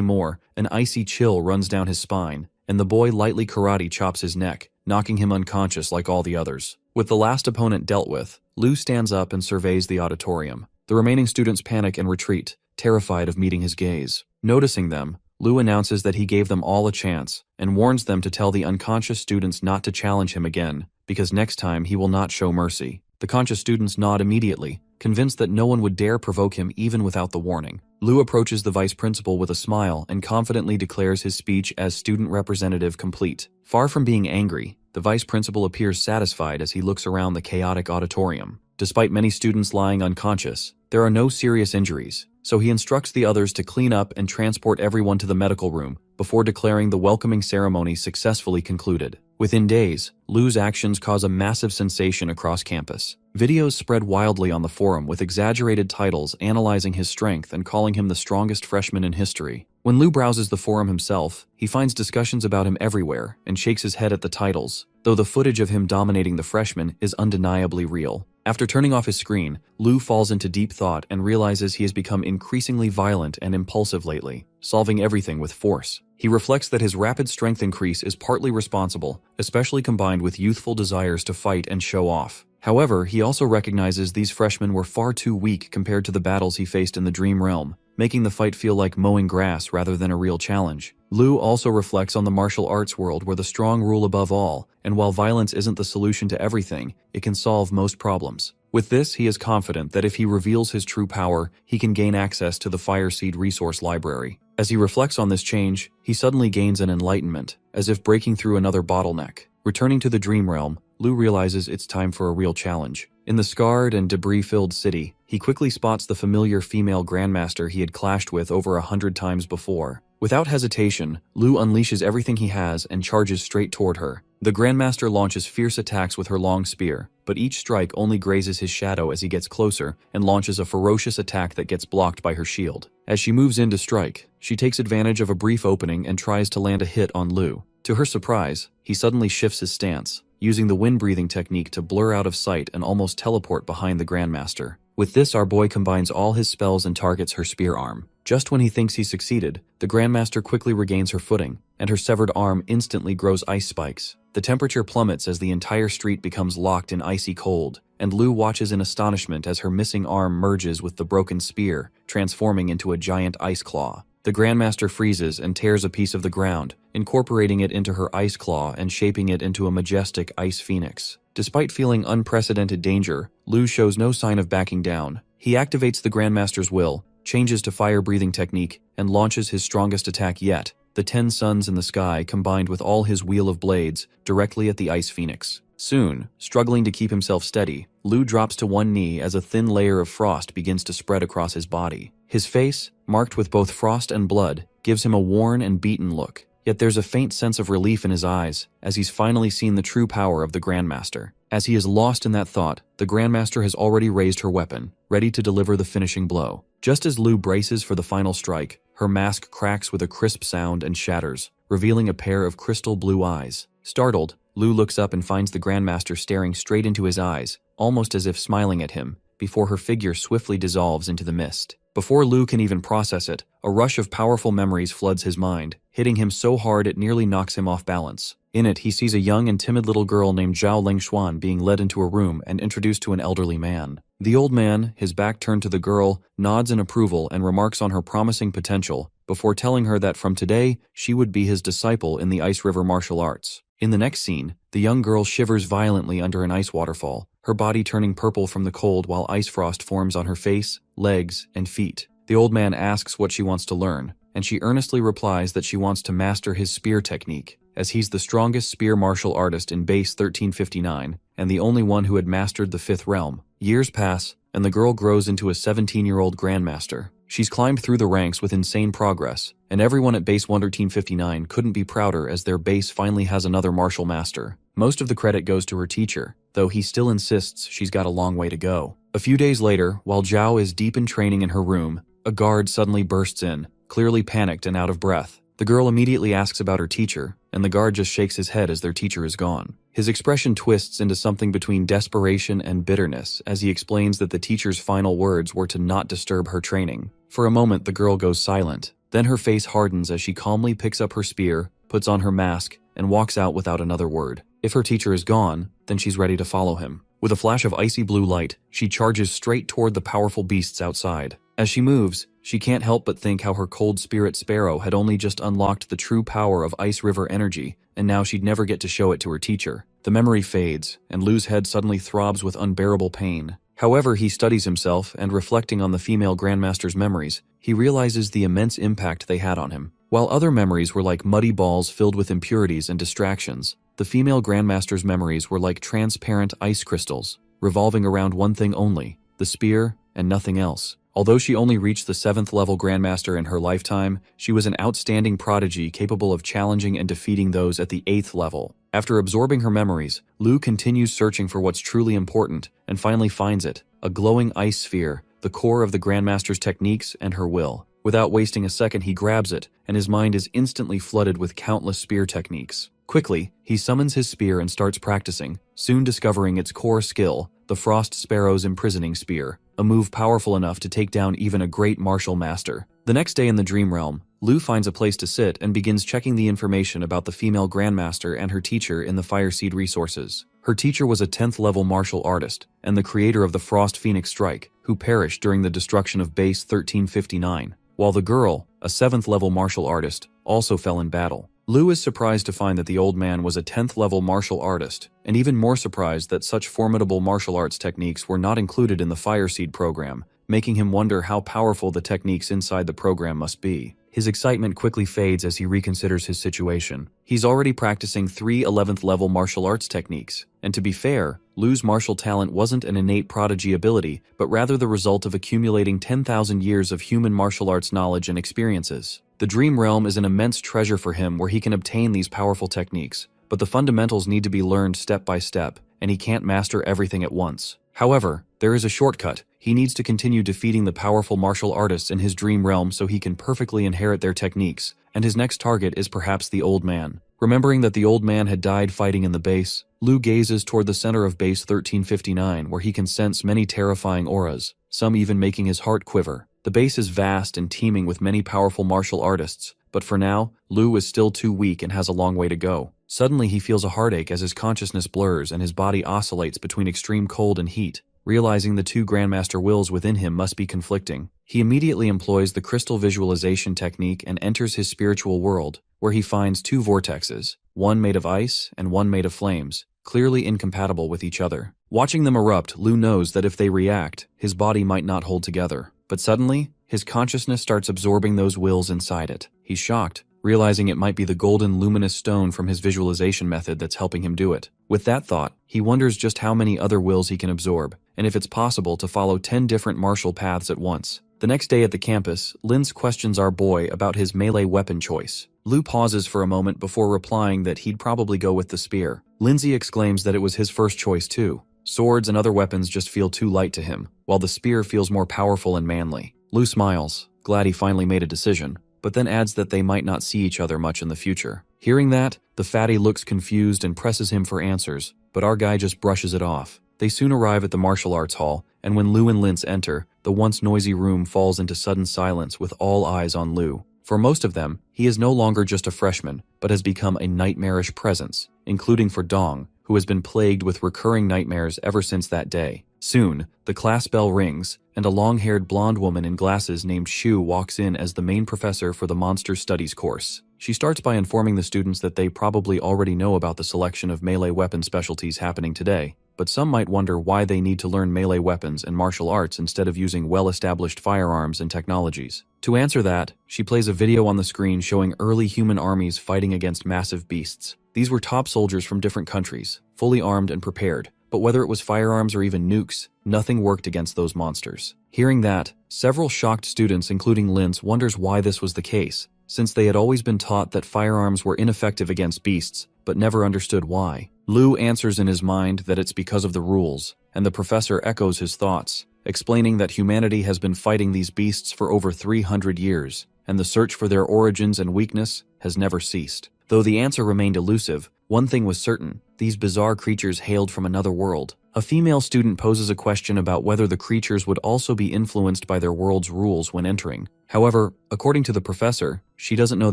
more, an icy chill runs down his spine, and the boy lightly karate chops his neck, knocking him unconscious like all the others. With the last opponent dealt with, Lu stands up and surveys the auditorium. The remaining students panic and retreat, terrified of meeting his gaze. Noticing them, Lu announces that he gave them all a chance, and warns them to tell the unconscious students not to challenge him again, because next time he will not show mercy. The conscious students nod immediately, convinced that no one would dare provoke him even without the warning. Lu approaches the vice principal with a smile and confidently declares his speech as student representative complete. Far from being angry, the vice principal appears satisfied as he looks around the chaotic auditorium. Despite many students lying unconscious, there are no serious injuries, so he instructs the others to clean up and transport everyone to the medical room before declaring the welcoming ceremony successfully concluded. Within days, Lu's actions cause a massive sensation across campus. Videos spread wildly on the forum with exaggerated titles analyzing his strength and calling him the strongest freshman in history. When Lu browses the forum himself, he finds discussions about him everywhere and shakes his head at the titles, though the footage of him dominating the freshmen is undeniably real. After turning off his screen, Lu falls into deep thought and realizes he has become increasingly violent and impulsive lately, solving everything with force. He reflects that his rapid strength increase is partly responsible, especially combined with youthful desires to fight and show off. However, he also recognizes these freshmen were far too weak compared to the battles he faced in the Dream Realm, making the fight feel like mowing grass rather than a real challenge. Lu also reflects on the martial arts world where the strong rule above all, and while violence isn't the solution to everything, it can solve most problems. With this, he is confident that if he reveals his true power, he can gain access to the Fire Seed Resource Library. As he reflects on this change, he suddenly gains an enlightenment, as if breaking through another bottleneck. Returning to the Dream Realm, Lu realizes it's time for a real challenge. In the scarred and debris-filled city, he quickly spots the familiar female grandmaster he had clashed with over 100 times before. Without hesitation, Lu unleashes everything he has and charges straight toward her. The Grandmaster launches fierce attacks with her long spear, but each strike only grazes his shadow as he gets closer and launches a ferocious attack that gets blocked by her shield. As she moves in to strike, she takes advantage of a brief opening and tries to land a hit on Lu. To her surprise, he suddenly shifts his stance, using the wind-breathing technique to blur out of sight and almost teleport behind the Grandmaster. With this, our boy combines all his spells and targets her spear arm. Just when he thinks he's succeeded, the Grandmaster quickly regains her footing, and her severed arm instantly grows ice spikes. The temperature plummets as the entire street becomes locked in icy cold, and Lu watches in astonishment as her missing arm merges with the broken spear, transforming into a giant ice claw. The Grandmaster freezes and tears a piece of the ground, incorporating it into her ice claw and shaping it into a majestic ice phoenix. Despite feeling unprecedented danger, Lu shows no sign of backing down. He activates the Grandmaster's will, changes to fire-breathing technique, and launches his strongest attack yet, the 10 suns in the sky combined with all his wheel of blades, directly at the ice phoenix. Soon, struggling to keep himself steady, Lu drops to one knee as a thin layer of frost begins to spread across his body. His face, marked with both frost and blood, gives him a worn and beaten look. Yet there's a faint sense of relief in his eyes as he's finally seen the true power of the Grandmaster. As he is lost in that thought, the Grandmaster has already raised her weapon, ready to deliver the finishing blow. Just as Lu braces for the final strike, her mask cracks with a crisp sound and shatters, revealing a pair of crystal blue eyes. Startled, Lu looks up and finds the Grandmaster staring straight into his eyes, almost as if smiling at him, before her figure swiftly dissolves into the mist. Before Lu can even process it, a rush of powerful memories floods his mind, hitting him so hard it nearly knocks him off balance. In it, he sees a young and timid little girl named Zhao Lingshuan being led into a room and introduced to an elderly man. The old man, his back turned to the girl, nods in approval and remarks on her promising potential, before telling her that from today, she would be his disciple in the Ice River martial arts. In the next scene, the young girl shivers violently under an ice waterfall, her body turning purple from the cold while ice frost forms on her face, legs, and feet. The old man asks what she wants to learn, and she earnestly replies that she wants to master his spear technique, as he's the strongest spear martial artist in base 1359, and the only one who had mastered the 5th realm. Years pass, and the girl grows into a 17-year-old Grandmaster. She's climbed through the ranks with insane progress, and everyone at base 1359 couldn't be prouder as their base finally has another martial master. Most of the credit goes to her teacher, though he still insists she's got a long way to go. A few days later, while Zhao is deep in training in her room, a guard suddenly bursts in, clearly panicked and out of breath. The girl immediately asks about her teacher, and the guard just shakes his head as their teacher is gone. His expression twists into something between desperation and bitterness as he explains that the teacher's final words were to not disturb her training. For a moment, the girl goes silent. Then her face hardens as she calmly picks up her spear, puts on her mask, and walks out without another word. If her teacher is gone, then she's ready to follow him. With a flash of icy blue light, she charges straight toward the powerful beasts outside. As she moves, she can't help but think how her cold spirit sparrow had only just unlocked the true power of Ice River energy, and now she'd never get to show it to her teacher. The memory fades, and Lu's head suddenly throbs with unbearable pain. However, he studies himself, and reflecting on the female Grandmaster's memories, he realizes the immense impact they had on him. While other memories were like muddy balls filled with impurities and distractions, the female Grandmaster's memories were like transparent ice crystals, revolving around one thing only, the spear, and nothing else. Although she only reached the 7th level Grandmaster in her lifetime, she was an outstanding prodigy capable of challenging and defeating those at the 8th level. After absorbing her memories, Lu continues searching for what's truly important, and finally finds it, a glowing ice sphere, the core of the Grandmaster's techniques and her will. Without wasting a second, he grabs it, and his mind is instantly flooded with countless spear techniques. Quickly, he summons his spear and starts practicing, soon discovering its core skill, the Frost Sparrow's imprisoning spear, a move powerful enough to take down even a great martial master. The next day in the Dream Realm, Lu finds a place to sit and begins checking the information about the female Grandmaster and her teacher in the Fireseed resources. Her teacher was a 10th level martial artist, and the creator of the Frost Phoenix Strike, who perished during the destruction of base 1359, while the girl, a 7th level martial artist, also fell in battle. Lu is surprised to find that the old man was a 10th level martial artist, and even more surprised that such formidable martial arts techniques were not included in the Fireseed program, making him wonder how powerful the techniques inside the program must be. His excitement quickly fades as he reconsiders his situation. He's already practicing 3 11th level martial arts techniques, and to be fair, Lu's martial talent wasn't an innate prodigy ability, but rather the result of accumulating 10,000 years of human martial arts knowledge and experiences. The dream realm is an immense treasure for him where he can obtain these powerful techniques, but the fundamentals need to be learned step by step, and he can't master everything at once. However, there is a shortcut. He needs to continue defeating the powerful martial artists in his dream realm so he can perfectly inherit their techniques, and his next target is perhaps the old man. Remembering that the old man had died fighting in the base, Lu gazes toward the center of base 1359 where he can sense many terrifying auras, some even making his heart quiver. The base is vast and teeming with many powerful martial artists, but for now, Lu is still too weak and has a long way to go. Suddenly he feels a heartache as his consciousness blurs and his body oscillates between extreme cold and heat. Realizing the two Grandmaster wills within him must be conflicting, he immediately employs the crystal visualization technique and enters his spiritual world, where he finds two vortexes, one made of ice and one made of flames, clearly incompatible with each other. Watching them erupt, Lu knows that if they react, his body might not hold together. But suddenly, his consciousness starts absorbing those wills inside it. He's shocked, realizing it might be the golden luminous stone from his visualization method that's helping him do it. With that thought, he wonders just how many other wills he can absorb, and if it's possible to follow 10 different martial paths at once. The next day at the campus, Linz questions our boy about his melee weapon choice. Lu pauses for a moment before replying that he'd probably go with the spear. Lindsay exclaims that it was his first choice too. Swords and other weapons just feel too light to him, while the spear feels more powerful and manly. Lu smiles, glad he finally made a decision, but then adds that they might not see each other much in the future. Hearing that, the fatty looks confused and presses him for answers, but our guy just brushes it off. They soon arrive at the martial arts hall, and when Lu and Linz enter, the once noisy room falls into sudden silence with all eyes on Lu. For most of them, he is no longer just a freshman, but has become a nightmarish presence, including for Dong, who has been plagued with recurring nightmares ever since that day. Soon, the class bell rings, and a long-haired blonde woman in glasses named Shu walks in as the main professor for the Monster Studies course. She starts by informing the students that they probably already know about the selection of melee weapon specialties happening today, but some might wonder why they need to learn melee weapons and martial arts instead of using well-established firearms and technologies. To answer that, she plays a video on the screen showing early human armies fighting against massive beasts. These were top soldiers from different countries, fully armed and prepared, but whether it was firearms or even nukes, nothing worked against those monsters. Hearing that, several shocked students, including Linz, wonders why this was the case, since they had always been taught that firearms were ineffective against beasts, but never understood why. Lu answers in his mind that it's because of the rules, and the professor echoes his thoughts, explaining that humanity has been fighting these beasts for over 300 years, and the search for their origins and weakness has never ceased. Though the answer remained elusive, one thing was certain: these bizarre creatures hailed from another world. A female student poses a question about whether the creatures would also be influenced by their world's rules when entering. However, according to the professor, she doesn't know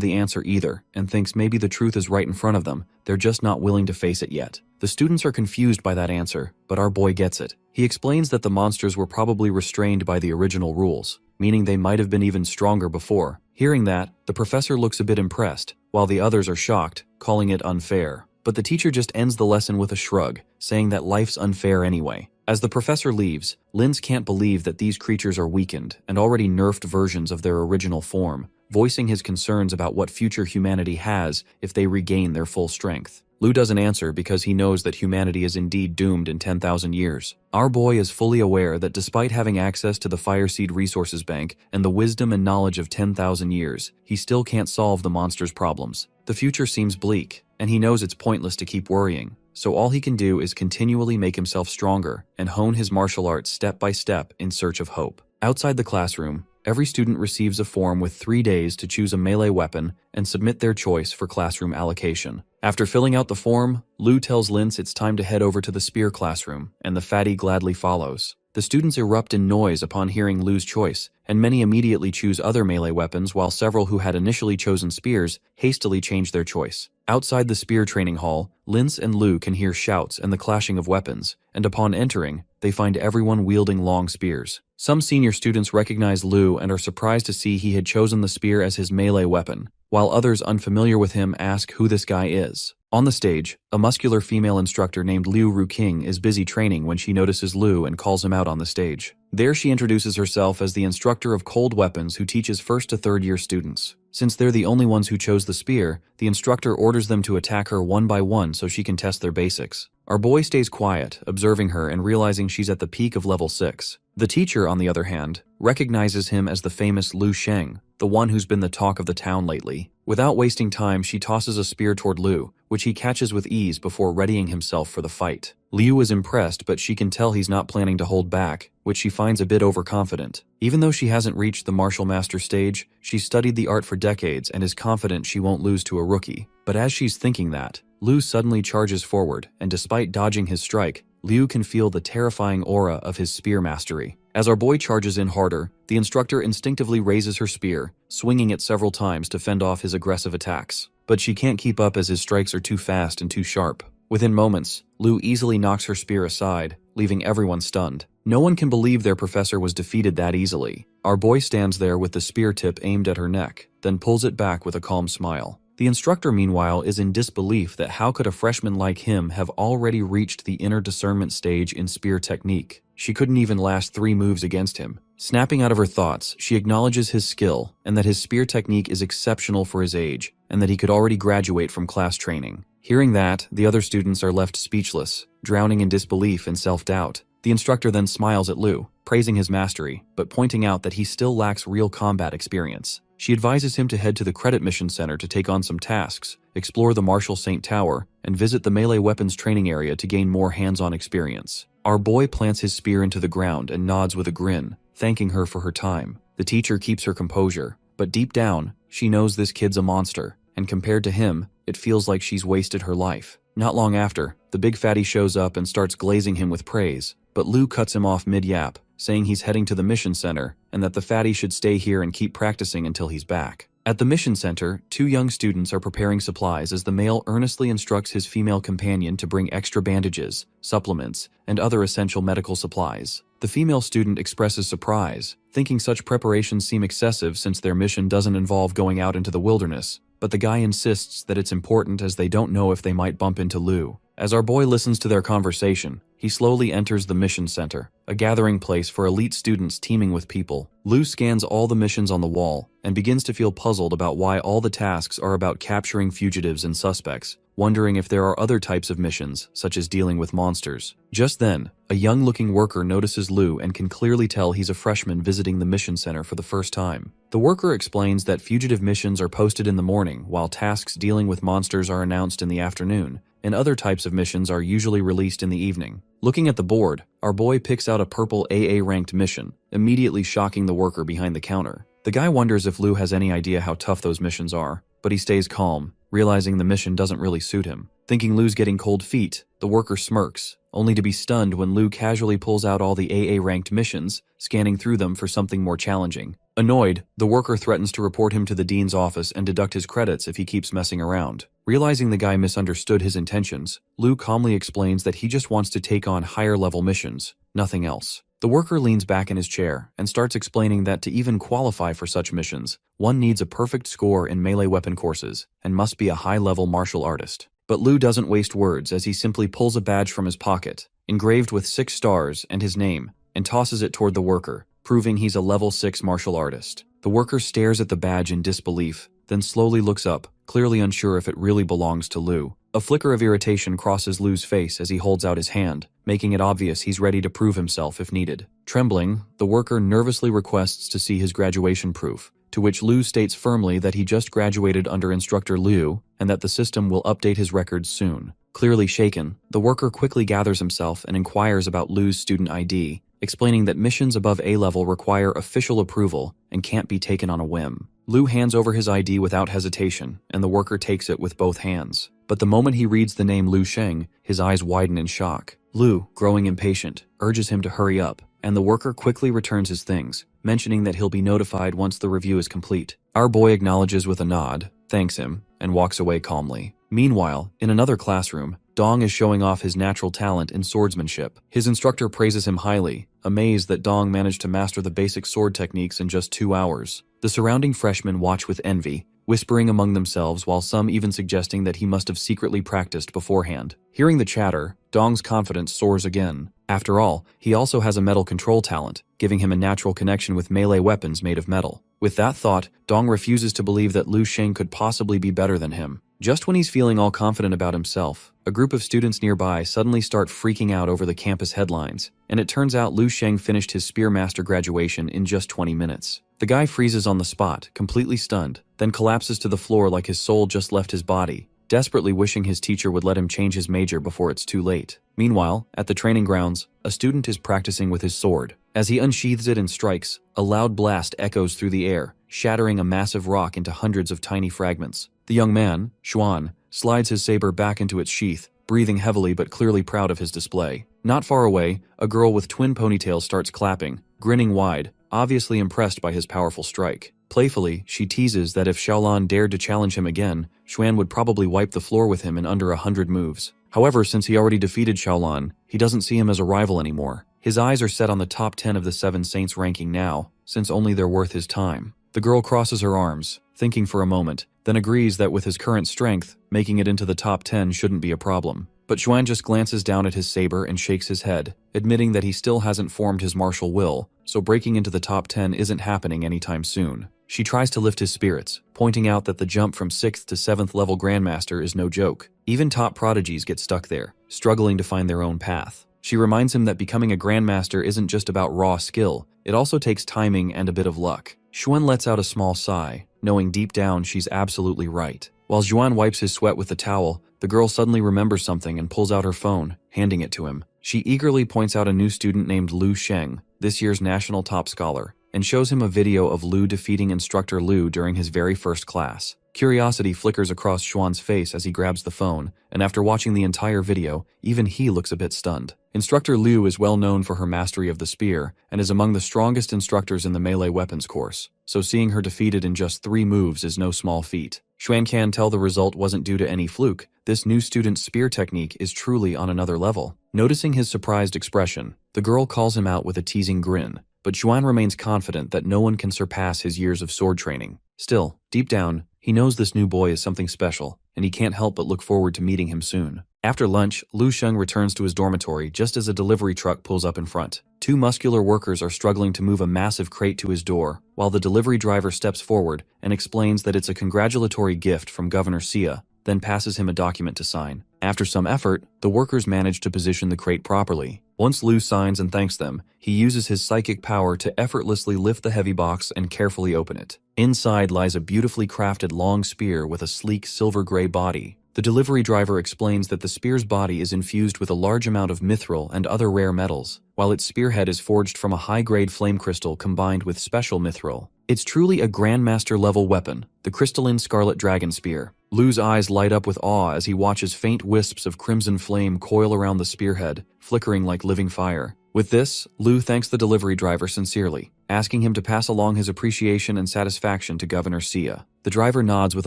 the answer either, and thinks maybe the truth is right in front of them, they're just not willing to face it yet. The students are confused by that answer, but our boy gets it. He explains that the monsters were probably restrained by the original rules, meaning they might have been even stronger before. Hearing that, the professor looks a bit impressed, while the others are shocked, calling it unfair. But the teacher just ends the lesson with a shrug, saying that life's unfair anyway. As the professor leaves, Linz can't believe that these creatures are weakened and already nerfed versions of their original form, voicing his concerns about what future humanity has if they regain their full strength. Lu doesn't answer because he knows that humanity is indeed doomed in 10,000 years. Our boy is fully aware that despite having access to the Fireseed Resources Bank and the wisdom and knowledge of 10,000 years, he still can't solve the monster's problems. The future seems bleak, and he knows it's pointless to keep worrying, so all he can do is continually make himself stronger and hone his martial arts step by step in search of hope. Outside the classroom, every student receives a form with 3 days to choose a melee weapon and submit their choice for classroom allocation. After filling out the form, Lu tells Linz it's time to head over to the spear classroom, and the fatty gladly follows. The students erupt in noise upon hearing Lu's choice, and many immediately choose other melee weapons while several who had initially chosen spears hastily change their choice. Outside the spear training hall, Linz and Lu can hear shouts and the clashing of weapons, and upon entering, they find everyone wielding long spears. Some senior students recognize Lu and are surprised to see he had chosen the spear as his melee weapon, while others unfamiliar with him ask who this guy is. On the stage, a muscular female instructor named Liu Ruking is busy training when she notices Lu and calls him out on the stage. There she introduces herself as the instructor of cold weapons who teaches first to third year students. Since they're the only ones who chose the spear, the instructor orders them to attack her one by one so she can test their basics. Our boy stays quiet, observing her and realizing she's at the peak of level 6. The teacher, on the other hand, recognizes him as the famous Lu Sheng, the one who's been the talk of the town lately. Without wasting time, she tosses a spear toward Lu, which he catches with ease before readying himself for the fight. Liu is impressed, but she can tell he's not planning to hold back, which she finds a bit overconfident. Even though she hasn't reached the martial master stage, she's studied the art for decades and is confident she won't lose to a rookie. But as she's thinking that, Liu suddenly charges forward, and despite dodging his strike, Liu can feel the terrifying aura of his spear mastery. As our boy charges in harder, the instructor instinctively raises her spear, swinging it several times to fend off his aggressive attacks. But she can't keep up as his strikes are too fast and too sharp. Within moments, Liu easily knocks her spear aside, leaving everyone stunned. No one can believe their professor was defeated that easily. Our boy stands there with the spear tip aimed at her neck, then pulls it back with a calm smile. The instructor, meanwhile, is in disbelief that how could a freshman like him have already reached the inner discernment stage in spear technique. She couldn't even last 3 moves against him. Snapping out of her thoughts, she acknowledges his skill and that his spear technique is exceptional for his age and that he could already graduate from class training. Hearing that, the other students are left speechless, drowning in disbelief and self-doubt. The instructor then smiles at Liu, praising his mastery, but pointing out that he still lacks real combat experience. She advises him to head to the Credit Mission Center to take on some tasks, explore the Marshall Saint Tower, and visit the melee weapons training area to gain more hands-on experience. Our boy plants his spear into the ground and nods with a grin, thanking her for her time. The teacher keeps her composure, but deep down, she knows this kid's a monster, and compared to him, it feels like she's wasted her life. Not long after, the big fatty shows up and starts glazing him with praise, but Liu cuts him off mid-yap, saying he's heading to the mission center and that the fatty should stay here and keep practicing until he's back. At the mission center, 2 young students are preparing supplies as the male earnestly instructs his female companion to bring extra bandages, supplements, and other essential medical supplies. The female student expresses surprise, thinking such preparations seem excessive since their mission doesn't involve going out into the wilderness, but the guy insists that it's important as they don't know if they might bump into Liu. As our boy listens to their conversation, he slowly enters the mission center, a gathering place for elite students teeming with people. Liu scans all the missions on the wall and begins to feel puzzled about why all the tasks are about capturing fugitives and suspects, wondering if there are other types of missions, such as dealing with monsters. Just then, a young-looking worker notices Liu and can clearly tell he's a freshman visiting the mission center for the first time. The worker explains that fugitive missions are posted in the morning, while tasks dealing with monsters are announced in the afternoon, and other types of missions are usually released in the evening. Looking at the board, our boy picks out a purple AA-ranked mission, immediately shocking the worker behind the counter. The guy wonders if Liu has any idea how tough those missions are, but he stays calm, realizing the mission doesn't really suit him. Thinking Liu's getting cold feet, the worker smirks, only to be stunned when Liu casually pulls out all the AA-ranked missions, scanning through them for something more challenging. Annoyed, the worker threatens to report him to the dean's office and deduct his credits if he keeps messing around. Realizing the guy misunderstood his intentions, Liu calmly explains that he just wants to take on higher-level missions, nothing else. The worker leans back in his chair and starts explaining that to even qualify for such missions, one needs a perfect score in melee weapon courses and must be a high-level martial artist. But Liu doesn't waste words as he simply pulls a badge from his pocket, engraved with 6 stars and his name, and tosses it toward the worker, proving he's a level 6 martial artist. The worker stares at the badge in disbelief, then slowly looks up, clearly unsure if it really belongs to Liu. A flicker of irritation crosses Liu's face as he holds out his hand, making it obvious he's ready to prove himself if needed. Trembling, the worker nervously requests to see his graduation proof, to which Liu states firmly that he just graduated under instructor Liu and that the system will update his records soon. Clearly shaken, the worker quickly gathers himself and inquires about Liu's student ID, explaining that missions above A-level require official approval and can't be taken on a whim. Liu hands over his ID without hesitation, and the worker takes it with both hands. But the moment he reads the name Lu Sheng, his eyes widen in shock. Liu, growing impatient, urges him to hurry up, and the worker quickly returns his things, mentioning that he'll be notified once the review is complete. Our boy acknowledges with a nod, thanks him, and walks away calmly. Meanwhile, in another classroom, Dong is showing off his natural talent in swordsmanship. His instructor praises him highly, amazed that Dong managed to master the basic sword techniques in just 2 hours. The surrounding freshmen watch with envy, whispering among themselves while some even suggesting that he must have secretly practiced beforehand. Hearing the chatter, Dong's confidence soars again. After all, he also has a metal control talent, giving him a natural connection with melee weapons made of metal. With that thought, Dong refuses to believe that Lu Sheng could possibly be better than him. Just when he's feeling all confident about himself, a group of students nearby suddenly start freaking out over the campus headlines, and it turns out Lu Sheng finished his Spear Master graduation in just 20 minutes. The guy freezes on the spot, completely stunned, then collapses to the floor like his soul just left his body, desperately wishing his teacher would let him change his major before it's too late. Meanwhile, at the training grounds, a student is practicing with his sword. As he unsheathes it and strikes, a loud blast echoes through the air, shattering a massive rock into hundreds of tiny fragments. The young man, Xuan, slides his saber back into its sheath, breathing heavily but clearly proud of his display. Not far away, a girl with twin ponytails starts clapping, grinning wide, obviously impressed by his powerful strike. Playfully, she teases that if Xiaolan dared to challenge him again, Xuan would probably wipe the floor with him in under 100 moves. However, since he already defeated Xiaolan, he doesn't see him as a rival anymore. His eyes are set on the top 10 of the 7 saints ranking now, since only they're worth his time. The girl crosses her arms, thinking for a moment, then agrees that with his current strength, making it into the top 10 shouldn't be a problem. But Xuan just glances down at his saber and shakes his head, admitting that he still hasn't formed his martial will, so breaking into the top 10 isn't happening anytime soon. She tries to lift his spirits, pointing out that the jump from 6th to 7th level Grandmaster is no joke. Even top prodigies get stuck there, struggling to find their own path. She reminds him that becoming a Grandmaster isn't just about raw skill, it also takes timing and a bit of luck. Xuan lets out a small sigh, knowing deep down she's absolutely right. While Xuan wipes his sweat with the towel, the girl suddenly remembers something and pulls out her phone, handing it to him. She eagerly points out a new student named Lu Sheng, this year's national top scholar, and shows him a video of Lu defeating instructor Lu during his very first class. Curiosity flickers across Xuan's face as he grabs the phone, and after watching the entire video, even he looks a bit stunned. Instructor Lu is well known for her mastery of the spear, and is among the strongest instructors in the melee weapons course, so seeing her defeated in just 3 moves is no small feat. Xuan can tell the result wasn't due to any fluke. This new student's spear technique is truly on another level. Noticing his surprised expression, the girl calls him out with a teasing grin, but Xuan remains confident that no one can surpass his years of sword training. Still, deep down, he knows this new boy is something special, and he can't help but look forward to meeting him soon. After lunch, Lu Sheng returns to his dormitory just as a delivery truck pulls up in front. 2 muscular workers are struggling to move a massive crate to his door, while the delivery driver steps forward and explains that it's a congratulatory gift from Governor Xia, then passes him a document to sign. After some effort, the workers manage to position the crate properly. Once Lu signs and thanks them, he uses his psychic power to effortlessly lift the heavy box and carefully open it. Inside lies a beautifully crafted long spear with a sleek silver-gray body. The delivery driver explains that the spear's body is infused with a large amount of mithril and other rare metals, while its spearhead is forged from a high-grade flame crystal combined with special mithril. It's truly a Grandmaster-level weapon, the crystalline Scarlet Dragon Spear. Lu's eyes light up with awe as he watches faint wisps of crimson flame coil around the spearhead, flickering like living fire. With this, Lu thanks the delivery driver sincerely, asking him to pass along his appreciation and satisfaction to Governor Xia. The driver nods with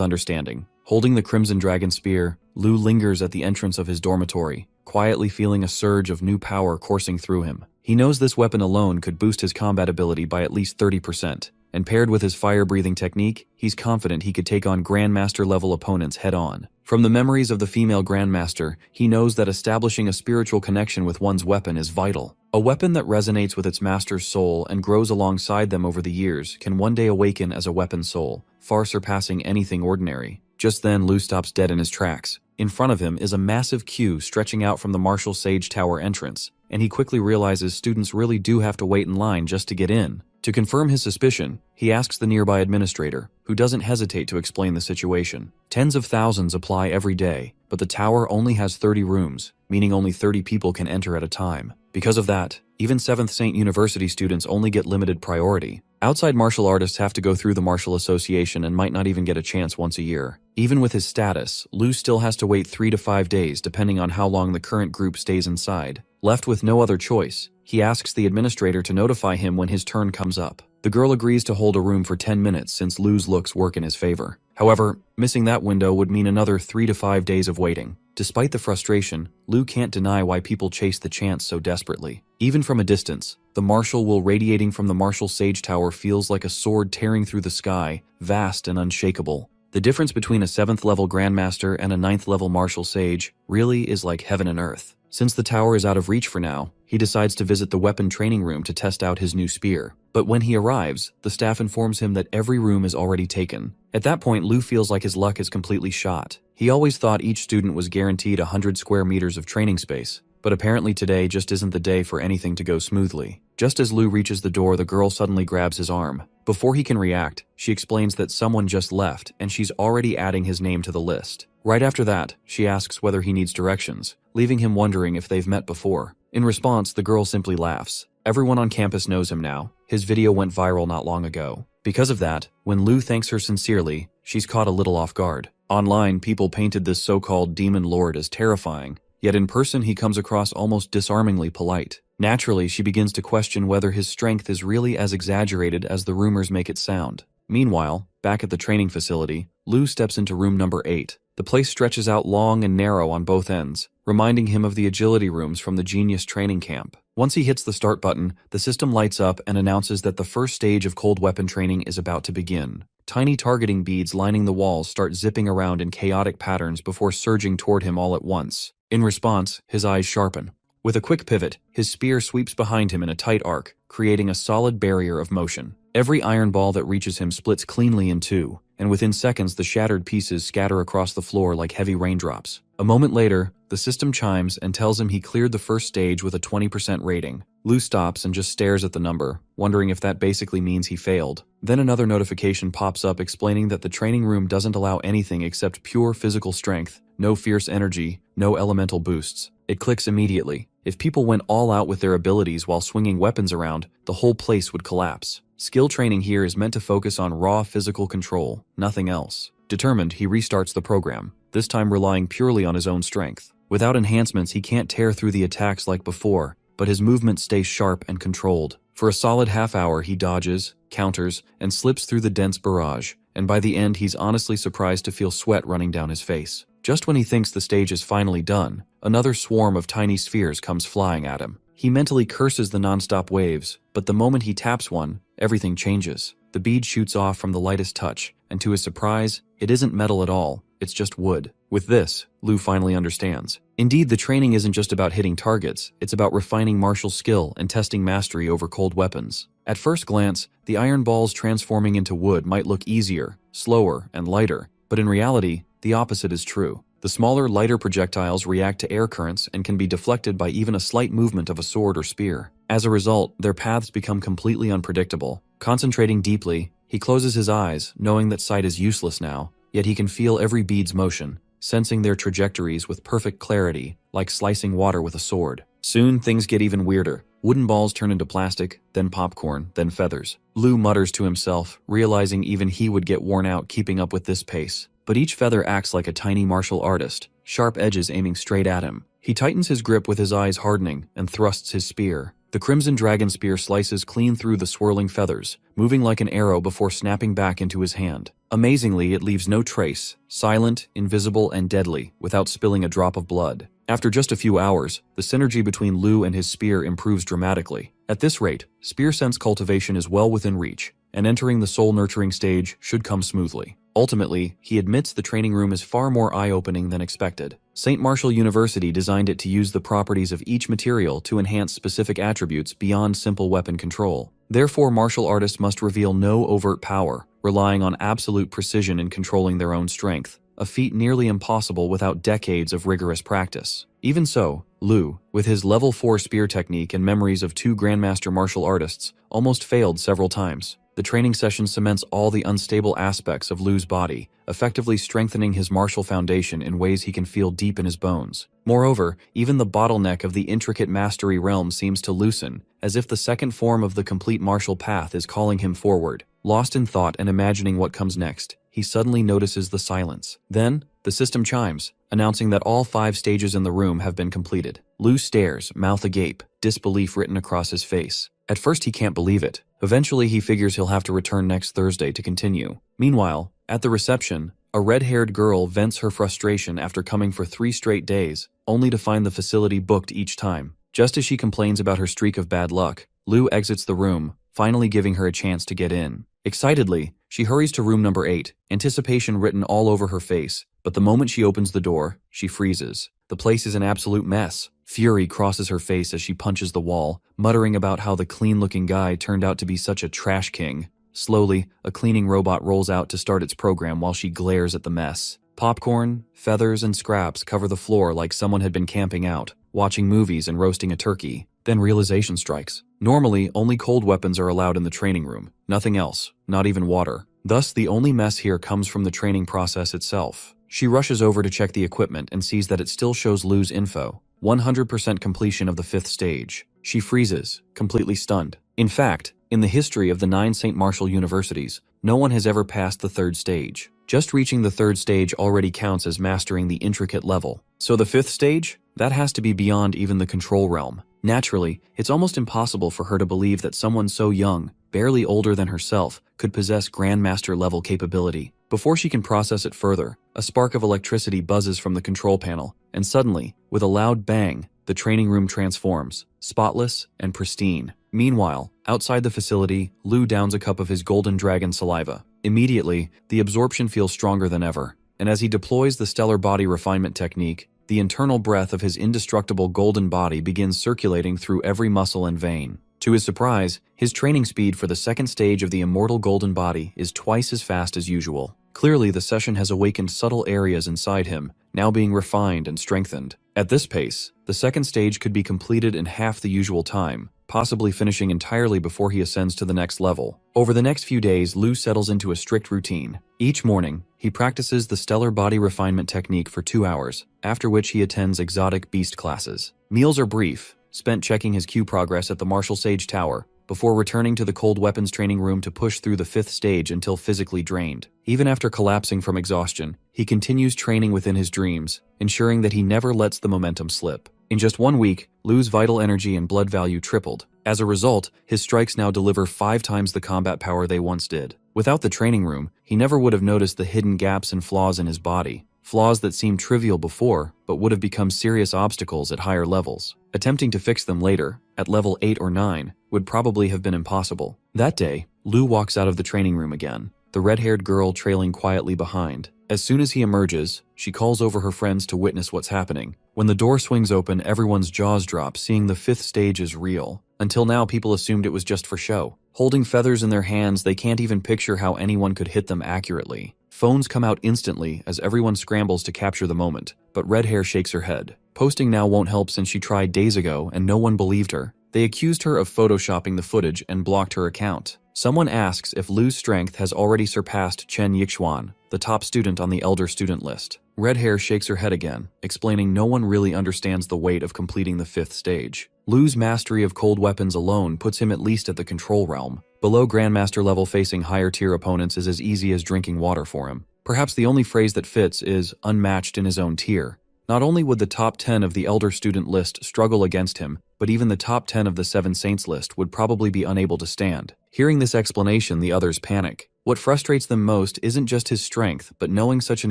understanding. Holding the Crimson Dragon Spear, Lu lingers at the entrance of his dormitory, quietly feeling a surge of new power coursing through him. He knows this weapon alone could boost his combat ability by at least 30%, and paired with his fire-breathing technique, he's confident he could take on Grandmaster-level opponents head-on. From the memories of the female Grandmaster, he knows that establishing a spiritual connection with one's weapon is vital. A weapon that resonates with its master's soul and grows alongside them over the years can one day awaken as a weapon soul, far surpassing anything ordinary. Just then, Lu stops dead in his tracks. In front of him is a massive queue stretching out from the Martial Sage Tower entrance, and he quickly realizes students really do have to wait in line just to get in. To confirm his suspicion, he asks the nearby administrator, who doesn't hesitate to explain the situation. Tens of thousands apply every day, but the tower only has 30 rooms, meaning only 30 people can enter at a time. Because of that, even 7th Saint University students only get limited priority. Outside martial artists have to go through the Martial Association and might not even get a chance once a year. Even with his status, Lu still has to wait 3 to 5 days depending on how long the current group stays inside. Left with no other choice, he asks the administrator to notify him when his turn comes up. The girl agrees to hold a room for 10 minutes since Lu's looks work in his favor. However, missing that window would mean another 3 to 5 days of waiting. Despite the frustration, Lu can't deny why people chase the chance so desperately. Even from a distance, the martial will radiating from the Martial Sage Tower feels like a sword tearing through the sky, vast and unshakable. The difference between a 7th level Grandmaster and a 9th level Martial Sage really is like heaven and earth. Since the tower is out of reach for now, he decides to visit the weapon training room to test out his new spear. But when he arrives, the staff informs him that every room is already taken. At that point, Lu feels like his luck is completely shot. He always thought each student was guaranteed 100 square meters of training space, but apparently today just isn't the day for anything to go smoothly. Just as Lu reaches the door, the girl suddenly grabs his arm. Before he can react, she explains that someone just left and she's already adding his name to the list. Right after that, she asks whether he needs directions, leaving him wondering if they've met before. In response, the girl simply laughs. Everyone on campus knows him now. His video went viral not long ago. Because of that, when Lu thanks her sincerely, she's caught a little off guard. Online, people painted this so-called demon lord as terrifying, yet in person he comes across almost disarmingly polite. Naturally, she begins to question whether his strength is really as exaggerated as the rumors make it sound. Meanwhile, back at the training facility, Lu steps into room number 8. The place stretches out long and narrow on both ends, reminding him of the agility rooms from the Genius training camp. Once he hits the start button, the system lights up and announces that the first stage of cold weapon training is about to begin. Tiny targeting beads lining the walls start zipping around in chaotic patterns before surging toward him all at once. In response, his eyes sharpen. With a quick pivot, his spear sweeps behind him in a tight arc, creating a solid barrier of motion. Every iron ball that reaches him splits cleanly in two, and within seconds the shattered pieces scatter across the floor like heavy raindrops. A moment later, the system chimes and tells him he cleared the first stage with a 20% rating. Lu stops and just stares at the number, wondering if that basically means he failed. Then another notification pops up explaining that the training room doesn't allow anything except pure physical strength, no fierce energy, no elemental boosts. It clicks immediately. If people went all out with their abilities while swinging weapons around, the whole place would collapse. Skill training here is meant to focus on raw physical control, nothing else. Determined, he restarts the program, this time relying purely on his own strength. Without enhancements, he can't tear through the attacks like before, but his movement stays sharp and controlled. For a solid half hour, he dodges, counters, and slips through the dense barrage, and by the end, he's honestly surprised to feel sweat running down his face. Just when he thinks the stage is finally done, another swarm of tiny spheres comes flying at him. He mentally curses the non-stop waves, but the moment he taps one, everything changes. The bead shoots off from the lightest touch, and to his surprise, it isn't metal at all, it's just wood. With this, Lu finally understands. Indeed, the training isn't just about hitting targets, it's about refining martial skill and testing mastery over cold weapons. At first glance, the iron balls transforming into wood might look easier, slower, and lighter, but in reality, the opposite is true. The smaller, lighter projectiles react to air currents and can be deflected by even a slight movement of a sword or spear. As a result, their paths become completely unpredictable. Concentrating deeply, he closes his eyes, knowing that sight is useless now, yet he can feel every bead's motion, sensing their trajectories with perfect clarity, like slicing water with a sword. Soon, things get even weirder. Wooden balls turn into plastic, then popcorn, then feathers. Lu mutters to himself, realizing even he would get worn out keeping up with this pace. But each feather acts like a tiny martial artist, sharp edges aiming straight at him. He tightens his grip with his eyes hardening and thrusts his spear. The crimson dragon spear slices clean through the swirling feathers, moving like an arrow before snapping back into his hand. Amazingly, it leaves no trace, silent, invisible, and deadly, without spilling a drop of blood. After just a few hours, the synergy between Lu and his spear improves dramatically. At this rate, spear sense cultivation is well within reach, and entering the soul-nurturing stage should come smoothly. Ultimately, he admits the training room is far more eye-opening than expected. St. Martial University designed it to use the properties of each material to enhance specific attributes beyond simple weapon control. Therefore, martial artists must reveal no overt power, relying on absolute precision in controlling their own strength, a feat nearly impossible without decades of rigorous practice. Even so, Lu, with his level 4 spear technique and memories of 2 grandmaster martial artists, almost failed several times. The training session cements all the unstable aspects of Lu's body, effectively strengthening his martial foundation in ways he can feel deep in his bones. Moreover, even the bottleneck of the intricate mastery realm seems to loosen, as if the second form of the complete martial path is calling him forward. Lost in thought and imagining what comes next, he suddenly notices the silence. Then, the system chimes, announcing that all 5 stages in the room have been completed. Lu stares, mouth agape, disbelief written across his face. At first he can't believe it. Eventually he figures he'll have to return next Thursday to continue. Meanwhile, at the reception, a red-haired girl vents her frustration after coming for 3 straight days, only to find the facility booked each time. Just as she complains about her streak of bad luck, Lu exits the room, finally giving her a chance to get in. Excitedly, she hurries to room number 8, anticipation written all over her face, but the moment she opens the door, she freezes. The place is an absolute mess. Fury crosses her face as she punches the wall, muttering about how the clean-looking guy turned out to be such a trash king. Slowly, a cleaning robot rolls out to start its program while she glares at the mess. Popcorn, feathers, and scraps cover the floor like someone had been camping out, watching movies and roasting a turkey. Then realization strikes. Normally, only cold weapons are allowed in the training room. Nothing else, not even water. Thus, the only mess here comes from the training process itself. She rushes over to check the equipment and sees that it still shows Lu's info. 100% completion of the 5th stage. She freezes, completely stunned. In fact, in the history of the 9 St. Martial universities, no one has ever passed the 3rd stage. Just reaching the 3rd stage already counts as mastering the intricate level. So the 5th stage? That has to be beyond even the control realm. Naturally, it's almost impossible for her to believe that someone so young, barely older than herself, could possess Grandmaster level capability. Before she can process it further, a spark of electricity buzzes from the control panel, and suddenly, with a loud bang, the training room transforms, spotless and pristine. Meanwhile, outside the facility, Lu downs a cup of his golden dragon saliva. Immediately, the absorption feels stronger than ever, and as he deploys the stellar body refinement technique, the internal breath of his indestructible golden body begins circulating through every muscle and vein. To his surprise, his training speed for the 2nd stage of the immortal golden body is twice as fast as usual. Clearly, the session has awakened subtle areas inside him, now being refined and strengthened. At this pace, the 2nd stage could be completed in half the usual time, possibly finishing entirely before he ascends to the next level. Over the next few days, Lu settles into a strict routine. Each morning, he practices the stellar body refinement technique for 2 hours, after which he attends exotic beast classes. Meals are brief, spent checking his Q progress at the Martial Sage Tower, before returning to the cold weapons training room to push through the 5th stage until physically drained. Even after collapsing from exhaustion, he continues training within his dreams, ensuring that he never lets the momentum slip. In just 1 week, Lu's vital energy and blood value tripled. As a result, his strikes now deliver 5 times the combat power they once did. Without the training room, he never would have noticed the hidden gaps and flaws in his body. Flaws that seemed trivial before, but would have become serious obstacles at higher levels. Attempting to fix them later, at level 8 or 9, would probably have been impossible. That day, Lu walks out of the training room again, the red-haired girl trailing quietly behind. As soon as he emerges, she calls over her friends to witness what's happening. When the door swings open, everyone's jaws drop, seeing the 5th stage is real. Until now, people assumed it was just for show. Holding feathers in their hands, they can't even picture how anyone could hit them accurately. Phones come out instantly as everyone scrambles to capture the moment, but Red Hair shakes her head. Posting now won't help since she tried days ago and no one believed her. They accused her of photoshopping the footage and blocked her account. Someone asks if Lu's strength has already surpassed Chen Yixuan, the top student on the elder student list. Red Hair shakes her head again, explaining no one really understands the weight of completing the 5th stage. Lu's mastery of cold weapons alone puts him at least at the control realm. Below Grandmaster level, facing higher tier opponents is as easy as drinking water for him. Perhaps the only phrase that fits is unmatched in his own tier. Not only would the top 10 of the elder student list struggle against him, but even the top 10 of the 7 saints list would probably be unable to stand. Hearing this explanation, the others panic. What frustrates them most isn't just his strength, but knowing such an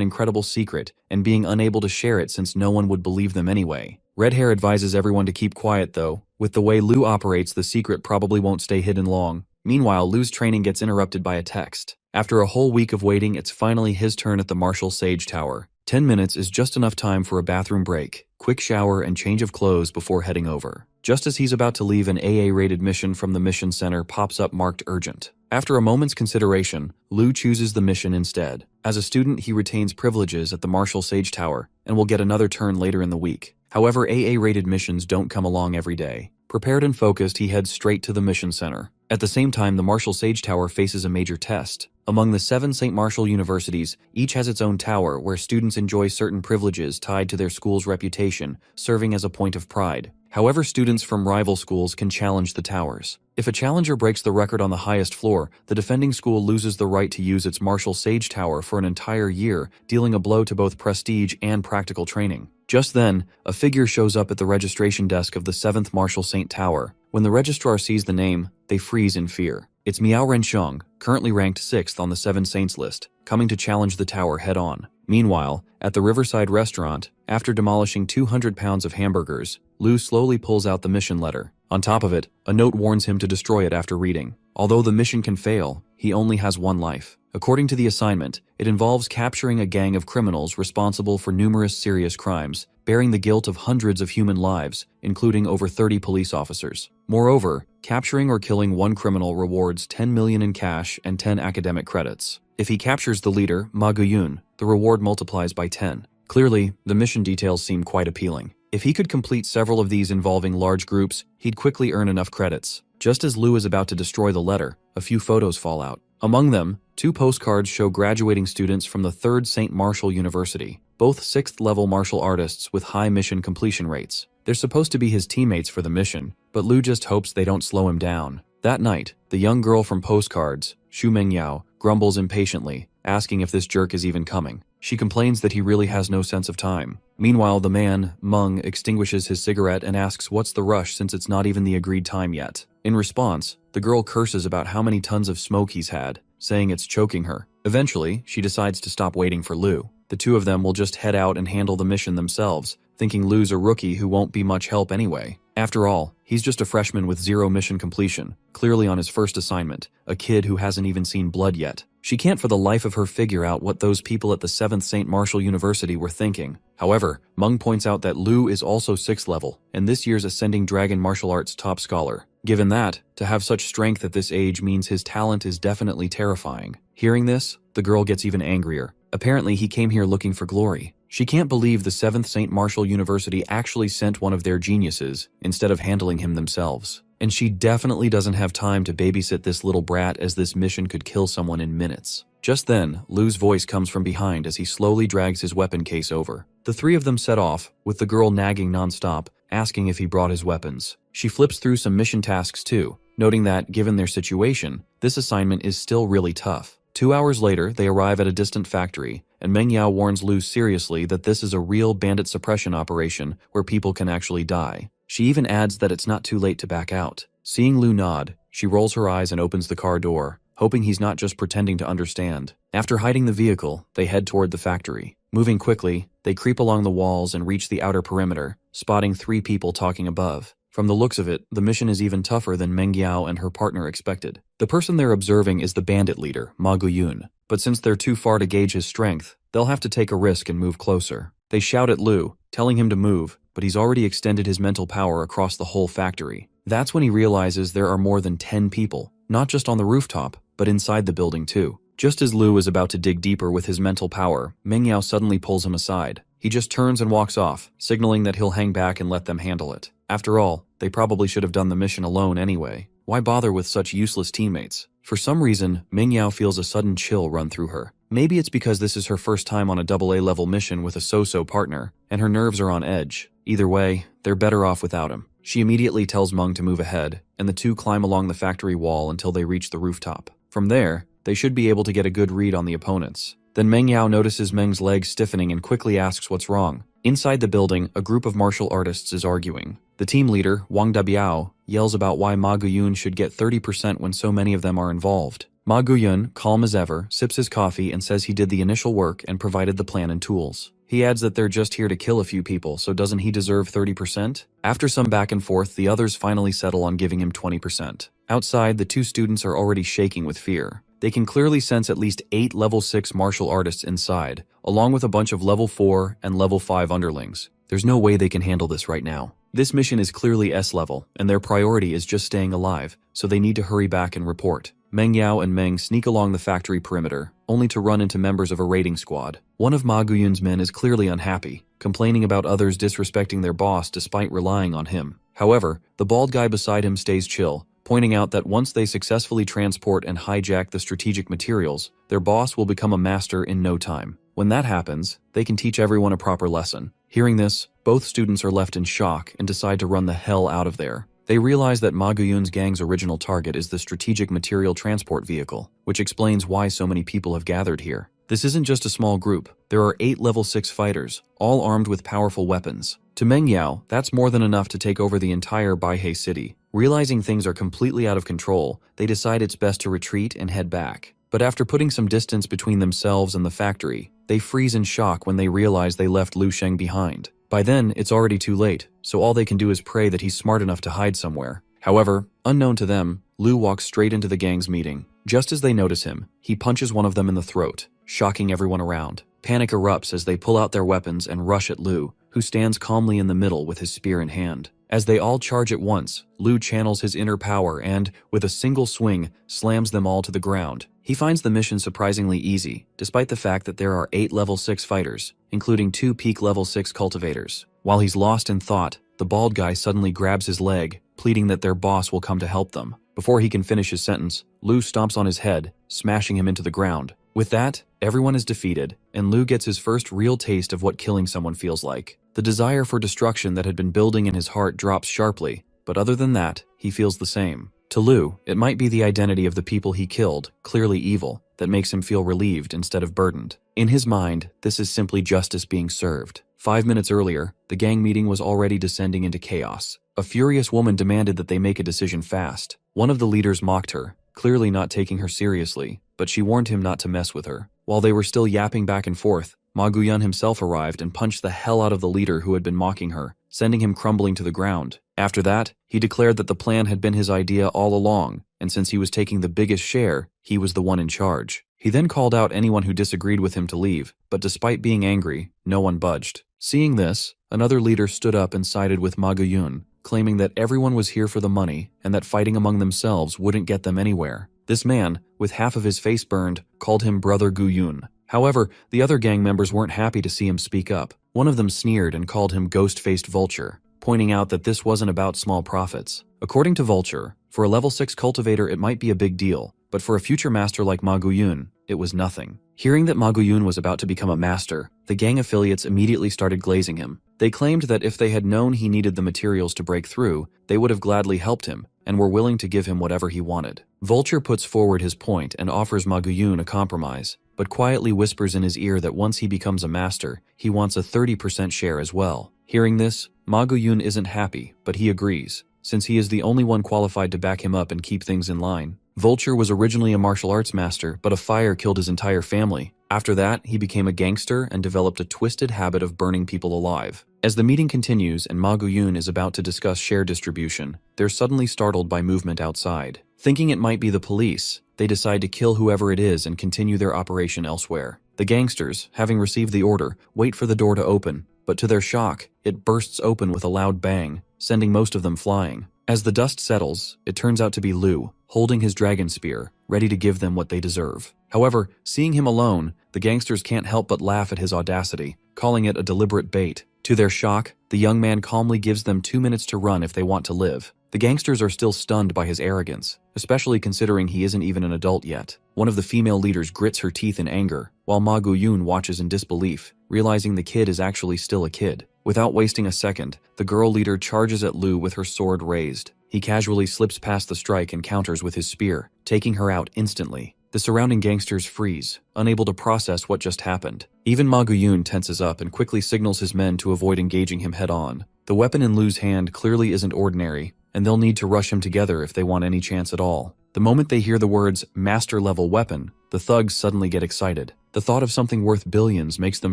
incredible secret and being unable to share it since no one would believe them anyway. Red Hair advises everyone to keep quiet though. With the way Lu operates, the secret probably won't stay hidden long. Meanwhile, Lu's training gets interrupted by a text. After a whole week of waiting, it's finally his turn at the Martial Sage Tower. 10 minutes is just enough time for a bathroom break, quick shower, and change of clothes before heading over. Just as he's about to leave, an AA-rated mission from the mission center pops up marked urgent. After a moment's consideration, Lu chooses the mission instead. As a student, he retains privileges at the Martial Sage Tower and will get another turn later in the week. However, AA-rated missions don't come along every day. Prepared and focused, he heads straight to the mission center. At the same time, the Martial Sage Tower faces a major test. Among the 7 St. Martial universities, each has its own tower where students enjoy certain privileges tied to their school's reputation, serving as a point of pride. However, students from rival schools can challenge the towers. If a challenger breaks the record on the highest floor, the defending school loses the right to use its Martial Sage Tower for an entire year, dealing a blow to both prestige and practical training. Just then, a figure shows up at the registration desk of the 7th Martial Saint Tower. When the registrar sees the name, they freeze in fear. It's Miao Rensheng, currently ranked 6th on the 7 Saints list, coming to challenge the tower head-on. Meanwhile, at the Riverside restaurant, after demolishing 200 pounds of hamburgers, Lu slowly pulls out the mission letter. On top of it, a note warns him to destroy it after reading. Although the mission can fail, he only has one life. According to the assignment, it involves capturing a gang of criminals responsible for numerous serious crimes, bearing the guilt of hundreds of human lives, including over 30 police officers. Moreover, capturing or killing one criminal rewards 10 million in cash and 10 academic credits. If he captures the leader, Ma Guyun, the reward multiplies by 10. Clearly, the mission details seem quite appealing. If he could complete several of these involving large groups, he'd quickly earn enough credits. Just as Lu is about to destroy the letter, a few photos fall out. Among them, 2 postcards show graduating students from the 3rd St. Martial University, both 6th-level martial artists with high mission completion rates. They're supposed to be his teammates for the mission, but Lu just hopes they don't slow him down. That night, the young girl from postcards, Xu Mengyao, grumbles impatiently, asking if this jerk is even coming. She complains that he really has no sense of time. Meanwhile, the man, Meng, extinguishes his cigarette and asks what's the rush since it's not even the agreed time yet. In response, the girl curses about how many tons of smoke he's had, saying it's choking her. Eventually, she decides to stop waiting for Lu. The two of them will just head out and handle the mission themselves, thinking Lu's a rookie who won't be much help anyway. After all, he's just a freshman with 0 mission completion, clearly on his first assignment, a kid who hasn't even seen blood yet. She can't for the life of her figure out what those people at the 7th St. Martial University were thinking. However, Meng points out that Lu is also 6th level, and this year's Ascending Dragon martial arts top scholar. Given that, to have such strength at this age means his talent is definitely terrifying. Hearing this, the girl gets even angrier. Apparently, he came here looking for glory. She can't believe the 7th St. Martial University actually sent one of their geniuses instead of handling him themselves. And she definitely doesn't have time to babysit this little brat, as this mission could kill someone in minutes. Just then, Lu's voice comes from behind as he slowly drags his weapon case over. The 3 of them set off, with the girl nagging nonstop, asking if he brought his weapons. She flips through some mission tasks too, noting that, given their situation, this assignment is still really tough. 2 hours later, they arrive at a distant factory, and Meng Yao warns Lu seriously that this is a real bandit suppression operation where people can actually die. She even adds that it's not too late to back out. Seeing Lu nod, she rolls her eyes and opens the car door, hoping he's not just pretending to understand. After hiding the vehicle, they head toward the factory. Moving quickly, they creep along the walls and reach the outer perimeter, spotting 3 people talking above. From the looks of it, the mission is even tougher than Meng Yao and her partner expected. The person they're observing is the bandit leader, Ma Guyun, but since they're too far to gauge his strength, they'll have to take a risk and move closer. They shout at Lu, telling him to move, but he's already extended his mental power across the whole factory. That's when he realizes there are more than 10 people, not just on the rooftop, but inside the building too. Just as Lu is about to dig deeper with his mental power, Meng Yao suddenly pulls him aside. He just turns and walks off, signaling that he'll hang back and let them handle it. After all, they probably should have done the mission alone anyway. Why bother with such useless teammates? For some reason, Meng Yao feels a sudden chill run through her. Maybe it's because this is her first time on a AA level mission with a so-so partner, and her nerves are on edge. Either way, they're better off without him. She immediately tells Meng to move ahead, and the two climb along the factory wall until they reach the rooftop. From there, they should be able to get a good read on the opponents. Then Meng Yao notices Meng's legs stiffening and quickly asks what's wrong. Inside the building, a group of martial artists is arguing. The team leader, Wang Dabiao, yells about why Ma Guyun should get 30% when so many of them are involved. Ma Guyun, calm as ever, sips his coffee and says he did the initial work and provided the plan and tools. He adds that they're just here to kill a few people, so doesn't he deserve 30%? After some back and forth, the others finally settle on giving him 20%. Outside, the 2 students are already shaking with fear. They can clearly sense at least 8 level 6 martial artists inside, along with a bunch of level 4 and level 5 underlings. There's no way they can handle this right now. This mission is clearly S level, and their priority is just staying alive, so they need to hurry back and report. Meng Yao and Meng sneak along the factory perimeter, only to run into members of a raiding squad. One of Ma Guyun's men is clearly unhappy, complaining about others disrespecting their boss despite relying on him. However, the bald guy beside him stays chill, pointing out that once they successfully transport and hijack the strategic materials, their boss will become a master in no time. When that happens, they can teach everyone a proper lesson. Hearing this, both students are left in shock and decide to run the hell out of there. They realize that Ma Guyun's gang's original target is the strategic material transport vehicle, which explains why so many people have gathered here. This isn't just a small group. There are 8 level 6 fighters, all armed with powerful weapons. To Meng Yao, that's more than enough to take over the entire Baihei city. Realizing things are completely out of control, they decide it's best to retreat and head back. But after putting some distance between themselves and the factory, they freeze in shock when they realize they left Lu Sheng behind. By then, it's already too late, so all they can do is pray that he's smart enough to hide somewhere. However, unknown to them, Lu walks straight into the gang's meeting. Just as they notice him, he punches one of them in the throat, shocking everyone around. Panic erupts as they pull out their weapons and rush at Lu, who stands calmly in the middle with his spear in hand. As they all charge at once, Lu channels his inner power and, with a single swing, slams them all to the ground. He finds the mission surprisingly easy, despite the fact that there are 8 level 6 fighters, including 2 peak level 6 cultivators. While he's lost in thought, the bald guy suddenly grabs his leg, pleading that their boss will come to help them. Before he can finish his sentence, Lu stomps on his head, smashing him into the ground. With that, everyone is defeated, and Lu gets his first real taste of what killing someone feels like. The desire for destruction that had been building in his heart drops sharply, but other than that, he feels the same. To Lu, it might be the identity of the people he killed, clearly evil, that makes him feel relieved instead of burdened. In his mind, this is simply justice being served. 5 minutes earlier, the gang meeting was already descending into chaos. A furious woman demanded that they make a decision fast. One of the leaders mocked her, clearly not taking her seriously, but she warned him not to mess with her. While they were still yapping back and forth, Ma Guyun himself arrived and punched the hell out of the leader who had been mocking her, sending him crumbling to the ground. After that, he declared that the plan had been his idea all along, and since he was taking the biggest share, he was the one in charge. He then called out anyone who disagreed with him to leave, but despite being angry, no one budged. Seeing this, another leader stood up and sided with Ma Guyun, claiming that everyone was here for the money and that fighting among themselves wouldn't get them anywhere. This man, with half of his face burned, called him Brother Guyun. However, the other gang members weren't happy to see him speak up. One of them sneered and called him Ghost-Faced Vulture, pointing out that this wasn't about small profits. According to Vulture, for a level 6 cultivator it might be a big deal, but for a future master like Ma Guyun, it was nothing. Hearing that Ma Guyun was about to become a master, the gang affiliates immediately started glazing him. They claimed that if they had known he needed the materials to break through, they would have gladly helped him, and were willing to give him whatever he wanted. Vulture puts forward his point and offers Ma Guyun a compromise, but quietly whispers in his ear that once he becomes a master, he wants a 30% share as well. Hearing this, Ma Guyun isn't happy, but he agrees, since he is the only one qualified to back him up and keep things in line. Vulture was originally a martial arts master, but a fire killed his entire family. After that, he became a gangster and developed a twisted habit of burning people alive. As the meeting continues and Ma Guyun is about to discuss share distribution, they're suddenly startled by movement outside. Thinking it might be the police, they decide to kill whoever it is and continue their operation elsewhere. The gangsters, having received the order, wait for the door to open, but to their shock, it bursts open with a loud bang, sending most of them flying. As the dust settles, it turns out to be Lu, holding his dragon spear, ready to give them what they deserve. However, seeing him alone, the gangsters can't help but laugh at his audacity, calling it a deliberate bait. To their shock, the young man calmly gives them 2 minutes to run if they want to live. The gangsters are still stunned by his arrogance, especially considering he isn't even an adult yet. One of the female leaders grits her teeth in anger, while Ma Guyun watches in disbelief, realizing the kid is actually still a kid. Without wasting a second, the girl leader charges at Lu with her sword raised. He casually slips past the strike and counters with his spear, taking her out instantly. The surrounding gangsters freeze, unable to process what just happened. Even Ma Guyun tenses up and quickly signals his men to avoid engaging him head-on. The weapon in Lu's hand clearly isn't ordinary, and they'll need to rush him together if they want any chance at all. The moment they hear the words master-level weapon, the thugs suddenly get excited. The thought of something worth billions makes them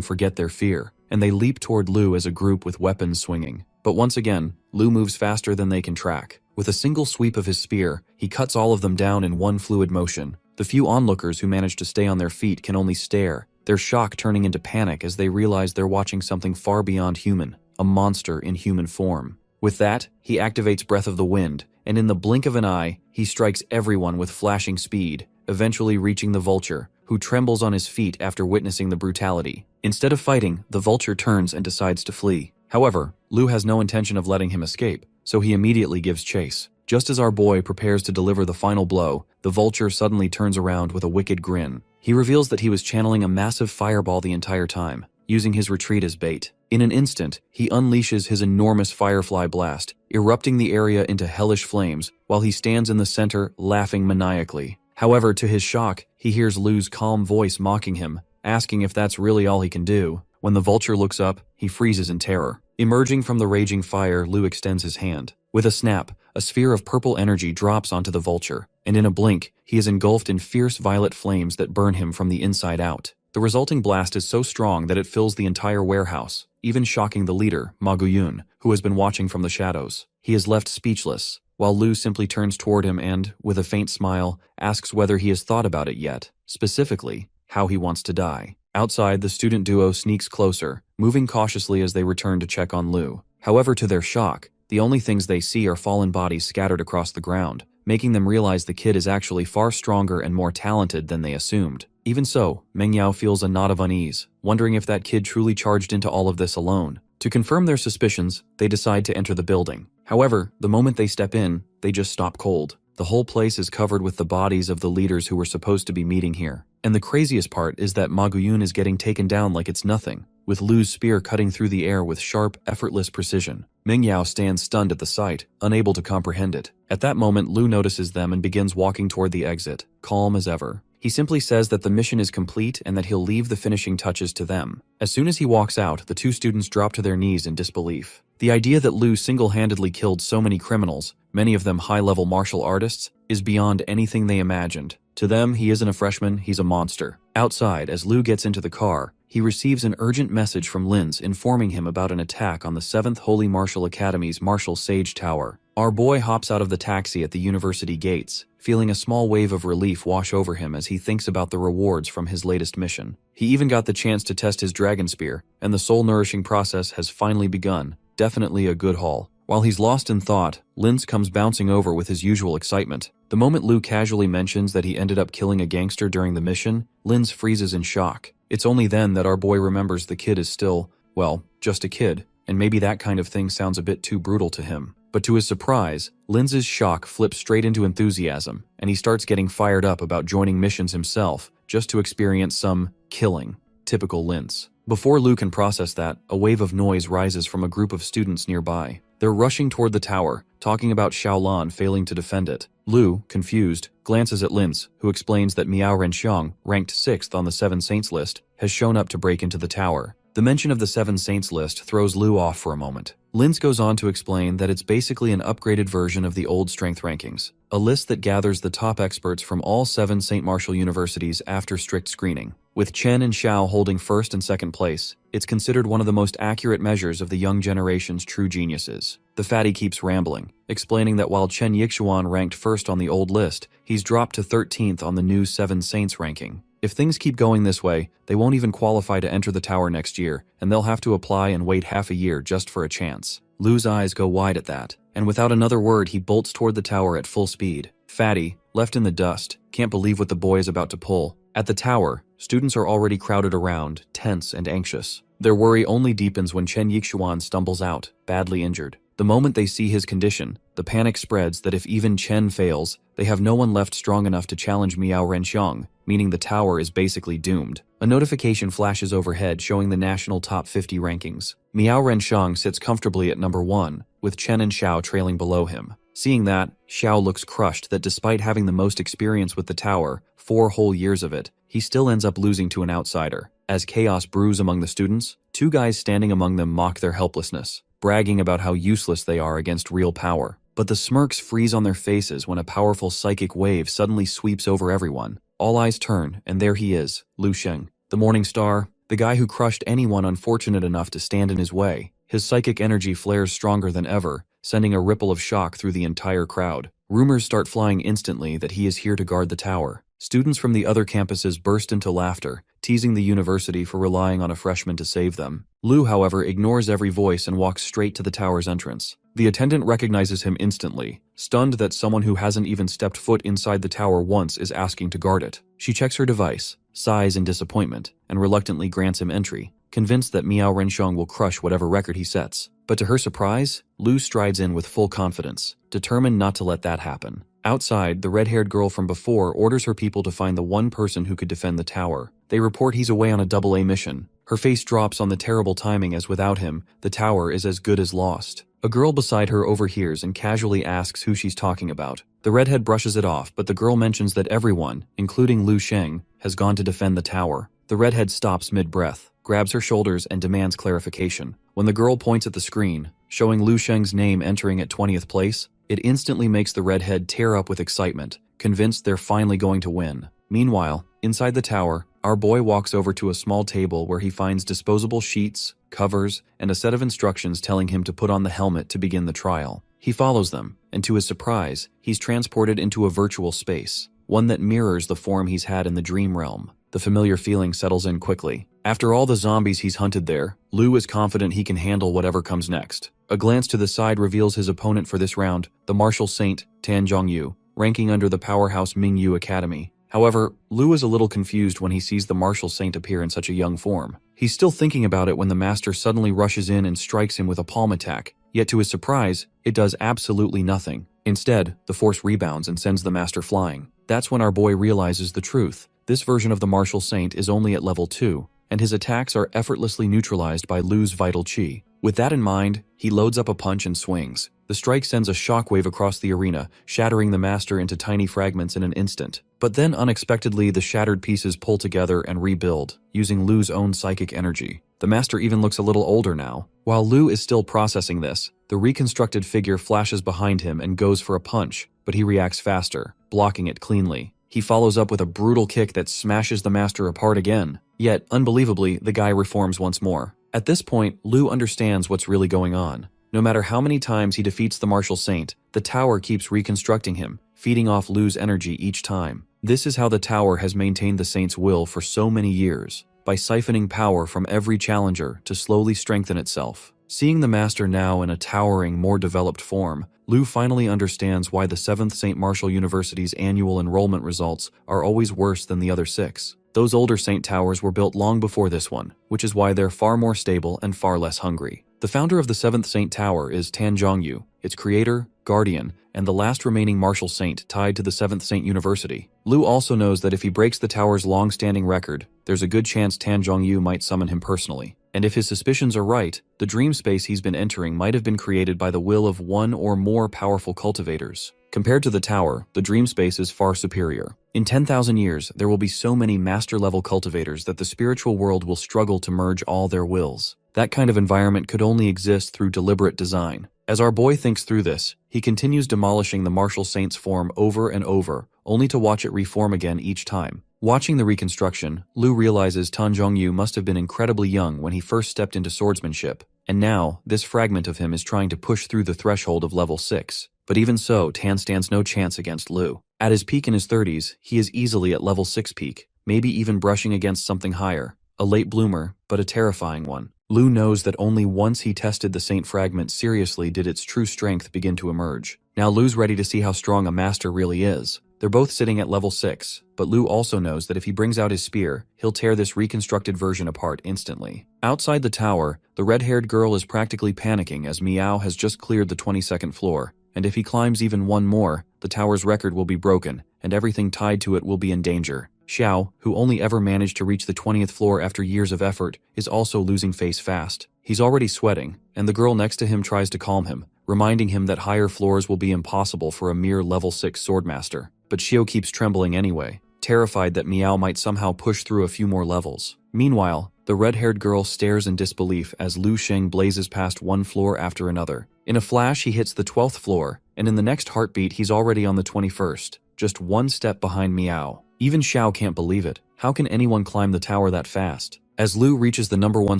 forget their fear, and they leap toward Lu as a group with weapons swinging. But once again, Lu moves faster than they can track. With a single sweep of his spear, he cuts all of them down in one fluid motion. The few onlookers who manage to stay on their feet can only stare, their shock turning into panic as they realize they're watching something far beyond human, a monster in human form. With that, he activates Breath of the Wind, and in the blink of an eye, he strikes everyone with flashing speed, eventually reaching the Vulture, who trembles on his feet after witnessing the brutality. Instead of fighting, the Vulture turns and decides to flee. However, Lu has no intention of letting him escape, so he immediately gives chase. Just as our boy prepares to deliver the final blow, the Vulture suddenly turns around with a wicked grin. He reveals that he was channeling a massive fireball the entire time, using his retreat as bait. In an instant, he unleashes his enormous firefly blast, erupting the area into hellish flames, while he stands in the center, laughing maniacally. However, to his shock, he hears Lu's calm voice mocking him, asking if that's really all he can do. When the Vulture looks up, he freezes in terror. Emerging from the raging fire, Lu extends his hand. With a snap, a sphere of purple energy drops onto the Vulture, and in a blink, he is engulfed in fierce violet flames that burn him from the inside out. The resulting blast is so strong that it fills the entire warehouse, even shocking the leader, Ma Guyun, who has been watching from the shadows. He is left speechless. while Lu simply turns toward him and, with a faint smile, asks whether he has thought about it yet, specifically, how he wants to die. Outside, the student duo sneaks closer, moving cautiously as they return to check on Lu. However, to their shock, the only things they see are fallen bodies scattered across the ground, making them realize the kid is actually far stronger and more talented than they assumed. Even so, Meng Yao feels a knot of unease, wondering if that kid truly charged into all of this alone. To confirm their suspicions, they decide to enter the building. However, the moment they step in, they just stop cold. The whole place is covered with the bodies of the leaders who were supposed to be meeting here. And the craziest part is that Ma Guyun is getting taken down like it's nothing, with Lu's spear cutting through the air with sharp, effortless precision. Meng Yao stands stunned at the sight, unable to comprehend it. At that moment, Lu notices them and begins walking toward the exit, calm as ever. He simply says that the mission is complete and that he'll leave the finishing touches to them. As soon as he walks out, the two students drop to their knees in disbelief. The idea that Lu single-handedly killed so many criminals, many of them high-level martial artists, is beyond anything they imagined. To them, he isn't a freshman, he's a monster. Outside, as Lu gets into the car, he receives an urgent message from Linz informing him about an attack on the 7th Holy Martial Academy's Martial Sage Tower. Our boy hops out of the taxi at the university gates, feeling a small wave of relief wash over him as he thinks about the rewards from his latest mission. He even got the chance to test his dragon spear, and the soul-nourishing process has finally begun. Definitely a good haul. While he's lost in thought, Linz comes bouncing over with his usual excitement. The moment Lu casually mentions that he ended up killing a gangster during the mission, Linz freezes in shock. It's only then that our boy remembers the kid is still, well, just a kid, and maybe that kind of thing sounds a bit too brutal to him. But to his surprise, Linz's shock flips straight into enthusiasm, and he starts getting fired up about joining missions himself, just to experience some killing. Typical Linz. Before Lu can process that, a wave of noise rises from a group of students nearby. They're rushing toward the tower, talking about Xiaolan failing to defend it. Lu, confused, glances at Linz, who explains that Miao Renxiang, ranked 6th on the 7 Saints list, has shown up to break into the tower. The mention of the 7 Saints list throws Lu off for a moment. Linz goes on to explain that it's basically an upgraded version of the old strength rankings, a list that gathers the top experts from all 7 St. Martial universities after strict screening. With Chen and Xiao holding 1st and 2nd place, it's considered one of the most accurate measures of the young generation's true geniuses. The fatty keeps rambling, explaining that while Chen Yixuan ranked 1st on the old list, he's dropped to 13th on the new 7 Saints ranking. If things keep going this way, they won't even qualify to enter the tower next year, and they'll have to apply and wait half a year just for a chance. Lu's eyes go wide at that, and without another word he bolts toward the tower at full speed. Fatty, left in the dust, can't believe what the boy is about to pull. At the tower, students are already crowded around, tense and anxious. Their worry only deepens when Chen Yixuan stumbles out, badly injured. The moment they see his condition, the panic spreads that if even Chen fails, they have no one left strong enough to challenge Miao Renxiang, meaning the tower is basically doomed. A notification flashes overhead showing the national top 50 rankings. Miao Renxiang sits comfortably at number 1, with Chen and Xiao trailing below him. Seeing that, Xiao looks crushed that despite having the most experience with the tower, 4 whole years of it, he still ends up losing to an outsider. As chaos brews among the students, 2 guys standing among them mock their helplessness, bragging about how useless they are against real power. But the smirks freeze on their faces when a powerful psychic wave suddenly sweeps over everyone. All eyes turn, and there he is, Lu Sheng, the morning star, the guy who crushed anyone unfortunate enough to stand in his way. His psychic energy flares stronger than ever, sending a ripple of shock through the entire crowd. Rumors start flying instantly that he is here to guard the tower. Students from the other campuses burst into laughter, teasing the university for relying on a freshman to save them. Lu, however, ignores every voice and walks straight to the tower's entrance. The attendant recognizes him instantly, stunned that someone who hasn't even stepped foot inside the tower once is asking to guard it. She checks her device, sighs in disappointment, and reluctantly grants him entry, convinced that Miao Renxiang will crush whatever record he sets. But to her surprise, Lu strides in with full confidence, determined not to let that happen. Outside, the red-haired girl from before orders her people to find the one person who could defend the tower. They report he's away on a AA mission. Her face drops on the terrible timing as without him, the tower is as good as lost. A girl beside her overhears and casually asks who she's talking about. The redhead brushes it off, but the girl mentions that everyone, including Lu Sheng, has gone to defend the tower. The redhead stops mid-breath, grabs her shoulders and demands clarification. When the girl points at the screen, showing Lu Sheng's name entering at 20th place, it instantly makes the redhead tear up with excitement, convinced they're finally going to win. Meanwhile, inside the tower, our boy walks over to a small table where he finds disposable sheets, covers, and a set of instructions telling him to put on the helmet to begin the trial. He follows them, and to his surprise, he's transported into a virtual space, one that mirrors the form he's had in the dream realm. The familiar feeling settles in quickly. After all the zombies he's hunted there, Lu is confident he can handle whatever comes next. A glance to the side reveals his opponent for this round, the martial saint, Tan Zhongyu, ranking under the powerhouse Mingyu Academy. However, Lu is a little confused when he sees the martial saint appear in such a young form. He's still thinking about it when the master suddenly rushes in and strikes him with a palm attack, yet to his surprise, it does absolutely nothing. Instead, the force rebounds and sends the master flying. That's when our boy realizes the truth. This version of the martial saint is only at level 2, and his attacks are effortlessly neutralized by Lu's vital chi. With that in mind, he loads up a punch and swings. The strike sends a shockwave across the arena, shattering the master into tiny fragments in an instant. But then unexpectedly, the shattered pieces pull together and rebuild, using Lu's own psychic energy. The master even looks a little older now. While Lu is still processing this, the reconstructed figure flashes behind him and goes for a punch, but he reacts faster, blocking it cleanly. He follows up with a brutal kick that smashes the master apart again. Yet, unbelievably, the guy reforms once more. At this point, Lu understands what's really going on. No matter how many times he defeats the martial saint, the tower keeps reconstructing him, feeding off Lu's energy each time. This is how the tower has maintained the saint's will for so many years, by siphoning power from every challenger to slowly strengthen itself. Seeing the master now in a towering, more developed form, Lu finally understands why the 7th St. Martial University's annual enrollment results are always worse than the other 6. Those older Saint Towers were built long before this one, which is why they're far more stable and far less hungry. The founder of the 7th Saint Tower is Tan Zhongyu, its creator, guardian, and the last remaining martial saint tied to the 7th Saint University. Lu also knows that if he breaks the tower's long-standing record, there's a good chance Tan Zhongyu might summon him personally. And if his suspicions are right, the dream space he's been entering might have been created by the will of one or more powerful cultivators. Compared to the tower, the dream space is far superior. In 10,000 years, there will be so many master-level cultivators that the spiritual world will struggle to merge all their wills. That kind of environment could only exist through deliberate design. As our boy thinks through this, he continues demolishing the martial saint's form over and over, only to watch it reform again each time. Watching the reconstruction, Lu realizes Tan Zhongyu must have been incredibly young when he first stepped into swordsmanship, and now, this fragment of him is trying to push through the threshold of level 6. But even so, Tan stands no chance against Lu. At his peak in his 30s, he is easily at level 6 peak, maybe even brushing against something higher. A late bloomer, but a terrifying one. Lu knows that only once he tested the Saint Fragment seriously did its true strength begin to emerge. Now Lu's ready to see how strong a master really is. They're both sitting at level 6, but Lu also knows that if he brings out his spear, he'll tear this reconstructed version apart instantly. Outside the tower, the red-haired girl is practically panicking as Miao has just cleared the 22nd floor, and if he climbs even one more, the tower's record will be broken, and everything tied to it will be in danger. Xiao, who only ever managed to reach the 20th floor after years of effort, is also losing face fast. He's already sweating, and the girl next to him tries to calm him, reminding him that higher floors will be impossible for a mere level 6 swordmaster. But Xiao keeps trembling anyway, terrified that Miao might somehow push through a few more levels. Meanwhile, the red-haired girl stares in disbelief as Lu Sheng blazes past one floor after another. In a flash, he hits the 12th floor, and in the next heartbeat, he's already on the 21st, just one step behind Miao. Even Xiao can't believe it. How can anyone climb the tower that fast? As Lu reaches the number 1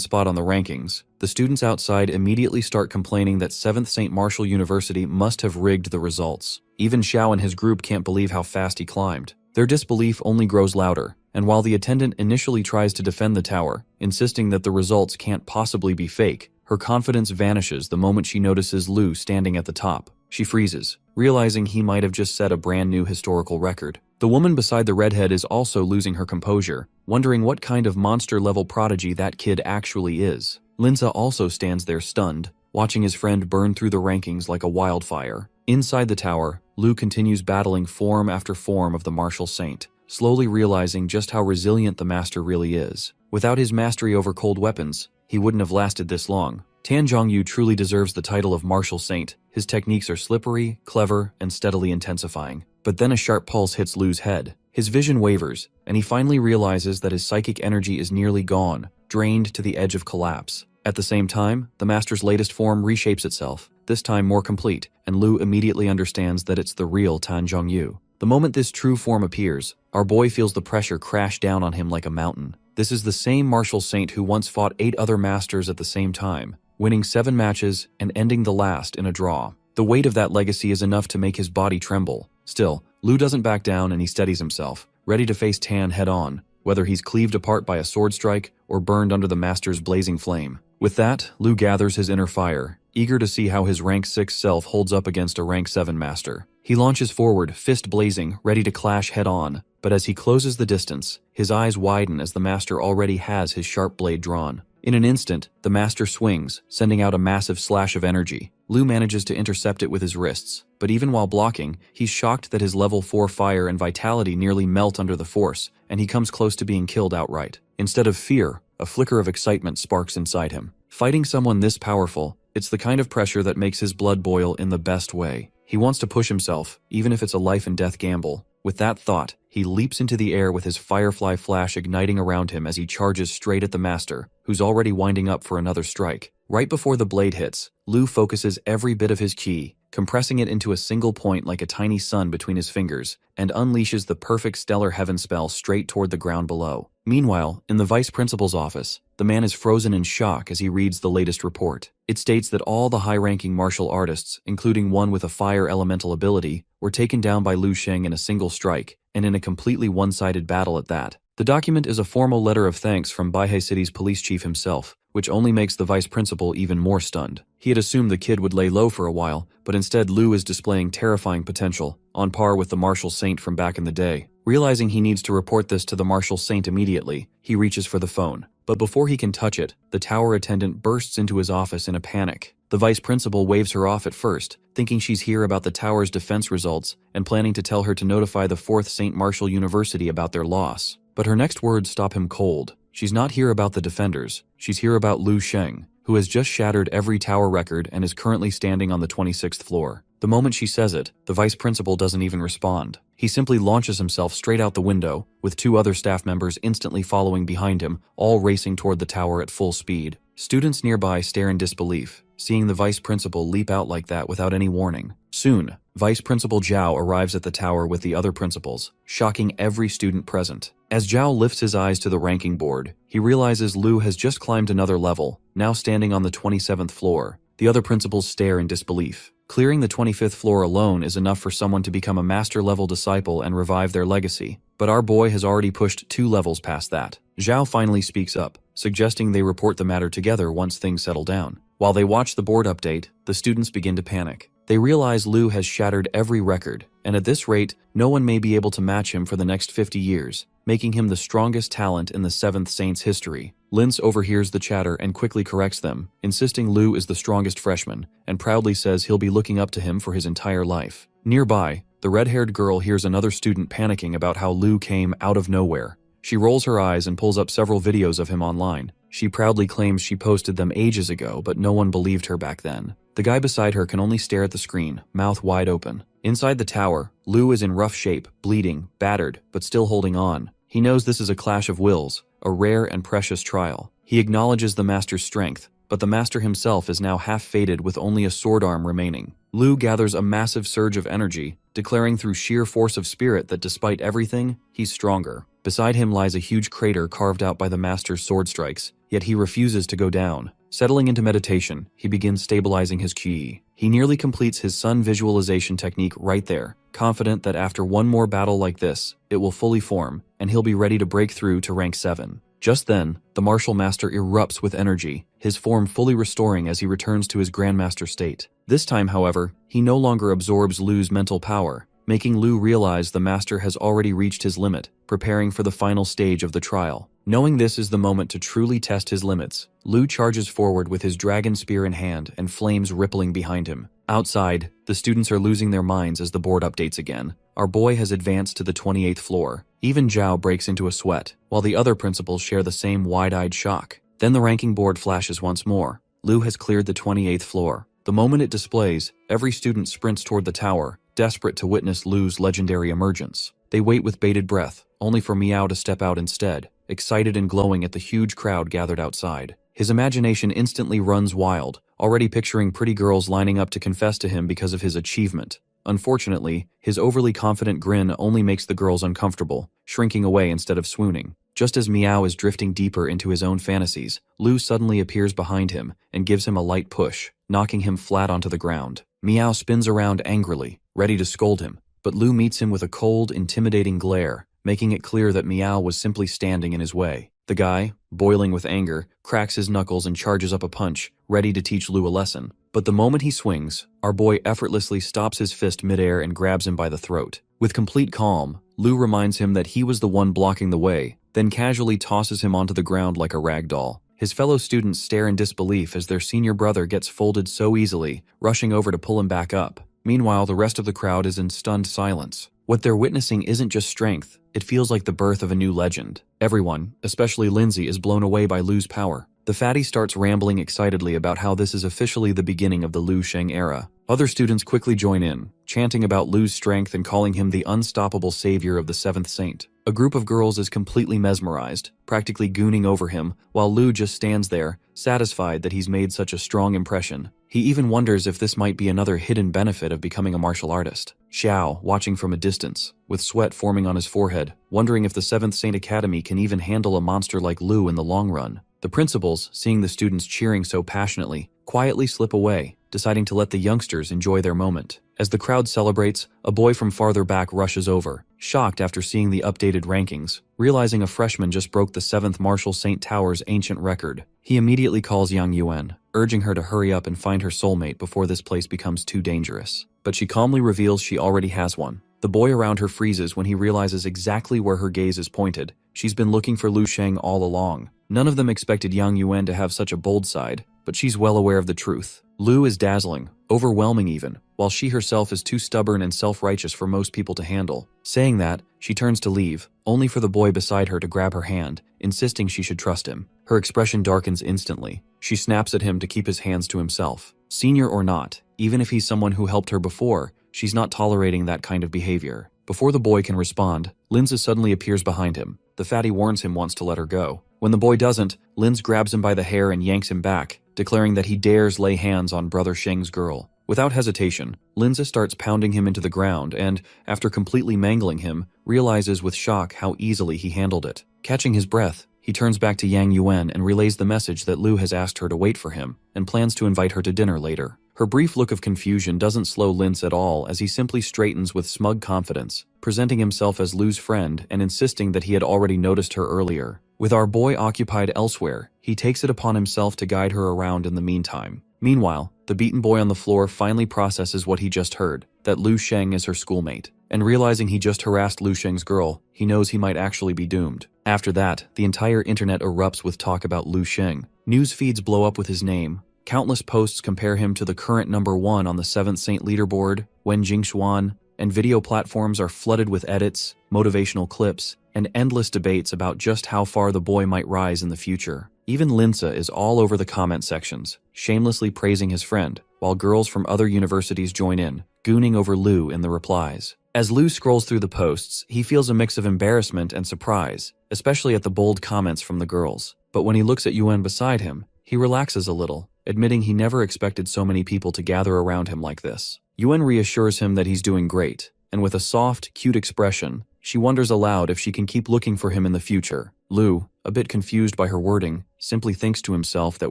spot on the rankings, the students outside immediately start complaining that 7th St. Martial University must have rigged the results. Even Xiao and his group can't believe how fast he climbed. Their disbelief only grows louder, and while the attendant initially tries to defend the tower, insisting that the results can't possibly be fake, her confidence vanishes the moment she notices Lu standing at the top. She freezes, realizing he might have just set a brand new historical record. The woman beside the redhead is also losing her composure, wondering what kind of monster-level prodigy that kid actually is. Linza also stands there stunned, watching his friend burn through the rankings like a wildfire. Inside the tower, Lu continues battling form after form of the martial saint, slowly realizing just how resilient the master really is. Without his mastery over cold weapons, he wouldn't have lasted this long. Tan Zhongyu truly deserves the title of martial saint. His techniques are slippery, clever, and steadily intensifying. But then a sharp pulse hits Lu's head. His vision wavers, and he finally realizes that his psychic energy is nearly gone, drained to the edge of collapse. At the same time, the master's latest form reshapes itself, this time more complete, and Lu immediately understands that it's the real Tan Zhongyu. The moment this true form appears, our boy feels the pressure crash down on him like a mountain. This is the same martial saint who once fought 8 other masters at the same time, winning 7 matches and ending the last in a draw. The weight of that legacy is enough to make his body tremble. Still, Lu doesn't back down and he steadies himself, ready to face Tan head-on, whether he's cleaved apart by a sword strike or burned under the master's blazing flame. With that, Lu gathers his inner fire, eager to see how his rank 6 self holds up against a rank 7 master. He launches forward, fist blazing, ready to clash head-on, but as he closes the distance, his eyes widen as the master already has his sharp blade drawn. In an instant, the master swings, sending out a massive slash of energy. Lu manages to intercept it with his wrists, but even while blocking, he's shocked that his level 4 fire and vitality nearly melt under the force, and he comes close to being killed outright. Instead of fear, a flicker of excitement sparks inside him. Fighting someone this powerful, it's the kind of pressure that makes his blood boil in the best way. He wants to push himself, even if it's a life and death gamble. With that thought, he leaps into the air with his firefly flash igniting around him as he charges straight at the master, who's already winding up for another strike. Right before the blade hits, Lu focuses every bit of his ki, compressing it into a single point like a tiny sun between his fingers, and unleashes the perfect stellar heaven spell straight toward the ground below. Meanwhile, in the vice principal's office, the man is frozen in shock as he reads the latest report. It states that all the high-ranking martial artists, including one with a fire elemental ability, were taken down by Lu Sheng in a single strike, and in a completely one-sided battle at that. The document is a formal letter of thanks from Baihei City's police chief himself, which only makes the vice principal even more stunned. He had assumed the kid would lay low for a while, but instead Lu is displaying terrifying potential, on par with the martial saint from back in the day. Realizing he needs to report this to the martial saint immediately, he reaches for the phone. But before he can touch it, the tower attendant bursts into his office in a panic. The vice principal waves her off at first, thinking she's here about the tower's defense results and planning to tell her to notify the 4th St. Martial University about their loss. But her next words stop him cold. She's not here about the defenders, she's here about Lu Sheng, who has just shattered every tower record and is currently standing on the 26th floor. The moment she says it, the vice principal doesn't even respond. He simply launches himself straight out the window, with 2 other staff members instantly following behind him, all racing toward the tower at full speed. Students nearby stare in disbelief, seeing the vice principal leap out like that without any warning. Soon, Vice Principal Zhao arrives at the tower with the other principals, shocking every student present. As Zhao lifts his eyes to the ranking board, he realizes Lu has just climbed another level, now standing on the 27th floor. The other principals stare in disbelief. Clearing the 25th floor alone is enough for someone to become a master-level disciple and revive their legacy. But our boy has already pushed 2 levels past that. Zhao finally speaks up, suggesting they report the matter together once things settle down. While they watch the board update, the students begin to panic. They realize Lu has shattered every record, and at this rate, no one may be able to match him for the next 50 years, making him the strongest talent in the 7th Saint's history. Lince overhears the chatter and quickly corrects them, insisting Lu is the strongest freshman, and proudly says he'll be looking up to him for his entire life. Nearby, the red-haired girl hears another student panicking about how Lu came out of nowhere. She rolls her eyes and pulls up several videos of him online. She proudly claims she posted them ages ago, but no one believed her back then. The guy beside her can only stare at the screen, mouth wide open. Inside the tower, Lu is in rough shape, bleeding, battered, but still holding on. He knows this is a clash of wills, a rare and precious trial. He acknowledges the master's strength, but the master himself is now half faded with only a sword arm remaining. Lu gathers a massive surge of energy, declaring through sheer force of spirit that despite everything, he's stronger. Beside him lies a huge crater carved out by the master's sword strikes, yet he refuses to go down. Settling into meditation, he begins stabilizing his ki. He nearly completes his sun visualization technique right there, confident that after one more battle like this, it will fully form, and he'll be ready to break through to rank 7. Just then, the martial master erupts with energy, his form fully restoring as he returns to his grandmaster state. This time, however, he no longer absorbs Lu's mental power, making Lu realize the master has already reached his limit, preparing for the final stage of the trial. Knowing this is the moment to truly test his limits, Lu charges forward with his dragon spear in hand and flames rippling behind him. Outside, the students are losing their minds as the board updates again. Our boy has advanced to the 28th floor. Even Zhao breaks into a sweat, while the other principals share the same wide-eyed shock. Then the ranking board flashes once more. Lu has cleared the 28th floor. The moment it displays, every student sprints toward the tower, desperate to witness Lu's legendary emergence. They wait with bated breath, only for Miao to step out instead, excited and glowing at the huge crowd gathered outside. His imagination instantly runs wild, already picturing pretty girls lining up to confess to him because of his achievement. Unfortunately, his overly confident grin only makes the girls uncomfortable, shrinking away instead of swooning. Just as Miao is drifting deeper into his own fantasies, Lu suddenly appears behind him and gives him a light push, knocking him flat onto the ground. Meow spins around angrily, ready to scold him, but Lu meets him with a cold, intimidating glare, making it clear that Meow was simply standing in his way. The guy, boiling with anger, cracks his knuckles and charges up a punch, ready to teach Lu a lesson. But the moment he swings, our boy effortlessly stops his fist midair and grabs him by the throat. With complete calm, Lu reminds him that he was the one blocking the way, then casually tosses him onto the ground like a rag doll. His fellow students stare in disbelief as their senior brother gets folded so easily, rushing over to pull him back up. Meanwhile, the rest of the crowd is in stunned silence. What they're witnessing isn't just strength, it feels like the birth of a new legend. Everyone, especially Lindsay, is blown away by Lu's power. The fatty starts rambling excitedly about how this is officially the beginning of the Lu Sheng era. Other students quickly join in, chanting about Lu's strength and calling him the unstoppable savior of the 7th Saint. A group of girls is completely mesmerized, practically gooning over him, while Lu just stands there, satisfied that he's made such a strong impression. He even wonders if this might be another hidden benefit of becoming a martial artist. Xiao, watching from a distance, with sweat forming on his forehead, wondering if the 7th Saint Academy can even handle a monster like Lu in the long run. The principals, seeing the students cheering so passionately, quietly slip away, deciding to let the youngsters enjoy their moment. As the crowd celebrates, a boy from farther back rushes over, shocked after seeing the updated rankings, realizing a freshman just broke the 7th Martial Saint Tower's ancient record. He immediately calls Yang Yuan, urging her to hurry up and find her soulmate before this place becomes too dangerous. But she calmly reveals she already has one. The boy around her freezes when he realizes exactly where her gaze is pointed. She's been looking for Lu Sheng all along. None of them expected Yang Yuan to have such a bold side, but she's well aware of the truth. Lu is dazzling, overwhelming even, while she herself is too stubborn and self-righteous for most people to handle. Saying that, she turns to leave, only for the boy beside her to grab her hand, insisting she should trust him. Her expression darkens instantly. She snaps at him to keep his hands to himself. Senior or not, even if he's someone who helped her before, she's not tolerating that kind of behavior. Before the boy can respond, Linza suddenly appears behind him. The fatty warns him once to let her go. When the boy doesn't, Linz grabs him by the hair and yanks him back, declaring that he dares lay hands on Brother Sheng's girl. Without hesitation, Linza starts pounding him into the ground and, after completely mangling him, realizes with shock how easily he handled it. Catching his breath, he turns back to Yang Yuan and relays the message that Lu has asked her to wait for him, and plans to invite her to dinner later. Her brief look of confusion doesn't slow Linz at all as he simply straightens with smug confidence, presenting himself as Lu's friend and insisting that he had already noticed her earlier. With our boy occupied elsewhere, he takes it upon himself to guide her around in the meantime. Meanwhile, the beaten boy on the floor finally processes what he just heard, that Lu Sheng is her schoolmate. And realizing he just harassed Lu Sheng's girl, he knows he might actually be doomed. After that, the entire internet erupts with talk about Lu Sheng. News feeds blow up with his name. Countless posts compare him to the current #1 on the 7th Saint leaderboard, Wen Jingxuan, and video platforms are flooded with edits, motivational clips, and endless debates about just how far the boy might rise in the future. Even Linza is all over the comment sections, shamelessly praising his friend, while girls from other universities join in, gooning over Lu in the replies. As Lu scrolls through the posts, he feels a mix of embarrassment and surprise, especially at the bold comments from the girls. But when he looks at Yuan beside him, he relaxes a little, admitting he never expected so many people to gather around him like this. Yuan reassures him that he's doing great, and with a soft, cute expression, she wonders aloud if she can keep looking for him in the future. Lu, a bit confused by her wording, simply thinks to himself that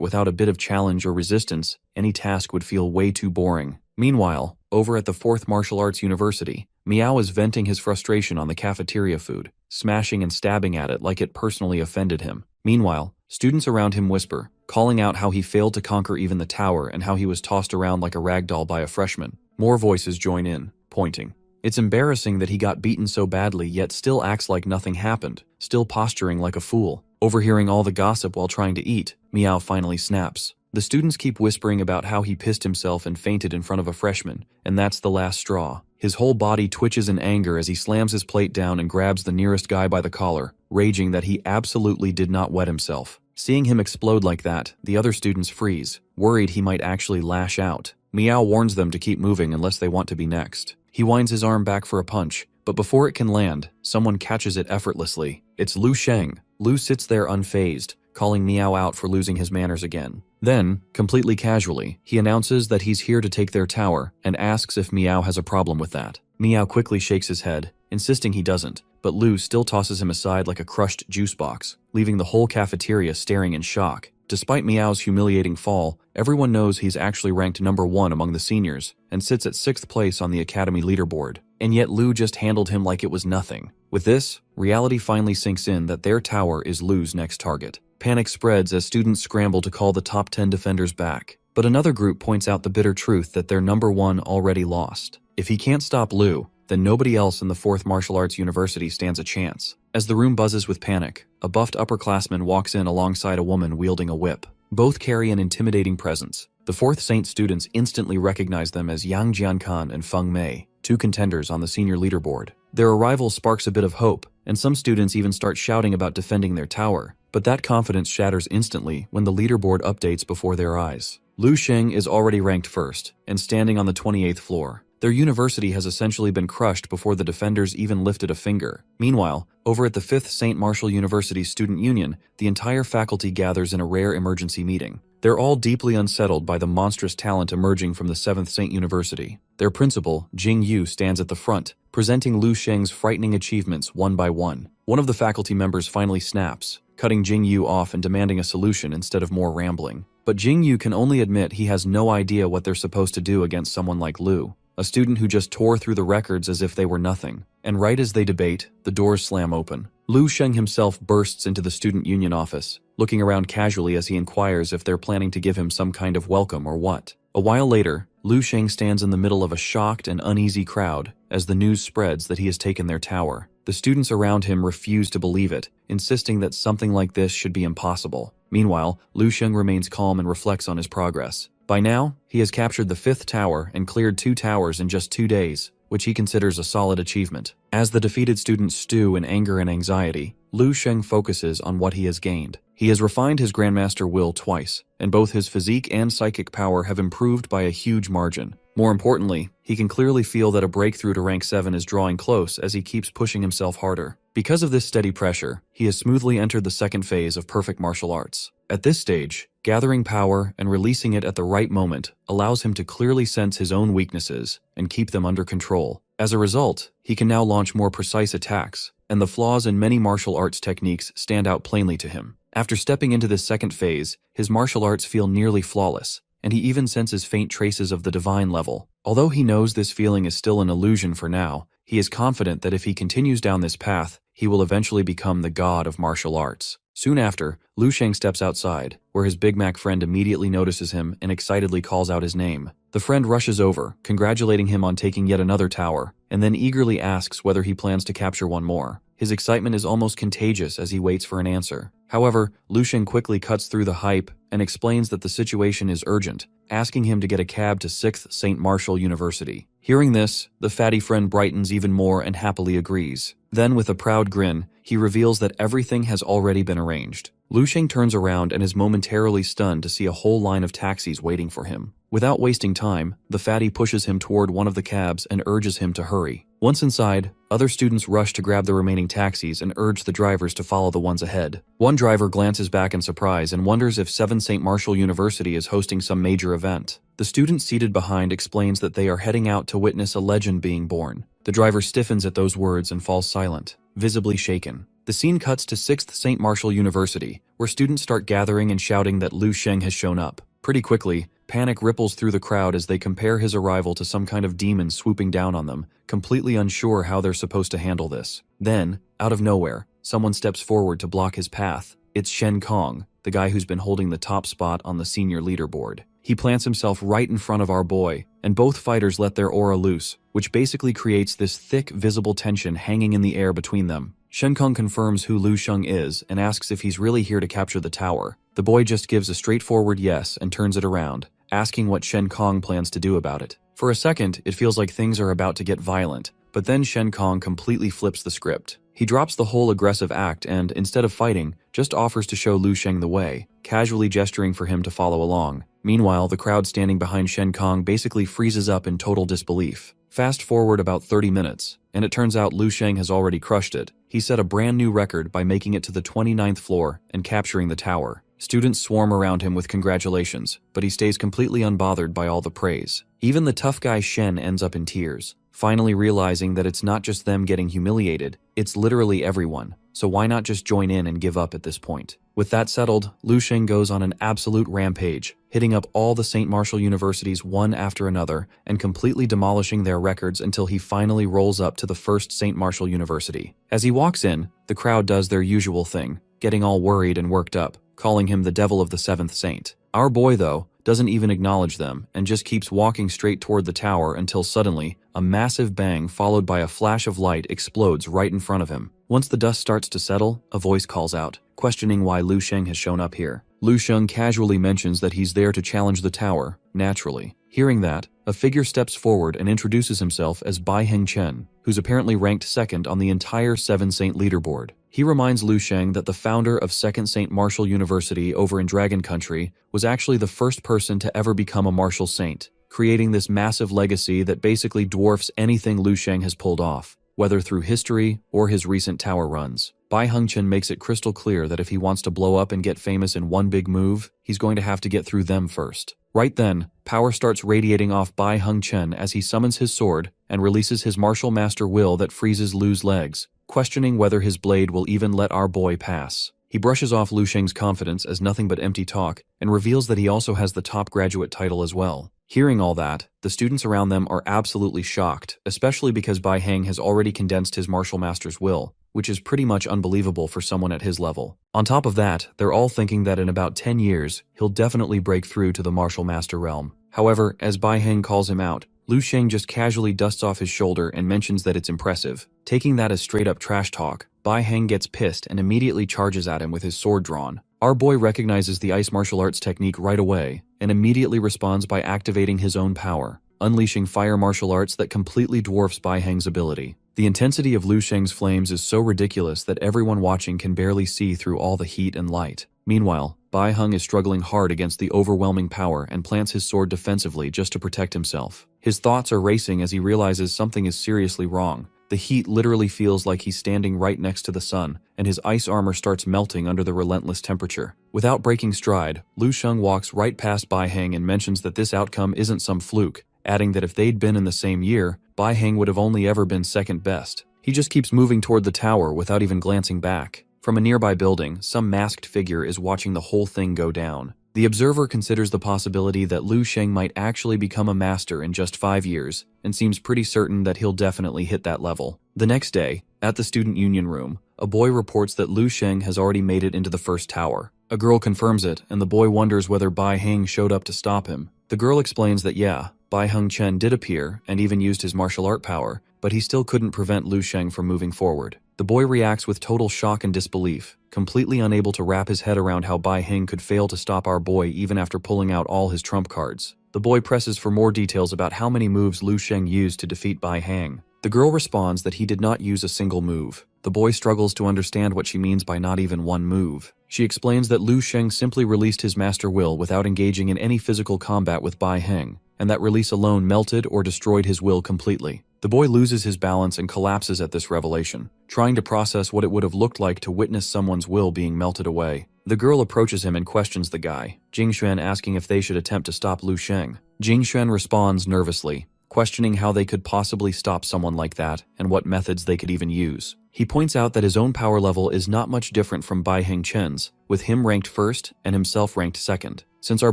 without a bit of challenge or resistance, any task would feel way too boring. Meanwhile, over at the 4th Martial Arts University, Miao is venting his frustration on the cafeteria food, smashing and stabbing at it like it personally offended him. Meanwhile, students around him whisper, calling out how he failed to conquer even the tower and how he was tossed around like a rag doll by a freshman. More voices join in, pointing. It's embarrassing that he got beaten so badly yet still acts like nothing happened, still posturing like a fool. Overhearing all the gossip while trying to eat, Miao finally snaps. The students keep whispering about how he pissed himself and fainted in front of a freshman, and that's the last straw. His whole body twitches in anger as he slams his plate down and grabs the nearest guy by the collar, raging that he absolutely did not wet himself. Seeing him explode like that, the other students freeze, worried he might actually lash out. Miao warns them to keep moving unless they want to be next. He winds his arm back for a punch, but before it can land, someone catches it effortlessly. It's Lu Sheng. Lu sits there unfazed, calling Miao out for losing his manners again. Then, completely casually, he announces that he's here to take their tower and asks if Miao has a problem with that. Miao quickly shakes his head, insisting he doesn't, but Lu still tosses him aside like a crushed juice box, leaving the whole cafeteria staring in shock. Despite Meow's humiliating fall, everyone knows he's actually ranked number 1 among the seniors and sits at 6th place on the academy leaderboard. And yet Lu just handled him like it was nothing. With this, reality finally sinks in that their tower is Lu's next target. Panic spreads as students scramble to call the top 10 defenders back. But another group points out the bitter truth that their number 1 already lost. If he can't stop Lu, then nobody else in the 4th Martial Arts University stands a chance. As the room buzzes with panic, a buffed upperclassman walks in alongside a woman wielding a whip. Both carry an intimidating presence. The 4th Saint students instantly recognize them as Yang Jiankan and Feng Mei, 2 contenders on the senior leaderboard. Their arrival sparks a bit of hope, and some students even start shouting about defending their tower. But that confidence shatters instantly when the leaderboard updates before their eyes. Lu Sheng is already ranked 1st, and standing on the 28th floor. Their university has essentially been crushed before the defenders even lifted a finger. Meanwhile, over at the 5th St. Martial University Student Union, the entire faculty gathers in a rare emergency meeting. They're all deeply unsettled by the monstrous talent emerging from the 7th St. University. Their principal, Jing Yu, stands at the front, presenting Lu Sheng's frightening achievements one by one. One of the faculty members finally snaps, cutting Jing Yu off and demanding a solution instead of more rambling. But Jing Yu can only admit he has no idea what they're supposed to do against someone like Lu, a student who just tore through the records as if they were nothing. And right as they debate, the doors slam open. Lu Sheng himself bursts into the student union office, looking around casually as he inquires if they're planning to give him some kind of welcome or what. A while later, Lu Sheng stands in the middle of a shocked and uneasy crowd as the news spreads that he has taken their tower. The students around him refuse to believe it, insisting that something like this should be impossible. Meanwhile, Lu Sheng remains calm and reflects on his progress. By now, he has captured the 5th tower and cleared 2 towers in just 2 days, which he considers a solid achievement. As the defeated students stew in anger and anxiety, Lu Sheng focuses on what he has gained. He has refined his Grandmaster will twice, and both his physique and psychic power have improved by a huge margin. More importantly, he can clearly feel that a breakthrough to rank 7 is drawing close as he keeps pushing himself harder. Because of this steady pressure, he has smoothly entered the 2nd phase of perfect martial arts. At this stage, gathering power and releasing it at the right moment allows him to clearly sense his own weaknesses and keep them under control. As a result, he can now launch more precise attacks, and the flaws in many martial arts techniques stand out plainly to him. After stepping into this 2nd phase, his martial arts feel nearly flawless, and he even senses faint traces of the divine level. Although he knows this feeling is still an illusion for now, he is confident that if he continues down this path, he will eventually become the god of martial arts. Soon after, Lu Sheng steps outside, where his Big Mac friend immediately notices him and excitedly calls out his name. The friend rushes over, congratulating him on taking yet another tower, and then eagerly asks whether he plans to capture one more. His excitement is almost contagious as he waits for an answer. However, Lu Sheng quickly cuts through the hype and explains that the situation is urgent, asking him to get a cab to 6th St. Martial University. Hearing this, the fatty friend brightens even more and happily agrees. Then, with a proud grin, he reveals that everything has already been arranged. Lu Sheng turns around and is momentarily stunned to see a whole line of taxis waiting for him. Without wasting time, the fatty pushes him toward one of the cabs and urges him to hurry. Once inside, other students rush to grab the remaining taxis and urge the drivers to follow the ones ahead. One driver glances back in surprise and wonders if 7 St. Martial University is hosting some major event. The student seated behind explains that they are heading out to witness a legend being born. The driver stiffens at those words and falls silent, visibly shaken. The scene cuts to 6th St. Martial University, where students start gathering and shouting that Lu Sheng has shown up. Pretty quickly, panic ripples through the crowd as they compare his arrival to some kind of demon swooping down on them, completely unsure how they're supposed to handle this. Then, out of nowhere, someone steps forward to block his path. It's Shen Kong, the guy who's been holding the top spot on the senior leaderboard. He plants himself right in front of our boy, and both fighters let their aura loose, which basically creates this thick, visible tension hanging in the air between them. Shen Kong confirms who Lu Sheng is and asks if he's really here to capture the tower. The boy just gives a straightforward yes and turns it around, asking what Shen Kong plans to do about it. For a second, it feels like things are about to get violent, but then Shen Kong completely flips the script. He drops the whole aggressive act and, instead of fighting, just offers to show Lu Sheng the way, casually gesturing for him to follow along. Meanwhile, the crowd standing behind Shen Kong basically freezes up in total disbelief. Fast forward about 30 minutes, and it turns out Lu Sheng has already crushed it. He set a brand new record by making it to the 29th floor and capturing the tower. Students swarm around him with congratulations, but he stays completely unbothered by all the praise. Even the tough guy Shen ends up in tears, finally realizing that it's not just them getting humiliated, it's literally everyone, so why not just join in and give up at this point? With that settled, Lu Sheng goes on an absolute rampage, hitting up all the St. Martial universities one after another and completely demolishing their records until he finally rolls up to the first St. Martial University. As he walks in, the crowd does their usual thing, getting all worried and worked up, calling him the devil of the seventh saint. Our boy, though, doesn't even acknowledge them and just keeps walking straight toward the tower until suddenly, a massive bang followed by a flash of light explodes right in front of him. Once the dust starts to settle, a voice calls out, questioning why Lu Sheng has shown up here. Lu Sheng casually mentions that he's there to challenge the tower, naturally. Hearing that, a figure steps forward and introduces himself as Bai Heng Chen, who's apparently ranked second on the entire Seven Saint leaderboard. He reminds Lu Sheng that the founder of Second St. Martial University over in Dragon Country was actually the first person to ever become a martial saint, creating this massive legacy that basically dwarfs anything Lu Sheng has pulled off, whether through history or his recent tower runs. Bai Heng Chen makes it crystal clear that if he wants to blow up and get famous in one big move, he's going to have to get through them first. Right then, power starts radiating off Bai Heng Chen as he summons his sword and releases his martial master will that freezes Lu's legs, questioning whether his blade will even let our boy pass. He brushes off Lu Sheng's confidence as nothing but empty talk and reveals that he also has the top graduate title as well. Hearing all that, the students around them are absolutely shocked, especially because Bai Heng has already condensed his martial master's will, which is pretty much unbelievable for someone at his level. On top of that, they're all thinking that in about 10 years, he'll definitely break through to the martial master realm. However, as Bai Heng calls him out, Lu Sheng just casually dusts off his shoulder and mentions that it's impressive. Taking that as straight-up trash talk, Bai Heng gets pissed and immediately charges at him with his sword drawn. Our boy recognizes the ice martial arts technique right away and immediately responds by activating his own power, unleashing fire martial arts that completely dwarfs Bai Heng's ability. The intensity of Lu Sheng's flames is so ridiculous that everyone watching can barely see through all the heat and light. Meanwhile, Bai Heng is struggling hard against the overwhelming power and plants his sword defensively just to protect himself. His thoughts are racing as he realizes something is seriously wrong. The heat literally feels like he's standing right next to the sun, and his ice armor starts melting under the relentless temperature. Without breaking stride, Lu Sheng walks right past Bai Heng and mentions that this outcome isn't some fluke, adding that if they'd been in the same year, Bai Heng would have only ever been second best. He just keeps moving toward the tower without even glancing back. From a nearby building, some masked figure is watching the whole thing go down. The observer considers the possibility that Lu Sheng might actually become a master in just 5 years, and seems pretty certain that he'll definitely hit that level. The next day, at the student union room, a boy reports that Lu Sheng has already made it into the first tower. A girl confirms it, and the boy wonders whether Bai Heng showed up to stop him. The girl explains that yeah, Bai Heng Chen did appear and even used his martial art power, but he still couldn't prevent Lu Sheng from moving forward. The boy reacts with total shock and disbelief, completely unable to wrap his head around how Bai Heng could fail to stop our boy even after pulling out all his trump cards. The boy presses for more details about how many moves Lu Sheng used to defeat Bai Heng. The girl responds that he did not use a single move. The boy struggles to understand what she means by not even one move. She explains that Lu Sheng simply released his master will without engaging in any physical combat with Bai Heng, and that release alone melted or destroyed his will completely. The boy loses his balance and collapses at this revelation, trying to process what it would have looked like to witness someone's will being melted away. The girl approaches him and questions the guy, Jingxuan, asking if they should attempt to stop Lu Sheng. Jingxuan responds nervously, questioning how they could possibly stop someone like that and what methods they could even use. He points out that his own power level is not much different from Bai Heng Chen's, with him ranked first and himself ranked second. Since our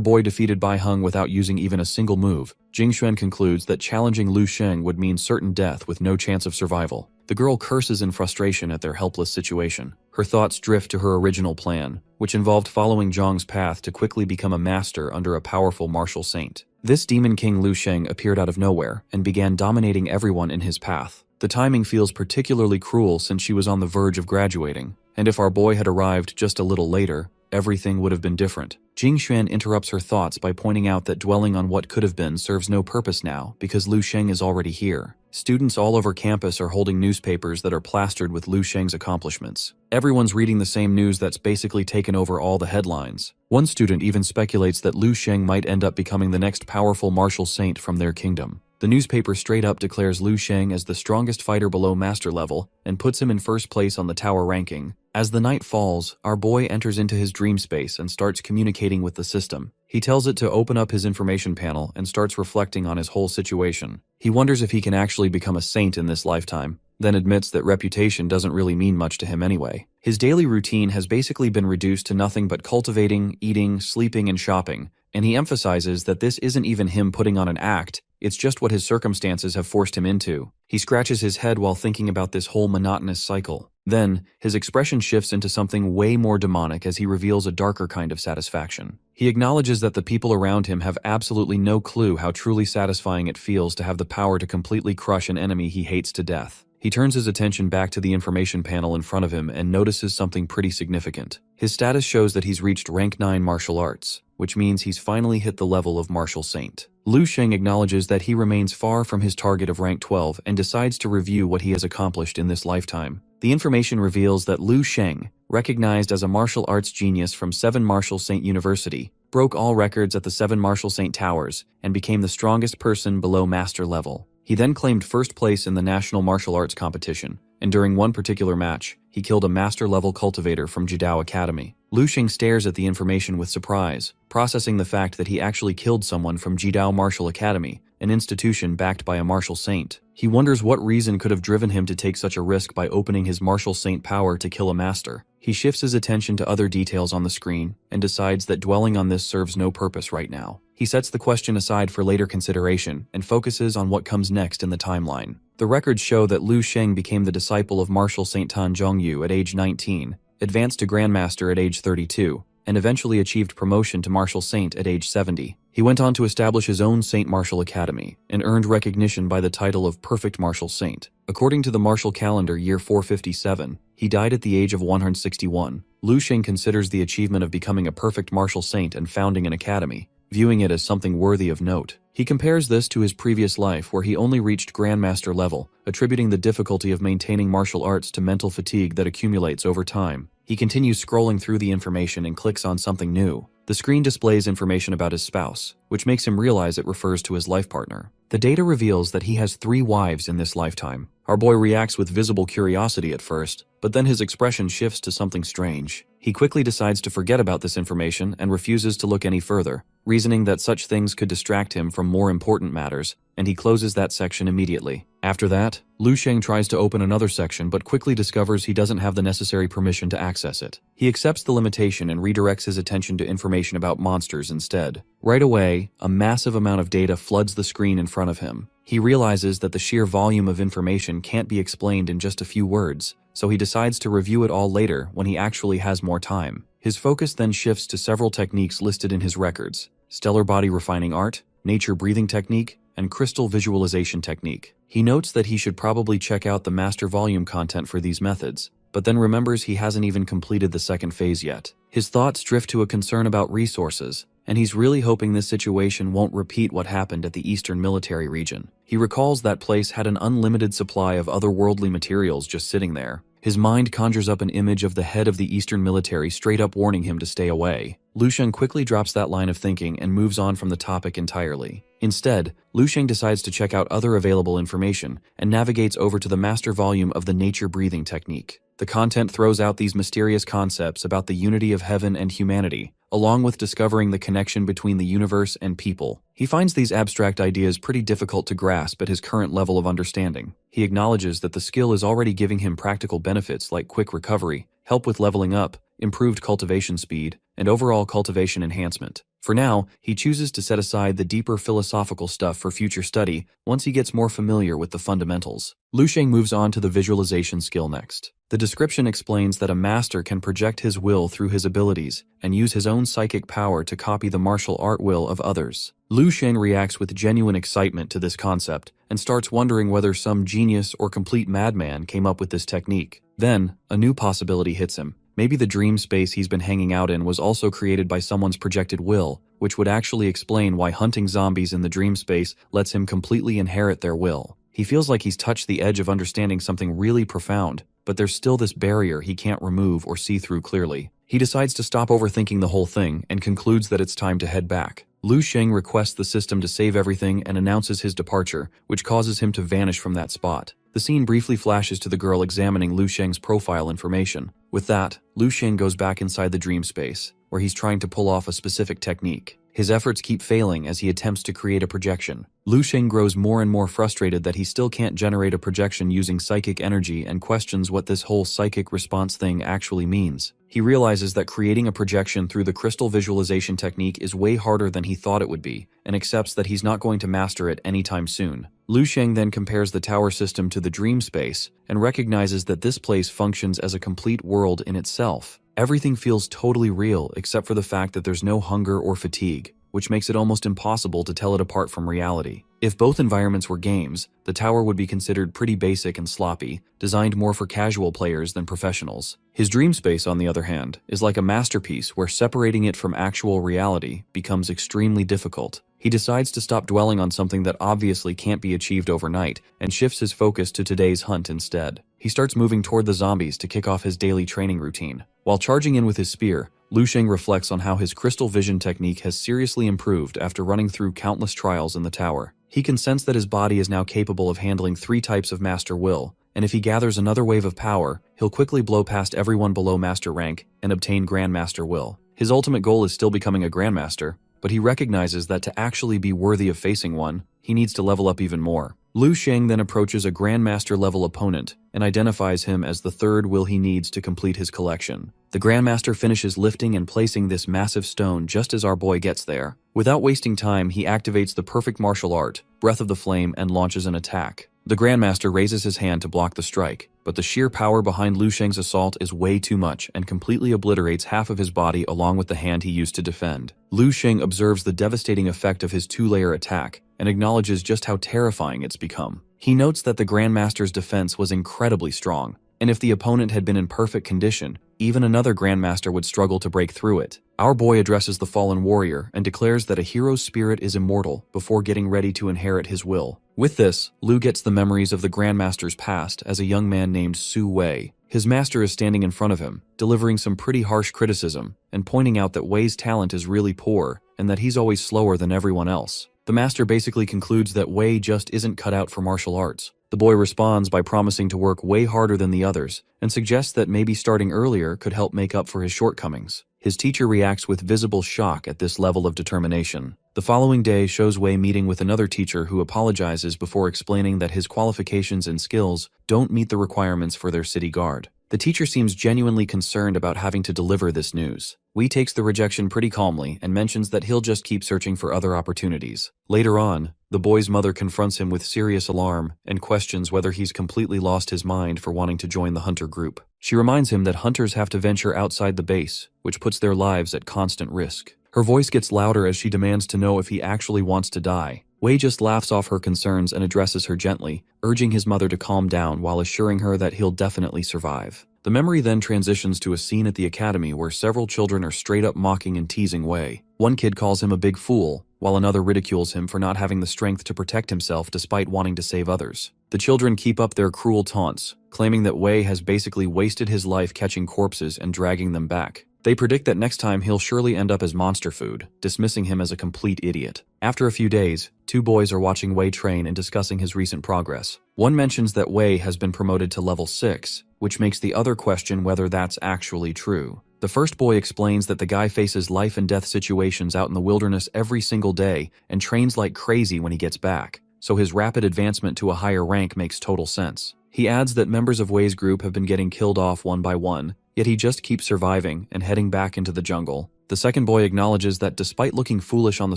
boy defeated Bai Heng without using even a single move, Jingxuan concludes that challenging Lu Sheng would mean certain death with no chance of survival. The girl curses in frustration at their helpless situation. Her thoughts drift to her original plan, which involved following Zhang's path to quickly become a master under a powerful martial saint. This demon king Lu Sheng appeared out of nowhere and began dominating everyone in his path. The timing feels particularly cruel since she was on the verge of graduating, and if our boy had arrived just a little later, everything would have been different. Jingxuan interrupts her thoughts by pointing out that dwelling on what could have been serves no purpose now because Lu Sheng is already here. Students all over campus are holding newspapers that are plastered with Lu Sheng's accomplishments. Everyone's reading the same news that's basically taken over all the headlines. One student even speculates that Lu Sheng might end up becoming the next powerful martial saint from their kingdom. The newspaper straight up declares Lu Sheng as the strongest fighter below master level and puts him in first place on the tower ranking. As the night falls, our boy enters into his dream space and starts communicating with the system. He tells it to open up his information panel and starts reflecting on his whole situation. He wonders if he can actually become a saint in this lifetime, then admits that reputation doesn't really mean much to him anyway. His daily routine has basically been reduced to nothing but cultivating, eating, sleeping, and shopping, and he emphasizes that this isn't even him putting on an act, it's just what his circumstances have forced him into. He scratches his head while thinking about this whole monotonous cycle. Then, his expression shifts into something way more demonic as he reveals a darker kind of satisfaction. He acknowledges that the people around him have absolutely no clue how truly satisfying it feels to have the power to completely crush an enemy he hates to death. He turns his attention back to the information panel in front of him and notices something pretty significant. His status shows that he's reached rank 9 martial arts, which means he's finally hit the level of martial saint. Lu Sheng acknowledges that he remains far from his target of rank 12 and decides to review what he has accomplished in this lifetime. The information reveals that Lu Sheng, recognized as a martial arts genius from 7 Martial Saint University, broke all records at the 7 Martial Saint Towers and became the strongest person below master level. He then claimed first place in the National Martial Arts Competition, and during one particular match, he killed a master-level cultivator from Jidao Academy. Lu Xing stares at the information with surprise, processing the fact that he actually killed someone from Jidao Martial Academy, an institution backed by a martial saint. He wonders what reason could have driven him to take such a risk by opening his martial saint power to kill a master. He shifts his attention to other details on the screen and decides that dwelling on this serves no purpose right now. He sets the question aside for later consideration and focuses on what comes next in the timeline. The records show that Lu Sheng became the disciple of Martial Saint Tan Zhongyu at age 19, advanced to Grandmaster at age 32, and eventually achieved promotion to Martial Saint at age 70. He went on to establish his own Saint Martial Academy and earned recognition by the title of Perfect Martial Saint. According to the martial calendar year 457, he died at the age of 161. Lu Sheng considers the achievement of becoming a perfect martial saint and founding an academy, viewing it as something worthy of note. He compares this to his previous life where he only reached Grandmaster level, attributing the difficulty of maintaining martial arts to mental fatigue that accumulates over time. He continues scrolling through the information and clicks on something new. The screen displays information about his spouse, which makes him realize it refers to his life partner. The data reveals that he has 3 wives in this lifetime. Our boy reacts with visible curiosity at first, but then his expression shifts to something strange. He quickly decides to forget about this information and refuses to look any further, reasoning that such things could distract him from more important matters, and he closes that section immediately. After that, Lu Sheng tries to open another section but quickly discovers he doesn't have the necessary permission to access it. He accepts the limitation and redirects his attention to information about monsters instead. Right away, a massive amount of data floods the screen in front of him. He realizes that the sheer volume of information can't be explained in just a few words, so he decides to review it all later when he actually has more time. His focus then shifts to several techniques listed in his records: stellar body refining art, nature breathing technique, and crystal visualization technique. He notes that he should probably check out the master volume content for these methods, but then remembers he hasn't even completed the second phase yet. His thoughts drift to a concern about resources, and he's really hoping this situation won't repeat what happened at the Eastern Military Region. He recalls that place had an unlimited supply of otherworldly materials just sitting there. His mind conjures up an image of the head of the Eastern Military straight up warning him to stay away. Lu Sheng quickly drops that line of thinking and moves on from the topic entirely. Instead, Lu Sheng decides to check out other available information and navigates over to the master volume of the nature breathing technique. The content throws out these mysterious concepts about the unity of heaven and humanity, along with discovering the connection between the universe and people. He finds these abstract ideas pretty difficult to grasp at his current level of understanding. He acknowledges that the skill is already giving him practical benefits like quick recovery, help with leveling up, improved cultivation speed, and overall cultivation enhancement. For now, he chooses to set aside the deeper philosophical stuff for future study once he gets more familiar with the fundamentals. Lu Sheng moves on to the visualization skill next. The description explains that a master can project his will through his abilities and use his own psychic power to copy the martial art will of others. Lu Sheng reacts with genuine excitement to this concept and starts wondering whether some genius or complete madman came up with this technique. Then, a new possibility hits him. Maybe the dream space he's been hanging out in was also created by someone's projected will, which would actually explain why hunting zombies in the dream space lets him completely inherit their will. He feels like he's touched the edge of understanding something really profound, but there's still this barrier he can't remove or see through clearly. He decides to stop overthinking the whole thing and concludes that it's time to head back. Lu Sheng requests the system to save everything and announces his departure, which causes him to vanish from that spot. The scene briefly flashes to the girl examining Lu Sheng's profile information. With that, Lu Sheng goes back inside the dream space, where he's trying to pull off a specific technique. His efforts keep failing as he attempts to create a projection. Lu Sheng grows more and more frustrated that he still can't generate a projection using psychic energy and questions what this whole psychic response thing actually means. He realizes that creating a projection through the crystal visualization technique is way harder than he thought it would be, and accepts that he's not going to master it anytime soon. Lu Sheng then compares the tower system to the dream space and recognizes that this place functions as a complete world in itself. Everything feels totally real except for the fact that there's no hunger or fatigue, which makes it almost impossible to tell it apart from reality. If both environments were games, the tower would be considered pretty basic and sloppy, designed more for casual players than professionals. His dream space, on the other hand, is like a masterpiece where separating it from actual reality becomes extremely difficult. He decides to stop dwelling on something that obviously can't be achieved overnight and shifts his focus to today's hunt instead. He starts moving toward the zombies to kick off his daily training routine. While charging in with his spear, Lu Sheng reflects on how his crystal vision technique has seriously improved after running through countless trials in the tower. He can sense that his body is now capable of handling 3 types of Master Will, and if he gathers another wave of power, he'll quickly blow past everyone below Master rank and obtain Grandmaster Will. His ultimate goal is still becoming a Grandmaster, but he recognizes that to actually be worthy of facing one, he needs to level up even more. Lu Sheng then approaches a Grandmaster-level opponent and identifies him as the 3rd will he needs to complete his collection. The Grandmaster finishes lifting and placing this massive stone just as our boy gets there. Without wasting time, he activates the perfect martial art, Breath of the Flame, and launches an attack. The Grandmaster raises his hand to block the strike, but the sheer power behind Lu Sheng's assault is way too much and completely obliterates half of his body along with the hand he used to defend. Lu Sheng observes the devastating effect of his 2-layer attack and acknowledges just how terrifying it's become. He notes that the Grandmaster's defense was incredibly strong, and if the opponent had been in perfect condition, even another Grandmaster would struggle to break through it. Our boy addresses the fallen warrior and declares that a hero's spirit is immortal before getting ready to inherit his will. With this, Lu gets the memories of the Grandmaster's past as a young man named Su Wei. His master is standing in front of him, delivering some pretty harsh criticism and pointing out that Wei's talent is really poor and that he's always slower than everyone else. The master basically concludes that Wei just isn't cut out for martial arts. The boy responds by promising to work way harder than the others and suggests that maybe starting earlier could help make up for his shortcomings. His teacher reacts with visible shock at this level of determination. The following day shows Wei meeting with another teacher who apologizes before explaining that his qualifications and skills don't meet the requirements for their city guard. The teacher seems genuinely concerned about having to deliver this news. Wei takes the rejection pretty calmly and mentions that he'll just keep searching for other opportunities. Later on, the boy's mother confronts him with serious alarm and questions whether he's completely lost his mind for wanting to join the hunter group. She reminds him that hunters have to venture outside the base, which puts their lives at constant risk. Her voice gets louder as she demands to know if he actually wants to die. Wei just laughs off her concerns and addresses her gently, urging his mother to calm down while assuring her that he'll definitely survive. The memory then transitions to a scene at the academy where several children are straight up mocking and teasing Wei. One kid calls him a big fool, while another ridicules him for not having the strength to protect himself despite wanting to save others. The children keep up their cruel taunts, claiming that Wei has basically wasted his life catching corpses and dragging them back. They predict that next time he'll surely end up as monster food, dismissing him as a complete idiot. After a few days, 2 boys are watching Wei train and discussing his recent progress. One mentions that Wei has been promoted to level 6, which makes the other question whether that's actually true. The first boy explains that the guy faces life and death situations out in the wilderness every single day and trains like crazy when he gets back, so his rapid advancement to a higher rank makes total sense. He adds that members of Wei's group have been getting killed off one by one, yet he just keeps surviving and heading back into the jungle. The second boy acknowledges that despite looking foolish on the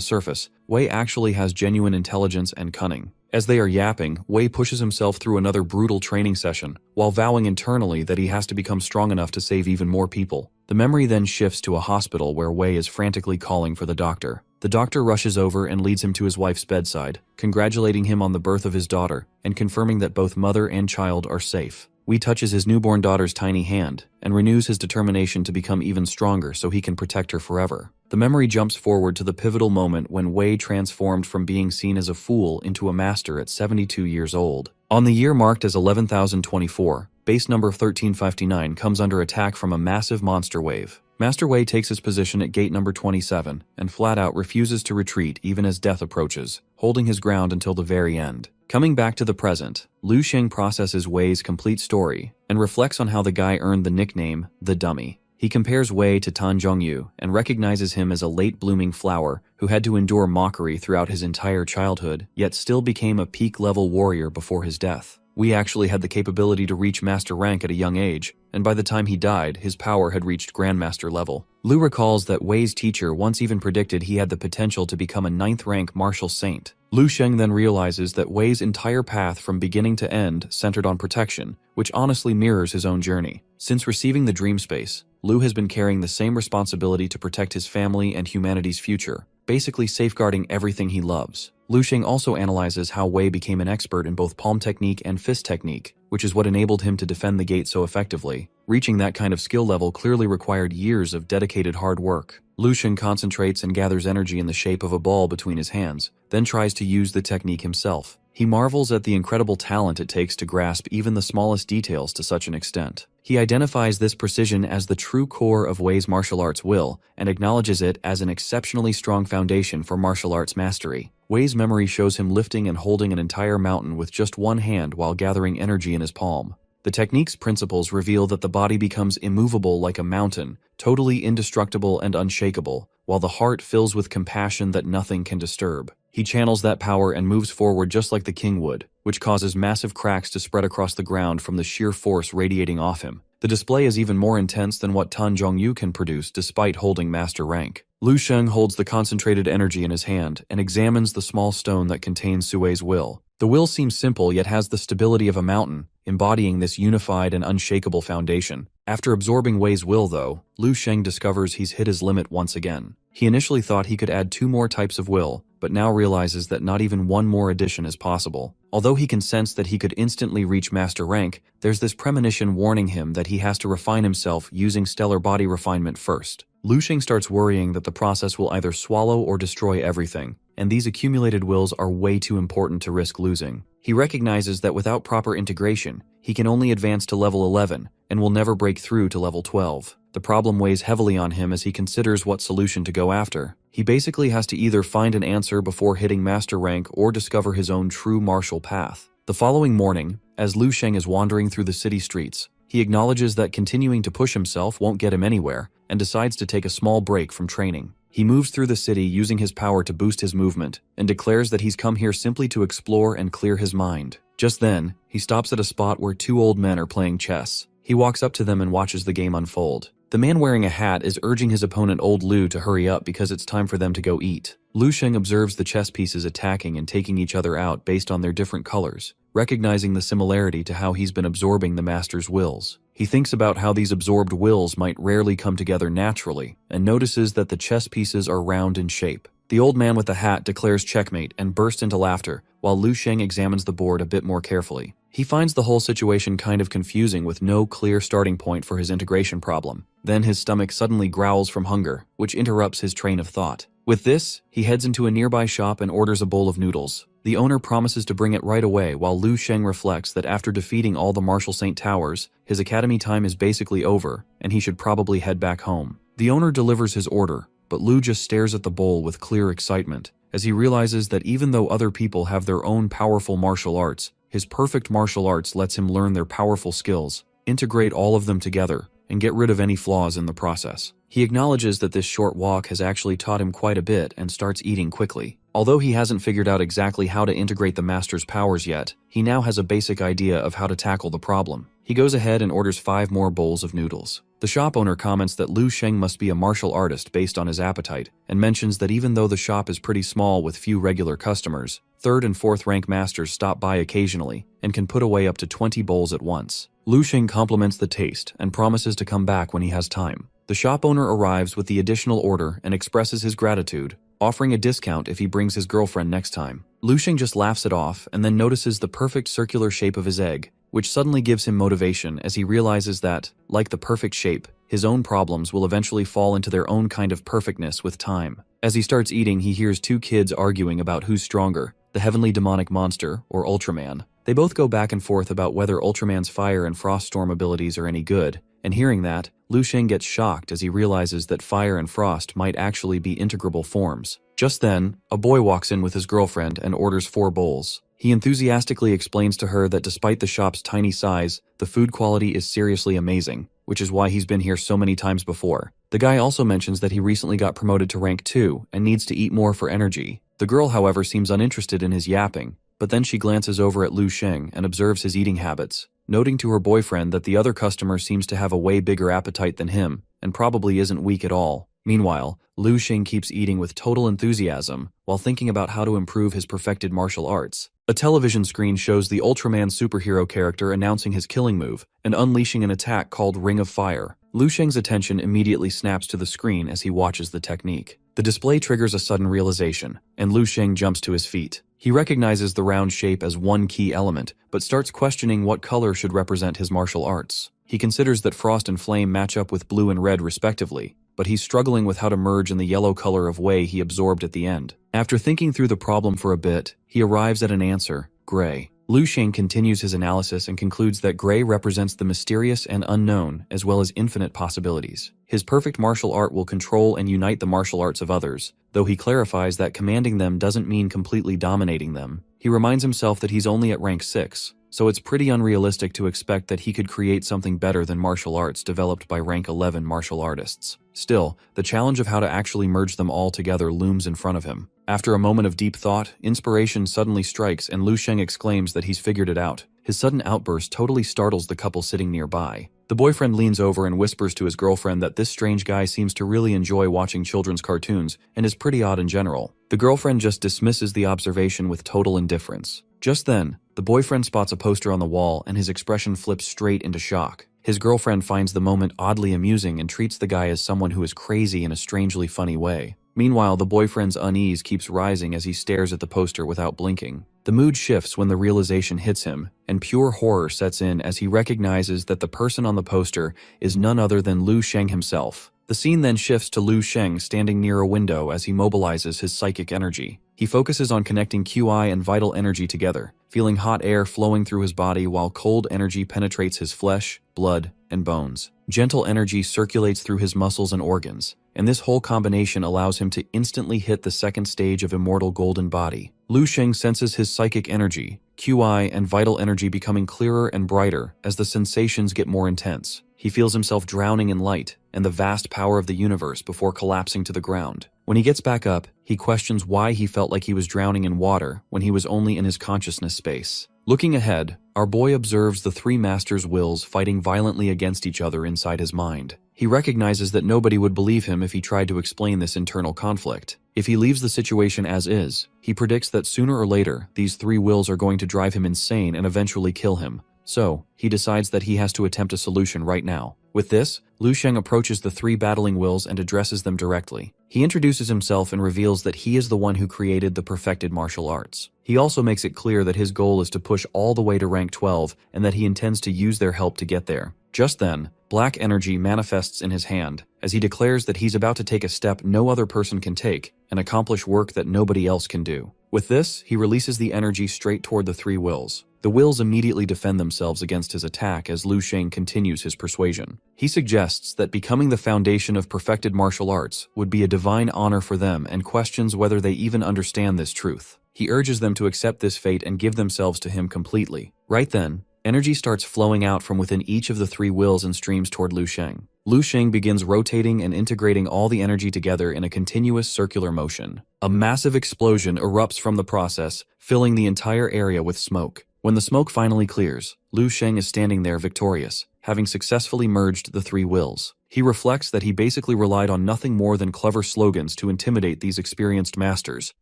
surface, Wei actually has genuine intelligence and cunning. As they are yapping, Wei pushes himself through another brutal training session, while vowing internally that he has to become strong enough to save even more people. The memory then shifts to a hospital where Wei is frantically calling for the doctor. The doctor rushes over and leads him to his wife's bedside, congratulating him on the birth of his daughter and confirming that both mother and child are safe. Wei touches his newborn daughter's tiny hand and renews his determination to become even stronger so he can protect her forever. The memory jumps forward to the pivotal moment when Wei transformed from being seen as a fool into a master at 72 years old. On the year marked as 11,024, base number 1359 comes under attack from a massive monster wave. Master Wei takes his position at gate number 27 and flat out refuses to retreat even as death approaches, holding his ground until the very end. Coming back to the present, Lu Sheng processes Wei's complete story and reflects on how the guy earned the nickname the Dummy. He compares Wei to Tan Zhongyu and recognizes him as a late-blooming flower who had to endure mockery throughout his entire childhood, yet still became a peak-level warrior before his death. Wei actually had the capability to reach master rank at a young age, and by the time he died, his power had reached grandmaster level. Lu recalls that Wei's teacher once even predicted he had the potential to become a 9th rank martial saint. Lu Sheng then realizes that Wei's entire path from beginning to end centered on protection, which honestly mirrors his own journey. Since receiving the dream space, Lu has been carrying the same responsibility to protect his family and humanity's future, basically safeguarding everything he loves. Lu Sheng also analyzes how Wei became an expert in both palm technique and fist technique, which is what enabled him to defend the gate so effectively. Reaching that kind of skill level clearly required years of dedicated hard work. Lu Sheng concentrates and gathers energy in the shape of a ball between his hands, then tries to use the technique himself. He marvels at the incredible talent it takes to grasp even the smallest details to such an extent. He identifies this precision as the true core of Wei's martial arts will and acknowledges it as an exceptionally strong foundation for martial arts mastery. Wei's memory shows him lifting and holding an entire mountain with just one hand while gathering energy in his palm. The technique's principles reveal that the body becomes immovable like a mountain, totally indestructible and unshakable, while the heart fills with compassion that nothing can disturb. He channels that power and moves forward just like the king would, which causes massive cracks to spread across the ground from the sheer force radiating off him. The display is even more intense than what Tan Zhongyu can produce despite holding master rank. Lu Sheng holds the concentrated energy in his hand and examines the small stone that contains Sui's will. The will seems simple yet has the stability of a mountain, embodying this unified and unshakable foundation. After absorbing Wei's will though, Lu Sheng discovers he's hit his limit once again. He initially thought he could add 2 more types of will, but now realizes that not even 1 more addition is possible. Although he can sense that he could instantly reach master rank, there's this premonition warning him that he has to refine himself using stellar body refinement first. Lu Sheng starts worrying that the process will either swallow or destroy everything, and these accumulated wills are way too important to risk losing. He recognizes that without proper integration, he can only advance to level 11 and will never break through to level 12. The problem weighs heavily on him as he considers what solution to go after. He basically has to either find an answer before hitting master rank or discover his own true martial path. The following morning, as Lu Sheng is wandering through the city streets, he acknowledges that continuing to push himself won't get him anywhere and decides to take a small break from training. He moves through the city using his power to boost his movement and declares that he's come here simply to explore and clear his mind. Just then, he stops at a spot where 2 old men are playing chess. He walks up to them and watches the game unfold. The man wearing a hat is urging his opponent Old Lu to hurry up because it's time for them to go eat. Lu Sheng observes the chess pieces attacking and taking each other out based on their different colors, recognizing the similarity to how he's been absorbing the master's wills. He thinks about how these absorbed wills might rarely come together naturally, and notices that the chess pieces are round in shape. The old man with the hat declares checkmate and bursts into laughter, while Lu Sheng examines the board a bit more carefully. He finds the whole situation kind of confusing with no clear starting point for his integration problem. Then his stomach suddenly growls from hunger, which interrupts his train of thought. With this, he heads into a nearby shop and orders a bowl of noodles. The owner promises to bring it right away while Lu Sheng reflects that after defeating all the Martial Saint Towers, his academy time is basically over and he should probably head back home. The owner delivers his order, but Lu just stares at the bowl with clear excitement as he realizes that even though other people have their own powerful martial arts, his perfect martial arts lets him learn their powerful skills, integrate all of them together, and get rid of any flaws in the process. He acknowledges that this short walk has actually taught him quite a bit and starts eating quickly. Although he hasn't figured out exactly how to integrate the master's powers yet, he now has a basic idea of how to tackle the problem. He goes ahead and orders 5 more bowls of noodles. The shop owner comments that Lu Sheng must be a martial artist based on his appetite, and mentions that even though the shop is pretty small with few regular customers, 3rd and 4th rank masters stop by occasionally and can put away up to 20 bowls at once. Lu Sheng compliments the taste and promises to come back when he has time. The shop owner arrives with the additional order and expresses his gratitude, offering a discount if he brings his girlfriend next time. Lu Sheng just laughs it off and then notices the perfect circular shape of his egg, which suddenly gives him motivation as he realizes that, like the perfect shape, his own problems will eventually fall into their own kind of perfectness with time. As he starts eating, he hears 2 kids arguing about who's stronger, the heavenly demonic monster, or Ultraman. They both go back and forth about whether Ultraman's fire and frost storm abilities are any good, and hearing that, Lu Sheng gets shocked as he realizes that fire and frost might actually be integrable forms. Just then, a boy walks in with his girlfriend and orders 4 bowls. He enthusiastically explains to her that despite the shop's tiny size, the food quality is seriously amazing, which is why he's been here so many times before. The guy also mentions that he recently got promoted to rank 2 and needs to eat more for energy. The girl, however, seems uninterested in his yapping, but then she glances over at Lu Sheng and observes his eating habits, noting to her boyfriend that the other customer seems to have a way bigger appetite than him, and probably isn't weak at all. Meanwhile, Lu Sheng keeps eating with total enthusiasm while thinking about how to improve his perfected martial arts. A television screen shows the Ultraman superhero character announcing his killing move and unleashing an attack called Ring of Fire. Lu Sheng's attention immediately snaps to the screen as he watches the technique. The display triggers a sudden realization, and Lu Sheng jumps to his feet. He recognizes the round shape as one key element, but starts questioning what color should represent his martial arts. He considers that frost and flame match up with blue and red respectively, but he's struggling with how to merge in the yellow color of Wei he absorbed at the end. After thinking through the problem for a bit, he arrives at an answer: gray. Lu Sheng continues his analysis and concludes that gray represents the mysterious and unknown, as well as infinite possibilities. His perfect martial art will control and unite the martial arts of others, though he clarifies that commanding them doesn't mean completely dominating them. He reminds himself that he's only at rank 6, so it's pretty unrealistic to expect that he could create something better than martial arts developed by rank 11 martial artists. Still, the challenge of how to actually merge them all together looms in front of him. After a moment of deep thought, inspiration suddenly strikes and Lu Sheng exclaims that he's figured it out. His sudden outburst totally startles the couple sitting nearby. The boyfriend leans over and whispers to his girlfriend that this strange guy seems to really enjoy watching children's cartoons and is pretty odd in general. The girlfriend just dismisses the observation with total indifference. Just then, the boyfriend spots a poster on the wall and his expression flips straight into shock. His girlfriend finds the moment oddly amusing and treats the guy as someone who is crazy in a strangely funny way. Meanwhile, the boyfriend's unease keeps rising as he stares at the poster without blinking. The mood shifts when the realization hits him, and pure horror sets in as he recognizes that the person on the poster is none other than Lu Sheng himself. The scene then shifts to Lu Sheng standing near a window as he mobilizes his psychic energy. He focuses on connecting QI and vital energy together, feeling hot air flowing through his body while cold energy penetrates his flesh, blood, and bones. Gentle energy circulates through his muscles and organs, and this whole combination allows him to instantly hit the second stage of Immortal Golden Body. Lu Sheng senses his psychic energy, QI, and vital energy becoming clearer and brighter as the sensations get more intense. He feels himself drowning in light and the vast power of the universe before collapsing to the ground. When he gets back up, he questions why he felt like he was drowning in water when he was only in his consciousness space. Looking ahead, our boy observes the 3 masters' wills fighting violently against each other inside his mind. He recognizes that nobody would believe him if he tried to explain this internal conflict. If he leaves the situation as is, he predicts that sooner or later, these 3 wills are going to drive him insane and eventually kill him. So, he decides that he has to attempt a solution right now. With this, Lu Sheng approaches the 3 battling wills and addresses them directly. He introduces himself and reveals that he is the one who created the perfected martial arts. He also makes it clear that his goal is to push all the way to rank 12 and that he intends to use their help to get there. Just then, black energy manifests in his hand as he declares that he's about to take a step no other person can take and accomplish work that nobody else can do. With this, he releases the energy straight toward the 3 wills. The wills immediately defend themselves against his attack as Lu Sheng continues his persuasion. He suggests that becoming the foundation of perfected martial arts would be a divine honor for them and questions whether they even understand this truth. He urges them to accept this fate and give themselves to him completely. Right then, energy starts flowing out from within each of the 3 wills and streams toward Lu Sheng. Lu Sheng begins rotating and integrating all the energy together in a continuous circular motion. A massive explosion erupts from the process, filling the entire area with smoke. When the smoke finally clears, Lu Sheng is standing there victorious, having successfully merged the 3 wills. He reflects that he basically relied on nothing more than clever slogans to intimidate these experienced masters,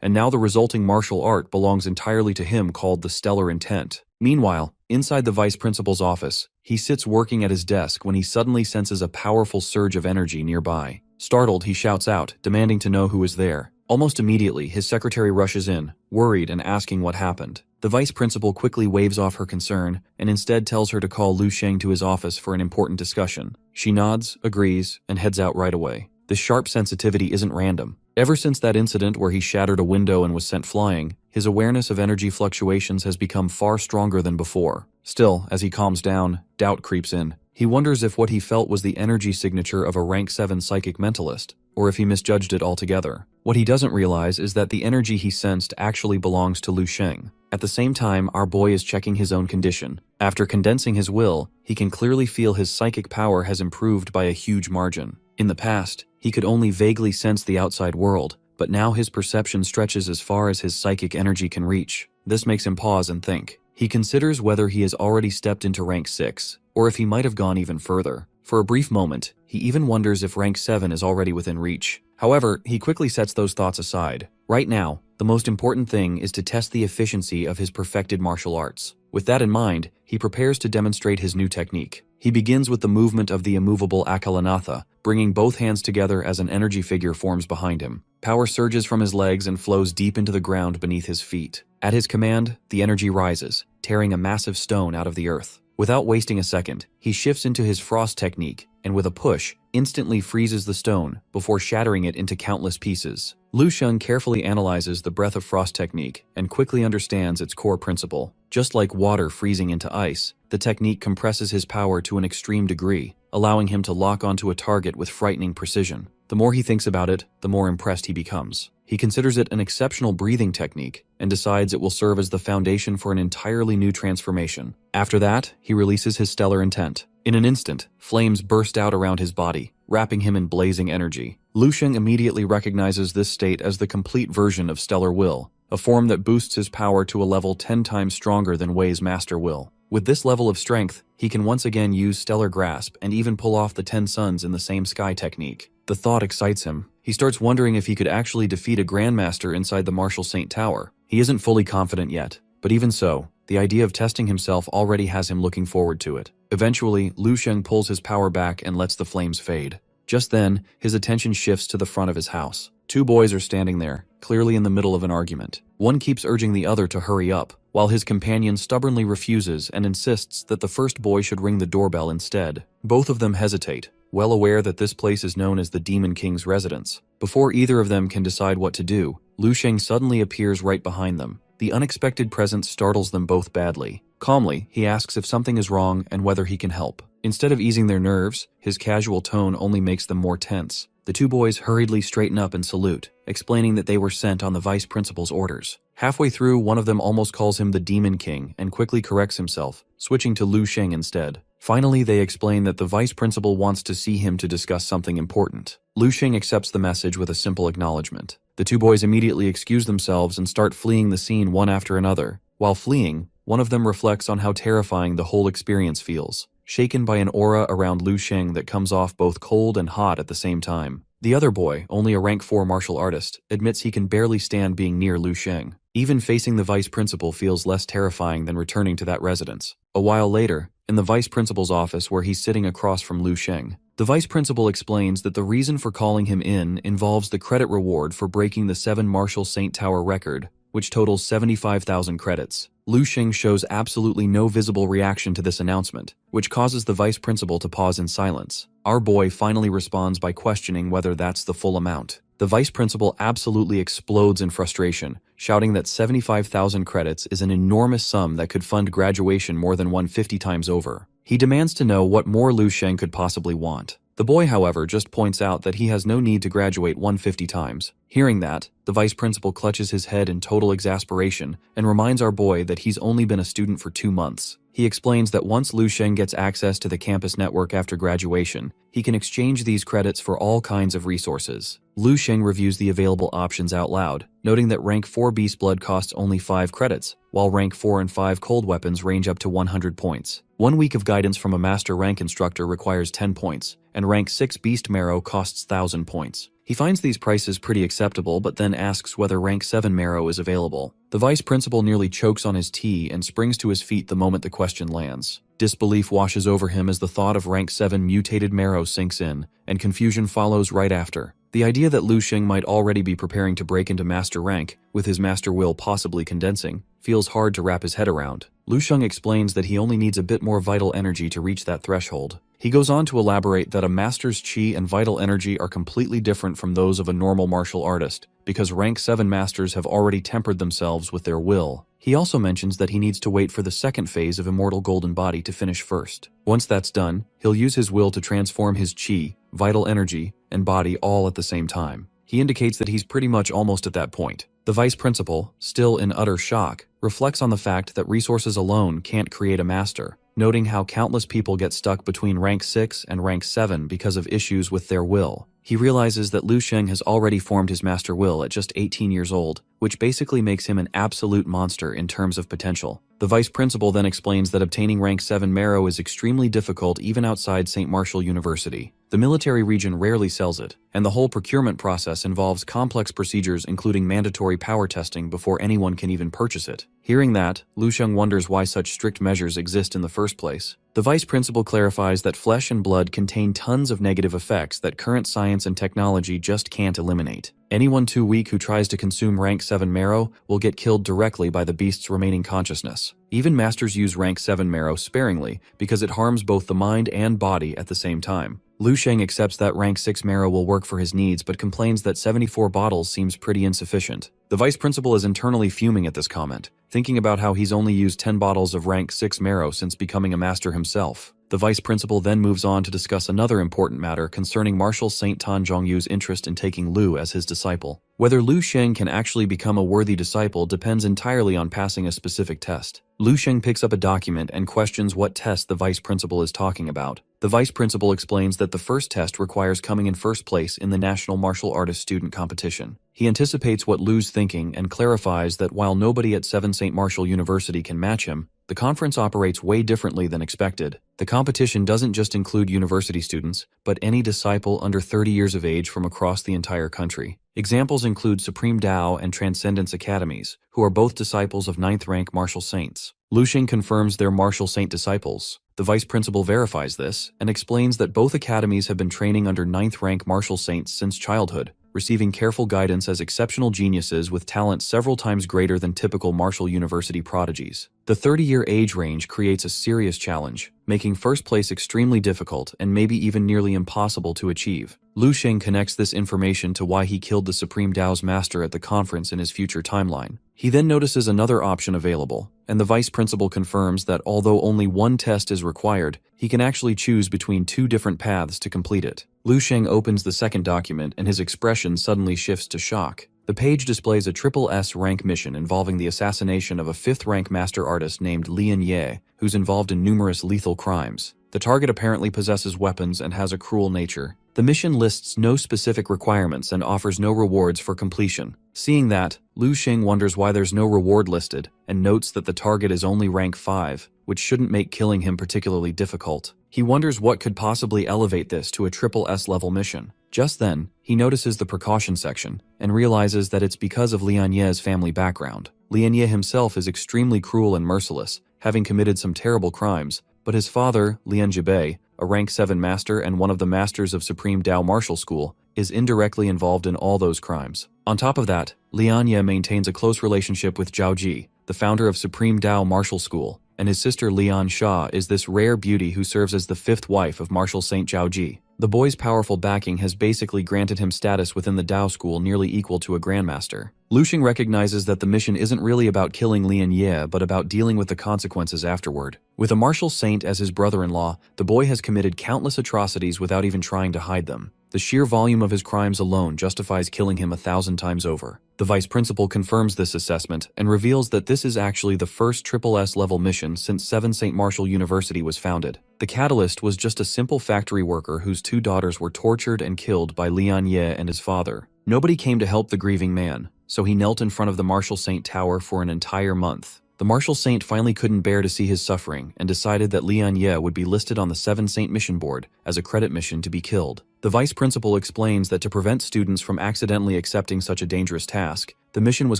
and now the resulting martial art belongs entirely to him, called the Stellar Intent. Meanwhile, inside the vice principal's office, he sits working at his desk when he suddenly senses a powerful surge of energy nearby. Startled, he shouts out, demanding to know who is there. Almost immediately, his secretary rushes in, worried and asking what happened. The vice principal quickly waves off her concern and instead tells her to call Lu Sheng to his office for an important discussion. She nods, agrees, and heads out right away. This sharp sensitivity isn't random. Ever since that incident where he shattered a window and was sent flying, his awareness of energy fluctuations has become far stronger than before. Still, as he calms down, doubt creeps in. He wonders if what he felt was the energy signature of a rank 7 psychic mentalist, or if he misjudged it altogether. What he doesn't realize is that the energy he sensed actually belongs to Lu Sheng. At the same time, our boy is checking his own condition. After condensing his will, he can clearly feel his psychic power has improved by a huge margin. In the past, he could only vaguely sense the outside world, but now his perception stretches as far as his psychic energy can reach. This makes him pause and think. He considers whether he has already stepped into rank 6, or if he might have gone even further. For a brief moment, he even wonders if rank 7 is already within reach. However, he quickly sets those thoughts aside. Right now, the most important thing is to test the efficiency of his perfected martial arts. With that in mind, he prepares to demonstrate his new technique. He begins with the movement of the immovable Akalanatha, bringing both hands together as an energy figure forms behind him. Power surges from his legs and flows deep into the ground beneath his feet. At his command, the energy rises, tearing a massive stone out of the earth. Without wasting a second, he shifts into his frost technique, and with a push, instantly freezes the stone before shattering it into countless pieces. Lu Sheng carefully analyzes the breath of frost technique and quickly understands its core principle. Just like water freezing into ice, the technique compresses his power to an extreme degree, allowing him to lock onto a target with frightening precision. The more he thinks about it, the more impressed he becomes. He considers it an exceptional breathing technique and decides it will serve as the foundation for an entirely new transformation. After that, he releases his stellar intent. In an instant, flames burst out around his body, wrapping him in blazing energy. Lu Sheng immediately recognizes this state as the complete version of stellar will, a form that boosts his power to a level 10 times stronger than Wei's master will. With this level of strength, he can once again use stellar grasp and even pull off the 10 suns in the same sky technique. The thought excites him. He starts wondering if he could actually defeat a grandmaster inside the Martial Saint Tower. He isn't fully confident yet, but even so, the idea of testing himself already has him looking forward to it. Eventually, Lu Sheng pulls his power back and lets the flames fade. Just then, his attention shifts to the front of his house. Two boys are standing there, clearly in the middle of an argument. One keeps urging the other to hurry up, while his companion stubbornly refuses and insists that the first boy should ring the doorbell instead. Both of them hesitate, well aware that this place is known as the Demon King's residence. Before either of them can decide what to do, Lu Sheng suddenly appears right behind them. The unexpected presence startles them both badly. Calmly, he asks if something is wrong and whether he can help. Instead of easing their nerves, his casual tone only makes them more tense. The two boys hurriedly straighten up and salute, explaining that they were sent on the vice principal's orders. Halfway through, one of them almost calls him the Demon King and quickly corrects himself, switching to Lu Sheng instead. Finally, they explain that the vice principal wants to see him to discuss something important. Lu Sheng accepts the message with a simple acknowledgement. The two boys immediately excuse themselves and start fleeing the scene one after another. While fleeing, one of them reflects on how terrifying the whole experience feels, shaken by an aura around Lu Sheng that comes off both cold and hot at the same time. The other boy, only a rank 4 martial artist, admits he can barely stand being near Lu Sheng. Even facing the vice principal feels less terrifying than returning to that residence. A while later, in the vice principal's office where he's sitting across from Lu Sheng, the vice principal explains that the reason for calling him in involves the credit reward for breaking the 7 Martial Saint Tower record, which totals 75,000 credits. Lu Sheng shows absolutely no visible reaction to this announcement, which causes the vice principal to pause in silence. Our boy finally responds by questioning whether that's the full amount. The vice principal absolutely explodes in frustration, shouting that 75,000 credits is an enormous sum that could fund graduation more than 150 times over. He demands to know what more Lu Sheng could possibly want. The boy, however, just points out that he has no need to graduate 150 times. Hearing that, the vice principal clutches his head in total exasperation and reminds our boy that he's only been a student for 2 months. He explains that once Lu Sheng gets access to the campus network after graduation, he can exchange these credits for all kinds of resources. Lu Sheng reviews the available options out loud, noting that rank 4 Beast Blood costs only 5 credits, while rank 4 and 5 cold weapons range up to 100 points. 1 week of guidance from a master rank instructor requires 10 points, and rank 6 Beast Marrow costs 1,000 points. He finds these prices pretty acceptable, but then asks whether rank 7 Marrow is available. The vice principal nearly chokes on his tea and springs to his feet the moment the question lands. Disbelief washes over him as the thought of rank 7 mutated Marrow sinks in, and confusion follows right after. The idea that Lu Xing might already be preparing to break into master rank, with his master will possibly condensing, feels hard to wrap his head around. Lu Xing explains that he only needs a bit more vital energy to reach that threshold. He goes on to elaborate that a master's chi and vital energy are completely different from those of a normal martial artist, because rank 7 masters have already tempered themselves with their will. He also mentions that he needs to wait for the second phase of Immortal Golden Body to finish first. Once that's done, he'll use his will to transform his chi, vital energy, and body all at the same time. He indicates that he's pretty much almost at that point. The vice principal, still in utter shock, reflects on the fact that resources alone can't create a master, noting how countless people get stuck between rank 6 and rank 7 because of issues with their will. He realizes that Lu Xing has already formed his master will at just 18 years old, which basically makes him an absolute monster in terms of potential. The vice principal then explains that obtaining rank 7 marrow is extremely difficult even outside St. Martial University. The military region rarely sells it, and the whole procurement process involves complex procedures including mandatory power testing before anyone can even purchase it. Hearing that, Lu Xing wonders why such strict measures exist in the first place. The vice principal clarifies that flesh and blood contain tons of negative effects that current science and technology just can't eliminate. Anyone too weak who tries to consume rank 7 marrow will get killed directly by the beast's remaining consciousness. Even masters use rank 7 marrow sparingly because it harms both the mind and body at the same time. Lu Xing accepts that rank 6 marrow will work for his needs but complains that 74 bottles seems pretty insufficient. The vice principal is internally fuming at this comment, thinking about how he's only used 10 bottles of rank 6 marrow since becoming a master himself. The vice principal then moves on to discuss another important matter concerning Marshal Saint Tan Zhongyu's interest in taking Lu as his disciple. Whether Lu Xing can actually become a worthy disciple depends entirely on passing a specific test. Lu Xing picks up a document and questions what test the vice principal is talking about. The vice principal explains that the first test requires coming in first place in the National Martial Artist Student Competition. He anticipates what Lu's thinking and clarifies that while nobody at 7 St. Martial University can match him, the conference operates way differently than expected. The competition doesn't just include university students, but any disciple under 30 years of age from across the entire country. Examples include Supreme Tao and Transcendence Academies, who are both disciples of 9th rank martial saints. Lu Xing confirms they're martial saint disciples. The vice principal verifies this and explains that both academies have been training under 9th rank martial saints since childhood, receiving careful guidance as exceptional geniuses with talent several times greater than typical martial university prodigies. The 30-year age range creates a serious challenge, making first place extremely difficult and maybe even nearly impossible to achieve. Lu Xing connects this information to why he killed the Supreme Tao's master at the conference in his future timeline. He then notices another option available, and the vice principal confirms that although only one test is required, he can actually choose between 2 different paths to complete it. Lu Xing opens the second document and his expression suddenly shifts to shock. The page displays a triple S rank mission involving the assassination of a 5th rank master artist named Lian Ye, who's involved in numerous lethal crimes. The target apparently possesses weapons and has a cruel nature. The mission lists no specific requirements and offers no rewards for completion. Seeing that, Lu Xing wonders why there's no reward listed, and notes that the target is only rank 5, which shouldn't make killing him particularly difficult. He wonders what could possibly elevate this to a triple S level mission. Just then, he notices the precaution section, and realizes that it's because of Lian Ye's family background. Lian Ye himself is extremely cruel and merciless, having committed some terrible crimes, but his father, Lian Jibei, a rank 7 master and one of the masters of Supreme Tao Martial School, is indirectly involved in all those crimes. On top of that, Lian Ye maintains a close relationship with Zhao Ji, the founder of Supreme Tao Martial School, and his sister Lian Sha is this rare beauty who serves as the 5th wife of Martial Saint Zhao Ji. The boy's powerful backing has basically granted him status within the Tao school nearly equal to a grandmaster. Lu Xing recognizes that the mission isn't really about killing Lian Ye, but about dealing with the consequences afterward. With a martial saint as his brother-in-law, the boy has committed countless atrocities without even trying to hide them. The sheer volume of his crimes alone justifies killing him 1,000 times over. The vice principal confirms this assessment and reveals that this is actually the first triple S level mission since 7 St. Martial University was founded. The catalyst was just a simple factory worker whose 2 daughters were tortured and killed by Lian Ye and his father. Nobody came to help the grieving man, so he knelt in front of the Martial Saint Tower for an entire month. The Martial Saint finally couldn't bear to see his suffering and decided that Lian Ye would be listed on the 7 Saint Mission Board as a credit mission to be killed. The vice principal explains that to prevent students from accidentally accepting such a dangerous task, the mission was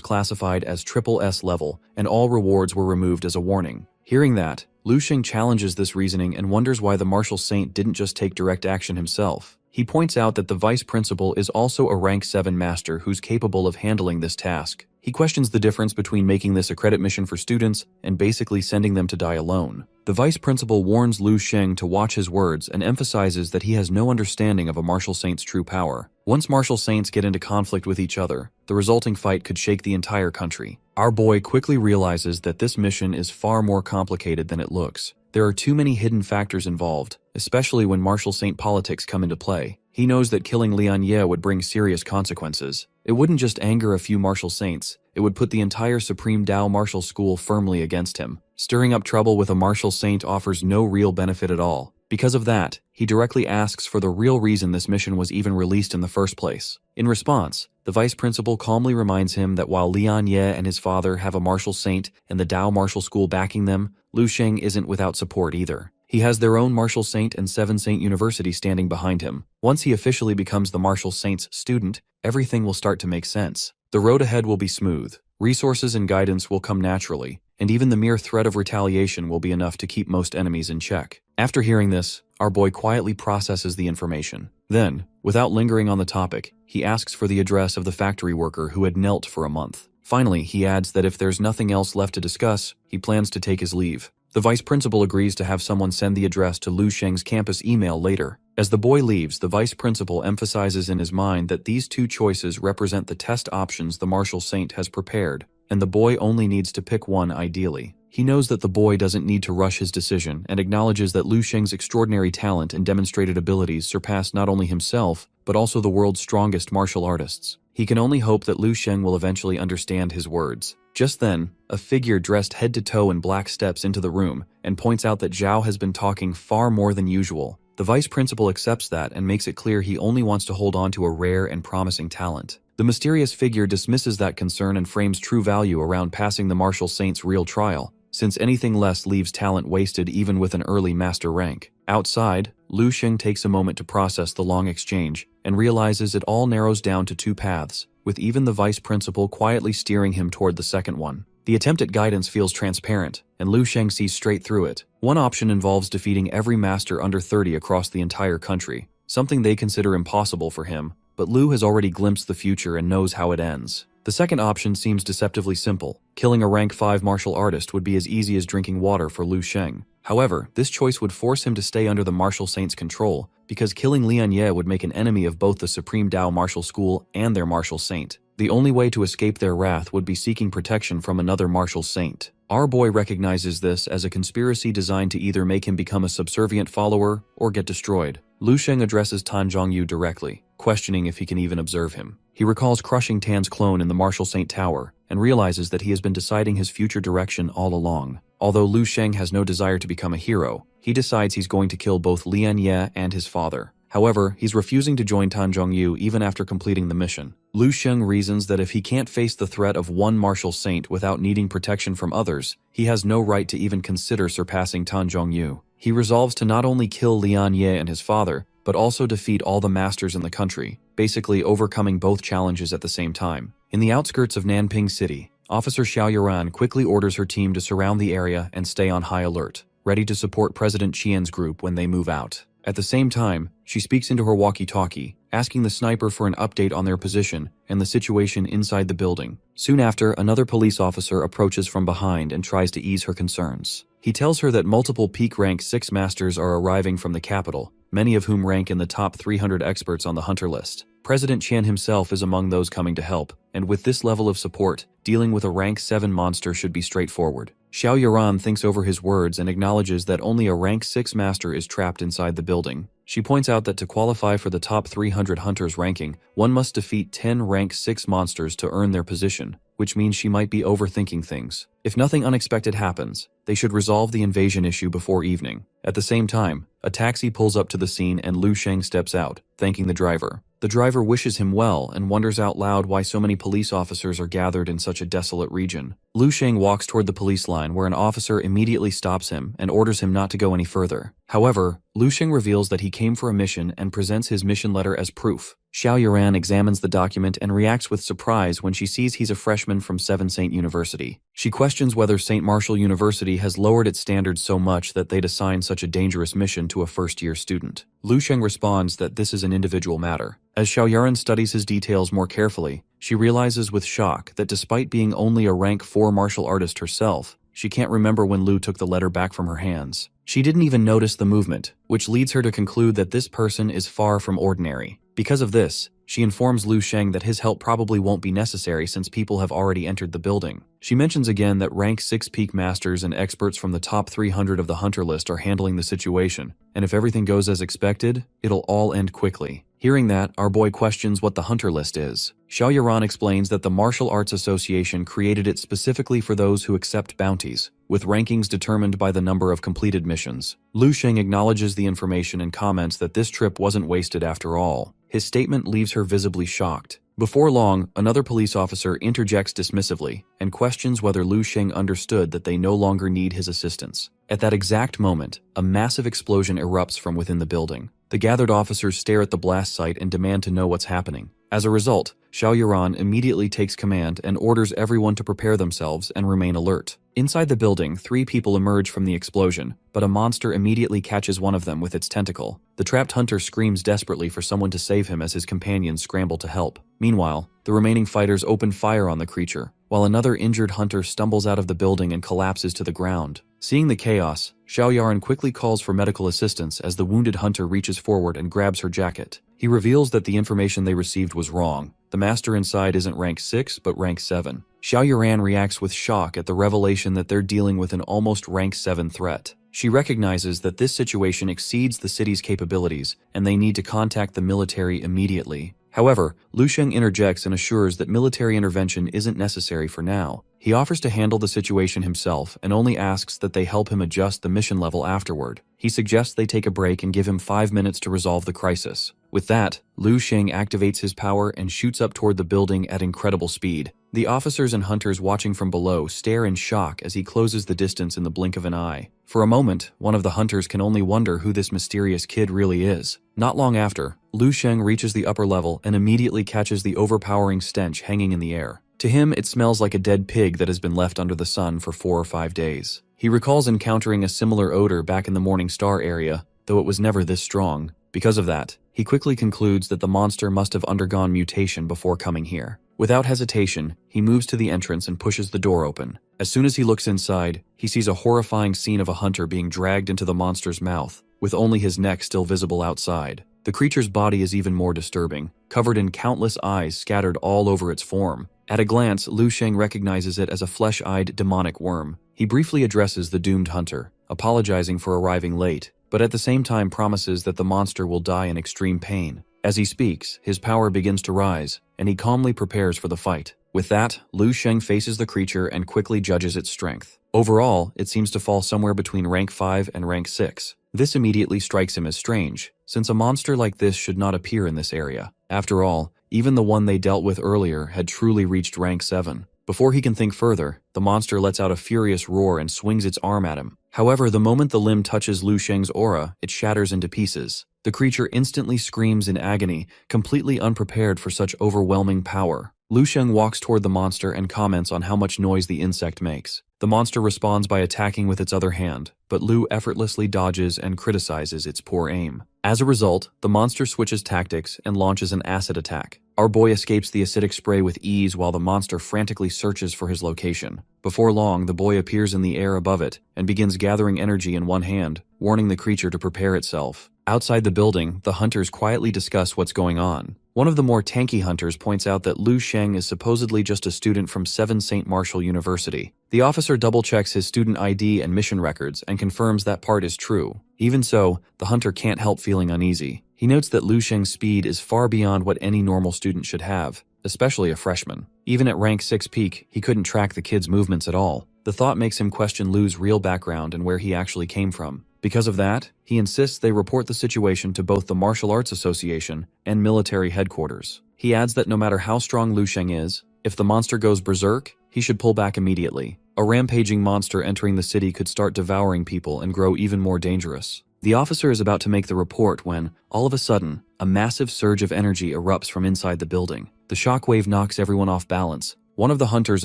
classified as triple S level and all rewards were removed as a warning. Hearing that, Lu Xing challenges this reasoning and wonders why the Martial Saint didn't just take direct action himself. He points out that the vice principal is also a rank 7 master who's capable of handling this task. He questions the difference between making this a credit mission for students and basically sending them to die alone. The vice principal warns Lu Sheng to watch his words and emphasizes that he has no understanding of a martial saint's true power. Once martial saints get into conflict with each other, the resulting fight could shake the entire country. Our boy quickly realizes that this mission is far more complicated than it looks. There are too many hidden factors involved, especially when martial saint politics come into play. He knows that killing Lian Ye would bring serious consequences. It wouldn't just anger a few martial saints, it would put the entire Supreme Tao martial school firmly against him. Stirring up trouble with a martial saint offers no real benefit at all. Because of that, he directly asks for the real reason this mission was even released in the first place. In response, the vice principal calmly reminds him that while Lian Ye and his father have a martial saint and the Tao martial school backing them, Lu Sheng isn't without support either. He has their own martial saint and 7 Saint University standing behind him. Once he officially becomes the martial saint's student, everything will start to make sense. The road ahead will be smooth, resources and guidance will come naturally, and even the mere threat of retaliation will be enough to keep most enemies in check. After hearing this, our boy quietly processes the information. Then, without lingering on the topic, he asks for the address of the factory worker who had knelt for a month. Finally, he adds that if there's nothing else left to discuss, he plans to take his leave. The vice principal agrees to have someone send the address to Lu Sheng's campus email later. As the boy leaves, the vice principal emphasizes in his mind that these two choices represent the test options the martial saint has prepared, and the boy only needs to pick one ideally. He knows that the boy doesn't need to rush his decision and acknowledges that Lu Sheng's extraordinary talent and demonstrated abilities surpass not only himself, but also the world's strongest martial artists. He can only hope that Lu Sheng will eventually understand his words. Just then, a figure dressed head to toe in black steps into the room and points out that Zhao has been talking far more than usual. The vice principal accepts that and makes it clear he only wants to hold on to a rare and promising talent. The mysterious figure dismisses that concern and frames true value around passing the martial saint's real trial, since anything less leaves talent wasted even with an early master rank. Outside, Lu Sheng takes a moment to process the long exchange and realizes it all narrows down to 2 paths, with even the vice principal quietly steering him toward the second one. The attempt at guidance feels transparent, and Lu Sheng sees straight through it. One option involves defeating every master under 30 across the entire country, something they consider impossible for him, but Lu has already glimpsed the future and knows how it ends. The second option seems deceptively simple. Killing a rank 5 martial artist would be as easy as drinking water for Lu Sheng. However, this choice would force him to stay under the martial saint's control, because killing Lian Ye would make an enemy of both the Supreme Tao Martial School and their martial saint. The only way to escape their wrath would be seeking protection from another martial saint. Our boy recognizes this as a conspiracy designed to either make him become a subservient follower or get destroyed. Lu Sheng addresses Tan Zhongyu directly, questioning if he can even observe him. He recalls crushing Tan's clone in the Martial Saint Tower and realizes that he has been deciding his future direction all along. Although Lu Sheng has no desire to become a hero, he decides he's going to kill both Lian Ye and his father. However, he's refusing to join Tan Zhongyu even after completing the mission. Lu Sheng reasons that if he can't face the threat of one martial saint without needing protection from others, he has no right to even consider surpassing Tan Zhongyu. He resolves to not only kill Lian Ye and his father, but also defeat all the masters in the country, basically overcoming both challenges at the same time. In the outskirts of Nanping City, Officer Xiao Yuran quickly orders her team to surround the area and stay on high alert, ready to support President Qian's group when they move out. At the same time, she speaks into her walkie-talkie, asking the sniper for an update on their position and the situation inside the building. Soon after, another police officer approaches from behind and tries to ease her concerns. He tells her that multiple peak rank 6 masters are arriving from the capital, many of whom rank in the top 300 experts on the hunter list. President Qian himself is among those coming to help, and with this level of support, dealing with a rank 7 monster should be straightforward. Xiao Yuran thinks over his words and acknowledges that only a rank 6 master is trapped inside the building. She points out that to qualify for the top 300 hunters ranking, one must defeat 10 rank 6 monsters to earn their position, which means she might be overthinking things. If nothing unexpected happens, they should resolve the invasion issue before evening. At the same time, a taxi pulls up to the scene and Lu Sheng steps out, thanking the driver. The driver wishes him well and wonders out loud why so many police officers are gathered in such a desolate region. Lu Sheng walks toward the police line where an officer immediately stops him and orders him not to go any further. However, Lu Sheng reveals that he came for a mission and presents his mission letter as proof. Xiao Yuran examines the document and reacts with surprise when she sees he's a freshman from Seven Saint University. She questions whether St. Martial University has lowered its standards so much that they'd assign such a dangerous mission to a first-year student. Lu Sheng responds that this is an individual matter. As Xiao Yuran studies his details more carefully, she realizes with shock that despite being only a rank 4 martial artist herself, she can't remember when Lu took the letter back from her hands. She didn't even notice the movement, which leads her to conclude that this person is far from ordinary. Because of this, she informs Lu Sheng that his help probably won't be necessary since people have already entered the building. She mentions again that rank 6 peak masters and experts from the top 300 of the hunter list are handling the situation, and if everything goes as expected, it'll all end quickly. Hearing that, our boy questions what the hunter list is. Xiao Yuran explains that the Martial Arts Association created it specifically for those who accept bounties, with rankings determined by the number of completed missions. Lu Sheng acknowledges the information and comments that this trip wasn't wasted after all. His statement leaves her visibly shocked. Before long, another police officer interjects dismissively and questions whether Lu Sheng understood that they no longer need his assistance. At that exact moment, a massive explosion erupts from within the building. The gathered officers stare at the blast site and demand to know what's happening. As a result, Xiao Yuran immediately takes command and orders everyone to prepare themselves and remain alert. Inside the building, 3 people emerge from the explosion, but a monster immediately catches one of them with its tentacle. The trapped hunter screams desperately for someone to save him as his companions scramble to help. Meanwhile, the remaining fighters open fire on the creature, while another injured hunter stumbles out of the building and collapses to the ground. Seeing the chaos, Xiao Yuran quickly calls for medical assistance as the wounded hunter reaches forward and grabs her jacket. He reveals that the information they received was wrong. The master inside isn't rank 6, but rank 7. Xiao Yuran reacts with shock at the revelation that they're dealing with an almost rank 7 threat. She recognizes that this situation exceeds the city's capabilities, and they need to contact the military immediately. However, Lu Sheng interjects and assures that military intervention isn't necessary for now. He offers to handle the situation himself and only asks that they help him adjust the mission level afterward. He suggests they take a break and give him 5 minutes to resolve the crisis. With that, Lu Sheng activates his power and shoots up toward the building at incredible speed. The officers and hunters watching from below stare in shock as he closes the distance in the blink of an eye. For a moment, one of the hunters can only wonder who this mysterious kid really is. Not long after, Lu Sheng reaches the upper level and immediately catches the overpowering stench hanging in the air. To him, it smells like a dead pig that has been left under the sun for 4 or 5 days. He recalls encountering a similar odor back in the Morning Star area, though it was never this strong. Because of that, he quickly concludes that the monster must have undergone mutation before coming here. Without hesitation, he moves to the entrance and pushes the door open. As soon as he looks inside, he sees a horrifying scene of a hunter being dragged into the monster's mouth, with only his neck still visible outside. The creature's body is even more disturbing, covered in countless eyes scattered all over its form. At a glance, Lu Sheng recognizes it as a flesh-eyed demonic worm. He briefly addresses the doomed hunter, apologizing for arriving late, but at the same time promises that the monster will die in extreme pain. As he speaks, his power begins to rise, and he calmly prepares for the fight. With that, Lu Sheng faces the creature and quickly judges its strength. Overall, it seems to fall somewhere between rank 5 and rank 6. This immediately strikes him as strange, since a monster like this should not appear in this area. After all, even the one they dealt with earlier had truly reached rank 7. Before he can think further, the monster lets out a furious roar and swings its arm at him. However, the moment the limb touches Lu Sheng's aura, it shatters into pieces. The creature instantly screams in agony, completely unprepared for such overwhelming power. Lu Sheng walks toward the monster and comments on how much noise the insect makes. The monster responds by attacking with its other hand, but Lu effortlessly dodges and criticizes its poor aim. As a result, the monster switches tactics and launches an acid attack. Our boy escapes the acidic spray with ease while the monster frantically searches for his location. Before long, the boy appears in the air above it and begins gathering energy in one hand, warning the creature to prepare itself. Outside the building, the hunters quietly discuss what's going on. One of the more tanky hunters points out that Lu Sheng is supposedly just a student from 7 St. Martial University. The officer double-checks his student ID and mission records and confirms that part is true. Even so, the hunter can't help feeling uneasy. He notes that Lu Sheng's speed is far beyond what any normal student should have, especially a freshman. Even at rank 6 peak, he couldn't track the kid's movements at all. The thought makes him question Lu's real background and where he actually came from. Because of that, he insists they report the situation to both the Martial Arts Association and military headquarters. He adds that no matter how strong Lu Sheng is, if the monster goes berserk, he should pull back immediately. A rampaging monster entering the city could start devouring people and grow even more dangerous. The officer is about to make the report when, all of a sudden, a massive surge of energy erupts from inside the building. The shockwave knocks everyone off balance. One of the hunters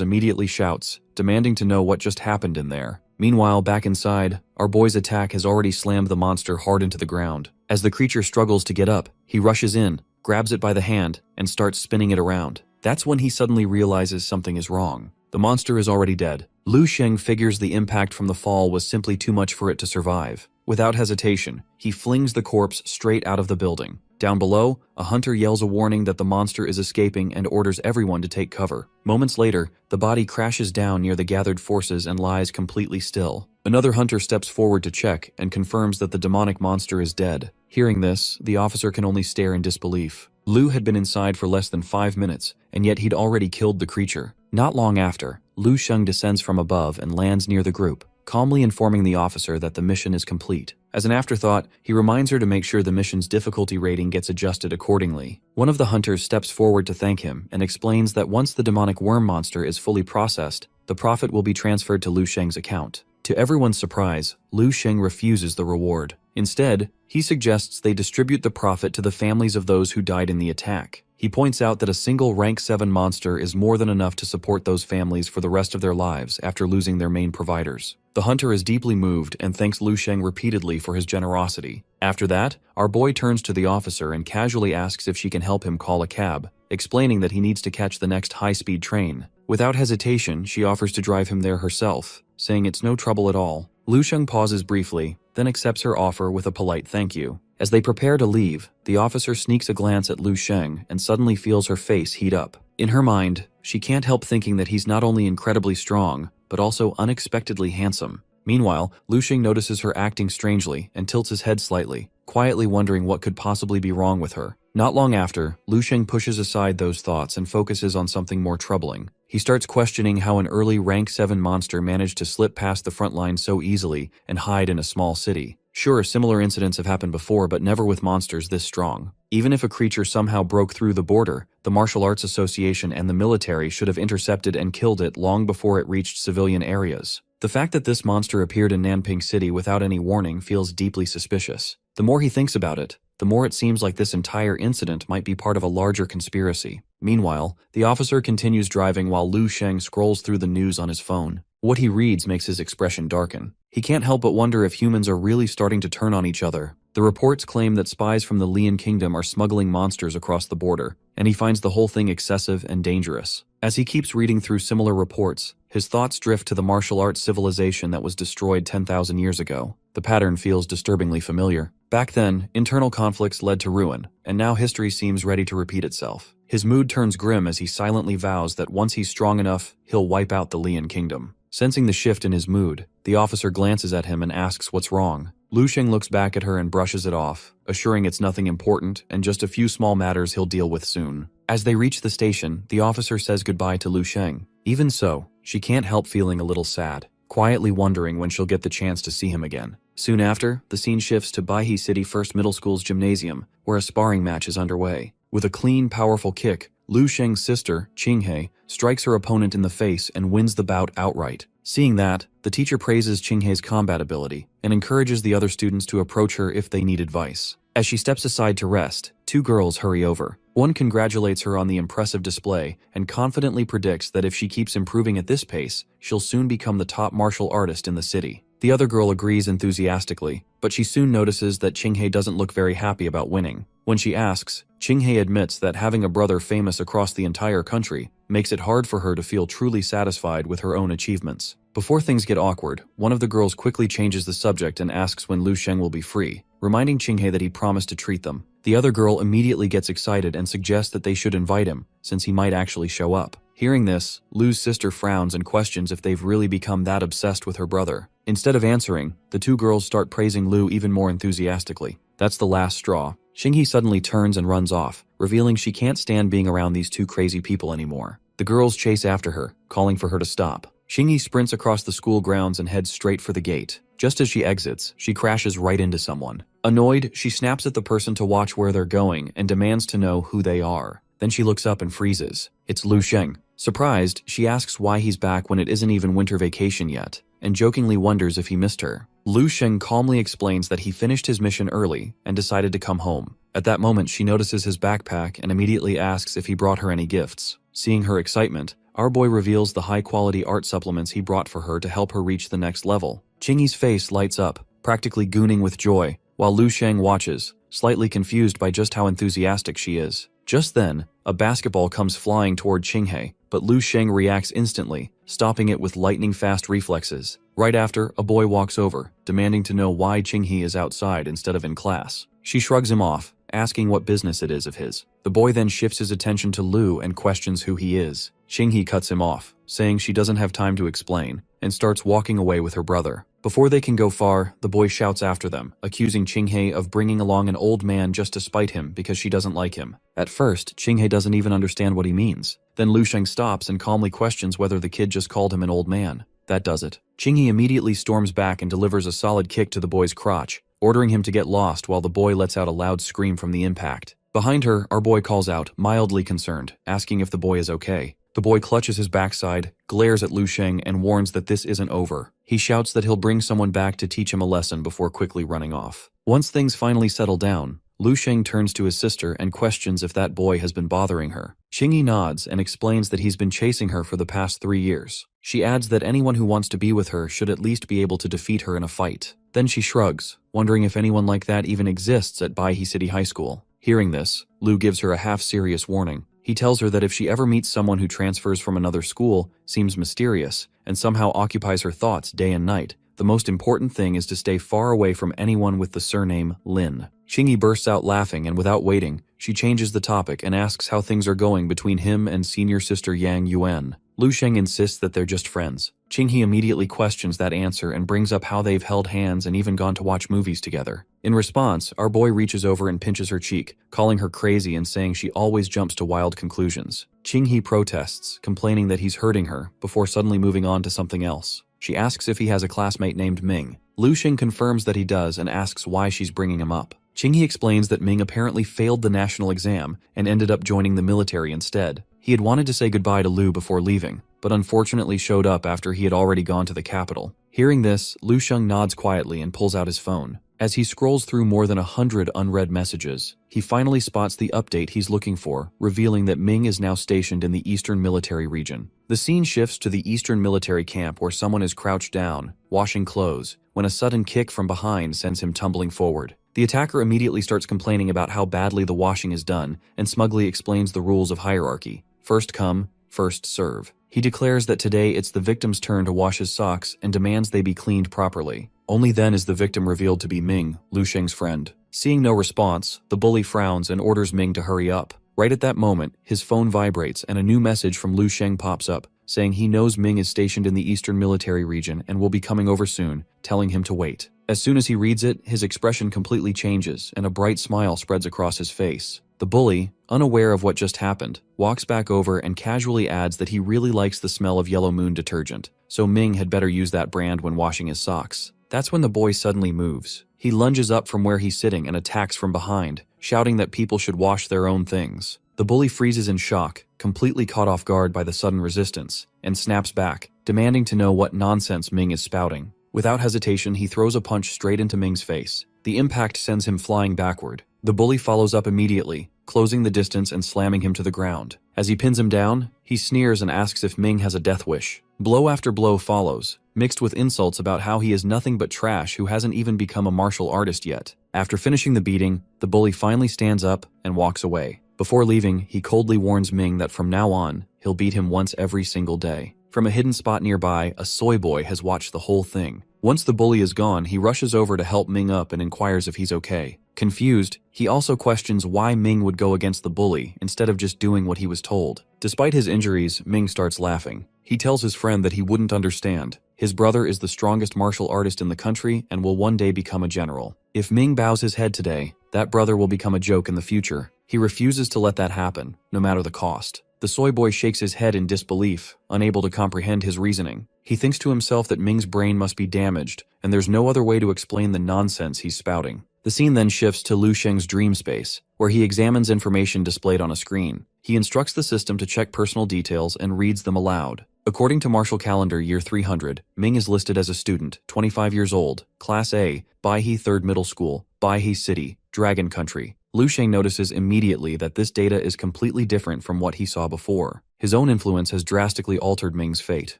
immediately shouts, demanding to know what just happened in there. Meanwhile, back inside, our boy's attack has already slammed the monster hard into the ground. As the creature struggles to get up, he rushes in, grabs it by the hand, and starts spinning it around. That's when he suddenly realizes something is wrong. The monster is already dead. Lu Sheng figures the impact from the fall was simply too much for it to survive. Without hesitation, he flings the corpse straight out of the building. Down below, a hunter yells a warning that the monster is escaping and orders everyone to take cover. Moments later, the body crashes down near the gathered forces and lies completely still. Another hunter steps forward to check and confirms that the demonic monster is dead. Hearing this, the officer can only stare in disbelief. Lu had been inside for less than 5 minutes, and yet he'd already killed the creature. Not long after, Lu Sheng descends from above and lands near the group, calmly informing the officer that the mission is complete. As an afterthought, he reminds her to make sure the mission's difficulty rating gets adjusted accordingly. One of the hunters steps forward to thank him and explains that once the demonic worm monster is fully processed, the profit will be transferred to Lu Sheng's account. To everyone's surprise, Lu Sheng refuses the reward. Instead, he suggests they distribute the profit to the families of those who died in the attack. He points out that a single rank 7 monster is more than enough to support those families for the rest of their lives after losing their main providers. The hunter is deeply moved and thanks Lu Sheng repeatedly for his generosity. After that, our boy turns to the officer and casually asks if she can help him call a cab, explaining that he needs to catch the next high-speed train. Without hesitation, she offers to drive him there herself, saying it's no trouble at all. Lu Sheng pauses briefly, then accepts her offer with a polite thank you. As they prepare to leave, the officer sneaks a glance at Lu Sheng and suddenly feels her face heat up. In her mind, she can't help thinking that he's not only incredibly strong, but also unexpectedly handsome. Meanwhile, Lu Sheng notices her acting strangely and tilts his head slightly, quietly wondering what could possibly be wrong with her. Not long after, Lu Sheng pushes aside those thoughts and focuses on something more troubling. He starts questioning how an early rank 7 monster managed to slip past the front line so easily and hide in a small city. Sure, similar incidents have happened before, but never with monsters this strong. Even if a creature somehow broke through the border, the Martial Arts Association and the military should have intercepted and killed it long before it reached civilian areas. The fact that this monster appeared in Nanping City without any warning feels deeply suspicious. The more he thinks about it, the more it seems like this entire incident might be part of a larger conspiracy. Meanwhile, the officer continues driving while Lu Sheng scrolls through the news on his phone. What he reads makes his expression darken. He can't help but wonder if humans are really starting to turn on each other. The reports claim that spies from the Lian Kingdom are smuggling monsters across the border, and he finds the whole thing excessive and dangerous. As he keeps reading through similar reports, his thoughts drift to the martial arts civilization that was destroyed 10,000 years ago. The pattern feels disturbingly familiar. Back then, internal conflicts led to ruin, and now history seems ready to repeat itself. His mood turns grim as he silently vows that once he's strong enough, he'll wipe out the Lian Kingdom. Sensing the shift in his mood, the officer glances at him and asks what's wrong. Lu Sheng looks back at her and brushes it off, assuring it's nothing important and just a few small matters he'll deal with soon. As they reach the station, the officer says goodbye to Lu Sheng. Even so, she can't help feeling a little sad, quietly wondering when she'll get the chance to see him again. Soon after, the scene shifts to Baihe City First Middle School's gymnasium, where a sparring match is underway. With a clean, powerful kick, Lu Sheng's sister, Qinghe, strikes her opponent in the face and wins the bout outright. Seeing that, the teacher praises Qinghe's combat ability and encourages the other students to approach her if they need advice. As she steps aside to rest, 2 girls hurry over. One congratulates her on the impressive display and confidently predicts that if she keeps improving at this pace, she'll soon become the top martial artist in the city. The other girl agrees enthusiastically, but she soon notices that Qinghe doesn't look very happy about winning. When she asks, Qinghe admits that having a brother famous across the entire country makes it hard for her to feel truly satisfied with her own achievements. Before things get awkward, one of the girls quickly changes the subject and asks when Lu Sheng will be free, reminding Qinghe that he promised to treat them. The other girl immediately gets excited and suggests that they should invite him, since he might actually show up. Hearing this, Lu's sister frowns and questions if they've really become that obsessed with her brother. Instead of answering, the 2 girls start praising Lu even more enthusiastically. That's the last straw. Qinghe suddenly turns and runs off, revealing she can't stand being around these 2 crazy people anymore. The girls chase after her, calling for her to stop. Qinghe sprints across the school grounds and heads straight for the gate. Just as she exits, she crashes right into someone. Annoyed, she snaps at the person to watch where they're going and demands to know who they are. Then she looks up and freezes. It's Lu Sheng. Surprised, she asks why he's back when it isn't even winter vacation yet, and jokingly wonders if he missed her. Lu Sheng calmly explains that he finished his mission early and decided to come home. At that moment, she notices his backpack and immediately asks if he brought her any gifts. Seeing her excitement, our boy reveals the high-quality art supplements he brought for her to help her reach the next level. Qingyi's face lights up, practically gooning with joy, while Lu Sheng watches, slightly confused by just how enthusiastic she is. Just then, a basketball comes flying toward Qinghe, but Lu Sheng reacts instantly, stopping it with lightning-fast reflexes. Right after, a boy walks over, demanding to know why Qinghe is outside instead of in class. She shrugs him off, asking what business it is of his. The boy then shifts his attention to Lu and questions who he is. Qinghe cuts him off, saying she doesn't have time to explain, and starts walking away with her brother. Before they can go far, the boy shouts after them, accusing Qinghe of bringing along an old man just to spite him because she doesn't like him. At first, Qinghe doesn't even understand what he means. Then Lu Sheng stops and calmly questions whether the kid just called him an old man. That does it. Qinghe immediately storms back and delivers a solid kick to the boy's crotch, ordering him to get lost while the boy lets out a loud scream from the impact. Behind her, our boy calls out, mildly concerned, asking if the boy is okay. The boy clutches his backside, glares at Lu Sheng, and warns that this isn't over. He shouts that he'll bring someone back to teach him a lesson before quickly running off. Once things finally settle down, Lu Sheng turns to his sister and questions if that boy has been bothering her. Qingyi nods and explains that he's been chasing her for the past 3 years. She adds that anyone who wants to be with her should at least be able to defeat her in a fight. Then she shrugs, wondering if anyone like that even exists at Baihe City High School. Hearing this, Lu gives her a half-serious warning. He tells her that if she ever meets someone who transfers from another school, seems mysterious, and somehow occupies her thoughts day and night, the most important thing is to stay far away from anyone with the surname Lin. Qingyi bursts out laughing, and without waiting, she changes the topic and asks how things are going between him and senior sister Yang Yuan. Lu Sheng insists that they're just friends. Qingyi immediately questions that answer and brings up how they've held hands and even gone to watch movies together. In response, our boy reaches over and pinches her cheek, calling her crazy and saying she always jumps to wild conclusions. Qingyi protests, complaining that he's hurting her, before suddenly moving on to something else. She asks if he has a classmate named Ming. Lu Sheng confirms that he does and asks why she's bringing him up. Qingyi explains that Ming apparently failed the national exam and ended up joining the military instead. He had wanted to say goodbye to Lu before leaving, but unfortunately showed up after he had already gone to the capital. Hearing this, Lu Sheng nods quietly and pulls out his phone. As he scrolls through more than 100 unread messages, he finally spots the update he's looking for, revealing that Ming is now stationed in the Eastern Military Region. The scene shifts to the Eastern Military Camp where someone is crouched down, washing clothes, when a sudden kick from behind sends him tumbling forward. The attacker immediately starts complaining about how badly the washing is done and smugly explains the rules of hierarchy. First come, first serve. He declares that today it's the victim's turn to wash his socks and demands they be cleaned properly. Only then is the victim revealed to be Ming, Lu Sheng's friend. Seeing no response, the bully frowns and orders Ming to hurry up. Right at that moment, his phone vibrates and a new message from Lu Sheng pops up, saying he knows Ming is stationed in the Eastern Military Region and will be coming over soon, telling him to wait. As soon as he reads it, his expression completely changes and a bright smile spreads across his face. The bully, unaware of what just happened, walks back over and casually adds that he really likes the smell of Yellow Moon detergent, so Ming had better use that brand when washing his socks. That's when the boy suddenly moves. He lunges up from where he's sitting and attacks from behind, shouting that people should wash their own things. The bully freezes in shock, completely caught off guard by the sudden resistance, and snaps back, demanding to know what nonsense Ming is spouting. Without hesitation, he throws a punch straight into Ming's face. The impact sends him flying backward. The bully follows up immediately, closing the distance and slamming him to the ground. As he pins him down, he sneers and asks if Ming has a death wish. Blow after blow follows, mixed with insults about how he is nothing but trash who hasn't even become a martial artist yet. After finishing the beating, the bully finally stands up and walks away. Before leaving, he coldly warns Ming that from now on, he'll beat him once every single day. From a hidden spot nearby, a soy boy has watched the whole thing. Once the bully is gone, he rushes over to help Ming up and inquires if he's okay. Confused, he also questions why Ming would go against the bully instead of just doing what he was told. Despite his injuries, Ming starts laughing. He tells his friend that he wouldn't understand. His brother is the strongest martial artist in the country and will one day become a general. If Ming bows his head today, that brother will become a joke in the future. He refuses to let that happen, no matter the cost. The soy boy shakes his head in disbelief, unable to comprehend his reasoning. He thinks to himself that Ming's brain must be damaged, and there's no other way to explain the nonsense he's spouting. The scene then shifts to Lu Sheng's dream space, where where he examines information displayed on a screen. He instructs the system to check personal details and reads them aloud. According to Martial Calendar Year 300, Ming is listed as a student, 25 years old, Class A, Baihe 3rd Middle School, Baihe City, Dragon Country. Lu Sheng notices immediately that this data is completely different from what he saw before. His own influence has drastically altered Ming's fate.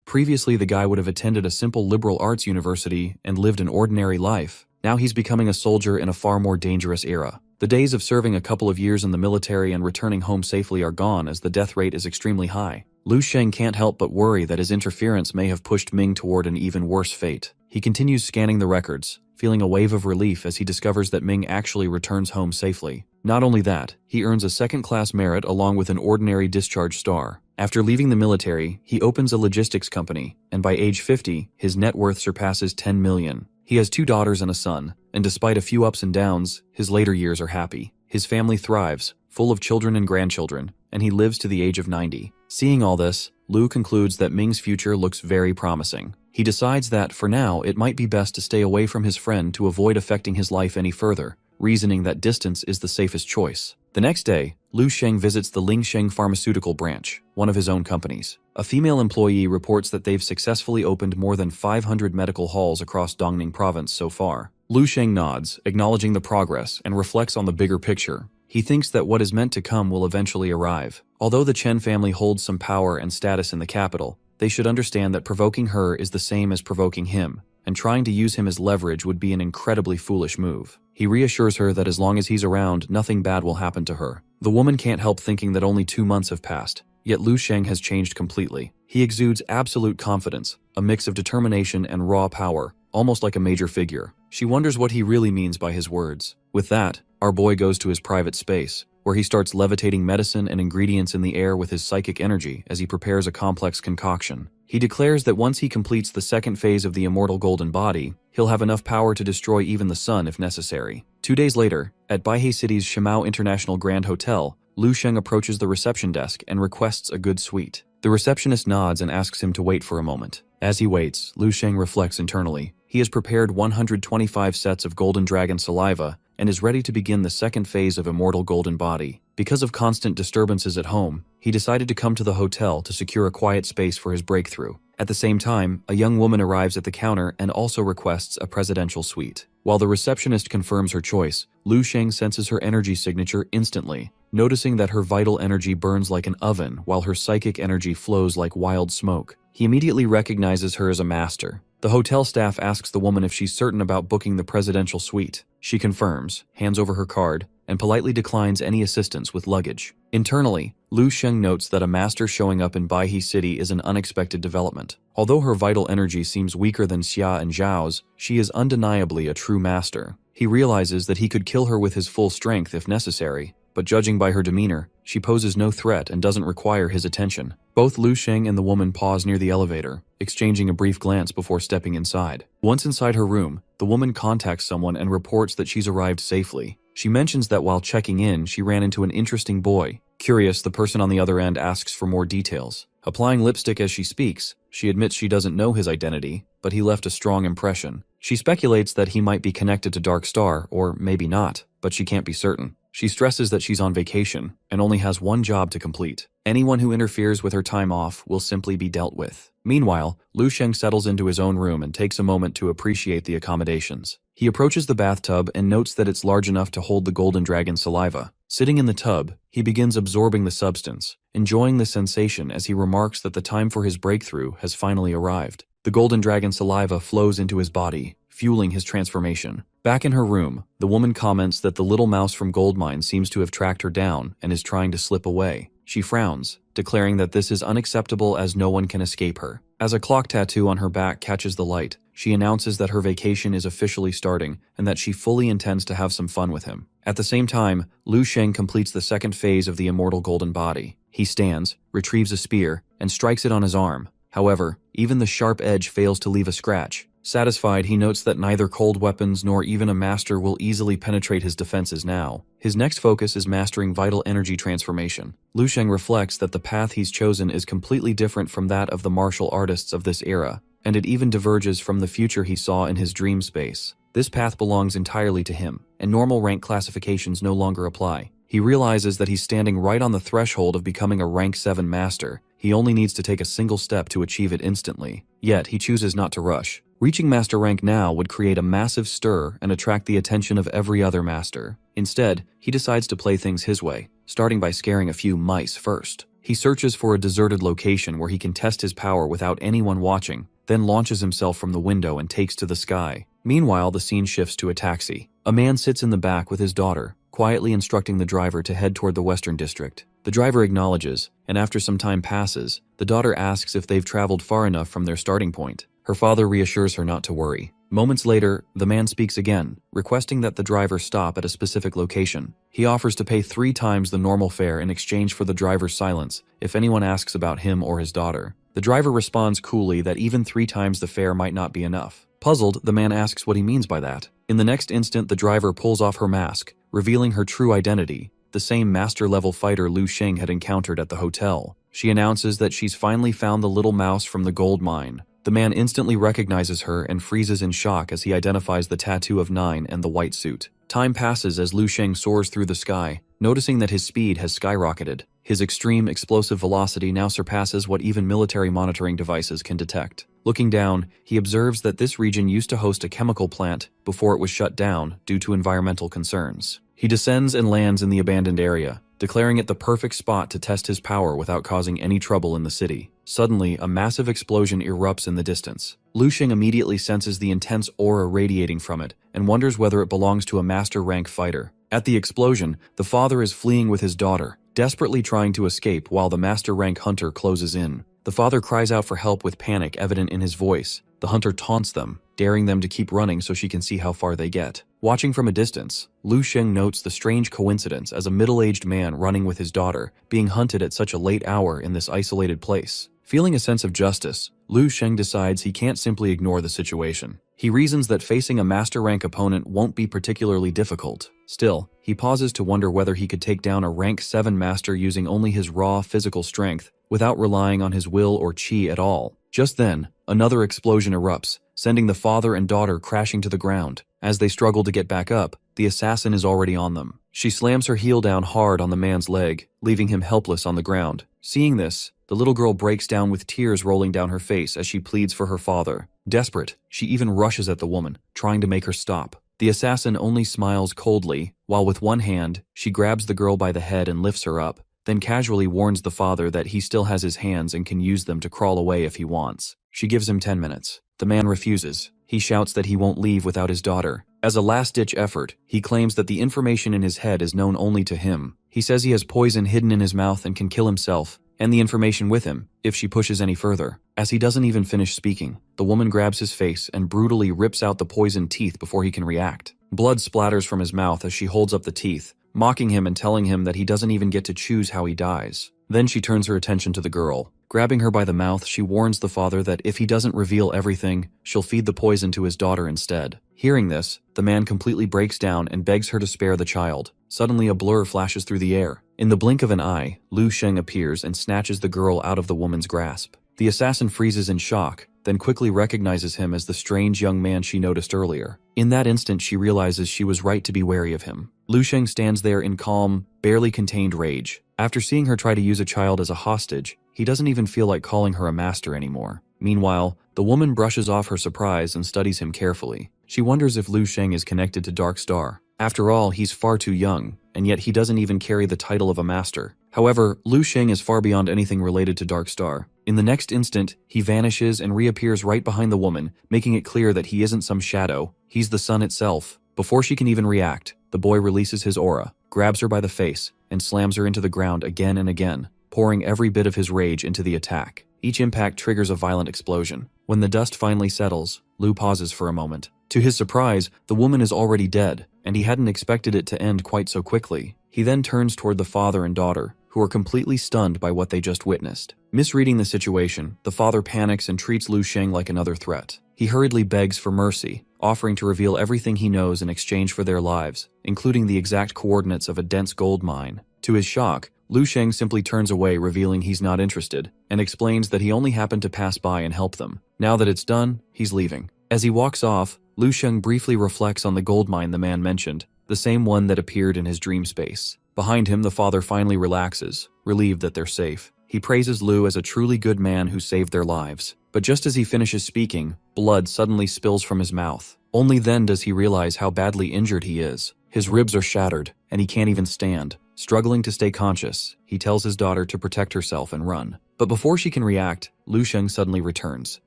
Previously, the guy would have attended a simple liberal arts university and lived an ordinary life. Now he's becoming a soldier in a far more dangerous era. The days of serving a couple of years in the military and returning home safely are gone, as the death rate is extremely high. Lu Sheng can't help but worry that his interference may have pushed Ming toward an even worse fate. He continues scanning the records, feeling a wave of relief as he discovers that Ming actually returns home safely. Not only that, he earns a second-class merit along with an ordinary discharge star. After leaving the military, he opens a logistics company, and by age 50, his net worth surpasses 10 million. He has 2 daughters and a son, and despite a few ups and downs, his later years are happy. His family thrives, full of children and grandchildren, and he lives to the age of 90. Seeing all this, Lu concludes that Ming's future looks very promising. He decides that, for now, it might be best to stay away from his friend to avoid affecting his life any further, reasoning that distance is the safest choice. The next day, Lu Sheng visits the Lingsheng Pharmaceutical branch, one of his own companies. A female employee reports that they've successfully opened more than 500 medical halls across Dongning province so far. Lu Sheng nods, acknowledging the progress, and reflects on the bigger picture. He thinks that what is meant to come will eventually arrive. Although the Chen family holds some power and status in the capital, they should understand that provoking her is the same as provoking him, and trying to use him as leverage would be an incredibly foolish move. He reassures her that as long as he's around, nothing bad will happen to her. The woman can't help thinking that only 2 months have passed, yet Lu Sheng has changed completely. He exudes absolute confidence, a mix of determination and raw power, almost like a major figure. She wonders what he really means by his words. With that, our boy goes to his private space, where he starts levitating medicine and ingredients in the air with his psychic energy as he prepares a complex concoction. He declares that once he completes the second phase of the immortal golden body, he'll have enough power to destroy even the sun if necessary. 2 days later, at Baihe City's Shimao International Grand Hotel, Lu Sheng approaches the reception desk and requests a good suite. The receptionist nods and asks him to wait for a moment. As he waits, Lu Sheng reflects internally. He has prepared 125 sets of golden dragon saliva and is ready to begin the second phase of immortal golden body. Because of constant disturbances at home, he decided to come to the hotel to secure a quiet space for his breakthrough. At the same time, a young woman arrives at the counter and also requests a presidential suite. While the receptionist confirms her choice, Lu Sheng senses her energy signature instantly, noticing that her vital energy burns like an oven while her psychic energy flows like wild smoke. He immediately recognizes her as a master. The hotel staff asks the woman if she's certain about booking the presidential suite. She confirms, hands over her card, and politely declines any assistance with luggage. Internally, Lu Sheng notes that a master showing up in Baihe City is an unexpected development. Although her vital energy seems weaker than Xia and Zhao's, she is undeniably a true master. He realizes that he could kill her with his full strength if necessary, but judging by her demeanor, she poses no threat and doesn't require his attention. Both Lu Sheng and the woman pause near the elevator, exchanging a brief glance before stepping inside. Once inside her room, the woman contacts someone and reports that she's arrived safely. She mentions that while checking in, she ran into an interesting boy. Curious, the person on the other end asks for more details. Applying lipstick as she speaks, she admits she doesn't know his identity, but he left a strong impression. She speculates that he might be connected to Dark Star, or maybe not, but she can't be certain. She stresses that she's on vacation and only has one job to complete. Anyone who interferes with her time off will simply be dealt with. Meanwhile, Lu Sheng settles into his own room and takes a moment to appreciate the accommodations. He approaches the bathtub and notes that it's large enough to hold the golden dragon saliva. Sitting in the tub, he begins absorbing the substance, enjoying the sensation as he remarks that the time for his breakthrough has finally arrived. The golden dragon saliva flows into his body, fueling his transformation. Back in her room, the woman comments that the little mouse from Goldmine seems to have tracked her down and is trying to slip away. She frowns, declaring that this is unacceptable as no one can escape her. As a clock tattoo on her back catches the light, she announces that her vacation is officially starting and that she fully intends to have some fun with him. At the same time, Lu Sheng completes the second phase of the immortal golden body. He stands, retrieves a spear, and strikes it on his arm. However, even the sharp edge fails to leave a scratch. Satisfied, he notes that neither cold weapons nor even a master will easily penetrate his defenses now. His next focus is mastering vital energy transformation. Lu Sheng reflects that the path he's chosen is completely different from that of the martial artists of this era, and it even diverges from the future he saw in his dream space. This path belongs entirely to him, and normal rank classifications no longer apply. He realizes that he's standing right on the threshold of becoming a rank 7 master. He only needs to take a single step to achieve it instantly. Yet, he chooses not to rush. Reaching master rank now would create a massive stir and attract the attention of every other master. Instead, he decides to play things his way, starting by scaring a few mice first. He searches for a deserted location where he can test his power without anyone watching, then launches himself from the window and takes to the sky. Meanwhile, the scene shifts to a taxi. A man sits in the back with his daughter, quietly instructing the driver to head toward the Western District. The driver acknowledges, and after some time passes, the daughter asks if they've traveled far enough from their starting point. Her father reassures her not to worry. Moments later, the man speaks again, requesting that the driver stop at a specific location. He offers to pay 3 times the normal fare in exchange for the driver's silence if anyone asks about him or his daughter. The driver responds coolly that even 3 times the fare might not be enough. Puzzled, the man asks what he means by that. In the next instant, the driver pulls off her mask, revealing her true identity, the same master-level fighter Lu Sheng had encountered at the hotel. She announces that she's finally found the little mouse from the gold mine. The man instantly recognizes her and freezes in shock as he identifies the tattoo of 9 and the white suit. Time passes as Lu Sheng soars through the sky, noticing that his speed has skyrocketed. His extreme explosive velocity now surpasses what even military monitoring devices can detect. Looking down, he observes that this region used to host a chemical plant before it was shut down due to environmental concerns. He descends and lands in the abandoned area, declaring it the perfect spot to test his power without causing any trouble in the city. Suddenly, a massive explosion erupts in the distance. Lu Sheng immediately senses the intense aura radiating from it and wonders whether it belongs to a master rank fighter. At the explosion, the father is fleeing with his daughter, desperately trying to escape while the master rank hunter closes in. The father cries out for help with panic evident in his voice. The hunter taunts them, daring them to keep running so she can see how far they get. Watching from a distance, Lu Sheng notes the strange coincidence as a middle-aged man running with his daughter, being hunted at such a late hour in this isolated place. Feeling a sense of justice, Lu Sheng decides he can't simply ignore the situation. He reasons that facing a master rank opponent won't be particularly difficult. Still, he pauses to wonder whether he could take down a rank 7 master using only his raw physical strength, without relying on his will or chi at all. Just then, another explosion erupts, sending the father and daughter crashing to the ground. As they struggle to get back up, the assassin is already on them. She slams her heel down hard on the man's leg, leaving him helpless on the ground. Seeing this, the little girl breaks down with tears rolling down her face as she pleads for her father. Desperate, she even rushes at the woman, trying to make her stop. The assassin only smiles coldly, while with one hand, she grabs the girl by the head and lifts her up, then casually warns the father that he still has his hands and can use them to crawl away if he wants. She gives him 10 minutes. The man refuses. He shouts that he won't leave without his daughter. As a last-ditch effort, he claims that the information in his head is known only to him. He says he has poison hidden in his mouth and can kill himself, and the information with him, if she pushes any further. As he doesn't even finish speaking, the woman grabs his face and brutally rips out the poisoned teeth before he can react. Blood splatters from his mouth as she holds up the teeth, mocking him and telling him that he doesn't even get to choose how he dies. Then she turns her attention to the girl. Grabbing her by the mouth, she warns the father that if he doesn't reveal everything, she'll feed the poison to his daughter instead. Hearing this, the man completely breaks down and begs her to spare the child. Suddenly, a blur flashes through the air. In the blink of an eye, Lu Sheng appears and snatches the girl out of the woman's grasp. The assassin freezes in shock, then quickly recognizes him as the strange young man she noticed earlier. In that instant, she realizes she was right to be wary of him. Lu Sheng stands there in calm, barely contained rage. After seeing her try to use a child as a hostage, he doesn't even feel like calling her a master anymore. Meanwhile, the woman brushes off her surprise and studies him carefully. She wonders if Lu Sheng is connected to Dark Star. After all, he's far too young, and yet he doesn't even carry the title of a master. However, Lu Sheng is far beyond anything related to Dark Star. In the next instant, he vanishes and reappears right behind the woman, making it clear that he isn't some shadow. He's the sun itself. Before she can even react, the boy releases his aura, grabs her by the face, and slams her into the ground again and again, pouring every bit of his rage into the attack. Each impact triggers a violent explosion. When the dust finally settles, Lu pauses for a moment. To his surprise, the woman is already dead, and he hadn't expected it to end quite so quickly. He then turns toward the father and daughter, who are completely stunned by what they just witnessed. Misreading the situation, the father panics and treats Lu Sheng like another threat. He hurriedly begs for mercy, offering to reveal everything he knows in exchange for their lives, including the exact coordinates of a dense gold mine. To his shock, Lu Sheng simply turns away, revealing he's not interested, and explains that he only happened to pass by and help them. Now that it's done, he's leaving. As he walks off, Lu Sheng briefly reflects on the gold mine the man mentioned, the same one that appeared in his dream space. Behind him, the father finally relaxes, relieved that they're safe. He praises Lu as a truly good man who saved their lives. But just as he finishes speaking, blood suddenly spills from his mouth. Only then does he realize how badly injured he is. His ribs are shattered, and he can't even stand. Struggling to stay conscious, he tells his daughter to protect herself and run. But before she can react, Lu Sheng suddenly returns.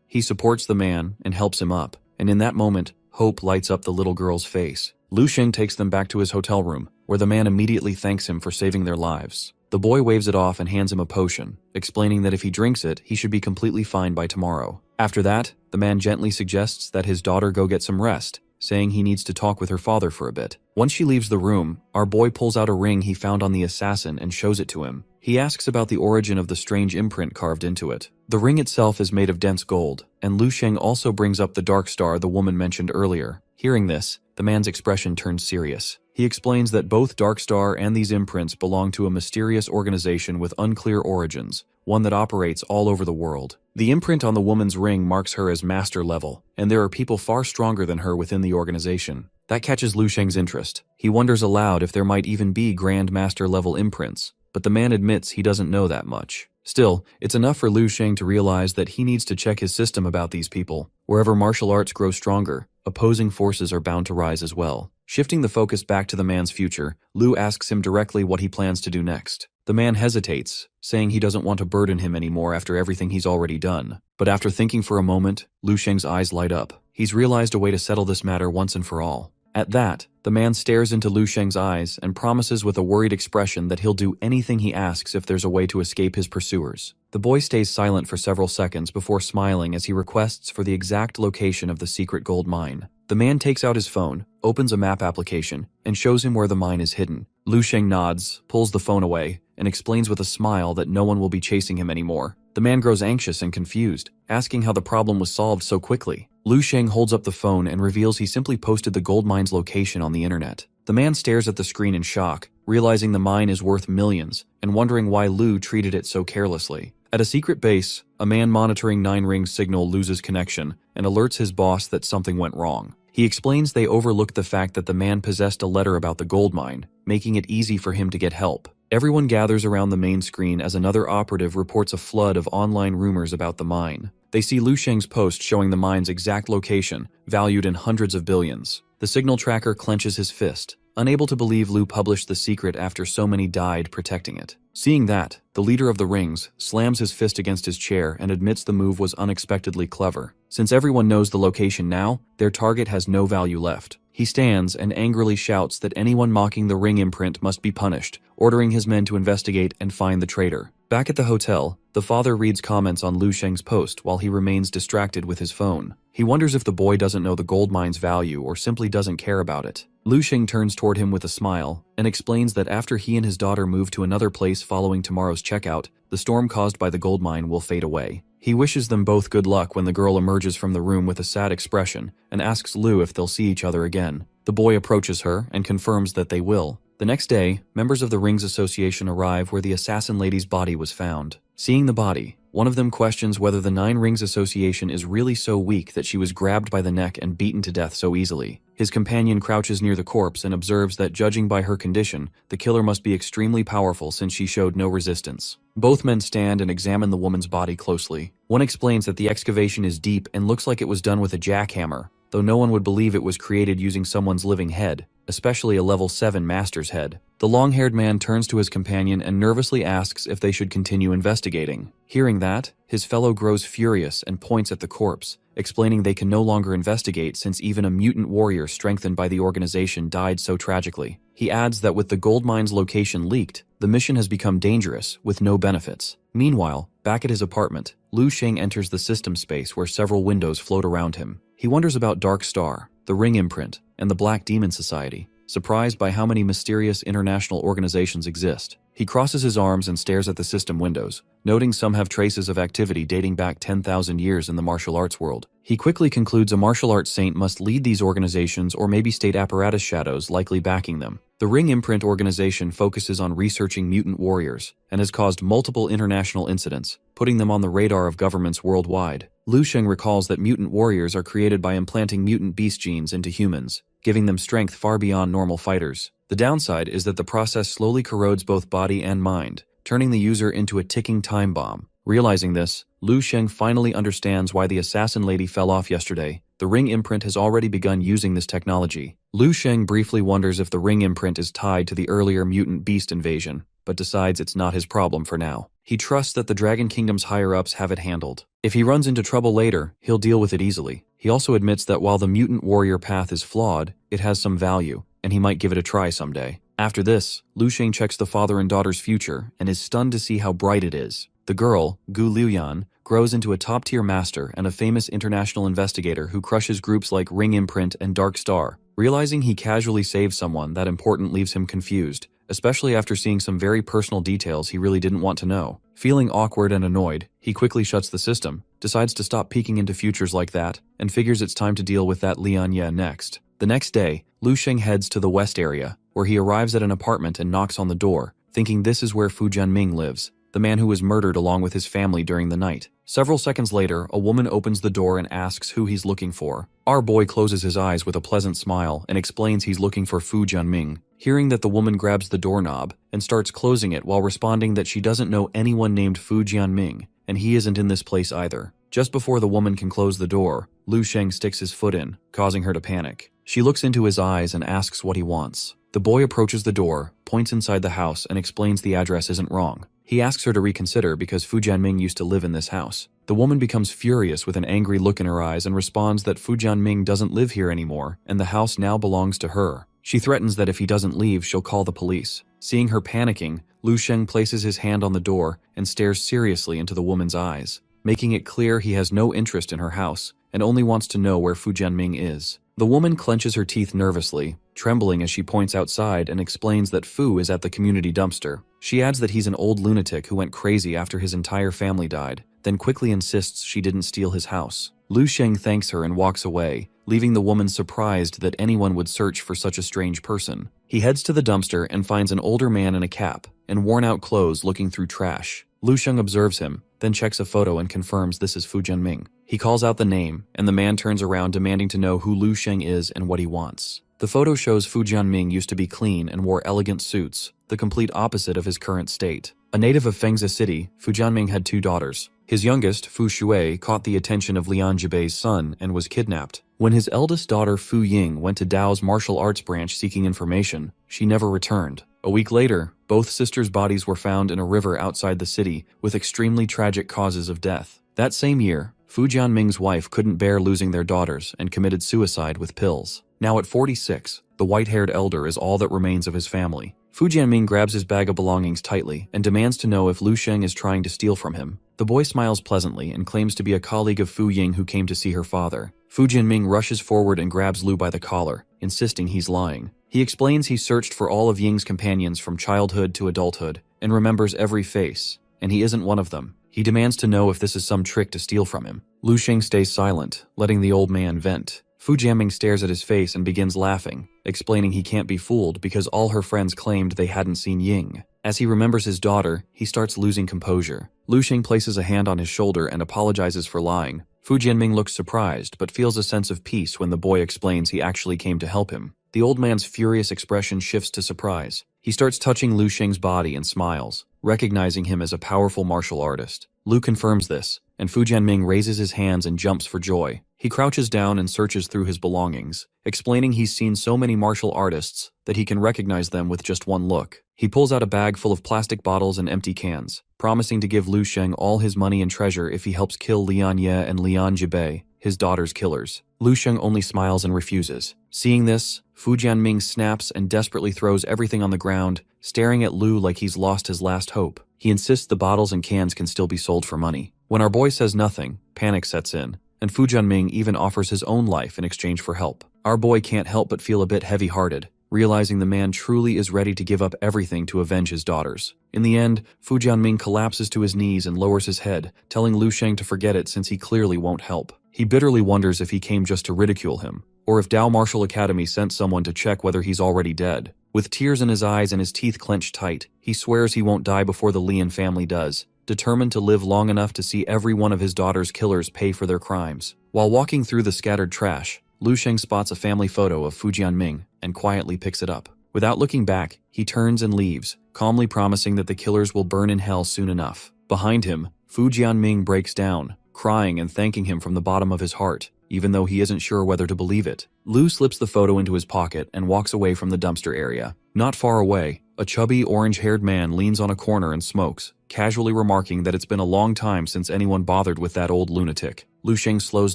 He supports the man and helps him up, and in that moment, hope lights up the little girl's face. Lu Sheng takes them back to his hotel room, where the man immediately thanks him for saving their lives. The boy waves it off and hands him a potion, explaining that if he drinks it, he should be completely fine by tomorrow. After that, the man gently suggests that his daughter go get some rest, saying he needs to talk with her father for a bit. Once she leaves the room, our boy pulls out a ring he found on the assassin and shows it to him. He asks about the origin of the strange imprint carved into it. The ring itself is made of dense gold, and Lu Sheng also brings up the dark star the woman mentioned earlier. Hearing this, the man's expression turns serious. He explains that both Dark Star and these imprints belong to a mysterious organization with unclear origins, one that operates all over the world. The imprint on the woman's ring marks her as master level, and there are people far stronger than her within the organization. That catches Lu Sheng's interest. He wonders aloud if there might even be Grand Master level imprints, but the man admits he doesn't know that much. Still, it's enough for Lu Sheng to realize that he needs to check his system about these people. Wherever martial arts grow stronger, opposing forces are bound to rise as well. Shifting the focus back to the man's future, Lu asks him directly what he plans to do next. The man hesitates, saying he doesn't want to burden him anymore after everything he's already done. But after thinking for a moment, Lu Sheng's eyes light up. He's realized a way to settle this matter once and for all. At that, the man stares into Lu Sheng's eyes and promises with a worried expression that he'll do anything he asks if there's a way to escape his pursuers. The boy stays silent for several seconds before smiling as he requests for the exact location of the secret gold mine. The man takes out his phone, opens a map application, and shows him where the mine is hidden. Lu Sheng nods, pulls the phone away, and explains with a smile that no one will be chasing him anymore. The man grows anxious and confused, asking how the problem was solved so quickly. Lu Sheng holds up the phone and reveals he simply posted the gold mine's location on the internet. The man stares at the screen in shock, realizing the mine is worth millions, and wondering why Lu treated it so carelessly. At a secret base, a man monitoring Nine Rings' signal loses connection and alerts his boss that something went wrong. He explains they overlooked the fact that the man possessed a letter about the gold mine, making it easy for him to get help. Everyone gathers around the main screen as another operative reports a flood of online rumors about the mine. They see Lu Sheng's post showing the mine's exact location, valued in hundreds of billions. The signal tracker clenches his fist, unable to believe Lu published the secret after so many died protecting it. Seeing that, the leader of the Rings slams his fist against his chair and admits the move was unexpectedly clever. Since everyone knows the location now, their target has no value left. He stands and angrily shouts that anyone mocking the ring imprint must be punished, ordering his men to investigate and find the traitor. Back at the hotel, the father reads comments on Lu Sheng's post while he remains distracted with his phone. He wonders if the boy doesn't know the gold mine's value or simply doesn't care about it. Lu Sheng turns toward him with a smile and explains that after he and his daughter move to another place following tomorrow's checkout, the storm caused by the gold mine will fade away. He wishes them both good luck when the girl emerges from the room with a sad expression and asks Lu if they'll see each other again. The boy approaches her and confirms that they will. The next day, members of the Rings Association arrive where the assassin lady's body was found. Seeing the body, one of them questions whether the Nine Rings Association is really so weak that she was grabbed by the neck and beaten to death so easily. His companion crouches near the corpse and observes that judging by her condition, the killer must be extremely powerful since she showed no resistance. Both men stand and examine the woman's body closely. One explains that the excavation is deep and looks like it was done with a jackhammer, though no one would believe it was created using someone's living head, especially a level 7 master's head. The long-haired man turns to his companion and nervously asks if they should continue investigating. Hearing that, his fellow grows furious and points at the corpse, explaining they can no longer investigate since even a mutant warrior strengthened by the organization died so tragically. He adds that with the gold mine's location leaked, the mission has become dangerous, with no benefits. Meanwhile, back at his apartment, Lu Sheng enters the system space where several windows float around him. He wonders about Dark Star, the Ring Imprint, and the Black Demon Society, surprised by how many mysterious international organizations exist. He crosses his arms and stares at the system windows, noting some have traces of activity dating back 10,000 years in the martial arts world. He quickly concludes a martial arts saint must lead these organizations or maybe state apparatus shadows likely backing them. The Ring Imprint organization focuses on researching mutant warriors and has caused multiple international incidents, putting them on the radar of governments worldwide. Lu Sheng recalls that mutant warriors are created by implanting mutant beast genes into humans, giving them strength far beyond normal fighters. The downside is that the process slowly corrodes both body and mind, turning the user into a ticking time bomb. Realizing this, Lu Sheng finally understands why the assassin lady fell off yesterday. The ring imprint has already begun using this technology. Lu Sheng briefly wonders if the ring imprint is tied to the earlier mutant beast invasion, but decides it's not his problem for now. He trusts that the Dragon Kingdom's higher-ups have it handled. If he runs into trouble later, he'll deal with it easily. He also admits that while the mutant warrior path is flawed, it has some value, and he might give it a try someday. After this, Lu Sheng checks the father and daughter's future and is stunned to see how bright it is. The girl, Gu Liuyan, grows into a top-tier master and a famous international investigator who crushes groups like Ring Imprint and Dark Star. Realizing he casually saved someone that important leaves him confused, especially after seeing some very personal details he really didn't want to know. Feeling awkward and annoyed, he quickly shuts the system, decides to stop peeking into futures like that, and figures it's time to deal with that Lian Ye next. The next day, Lu Sheng heads to the west area, where he arrives at an apartment and knocks on the door, thinking this is where Fu Jianming lives, the man who was murdered along with his family during the night. Several seconds later, a woman opens the door and asks who he's looking for. Our boy closes his eyes with a pleasant smile and explains he's looking for Fu Jianming. Hearing that, the woman grabs the doorknob and starts closing it while responding that she doesn't know anyone named Fu Jianming, and he isn't in this place either. Just before the woman can close the door, Lu Sheng sticks his foot in, causing her to panic. She looks into his eyes and asks what he wants. The boy approaches the door, points inside the house, and explains the address isn't wrong. He asks her to reconsider because Fu Jianming used to live in this house. The woman becomes furious with an angry look in her eyes and responds that Fu Jianming doesn't live here anymore and the house now belongs to her. She threatens that if he doesn't leave, she'll call the police. Seeing her panicking, Lu Sheng places his hand on the door and stares seriously into the woman's eyes, making it clear he has no interest in her house and only wants to know where Fu Jianming is. The woman clenches her teeth nervously, trembling as she points outside and explains that Fu is at the community dumpster. She adds that he's an old lunatic who went crazy after his entire family died, then quickly insists she didn't steal his house. Lu Sheng thanks her and walks away, leaving the woman surprised that anyone would search for such a strange person. He heads to the dumpster and finds an older man in a cap and worn-out clothes looking through trash. Lu Sheng observes him, then checks a photo and confirms this is Fu Jianming. He calls out the name, and the man turns around demanding to know who Lu Sheng is and what he wants. The photo shows Fu Jianming used to be clean and wore elegant suits, the complete opposite of his current state. A native of Fengzi City, Fu Jianming had 2 daughters. His youngest, Fu Shui, caught the attention of Lian Jibei's son and was kidnapped. When his eldest daughter, Fu Ying, went to Dao's martial arts branch seeking information, she never returned. A week later, both sisters' bodies were found in a river outside the city with extremely tragic causes of death. That same year, Fu Jianming's wife couldn't bear losing their daughters and committed suicide with pills. Now at 46, the white-haired elder is all that remains of his family. Fu Jianming grabs his bag of belongings tightly and demands to know if Lu Sheng is trying to steal from him. The boy smiles pleasantly and claims to be a colleague of Fu Ying who came to see her father. Fu Jianming rushes forward and grabs Lu by the collar, insisting he's lying. He explains he searched for all of Ying's companions from childhood to adulthood and remembers every face, and he isn't one of them. He demands to know if this is some trick to steal from him. Lu Sheng stays silent, letting the old man vent. Fu Jianming stares at his face and begins laughing, explaining he can't be fooled because all her friends claimed they hadn't seen Ying. As he remembers his daughter, he starts losing composure. Lu Sheng places a hand on his shoulder and apologizes for lying. Fu Jianming looks surprised but feels a sense of peace when the boy explains he actually came to help him. The old man's furious expression shifts to surprise. He starts touching Lu Sheng's body and smiles, recognizing him as a powerful martial artist. Lu confirms this, and Fu Jianming raises his hands and jumps for joy. He crouches down and searches through his belongings, explaining he's seen so many martial artists that he can recognize them with just one look. He pulls out a bag full of plastic bottles and empty cans, promising to give Lu Sheng all his money and treasure if he helps kill Lian Ye and Lian Jibei, his daughter's killers. Lu Sheng only smiles and refuses. Seeing this, Fu Jianming snaps and desperately throws everything on the ground, staring at Lu like he's lost his last hope. He insists the bottles and cans can still be sold for money. When our boy says nothing, panic sets in, and Fu Jianming even offers his own life in exchange for help. Our boy can't help but feel a bit heavy-hearted, realizing the man truly is ready to give up everything to avenge his daughters. In the end, Fu Jianming collapses to his knees and lowers his head, telling Lu Sheng to forget it since he clearly won't help. He bitterly wonders if he came just to ridicule him, or if Dao Martial Academy sent someone to check whether he's already dead. With tears in his eyes and his teeth clenched tight, he swears he won't die before the Lian family does, determined to live long enough to see every one of his daughter's killers pay for their crimes. While walking through the scattered trash, Lu Sheng spots a family photo of Fu Jianming and quietly picks it up. Without looking back, he turns and leaves, calmly promising that the killers will burn in hell soon enough. Behind him, Fu Jianming breaks down, crying and thanking him from the bottom of his heart, even though he isn't sure whether to believe it. Lu slips the photo into his pocket and walks away from the dumpster area. Not far away, a chubby, orange-haired man leans on a corner and smokes, casually remarking that it's been a long time since anyone bothered with that old lunatic. Lu Sheng slows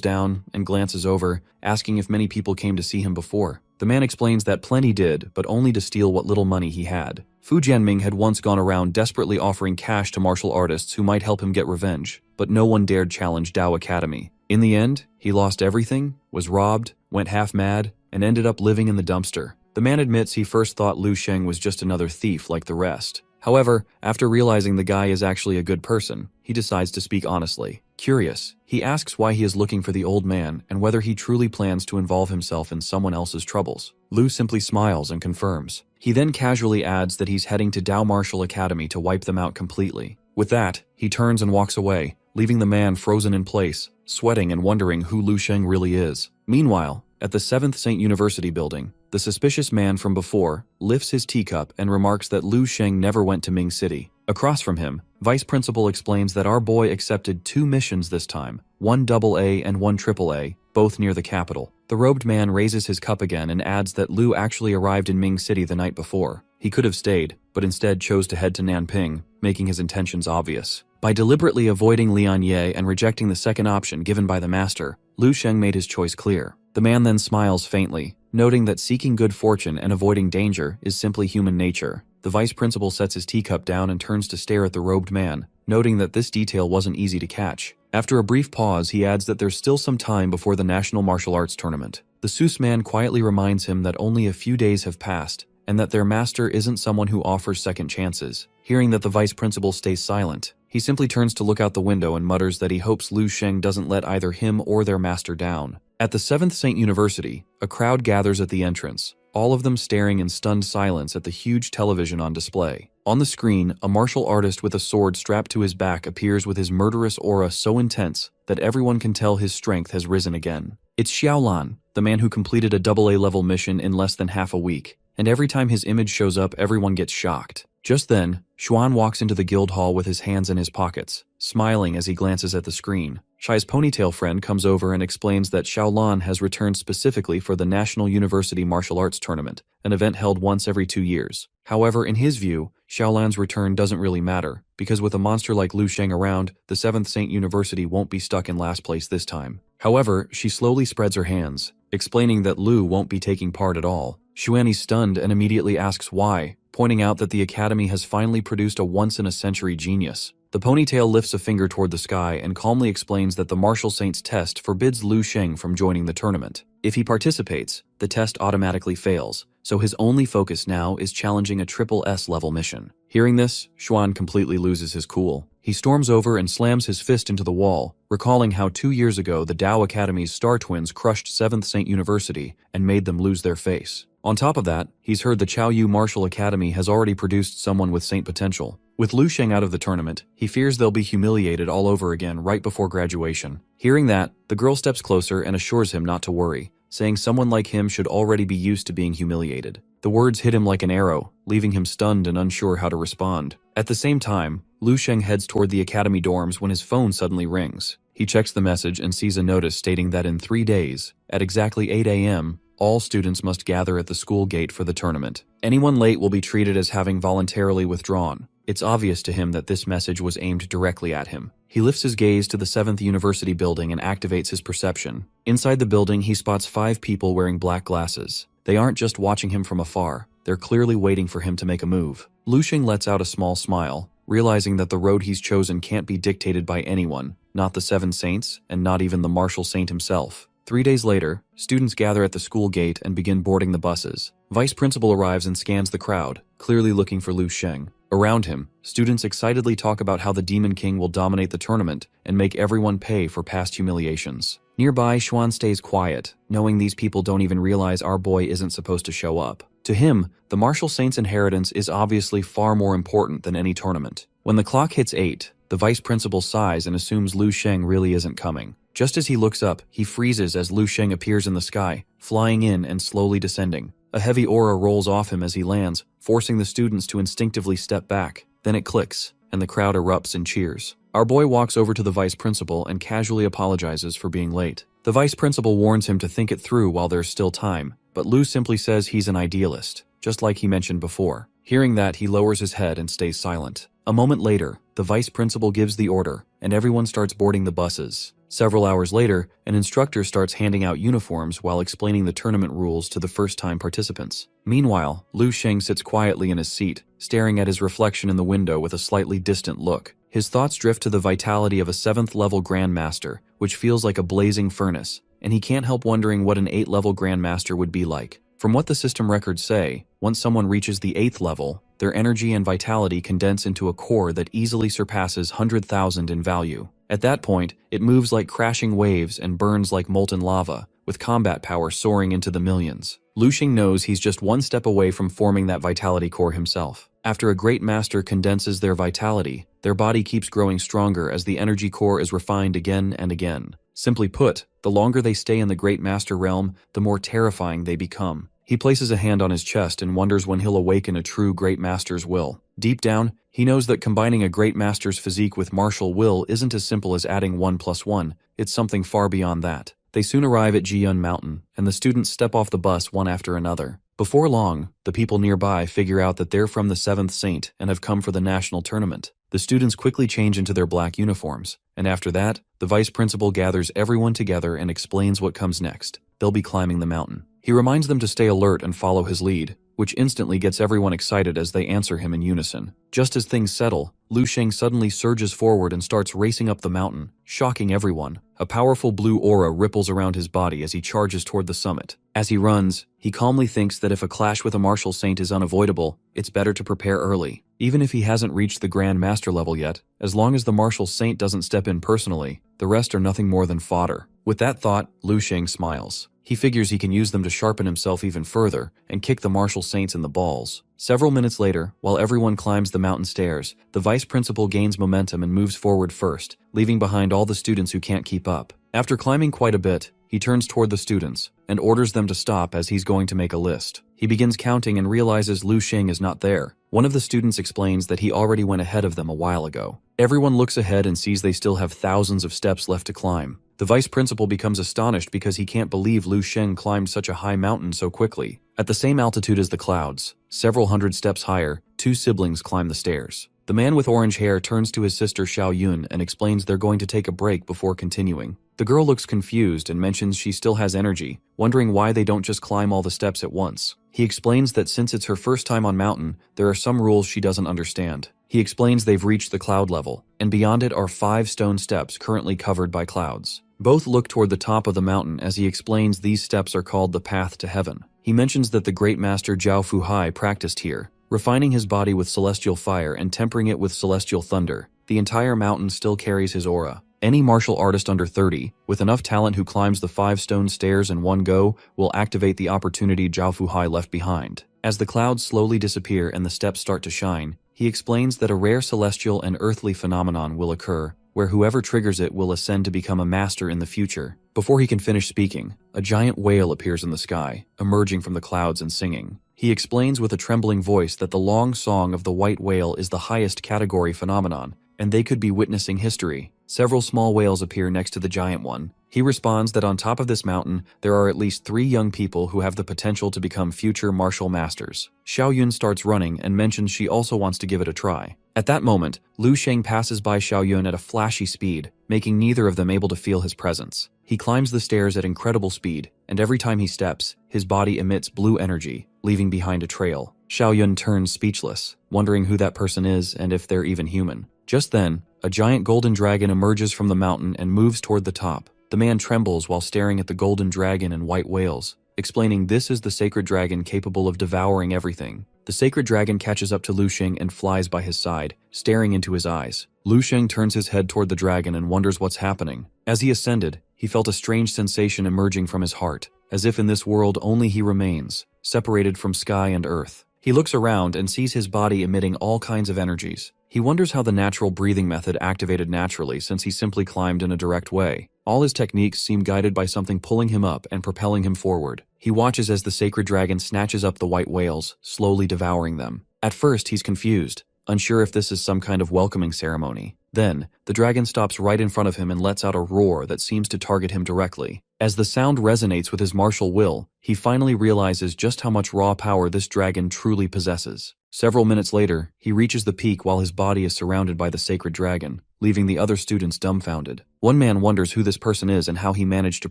down and glances over, asking if many people came to see him before. The man explains that plenty did, but only to steal what little money he had. Fu Jianming had once gone around desperately offering cash to martial artists who might help him get revenge, but no one dared challenge Dao Academy. In the end, he lost everything, was robbed, went half mad, and ended up living in the dumpster. The man admits he first thought Lu Sheng was just another thief like the rest. However, after realizing the guy is actually a good person, he decides to speak honestly. Curious, he asks why he is looking for the old man and whether he truly plans to involve himself in someone else's troubles. Lu simply smiles and confirms. He then casually adds that he's heading to Dao Martial Academy to wipe them out completely. With that, he turns and walks away, leaving the man frozen in place, sweating and wondering who Lu Sheng really is. Meanwhile, at the 7th Saint University building, the suspicious man from before lifts his teacup and remarks that Lu Sheng never went to Ming City. Across from him, Vice Principal explains that our boy accepted 2 missions this time, one AA and one AAA, both near the capital. The robed man raises his cup again and adds that Lu actually arrived in Ming City the night before. He could have stayed, but instead chose to head to Nanping, making his intentions obvious. By deliberately avoiding Lian Ye and rejecting the second option given by the master, Lu Sheng made his choice clear. The man then smiles faintly, noting that seeking good fortune and avoiding danger is simply human nature. The vice principal sets his teacup down and turns to stare at the robed man, noting that this detail wasn't easy to catch. After a brief pause, he adds that there's still some time before the National Martial Arts Tournament. The Seuss man quietly reminds him that only a few days have passed, and that their master isn't someone who offers second chances. Hearing that the vice principal stays silent, he simply turns to look out the window and mutters that he hopes Lu Sheng doesn't let either him or their master down. At the 7th Saint University, a crowd gathers at the entrance, all of them staring in stunned silence at the huge television on display. On the screen, a martial artist with a sword strapped to his back appears with his murderous aura so intense that everyone can tell his strength has risen again. It's Xiaolan, the man who completed a AA level mission in less than half a week, and every time his image shows up, everyone gets shocked. Just then, Xuan walks into the guild hall with his hands in his pockets, smiling as he glances at the screen. Shai's ponytail friend comes over and explains that Xiaolan has returned specifically for the National University Martial Arts Tournament, an event held once every 2 years. However, in his view, Xiaolan's return doesn't really matter, because with a monster like Lu Sheng around, the 7th Saint University won't be stuck in last place this time. However, she slowly spreads her hands, explaining that Lu won't be taking part at all. Xuan is stunned and immediately asks why, pointing out that the academy has finally produced a once-in-a-century genius. The ponytail lifts a finger toward the sky and calmly explains that the Martial Saints test forbids Lu Sheng from joining the tournament. If he participates, the test automatically fails, so his only focus now is challenging a SSS level mission. Hearing this, Xuan completely loses his cool. He storms over and slams his fist into the wall, recalling how 2 years ago the Dao Academy's Star Twins crushed 7th Saint University and made them lose their face. On top of that, he's heard the Chaoyu Martial Academy has already produced someone with saint potential. With Lu Sheng out of the tournament, he fears they'll be humiliated all over again right before graduation. Hearing that, the girl steps closer and assures him not to worry, saying someone like him should already be used to being humiliated. The words hit him like an arrow, leaving him stunned and unsure how to respond. At the same time, Lu Sheng heads toward the academy dorms when his phone suddenly rings. He checks the message and sees a notice stating that in 3 days, at exactly 8 a.m., all students must gather at the school gate for the tournament. Anyone late will be treated as having voluntarily withdrawn. It's obvious to him that this message was aimed directly at him. He lifts his gaze to the 7th University building and activates his perception. Inside the building, he spots 5 people wearing black glasses. They aren't just watching him from afar, they're clearly waiting for him to make a move. Lu Sheng lets out a small smile, realizing that the road he's chosen can't be dictated by anyone, not the 7 Saints, and not even the Martial Saint himself. 3 days later, students gather at the school gate and begin boarding the buses. Vice Principal arrives and scans the crowd, clearly looking for Lu Sheng. Around him, students excitedly talk about how the Demon King will dominate the tournament and make everyone pay for past humiliations. Nearby, Xuan stays quiet, knowing these people don't even realize our boy isn't supposed to show up. To him, the Martial Saint's inheritance is obviously far more important than any tournament. When the clock hits 8, the Vice Principal sighs and assumes Lu Sheng really isn't coming. Just as he looks up, he freezes as Lu Sheng appears in the sky, flying in and slowly descending. A heavy aura rolls off him as he lands, forcing the students to instinctively step back. Then it clicks, and the crowd erupts in cheers. Our boy walks over to the vice principal and casually apologizes for being late. The vice principal warns him to think it through while there's still time, but Lu simply says he's an idealist, just like he mentioned before. Hearing that, he lowers his head and stays silent. A moment later, the vice principal gives the order, and everyone starts boarding the buses. Several hours later, an instructor starts handing out uniforms while explaining the tournament rules to the first-time participants. Meanwhile, Lu Sheng sits quietly in his seat, staring at his reflection in the window with a slightly distant look. His thoughts drift to the vitality of a 7th-level Grandmaster, which feels like a blazing furnace, and he can't help wondering what an 8th-level Grandmaster would be like. From what the system records say, once someone reaches the 8th level, their energy and vitality condense into a core that easily surpasses 100,000 in value. At that point, it moves like crashing waves and burns like molten lava, with combat power soaring into the millions. Lu Sheng knows he's just one step away from forming that vitality core himself. After a great master condenses their vitality, their body keeps growing stronger as the energy core is refined again and again. Simply put, the longer they stay in the great master realm, the more terrifying they become. He places a hand on his chest and wonders when he'll awaken a true great master's will. Deep down, he knows that combining a great master's physique with martial will isn't as simple as adding 1 + 1, it's something far beyond that. They soon arrive at Jiyun Mountain, and the students step off the bus one after another. Before long, the people nearby figure out that they're from the 7th Saint and have come for the national tournament. The students quickly change into their black uniforms, and after that, the vice principal gathers everyone together and explains what comes next. They'll be climbing the mountain. He reminds them to stay alert and follow his lead, which instantly gets everyone excited as they answer him in unison. Just as things settle, Lu Sheng suddenly surges forward and starts racing up the mountain, shocking everyone. A powerful blue aura ripples around his body as he charges toward the summit. As he runs, he calmly thinks that if a clash with a martial saint is unavoidable, it's better to prepare early. Even if he hasn't reached the Grand Master level yet, as long as the martial saint doesn't step in personally, the rest are nothing more than fodder. With that thought, Lu Sheng smiles. He figures he can use them to sharpen himself even further and kick the martial saints in the balls. Several minutes later, while everyone climbs the mountain stairs, the vice principal gains momentum and moves forward first, leaving behind all the students who can't keep up. After climbing quite a bit, he turns toward the students and orders them to stop as he's going to make a list. He begins counting and realizes Lu Sheng is not there. One of the students explains that he already went ahead of them a while ago. Everyone looks ahead and sees they still have thousands of steps left to climb. The vice principal becomes astonished because he can't believe Lu Sheng climbed such a high mountain so quickly. At the same altitude as the clouds, several hundred steps higher, 2 siblings climb the stairs. The man with orange hair turns to his sister Xiao Yun and explains they're going to take a break before continuing. The girl looks confused and mentions she still has energy, wondering why they don't just climb all the steps at once. He explains that since it's her first time on mountain, there are some rules she doesn't understand. He explains they've reached the cloud level, and beyond it are 5 stone steps currently covered by clouds. Both look toward the top of the mountain as he explains these steps are called the path to heaven. He mentions that the great master Jiao Fuhai practiced here, refining his body with celestial fire and tempering it with celestial thunder. The entire mountain still carries his aura. Any martial artist under 30, with enough talent who climbs the 5 stone stairs in one go, will activate the opportunity Jiao Fuhai left behind. As the clouds slowly disappear and the steps start to shine, he explains that a rare celestial and earthly phenomenon will occur, where whoever triggers it will ascend to become a master in the future. Before he can finish speaking, a giant whale appears in the sky, emerging from the clouds and singing. He explains with a trembling voice that the long song of the white whale is the highest category phenomenon, and they could be witnessing history. Several small whales appear next to the giant one. He responds that on top of this mountain, there are at least 3 young people who have the potential to become future martial masters. Xiao Yun starts running and mentions she also wants to give it a try. At that moment, Lu Sheng passes by Xiao Yun at a flashy speed, making neither of them able to feel his presence. He climbs the stairs at incredible speed, and every time he steps, his body emits blue energy, leaving behind a trail. Xiao Yun turns speechless, wondering who that person is and if they're even human. Just then, a giant golden dragon emerges from the mountain and moves toward the top. The man trembles while staring at the golden dragon and white whales, explaining this is the sacred dragon capable of devouring everything. The sacred dragon catches up to Lu Sheng and flies by his side, staring into his eyes. Lu Sheng turns his head toward the dragon and wonders what's happening. As he ascended, he felt a strange sensation emerging from his heart, as if in this world only he remains, separated from sky and earth. He looks around and sees his body emitting all kinds of energies. He wonders how the natural breathing method activated naturally since he simply climbed in a direct way. All his techniques seem guided by something pulling him up and propelling him forward. He watches as the sacred dragon snatches up the white whales, slowly devouring them. At first, he's confused, unsure if this is some kind of welcoming ceremony. Then, the dragon stops right in front of him and lets out a roar that seems to target him directly. As the sound resonates with his martial will, he finally realizes just how much raw power this dragon truly possesses. Several minutes later, he reaches the peak while his body is surrounded by the sacred dragon, leaving the other students dumbfounded. One man wonders who this person is and how he managed to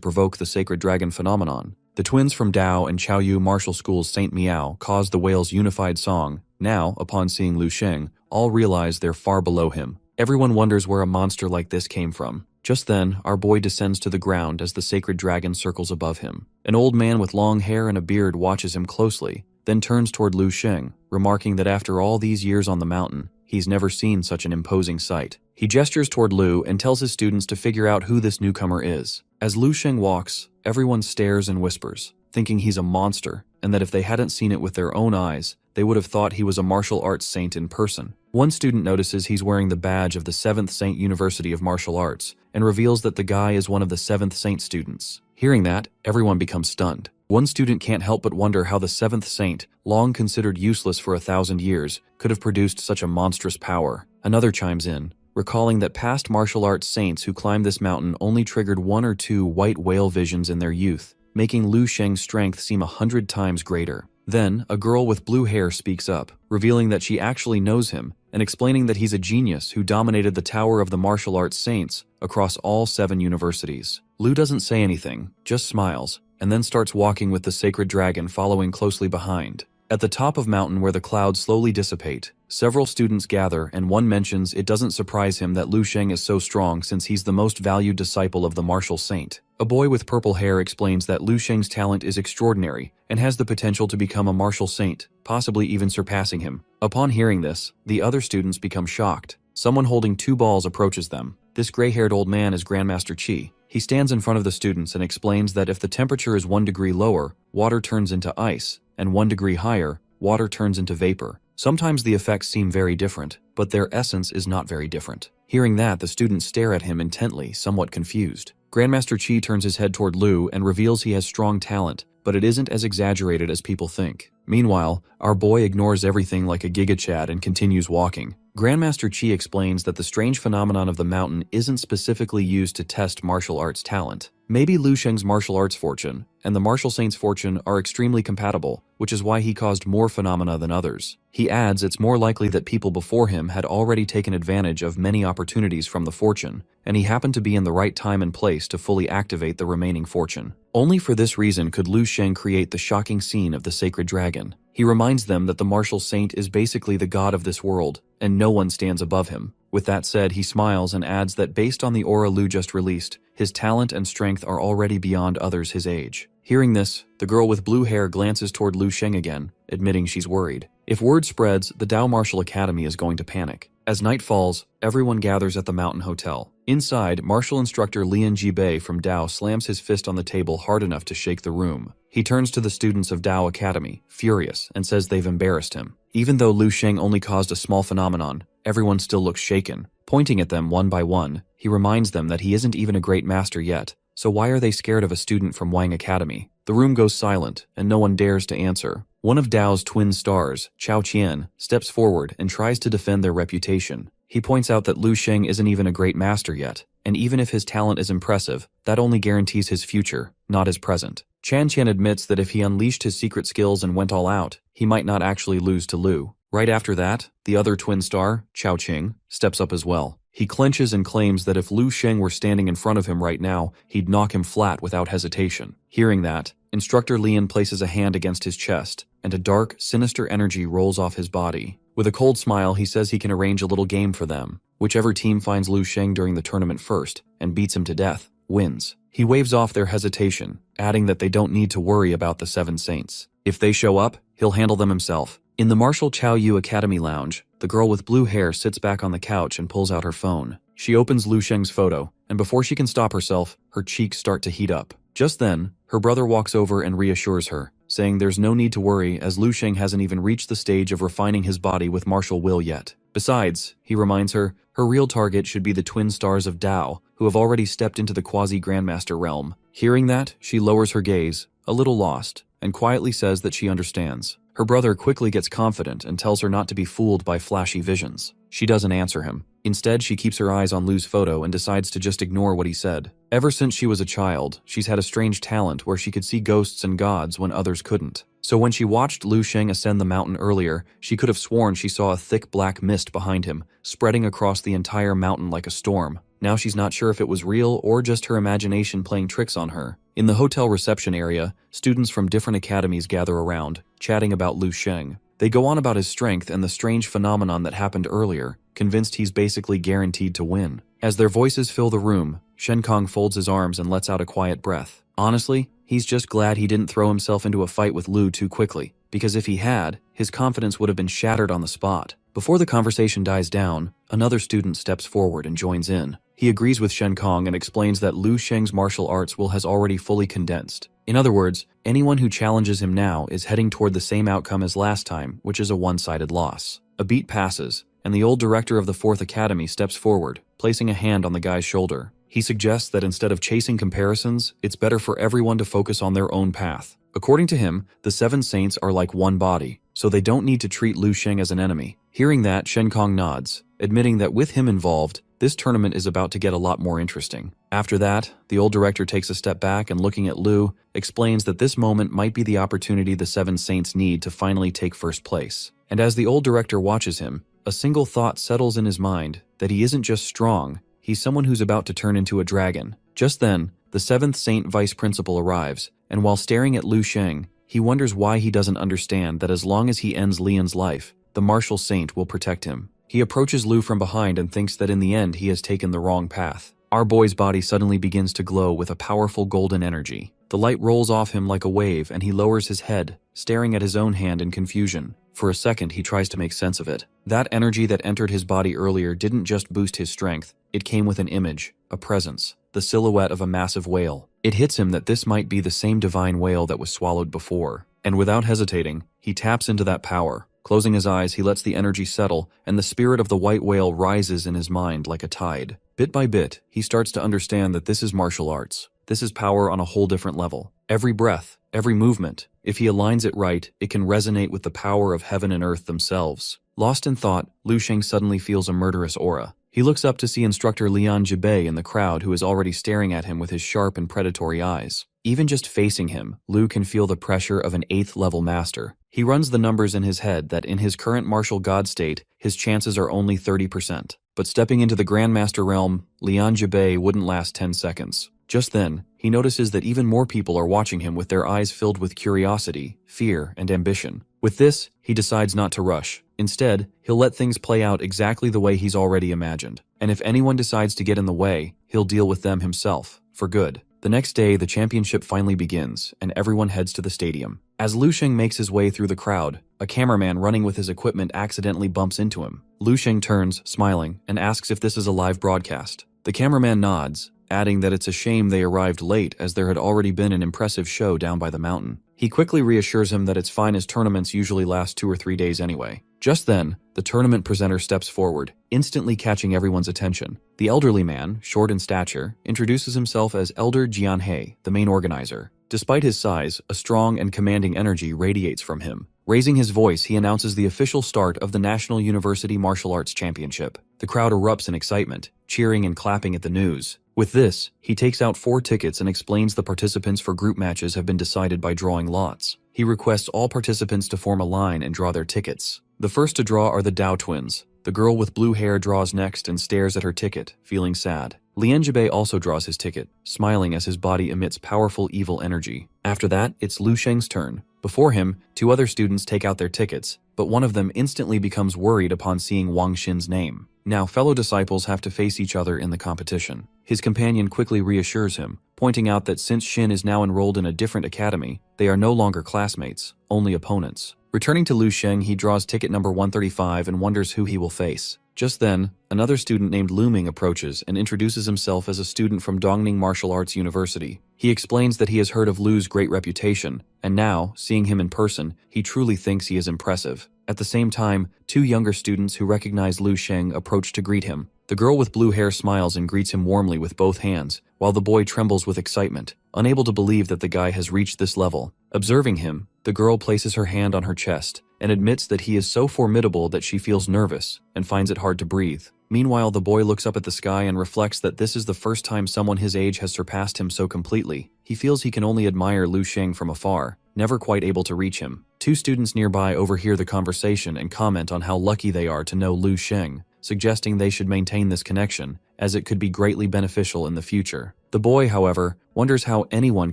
provoke the sacred dragon phenomenon. The twins from Dao and Chaoyu Martial School's Saint Miao cause the whale's unified song. Now, upon seeing Lu Sheng, all realize they're far below him. Everyone wonders where a monster like this came from. Just then, our boy descends to the ground as the sacred dragon circles above him. An old man with long hair and a beard watches him closely, then turns toward Lu Sheng, remarking that after all these years on the mountain, he's never seen such an imposing sight. He gestures toward Lu and tells his students to figure out who this newcomer is. As Lu Sheng walks, everyone stares and whispers, thinking he's a monster, and that if they hadn't seen it with their own eyes, they would have thought he was a martial arts saint in person. One student notices he's wearing the badge of the 7th Saint University of Martial Arts, and reveals that the guy is one of the 7th Saint students. Hearing that, everyone becomes stunned. One student can't help but wonder how the 7th Saint, long considered useless for 1,000 years, could have produced such a monstrous power. Another chimes in, recalling that past martial arts saints who climbed this mountain only triggered 1 or 2 white whale visions in their youth, making Lu Sheng's strength seem 100 times greater. Then, a girl with blue hair speaks up, revealing that she actually knows him, and explaining that he's a genius who dominated the Tower of the Martial Arts Saints across all 7 universities. Lu doesn't say anything, just smiles, and then starts walking with the sacred dragon following closely behind. At the top of mountain where the clouds slowly dissipate, several students gather and one mentions it doesn't surprise him that Lu Sheng is so strong since he's the most valued disciple of the martial saint. A boy with purple hair explains that Lu Sheng's talent is extraordinary and has the potential to become a martial saint, possibly even surpassing him. Upon hearing this, the other students become shocked. Someone holding 2 balls approaches them. This gray-haired old man is Grandmaster Qi. He stands in front of the students and explains that if the temperature is 1 degree lower, water turns into ice, and 1 degree higher, water turns into vapor. Sometimes the effects seem very different, but their essence is not very different. Hearing that, the students stare at him intently, somewhat confused. Grandmaster Qi turns his head toward Lu and reveals he has strong talent, but it isn't as exaggerated as people think. Meanwhile, our boy ignores everything like a Giga Chad and continues walking. Grandmaster Qi explains that the strange phenomenon of the mountain isn't specifically used to test martial arts talent. Maybe Lu Sheng's martial arts fortune and the martial saint's fortune are extremely compatible, which is why he caused more phenomena than others. He adds it's more likely that people before him had already taken advantage of many opportunities from the fortune, and he happened to be in the right time and place to fully activate the remaining fortune. Only for this reason could Lu Sheng create the shocking scene of the sacred dragon. He reminds them that the martial saint is basically the god of this world, and no one stands above him. With that said, he smiles and adds that based on the aura Lu just released, his talent and strength are already beyond others his age. Hearing this, the girl with blue hair glances toward Lu Sheng again, admitting she's worried. If word spreads, the Dao Martial Academy is going to panic. As night falls, everyone gathers at the mountain hotel. Inside, martial instructor Lian Jibei from Dao slams his fist on the table hard enough to shake the room. He turns to the students of Dao Academy, furious, and says they've embarrassed him. Even though Lu Sheng only caused a small phenomenon, everyone still looks shaken. Pointing at them one by one, he reminds them that he isn't even a great master yet, so why are they scared of a student from Wang Academy? The room goes silent, and no one dares to answer. One of Dao's twin stars, Chao Qian, steps forward and tries to defend their reputation. He points out that Lu Sheng isn't even a great master yet, and even if his talent is impressive, that only guarantees his future, not his present. Chan Qian admits that if he unleashed his secret skills and went all out, he might not actually lose to Lu. Right after that, the other twin star, Chao Qing, steps up as well. He clenches and claims that if Lu Sheng were standing in front of him right now, he'd knock him flat without hesitation. Hearing that, Instructor Lian places a hand against his chest, and a dark, sinister energy rolls off his body. With a cold smile, he says he can arrange a little game for them. Whichever team finds Lu Sheng during the tournament first, and beats him to death, wins. He waves off their hesitation, adding that they don't need to worry about the 7 saints. If they show up, he'll handle them himself. In the Martial Chaoyu Academy lounge, the girl with blue hair sits back on the couch and pulls out her phone. She opens Lu Sheng's photo, and before she can stop herself, her cheeks start to heat up. Just then, her brother walks over and reassures her, saying there's no need to worry as Lu Sheng hasn't even reached the stage of refining his body with martial will yet. Besides, he reminds her, her real target should be the twin stars of Tao, who have already stepped into the quasi-grandmaster realm. Hearing that, she lowers her gaze, a little lost, and quietly says that she understands. Her brother quickly gets confident and tells her not to be fooled by flashy visions. She doesn't answer him. Instead, she keeps her eyes on Lu's photo and decides to just ignore what he said. Ever since she was a child, she's had a strange talent where she could see ghosts and gods when others couldn't. So when she watched Lu Sheng ascend the mountain earlier, she could have sworn she saw a thick black mist behind him, spreading across the entire mountain like a storm. Now she's not sure if it was real or just her imagination playing tricks on her. In the hotel reception area, students from different academies gather around, chatting about Lu Sheng. They go on about his strength and the strange phenomenon that happened earlier, convinced he's basically guaranteed to win. As their voices fill the room, Shen Kong folds his arms and lets out a quiet breath. Honestly, he's just glad he didn't throw himself into a fight with Lu too quickly, because if he had, his confidence would have been shattered on the spot. Before the conversation dies down, another student steps forward and joins in. He agrees with Shen Kong and explains that Lu Sheng's martial arts will has already fully condensed. In other words, anyone who challenges him now is heading toward the same outcome as last time, which is a one-sided loss. A beat passes, and the old director of the 4th Academy steps forward, placing a hand on the guy's shoulder. He suggests that instead of chasing comparisons, it's better for everyone to focus on their own path. According to him, the 7 saints are like one body, so they don't need to treat Lu Sheng as an enemy. Hearing that, Shen Kong nods, admitting that with him involved, this tournament is about to get a lot more interesting. After that, the old director takes a step back and looking at Lu, explains that this moment might be the opportunity the 7 saints need to finally take first place. And as the old director watches him, a single thought settles in his mind that he isn't just strong, he's someone who's about to turn into a dragon. Just then, the 7th Saint Vice Principal arrives, and while staring at Lu Sheng, he wonders why he doesn't understand that as long as he ends Lian's life, the martial saint will protect him. He approaches Lu from behind and thinks that in the end he has taken the wrong path. Our boy's body suddenly begins to glow with a powerful golden energy. The light rolls off him like a wave and he lowers his head, staring at his own hand in confusion. For a second, he tries to make sense of it. That energy that entered his body earlier didn't just boost his strength, it came with an image, a presence, the silhouette of a massive whale. It hits him that this might be the same divine whale that was swallowed before. And without hesitating, he taps into that power. Closing his eyes, he lets the energy settle, and the spirit of the white whale rises in his mind like a tide. Bit by bit, he starts to understand that this is martial arts. This is power on a whole different level. Every breath, every movement, if he aligns it right, it can resonate with the power of heaven and earth themselves. Lost in thought, Lu Sheng suddenly feels a murderous aura. He looks up to see instructor Lian Jibei in the crowd who is already staring at him with his sharp and predatory eyes. Even just facing him, Lu can feel the pressure of an 8th level master. He runs the numbers in his head that in his current martial god state, his chances are only 30%. But stepping into the Grandmaster realm, Lian Jibei wouldn't last 10 seconds. Just then, he notices that even more people are watching him with their eyes filled with curiosity, fear, and ambition. With this, he decides not to rush. Instead, he'll let things play out exactly the way he's already imagined. And if anyone decides to get in the way, he'll deal with them himself, for good. The next day, the championship finally begins, and everyone heads to the stadium. As Lu Sheng makes his way through the crowd, a cameraman running with his equipment accidentally bumps into him. Lu Sheng turns, smiling, and asks if this is a live broadcast. The cameraman nods, adding that it's a shame they arrived late as there had already been an impressive show down by the mountain. He quickly reassures him that it's fine as tournaments usually last 2 or 3 days anyway. Just then, the tournament presenter steps forward, instantly catching everyone's attention. The elderly man, short in stature, introduces himself as Elder Jianhei, the main organizer. Despite his size, a strong and commanding energy radiates from him. Raising his voice, he announces the official start of the National University Martial Arts Championship. The crowd erupts in excitement, cheering and clapping at the news. With this, he takes out 4 tickets and explains the participants for group matches have been decided by drawing lots. He requests all participants to form a line and draw their tickets. The first to draw are the Dao twins. The girl with blue hair draws next and stares at her ticket, feeling sad. Lian Jibei also draws his ticket, smiling as his body emits powerful evil energy. After that, it's Lu Sheng's turn. Before him, 2 other students take out their tickets, but one of them instantly becomes worried upon seeing Wang Xin's name. Now fellow disciples have to face each other in the competition. His companion quickly reassures him, pointing out that since Xin is now enrolled in a different academy, they are no longer classmates, only opponents. Returning to Lu Sheng, he draws ticket number 135 and wonders who he will face. Just then, another student named Lu Ming approaches and introduces himself as a student from Dongning Martial Arts University. He explains that he has heard of Lu's great reputation, and now, seeing him in person, he truly thinks he is impressive. At the same time, two younger students who recognize Lu Sheng approach to greet him. The girl with blue hair smiles and greets him warmly with both hands, while the boy trembles with excitement, unable to believe that the guy has reached this level. Observing him, the girl places her hand on her chest and admits that he is so formidable that she feels nervous and finds it hard to breathe. Meanwhile, the boy looks up at the sky and reflects that this is the first time someone his age has surpassed him so completely. He feels he can only admire Lu Sheng from afar, never quite able to reach him. Two students nearby overhear the conversation and comment on how lucky they are to know Lu Sheng, suggesting they should maintain this connection, as it could be greatly beneficial in the future. The boy, however, wonders how anyone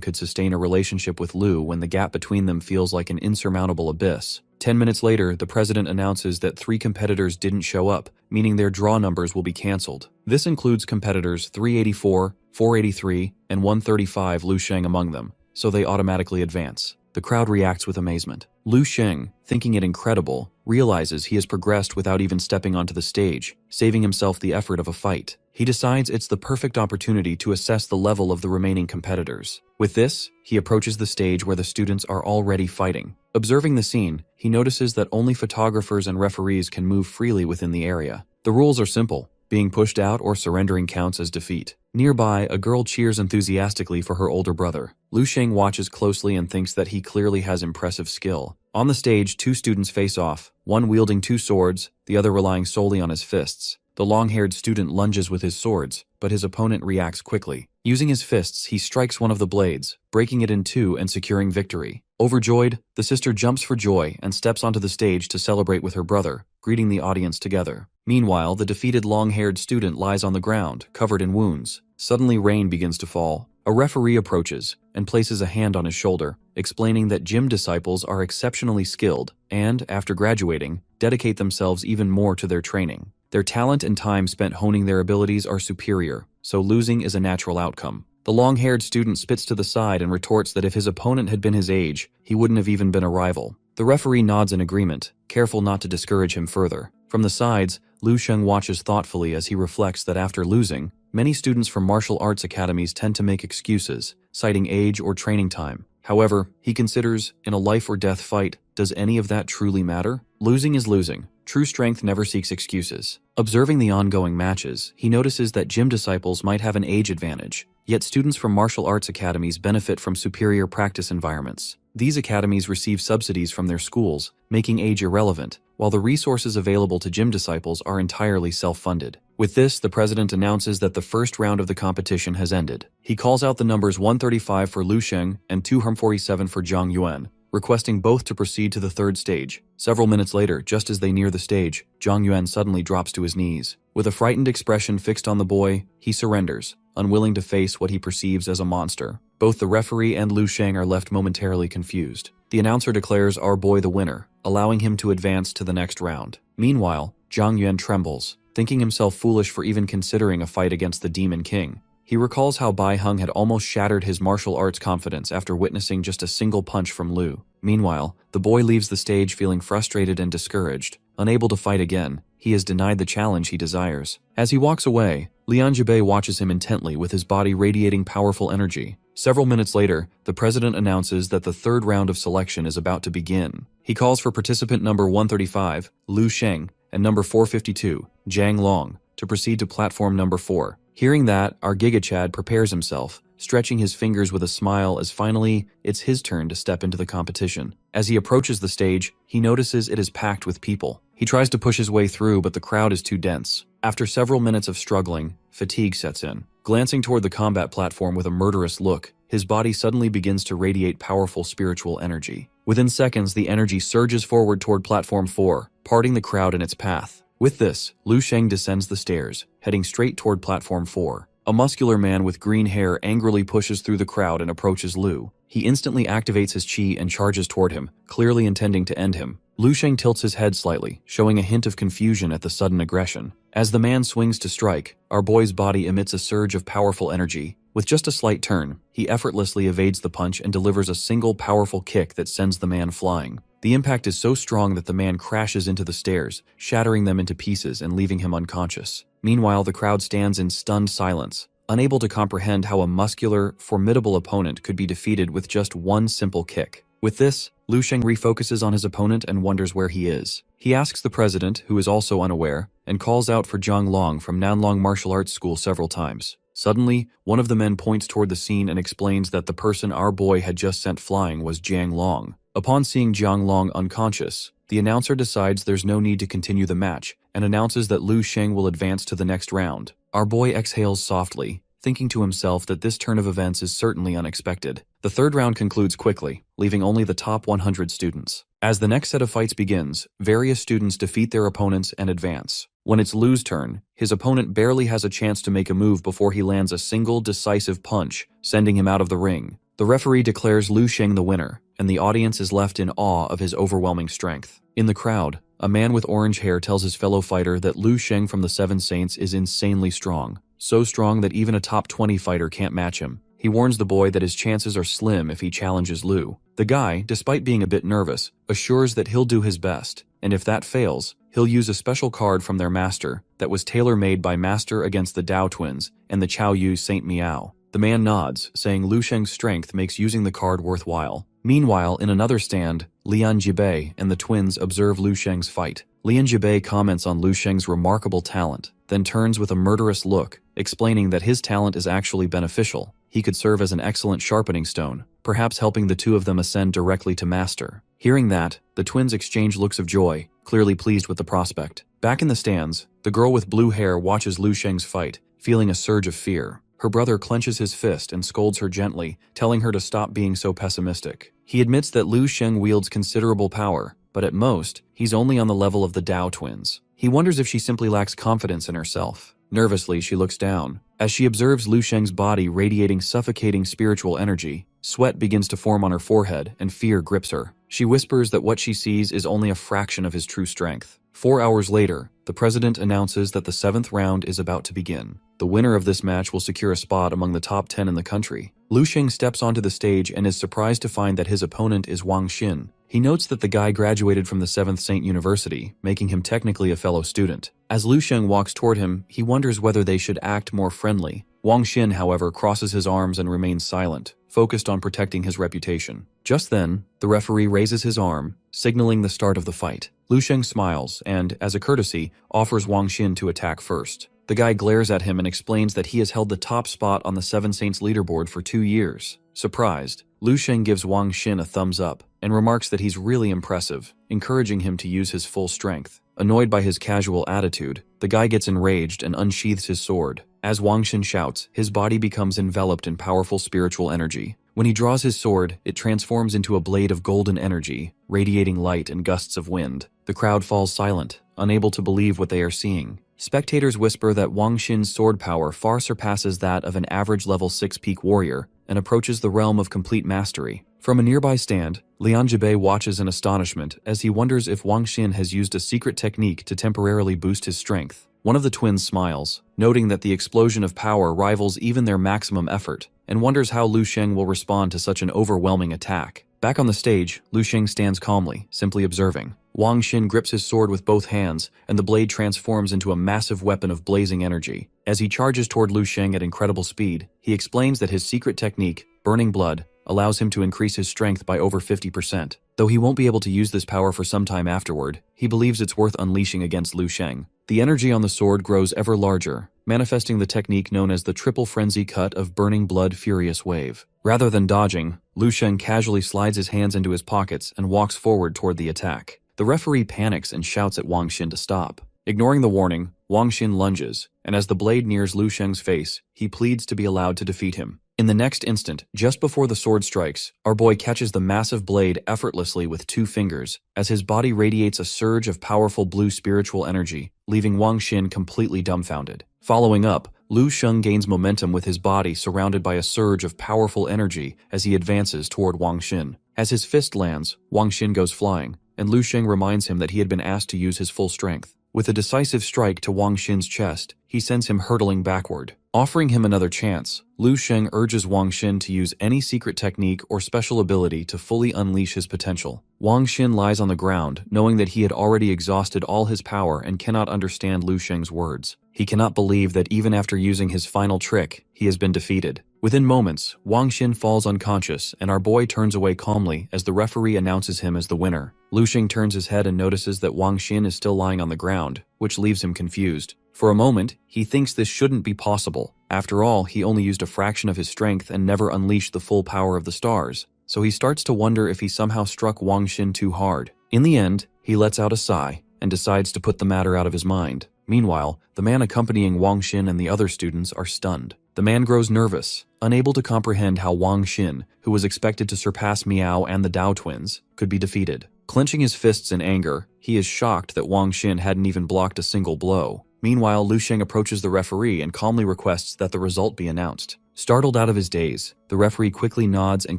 could sustain a relationship with Lu when the gap between them feels like an insurmountable abyss. 10 minutes later, the president announces that 3 competitors didn't show up, meaning their draw numbers will be cancelled. This includes competitors 384, 483, and 135, Lu Sheng among them, so they automatically advance. The crowd reacts with amazement. Lu Sheng, thinking it incredible, realizes he has progressed without even stepping onto the stage, saving himself the effort of a fight. He decides it's the perfect opportunity to assess the level of the remaining competitors. With this, he approaches the stage where the students are already fighting. Observing the scene, he notices that only photographers and referees can move freely within the area. The rules are simple. Being pushed out or surrendering counts as defeat. Nearby, a girl cheers enthusiastically for her older brother. Lu Sheng watches closely and thinks that he clearly has impressive skill. On the stage, 2 students face off, one wielding 2 swords, the other relying solely on his fists. The long-haired student lunges with his swords, but his opponent reacts quickly. Using his fists, he strikes one of the blades, breaking it in 2 and securing victory. Overjoyed, the sister jumps for joy and steps onto the stage to celebrate with her brother, greeting the audience together. Meanwhile, the defeated long-haired student lies on the ground, covered in wounds. Suddenly, rain begins to fall. A referee approaches and places a hand on his shoulder, explaining that gym disciples are exceptionally skilled and, after graduating, dedicate themselves even more to their training. Their talent and time spent honing their abilities are superior, so losing is a natural outcome. The long-haired student spits to the side and retorts that if his opponent had been his age, he wouldn't have even been a rival. The referee nods in agreement, careful not to discourage him further. From the sides, Lu Sheng watches thoughtfully as he reflects that after losing, many students from martial arts academies tend to make excuses, citing age or training time. However, he considers, in a life-or-death fight, does any of that truly matter? Losing is losing. True strength never seeks excuses. Observing the ongoing matches, he notices that gym disciples might have an age advantage, yet students from martial arts academies benefit from superior practice environments. These academies receive subsidies from their schools, making age irrelevant, while the resources available to gym disciples are entirely self-funded. With this, the president announces that the first round of the competition has ended. He calls out the numbers 135 for Lu Sheng and 247 for Zhang Yuan, requesting both to proceed to the third stage. Several minutes later, just as they near the stage, Zhang Yuan suddenly drops to his knees. With a frightened expression fixed on the boy, he surrenders, unwilling to face what he perceives as a monster. Both the referee and Lu Sheng are left momentarily confused. The announcer declares our boy the winner, allowing him to advance to the next round. Meanwhile, Zhang Yuan trembles, thinking himself foolish for even considering a fight against the Demon King. He recalls how Bai Hung had almost shattered his martial arts confidence after witnessing just a single punch from Lu. Meanwhile, the boy leaves the stage feeling frustrated and discouraged. Unable to fight again, he is denied the challenge he desires. As he walks away, Lian Jibei watches him intently with his body radiating powerful energy. Several minutes later, the president announces that the third round of selection is about to begin. He calls for participant number 135, Lu Sheng, and number 452, Zhang Long, to proceed to platform number 4. Hearing that, our Giga Chad prepares himself, stretching his fingers with a smile as finally, it's his turn to step into the competition. As he approaches the stage, he notices it is packed with people. He tries to push his way through, but the crowd is too dense. After several minutes of struggling, fatigue sets in. Glancing toward the combat platform with a murderous look, his body suddenly begins to radiate powerful spiritual energy. Within seconds, the energy surges forward toward platform 4, parting the crowd in its path. With this, Lu Sheng descends the stairs, heading straight toward platform 4. A muscular man with green hair angrily pushes through the crowd and approaches Lu. He instantly activates his chi and charges toward him, clearly intending to end him. Lu Sheng tilts his head slightly, showing a hint of confusion at the sudden aggression. As the man swings to strike, our boy's body emits a surge of powerful energy. With just a slight turn, he effortlessly evades the punch and delivers a single powerful kick that sends the man flying. The impact is so strong that the man crashes into the stairs, shattering them into pieces and leaving him unconscious. Meanwhile, the crowd stands in stunned silence, unable to comprehend how a muscular, formidable opponent could be defeated with just one simple kick. With this, Lu Sheng refocuses on his opponent and wonders where he is. He asks the president, who is also unaware, and calls out for Zhang Long from Nanlong Martial Arts School several times. Suddenly, one of the men points toward the scene and explains that the person our boy had just sent flying was Jiang Long. Upon seeing Jiang Long unconscious, the announcer decides there's no need to continue the match and announces that Lu Sheng will advance to the next round. Our boy exhales softly, thinking to himself that this turn of events is certainly unexpected. The third round concludes quickly, leaving only the top 100 students. As the next set of fights begins, various students defeat their opponents and advance. When it's Lu's turn, his opponent barely has a chance to make a move before he lands a single decisive punch, sending him out of the ring. The referee declares Lu Sheng the winner, and the audience is left in awe of his overwhelming strength. In the crowd, a man with orange hair tells his fellow fighter that Lu Sheng from the Seven Saints is insanely strong. So strong that even a top 20 fighter can't match him. He warns the boy that his chances are slim if he challenges Lu. The guy, despite being a bit nervous, assures that he'll do his best, and if that fails, he'll use a special card from their master that was tailor-made by Master against the Dao twins and the Chao Yu Saint Miao. The man nods, saying Lu Sheng's strength makes using the card worthwhile. Meanwhile, in another stand, Lian Jibei and the twins observe Lu Sheng's fight. Lian Jibei comments on Lu Sheng's remarkable talent, then turns with a murderous look, explaining that his talent is actually beneficial. He could serve as an excellent sharpening stone, perhaps helping the two of them ascend directly to master. Hearing that, the twins exchange looks of joy, clearly pleased with the prospect. Back in the stands, the girl with blue hair watches Lu Sheng's fight, feeling a surge of fear. Her brother clenches his fist and scolds her gently, telling her to stop being so pessimistic. He admits that Lu Sheng wields considerable power, but at most, he's only on the level of the Dao twins. He wonders if she simply lacks confidence in herself. Nervously, she looks down. As she observes Lu Sheng's body radiating suffocating spiritual energy, sweat begins to form on her forehead and fear grips her. She whispers that what she sees is only a fraction of his true strength. 4 hours later, the president announces that the 7th round is about to begin. The winner of this match will secure a spot among the top 10 in the country. Lu Sheng steps onto the stage and is surprised to find that his opponent is Wang Xin. He notes that the guy graduated from the 7th Saint University, making him technically a fellow student. As Lu Sheng walks toward him, he wonders whether they should act more friendly. Wang Xin, however, crosses his arms and remains silent, focused on protecting his reputation. Just then, the referee raises his arm, signaling the start of the fight. Lu Sheng smiles and, as a courtesy, offers Wang Xin to attack first. The guy glares at him and explains that he has held the top spot on the Seven Saints leaderboard for 2 years. Surprised, Lu Sheng gives Wang Xin a thumbs up and remarks that he's really impressive, encouraging him to use his full strength. Annoyed by his casual attitude, the guy gets enraged and unsheathes his sword. As Wang Xin shouts, his body becomes enveloped in powerful spiritual energy. When he draws his sword, it transforms into a blade of golden energy, radiating light and gusts of wind. The crowd falls silent, unable to believe what they are seeing. Spectators whisper that Wang Xin's sword power far surpasses that of an average level 6 peak warrior and approaches the realm of complete mastery. From a nearby stand, Lian Jibei watches in astonishment as he wonders if Wang Xin has used a secret technique to temporarily boost his strength. One of the twins smiles, noting that the explosion of power rivals even their maximum effort, and wonders how Lu Sheng will respond to such an overwhelming attack. Back on the stage, Lu Sheng stands calmly, simply observing. Wang Xin grips his sword with both hands, and the blade transforms into a massive weapon of blazing energy. As he charges toward Lu Sheng at incredible speed, he explains that his secret technique, Burning Blood, allows him to increase his strength by over 50%. Though he won't be able to use this power for some time afterward, he believes it's worth unleashing against Lu Sheng. The energy on the sword grows ever larger, manifesting the technique known as the triple frenzy cut of Burning Blood Furious Wave. Rather than dodging, Lu Sheng casually slides his hands into his pockets and walks forward toward the attack. The referee panics and shouts at Wang Xin to stop. Ignoring the warning, Wang Xin lunges, and as the blade nears Lu Sheng's face, he pleads to be allowed to defeat him. In the next instant, just before the sword strikes, our boy catches the massive blade effortlessly with 2 fingers, as his body radiates a surge of powerful blue spiritual energy, leaving Wang Xin completely dumbfounded. Following up, Lu Sheng gains momentum with his body surrounded by a surge of powerful energy as he advances toward Wang Xin. As his fist lands, Wang Xin goes flying, and Lu Sheng reminds him that he had been asked to use his full strength. With a decisive strike to Wang Xin's chest, he sends him hurtling backward. Offering him another chance, Lu Sheng urges Wang Xin to use any secret technique or special ability to fully unleash his potential. Wang Xin lies on the ground, knowing that he had already exhausted all his power and cannot understand Lu Sheng's words. He cannot believe that even after using his final trick, he has been defeated. Within moments, Wang Xin falls unconscious, and our boy turns away calmly as the referee announces him as the winner. Lu Sheng turns his head and notices that Wang Xin is still lying on the ground, which leaves him confused. For a moment, he thinks this shouldn't be possible. After all, he only used a fraction of his strength and never unleashed the full power of the stars, so he starts to wonder if he somehow struck Wang Xin too hard. In the end, he lets out a sigh and decides to put the matter out of his mind. Meanwhile, the man accompanying Wang Xin and the other students are stunned. The man grows nervous, unable to comprehend how Wang Xin, who was expected to surpass Miao and the Dao twins, could be defeated. Clenching his fists in anger, he is shocked that Wang Xin hadn't even blocked a single blow. Meanwhile, Lu Sheng approaches the referee and calmly requests that the result be announced. Startled out of his daze, the referee quickly nods and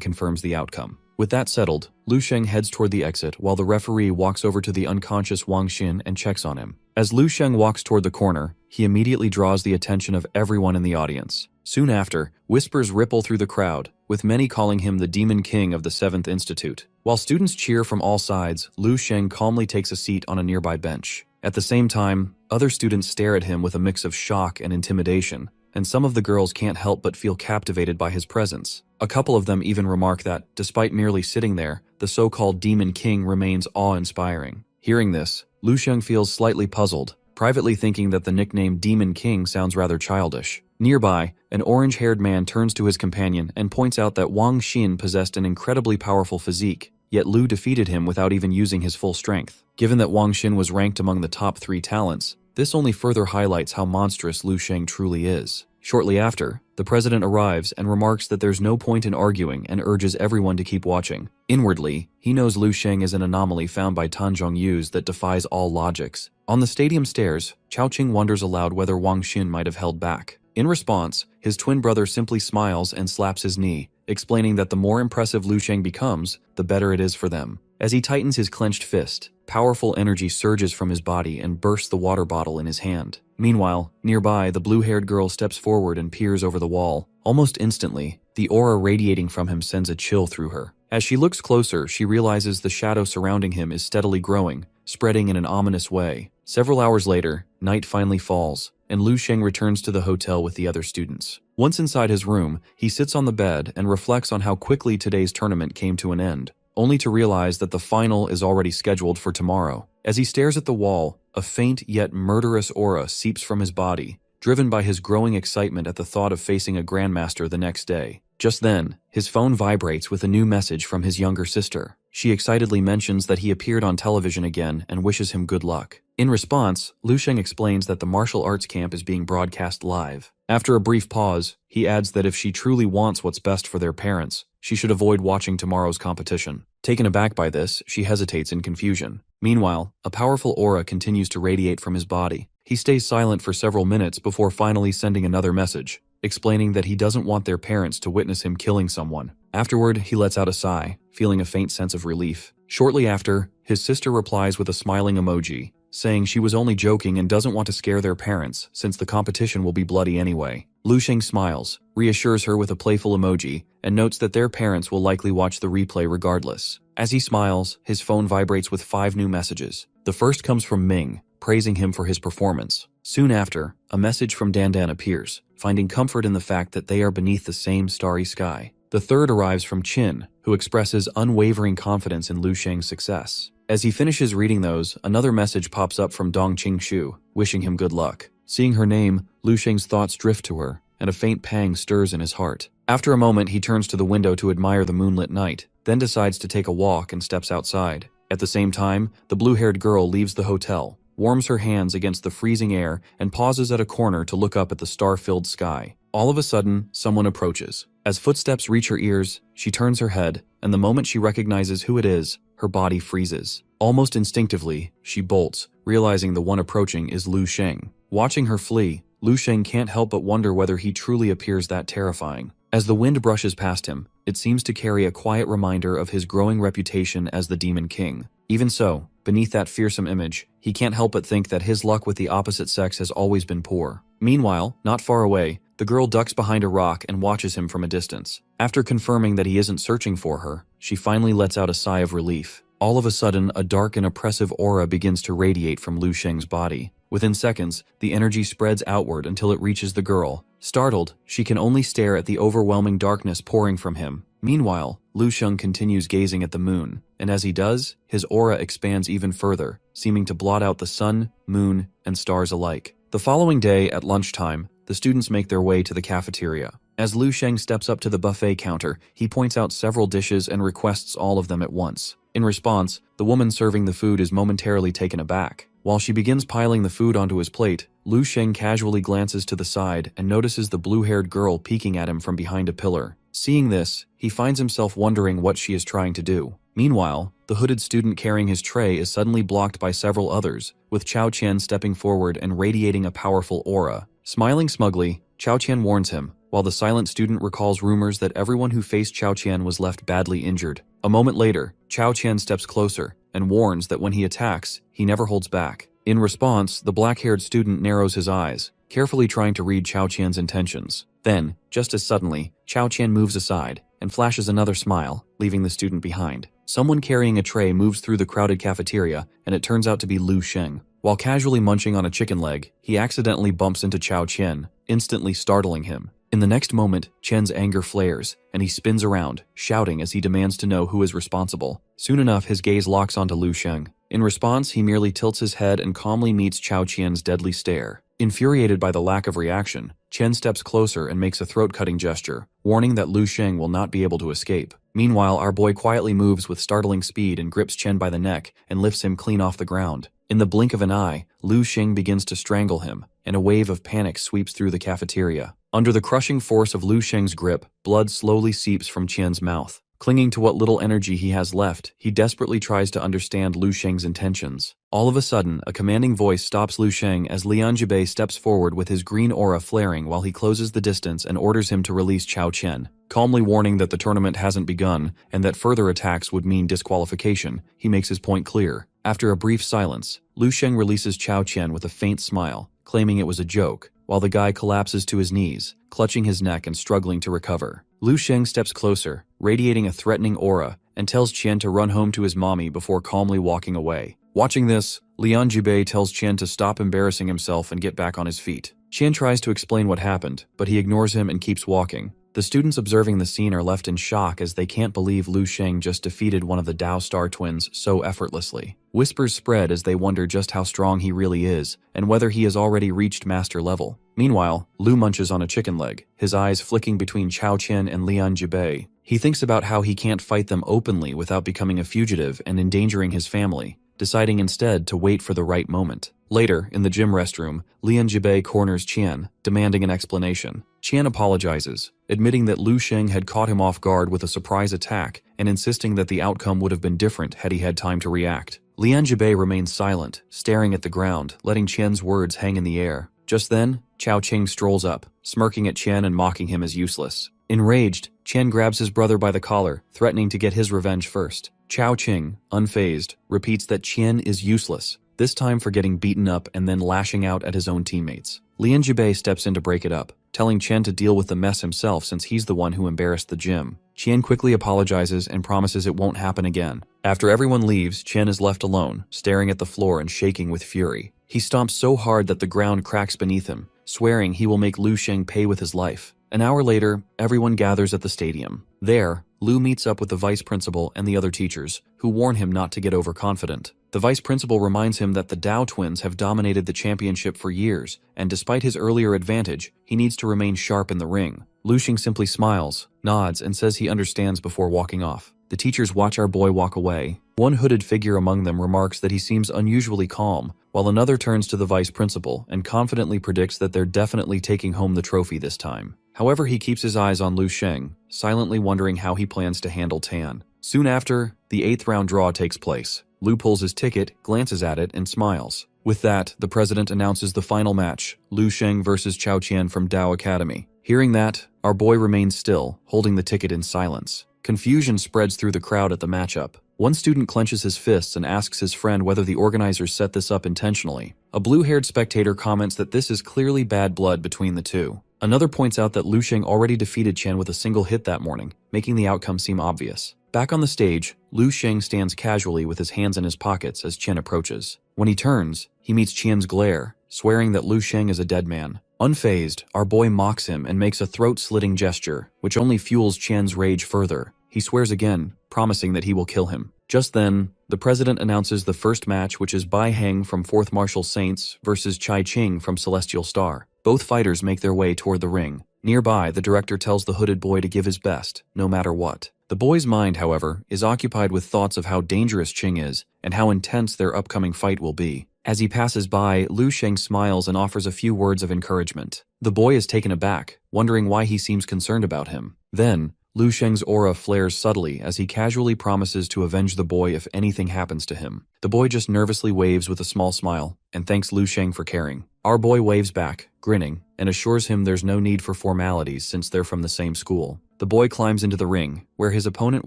confirms the outcome. With that settled, Lu Sheng heads toward the exit while the referee walks over to the unconscious Wang Xin and checks on him. As Lu Sheng walks toward the corner, he immediately draws the attention of everyone in the audience. Soon after, whispers ripple through the crowd, with many calling him the Demon King of the 7th Institute. While students cheer from all sides, Lu Sheng calmly takes a seat on a nearby bench. At the same time, other students stare at him with a mix of shock and intimidation, and some of the girls can't help but feel captivated by his presence. A couple of them even remark that, despite merely sitting there, the so-called Demon King remains awe-inspiring. Hearing this, Lu Sheng feels slightly puzzled, privately thinking that the nickname Demon King sounds rather childish. Nearby, an orange-haired man turns to his companion and points out that Wang Xin possessed an incredibly powerful physique, yet Lu defeated him without even using his full strength. Given that Wang Xin was ranked among the top 3 talents, this only further highlights how monstrous Lu Sheng truly is. Shortly after, the president arrives and remarks that there's no point in arguing and urges everyone to keep watching. Inwardly, he knows Lu Sheng is an anomaly found by Tan Zhongyu's that defies all logics. On the stadium stairs, Chao Qing wonders aloud whether Wang Xin might have held back. In response, his twin brother simply smiles and slaps his knee, explaining that the more impressive Lu Sheng becomes, the better it is for them. As he tightens his clenched fist, powerful energy surges from his body and bursts the water bottle in his hand. Meanwhile, nearby, the blue-haired girl steps forward and peers over the wall. Almost instantly, the aura radiating from him sends a chill through her. As she looks closer, she realizes the shadow surrounding him is steadily growing, spreading in an ominous way. Several hours later, night finally falls, and Lu Sheng returns to the hotel with the other students. Once inside his room, he sits on the bed and reflects on how quickly today's tournament came to an end, only to realize that the final is already scheduled for tomorrow. As he stares at the wall, a faint yet murderous aura seeps from his body, driven by his growing excitement at the thought of facing a grandmaster the next day. Just then, his phone vibrates with a new message from his younger sister. She excitedly mentions that he appeared on television again and wishes him good luck. In response, Lu Sheng explains that the martial arts camp is being broadcast live. After a brief pause, he adds that if she truly wants what's best for their parents, she should avoid watching tomorrow's competition. Taken aback by this, she hesitates in confusion. Meanwhile, a powerful aura continues to radiate from his body. He stays silent for several minutes before finally sending another message, explaining that he doesn't want their parents to witness him killing someone. Afterward, he lets out a sigh, feeling a faint sense of relief. Shortly after, his sister replies with a smiling emoji, saying she was only joking and doesn't want to scare their parents since the competition will be bloody anyway. Lu Sheng smiles, reassures her with a playful emoji, and notes that their parents will likely watch the replay regardless. As he smiles, his phone vibrates with 5 new messages. The first comes from Ming, praising him for his performance. Soon after, a message from Dandan appears, finding comfort in the fact that they are beneath the same starry sky. The third arrives from Qin, who expresses unwavering confidence in Lu Sheng's success. As he finishes reading those, another message pops up from Dong Qingxu, wishing him good luck. Seeing her name, Lu Sheng's thoughts drift to her, and a faint pang stirs in his heart. After a moment, he turns to the window to admire the moonlit night, then decides to take a walk and steps outside. At the same time, the blue-haired girl leaves the hotel, warms her hands against the freezing air, and pauses at a corner to look up at the star-filled sky. All of a sudden, someone approaches. As footsteps reach her ears, she turns her head, and the moment she recognizes who it is, her body freezes. Almost instinctively, she bolts, realizing the one approaching is Lu Sheng. Watching her flee, Lu Sheng can't help but wonder whether he truly appears that terrifying. As the wind brushes past him, it seems to carry a quiet reminder of his growing reputation as the Demon King. Even so, beneath that fearsome image, he can't help but think that his luck with the opposite sex has always been poor. Meanwhile, not far away, The girl ducks behind a rock and watches him from a distance. After confirming that he isn't searching for her, she finally lets out a sigh of relief. All of a sudden, a dark and oppressive aura begins to radiate from Lu Sheng's body. Within seconds, the energy spreads outward until it reaches the girl. Startled, she can only stare at the overwhelming darkness pouring from him. Meanwhile, Lu Sheng continues gazing at the moon, and as he does, his aura expands even further, seeming to blot out the sun, moon, and stars alike. The following day, at lunchtime, the students make their way to the cafeteria. As Lu Sheng steps up to the buffet counter, he points out several dishes and requests all of them at once. In response, the woman serving the food is momentarily taken aback. While she begins piling the food onto his plate, Lu Sheng casually glances to the side and notices the blue-haired girl peeking at him from behind a pillar. Seeing this, he finds himself wondering what she is trying to do. Meanwhile, the hooded student carrying his tray is suddenly blocked by several others, with Chao Qian stepping forward and radiating a powerful aura. Smiling smugly, Chao Qian warns him, while the silent student recalls rumors that everyone who faced Chao Qian was left badly injured. A moment later, Chao Qian steps closer and warns that when he attacks, he never holds back. In response, the black-haired student narrows his eyes, carefully trying to read Chao Qian's intentions. Then, just as suddenly, Chao Qian moves aside and flashes another smile, leaving the student behind. Someone carrying a tray moves through the crowded cafeteria, and it turns out to be Lu Sheng. While casually munching on a chicken leg, he accidentally bumps into Chao Qian, instantly startling him. In the next moment, Chen's anger flares, and he spins around, shouting as he demands to know who is responsible. Soon enough, his gaze locks onto Lu Sheng. In response, he merely tilts his head and calmly meets Chao Qian's deadly stare. Infuriated by the lack of reaction, Chen steps closer and makes a throat-cutting gesture, warning that Lu Sheng will not be able to escape. Meanwhile, our boy quietly moves with startling speed and grips Chen by the neck and lifts him clean off the ground. In the blink of an eye, Lu Sheng begins to strangle him, and a wave of panic sweeps through the cafeteria. Under the crushing force of Lu Sheng's grip, blood slowly seeps from Qian's mouth. Clinging to what little energy he has left, he desperately tries to understand Lu Sheng's intentions. All of a sudden, a commanding voice stops Lu Sheng as Lian Jibei steps forward with his green aura flaring while he closes the distance and orders him to release Chao Qian. Calmly warning that the tournament hasn't begun and that further attacks would mean disqualification, he makes his point clear. After a brief silence, Lu Sheng releases Chao Qian with a faint smile, claiming it was a joke, while the guy collapses to his knees, clutching his neck and struggling to recover. Lu Sheng steps closer, radiating a threatening aura, and tells Qian to run home to his mommy before calmly walking away. Watching this, Lian Jibei tells Qian to stop embarrassing himself and get back on his feet. Qian tries to explain what happened, but he ignores him and keeps walking. The students observing the scene are left in shock as they can't believe Lu Sheng just defeated one of the Dao Star twins so effortlessly. Whispers spread as they wonder just how strong he really is, and whether he has already reached master level. Meanwhile, Lu munches on a chicken leg, his eyes flicking between Chao Qian and Lian Jibei. He thinks about how he can't fight them openly without becoming a fugitive and endangering his family, deciding instead to wait for the right moment. Later, in the gym restroom, Lian Jibei corners Qian, demanding an explanation. Qian apologizes, admitting that Lu Sheng had caught him off guard with a surprise attack and insisting that the outcome would have been different had he had time to react. Lian Jibei remains silent, staring at the ground, letting Qian's words hang in the air. Just then, Chao Qing strolls up, smirking at Qian and mocking him as useless. Enraged, Qian grabs his brother by the collar, threatening to get his revenge first. Chao Qing, unfazed, repeats that Qian is useless, this time for getting beaten up and then lashing out at his own teammates. Lian Jibei steps in to break it up, telling Qian to deal with the mess himself since he's the one who embarrassed the gym. Qian quickly apologizes and promises it won't happen again. After everyone leaves, Qian is left alone, staring at the floor and shaking with fury. He stomps so hard that the ground cracks beneath him, swearing he will make Lu Sheng pay with his life. An hour later, everyone gathers at the stadium. There, Lu meets up with the vice principal and the other teachers, who warn him not to get overconfident. The vice principal reminds him that the Dao twins have dominated the championship for years, and despite his earlier advantage, he needs to remain sharp in the ring. Lu Xing simply smiles, nods, and says he understands before walking off. The teachers watch our boy walk away. One hooded figure among them remarks that he seems unusually calm, while another turns to the vice principal and confidently predicts that they're definitely taking home the trophy this time. However, he keeps his eyes on Lu Sheng, silently wondering how he plans to handle Tan. Soon after, the 8th round draw takes place. Lu pulls his ticket, glances at it, and smiles. With that, the president announces the final match, Lu Sheng versus Chao Qian from Dao Academy. Hearing that, our boy remains still, holding the ticket in silence. Confusion spreads through the crowd at the matchup. One student clenches his fists and asks his friend whether the organizers set this up intentionally. A blue-haired spectator comments that this is clearly bad blood between the two. Another points out that Lu Sheng already defeated Chen with a single hit that morning, making the outcome seem obvious. Back on the stage, Lu Sheng stands casually with his hands in his pockets as Chen approaches. When he turns, he meets Qian's glare, swearing that Lu Sheng is a dead man. Unfazed, our boy mocks him and makes a throat-slitting gesture, which only fuels Qian's rage further. He swears again, promising that he will kill him. Just then, the president announces the first match, which is Bai Heng from 4th Martial Saints versus Chai Qing from Celestial Star. Both fighters make their way toward the ring. Nearby, the director tells the hooded boy to give his best, no matter what. The boy's mind, however, is occupied with thoughts of how dangerous Qing is and how intense their upcoming fight will be. As he passes by, Lu Sheng smiles and offers a few words of encouragement. The boy is taken aback, wondering why he seems concerned about him. Then, Lu Sheng's aura flares subtly as he casually promises to avenge the boy if anything happens to him. The boy just nervously waves with a small smile and thanks Lu Sheng for caring. Our boy waves back, grinning, and assures him there's no need for formalities since they're from the same school. The boy climbs into the ring, where his opponent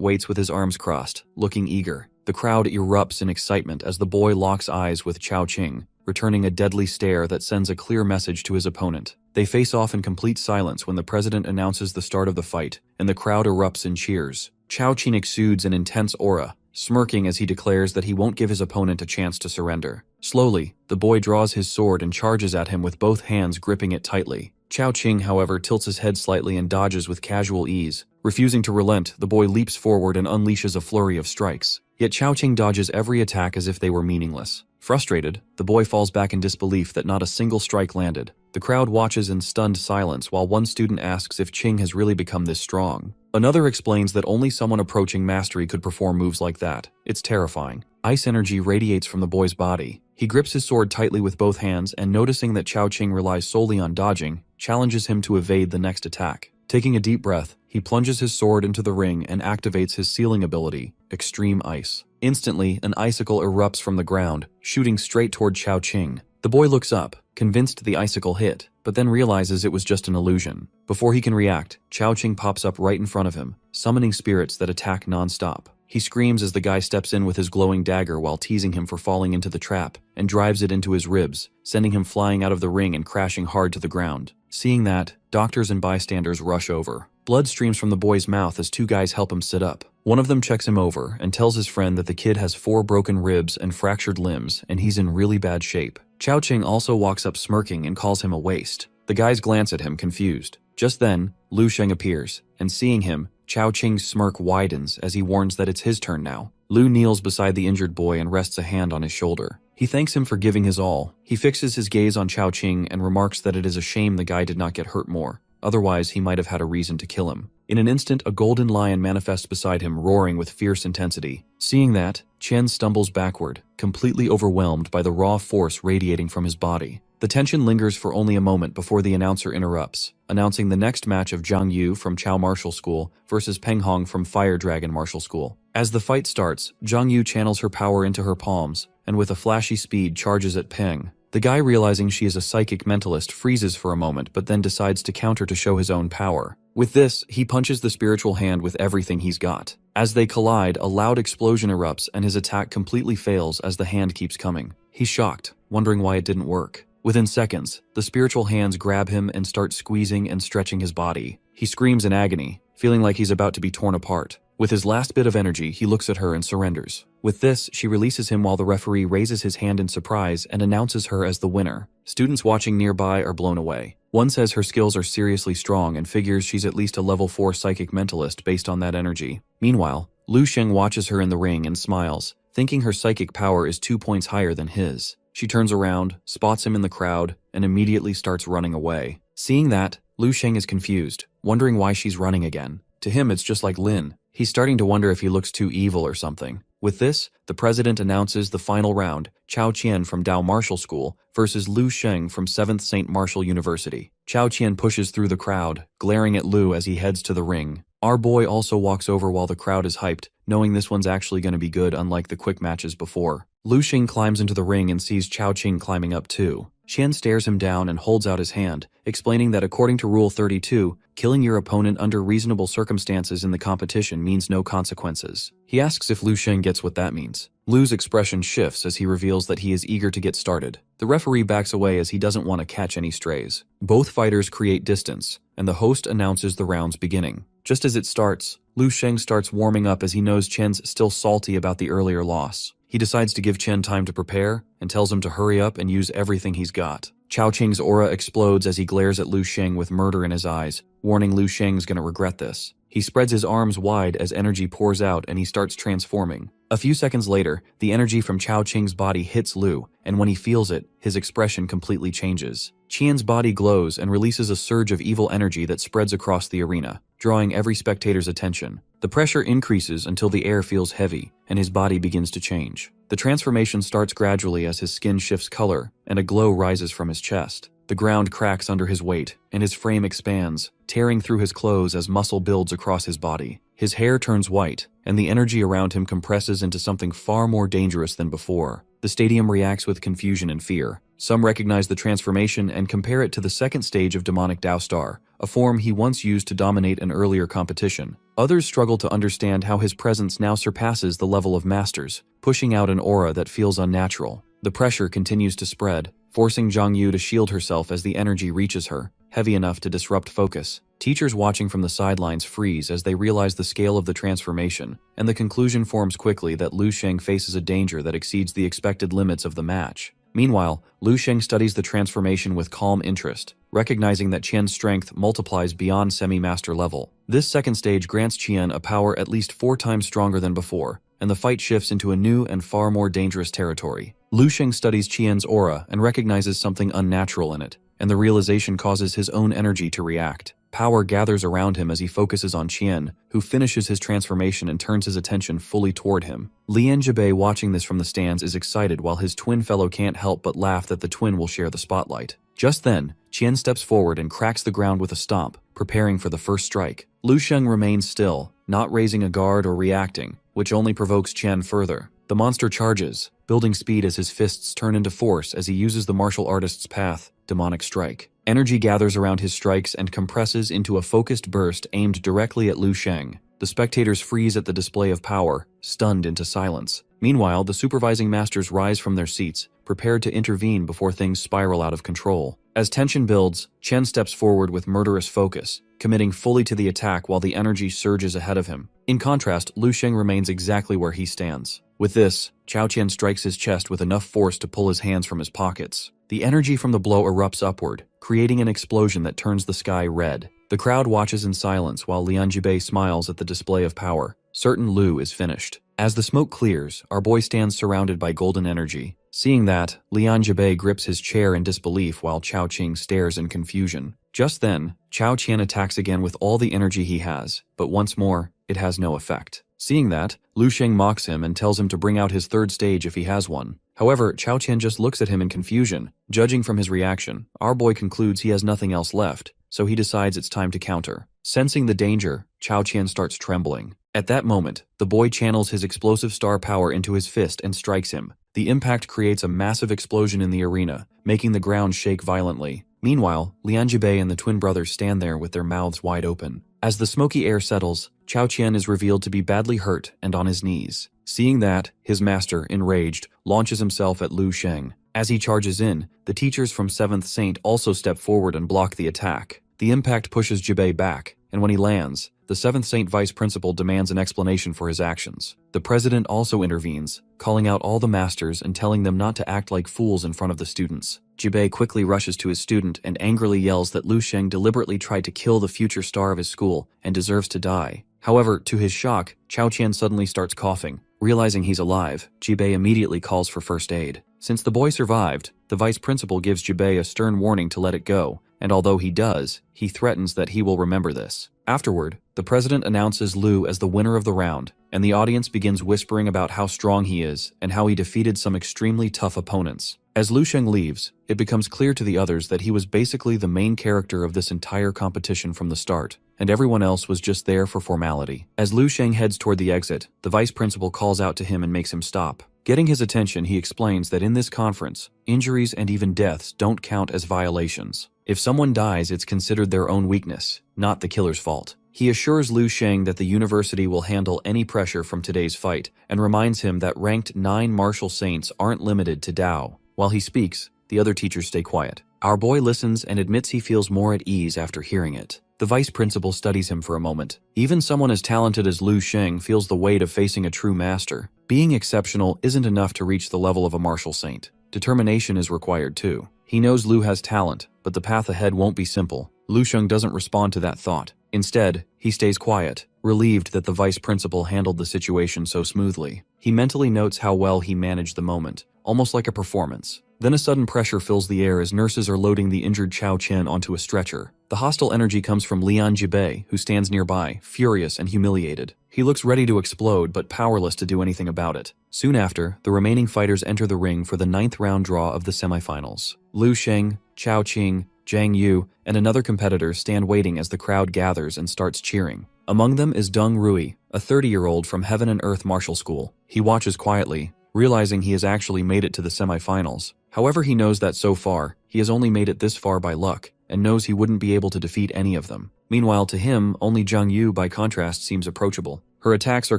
waits with his arms crossed, looking eager. The crowd erupts in excitement as the boy locks eyes with Chao Qing, returning a deadly stare that sends a clear message to his opponent. They face off in complete silence when the president announces the start of the fight, and the crowd erupts in cheers. Chao Qing exudes an intense aura, smirking as he declares that he won't give his opponent a chance to surrender. Slowly, the boy draws his sword and charges at him with both hands gripping it tightly. Chao Qing, however, tilts his head slightly and dodges with casual ease. Refusing to relent, the boy leaps forward and unleashes a flurry of strikes. Yet Chao Qing dodges every attack as if they were meaningless. Frustrated, the boy falls back in disbelief that not a single strike landed. The crowd watches in stunned silence while one student asks if Qing has really become this strong. Another explains that only someone approaching mastery could perform moves like that. It's terrifying. Ice energy radiates from the boy's body. He grips his sword tightly with both hands and, noticing that Chao Qing relies solely on dodging, challenges him to evade the next attack. Taking a deep breath, he plunges his sword into the ring and activates his sealing ability, Extreme Ice. Instantly, an icicle erupts from the ground, shooting straight toward Chao Qing. The boy looks up, convinced the icicle hit, but then realizes it was just an illusion. Before he can react, Chao Qing pops up right in front of him, summoning spirits that attack non-stop. He screams as the guy steps in with his glowing dagger while teasing him for falling into the trap, and drives it into his ribs, sending him flying out of the ring and crashing hard to the ground. Seeing that, doctors and bystanders rush over. Blood streams from the boy's mouth as two guys help him sit up. One of them checks him over and tells his friend that the kid has 4 broken ribs and fractured limbs and he's in really bad shape. Chao Qing also walks up smirking and calls him a waste. The guys glance at him confused. Just then, Lu Sheng appears, and seeing him, Chao Qing's smirk widens as he warns that it's his turn now. Lu kneels beside the injured boy and rests a hand on his shoulder. He thanks him for giving his all. He fixes his gaze on Chao Qing and remarks that it is a shame the guy did not get hurt more. Otherwise, he might have had a reason to kill him. In an instant, a golden lion manifests beside him, roaring with fierce intensity. Seeing that, Chen stumbles backward, completely overwhelmed by the raw force radiating from his body. The tension lingers for only a moment before the announcer interrupts, announcing the next match of Zhang Yu from Chao Martial School versus Peng Hong from Fire Dragon Martial School. As the fight starts, Zhang Yu channels her power into her palms, and with a flashy speed charges at Peng. The guy, realizing she is a psychic mentalist, freezes for a moment but then decides to counter to show his own power. With this, he punches the spiritual hand with everything he's got. As they collide, a loud explosion erupts and his attack completely fails as the hand keeps coming. He's shocked, wondering why it didn't work. Within seconds, the spiritual hands grab him and start squeezing and stretching his body. He screams in agony, feeling like he's about to be torn apart. With his last bit of energy, he looks at her and surrenders. With this, she releases him while the referee raises his hand in surprise and announces her as the winner. Students watching nearby are blown away. One says her skills are seriously strong and figures she's at least a level 4 psychic mentalist based on that energy. Meanwhile, Lu Sheng watches her in the ring and smiles, thinking her psychic power is 2 points higher than his. She turns around, spots him in the crowd, and immediately starts running away. Seeing that, Lu Sheng is confused, wondering why she's running again. To him, it's just like Lin. He's starting to wonder if he looks too evil or something. With this, the president announces the final round, Chao Qian from Dao Martial School versus Lu Sheng from 7th St. Martial University. Chao Qian pushes through the crowd, glaring at Lu as he heads to the ring. Our boy also walks over while the crowd is hyped, knowing this one's actually going to be good unlike the quick matches before. Lu Xing climbs into the ring and sees Chao Qing climbing up too. Qian stares him down and holds out his hand, explaining that according to Rule 32, killing your opponent under reasonable circumstances in the competition means no consequences. He asks if Lu Sheng gets what that means. Lu's expression shifts as he reveals that he is eager to get started. The referee backs away as he doesn't want to catch any strays. Both fighters create distance, and the host announces the round's beginning. Just as it starts, Lu Sheng starts warming up as he knows Qian's still salty about the earlier loss. He decides to give Qian time to prepare and tells him to hurry up and use everything he's got. Chao Qing's aura explodes as he glares at Lu Sheng with murder in his eyes, warning Lu Sheng's gonna regret this. He spreads his arms wide as energy pours out and he starts transforming. A few seconds later, the energy from Chao Qing's body hits Lu, and when he feels it, his expression completely changes. Qian's body glows and releases a surge of evil energy that spreads across the arena, drawing every spectator's attention. The pressure increases until the air feels heavy, and his body begins to change. The transformation starts gradually as his skin shifts color, and a glow rises from his chest. The ground cracks under his weight, and his frame expands, tearing through his clothes as muscle builds across his body. His hair turns white, and the energy around him compresses into something far more dangerous than before. The stadium reacts with confusion and fear. Some recognize the transformation and compare it to the second stage of demonic Dao Star, a form he once used to dominate an earlier competition. Others struggle to understand how his presence now surpasses the level of masters, pushing out an aura that feels unnatural. The pressure continues to spread, forcing Zhang Yu to shield herself as the energy reaches her, heavy enough to disrupt focus. Teachers watching from the sidelines freeze as they realize the scale of the transformation, and the conclusion forms quickly that Lu Sheng faces a danger that exceeds the expected limits of the match. Meanwhile, Lu Sheng studies the transformation with calm interest, recognizing that Qian's strength multiplies beyond semi-master level. This second stage grants Qian a power at least 4 times stronger than before, and the fight shifts into a new and far more dangerous territory. Lu Sheng studies Qian's aura and recognizes something unnatural in it, and the realization causes his own energy to react. Power gathers around him as he focuses on Qian, who finishes his transformation and turns his attention fully toward him. Lian Jibei, watching this from the stands, is excited while his twin fellow can't help but laugh that the twin will share the spotlight. Just then, Qian steps forward and cracks the ground with a stomp, preparing for the first strike. Lu Sheng remains still, not raising a guard or reacting, which only provokes Qian further. The monster charges, building speed as his fists turn into force as he uses the martial artist's path, demonic strike. Energy gathers around his strikes and compresses into a focused burst aimed directly at Lu Sheng. The spectators freeze at the display of power, stunned into silence. Meanwhile, the supervising masters rise from their seats, prepared to intervene before things spiral out of control. As tension builds, Chen steps forward with murderous focus, committing fully to the attack while the energy surges ahead of him. In contrast, Lu Sheng remains exactly where he stands. With this, Chao Qian strikes his chest with enough force to pull his hands from his pockets. The energy from the blow erupts upward, creating an explosion that turns the sky red. The crowd watches in silence while Lian Jibei smiles at the display of power, certain Lu is finished. As the smoke clears, our boy stands surrounded by golden energy. Seeing that, Lian Jibei grips his chair in disbelief while Chao Qing stares in confusion. Just then, Chao Qian attacks again with all the energy he has, but once more, it has no effect. Seeing that, Lu Sheng mocks him and tells him to bring out his third stage if he has one. However, Chao Qian just looks at him in confusion. Judging from his reaction, our boy concludes he has nothing else left, so he decides it's time to counter. Sensing the danger, Chao Qian starts trembling. At that moment, the boy channels his explosive star power into his fist and strikes him. The impact creates a massive explosion in the arena, making the ground shake violently. Meanwhile, Lian Jibei and the twin brothers stand there with their mouths wide open. As the smoky air settles, Chao Qian is revealed to be badly hurt and on his knees. Seeing that, his master, enraged, launches himself at Lu Sheng. As he charges in, the teachers from 7th Saint also step forward and block the attack. The impact pushes Jibei back, and when he lands, the 7th Saint vice principal demands an explanation for his actions. The president also intervenes, calling out all the masters and telling them not to act like fools in front of the students. Jibei quickly rushes to his student and angrily yells that Lu Sheng deliberately tried to kill the future star of his school and deserves to die. However, to his shock, Chao Qian suddenly starts coughing. Realizing he's alive, Jibei immediately calls for first aid. Since the boy survived, the vice principal gives Jibei a stern warning to let it go, and although he does, he threatens that he will remember this. Afterward, the president announces Lu as the winner of the round, and the audience begins whispering about how strong he is and how he defeated some extremely tough opponents. As Lu Sheng leaves, it becomes clear to the others that he was basically the main character of this entire competition from the start, and everyone else was just there for formality. As Lu Sheng heads toward the exit, the vice principal calls out to him and makes him stop. Getting his attention, he explains that in this conference, injuries and even deaths don't count as violations. If someone dies, it's considered their own weakness, not the killer's fault. He assures Lu Sheng that the university will handle any pressure from today's fight, and reminds him that ranked 9 martial saints aren't limited to Dao. While he speaks, the other teachers stay quiet. Our boy listens and admits he feels more at ease after hearing it. The vice principal studies him for a moment. Even someone as talented as Lu Sheng feels the weight of facing a true master. Being exceptional isn't enough to reach the level of a martial saint. Determination is required too. He knows Lu has talent, but the path ahead won't be simple. Lu Sheng doesn't respond to that thought. Instead, he stays quiet, relieved that the vice principal handled the situation so smoothly. He mentally notes how well he managed the moment, almost like a performance. Then a sudden pressure fills the air as nurses are loading the injured Chao Qian onto a stretcher. The hostile energy comes from Lian Jibei, who stands nearby, furious and humiliated. He looks ready to explode, but powerless to do anything about it. Soon after, the remaining fighters enter the ring for the 9th round draw of the semifinals. Lu Sheng, Chao Qing, Zhang Yu, and another competitor stand waiting as the crowd gathers and starts cheering. Among them is Deng Rui, a 30-year-old from Heaven and Earth Martial School. He watches quietly, realizing he has actually made it to the semifinals. However, he knows that so far, he has only made it this far by luck, and knows he wouldn't be able to defeat any of them. Meanwhile, to him, only Zhang Yu by contrast seems approachable. Her attacks are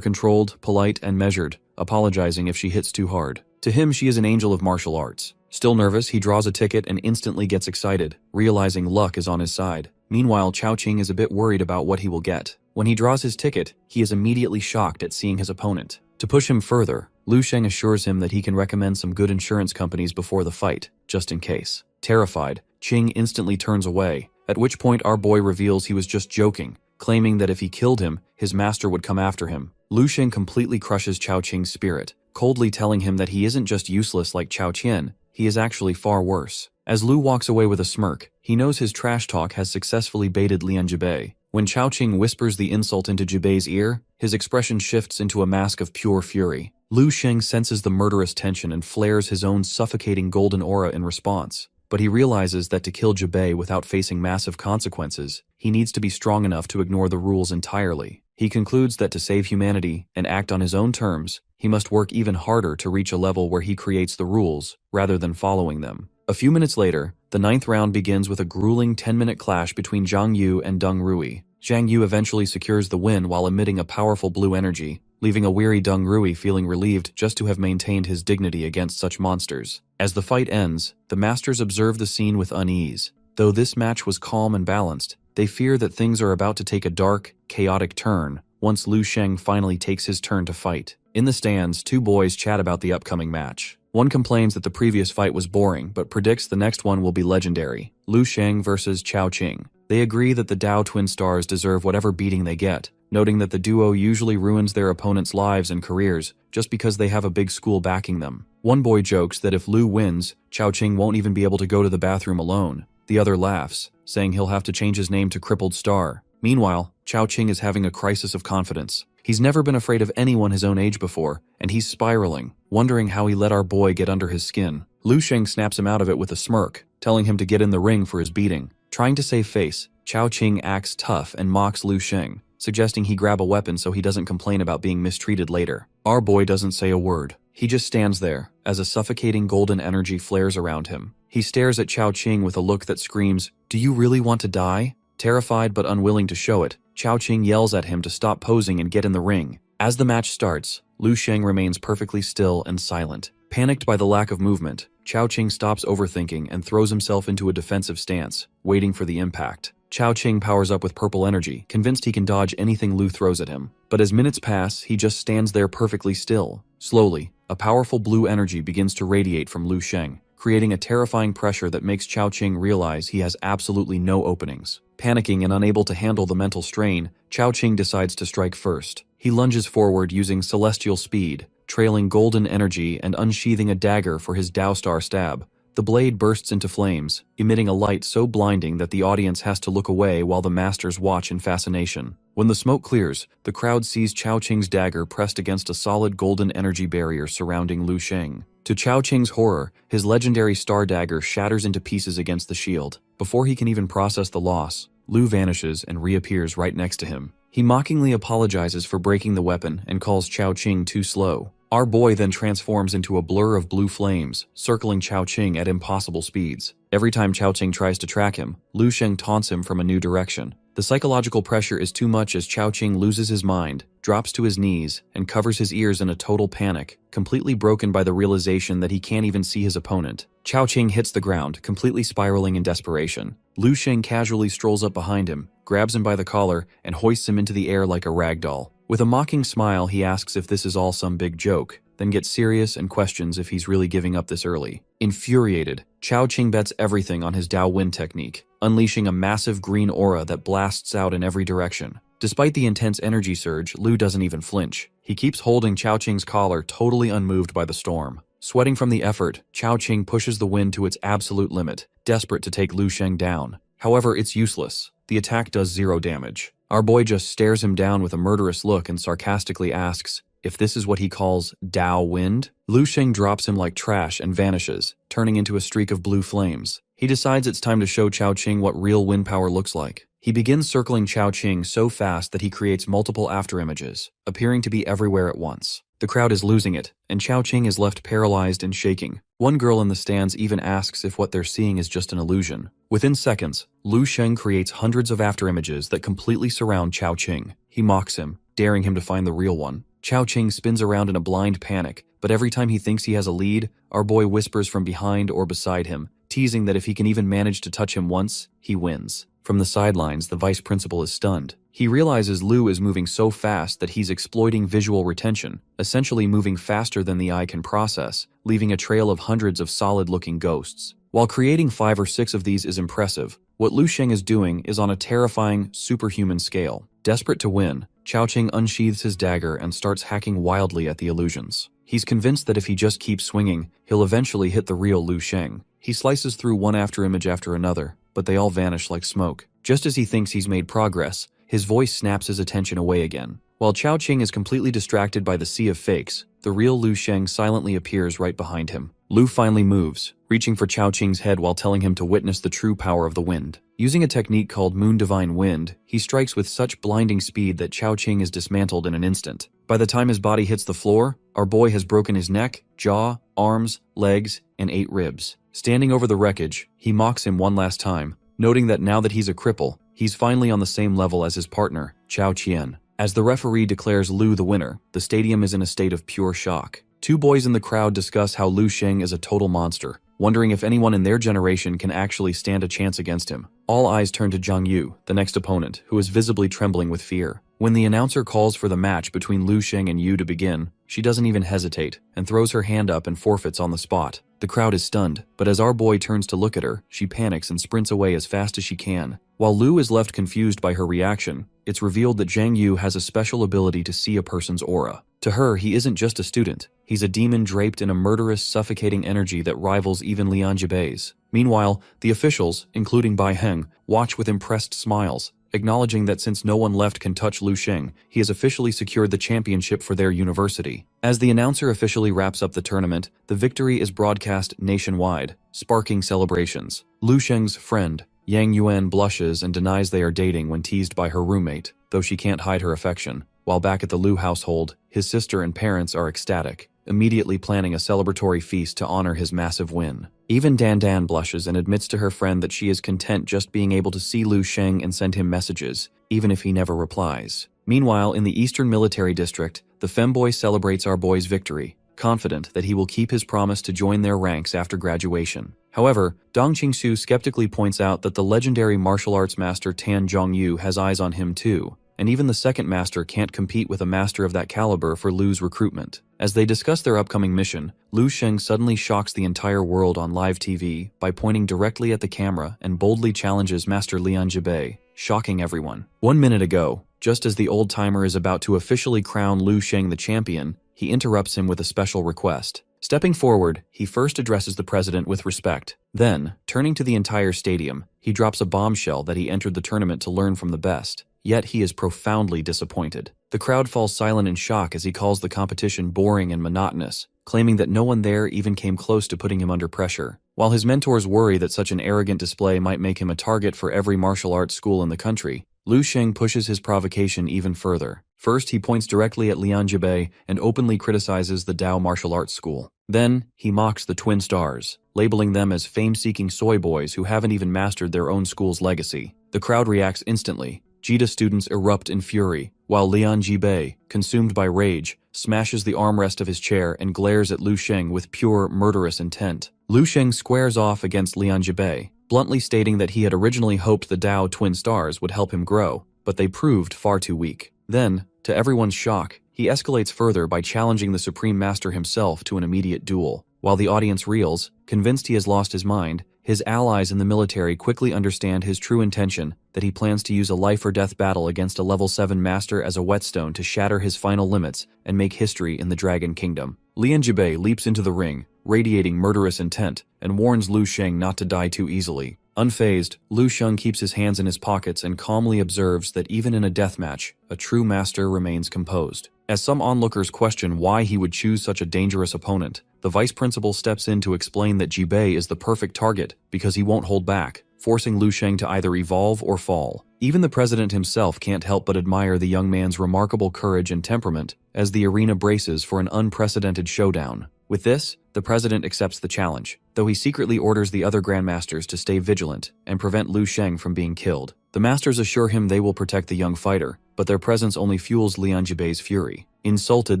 controlled, polite, and measured, apologizing if she hits too hard. To him, she is an angel of martial arts. Still nervous, he draws a ticket and instantly gets excited, realizing luck is on his side. Meanwhile, Chao Qing is a bit worried about what he will get. When he draws his ticket, he is immediately shocked at seeing his opponent. To push him further, Lu Sheng assures him that he can recommend some good insurance companies before the fight, just in case. Terrified, Qing instantly turns away, at which point our boy reveals he was just joking, claiming that if he killed him, his master would come after him. Lu Sheng completely crushes Chao Qing's spirit, coldly telling him that he isn't just useless like Chao Qian, he is actually far worse. As Lu walks away with a smirk, he knows his trash talk has successfully baited Lian Jibei. When Chao Qing whispers the insult into Jibei's ear, his expression shifts into a mask of pure fury. Lu Sheng senses the murderous tension and flares his own suffocating golden aura in response. But he realizes that to kill Jibei without facing massive consequences, he needs to be strong enough to ignore the rules entirely. He concludes that to save humanity and act on his own terms, he must work even harder to reach a level where he creates the rules, rather than following them. A few minutes later, the 9th round begins with a grueling 10-minute clash between Zhang Yu and Deng Rui. Zhang Yu eventually secures the win while emitting a powerful blue energy, leaving a weary Deng Rui feeling relieved just to have maintained his dignity against such monsters. As the fight ends, the masters observe the scene with unease. Though this match was calm and balanced, they fear that things are about to take a dark, chaotic turn once Lu Sheng finally takes his turn to fight. In the stands, 2 boys chat about the upcoming match. One complains that the previous fight was boring, but predicts the next one will be legendary. Lu Sheng versus Chao Qing. They agree that the Dao twin stars deserve whatever beating they get, noting that the duo usually ruins their opponents' lives and careers just because they have a big school backing them. One boy jokes that if Lu wins, Chao Qing won't even be able to go to the bathroom alone. The other laughs, saying he'll have to change his name to Crippled Star. Meanwhile, Chao Qing is having a crisis of confidence. He's never been afraid of anyone his own age before, and he's spiraling, wondering how he let our boy get under his skin. Lu Sheng snaps him out of it with a smirk, telling him to get in the ring for his beating. Trying to save face, Chao Qing acts tough and mocks Lu Sheng, suggesting he grab a weapon so he doesn't complain about being mistreated later. Our boy doesn't say a word. He just stands there, as a suffocating golden energy flares around him. He stares at Chao Qing with a look that screams, "Do you really want to die?" Terrified but unwilling to show it, Chao Qing yells at him to stop posing and get in the ring. As the match starts, Lu Sheng remains perfectly still and silent. Panicked by the lack of movement, Chao Qing stops overthinking and throws himself into a defensive stance, waiting for the impact. Chao Qing powers up with purple energy, convinced he can dodge anything Lu throws at him. But as minutes pass, he just stands there perfectly still. Slowly, a powerful blue energy begins to radiate from Lu Sheng, creating a terrifying pressure that makes Chao Qing realize he has absolutely no openings. Panicking and unable to handle the mental strain, Chao Qing decides to strike first. He lunges forward using celestial speed, trailing golden energy and unsheathing a dagger for his Dao Star stab. The blade bursts into flames, emitting a light so blinding that the audience has to look away while the masters watch in fascination. When the smoke clears, the crowd sees Chao Qing's dagger pressed against a solid golden energy barrier surrounding Lu Sheng. To Chao Qing's horror, his legendary star dagger shatters into pieces against the shield. Before he can even process the loss, Lu vanishes and reappears right next to him. He mockingly apologizes for breaking the weapon and calls Chao Qing too slow. Our boy then transforms into a blur of blue flames, circling Chao Qing at impossible speeds. Every time Chao Qing tries to track him, Lu Sheng taunts him from a new direction. The psychological pressure is too much as Chao Qing loses his mind, drops to his knees, and covers his ears in a total panic, completely broken by the realization that he can't even see his opponent. Chao Qing hits the ground, completely spiraling in desperation. Lu Sheng casually strolls up behind him, grabs him by the collar, and hoists him into the air like a rag doll. With a mocking smile, he asks if this is all some big joke, then gets serious and questions if he's really giving up this early. Infuriated, Chao Qing bets everything on his Dao Wind technique, unleashing a massive green aura that blasts out in every direction. Despite the intense energy surge, Lu doesn't even flinch. He keeps holding Chao Qing's collar, totally unmoved by the storm. Sweating from the effort, Chao Qing pushes the wind to its absolute limit, desperate to take Lu Sheng down. However, it's useless. The attack does 0 damage. Our boy just stares him down with a murderous look and sarcastically asks if this is what he calls Dao Wind. Lu Sheng drops him like trash and vanishes, turning into a streak of blue flames. He decides it's time to show Chao Qing what real wind power looks like. He begins circling Chao Qing so fast that he creates multiple afterimages, appearing to be everywhere at once. The crowd is losing it, and Chao Qing is left paralyzed and shaking. One girl in the stands even asks if what they're seeing is just an illusion. Within seconds, Lu Sheng creates hundreds of afterimages that completely surround Chao Qing. He mocks him, daring him to find the real one. Chao Qing spins around in a blind panic, but every time he thinks he has a lead, our boy whispers from behind or beside him, teasing that if he can even manage to touch him once, he wins. From the sidelines, the vice principal is stunned. He realizes Lu is moving so fast that he's exploiting visual retention, essentially moving faster than the eye can process, leaving a trail of hundreds of solid-looking ghosts. While creating 5 or 6 of these is impressive, what Lu Sheng is doing is on a terrifying, superhuman scale. Desperate to win, Chao Qing unsheathes his dagger and starts hacking wildly at the illusions. He's convinced that if he just keeps swinging, he'll eventually hit the real Lu Sheng. He slices through one afterimage after another, but they all vanish like smoke. Just as he thinks he's made progress, his voice snaps his attention away again. While Chao Qing is completely distracted by the sea of fakes, the real Lu Sheng silently appears right behind him. Lu finally moves, reaching for Chao Qing's head while telling him to witness the true power of the wind. Using a technique called Moon Divine Wind, he strikes with such blinding speed that Chao Qing is dismantled in an instant. By the time his body hits the floor, our boy has broken his neck, jaw, arms, legs, and 8 ribs. Standing over the wreckage, he mocks him one last time, noting that now that he's a cripple, he's finally on the same level as his partner, Chao Qian. As the referee declares Lu the winner, the stadium is in a state of pure shock. 2 boys in the crowd discuss how Lu Sheng is a total monster, wondering if anyone in their generation can actually stand a chance against him. All eyes turn to Zhang Yu, the next opponent, who is visibly trembling with fear. When the announcer calls for the match between Lu Sheng and Yu to begin, she doesn't even hesitate, and throws her hand up and forfeits on the spot. The crowd is stunned, but as our boy turns to look at her, she panics and sprints away as fast as she can. While Lu is left confused by her reaction, it's revealed that Zhang Yu has a special ability to see a person's aura. To her, he isn't just a student. He's a demon draped in a murderous, suffocating energy that rivals even Lian Jibei's. Meanwhile, the officials, including Bai Heng, watch with impressed smiles, acknowledging that since no one left can touch Lu Sheng, he has officially secured the championship for their university. As the announcer officially wraps up the tournament, the victory is broadcast nationwide, sparking celebrations. Lu Sheng's friend, Yang Yuan, blushes and denies they are dating when teased by her roommate, though she can't hide her affection. While back at the Lu household, his sister and parents are ecstatic, immediately planning a celebratory feast to honor his massive win. Even Dan Dan blushes and admits to her friend that she is content just being able to see Lu Sheng and send him messages, even if he never replies. Meanwhile, in the Eastern Military District, the femboy celebrates our boy's victory, confident that he will keep his promise to join their ranks after graduation. However, Dong Qingsu skeptically points out that the legendary martial arts master Tan Zhongyu has eyes on him too, and even the second master can't compete with a master of that caliber for Lu's recruitment. As they discuss their upcoming mission, Lu Sheng suddenly shocks the entire world on live TV by pointing directly at the camera and boldly challenges Master Lian Jibei, shocking everyone. 1 minute ago, just as the old-timer is about to officially crown Lu Sheng the champion, he interrupts him with a special request. Stepping forward, he first addresses the president with respect. Then, turning to the entire stadium, he drops a bombshell that he entered the tournament to learn from the best. Yet he is profoundly disappointed. The crowd falls silent in shock as he calls the competition boring and monotonous, claiming that no one there even came close to putting him under pressure. While his mentors worry that such an arrogant display might make him a target for every martial arts school in the country, Lu Sheng pushes his provocation even further. First, he points directly at Lian Jibei and openly criticizes the Dao martial arts school. Then, he mocks the Twin Stars, labeling them as fame-seeking soy boys who haven't even mastered their own school's legacy. The crowd reacts instantly. Jida students erupt in fury, while Lian Jibei, consumed by rage, smashes the armrest of his chair and glares at Lu Sheng with pure, murderous intent. Lu Sheng squares off against Lian Jibei, bluntly stating that he had originally hoped the Dao Twin Stars would help him grow, but they proved far too weak. Then, to everyone's shock, he escalates further by challenging the Supreme Master himself to an immediate duel. While the audience reels, convinced he has lost his mind, his allies in the military quickly understand his true intention, that he plans to use a life-or-death battle against a level 7 master as a whetstone to shatter his final limits and make history in the Dragon Kingdom. Lian Jibei leaps into the ring, radiating murderous intent, and warns Lu Sheng not to die too easily. Unfazed, Lu Sheng keeps his hands in his pockets and calmly observes that even in a deathmatch, a true master remains composed. As some onlookers question why he would choose such a dangerous opponent, the vice principal steps in to explain that Jibei is the perfect target because he won't hold back, forcing Lu Sheng to either evolve or fall. Even the president himself can't help but admire the young man's remarkable courage and temperament as the arena braces for an unprecedented showdown. With this, the president accepts the challenge, though he secretly orders the other grandmasters to stay vigilant and prevent Lu Sheng from being killed. The masters assure him they will protect the young fighter, but their presence only fuels Lian Jibei's fury. Insulted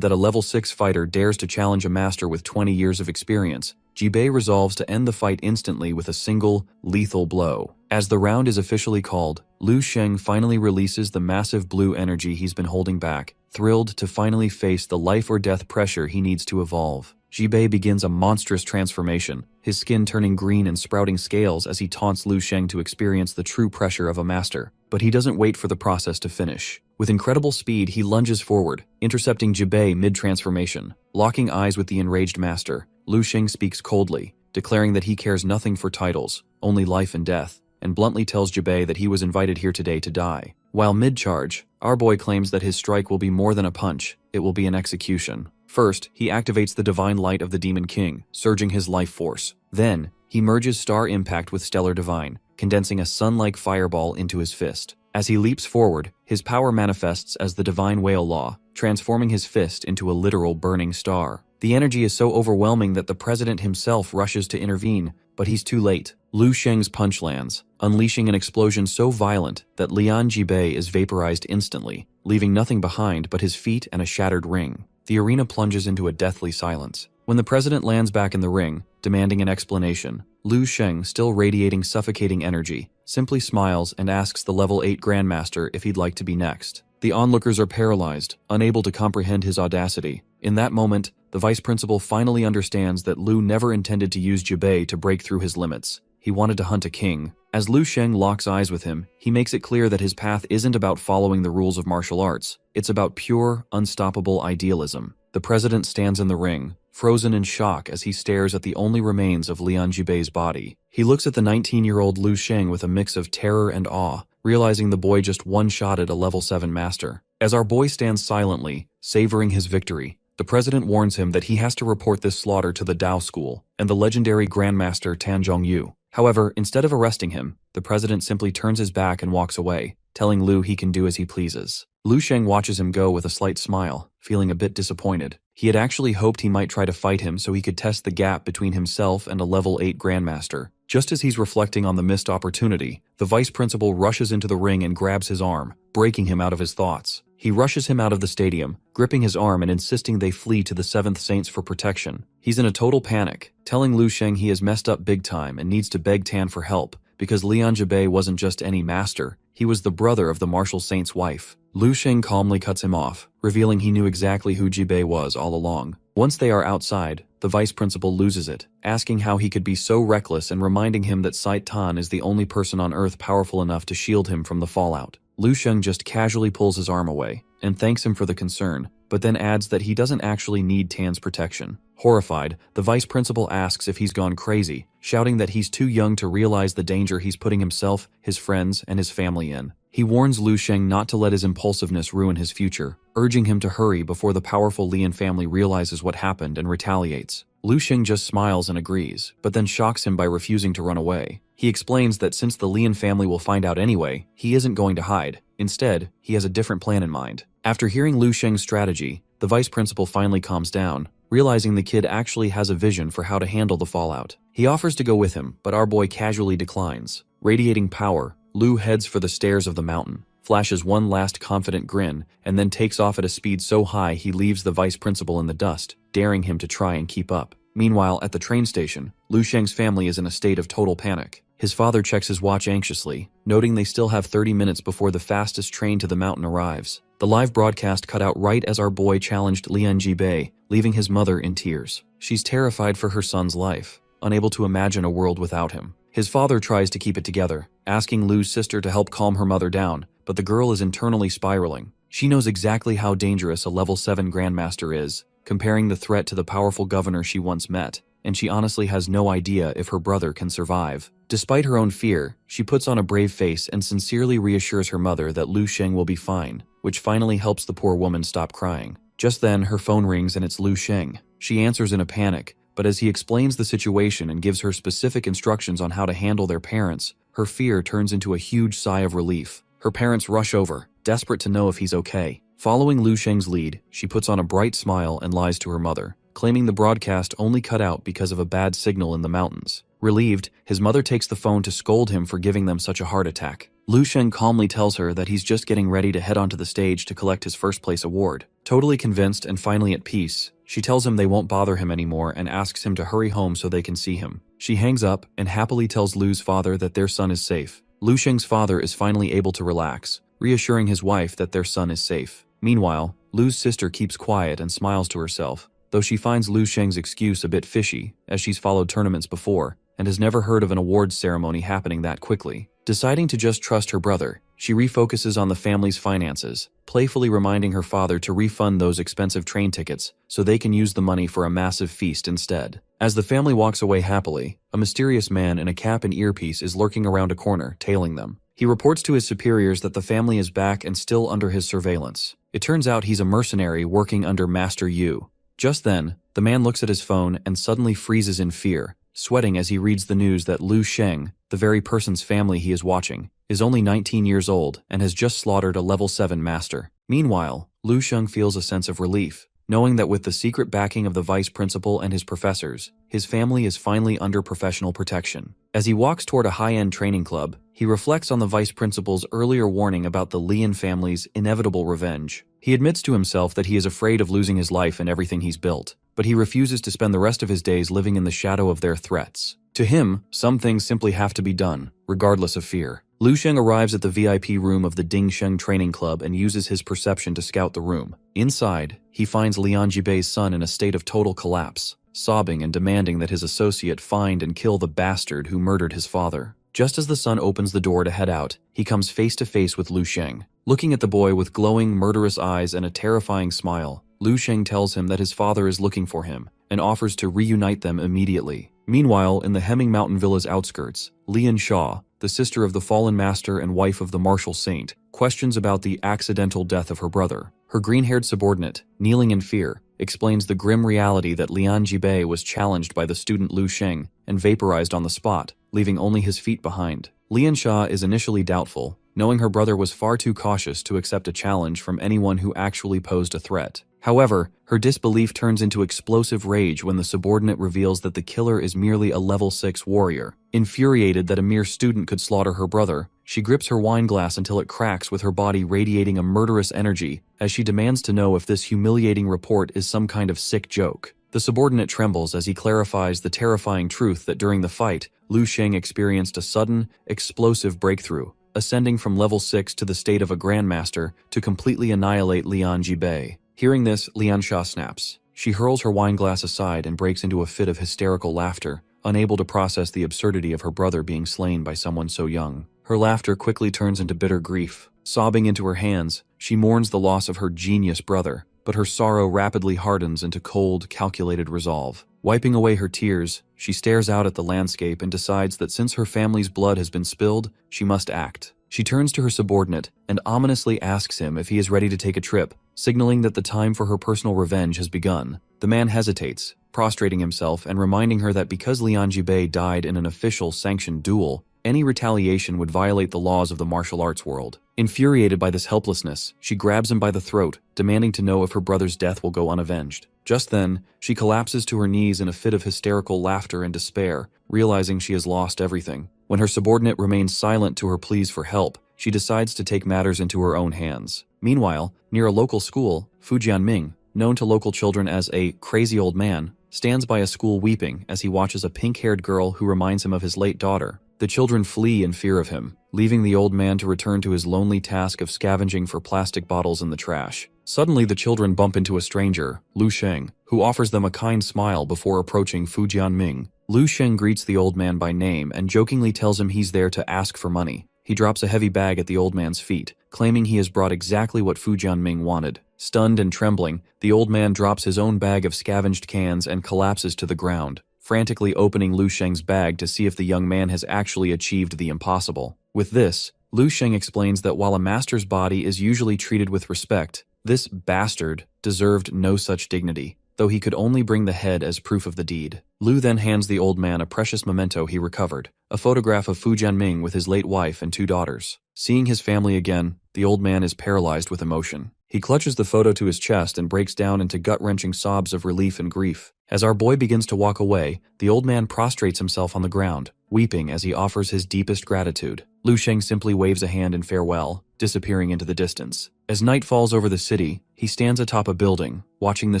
that a level 6 fighter dares to challenge a master with 20 years of experience, Jibei resolves to end the fight instantly with a single, lethal blow. As the round is officially called, Lu Sheng finally releases the massive blue energy he's been holding back, thrilled to finally face the life-or-death pressure he needs to evolve. Jibei begins a monstrous transformation, his skin turning green and sprouting scales as he taunts Lu Sheng to experience the true pressure of a master. But he doesn't wait for the process to finish. With incredible speed, he lunges forward, intercepting Jibei mid-transformation. Locking eyes with the enraged master, Lu Sheng speaks coldly, declaring that he cares nothing for titles, only life and death, and bluntly tells Jibei that he was invited here today to die. While mid-charge, our boy claims that his strike will be more than a punch, it will be an execution. First, he activates the divine light of the Demon King, surging his life force. Then, he merges Star Impact with Stellar Divine, condensing a sun-like fireball into his fist. As he leaps forward, his power manifests as the Divine Whale Law, transforming his fist into a literal burning star. The energy is so overwhelming that the president himself rushes to intervene, but he's too late. Lu Sheng's punch lands, unleashing an explosion so violent that Lian Jibei is vaporized instantly, leaving nothing behind but his feet and a shattered ring. The arena plunges into a deathly silence. When the president lands back in the ring, demanding an explanation, Lu Sheng, still radiating suffocating energy, simply smiles and asks the level 8 Grandmaster if he'd like to be next. The onlookers are paralyzed, unable to comprehend his audacity. In that moment, the vice principal finally understands that Lu never intended to use Jibei to break through his limits. He wanted to hunt a king. As Lu Sheng locks eyes with him, he makes it clear that his path isn't about following the rules of martial arts. It's about pure, unstoppable idealism. The president stands in the ring, frozen in shock as he stares at the only remains of Lian Jibei's body. He looks at the 19-year-old Lu Sheng with a mix of terror and awe, realizing the boy just one-shotted a level 7 master. As our boy stands silently, savoring his victory, the president warns him that he has to report this slaughter to the Dao School and the legendary Grandmaster Tan Zhongyu. However, instead of arresting him, the president simply turns his back and walks away, telling Lu he can do as he pleases. Lu Sheng watches him go with a slight smile, feeling a bit disappointed. He had actually hoped he might try to fight him so he could test the gap between himself and a level 8 Grandmaster. Just as he's reflecting on the missed opportunity, the vice principal rushes into the ring and grabs his arm, breaking him out of his thoughts. He rushes him out of the stadium, gripping his arm and insisting they flee to the 7th Saints for protection. He's in a total panic, telling Lu Sheng he has messed up big time and needs to beg Tan for help, because Lian Jibei wasn't just any master, he was the brother of the martial saint's wife. Lu Sheng calmly cuts him off, revealing he knew exactly who Jibei was all along. Once they are outside, the vice principal loses it, asking how he could be so reckless and reminding him that Sait Tan is the only person on Earth powerful enough to shield him from the fallout. Lu Sheng just casually pulls his arm away and thanks him for the concern, but then adds that he doesn't actually need Tan's protection. Horrified, the vice principal asks if he's gone crazy, shouting that he's too young to realize the danger he's putting himself, his friends, and his family in. He warns Lu Sheng not to let his impulsiveness ruin his future, urging him to hurry before the powerful Lian family realizes what happened and retaliates. Lu Sheng just smiles and agrees, but then shocks him by refusing to run away. He explains that since the Lian family will find out anyway, he isn't going to hide. Instead, he has a different plan in mind. After hearing Lu Sheng's strategy, the vice principal finally calms down, realizing the kid actually has a vision for how to handle the fallout. He offers to go with him, but our boy casually declines. Radiating power, Lu heads for the stairs of the mountain, flashes one last confident grin, and then takes off at a speed so high he leaves the vice principal in the dust, daring him to try and keep up. Meanwhile, at the train station, Lu Sheng's family is in a state of total panic. His father checks his watch anxiously, noting they still have 30 minutes before the fastest train to the mountain arrives. The live broadcast cut out right as our boy challenged Lian Jibei, leaving his mother in tears. She's terrified for her son's life, unable to imagine a world without him. His father tries to keep it together, asking Lu's sister to help calm her mother down, but the girl is internally spiraling. She knows exactly how dangerous a level 7 Grandmaster is, comparing the threat to the powerful governor she once met, and she honestly has no idea if her brother can survive. Despite her own fear, she puts on a brave face and sincerely reassures her mother that Lu Sheng will be fine, which finally helps the poor woman stop crying. Just then, her phone rings and it's Lu Sheng. She answers in a panic, but as he explains the situation and gives her specific instructions on how to handle their parents, her fear turns into a huge sigh of relief. Her parents rush over, desperate to know if he's okay. Following Lu Sheng's lead, she puts on a bright smile and lies to her mother, claiming the broadcast only cut out because of a bad signal in the mountains. Relieved, his mother takes the phone to scold him for giving them such a heart attack. Lu Sheng calmly tells her that he's just getting ready to head onto the stage to collect his first place award. Totally convinced and finally at peace, she tells him they won't bother him anymore and asks him to hurry home so they can see him. She hangs up and happily tells Lu's father that their son is safe. Lu Sheng's father is finally able to relax, reassuring his wife that their son is safe. Meanwhile, Lu's sister keeps quiet and smiles to herself, though she finds Lu Sheng's excuse a bit fishy, as she's followed tournaments before, and has never heard of an awards ceremony happening that quickly. Deciding to just trust her brother, she refocuses on the family's finances, playfully reminding her father to refund those expensive train tickets so they can use the money for a massive feast instead. As the family walks away happily, a mysterious man in a cap and earpiece is lurking around a corner, tailing them. He reports to his superiors that the family is back and still under his surveillance. It turns out he's a mercenary working under Master Yu. Just then, the man looks at his phone and suddenly freezes in fear, sweating as he reads the news that Lu Sheng, the very person's family he is watching, is only 19 years old and has just slaughtered a level 7 master. Meanwhile, Lu Sheng feels a sense of relief, knowing that with the secret backing of the vice principal and his professors, his family is finally under professional protection. As he walks toward a high-end training club, he reflects on the vice principal's earlier warning about the Lian family's inevitable revenge. He admits to himself that he is afraid of losing his life and everything he's built, but he refuses to spend the rest of his days living in the shadow of their threats. To him, some things simply have to be done, regardless of fear. Lu Sheng arrives at the VIP room of the Dingsheng Training Club and uses his perception to scout the room. Inside, he finds Lian Jibei's son in a state of total collapse, sobbing and demanding that his associate find and kill the bastard who murdered his father. Just as the son opens the door to head out, he comes face to face with Lu Sheng. Looking at the boy with glowing, murderous eyes and a terrifying smile, Lu Sheng tells him that his father is looking for him and offers to reunite them immediately. Meanwhile, in the Hemming Mountain Villa's outskirts, Lian Shaw, the sister of the fallen master and wife of the martial saint, questions about the accidental death of her brother. Her green-haired subordinate, kneeling in fear, explains the grim reality that Lian Jibei was challenged by the student Lu Sheng and vaporized on the spot, leaving only his feet behind. Lian Shaw is initially doubtful, knowing her brother was far too cautious to accept a challenge from anyone who actually posed a threat. However, her disbelief turns into explosive rage when the subordinate reveals that the killer is merely a level 6 warrior. Infuriated that a mere student could slaughter her brother, she grips her wine glass until it cracks with her body radiating a murderous energy as she demands to know if this humiliating report is some kind of sick joke. The subordinate trembles as he clarifies the terrifying truth that during the fight, Lu Sheng experienced a sudden, explosive breakthrough, ascending from level 6 to the state of a grandmaster to completely annihilate Lian Jibei. Hearing this, Lian Sha snaps. She hurls her wine glass aside and breaks into a fit of hysterical laughter, unable to process the absurdity of her brother being slain by someone so young. Her laughter quickly turns into bitter grief. Sobbing into her hands, she mourns the loss of her genius brother, but her sorrow rapidly hardens into cold, calculated resolve. Wiping away her tears, she stares out at the landscape and decides that since her family's blood has been spilled, she must act. She turns to her subordinate and ominously asks him if he is ready to take a trip, signaling that the time for her personal revenge has begun. The man hesitates, prostrating himself and reminding her that because Lian Jibei died in an official sanctioned duel, any retaliation would violate the laws of the martial arts world. Infuriated by this helplessness, she grabs him by the throat, demanding to know if her brother's death will go unavenged. Just then, she collapses to her knees in a fit of hysterical laughter and despair, realizing she has lost everything. When her subordinate remains silent to her pleas for help, she decides to take matters into her own hands. Meanwhile, near a local school, Fu Jianming, known to local children as a crazy old man, stands by a school weeping as he watches a pink-haired girl who reminds him of his late daughter. The children flee in fear of him, leaving the old man to return to his lonely task of scavenging for plastic bottles in the trash. Suddenly, the children bump into a stranger, Lu Sheng, who offers them a kind smile before approaching Fu Jianming. Lu Sheng greets the old man by name and jokingly tells him he's there to ask for money. He drops a heavy bag at the old man's feet, claiming he has brought exactly what Fu Jianming wanted. Stunned and trembling, the old man drops his own bag of scavenged cans and collapses to the ground, frantically opening Lu Sheng's bag to see if the young man has actually achieved the impossible. With this, Lu Sheng explains that while a master's body is usually treated with respect, this bastard deserved no such dignity, though he could only bring the head as proof of the deed. Lu then hands the old man a precious memento he recovered, a photograph of Fu Jianming with his late wife and 2 daughters. Seeing his family again, the old man is paralyzed with emotion. He clutches the photo to his chest and breaks down into gut-wrenching sobs of relief and grief. As our boy begins to walk away, the old man prostrates himself on the ground, weeping as he offers his deepest gratitude. Lu Sheng simply waves a hand in farewell, disappearing into the distance. As night falls over the city, he stands atop a building, watching the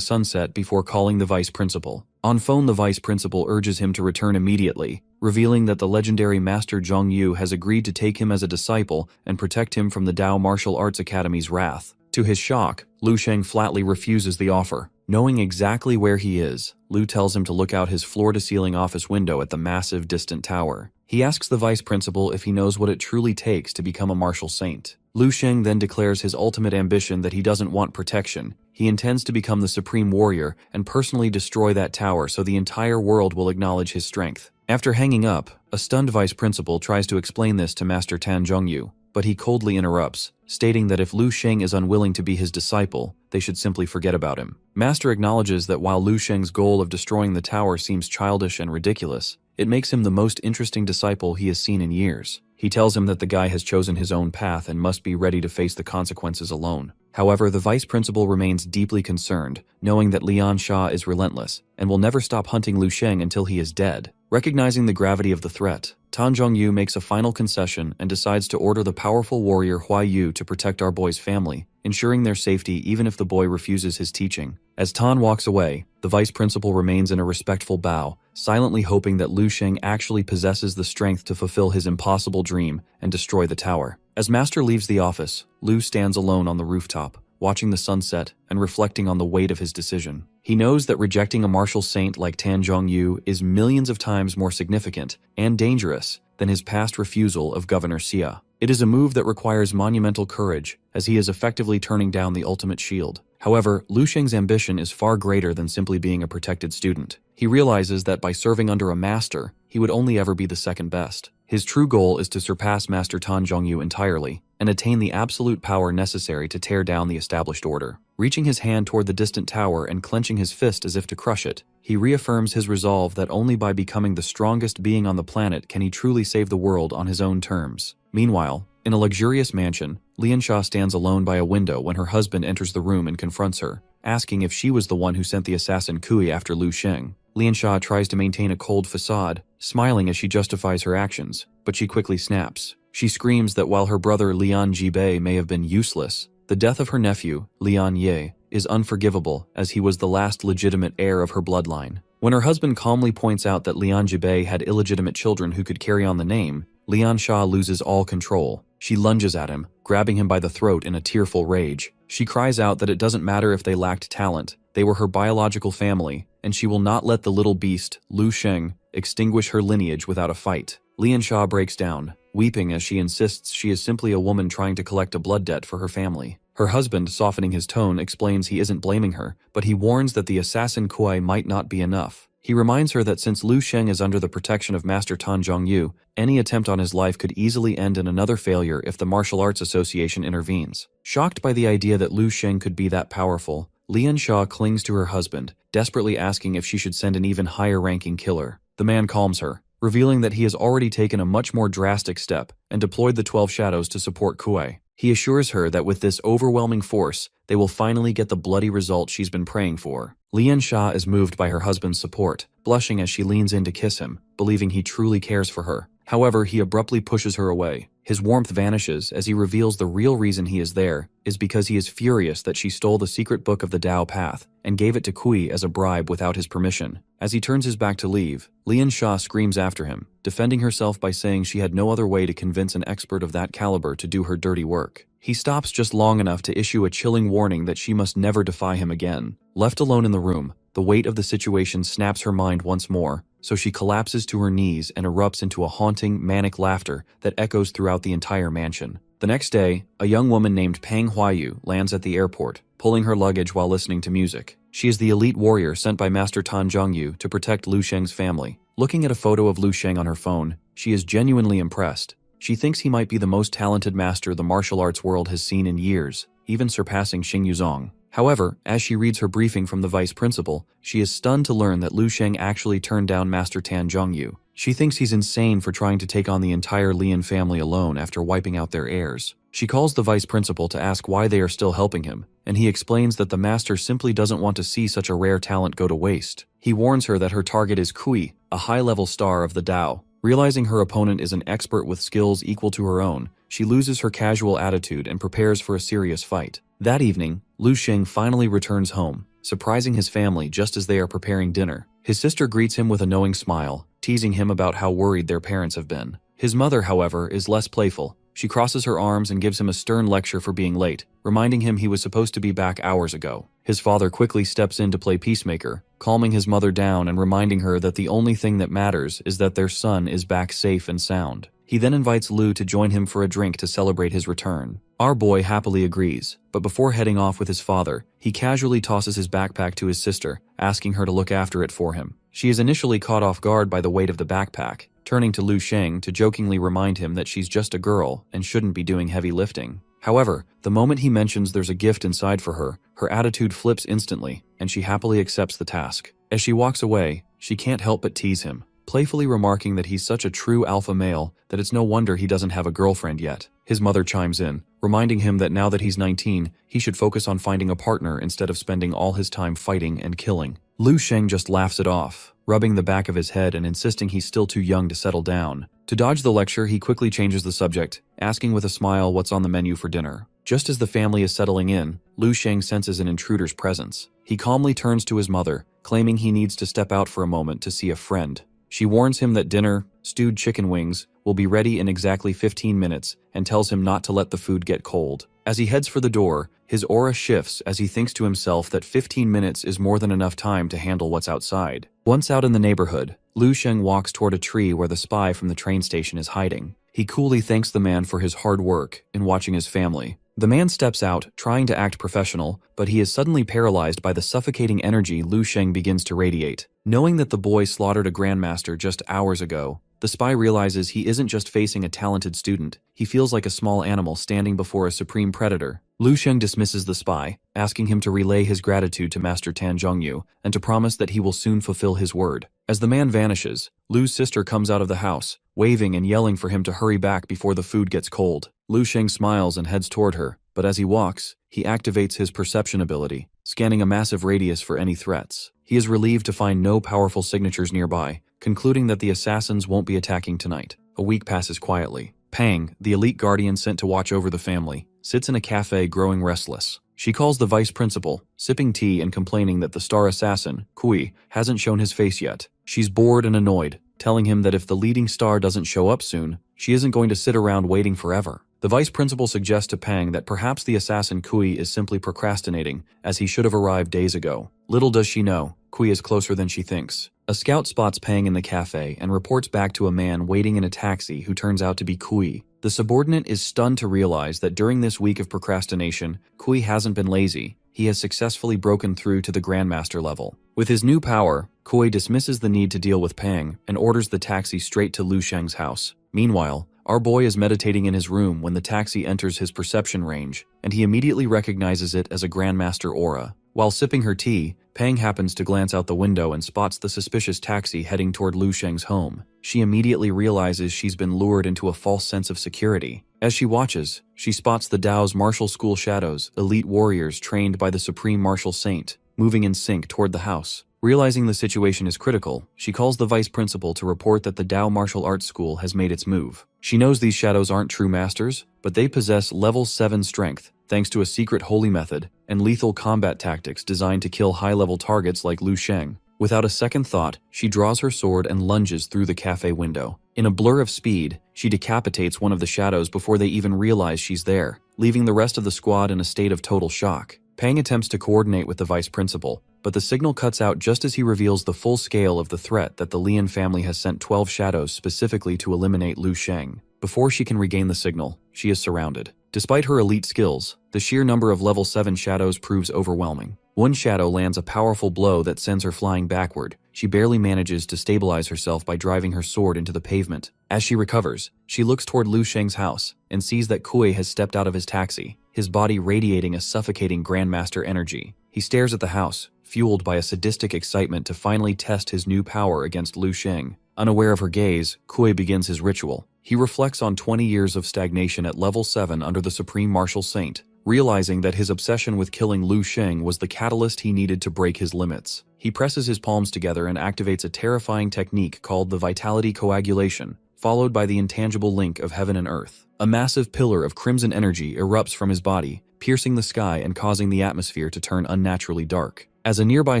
sunset before calling the vice principal. On phone, the vice principal urges him to return immediately, revealing that the legendary Master Zhong Yu has agreed to take him as a disciple and protect him from the Dao Martial Arts Academy's wrath. To his shock, Lu Sheng flatly refuses the offer. Knowing exactly where he is, Lu tells him to look out his floor-to-ceiling office window at the massive distant tower. He asks the vice principal if he knows what it truly takes to become a martial saint. Lu Sheng then declares his ultimate ambition that he doesn't want protection. He intends to become the supreme warrior and personally destroy that tower so the entire world will acknowledge his strength. After hanging up, a stunned vice principal tries to explain this to Master Tan Zhongyu, but he coldly interrupts, stating that if Lu Sheng is unwilling to be his disciple, they should simply forget about him. Master acknowledges that while Lu Sheng's goal of destroying the tower seems childish and ridiculous, it makes him the most interesting disciple he has seen in years. He tells him that the guy has chosen his own path and must be ready to face the consequences alone. However, the vice principal remains deeply concerned, knowing that Lian Sha is relentless and will never stop hunting Lu Sheng until he is dead. Recognizing the gravity of the threat, Tan Zhongyu makes a final concession and decides to order the powerful warrior Huai Yu to protect our boy's family, ensuring their safety even if the boy refuses his teaching. As Tan walks away, the vice principal remains in a respectful bow, silently hoping that Lu Sheng actually possesses the strength to fulfill his impossible dream and destroy the tower. As Master leaves the office, Lu stands alone on the rooftop, watching the sunset and reflecting on the weight of his decision. He knows that rejecting a martial saint like Tan Zhongyu is millions of times more significant and dangerous than his past refusal of Governor Xia. It is a move that requires monumental courage, as he is effectively turning down the ultimate shield. However, Lu Sheng's ambition is far greater than simply being a protected student. He realizes that by serving under a master, he would only ever be the second best. His true goal is to surpass Master Tan Zhongyu entirely and attain the absolute power necessary to tear down the established order. Reaching his hand toward the distant tower and clenching his fist as if to crush it, he reaffirms his resolve that only by becoming the strongest being on the planet can he truly save the world on his own terms. Meanwhile, in a luxurious mansion, Lian Sha stands alone by a window when her husband enters the room and confronts her, asking if she was the one who sent the assassin Kui after Lu Sheng. Lian Sha tries to maintain a cold facade, smiling as she justifies her actions, but she quickly snaps. She screams that while her brother Lian Jibei may have been useless, the death of her nephew, Lian Ye, is unforgivable as he was the last legitimate heir of her bloodline. When her husband calmly points out that Lian Jibei had illegitimate children who could carry on the name, Lian Sha loses all control. She lunges at him, grabbing him by the throat in a tearful rage. She cries out that it doesn't matter if they lacked talent, they were her biological family, and she will not let the little beast, Lu Sheng, extinguish her lineage without a fight. Lian Sha breaks down, weeping as she insists she is simply a woman trying to collect a blood debt for her family. Her husband, softening his tone, explains he isn't blaming her, but he warns that the assassin Kuei might not be enough. He reminds her that since Lu Sheng is under the protection of Master Tan Zhongyu, any attempt on his life could easily end in another failure if the Martial Arts Association intervenes. Shocked by the idea that Lu Sheng could be that powerful, Lian Sha clings to her husband, desperately asking if she should send an even higher-ranking killer. The man calms her, revealing that he has already taken a much more drastic step and deployed the 12 Shadows to support Kuei. He assures her that with this overwhelming force, they will finally get the bloody result she's been praying for. Lian Sha is moved by her husband's support, blushing as she leans in to kiss him, believing he truly cares for her. However, he abruptly pushes her away. His warmth vanishes as he reveals the real reason he is there is because he is furious that she stole the secret book of the Tao Path and gave it to Kui as a bribe without his permission. As he turns his back to leave, Lian Sha screams after him, defending herself by saying she had no other way to convince an expert of that caliber to do her dirty work. He stops just long enough to issue a chilling warning that she must never defy him again. Left alone in the room, the weight of the situation snaps her mind once more, so she collapses to her knees and erupts into a haunting, manic laughter that echoes throughout the entire mansion. The next day, a young woman named Pang Huayu lands at the airport, pulling her luggage while listening to music. She is the elite warrior sent by Master Tan Zhongyu to protect Lu Sheng's family. Looking at a photo of Lu Sheng on her phone, she is genuinely impressed. She thinks he might be the most talented master the martial arts world has seen in years, even surpassing Xing Yuzong. However, as she reads her briefing from the vice principal, she is stunned to learn that Lu Sheng actually turned down Master Tan Zhongyu. She thinks he's insane for trying to take on the entire Lian family alone after wiping out their heirs. She calls the vice principal to ask why they are still helping him, and he explains that the master simply doesn't want to see such a rare talent go to waste. He warns her that her target is Kui, a high-level star of the Tao. Realizing her opponent is an expert with skills equal to her own, she loses her casual attitude and prepares for a serious fight. That evening, Lu Sheng finally returns home, surprising his family just as they are preparing dinner. His sister greets him with a knowing smile, teasing him about how worried their parents have been. His mother, however, is less playful. She crosses her arms and gives him a stern lecture for being late, reminding him he was supposed to be back hours ago. His father quickly steps in to play peacemaker, calming his mother down and reminding her that the only thing that matters is that their son is back safe and sound. He then invites Lu to join him for a drink to celebrate his return. Our boy happily agrees, but before heading off with his father, he casually tosses his backpack to his sister, asking her to look after it for him. She is initially caught off guard by the weight of the backpack, turning to Lu Sheng to jokingly remind him that she's just a girl and shouldn't be doing heavy lifting. However, the moment he mentions there's a gift inside for her, her attitude flips instantly, and she happily accepts the task. As she walks away, she can't help but tease him, playfully remarking that he's such a true alpha male that it's no wonder he doesn't have a girlfriend yet. His mother chimes in, reminding him that now that he's 19, he should focus on finding a partner instead of spending all his time fighting and killing. Lu Sheng just laughs it off, rubbing the back of his head and insisting he's still too young to settle down. To dodge the lecture, he quickly changes the subject, asking with a smile what's on the menu for dinner. Just as the family is settling in, Lu Sheng senses an intruder's presence. He calmly turns to his mother, claiming he needs to step out for a moment to see a friend. She warns him that dinner, stewed chicken wings, will be ready in exactly 15 minutes and tells him not to let the food get cold. As he heads for the door, his aura shifts as he thinks to himself that 15 minutes is more than enough time to handle what's outside. Once out in the neighborhood, Lu Sheng walks toward a tree where the spy from the train station is hiding. He coolly thanks the man for his hard work in watching his family. The man steps out, trying to act professional, but he is suddenly paralyzed by the suffocating energy Lu Sheng begins to radiate. Knowing that the boy slaughtered a grandmaster just hours ago, the spy realizes he isn't just facing a talented student, he feels like a small animal standing before a supreme predator. Lu Sheng dismisses the spy, asking him to relay his gratitude to Master Tan Zhongyu and to promise that he will soon fulfill his word. As the man vanishes, Lu's sister comes out of the house, waving and yelling for him to hurry back before the food gets cold. Lu Sheng smiles and heads toward her, but as he walks, he activates his perception ability, scanning a massive radius for any threats. He is relieved to find no powerful signatures nearby, concluding that the assassins won't be attacking tonight. A week passes quietly. Pang, the elite guardian sent to watch over the family, sits in a cafe growing restless. She calls the vice principal, sipping tea and complaining that the star assassin, Kui, hasn't shown his face yet. She's bored and annoyed, telling him that if the leading star doesn't show up soon, she isn't going to sit around waiting forever. The vice principal suggests to Pang that perhaps the assassin Kui is simply procrastinating, as he should have arrived days ago. Little does she know, Kui is closer than she thinks. A scout spots Pang in the cafe and reports back to a man waiting in a taxi who turns out to be Kui. The subordinate is stunned to realize that during this week of procrastination, Kui hasn't been lazy. He has successfully broken through to the Grandmaster level. With his new power, Kui dismisses the need to deal with Pang and orders the taxi straight to Lu Sheng's house. Meanwhile, our boy is meditating in his room when the taxi enters his perception range, and he immediately recognizes it as a Grandmaster aura. While sipping her tea, Pang happens to glance out the window and spots the suspicious taxi heading toward Lu Sheng's home. She immediately realizes she's been lured into a false sense of security. As she watches, she spots the Dao's martial school shadows, elite warriors trained by the Supreme Martial Saint, moving in sync toward the house. Realizing the situation is critical, she calls the vice principal to report that the Dao Martial Arts School has made its move. She knows these shadows aren't true masters, but they possess level 7 strength, thanks to a secret holy method and lethal combat tactics designed to kill high-level targets like Lu Sheng. Without a second thought, she draws her sword and lunges through the cafe window. In a blur of speed, she decapitates one of the shadows before they even realize she's there, leaving the rest of the squad in a state of total shock. Pang attempts to coordinate with the vice principal, but the signal cuts out just as he reveals the full scale of the threat that the Lian family has sent 12 shadows specifically to eliminate Lu Sheng. Before she can regain the signal, she is surrounded. Despite her elite skills, the sheer number of level 7 shadows proves overwhelming. One shadow lands a powerful blow that sends her flying backward. She barely manages to stabilize herself by driving her sword into the pavement. As she recovers, she looks toward Lu Sheng's house and sees that Kui has stepped out of his taxi, his body radiating a suffocating Grandmaster energy. He stares at the house, fueled by a sadistic excitement to finally test his new power against Lu Sheng. Unaware of her gaze, Kui begins his ritual. He reflects on 20 years of stagnation at level 7 under the Supreme Martial Saint, realizing that his obsession with killing Lu Sheng was the catalyst he needed to break his limits. He presses his palms together and activates a terrifying technique called the Vitality Coagulation, followed by the intangible link of heaven and earth. A massive pillar of crimson energy erupts from his body, piercing the sky and causing the atmosphere to turn unnaturally dark. As a nearby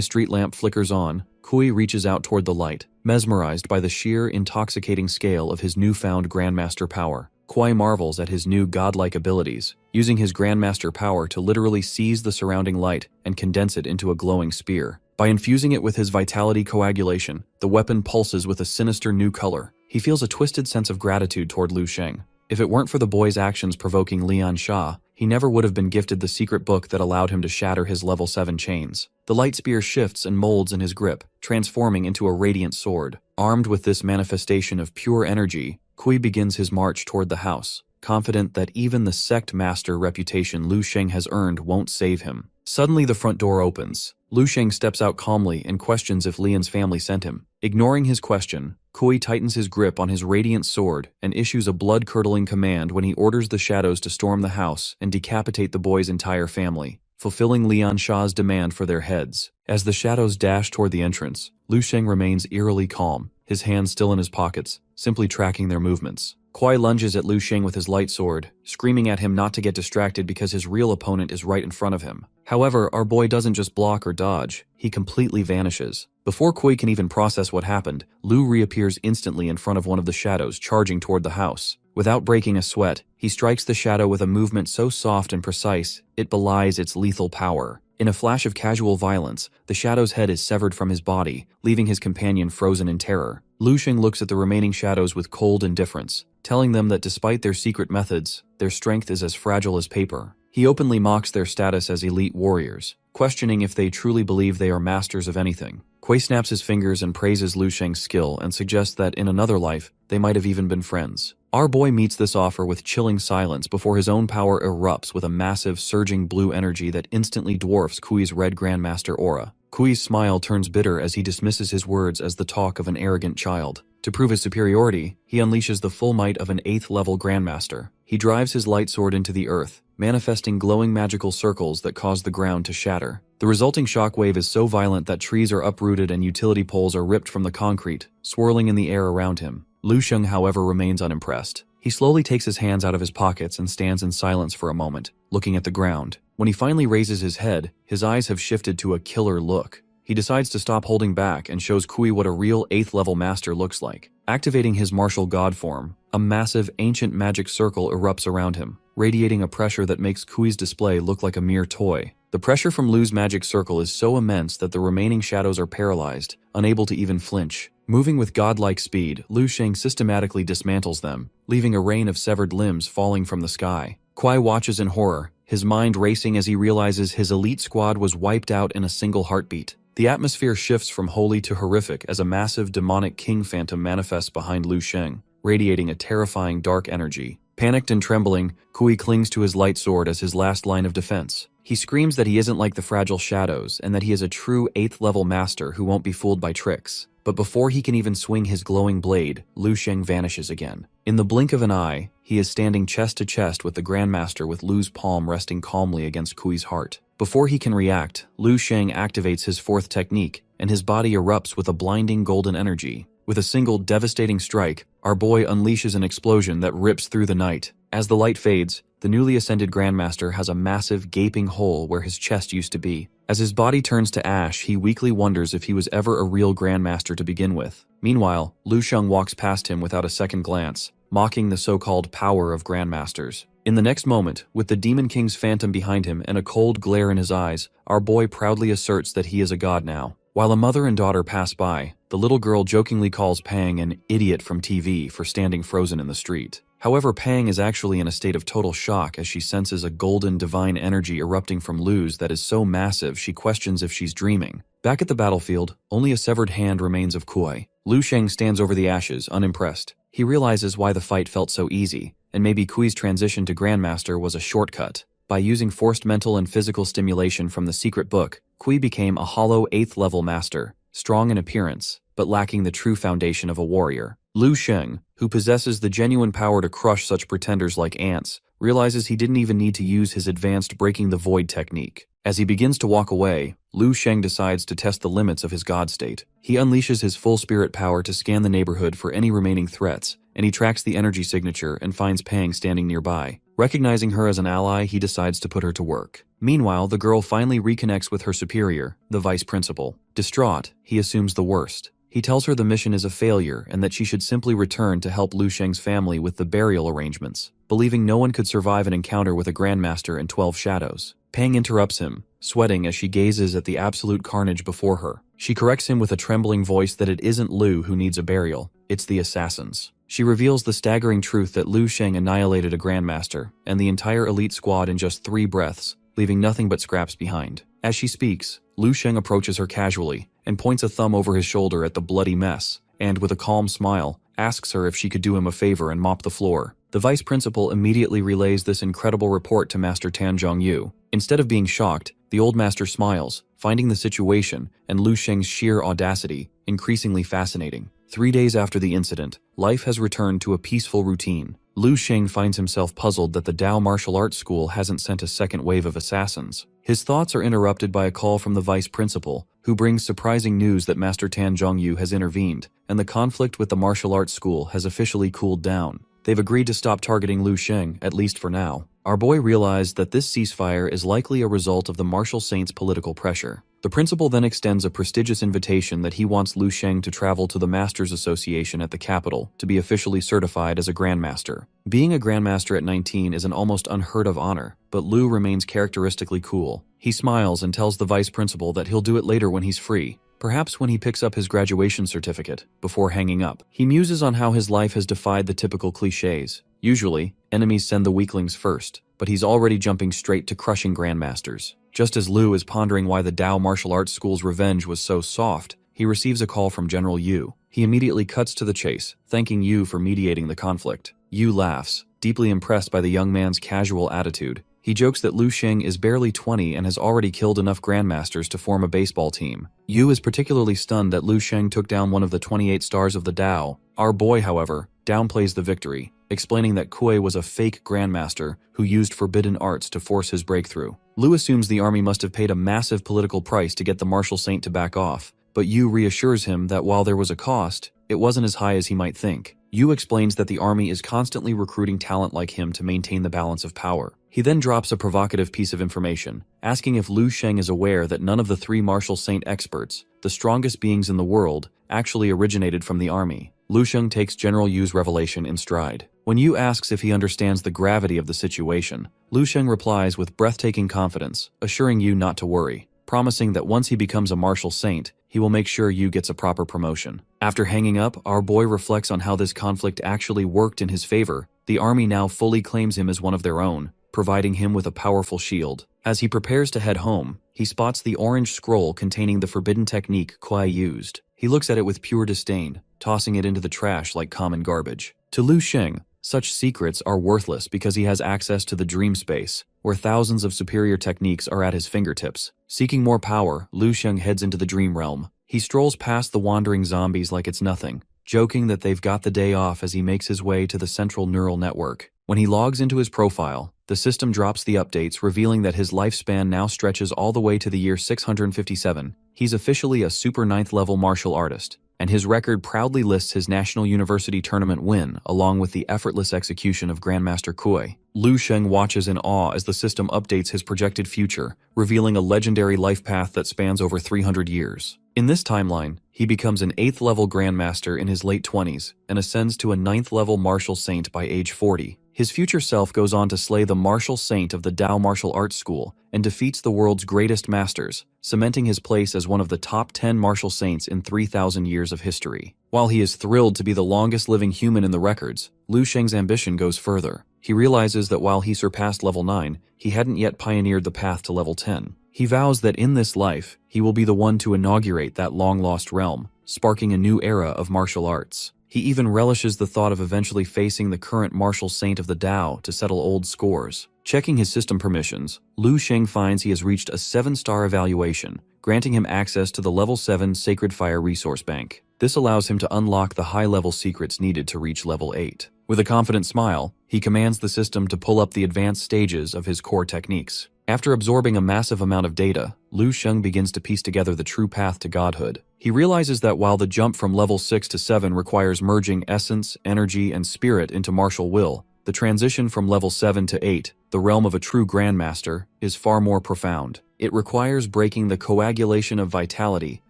street lamp flickers on, Kui reaches out toward the light, mesmerized by the sheer, intoxicating scale of his newfound Grandmaster power. Kui marvels at his new godlike abilities, using his Grandmaster power to literally seize the surrounding light and condense it into a glowing spear. By infusing it with his Vitality Coagulation, the weapon pulses with a sinister new color. He feels a twisted sense of gratitude toward Lu Sheng. If it weren't for the boy's actions provoking Lian Sha, he never would have been gifted the secret book that allowed him to shatter his level 7 chains. The light spear shifts and molds in his grip, transforming into a radiant sword. Armed with this manifestation of pure energy, Kui begins his march toward the house, confident that even the sect master reputation Lu Sheng has earned won't save him. Suddenly the front door opens. Lu Sheng steps out calmly and questions if Lian's family sent him. Ignoring his question, Kui tightens his grip on his radiant sword and issues a blood-curdling command when he orders the shadows to storm the house and decapitate the boy's entire family, fulfilling Lian Sha's demand for their heads. As the shadows dash toward the entrance, Lu Sheng remains eerily calm, his hands still in his pockets, simply tracking their movements. Kui lunges at Lu Sheng with his light sword, screaming at him not to get distracted because his real opponent is right in front of him. However, our boy doesn't just block or dodge, he completely vanishes. Before Kui can even process what happened, Lu reappears instantly in front of one of the shadows charging toward the house. Without breaking a sweat, he strikes the shadow with a movement so soft and precise, it belies its lethal power. In a flash of casual violence, the shadow's head is severed from his body, leaving his companion frozen in terror. Lu Sheng looks at the remaining shadows with cold indifference, telling them that despite their secret methods, their strength is as fragile as paper. He openly mocks their status as elite warriors, questioning if they truly believe they are masters of anything. Kui snaps his fingers and praises Lu Sheng's skill and suggests that in another life, they might have even been friends. Our boy meets this offer with chilling silence before his own power erupts with a massive, surging blue energy that instantly dwarfs Kui's red Grandmaster aura. Kui's smile turns bitter as he dismisses his words as the talk of an arrogant child. To prove his superiority, he unleashes the full might of an 8th level Grandmaster. He drives his light sword into the earth, manifesting glowing magical circles that cause the ground to shatter. The resulting shockwave is so violent that trees are uprooted and utility poles are ripped from the concrete, swirling in the air around him. Lu Sheng, however, remains unimpressed. He slowly takes his hands out of his pockets and stands in silence for a moment, looking at the ground. When he finally raises his head, his eyes have shifted to a killer look. He decides to stop holding back and shows Kui what a real 8th level master looks like. Activating his martial god form, a massive ancient magic circle erupts around him, radiating a pressure that makes Kui's display look like a mere toy. The pressure from Lu's magic circle is so immense that the remaining shadows are paralyzed, unable to even flinch. Moving with godlike speed, Lu Sheng systematically dismantles them, leaving a rain of severed limbs falling from the sky. Kuai watches in horror, his mind racing as he realizes his elite squad was wiped out in a single heartbeat. The atmosphere shifts from holy to horrific as a massive demonic king phantom manifests behind Lu Sheng, radiating a terrifying dark energy. Panicked and trembling, Kui clings to his light sword as his last line of defense. He screams that he isn't like the fragile shadows and that he is a true 8th level master who won't be fooled by tricks. But before he can even swing his glowing blade, Lu Sheng vanishes again. In the blink of an eye, he is standing chest to chest with the Grandmaster with Lu's palm resting calmly against Kui's heart. Before he can react, Lu Sheng activates his 4th technique, and his body erupts with a blinding golden energy. With a single devastating strike, our boy unleashes an explosion that rips through the night. As the light fades, the newly ascended Grandmaster has a massive gaping hole where his chest used to be. As his body turns to ash, he weakly wonders if he was ever a real Grandmaster to begin with. Meanwhile, Lu Sheng walks past him without a second glance, mocking the so-called power of Grandmasters. In the next moment, with the Demon King's phantom behind him and a cold glare in his eyes, our boy proudly asserts that he is a god now. While a mother and daughter pass by, the little girl jokingly calls Pang an idiot from TV for standing frozen in the street. However, Pang is actually in a state of total shock as she senses a golden divine energy erupting from Lu's that is so massive she questions if she's dreaming. Back at the battlefield, only a severed hand remains of Kuei. Lu Sheng stands over the ashes, unimpressed. He realizes why the fight felt so easy, and maybe Kui's transition to Grandmaster was a shortcut. By using forced mental and physical stimulation from the secret book, Kui became a hollow 8th level master, strong in appearance, but lacking the true foundation of a warrior. Lu Sheng, who possesses the genuine power to crush such pretenders like ants, realizes he didn't even need to use his advanced breaking the void technique. As he begins to walk away, Lu Sheng decides to test the limits of his god state. He unleashes his full spirit power to scan the neighborhood for any remaining threats, and he tracks the energy signature and finds Pang standing nearby. Recognizing her as an ally, he decides to put her to work. Meanwhile, the girl finally reconnects with her superior, the vice principal. Distraught, he assumes the worst. He tells her the mission is a failure and that she should simply return to help Lu Sheng's family with the burial arrangements, believing no one could survive an encounter with a Grandmaster and 12 shadows. Pang interrupts him, sweating as she gazes at the absolute carnage before her. She corrects him with a trembling voice that it isn't Lu who needs a burial, it's the assassins. She reveals the staggering truth that Lu Sheng annihilated a Grandmaster and the entire elite squad in just 3 breaths, leaving nothing but scraps behind. As she speaks, Lu Sheng approaches her casually and points a thumb over his shoulder at the bloody mess, and with a calm smile, asks her if she could do him a favor and mop the floor. The vice principal immediately relays this incredible report to Master Tan Zhongyu. Instead of being shocked, the old master smiles, finding the situation and Lu Sheng's sheer audacity increasingly fascinating. 3 days after the incident, life has returned to a peaceful routine. Lu Sheng finds himself puzzled that the Dao martial arts school hasn't sent a second wave of assassins. His thoughts are interrupted by a call from the vice principal, who brings surprising news that Master Tan Zhongyu has intervened, and the conflict with the martial arts school has officially cooled down. They've agreed to stop targeting Lu Sheng, at least for now. Our boy realized that this ceasefire is likely a result of the martial saint's political pressure. The principal then extends a prestigious invitation that he wants Lu Sheng to travel to the Masters Association at the capital to be officially certified as a Grandmaster. Being a Grandmaster at 19 is an almost unheard of honor, but Lu remains characteristically cool. He smiles and tells the vice principal that he'll do it later when he's free, perhaps when he picks up his graduation certificate, before hanging up. He muses on how his life has defied the typical cliches. Usually, enemies send the weaklings first, but he's already jumping straight to crushing Grandmasters. Just as Lu is pondering why the Dao martial arts school's revenge was so soft, he receives a call from General Yu. He immediately cuts to the chase, thanking Yu for mediating the conflict. Yu laughs, deeply impressed by the young man's casual attitude. He jokes that Lu Sheng is barely 20 and has already killed enough Grandmasters to form a baseball team. Yu is particularly stunned that Lu Sheng took down one of the 28 stars of the Dao. Our boy, however, downplays the victory, explaining that Kuei was a fake Grandmaster who used forbidden arts to force his breakthrough. Lu assumes the army must have paid a massive political price to get the martial saint to back off, but Yu reassures him that while there was a cost, it wasn't as high as he might think. Yu explains that the army is constantly recruiting talent like him to maintain the balance of power. He then drops a provocative piece of information, asking if Lu Sheng is aware that none of the 3 martial saint experts, the strongest beings in the world, actually originated from the army. Lu Sheng takes General Yu's revelation in stride. When Yu asks if he understands the gravity of the situation, Lu Sheng replies with breathtaking confidence, assuring Yu not to worry, promising that once he becomes a martial saint, he will make sure Yu gets a proper promotion. After hanging up, our boy reflects on how this conflict actually worked in his favor. The army now fully claims him as one of their own, providing him with a powerful shield. As he prepares to head home, he spots the orange scroll containing the forbidden technique Kuai used. He looks at it with pure disdain, tossing it into the trash like common garbage. To Lu Sheng, such secrets are worthless because he has access to the dream space, where thousands of superior techniques are at his fingertips. Seeking more power, Lu Sheng heads into the dream realm. He strolls past the wandering zombies like it's nothing, joking that they've got the day off as he makes his way to the central neural network. When he logs into his profile, the system drops the updates, revealing that his lifespan now stretches all the way to the year 657. He's officially a super 9th level martial artist, and his record proudly lists his national university tournament win, along with the effortless execution of Grandmaster Kuei. Lu Sheng watches in awe as the system updates his projected future, revealing a legendary life path that spans over 300 years. In this timeline, he becomes an 8th level Grandmaster in his late 20s and ascends to a 9th level martial saint by age 40. His future self goes on to slay the martial saint of the Dao Martial Arts School and defeats the world's greatest masters, cementing his place as one of the top 10 martial saints in 3,000 years of history. While he is thrilled to be the longest living human in the records, Lu Sheng's ambition goes further. He realizes that while he surpassed level 9, he hadn't yet pioneered the path to level 10. He vows that in this life, he will be the one to inaugurate that long-lost realm, sparking a new era of martial arts. He even relishes the thought of eventually facing the current martial saint of the Dao to settle old scores. Checking his system permissions, Lu Sheng finds he has reached a 7-star evaluation, granting him access to the level 7 Sacred Fire Resource Bank. This allows him to unlock the high-level secrets needed to reach level 8. With a confident smile, he commands the system to pull up the advanced stages of his core techniques. After absorbing a massive amount of data, Lu Sheng begins to piece together the true path to godhood. He realizes that while the jump from level 6 to 7 requires merging essence, energy, and spirit into martial will, the transition from level 7 to 8, the realm of a true grandmaster, is far more profound. It requires breaking the coagulation of vitality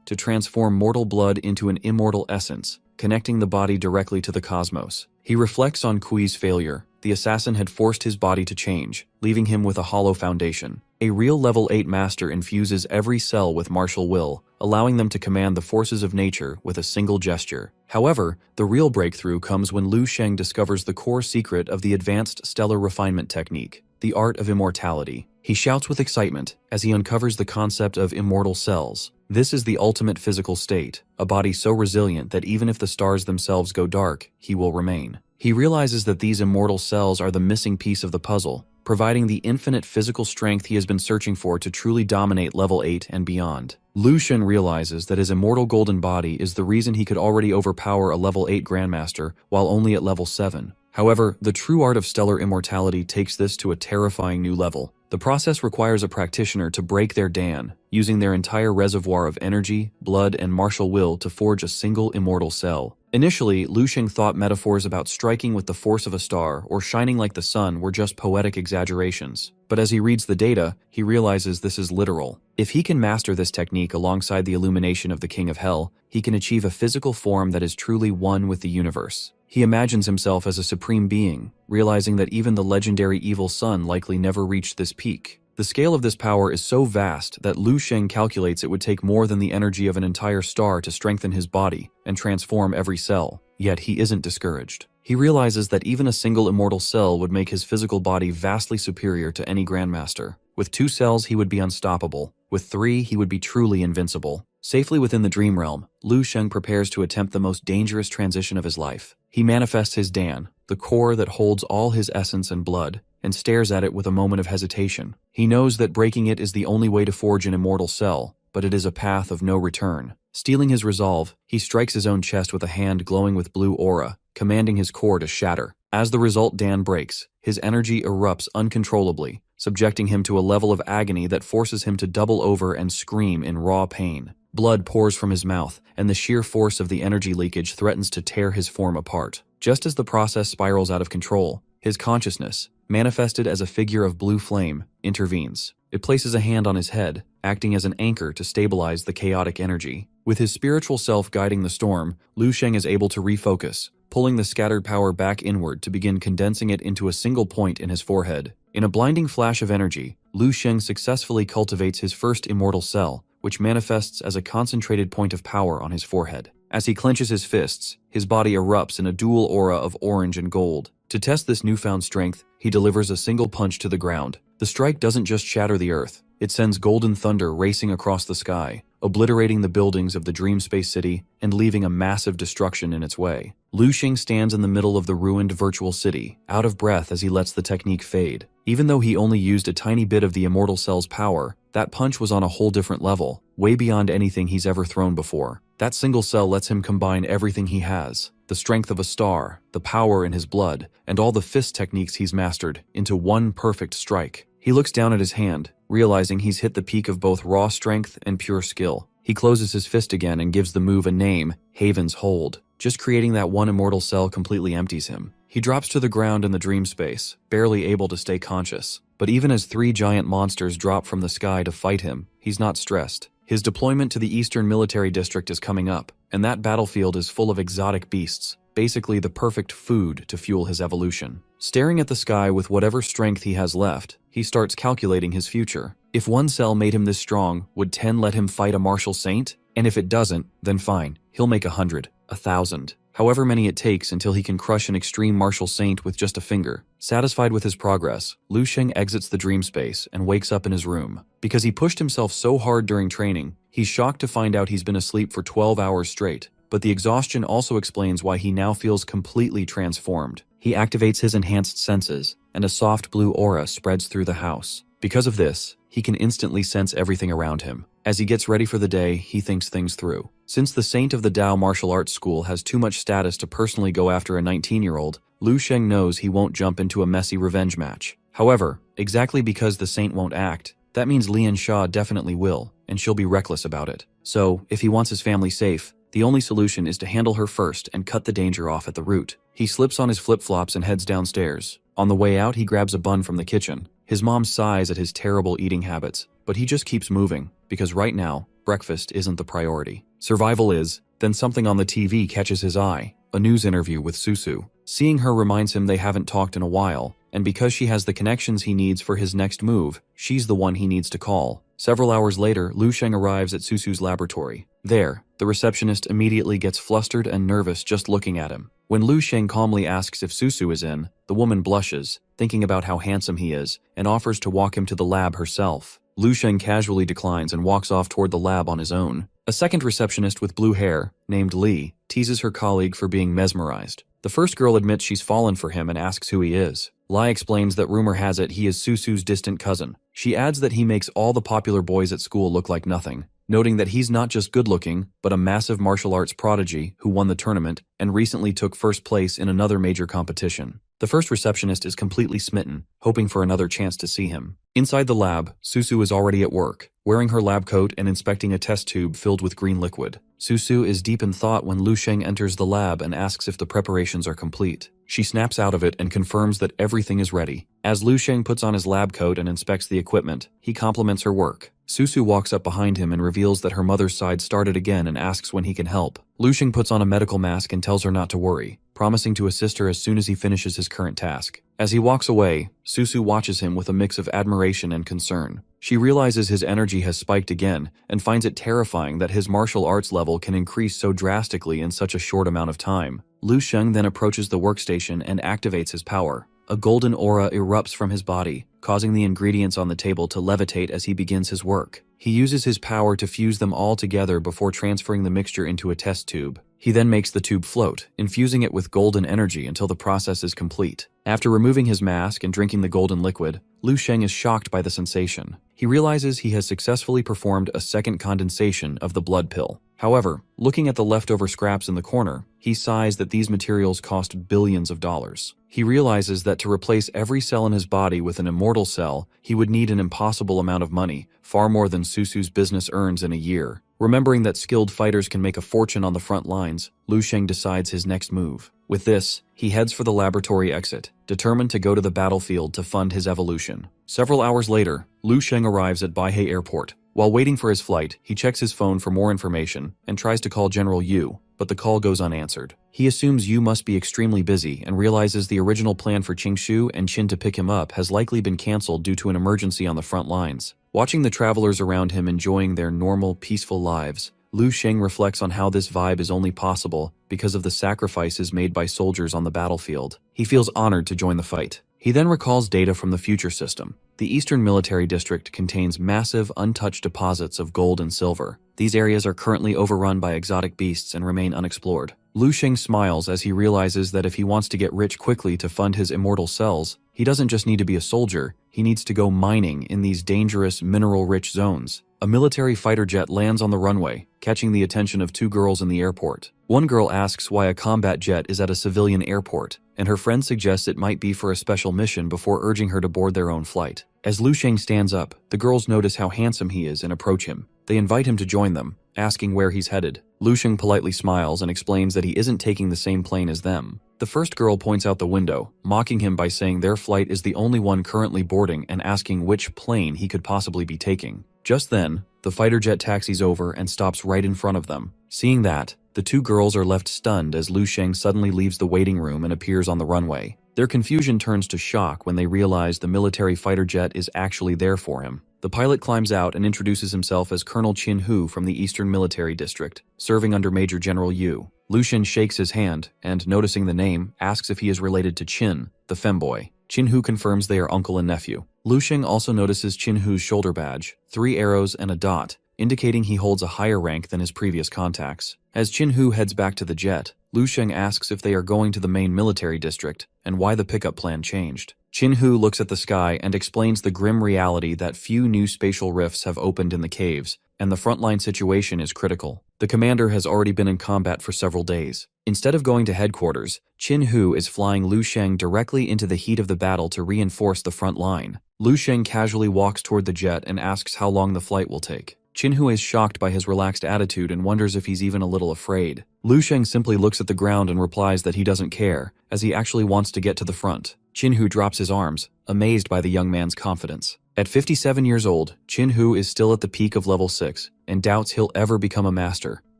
to transform mortal blood into an immortal essence, connecting the body directly to the cosmos. He reflects on Kui's failure. The assassin had forced his body to change, leaving him with a hollow foundation. A real level 8 master infuses every cell with martial will, allowing them to command the forces of nature with a single gesture. However, the real breakthrough comes when Lu Sheng discovers the core secret of the advanced stellar refinement technique, the art of immortality. He shouts with excitement as he uncovers the concept of immortal cells. This is the ultimate physical state, a body so resilient that even if the stars themselves go dark, he will remain. He realizes that these immortal cells are the missing piece of the puzzle, providing the infinite physical strength he has been searching for to truly dominate level 8 and beyond. Lu Sheng realizes that his immortal golden body is the reason he could already overpower a level 8 Grandmaster while only at level 7. However, the true art of stellar immortality takes this to a terrifying new level. The process requires a practitioner to break their Dan, using their entire reservoir of energy, blood, and martial will to forge a single immortal cell. Initially, Lu Sheng thought metaphors about striking with the force of a star or shining like the sun were just poetic exaggerations. But as he reads the data, he realizes this is literal. If he can master this technique alongside the illumination of the King of Hell, he can achieve a physical form that is truly one with the universe. He imagines himself as a supreme being, realizing that even the legendary evil sun likely never reached this peak. The scale of this power is so vast that Lu Sheng calculates it would take more than the energy of an entire star to strengthen his body and transform every cell. Yet he isn't discouraged. He realizes that even a single immortal cell would make his physical body vastly superior to any Grandmaster. With 2 cells, he would be unstoppable. With 3, he would be truly invincible. Safely within the dream realm, Lu Sheng prepares to attempt the most dangerous transition of his life. He manifests his Dan, the core that holds all his essence and blood, and stares at it with a moment of hesitation. He knows that breaking it is the only way to forge an immortal cell, but it is a path of no return. Stealing his resolve, he strikes his own chest with a hand glowing with blue aura, commanding his core to shatter. As the result Dan breaks, his energy erupts uncontrollably, subjecting him to a level of agony that forces him to double over and scream in raw pain. Blood pours from his mouth, and the sheer force of the energy leakage threatens to tear his form apart. Just as the process spirals out of control, his consciousness, manifested as a figure of blue flame, intervenes. It places a hand on his head, acting as an anchor to stabilize the chaotic energy. With his spiritual self guiding the storm, Lu Sheng is able to refocus, pulling the scattered power back inward to begin condensing it into a single point in his forehead. In a blinding flash of energy, Lu Sheng successfully cultivates his first immortal cell, which manifests as a concentrated point of power on his forehead. As he clenches his fists, his body erupts in a dual aura of orange and gold. To test this newfound strength, he delivers a single punch to the ground. The strike doesn't just shatter the earth, it sends golden thunder racing across the sky, obliterating the buildings of the Dream Space City and leaving a massive destruction in its way. Lu Xing stands in the middle of the ruined virtual city, out of breath as he lets the technique fade. Even though he only used a tiny bit of the immortal cell's power, that punch was on a whole different level, way beyond anything he's ever thrown before. That single cell lets him combine everything he has, the strength of a star, the power in his blood, and all the fist techniques he's mastered, into one perfect strike. He looks down at his hand, realizing he's hit the peak of both raw strength and pure skill. He closes his fist again and gives the move a name, Haven's Hold. Just creating that one immortal cell completely empties him. He drops to the ground in the dream space, barely able to stay conscious. But even as 3 giant monsters drop from the sky to fight him, he's not stressed. His deployment to the Eastern Military District is coming up, and that battlefield is full of exotic beasts, basically the perfect food to fuel his evolution. Staring at the sky with whatever strength he has left, he starts calculating his future. If 1 cell made him this strong, would 10 let him fight a martial saint? And if it doesn't, then fine, he'll make 100, 1,000. However many it takes until he can crush an extreme martial saint with just a finger. Satisfied with his progress, Lu Xing exits the dream space and wakes up in his room. Because he pushed himself so hard during training, he's shocked to find out he's been asleep for 12 hours straight. But the exhaustion also explains why he now feels completely transformed. He activates his enhanced senses, and a soft blue aura spreads through the house. Because of this, he can instantly sense everything around him. As he gets ready for the day, he thinks things through. Since the Saint of the Tao Martial Arts School has too much status to personally go after a 19-year-old, Lu Xing knows he won't jump into a messy revenge match. However, exactly because the Saint won't act, that means Lian Sha definitely will, and she'll be reckless about it. So, if he wants his family safe, the only solution is to handle her first and cut the danger off at the root. He slips on his flip-flops and heads downstairs. On the way out, he grabs a bun from the kitchen. His mom sighs at his terrible eating habits, but he just keeps moving, because right now, breakfast isn't the priority. Survival is. Then something on the TV catches his eye, a news interview with Susu. Seeing her reminds him they haven't talked in a while, and because she has the connections he needs for his next move, she's the one he needs to call. Several hours later, Lu Xing arrives at Susu's laboratory. There, the receptionist immediately gets flustered and nervous just looking at him. When Lu Xing calmly asks if Susu is in, the woman blushes, thinking about how handsome he is, and offers to walk him to the lab herself. Lu Xing casually declines and walks off toward the lab on his own. A second receptionist with blue hair, named Li, teases her colleague for being mesmerized. The first girl admits she's fallen for him and asks who he is. Lai explains that rumor has it he is Susu's distant cousin. She adds that he makes all the popular boys at school look like nothing, noting that he's not just good-looking, but a massive martial arts prodigy who won the tournament and recently took first place in another major competition. The first receptionist is completely smitten, hoping for another chance to see him. Inside the lab, Susu is already at work, wearing her lab coat and inspecting a test tube filled with green liquid. Susu is deep in thought when Lu Xing enters the lab and asks if the preparations are complete. She snaps out of it and confirms that everything is ready. As Lu Xing puts on his lab coat and inspects the equipment, he compliments her work. Susu walks up behind him and reveals that her mother's side started again and asks when he can help. Lu Xing puts on a medical mask and tells her not to worry, promising to assist her as soon as he finishes his current task. As he walks away, Susu watches him with a mix of admiration and concern. She realizes his energy has spiked again and finds it terrifying that his martial arts level can increase so drastically in such a short amount of time. Lu Xing then approaches the workstation and activates his power. A golden aura erupts from his body, causing the ingredients on the table to levitate as he begins his work. He uses his power to fuse them all together before transferring the mixture into a test tube. He then makes the tube float, infusing it with golden energy until the process is complete. After removing his mask and drinking the golden liquid, Lu Xing is shocked by the sensation. He realizes he has successfully performed a second condensation of the blood pill. However, looking at the leftover scraps in the corner, he sighs that these materials cost billions of dollars. He realizes that to replace every cell in his body with an immortal cell, he would need an impossible amount of money, far more than Susu's business earns in a year. Remembering that skilled fighters can make a fortune on the front lines, Lu Xing decides his next move. With this, he heads for the laboratory exit, determined to go to the battlefield to fund his evolution. Several hours later, Lu Xing arrives at Baihei Airport. While waiting for his flight, he checks his phone for more information and tries to call General Yu, but the call goes unanswered. He assumes Yu must be extremely busy and realizes the original plan for Qingshu and Qin to pick him up has likely been cancelled due to an emergency on the front lines. Watching the travelers around him enjoying their normal, peaceful lives, Lu Sheng reflects on how this vibe is only possible because of the sacrifices made by soldiers on the battlefield. He feels honored to join the fight. He then recalls data from the future system. The Eastern Military District contains massive, untouched deposits of gold and silver. These areas are currently overrun by exotic beasts and remain unexplored. Lu Sheng smiles as he realizes that if he wants to get rich quickly to fund his immortal cells, he doesn't just need to be a soldier, he needs to go mining in these dangerous, mineral-rich zones. A military fighter jet lands on the runway, catching the attention of two girls in the airport. One girl asks why a combat jet is at a civilian airport, and her friend suggests it might be for a special mission before urging her to board their own flight. As Lu Sheng stands up, the girls notice how handsome he is and approach him. They invite him to join them, asking where he's headed. Lu Sheng politely smiles and explains that he isn't taking the same plane as them. The first girl points out the window, mocking him by saying their flight is the only one currently boarding and asking which plane he could possibly be taking. Just then, the fighter jet taxis over and stops right in front of them. Seeing that, the two girls are left stunned as Lu Sheng suddenly leaves the waiting room and appears on the runway. Their confusion turns to shock when they realize the military fighter jet is actually there for him. The pilot climbs out and introduces himself as Colonel Qin Hu from the Eastern Military District, serving under Major General Yu. Lu Sheng shakes his hand and, noticing the name, asks if he is related to Qin, the femboy. Qin Hu confirms they are uncle and nephew. Lu Sheng also notices Qin Hu's shoulder badge, 3 arrows and a dot, indicating he holds a higher rank than his previous contacts. As Qin Hu heads back to the jet, Lu Sheng asks if they are going to the main military district and why the pickup plan changed. Qin Hu looks at the sky and explains the grim reality that few new spatial rifts have opened in the caves, and the frontline situation is critical. The commander has already been in combat for several days. Instead of going to headquarters, Qin Hu is flying Lu Sheng directly into the heat of the battle to reinforce the front line. Lu Sheng casually walks toward the jet and asks how long the flight will take. Qin Hu is shocked by his relaxed attitude and wonders if he's even a little afraid. Lu Sheng simply looks at the ground and replies that he doesn't care, as he actually wants to get to the front. Qin Hu drops his arms, amazed by the young man's confidence. At 57 years old, Qin Hu is still at the peak of level 6 and doubts he'll ever become a master,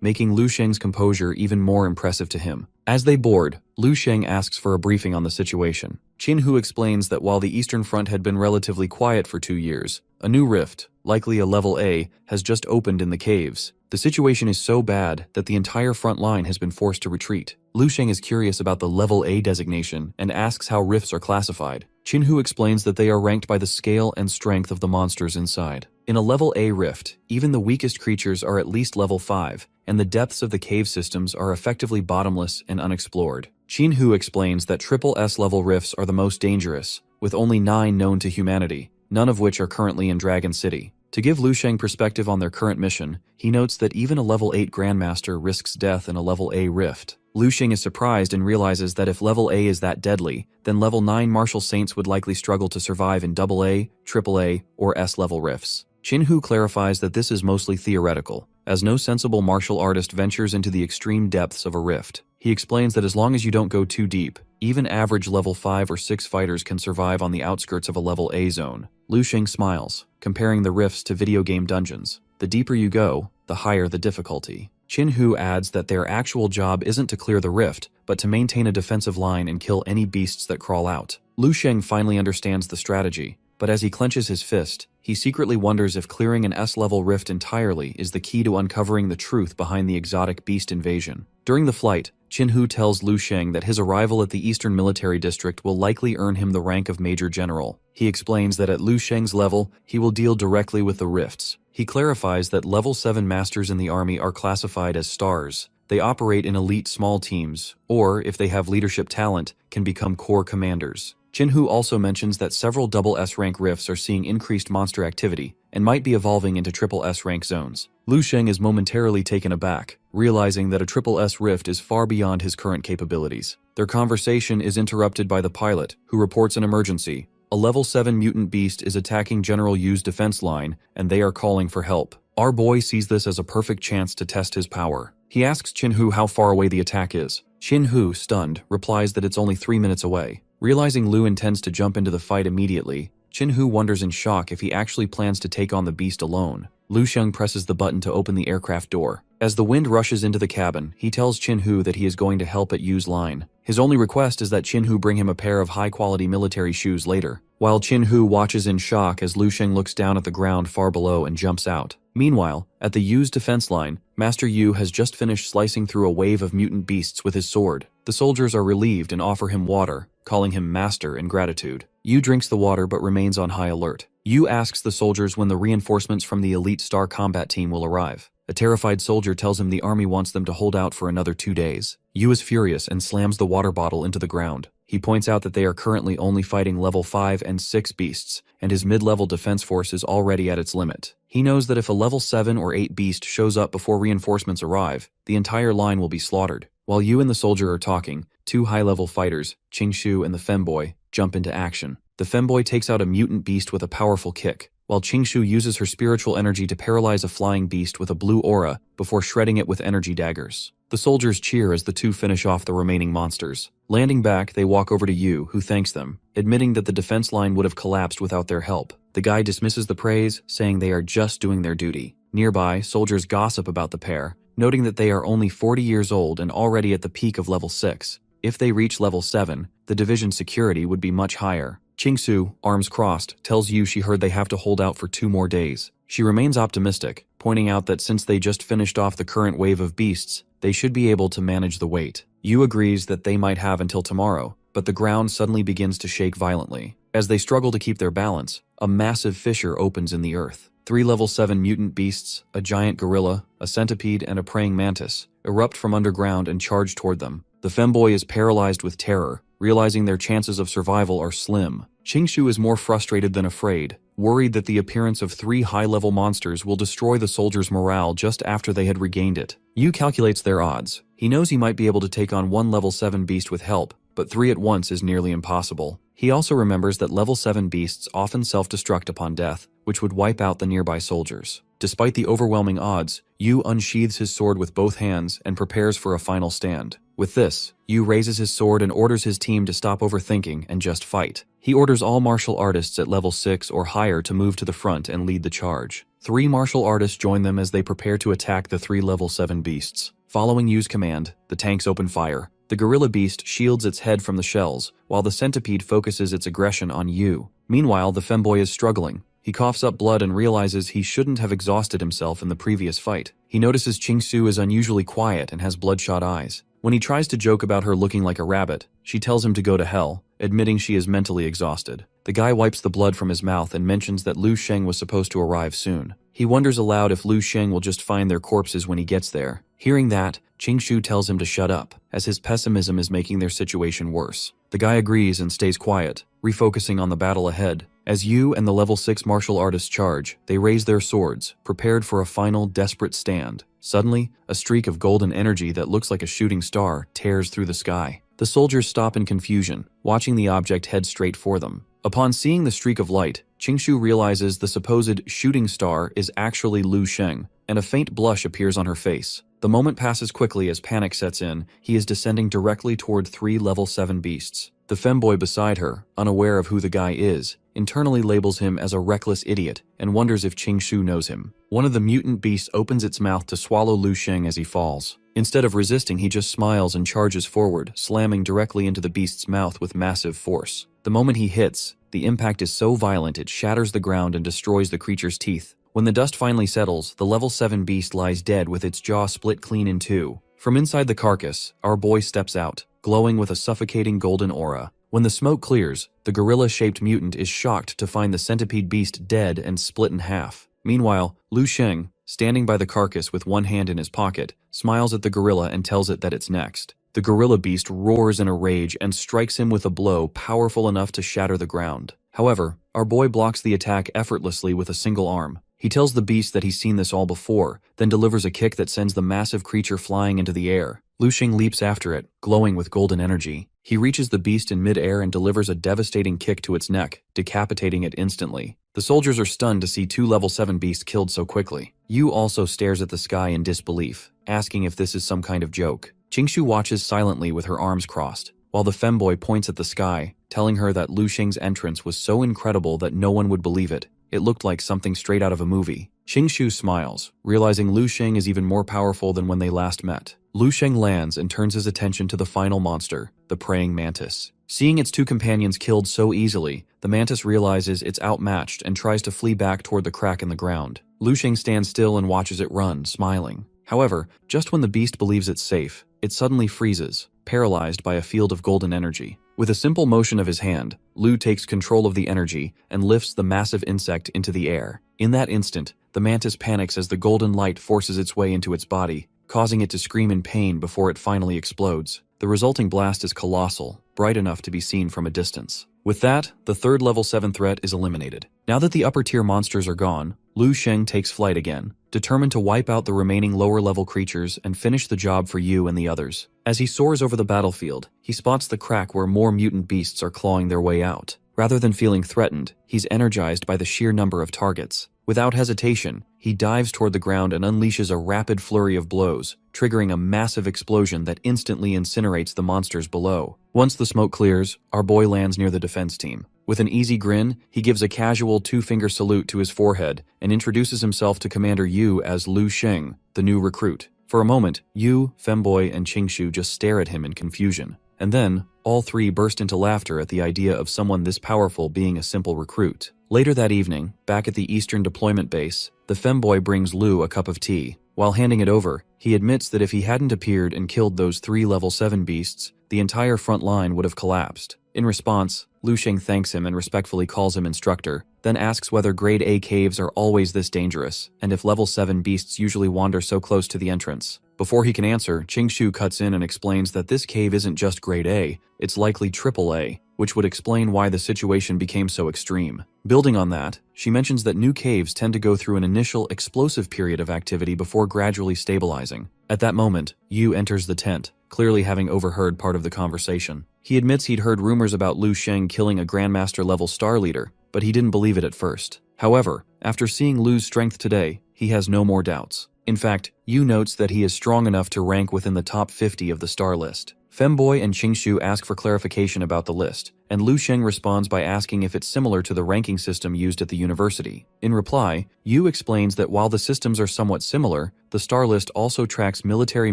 making Lu Sheng's composure even more impressive to him. As they board, Lu Sheng asks for a briefing on the situation. Qin Hu explains that while the Eastern Front had been relatively quiet for 2 years, a new rift, likely a level A, has just opened in the caves. The situation is so bad that the entire front line has been forced to retreat. Lu Sheng is curious about the level A designation and asks how rifts are classified. Qin Hu explains that they are ranked by the scale and strength of the monsters inside. In a level A rift, even the weakest creatures are at least level 5, and the depths of the cave systems are effectively bottomless and unexplored. Qin Hu explains that triple S level rifts are the most dangerous, with only 9 known to humanity, none of which are currently in Dragon City. To give Lu Sheng perspective on their current mission, he notes that even a level 8 Grandmaster risks death in a level A rift. Lu Sheng is surprised and realizes that if level A is that deadly, then level 9 Martial Saints would likely struggle to survive in AA, AAA, or S level rifts. Qin Hu clarifies that this is mostly theoretical, as no sensible martial artist ventures into the extreme depths of a rift. He explains that as long as you don't go too deep, even average level 5 or 6 fighters can survive on the outskirts of a level A zone. Lu Sheng smiles, comparing the rifts to video game dungeons. The deeper you go, the higher the difficulty. Qin Hu adds that their actual job isn't to clear the rift, but to maintain a defensive line and kill any beasts that crawl out. Lu Sheng finally understands the strategy, but as he clenches his fist, he secretly wonders if clearing an S-level rift entirely is the key to uncovering the truth behind the exotic beast invasion. During the flight, Qin Hu tells Lu Sheng that his arrival at the Eastern Military District will likely earn him the rank of Major General. He explains that at Lu Sheng's level, he will deal directly with the rifts. He clarifies that level 7 masters in the army are classified as stars. They operate in elite small teams, or, if they have leadership talent, can become corps commanders. Qin Hu also mentions that several double S rank rifts are seeing increased monster activity and might be evolving into triple S rank zones. Lu Sheng is momentarily taken aback, realizing that a triple S rift is far beyond his current capabilities. Their conversation is interrupted by the pilot, who reports an emergency. A level 7 mutant beast is attacking General Yu's defense line, and they are calling for help. Our boy sees this as a perfect chance to test his power. He asks Qin Hu how far away the attack is. Qin Hu, stunned, replies that it's only 3 minutes away. Realizing Lu intends to jump into the fight immediately, Qin Hu wonders in shock if he actually plans to take on the beast alone. Lu Sheng presses the button to open the aircraft door. As the wind rushes into the cabin, he tells Qin Hu that he is going to help at Yu's line. His only request is that Qin Hu bring him a pair of high-quality military shoes later. While Qin Hu watches in shock as Lu Sheng looks down at the ground far below and jumps out. Meanwhile, at the Yu's defense line, Master Yu has just finished slicing through a wave of mutant beasts with his sword. The soldiers are relieved and offer him water, calling him master in gratitude. Yu drinks the water but remains on high alert. Yu asks the soldiers when the reinforcements from the elite star combat team will arrive. A terrified soldier tells him the army wants them to hold out for another 2 days. Yu is furious and slams the water bottle into the ground. He points out that they are currently only fighting level 5 and 6 beasts, and his mid-level defense force is already at its limit. He knows that if a level 7 or 8 beast shows up before reinforcements arrive, the entire line will be slaughtered. While Yu and the soldier are talking, 2 high-level fighters, Qingshu and the femboy, jump into action. The femboy takes out a mutant beast with a powerful kick, while Qingshu uses her spiritual energy to paralyze a flying beast with a blue aura before shredding it with energy daggers. The soldiers cheer as the two finish off the remaining monsters. Landing back, they walk over to Yu, who thanks them, admitting that the defense line would have collapsed without their help. The guy dismisses the praise, saying they are just doing their duty. Nearby, soldiers gossip about the pair, noting that they are only 40 years old and already at the peak of level 6. If they reach level 7, the division's security would be much higher. Qingsu, arms crossed, tells Yu she heard they have to hold out for 2 more days. She remains optimistic, pointing out that since they just finished off the current wave of beasts, they should be able to manage the wait. Yu agrees that they might have until tomorrow, but the ground suddenly begins to shake violently. As they struggle to keep their balance, a massive fissure opens in the earth. 3 level 7 mutant beasts, a giant gorilla, a centipede, and a praying mantis, erupt from underground and charge toward them. The femboy is paralyzed with terror, realizing their chances of survival are slim. Qingshu is more frustrated than afraid, worried that the appearance of 3 high-level monsters will destroy the soldiers' morale just after they had regained it. Yu calculates their odds. He knows he might be able to take on 1 level 7 beast with help, but 3 at once is nearly impossible. He also remembers that level 7 beasts often self-destruct upon death, which would wipe out the nearby soldiers. Despite the overwhelming odds, Yu unsheathes his sword with both hands and prepares for a final stand. With this, Yu raises his sword and orders his team to stop overthinking and just fight. He orders all martial artists at level 6 or higher to move to the front and lead the charge. 3 martial artists join them as they prepare to attack the 3 level 7 beasts. Following Yu's command, the tanks open fire. The gorilla beast shields its head from the shells, while the centipede focuses its aggression on Yu. Meanwhile, the femboy is struggling. He coughs up blood and realizes he shouldn't have exhausted himself in the previous fight. He notices Qingsu is unusually quiet and has bloodshot eyes. When he tries to joke about her looking like a rabbit, she tells him to go to hell, admitting she is mentally exhausted. The guy wipes the blood from his mouth and mentions that Lu Sheng was supposed to arrive soon. He wonders aloud if Lu Sheng will just find their corpses when he gets there. Hearing that, Qingshu tells him to shut up, as his pessimism is making their situation worse. The guy agrees and stays quiet, refocusing on the battle ahead. As Yu and the level 6 martial artists charge, they raise their swords, prepared for a final, desperate stand. Suddenly, a streak of golden energy that looks like a shooting star tears through the sky. The soldiers stop in confusion, watching the object head straight for them. Upon seeing the streak of light, Qingshu realizes the supposed shooting star is actually Lu Sheng, and a faint blush appears on her face. The moment passes quickly as panic sets in. He is descending directly toward 3 level 7 beasts. The femboy beside her, unaware of who the guy is, internally labels him as a reckless idiot and wonders if Qingshu knows him. One of the mutant beasts opens its mouth to swallow Lu Sheng as he falls. Instead of resisting, he just smiles and charges forward, slamming directly into the beast's mouth with massive force. The moment he hits, the impact is so violent it shatters the ground and destroys the creature's teeth. When the dust finally settles, the level 7 beast lies dead with its jaw split clean in 2. From inside the carcass, our boy steps out, glowing with a suffocating golden aura. When the smoke clears, the gorilla-shaped mutant is shocked to find the centipede beast dead and split in half. Meanwhile, Lu Sheng, standing by the carcass with one hand in his pocket, smiles at the gorilla and tells it that it's next. The gorilla beast roars in a rage and strikes him with a blow powerful enough to shatter the ground. However, our boy blocks the attack effortlessly with a single arm. He tells the beast that he's seen this all before, then delivers a kick that sends the massive creature flying into the air. Lu Sheng leaps after it, glowing with golden energy. He reaches the beast in mid-air and delivers a devastating kick to its neck, decapitating it instantly. The soldiers are stunned to see 2 level 7 beasts killed so quickly. Yu also stares at the sky in disbelief, asking if this is some kind of joke. Qingshu watches silently with her arms crossed, while the femboy points at the sky, telling her that Lu Sheng's entrance was so incredible that no one would believe it. It looked like something straight out of a movie. Qingshu smiles, realizing Lu Sheng is even more powerful than when they last met. Lu Sheng lands and turns his attention to the final monster, the praying mantis. Seeing its two companions killed so easily, the mantis realizes it's outmatched and tries to flee back toward the crack in the ground. Lu Sheng stands still and watches it run, smiling. However, just when the beast believes it's safe, it suddenly freezes, paralyzed by a field of golden energy. With a simple motion of his hand, Lu takes control of the energy and lifts the massive insect into the air. In that instant, the mantis panics as the golden light forces its way into its body, causing it to scream in pain before it finally explodes. The resulting blast is colossal, bright enough to be seen from a distance. With that, the third level 7 threat is eliminated. Now that the upper tier monsters are gone, Lu Sheng takes flight again, determined to wipe out the remaining lower level creatures and finish the job for you and the others. As he soars over the battlefield, he spots the crack where more mutant beasts are clawing their way out. Rather than feeling threatened, he's energized by the sheer number of targets. Without hesitation, he dives toward the ground and unleashes a rapid flurry of blows, triggering a massive explosion that instantly incinerates the monsters below. Once the smoke clears, our boy lands near the defense team. With an easy grin, he gives a casual two-finger salute to his forehead and introduces himself to Commander Yu as Lu Sheng, the new recruit. For a moment, Yu, Femboy, and Qingshu just stare at him in confusion. And then, all three burst into laughter at the idea of someone this powerful being a simple recruit. Later that evening, back at the Eastern Deployment Base, the femboy brings Lu a cup of tea. While handing it over, he admits that if he hadn't appeared and killed those 3 level 7 beasts, the entire front line would have collapsed. In response, Lu Sheng thanks him and respectfully calls him instructor, then asks whether grade A caves are always this dangerous, and if level 7 beasts usually wander so close to the entrance. Before he can answer, Qingshu cuts in and explains that this cave isn't just grade A, it's likely triple A, which would explain why the situation became so extreme. Building on that, she mentions that new caves tend to go through an initial explosive period of activity before gradually stabilizing. At that moment, Yu enters the tent, clearly having overheard part of the conversation. He admits he'd heard rumors about Lu Sheng killing a Grandmaster-level star leader, but he didn't believe it at first. However, after seeing Lu's strength today, he has no more doubts. In fact, Yu notes that he is strong enough to rank within the top 50 of the star list. Femboy and Qingshu ask for clarification about the list, and Lu Sheng responds by asking if it's similar to the ranking system used at the university. In reply, Yu explains that while the systems are somewhat similar, the star list also tracks military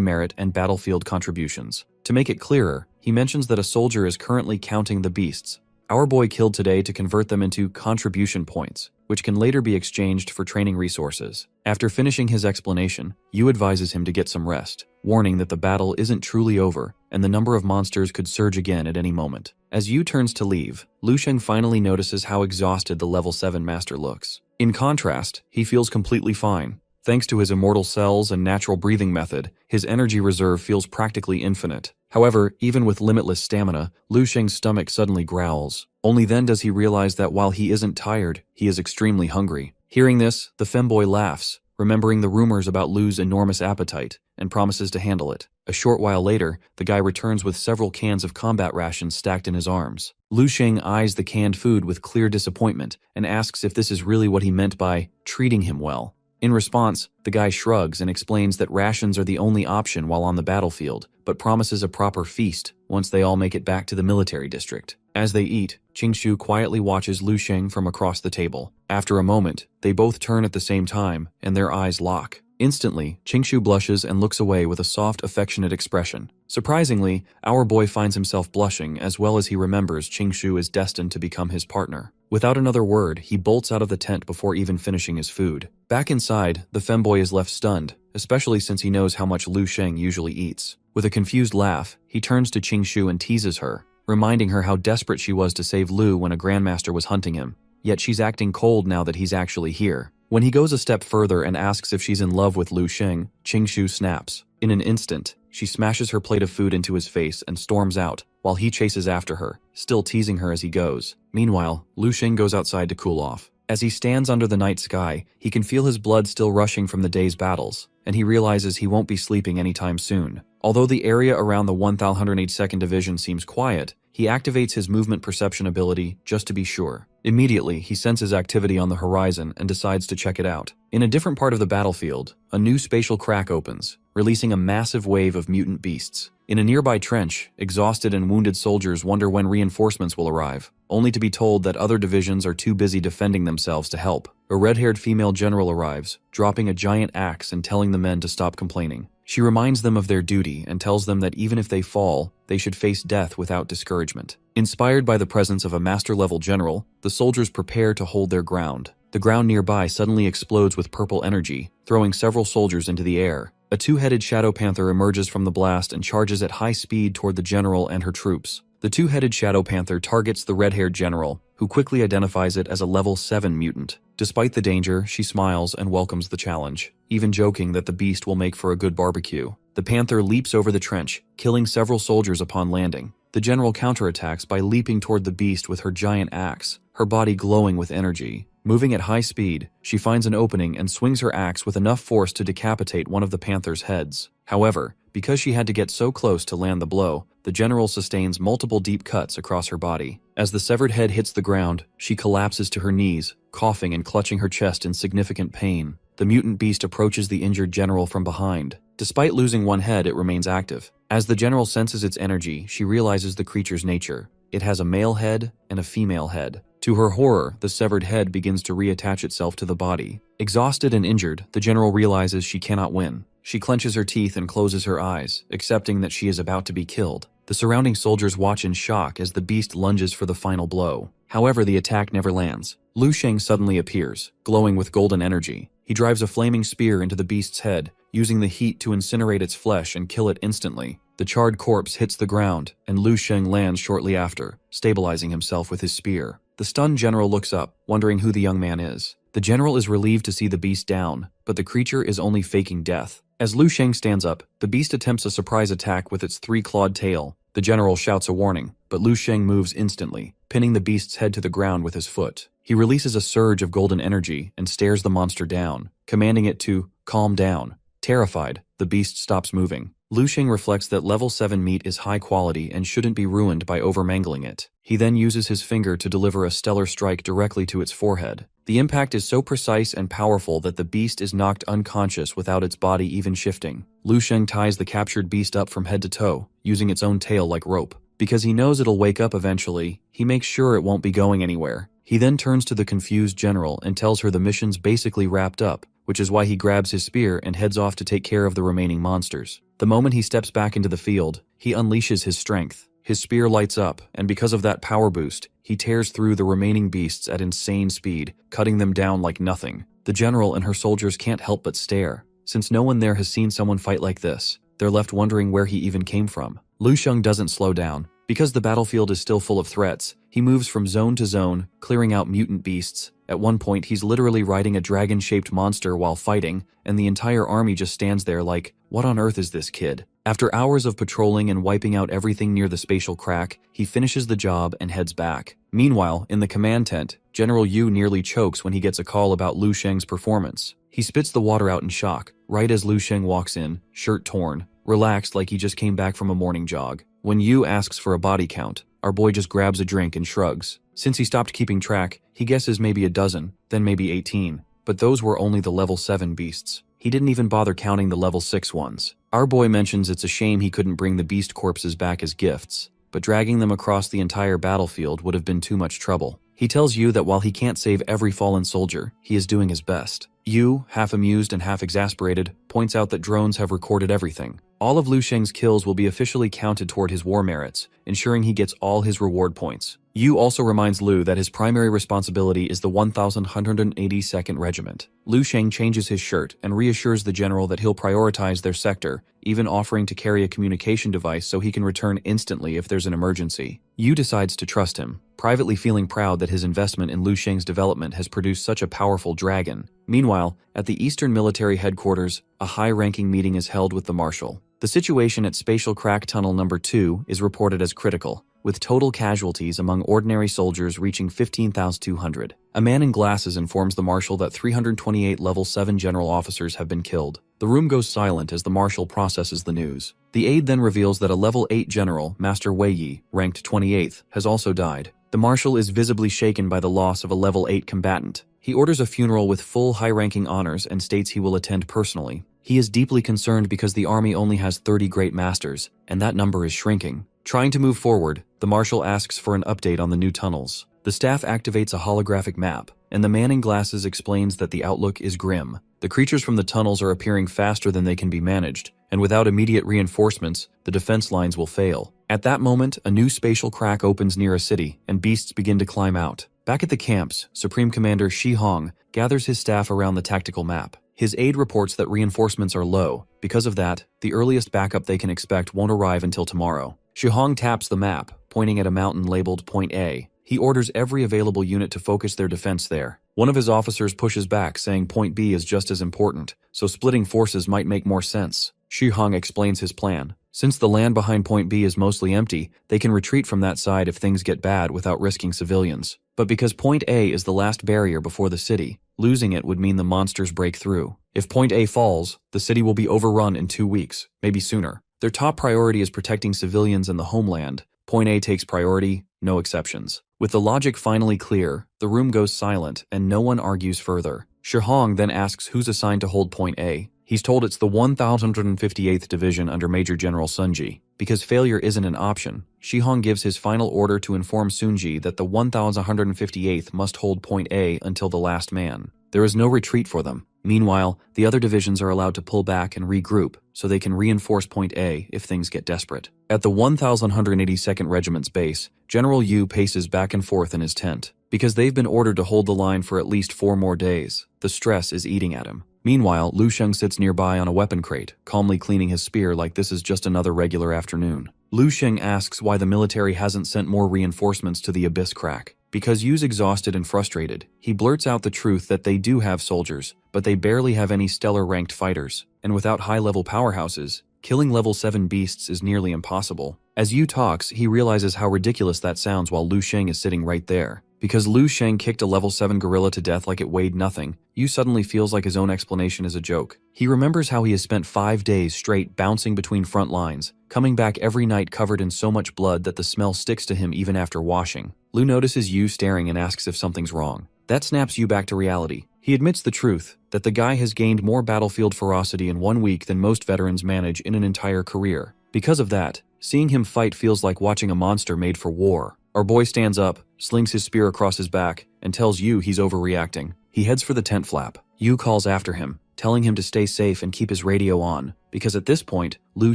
merit and battlefield contributions. To make it clearer, he mentions that a soldier is currently counting the beasts our boy killed today to convert them into contribution points, which can later be exchanged for training resources. After finishing his explanation, Yu advises him to get some rest, warning that the battle isn't truly over and the number of monsters could surge again at any moment. As Yu turns to leave, Lu Sheng finally notices how exhausted the level 7 master looks. In contrast, he feels completely fine. Thanks to his immortal cells and natural breathing method, his energy reserve feels practically infinite. However, even with limitless stamina, Lu Sheng's stomach suddenly growls. Only then does he realize that while he isn't tired, he is extremely hungry. Hearing this, the femboy laughs, remembering the rumors about Lu's enormous appetite, and promises to handle it. A short while later, the guy returns with several cans of combat rations stacked in his arms. Lu Sheng eyes the canned food with clear disappointment and asks if this is really what he meant by treating him well. In response, the guy shrugs and explains that rations are the only option while on the battlefield, but promises a proper feast once they all make it back to the military district. As they eat, Qingshu quietly watches Lu Sheng from across the table. After a moment, they both turn at the same time, and their eyes lock. Instantly, Qingshu blushes and looks away with a soft, affectionate expression. Surprisingly, our boy finds himself blushing as well as he remembers Qingshu is destined to become his partner. Without another word, he bolts out of the tent before even finishing his food. Back inside, the femboy is left stunned, especially since he knows how much Lu Sheng usually eats. With a confused laugh, he turns to Qingshu and teases her, reminding her how desperate she was to save Lu when a Grandmaster was hunting him. Yet she's acting cold now that he's actually here. When he goes a step further and asks if she's in love with Lu Sheng, Qingshu snaps. In an instant, she smashes her plate of food into his face and storms out, while he chases after her, still teasing her as he goes. Meanwhile, Lu Sheng goes outside to cool off. As he stands under the night sky, he can feel his blood still rushing from the day's battles, and he realizes he won't be sleeping anytime soon. Although the area around the 1182nd Division seems quiet, he activates his movement perception ability just to be sure. Immediately, he senses activity on the horizon and decides to check it out. In a different part of the battlefield, a new spatial crack opens, releasing a massive wave of mutant beasts. In a nearby trench, exhausted and wounded soldiers wonder when reinforcements will arrive, only to be told that other divisions are too busy defending themselves to help. A red-haired female general arrives, dropping a giant axe and telling the men to stop complaining. She reminds them of their duty and tells them that even if they fall, they should face death without discouragement. Inspired by the presence of a master-level general, the soldiers prepare to hold their ground. The ground nearby suddenly explodes with purple energy, throwing several soldiers into the air. A two-headed shadow panther emerges from the blast and charges at high speed toward the general and her troops. The two-headed shadow panther targets the red-haired general, who quickly identifies it as a level 7 mutant. Despite the danger, she smiles and welcomes the challenge, even joking that the beast will make for a good barbecue. The panther leaps over the trench, killing several soldiers upon landing. The general counterattacks by leaping toward the beast with her giant axe, her body glowing with energy. Moving at high speed, she finds an opening and swings her axe with enough force to decapitate one of the panther's heads. However, because she had to get so close to land the blow, the general sustains multiple deep cuts across her body. As the severed head hits the ground, she collapses to her knees, coughing and clutching her chest in significant pain. The mutant beast approaches the injured general from behind. Despite losing one head, it remains active. As the general senses its energy, she realizes the creature's nature. It has a male head and a female head. To her horror, the severed head begins to reattach itself to the body. Exhausted and injured, the general realizes she cannot win. She clenches her teeth and closes her eyes, accepting that she is about to be killed. The surrounding soldiers watch in shock as the beast lunges for the final blow. However, the attack never lands. Lu Sheng suddenly appears, glowing with golden energy. He drives a flaming spear into the beast's head, using the heat to incinerate its flesh and kill it instantly. The charred corpse hits the ground, and Lu Sheng lands shortly after, stabilizing himself with his spear. The stunned general looks up, wondering who the young man is. The general is relieved to see the beast down, but the creature is only faking death. As Lu Sheng stands up, the beast attempts a surprise attack with its three-clawed tail. The general shouts a warning, but Lu Sheng moves instantly, pinning the beast's head to the ground with his foot. He releases a surge of golden energy and stares the monster down, commanding it to calm down. Terrified, the beast stops moving. Lu Sheng reflects that level 7 meat is high quality and shouldn't be ruined by overmangling it. He then uses his finger to deliver a stellar strike directly to its forehead. The impact is so precise and powerful that the beast is knocked unconscious without its body even shifting. Lu Sheng ties the captured beast up from head to toe, using its own tail like rope. Because he knows it'll wake up eventually, he makes sure it won't be going anywhere. He then turns to the confused general and tells her the mission's basically wrapped up, which is why he grabs his spear and heads off to take care of the remaining monsters. The moment he steps back into the field, he unleashes his strength. His spear lights up, and because of that power boost, he tears through the remaining beasts at insane speed, cutting them down like nothing. The general and her soldiers can't help but stare. Since no one there has seen someone fight like this, they're left wondering where he even came from. Lu Sheng doesn't slow down. Because the battlefield is still full of threats, he moves from zone to zone, clearing out mutant beasts. At one point, he's literally riding a dragon-shaped monster while fighting, and the entire army just stands there like, what on earth is this kid? After hours of patrolling and wiping out everything near the spatial crack, he finishes the job and heads back. Meanwhile, in the command tent, General Yu nearly chokes when he gets a call about Lu Sheng's performance. He spits the water out in shock, right as Lu Sheng walks in, shirt torn, relaxed like he just came back from a morning jog. When Yu asks for a body count, our boy just grabs a drink and shrugs. Since he stopped keeping track, he guesses maybe a dozen, then maybe 18. But those were only the level 7 beasts. He didn't even bother counting the level 6 ones. Our boy mentions it's a shame he couldn't bring the beast corpses back as gifts, but dragging them across the entire battlefield would have been too much trouble. He tells Yu that while he can't save every fallen soldier, he is doing his best. Yu, half amused and half exasperated, points out that drones have recorded everything. All of Lu Sheng's kills will be officially counted toward his war merits, ensuring he gets all his reward points. Yu also reminds Lu that his primary responsibility is the 1182nd Regiment. Lu Sheng changes his shirt and reassures the general that he'll prioritize their sector, even offering to carry a communication device so he can return instantly if there's an emergency. Yu decides to trust him, privately feeling proud that his investment in Lu Sheng's development has produced such a powerful dragon. Meanwhile, at the Eastern Military Headquarters, a high-ranking meeting is held with the Marshal. The situation at Spatial Crack Tunnel Number 2 is reported as critical, with total casualties among ordinary soldiers reaching 15,200. A man in glasses informs the Marshal that 328 Level 7 general officers have been killed. The room goes silent as the Marshal processes the news. The aide then reveals that a Level 8 general, Master Wei Yi, ranked 28th, has also died. The Marshal is visibly shaken by the loss of a Level 8 combatant. He orders a funeral with full high-ranking honors and states he will attend personally. He is deeply concerned because the army only has 30 great masters, and that number is shrinking. Trying to move forward, the Marshal asks for an update on the new tunnels. The staff activates a holographic map, and the man in glasses explains that the outlook is grim. The creatures from the tunnels are appearing faster than they can be managed, and without immediate reinforcements, the defense lines will fail. At that moment, a new spatial crack opens near a city, and beasts begin to climb out. Back at the camps, Supreme Commander Shi Hong gathers his staff around the tactical map. His aide reports that reinforcements are low. Because of that, the earliest backup they can expect won't arrive until tomorrow. Shi Hong taps the map, pointing at a mountain labeled Point A. He orders every available unit to focus their defense there. One of his officers pushes back, saying Point B is just as important, so splitting forces might make more sense. Shi Hong explains his plan. Since the land behind Point B is mostly empty, they can retreat from that side if things get bad without risking civilians. But because Point A is the last barrier before the city, losing it would mean the monsters break through. If Point A falls, the city will be overrun in 2 weeks, maybe sooner. Their top priority is protecting civilians and the homeland. Point A takes priority, no exceptions. With the logic finally clear, the room goes silent and no one argues further. Shi Hong then asks who's assigned to hold Point A. He's told it's the 1058th Division under Major General Sunji. Because failure isn't an option, Shi Hong gives his final order to inform Sunji that the 1158th must hold Point A until the last man. There is no retreat for them. Meanwhile, the other divisions are allowed to pull back and regroup so they can reinforce Point A if things get desperate. At the 1182nd Regiment's base, General Yu paces back and forth in his tent. Because they've been ordered to hold the line for at least 4 more days, the stress is eating at him. Meanwhile, Lu Sheng sits nearby on a weapon crate, calmly cleaning his spear like this is just another regular afternoon. Lu Sheng asks why the military hasn't sent more reinforcements to the Abyss Crack. Because Yu's exhausted and frustrated, he blurts out the truth that they do have soldiers, but they barely have any stellar-ranked fighters. And without high-level powerhouses, killing level 7 beasts is nearly impossible. As Yu talks, he realizes how ridiculous that sounds while Lu Sheng is sitting right there. Because Lu Sheng kicked a level 7 gorilla to death like it weighed nothing, Yu suddenly feels like his own explanation is a joke. He remembers how he has spent 5 days straight bouncing between front lines, coming back every night covered in so much blood that the smell sticks to him even after washing. Lu notices Yu staring and asks if something's wrong. That snaps Yu back to reality. He admits the truth, that the guy has gained more battlefield ferocity in 1 week than most veterans manage in an entire career. Because of that, seeing him fight feels like watching a monster made for war. Our boy stands up, slings his spear across his back, and tells Yu he's overreacting. He heads for the tent flap. Yu calls after him, telling him to stay safe and keep his radio on, because at this point, Lu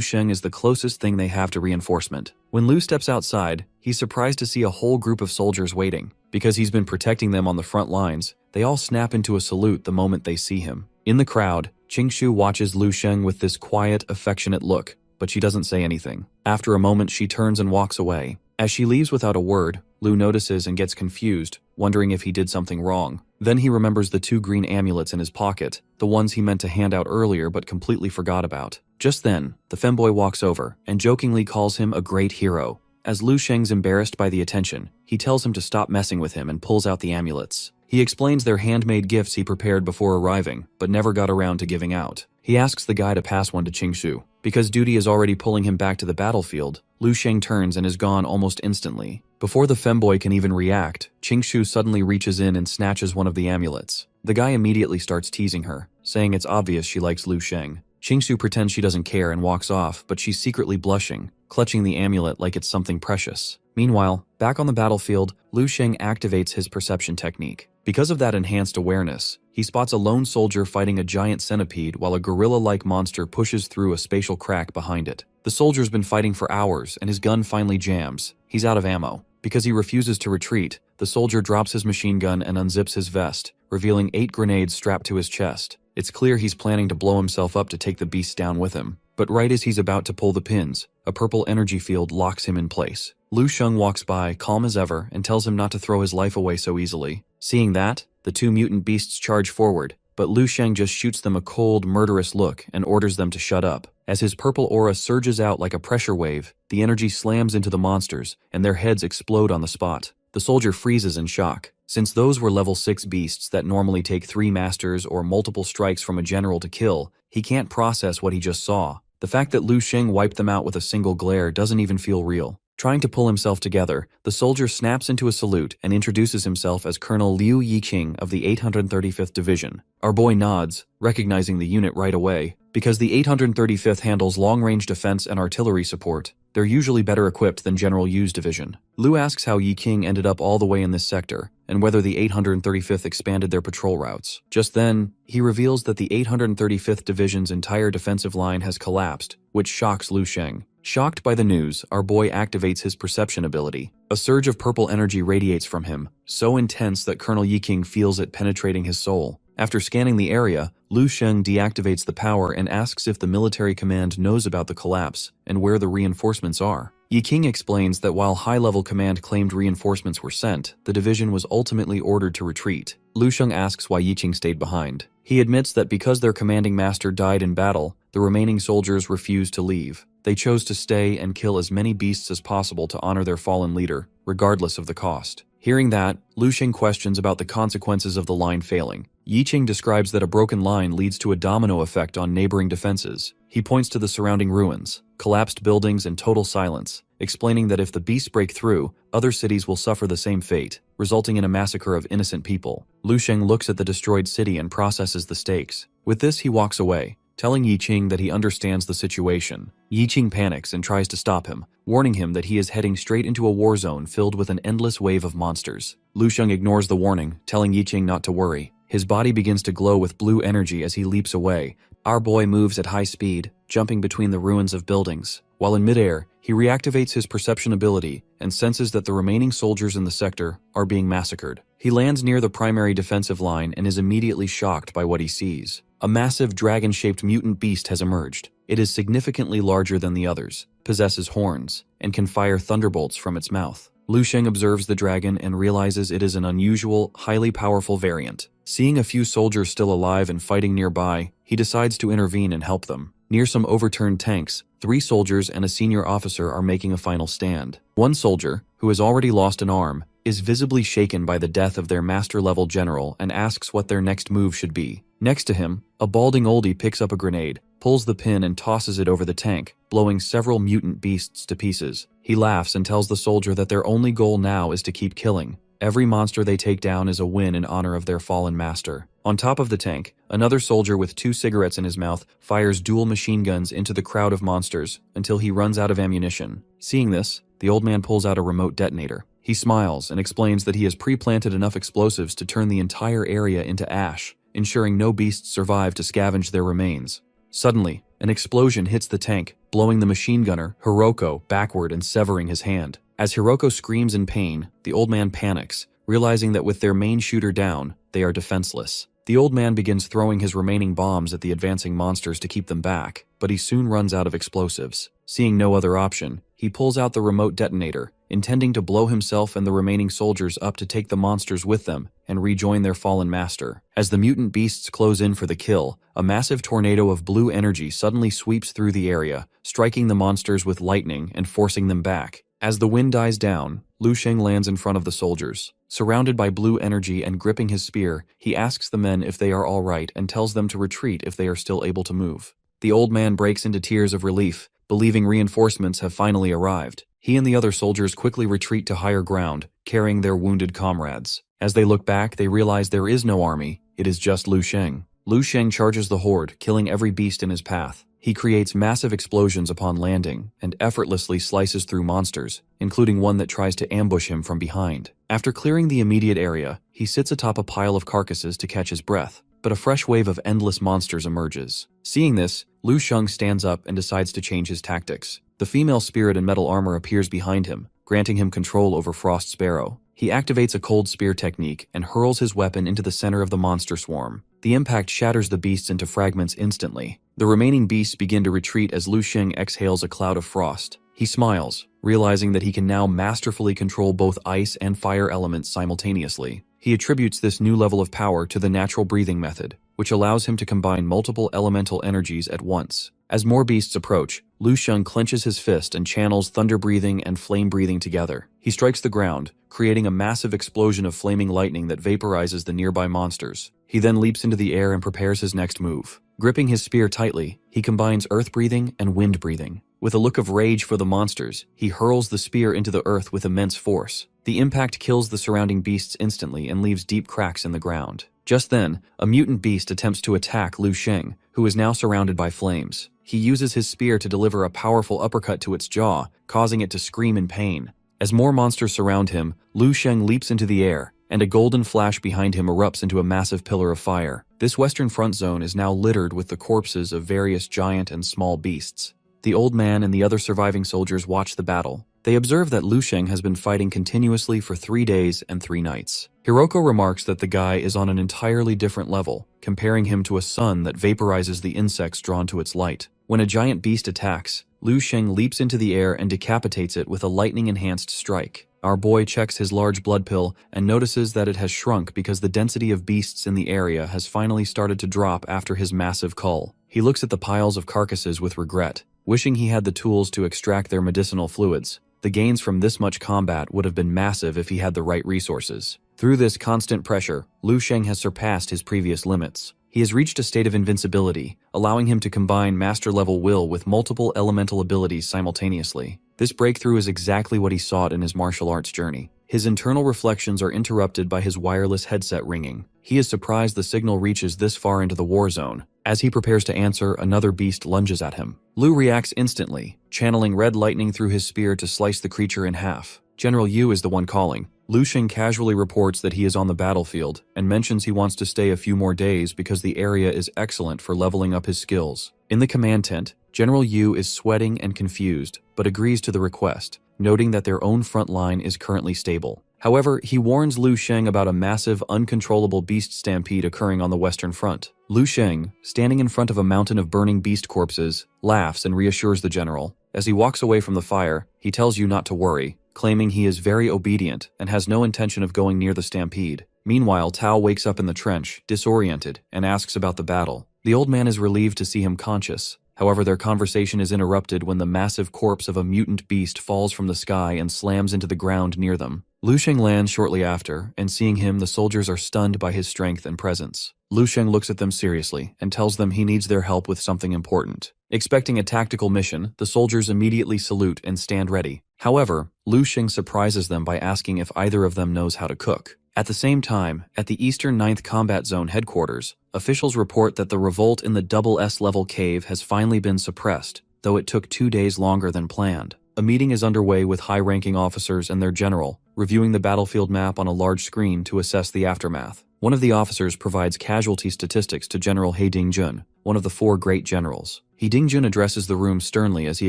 Sheng is the closest thing they have to reinforcement. When Lu steps outside, he's surprised to see a whole group of soldiers waiting. Because he's been protecting them on the front lines, they all snap into a salute the moment they see him. In the crowd, Qingshu watches Lu Sheng with this quiet, affectionate look, but she doesn't say anything. After a moment, she turns and walks away. As she leaves without a word, Lu notices and gets confused, wondering if he did something wrong. Then he remembers the 2 green amulets in his pocket, the ones he meant to hand out earlier but completely forgot about. Just then, the femboy walks over and jokingly calls him a great hero. As Lu Sheng's embarrassed by the attention, he tells him to stop messing with him and pulls out the amulets. He explains they're handmade gifts he prepared before arriving, but never got around to giving out. He asks the guy to pass one to Qingshu. Because duty is already pulling him back to the battlefield, Lu Sheng turns and is gone almost instantly. Before the femboy can even react, Qingshu suddenly reaches in and snatches one of the amulets. The guy immediately starts teasing her, saying it's obvious she likes Lu Sheng. Qingshu pretends she doesn't care and walks off, but she's secretly blushing, clutching the amulet like it's something precious. Meanwhile, back on the battlefield, Lu Sheng activates his perception technique. Because of that enhanced awareness, he spots a lone soldier fighting a giant centipede while a gorilla-like monster pushes through a spatial crack behind it. The soldier's been fighting for hours and his gun finally jams. He's out of ammo. Because he refuses to retreat, the soldier drops his machine gun and unzips his vest, revealing 8 grenades strapped to his chest. It's clear he's planning to blow himself up to take the beast down with him. But right as he's about to pull the pins, a purple energy field locks him in place. Lu Sheng walks by, calm as ever, and tells him not to throw his life away so easily. Seeing that, the 2 mutant beasts charge forward, but Lu Sheng just shoots them a cold, murderous look and orders them to shut up. As his purple aura surges out like a pressure wave, the energy slams into the monsters, and their heads explode on the spot. The soldier freezes in shock. Since those were level 6 beasts that normally take 3 masters or multiple strikes from a general to kill, he can't process what he just saw. The fact that Lu Sheng wiped them out with a single glare doesn't even feel real. Trying to pull himself together, the soldier snaps into a salute and introduces himself as Colonel Liu Yiqing of the 835th Division. Our boy nods, recognizing the unit right away. Because the 835th handles long-range defense and artillery support, They're usually better equipped than General Yu's division. Lu asks how Yi King ended up all the way in this sector, and whether the 835th expanded their patrol routes. Just then, he reveals that the 835th Division's entire defensive line has collapsed, which shocks Lu Sheng. Shocked by the news, our boy activates his perception ability. A surge of purple energy radiates from him, so intense that Colonel Yi King feels it penetrating his soul. After scanning the area, Lu Sheng deactivates the power and asks if the military command knows about the collapse and where the reinforcements are. Yi King explains that while high-level command claimed reinforcements were sent, the division was ultimately ordered to retreat. Lu Sheng asks why Yi King stayed behind. He admits that because their commanding master died in battle, the remaining soldiers refused to leave. They chose to stay and kill as many beasts as possible to honor their fallen leader, regardless of the cost. Hearing that, Lu Sheng questions about the consequences of the line failing. Yi King describes that a broken line leads to a domino effect on neighboring defenses. He points to the surrounding ruins, collapsed buildings, and total silence, explaining that if the beasts break through, other cities will suffer the same fate, resulting in a massacre of innocent people. Lu Sheng looks at the destroyed city and processes the stakes. With this, he walks away, telling Yi King that he understands the situation. Yi King panics and tries to stop him, warning him that he is heading straight into a war zone filled with an endless wave of monsters. Lu Sheng ignores the warning, telling Yi King not to worry. His body begins to glow with blue energy as he leaps away. Our boy moves at high speed, jumping between the ruins of buildings. While in midair, he reactivates his perception ability and senses that the remaining soldiers in the sector are being massacred. He lands near the primary defensive line and is immediately shocked by what he sees. A massive dragon-shaped mutant beast has emerged. It is significantly larger than the others, possesses horns, and can fire thunderbolts from its mouth. Lu Sheng observes the dragon and realizes it is an unusual, highly powerful variant. Seeing a few soldiers still alive and fighting nearby, he decides to intervene and help them. Near some overturned tanks, 3 soldiers and a senior officer are making a final stand. One soldier, who has already lost an arm, is visibly shaken by the death of their master-level general and asks what their next move should be. Next to him, a balding oldie picks up a grenade, pulls the pin and tosses it over the tank, blowing several mutant beasts to pieces. He laughs and tells the soldier that their only goal now is to keep killing. Every monster they take down is a win in honor of their fallen master. On top of the tank, another soldier with 2 cigarettes in his mouth fires dual machine guns into the crowd of monsters until he runs out of ammunition. Seeing this, the old man pulls out a remote detonator. He smiles and explains that he has pre-planted enough explosives to turn the entire area into ash, ensuring no beasts survive to scavenge their remains. Suddenly, an explosion hits the tank, blowing the machine gunner, Hiroko, backward and severing his hand. As Hiroko screams in pain, the old man panics, realizing that with their main shooter down, they are defenseless. The old man begins throwing his remaining bombs at the advancing monsters to keep them back, but he soon runs out of explosives. Seeing no other option, he pulls out the remote detonator, intending to blow himself and the remaining soldiers up to take the monsters with them and rejoin their fallen master. As the mutant beasts close in for the kill, a massive tornado of blue energy suddenly sweeps through the area, striking the monsters with lightning and forcing them back. As the wind dies down, Lu Sheng lands in front of the soldiers. Surrounded by blue energy and gripping his spear, he asks the men if they are all right and tells them to retreat if they are still able to move. The old man breaks into tears of relief, believing reinforcements have finally arrived. He and the other soldiers quickly retreat to higher ground, carrying their wounded comrades. As they look back, they realize there is no army, it is just Lu Sheng. Lu Sheng charges the horde, killing every beast in his path. He creates massive explosions upon landing and effortlessly slices through monsters, including one that tries to ambush him from behind. After clearing the immediate area, he sits atop a pile of carcasses to catch his breath, but a fresh wave of endless monsters emerges. Seeing this, Lu Sheng stands up and decides to change his tactics. The female spirit in metal armor appears behind him, granting him control over Frost Sparrow. He activates a cold spear technique and hurls his weapon into the center of the monster swarm. The impact shatters the beasts into fragments instantly. The remaining beasts begin to retreat as Lu Sheng exhales a cloud of frost. He smiles, realizing that he can now masterfully control both ice and fire elements simultaneously. He attributes this new level of power to the natural breathing method, which allows him to combine multiple elemental energies at once. As more beasts approach, Lu Sheng clenches his fist and channels thunder breathing and flame breathing together. He strikes the ground, creating a massive explosion of flaming lightning that vaporizes the nearby monsters. He then leaps into the air and prepares his next move. Gripping his spear tightly, he combines earth breathing and wind breathing. With a look of rage for the monsters, he hurls the spear into the earth with immense force. The impact kills the surrounding beasts instantly and leaves deep cracks in the ground. Just then, a mutant beast attempts to attack Lu Sheng, who is now surrounded by flames. He uses his spear to deliver a powerful uppercut to its jaw, causing it to scream in pain. As more monsters surround him, Lu Sheng leaps into the air, and a golden flash behind him erupts into a massive pillar of fire. This western front zone is now littered with the corpses of various giant and small beasts. The old man and the other surviving soldiers watch the battle. They observe that Lu Sheng has been fighting continuously for 3 days and 3 nights. Hiroko remarks that the guy is on an entirely different level, comparing him to a sun that vaporizes the insects drawn to its light. When a giant beast attacks, Lu Sheng leaps into the air and decapitates it with a lightning-enhanced strike. Our boy checks his large blood pill and notices that it has shrunk because the density of beasts in the area has finally started to drop after his massive cull. He looks at the piles of carcasses with regret, wishing he had the tools to extract their medicinal fluids. The gains from this much combat would have been massive if he had the right resources. Through this constant pressure, Lu Sheng has surpassed his previous limits. He has reached a state of invincibility, allowing him to combine master-level will with multiple elemental abilities simultaneously. This breakthrough is exactly what he sought in his martial arts journey. His internal reflections are interrupted by his wireless headset ringing. He is surprised the signal reaches this far into the war zone. As he prepares to answer, another beast lunges at him. Lu reacts instantly, channeling red lightning through his spear to slice the creature in half. General Yu is the one calling. Lu Sheng casually reports that he is on the battlefield and mentions he wants to stay a few more days because the area is excellent for leveling up his skills. In the command tent, General Yu is sweating and confused, but agrees to the request, noting that their own front line is currently stable. However, he warns Lu Sheng about a massive, uncontrollable beast stampede occurring on the western front. Lu Sheng, standing in front of a mountain of burning beast corpses, laughs and reassures the general. As he walks away from the fire, he tells Yu not to worry, claiming he is very obedient and has no intention of going near the stampede. Meanwhile, Tao wakes up in the trench, disoriented, and asks about the battle. The old man is relieved to see him conscious. However, their conversation is interrupted when the massive corpse of a mutant beast falls from the sky and slams into the ground near them. Lu Sheng lands shortly after, and seeing him, the soldiers are stunned by his strength and presence. Lu Sheng looks at them seriously and tells them he needs their help with something important. Expecting a tactical mission, the soldiers immediately salute and stand ready. However, Lu Sheng surprises them by asking if either of them knows how to cook. At the same time, at the Eastern 9th Combat Zone headquarters, officials report that the revolt in the double S-level cave has finally been suppressed, though it took 2 days longer than planned. A meeting is underway with high-ranking officers and their general, reviewing the battlefield map on a large screen to assess the aftermath. One of the officers provides casualty statistics to General He Dingjun, one of the 4 great generals. He Dingjun addresses the room sternly as he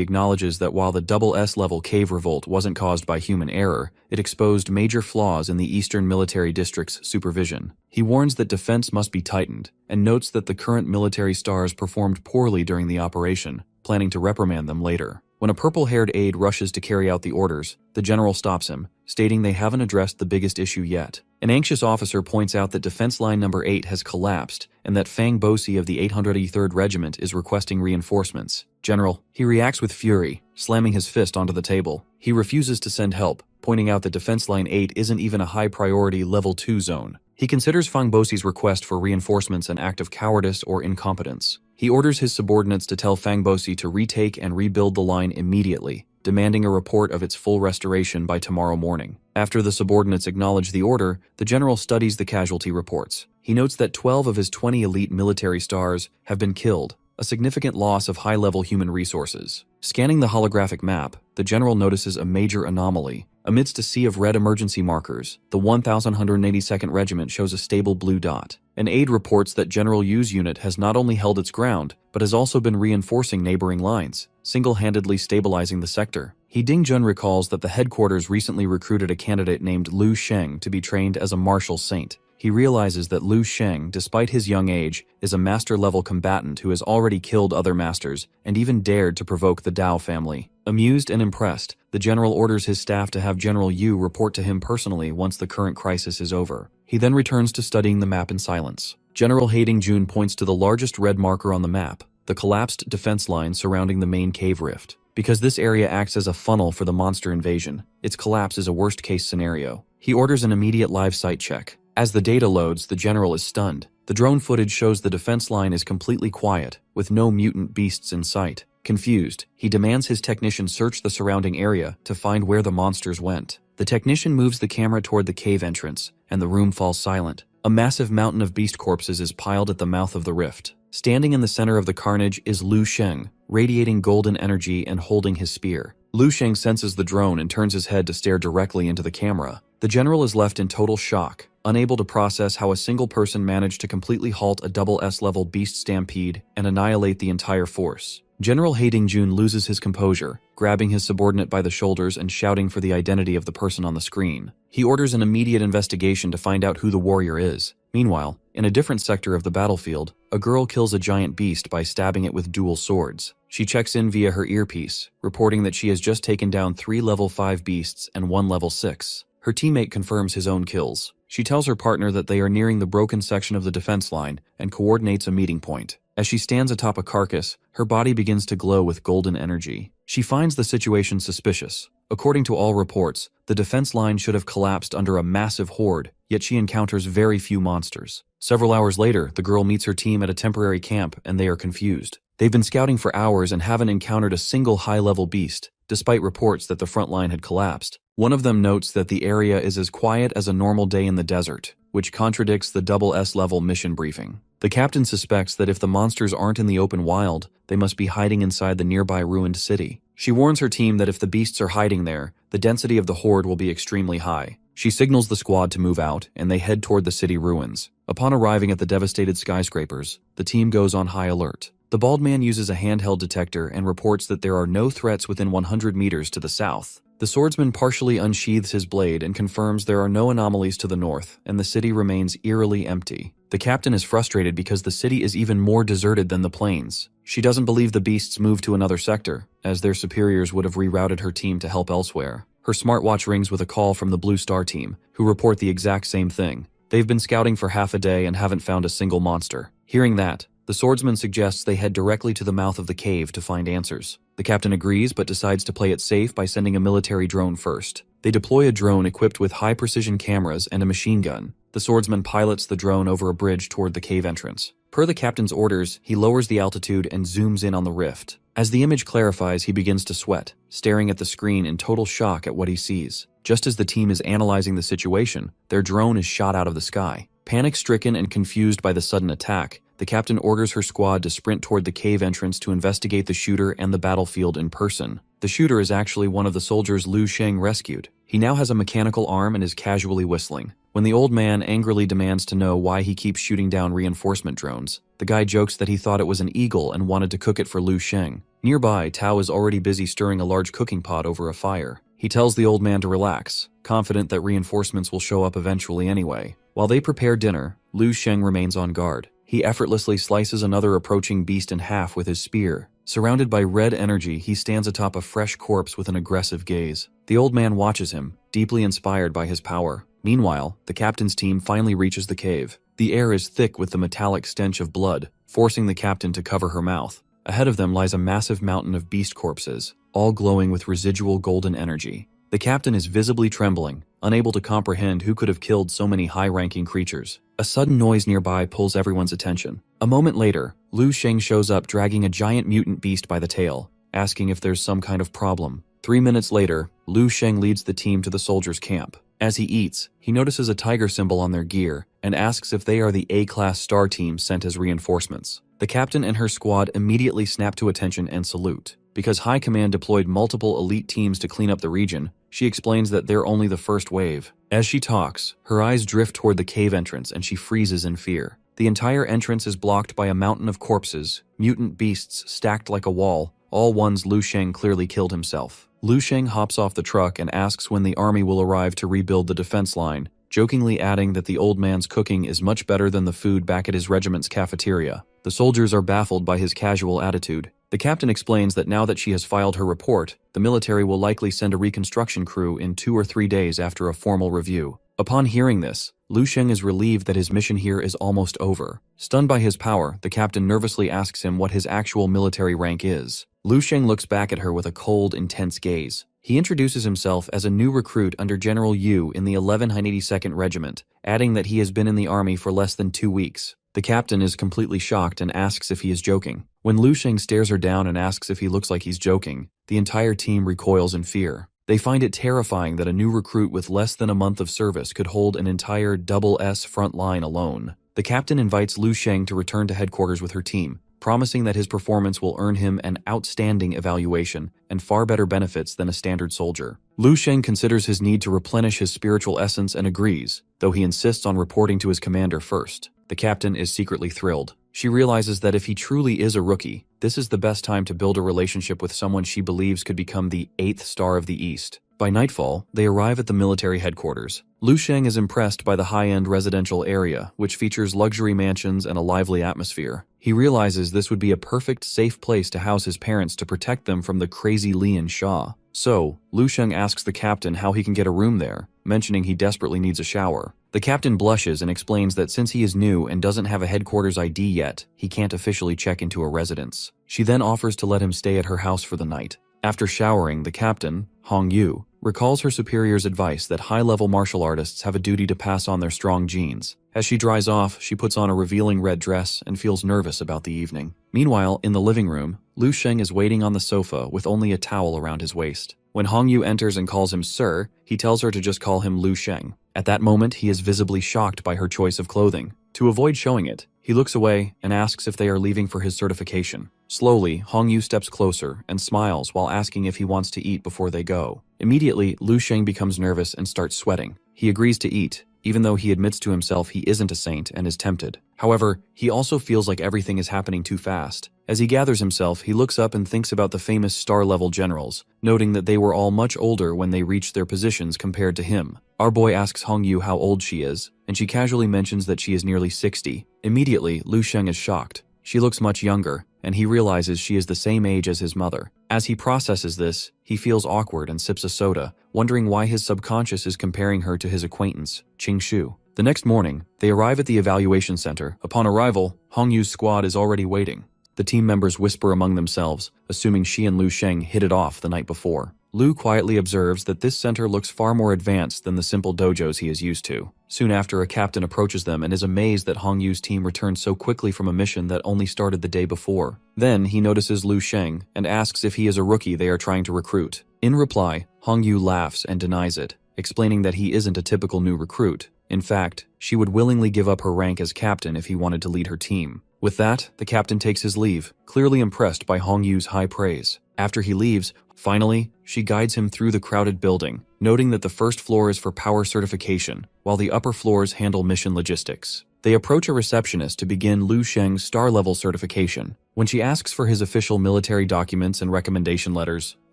acknowledges that while the double S-level cave revolt wasn't caused by human error, it exposed major flaws in the Eastern Military District's supervision. He warns that defense must be tightened, and notes that the current military stars performed poorly during the operation, planning to reprimand them later. When a purple-haired aide rushes to carry out the orders, the general stops him, stating they haven't addressed the biggest issue yet. An anxious officer points out that defense line number 8 has collapsed and that Fang Bosi of the 883rd Regiment is requesting reinforcements. General, he reacts with fury, slamming his fist onto the table. He refuses to send help, pointing out that defense line 8 isn't even a high-priority level 2 zone. He considers Fang Bosi's request for reinforcements an act of cowardice or incompetence. He orders his subordinates to tell Fang Bosi to retake and rebuild the line immediately, demanding a report of its full restoration by tomorrow morning. After the subordinates acknowledge the order, the general studies the casualty reports. He notes that 12 of his 20 elite military stars have been killed, a significant loss of high-level human resources. Scanning the holographic map, the general notices a major anomaly. Amidst a sea of red emergency markers, the 1182nd Regiment shows a stable blue dot. An aide reports that General Yu's unit has not only held its ground, but has also been reinforcing neighboring lines, single-handedly stabilizing the sector. He Dingjun recalls that the headquarters recently recruited a candidate named Lu Sheng to be trained as a martial saint. He realizes that Lu Sheng, despite his young age, is a master-level combatant who has already killed other masters and even dared to provoke the Dao family. Amused and impressed, the general orders his staff to have General Yu report to him personally once the current crisis is over. He then returns to studying the map in silence. General He Dingjun points to the largest red marker on the map, the collapsed defense line surrounding the main cave rift. Because this area acts as a funnel for the monster invasion, its collapse is a worst-case scenario. He orders an immediate live site check. As the data loads, the general is stunned. The drone footage shows the defense line is completely quiet, with no mutant beasts in sight. Confused, he demands his technician search the surrounding area to find where the monsters went. The technician moves the camera toward the cave entrance, and the room falls silent. A massive mountain of beast corpses is piled at the mouth of the rift. Standing in the center of the carnage is Lu Sheng, radiating golden energy and holding his spear. Lu Sheng senses the drone and turns his head to stare directly into the camera. The general is left in total shock, unable to process how a single person managed to completely halt a double S-level beast stampede and annihilate the entire force. General Haiding-jun loses his composure, grabbing his subordinate by the shoulders and shouting for the identity of the person on the screen. He orders an immediate investigation to find out who the warrior is. Meanwhile, in a different sector of the battlefield, a girl kills a giant beast by stabbing it with dual swords. She checks in via her earpiece, reporting that she has just taken down 3 level 5 beasts and 1 level 6. Her teammate confirms his own kills. She tells her partner that they are nearing the broken section of the defense line and coordinates a meeting point. As she stands atop a carcass, her body begins to glow with golden energy. She finds the situation suspicious. According to all reports, the defense line should have collapsed under a massive horde, yet she encounters very few monsters. Several hours later, the girl meets her team at a temporary camp and they are confused. They've been scouting for hours and haven't encountered a single high-level beast, despite reports that the front line had collapsed. One of them notes that the area is as quiet as a normal day in the desert, which contradicts the double S-level mission briefing. The captain suspects that if the monsters aren't in the open wild, they must be hiding inside the nearby ruined city. She warns her team that if the beasts are hiding there, the density of the horde will be extremely high. She signals the squad to move out, and they head toward the city ruins. Upon arriving at the devastated skyscrapers, the team goes on high alert. The bald man uses a handheld detector and reports that there are no threats within 100 meters to the south. The swordsman partially unsheathes his blade and confirms there are no anomalies to the north, and the city remains eerily empty. The captain is frustrated because the city is even more deserted than the plains. She doesn't believe the beasts moved to another sector, as their superiors would have rerouted her team to help elsewhere. Her smartwatch rings with a call from the Blue Star team, who report the exact same thing. They've been scouting for half a day and haven't found a single monster. Hearing that, the swordsman suggests they head directly to the mouth of the cave to find answers. The captain agrees but decides to play it safe by sending a military drone first. They deploy a drone equipped with high-precision cameras and a machine gun. The swordsman pilots the drone over a bridge toward the cave entrance. Per the captain's orders, he lowers the altitude and zooms in on the rift. As the image clarifies, he begins to sweat, staring at the screen in total shock at what he sees. Just as the team is analyzing the situation, their drone is shot out of the sky. Panic-stricken and confused by the sudden attack, the captain orders her squad to sprint toward the cave entrance to investigate the shooter and the battlefield in person. The shooter is actually one of the soldiers Lu Sheng rescued. He now has a mechanical arm and is casually whistling. When the old man angrily demands to know why he keeps shooting down reinforcement drones, the guy jokes that he thought it was an eagle and wanted to cook it for Lu Sheng. Nearby, Tao is already busy stirring a large cooking pot over a fire. He tells the old man to relax, confident that reinforcements will show up eventually anyway. While they prepare dinner, Lu Sheng remains on guard. He effortlessly slices another approaching beast in half with his spear. Surrounded by red energy, he stands atop a fresh corpse with an aggressive gaze. The old man watches him, deeply inspired by his power. Meanwhile, the captain's team finally reaches the cave. The air is thick with the metallic stench of blood, forcing the captain to cover her mouth. Ahead of them lies a massive mountain of beast corpses, all glowing with residual golden energy. The captain is visibly trembling, unable to comprehend who could have killed so many high-ranking creatures. A sudden noise nearby pulls everyone's attention. A moment later, Lu Sheng shows up dragging a giant mutant beast by the tail, asking if there's some kind of problem. 3 minutes later, Lu Sheng leads the team to the soldiers' camp. As he eats, he notices a tiger symbol on their gear and asks if they are the A-class star team sent as reinforcements. The captain and her squad immediately snap to attention and salute. Because High Command deployed multiple elite teams to clean up the region, she explains that they're only the first wave. As she talks, her eyes drift toward the cave entrance and she freezes in fear. The entire entrance is blocked by a mountain of corpses, mutant beasts stacked like a wall, all ones Lu Sheng clearly killed himself. Lu Sheng hops off the truck and asks when the army will arrive to rebuild the defense line, jokingly adding that the old man's cooking is much better than the food back at his regiment's cafeteria. The soldiers are baffled by his casual attitude. The captain explains that now that she has filed her report, the military will likely send a reconstruction crew in 2 or 3 days after a formal review. Upon hearing this, Lu Sheng is relieved that his mission here is almost over. Stunned by his power, the captain nervously asks him what his actual military rank is. Lu Sheng looks back at her with a cold, intense gaze. He introduces himself as a new recruit under General Yu in the 1182nd Regiment, adding that he has been in the army for less than 2 weeks. The captain is completely shocked and asks if he is joking. When Lu Sheng stares her down and asks if he looks like he's joking, the entire team recoils in fear. They find it terrifying that a new recruit with less than a month of service could hold an entire double S front line alone. The captain invites Lu Sheng to return to headquarters with her team, promising that his performance will earn him an outstanding evaluation and far better benefits than a standard soldier. Lu Sheng considers his need to replenish his spiritual essence and agrees, though he insists on reporting to his commander first. The captain is secretly thrilled. She realizes that if he truly is a rookie, this is the best time to build a relationship with someone she believes could become the 8th star of the East. By nightfall, they arrive at the military headquarters. Lu Sheng is impressed by the high-end residential area, which features luxury mansions and a lively atmosphere. He realizes this would be a perfect, safe place to house his parents to protect them from the crazy Lian Xia. So, Lu Sheng asks the captain how he can get a room there, mentioning he desperately needs a shower. The captain blushes and explains that since he is new and doesn't have a headquarters ID yet, he can't officially check into a residence. She then offers to let him stay at her house for the night. After showering, the captain, Hong Yu, recalls her superior's advice that high-level martial artists have a duty to pass on their strong genes. As she dries off, she puts on a revealing red dress and feels nervous about the evening. Meanwhile, in the living room, Lu Sheng is waiting on the sofa with only a towel around his waist. When Hong Yu enters and calls him sir, he tells her to just call him Lu Sheng. At that moment, he is visibly shocked by her choice of clothing. To avoid showing it, he looks away and asks if they are leaving for his certification. Slowly, Hong Yu steps closer and smiles while asking if he wants to eat before they go. Immediately, Lu Sheng becomes nervous and starts sweating. He agrees to eat, even though he admits to himself he isn't a saint and is tempted. However, he also feels like everything is happening too fast. As he gathers himself, he looks up and thinks about the famous star-level generals, noting that they were all much older when they reached their positions compared to him. Our boy asks Hong Yu how old she is, and she casually mentions that she is nearly 60. Immediately, Lu Sheng is shocked. She looks much younger, and he realizes she is the same age as his mother. As he processes this, he feels awkward and sips a soda, wondering why his subconscious is comparing her to his acquaintance, Qing Shu. The next morning, they arrive at the evaluation center. Upon arrival, Hong Yu's squad is already waiting. The team members whisper among themselves, assuming she and Lu Sheng hit it off the night before. Lu quietly observes that this center looks far more advanced than the simple dojos he is used to. Soon after, a captain approaches them and is amazed that Hong Yu's team returned so quickly from a mission that only started the day before. Then, he notices Lu Sheng and asks if he is a rookie they are trying to recruit. In reply, Hong Yu laughs and denies it, explaining that he isn't a typical new recruit. In fact, she would willingly give up her rank as captain if he wanted to lead her team. With that, the captain takes his leave, clearly impressed by Hong Yu's high praise. After he leaves, finally, she guides him through the crowded building, noting that the first floor is for power certification, while the upper floors handle mission logistics. They approach a receptionist to begin Lu Sheng's star-level certification. When she asks for his official military documents and recommendation letters,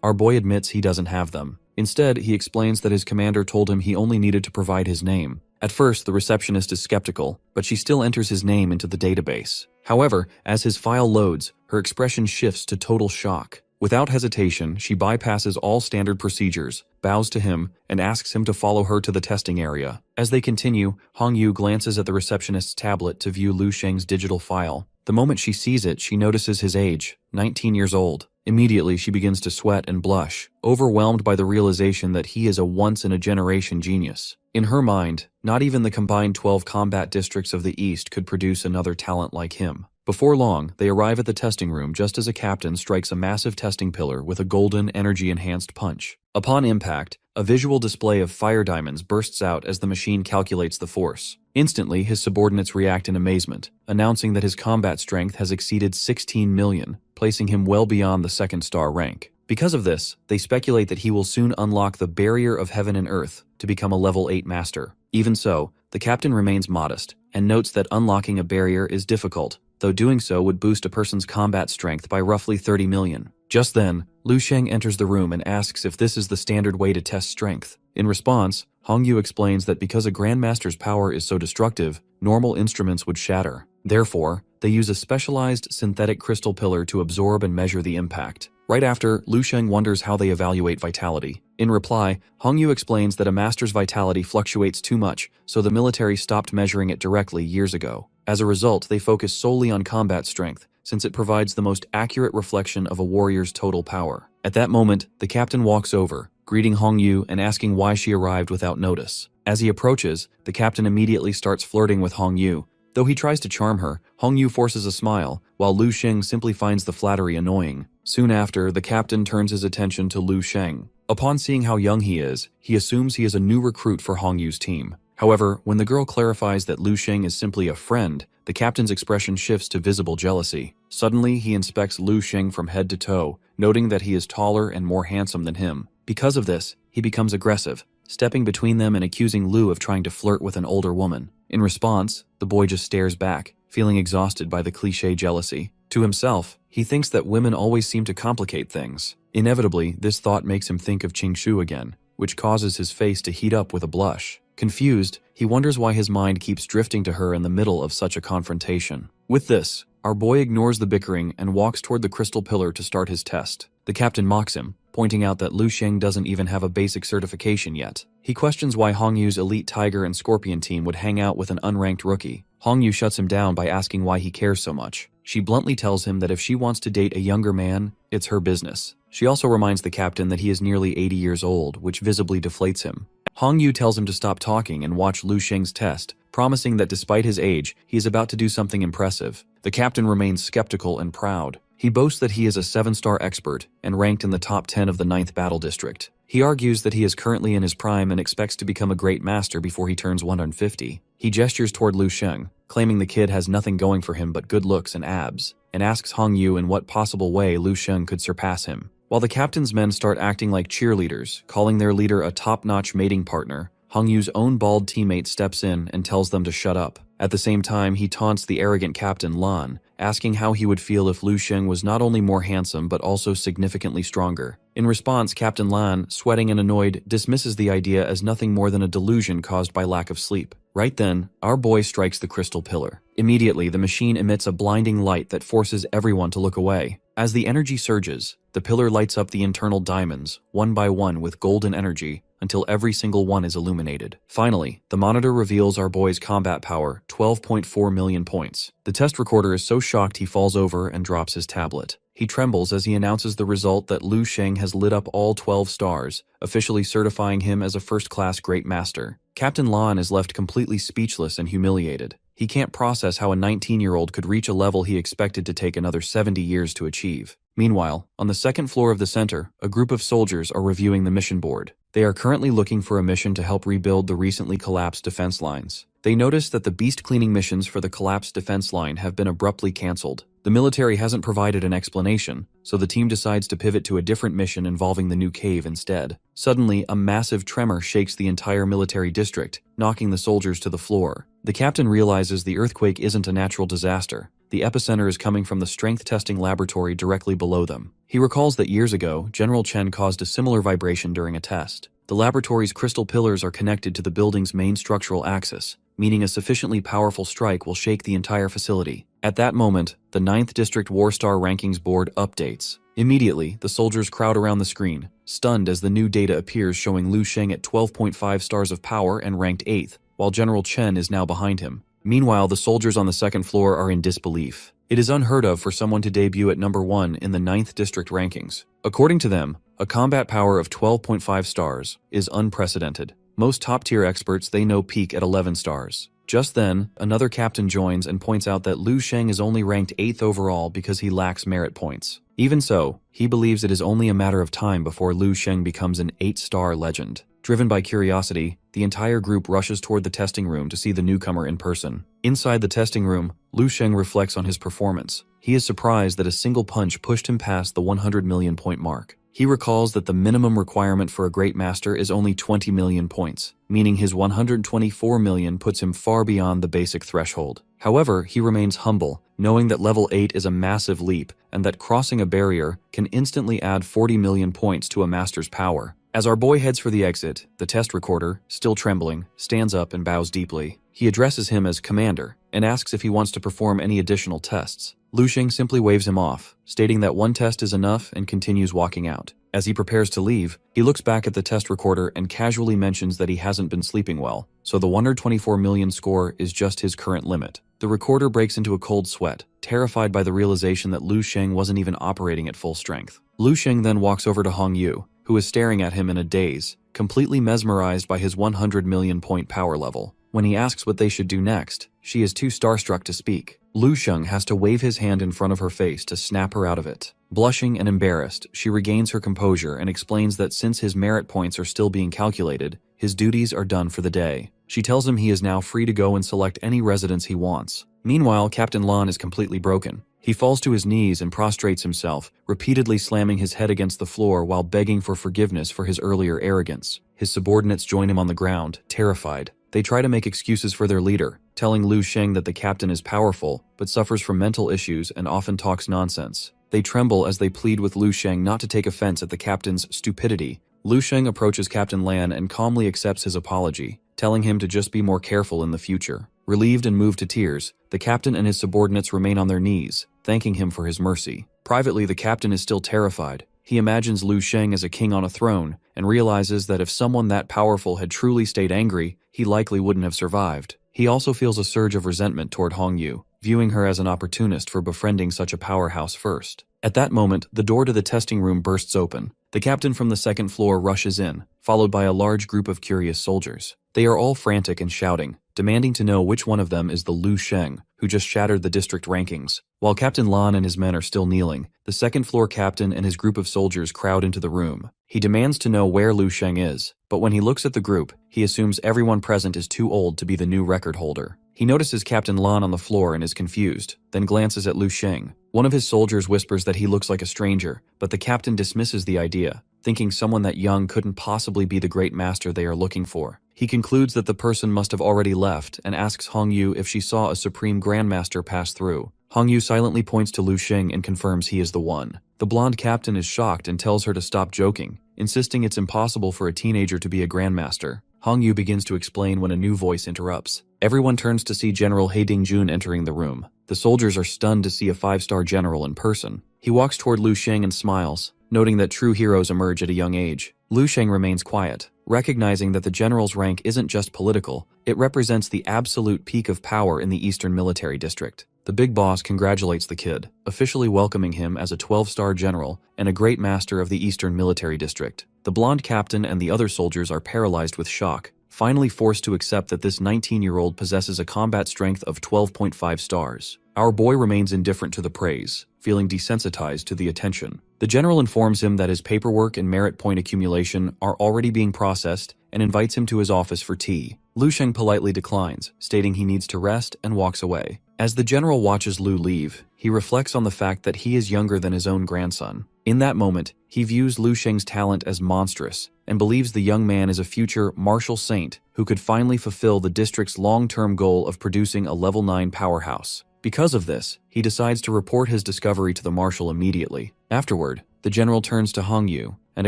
our boy admits he doesn't have them. Instead, he explains that his commander told him he only needed to provide his name. At first, the receptionist is skeptical, but she still enters his name into the database. However, as his file loads, her expression shifts to total shock. Without hesitation, she bypasses all standard procedures, bows to him, and asks him to follow her to the testing area. As they continue, Hong Yu glances at the receptionist's tablet to view Lu Sheng's digital file. The moment she sees it, she notices his age, 19 years old. Immediately, she begins to sweat and blush, overwhelmed by the realization that he is a once-in-a-generation genius. In her mind, not even the combined 12 combat districts of the East could produce another talent like him. Before long, they arrive at the testing room just as a captain strikes a massive testing pillar with a golden, energy-enhanced punch. Upon impact, a visual display of fire diamonds bursts out as the machine calculates the force. Instantly, his subordinates react in amazement, announcing that his combat strength has exceeded 16 million, placing him well beyond the second-star rank. Because of this, they speculate that he will soon unlock the barrier of heaven and earth to become a level 8 master. Even so, the captain remains modest and notes that unlocking a barrier is difficult, though doing so would boost a person's combat strength by roughly 30 million. Just then, Lu Sheng enters the room and asks if this is the standard way to test strength. In response, Hong Yu explains that because a Grandmaster's power is so destructive, normal instruments would shatter. Therefore, they use a specialized synthetic crystal pillar to absorb and measure the impact. Right after, Lu Sheng wonders how they evaluate vitality. In reply, Hong Yu explains that a master's vitality fluctuates too much, so the military stopped measuring it directly years ago. As a result, they focus solely on combat strength, since it provides the most accurate reflection of a warrior's total power. At that moment, the captain walks over, greeting Hong Yu and asking why she arrived without notice. As he approaches, the captain immediately starts flirting with Hong Yu. Though he tries to charm her, Hong Yu forces a smile, while Lu Sheng simply finds the flattery annoying. Soon after, the captain turns his attention to Lu Sheng. Upon seeing how young he is, he assumes he is a new recruit for Hong Yu's team. However, when the girl clarifies that Lu Sheng is simply a friend, the captain's expression shifts to visible jealousy. Suddenly, he inspects Lu Sheng from head to toe, noting that he is taller and more handsome than him. Because of this, he becomes aggressive, stepping between them and accusing Lu of trying to flirt with an older woman. In response, the boy just stares back, feeling exhausted by the cliché jealousy. To himself, he thinks that women always seem to complicate things. Inevitably, this thought makes him think of Qingshu again, which causes his face to heat up with a blush. Confused, he wonders why his mind keeps drifting to her in the middle of such a confrontation. With this, our boy ignores the bickering and walks toward the crystal pillar to start his test. The captain mocks him, pointing out that Lu Sheng doesn't even have a basic certification yet. He questions why Hong Yu's elite Tiger and Scorpion team would hang out with an unranked rookie. Hong Yu shuts him down by asking why he cares so much. She bluntly tells him that if she wants to date a younger man, it's her business. She also reminds the captain that he is nearly 80 years old, which visibly deflates him. Hong Yu tells him to stop talking and watch Lu Sheng's test, promising that despite his age, he is about to do something impressive. The captain remains skeptical and proud. He boasts that he is a 7-star expert and ranked in the top 10 of the 9th Battle District. He argues that he is currently in his prime and expects to become a great master before he turns 150. He gestures toward Lu Sheng, claiming the kid has nothing going for him but good looks and abs, and asks Hong Yu in what possible way Lu Sheng could surpass him. While the captain's men start acting like cheerleaders, calling their leader a top-notch mating partner, Hong Yu's own bald teammate steps in and tells them to shut up. At the same time, he taunts the arrogant Captain Lan, asking how he would feel if Lu Sheng was not only more handsome but also significantly stronger. In response, Captain Lan, sweating and annoyed, dismisses the idea as nothing more than a delusion caused by lack of sleep. Right then, our boy strikes the crystal pillar. Immediately, the machine emits a blinding light that forces everyone to look away. As the energy surges, the pillar lights up the internal diamonds, one by one with golden energy, until every single one is illuminated. Finally, the monitor reveals our boy's combat power, 12.4 million points. The test recorder is so shocked he falls over and drops his tablet. He trembles as he announces the result that Lu Sheng has lit up all 12 stars, officially certifying him as a first-class great master. Captain Lan is left completely speechless and humiliated. He can't process how a 19-year-old could reach a level he expected to take another 70 years to achieve. Meanwhile, on the second floor of the center, a group of soldiers are reviewing the mission board. They are currently looking for a mission to help rebuild the recently collapsed defense lines. They notice that the beast cleaning missions for the collapsed defense line have been abruptly cancelled. The military hasn't provided an explanation, so the team decides to pivot to a different mission involving the new cave instead. Suddenly, a massive tremor shakes the entire military district, knocking the soldiers to the floor. The captain realizes the earthquake isn't a natural disaster. The epicenter is coming from the strength testing laboratory directly below them. He recalls that years ago, General Chen caused a similar vibration during a test. The laboratory's crystal pillars are connected to the building's main structural axis, meaning a sufficiently powerful strike will shake the entire facility. At that moment, the 9th District Warstar Rankings Board updates. Immediately, the soldiers crowd around the screen, stunned as the new data appears showing Lu Sheng at 12.5 stars of power and ranked 8th, while General Chen is now behind him. Meanwhile, the soldiers on the second floor are in disbelief. It is unheard of for someone to debut at number 1 in the 9th District rankings. According to them, a combat power of 12.5 stars is unprecedented. Most top-tier experts they know peak at 11 stars. Just then, another captain joins and points out that Lu Sheng is only ranked 8th overall because he lacks merit points. Even so, he believes it is only a matter of time before Lu Sheng becomes an 8-star legend. Driven by curiosity, the entire group rushes toward the testing room to see the newcomer in person. Inside the testing room, Lu Sheng reflects on his performance. He is surprised that a single punch pushed him past the 100 million point mark. He recalls that the minimum requirement for a great master is only 20 million points, meaning his 124 million puts him far beyond the basic threshold. However, he remains humble, knowing that level 8 is a massive leap and that crossing a barrier can instantly add 40 million points to a master's power. As our boy heads for the exit, the test recorder, still trembling, stands up and bows deeply. He addresses him as Commander and asks if he wants to perform any additional tests. Lu Sheng simply waves him off, stating that one test is enough and continues walking out. As he prepares to leave, he looks back at the test recorder and casually mentions that he hasn't been sleeping well, so the 124 million score is just his current limit. The recorder breaks into a cold sweat, terrified by the realization that Lu Sheng wasn't even operating at full strength. Lu Sheng then walks over to Hong Yu, who is staring at him in a daze, completely mesmerized by his 100 million point power level. When he asks what they should do next, she is too starstruck to speak. Lu Sheng has to wave his hand in front of her face to snap her out of it. Blushing and embarrassed, she regains her composure and explains that since his merit points are still being calculated, his duties are done for the day. She tells him he is now free to go and select any residence he wants. Meanwhile, Captain Lan is completely broken. He falls to his knees and prostrates himself, repeatedly slamming his head against the floor while begging for forgiveness for his earlier arrogance. His subordinates join him on the ground, terrified. They try to make excuses for their leader, telling Lu Sheng that the captain is powerful, but suffers from mental issues and often talks nonsense. They tremble as they plead with Lu Sheng not to take offense at the captain's stupidity. Lu Sheng approaches Captain Lan and calmly accepts his apology, telling him to just be more careful in the future. Relieved and moved to tears, the captain and his subordinates remain on their knees, thanking him for his mercy. Privately, the captain is still terrified. He imagines Lu Sheng as a king on a throne and realizes that if someone that powerful had truly stayed angry, he likely wouldn't have survived. He also feels a surge of resentment toward Hong Yu, viewing her as an opportunist for befriending such a powerhouse first. At that moment, the door to the testing room bursts open. The captain from the second floor rushes in, followed by a large group of curious soldiers. They are all frantic and shouting, demanding to know which one of them is the Lu Sheng, who just shattered the district rankings. While Captain Lan and his men are still kneeling, the second floor captain and his group of soldiers crowd into the room. He demands to know where Lu Sheng is, but when he looks at the group, he assumes everyone present is too old to be the new record holder. He notices Captain Lan on the floor and is confused, then glances at Lu Sheng. One of his soldiers whispers that he looks like a stranger, but the captain dismisses the idea, thinking someone that young couldn't possibly be the great master they are looking for. He concludes that the person must have already left and asks Hong Yu if she saw a supreme grandmaster pass through. Hong Yu silently points to Lu Sheng and confirms he is the one. The blonde captain is shocked and tells her to stop joking, insisting it's impossible for a teenager to be a grandmaster. Hong Yu begins to explain when a new voice interrupts. Everyone turns to see General He Dingjun entering the room. The soldiers are stunned to see a 5-star general in person. He walks toward Lu Sheng and smiles, noting that true heroes emerge at a young age. Lu Sheng remains quiet, recognizing that the general's rank isn't just political, it represents the absolute peak of power in the Eastern Military District. The big boss congratulates the kid, officially welcoming him as a 12-star general and a great master of the Eastern Military District. The blonde captain and the other soldiers are paralyzed with shock, finally forced to accept that this 19-year-old possesses a combat strength of 12.5 stars. Our boy remains indifferent to the praise, feeling desensitized to the attention. The general informs him that his paperwork and merit point accumulation are already being processed and invites him to his office for tea. Lu Sheng politely declines, stating he needs to rest and walks away. As the general watches Lu leave, he reflects on the fact that he is younger than his own grandson. In that moment, he views Lu Sheng's talent as monstrous and believes the young man is a future martial saint who could finally fulfill the district's long-term goal of producing a level 9 powerhouse. Because of this, he decides to report his discovery to the marshal immediately. Afterward, the general turns to Hong Yu and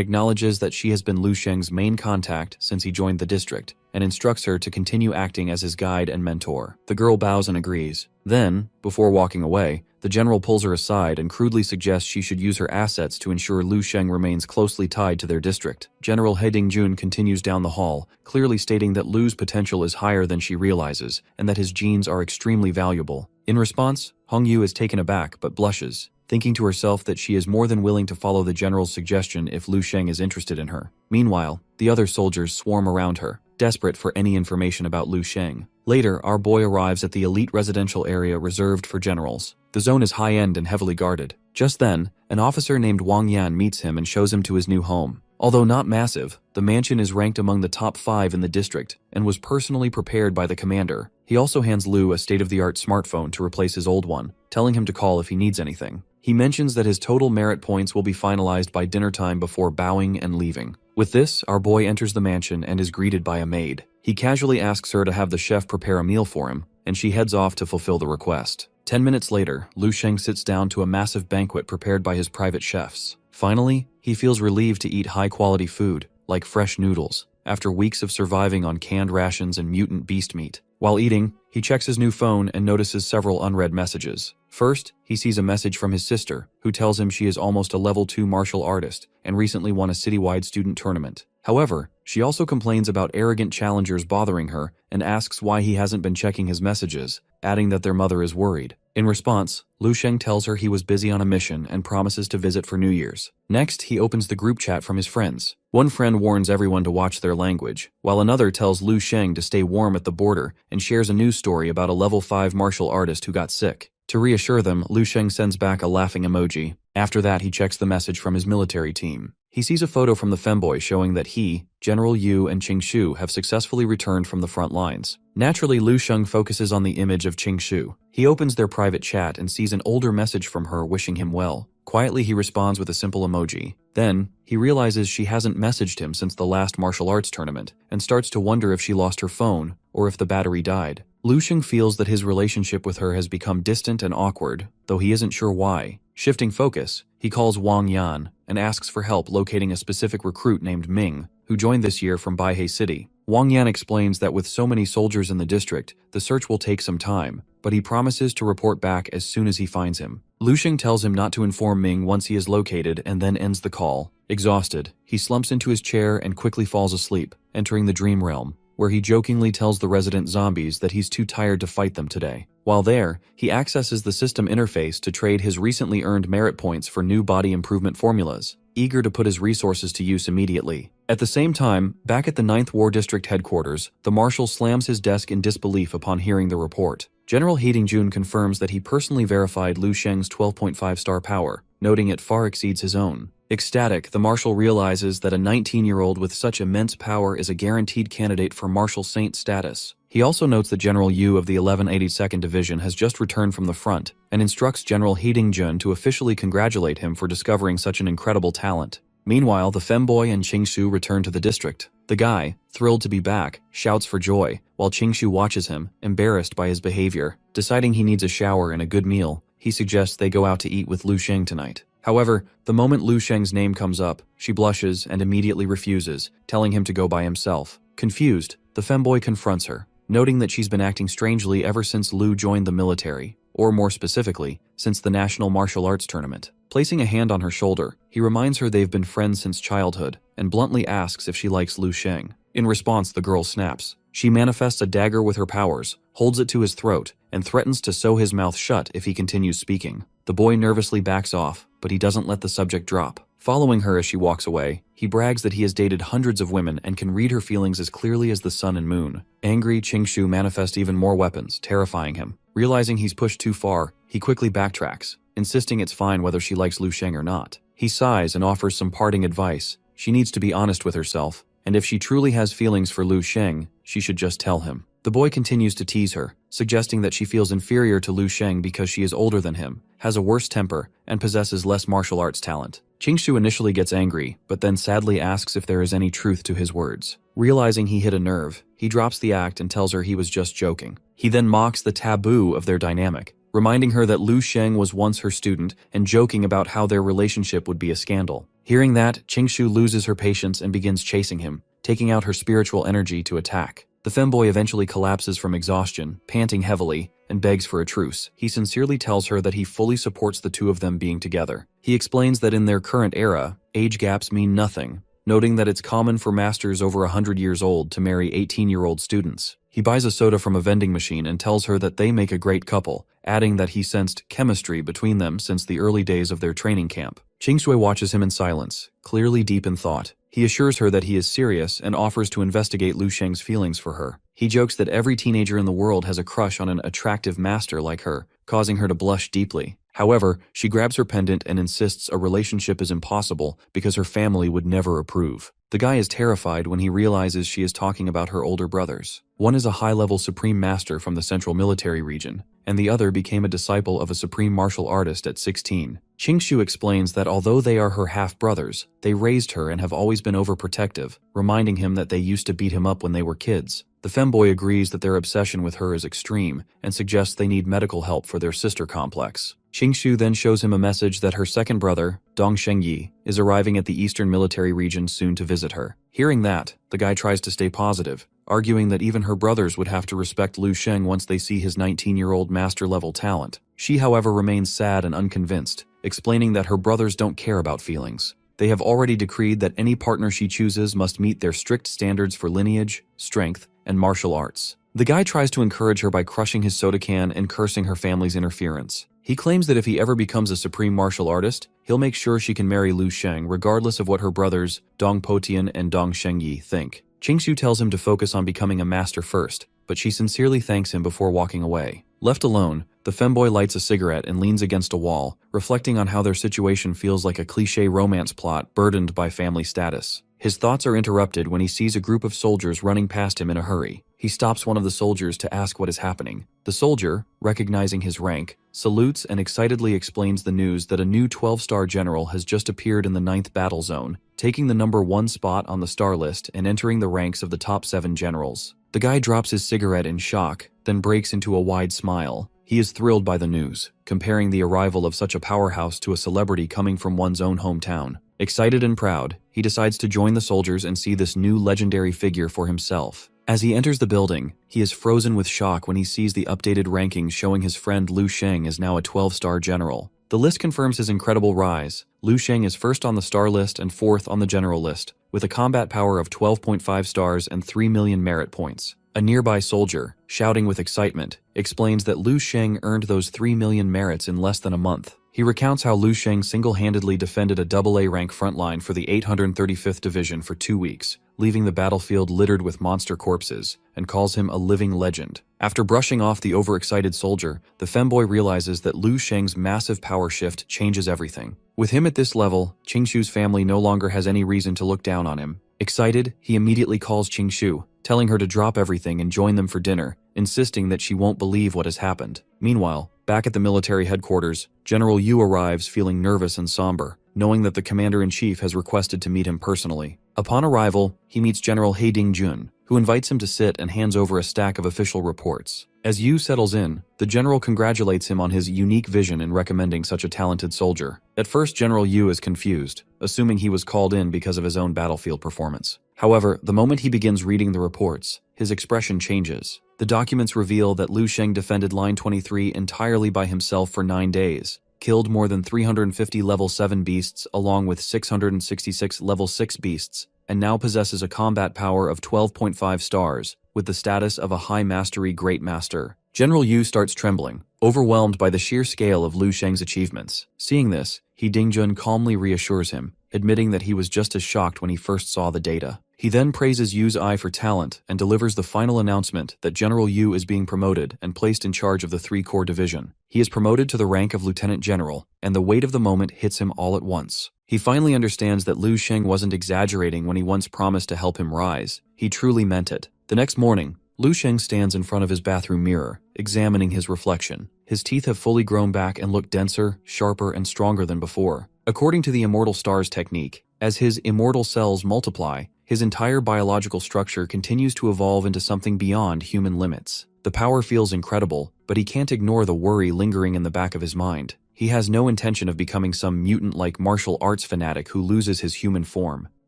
acknowledges that she has been Lu Sheng's main contact since he joined the district, and instructs her to continue acting as his guide and mentor. The girl bows and agrees. Then, before walking away, the general pulls her aside and crudely suggests she should use her assets to ensure Lu Sheng remains closely tied to their district. General He Dingjun continues down the hall, clearly stating that Lu's potential is higher than she realizes, and that his genes are extremely valuable. In response, Hong Yu is taken aback but blushes, thinking to herself that she is more than willing to follow the general's suggestion if Lu Sheng is interested in her. Meanwhile, the other soldiers swarm around her, desperate for any information about Lu Sheng. Later, our boy arrives at the elite residential area reserved for generals. The zone is high-end and heavily guarded. Just then, an officer named Wang Yan meets him and shows him to his new home. Although not massive, the mansion is ranked among the top 5 in the district and was personally prepared by the commander. He also hands Lu a state-of-the-art smartphone to replace his old one, telling him to call if he needs anything. He mentions that his total merit points will be finalized by dinner time before bowing and leaving. With this, our boy enters the mansion and is greeted by a maid. He casually asks her to have the chef prepare a meal for him, and she heads off to fulfill the request. 10 minutes later, Lu Sheng sits down to a massive banquet prepared by his private chefs. Finally, he feels relieved to eat high-quality food, like fresh noodles, after weeks of surviving on canned rations and mutant beast meat. While eating, he checks his new phone and notices several unread messages. First, he sees a message from his sister, who tells him she is almost a level 2 martial artist and recently won a citywide student tournament. However, she also complains about arrogant challengers bothering her and asks why he hasn't been checking his messages, adding that their mother is worried. In response, Lu Sheng tells her he was busy on a mission and promises to visit for New Year's. Next, he opens the group chat from his friends. One friend warns everyone to watch their language, while another tells Lu Sheng to stay warm at the border and shares a news story about a level 5 martial artist who got sick. To reassure them, Lu Sheng sends back a laughing emoji. After that, he checks the message from his military team. He sees a photo from the femboy showing that he, General Yu, and Qing Shu have successfully returned from the front lines. Naturally, Lu Sheng focuses on the image of Qing Shu. He opens their private chat and sees an older message from her wishing him well. Quietly, he responds with a simple emoji. Then, he realizes she hasn't messaged him since the last martial arts tournament and starts to wonder if she lost her phone or if the battery died. Lu Sheng feels that his relationship with her has become distant and awkward, though he isn't sure why. Shifting focus, he calls Wang Yan and asks for help locating a specific recruit named Ming, who joined this year from Baihei City. Wang Yan explains that with so many soldiers in the district, the search will take some time, but he promises to report back as soon as he finds him. Lu Sheng tells him not to inform Ming once he is located and then ends the call. Exhausted, he slumps into his chair and quickly falls asleep, entering the dream realm, where he jokingly tells the resident zombies that he's too tired to fight them today. While there, he accesses the system interface to trade his recently earned merit points for new body improvement formulas, eager to put his resources to use immediately. At the same time, back at the 9th War District headquarters, the marshal slams his desk in disbelief upon hearing the report. General Jun confirms that he personally verified Lu Sheng's 12.5-star power, noting it far exceeds his own. Ecstatic, the marshal realizes that a 19-year-old with such immense power is a guaranteed candidate for Marshal Saint status. He also notes that General Yu of the 1182nd Division has just returned from the front and instructs General Jun to officially congratulate him for discovering such an incredible talent. Meanwhile, the femboy and Qing Shu return to the district. The guy, thrilled to be back, shouts for joy, while Qing Shu watches him, embarrassed by his behavior. Deciding he needs a shower and a good meal, he suggests they go out to eat with Lu Sheng tonight. However, the moment Lu Sheng's name comes up, she blushes and immediately refuses, telling him to go by himself. Confused, the femboy confronts her, noting that she's been acting strangely ever since Lu joined the military, or more specifically, since the National Martial Arts Tournament. Placing a hand on her shoulder, he reminds her they've been friends since childhood, and bluntly asks if she likes Lu Sheng. In response, the girl snaps. She manifests a dagger with her powers, holds it to his throat, and threatens to sew his mouth shut if he continues speaking. The boy nervously backs off, but he doesn't let the subject drop. Following her as she walks away, he brags that he has dated hundreds of women and can read her feelings as clearly as the sun and moon. Angry, Qing Shu manifests even more weapons, terrifying him. Realizing he's pushed too far, he quickly backtracks, insisting it's fine whether she likes Lu Sheng or not. He sighs and offers some parting advice. She needs to be honest with herself, and if she truly has feelings for Lu Sheng, she should just tell him. The boy continues to tease her, suggesting that she feels inferior to Lu Sheng because she is older than him, has a worse temper, and possesses less martial arts talent. Qing Shu initially gets angry, but then sadly asks if there is any truth to his words. Realizing he hit a nerve, he drops the act and tells her he was just joking. He then mocks the taboo of their dynamic, reminding her that Lu Sheng was once her student and joking about how their relationship would be a scandal. Hearing that, Qing Shu loses her patience and begins chasing him, taking out her spiritual energy to attack. The femboy eventually collapses from exhaustion, panting heavily, and begs for a truce. He sincerely tells her that he fully supports the two of them being together. He explains that in their current era, age gaps mean nothing, noting that it's common for masters over 100 years old to marry 18-year-old students. He buys a soda from a vending machine and tells her that they make a great couple, adding that he sensed chemistry between them since the early days of their training camp. Qing Shui watches him in silence, clearly deep in thought. He assures her that he is serious and offers to investigate Lu Sheng's feelings for her. He jokes that every teenager in the world has a crush on an attractive master like her, causing her to blush deeply. However, she grabs her pendant and insists a relationship is impossible because her family would never approve. The guy is terrified when he realizes she is talking about her older brothers. One is a high-level supreme master from the Central Military Region, and the other became a disciple of a supreme martial artist at 16. Qing Shu explains that although they are her half-brothers, they raised her and have always been overprotective, reminding him that they used to beat him up when they were kids. The femboy agrees that their obsession with her is extreme and suggests they need medical help for their sister complex. Qing Shu then shows him a message that her second brother, Dong Shengyi, is arriving at the Eastern Military Region soon to visit her. Hearing that, the guy tries to stay positive, arguing that even her brothers would have to respect Lu Sheng once they see his 19-year-old master-level talent. She, however, remains sad and unconvinced, explaining that her brothers don't care about feelings. They have already decreed that any partner she chooses must meet their strict standards for lineage, strength, and martial arts. The guy tries to encourage her by crushing his soda can and cursing her family's interference. He claims that if he ever becomes a supreme martial artist, he'll make sure she can marry Lu Sheng regardless of what her brothers, Dong Potian and Dong Shengyi, think. Qingshu tells him to focus on becoming a master first, but she sincerely thanks him before walking away. Left alone, the femboy lights a cigarette and leans against a wall, reflecting on how their situation feels like a cliché romance plot burdened by family status. His thoughts are interrupted when he sees a group of soldiers running past him in a hurry. He stops one of the soldiers to ask what is happening. The soldier, recognizing his rank, salutes and excitedly explains the news that a new 12-star general has just appeared in the 9th battle zone, taking the number 1 spot on the star list and entering the ranks of the top 7 generals. The guy drops his cigarette in shock, then breaks into a wide smile. He is thrilled by the news, comparing the arrival of such a powerhouse to a celebrity coming from one's own hometown. Excited and proud, he decides to join the soldiers and see this new legendary figure for himself. As he enters the building, he is frozen with shock when he sees the updated rankings showing his friend Lu Sheng is now a 12-star general. The list confirms his incredible rise. Lu Sheng is first on the star list and 4th on the general list, with a combat power of 12.5 stars and 3 million merit points. A nearby soldier, shouting with excitement, explains that Lu Sheng earned those 3 million merits in less than a month. He recounts how Lu Sheng single-handedly defended a AA rank frontline for the 835th Division for 2 weeks, leaving the battlefield littered with monster corpses, and calls him a living legend. After brushing off the overexcited soldier, the femboy realizes that Lu Sheng's massive power shift changes everything. With him at this level, Qingshu's family no longer has any reason to look down on him. Excited, he immediately calls Qingshu, telling her to drop everything and join them for dinner, insisting that she won't believe what has happened. Meanwhile, back at the military headquarters, General Yu arrives feeling nervous and somber, knowing that the commander-in-chief has requested to meet him personally. Upon arrival, he meets General He Dingjun, who invites him to sit and hands over a stack of official reports. As Yu settles in, the general congratulates him on his unique vision in recommending such a talented soldier. At first, General Yu is confused, assuming he was called in because of his own battlefield performance. However, the moment he begins reading the reports, his expression changes. The documents reveal that Lu Sheng defended Line 23 entirely by himself for 9 days, killed more than 350 level 7 beasts along with 666 level 6 beasts, and now possesses a combat power of 12.5 stars, with the status of a high mastery great master. General Yu starts trembling, overwhelmed by the sheer scale of Lu Sheng's achievements. Seeing this, He Dingjun calmly reassures him, admitting that he was just as shocked when he first saw the data. He then praises Yu's eye for talent and delivers the final announcement that General Yu is being promoted and placed in charge of the 3-Corps Division. He is promoted to the rank of Lieutenant General, and the weight of the moment hits him all at once. He finally understands that Lu Sheng wasn't exaggerating when he once promised to help him rise. He truly meant it. The next morning, Lu Sheng stands in front of his bathroom mirror, examining his reflection. His teeth have fully grown back and look denser, sharper, and stronger than before. According to the Immortal Stars technique, as his immortal cells multiply, his entire biological structure continues to evolve into something beyond human limits. The power feels incredible, but he can't ignore the worry lingering in the back of his mind. He has no intention of becoming some mutant-like martial arts fanatic who loses his human form.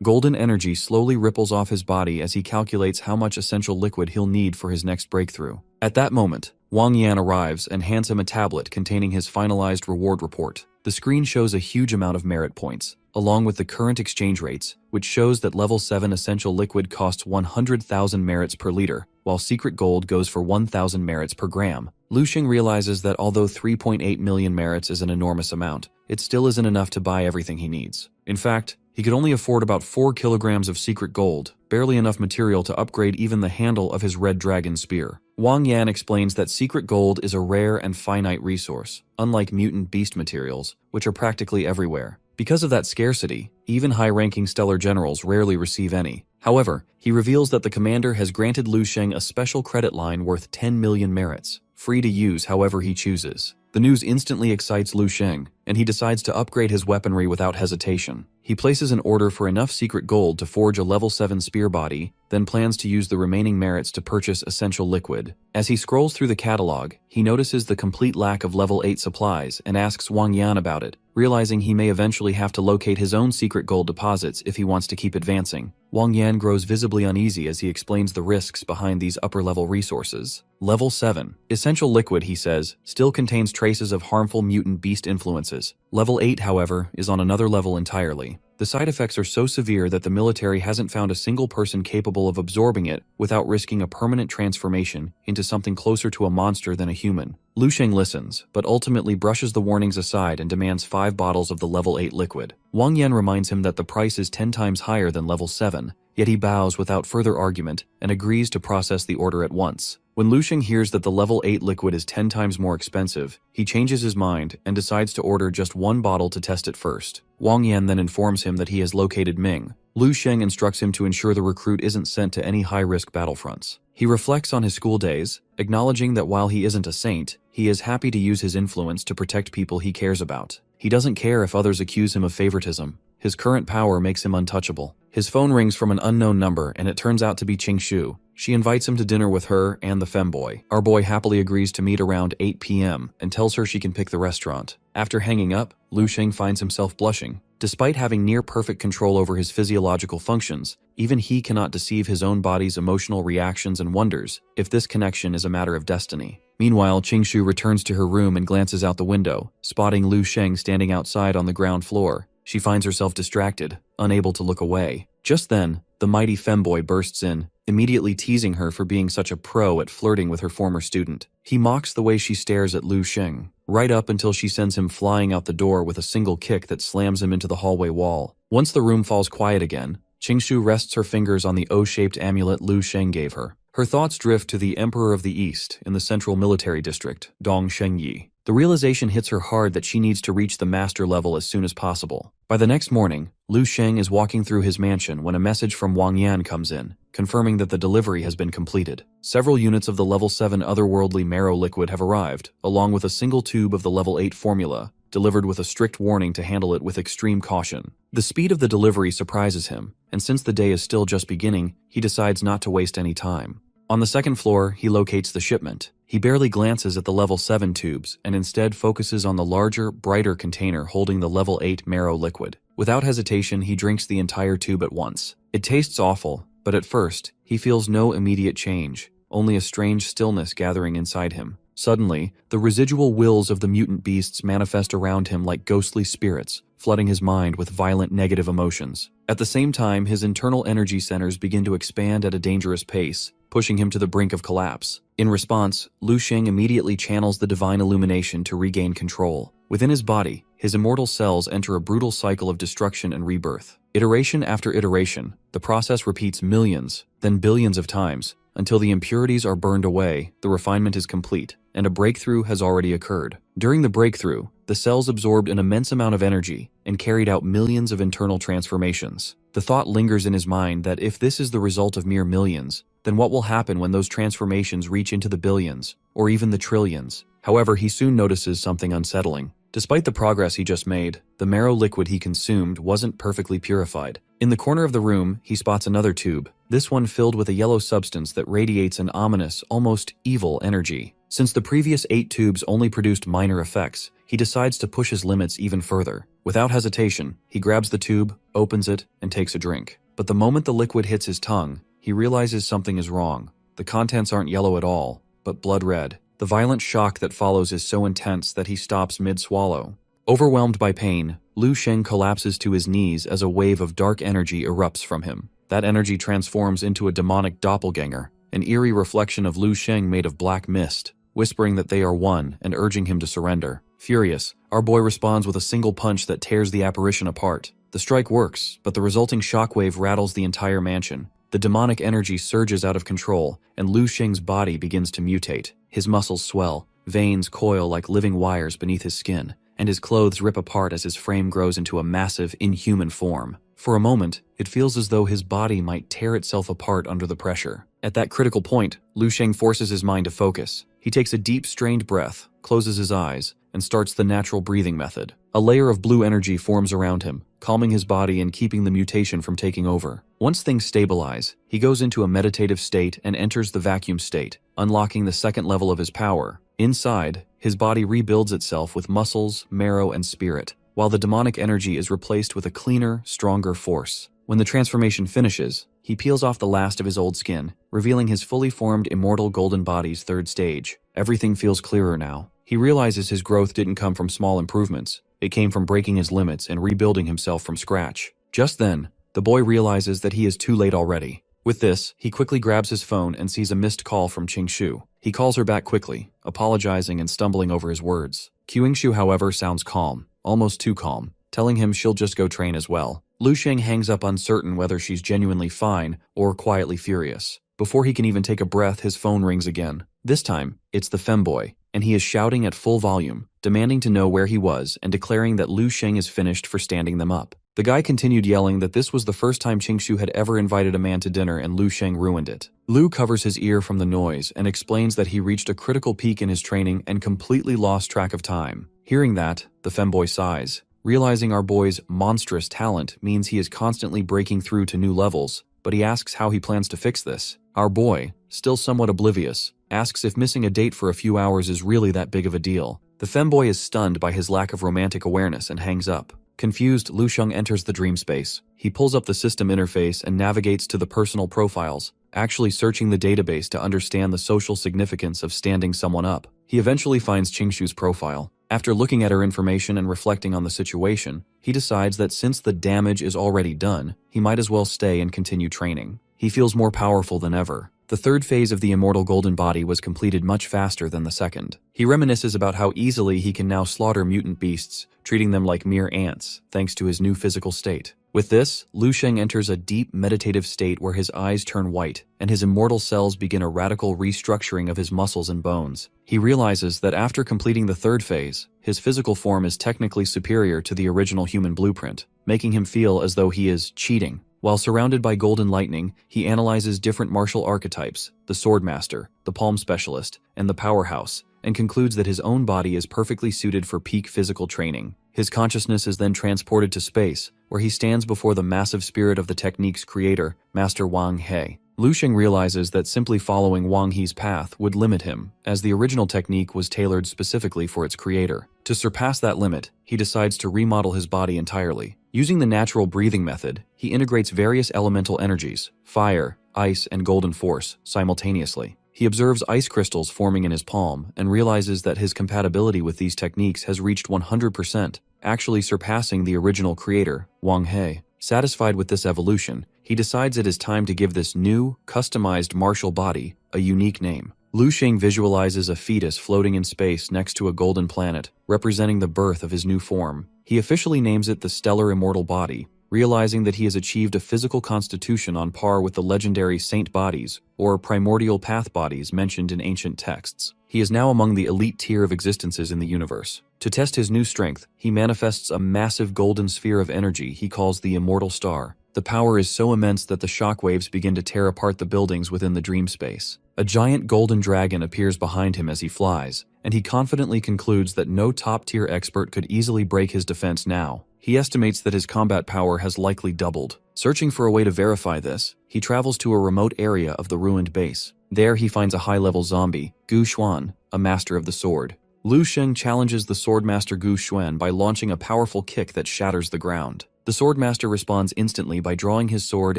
Golden energy slowly ripples off his body as he calculates how much essential liquid he'll need for his next breakthrough. At that moment, Wang Yan arrives and hands him a tablet containing his finalized reward report. The screen shows a huge amount of merit points, along with the current exchange rates, which shows that level 7 essential liquid costs 100,000 merits per liter, while secret gold goes for 1,000 merits per gram. Lu Sheng realizes that although 3.8 million merits is an enormous amount, it still isn't enough to buy everything he needs. In fact, he could only afford about 4 kilograms of secret gold, barely enough material to upgrade even the handle of his red dragon spear. Wang Yan explains that secret gold is a rare and finite resource, unlike mutant beast materials, which are practically everywhere. Because of that scarcity, even high-ranking stellar generals rarely receive any. However, he reveals that the commander has granted Lu Sheng a special credit line worth 10 million merits, free to use however he chooses. The news instantly excites Lu Sheng, and he decides to upgrade his weaponry without hesitation. He places an order for enough secret gold to forge a level 7 spear body, then plans to use the remaining merits to purchase essential liquid. As he scrolls through the catalog, he notices the complete lack of level 8 supplies and asks Wang Yan about it, realizing he may eventually have to locate his own secret gold deposits if he wants to keep advancing. Wang Yan grows visibly uneasy as he explains the risks behind these upper-level resources. Level 7. Essential liquid, he says, still contains traces of harmful mutant beast influences. Level 8, however, is on another level entirely. The side effects are so severe that the military hasn't found a single person capable of absorbing it without risking a permanent transformation into something closer to a monster than a human. Lu Sheng listens, but ultimately brushes the warnings aside and demands 5 bottles of the level 8 liquid. Wang Yan reminds him that the price is 10 times higher than level 7, yet he bows without further argument and agrees to process the order at once. When Lu Sheng hears that the level 8 liquid is 10 times more expensive, he changes his mind and decides to order just 1 bottle to test it first. Wang Yan then informs him that he has located Ming. Lu Sheng instructs him to ensure the recruit isn't sent to any high-risk battlefronts. He reflects on his school days, acknowledging that while he isn't a saint, he is happy to use his influence to protect people he cares about. He doesn't care if others accuse him of favoritism. His current power makes him untouchable. His phone rings from an unknown number, and it turns out to be Qing Shu. She invites him to dinner with her and the femboy. Our boy happily agrees to meet around 8 p.m. and tells her she can pick the restaurant. After hanging up, Lu Sheng finds himself blushing. Despite having near-perfect control over his physiological functions, even he cannot deceive his own body's emotional reactions and wonders if this connection is a matter of destiny. Meanwhile, Qing Shu returns to her room and glances out the window, spotting Lu Sheng standing outside on the ground floor. She finds herself distracted, unable to look away. Just then, the mighty femboy bursts in, immediately teasing her for being such a pro at flirting with her former student. He mocks the way she stares at Lu Sheng, right up until she sends him flying out the door with a single kick that slams him into the hallway wall. Once the room falls quiet again, Qing Shu rests her fingers on the O-shaped amulet Lu Sheng gave her. Her thoughts drift to the Emperor of the East in the Central Military District, Dong Shengyi. The realization hits her hard that she needs to reach the master level as soon as possible. By the next morning, Lu Sheng is walking through his mansion when a message from Wang Yan comes in, confirming that the delivery has been completed. Several units of the level 7 otherworldly marrow liquid have arrived, along with a single tube of the level 8 formula, delivered with a strict warning to handle it with extreme caution. The speed of the delivery surprises him, and since the day is still just beginning, he decides not to waste any time. On the second floor, he locates the shipment. He barely glances at the level 7 tubes and instead focuses on the larger, brighter container holding the level 8 marrow liquid. Without hesitation, he drinks the entire tube at once. It tastes awful, but at first, he feels no immediate change, only a strange stillness gathering inside him. Suddenly, the residual wills of the mutant beasts manifest around him like ghostly spirits, flooding his mind with violent negative emotions. At the same time, his internal energy centers begin to expand at a dangerous pace, pushing him to the brink of collapse. In response, Lu Sheng immediately channels the divine illumination to regain control. Within his body, his immortal cells enter a brutal cycle of destruction and rebirth. Iteration after iteration, the process repeats millions, then billions of times, until the impurities are burned away, the refinement is complete, and a breakthrough has already occurred. During the breakthrough, the cells absorbed an immense amount of energy and carried out millions of internal transformations. The thought lingers in his mind that if this is the result of mere millions, then what will happen when those transformations reach into the billions, or even the trillions? However, he soon notices something unsettling. Despite the progress he just made, the marrow liquid he consumed wasn't perfectly purified. In the corner of the room, he spots another tube, this one filled with a yellow substance that radiates an ominous, almost evil energy. Since the previous 8 tubes only produced minor effects, he decides to push his limits even further. Without hesitation, he grabs the tube, opens it, and takes a drink. But the moment the liquid hits his tongue, he realizes something is wrong. The contents aren't yellow at all, but blood red. The violent shock that follows is so intense that he stops mid-swallow. Overwhelmed by pain, Lu Sheng collapses to his knees as a wave of dark energy erupts from him. That energy transforms into a demonic doppelganger, an eerie reflection of Lu Sheng made of black mist, whispering that they are one and urging him to surrender. Furious, our boy responds with a single punch that tears the apparition apart. The strike works, but the resulting shockwave rattles the entire mansion. The demonic energy surges out of control, and Lu Sheng's body begins to mutate. His muscles swell, veins coil like living wires beneath his skin, and his clothes rip apart as his frame grows into a massive, inhuman form. For a moment, it feels as though his body might tear itself apart under the pressure. At that critical point, Lu Sheng forces his mind to focus. He takes a deep, strained breath, closes his eyes, and starts the natural breathing method. A layer of blue energy forms around him, calming his body and keeping the mutation from taking over. Once things stabilize, he goes into a meditative state and enters the vacuum state, unlocking the second level of his power. Inside, his body rebuilds itself with muscles, marrow, and spirit, while the demonic energy is replaced with a cleaner, stronger force. When the transformation finishes, he peels off the last of his old skin, revealing his fully formed immortal golden body's third stage. Everything feels clearer now. He realizes his growth didn't come from small improvements. It came from breaking his limits and rebuilding himself from scratch. Just then, the boy realizes that he is too late already. With this, he quickly grabs his phone and sees a missed call from Qingshu. He calls her back quickly, apologizing and stumbling over his words. Qingshu, however, sounds calm, almost too calm, telling him she'll just go train as well. Lu Sheng hangs up uncertain whether she's genuinely fine or quietly furious. Before he can even take a breath, his phone rings again. This time, it's the femboy, and he is shouting at full volume, demanding to know where he was and declaring that Lu Sheng is finished for standing them up. The guy continued yelling that this was the first time Qingshu had ever invited a man to dinner and Lu Sheng ruined it. Lu covers his ear from the noise and explains that he reached a critical peak in his training and completely lost track of time. Hearing that, the femboy sighs, realizing our boy's monstrous talent means he is constantly breaking through to new levels, but he asks how he plans to fix this. Our boy, still somewhat oblivious, asks if missing a date for a few hours is really that big of a deal. The femboy is stunned by his lack of romantic awareness and hangs up. Confused, Lu Sheng enters the dream space. He pulls up the system interface and navigates to the personal profiles, actually searching the database to understand the social significance of standing someone up. He eventually finds Qingshu's profile. After looking at her information and reflecting on the situation, he decides that since the damage is already done, he might as well stay and continue training. He feels more powerful than ever. The third phase of the immortal golden body was completed much faster than the second. He reminisces about how easily he can now slaughter mutant beasts, treating them like mere ants, thanks to his new physical state. With this, Lu Sheng enters a deep meditative state where his eyes turn white, and his immortal cells begin a radical restructuring of his muscles and bones. He realizes that after completing the third phase, his physical form is technically superior to the original human blueprint, making him feel as though he is cheating. While surrounded by golden lightning, he analyzes different martial archetypes, the swordmaster, the palm specialist, and the powerhouse, and concludes that his own body is perfectly suited for peak physical training. His consciousness is then transported to space, where he stands before the massive spirit of the technique's creator, Master Wang He. Lu Sheng realizes that simply following Wang He's path would limit him, as the original technique was tailored specifically for its creator. To surpass that limit, he decides to remodel his body entirely. Using the natural breathing method, he integrates various elemental energies, fire, ice, and golden force, simultaneously. He observes ice crystals forming in his palm and realizes that his compatibility with these techniques has reached 100%, actually surpassing the original creator, Wang He. Satisfied with this evolution, he decides it is time to give this new, customized martial body a unique name. Lu Sheng visualizes a fetus floating in space next to a golden planet, representing the birth of his new form. He officially names it the Stellar Immortal Body, realizing that he has achieved a physical constitution on par with the legendary saint bodies, or primordial path bodies mentioned in ancient texts. He is now among the elite tier of existences in the universe. To test his new strength, he manifests a massive golden sphere of energy he calls the Immortal Star. The power is so immense that the shockwaves begin to tear apart the buildings within the dream space. A giant golden dragon appears behind him as he flies, and he confidently concludes that no top-tier expert could easily break his defense now. He estimates that his combat power has likely doubled. Searching for a way to verify this, he travels to a remote area of the ruined base. There he finds a high-level zombie, Gu Xuan, a master of the sword. Lu Sheng challenges the swordmaster Gu Xuan by launching a powerful kick that shatters the ground. The swordmaster responds instantly by drawing his sword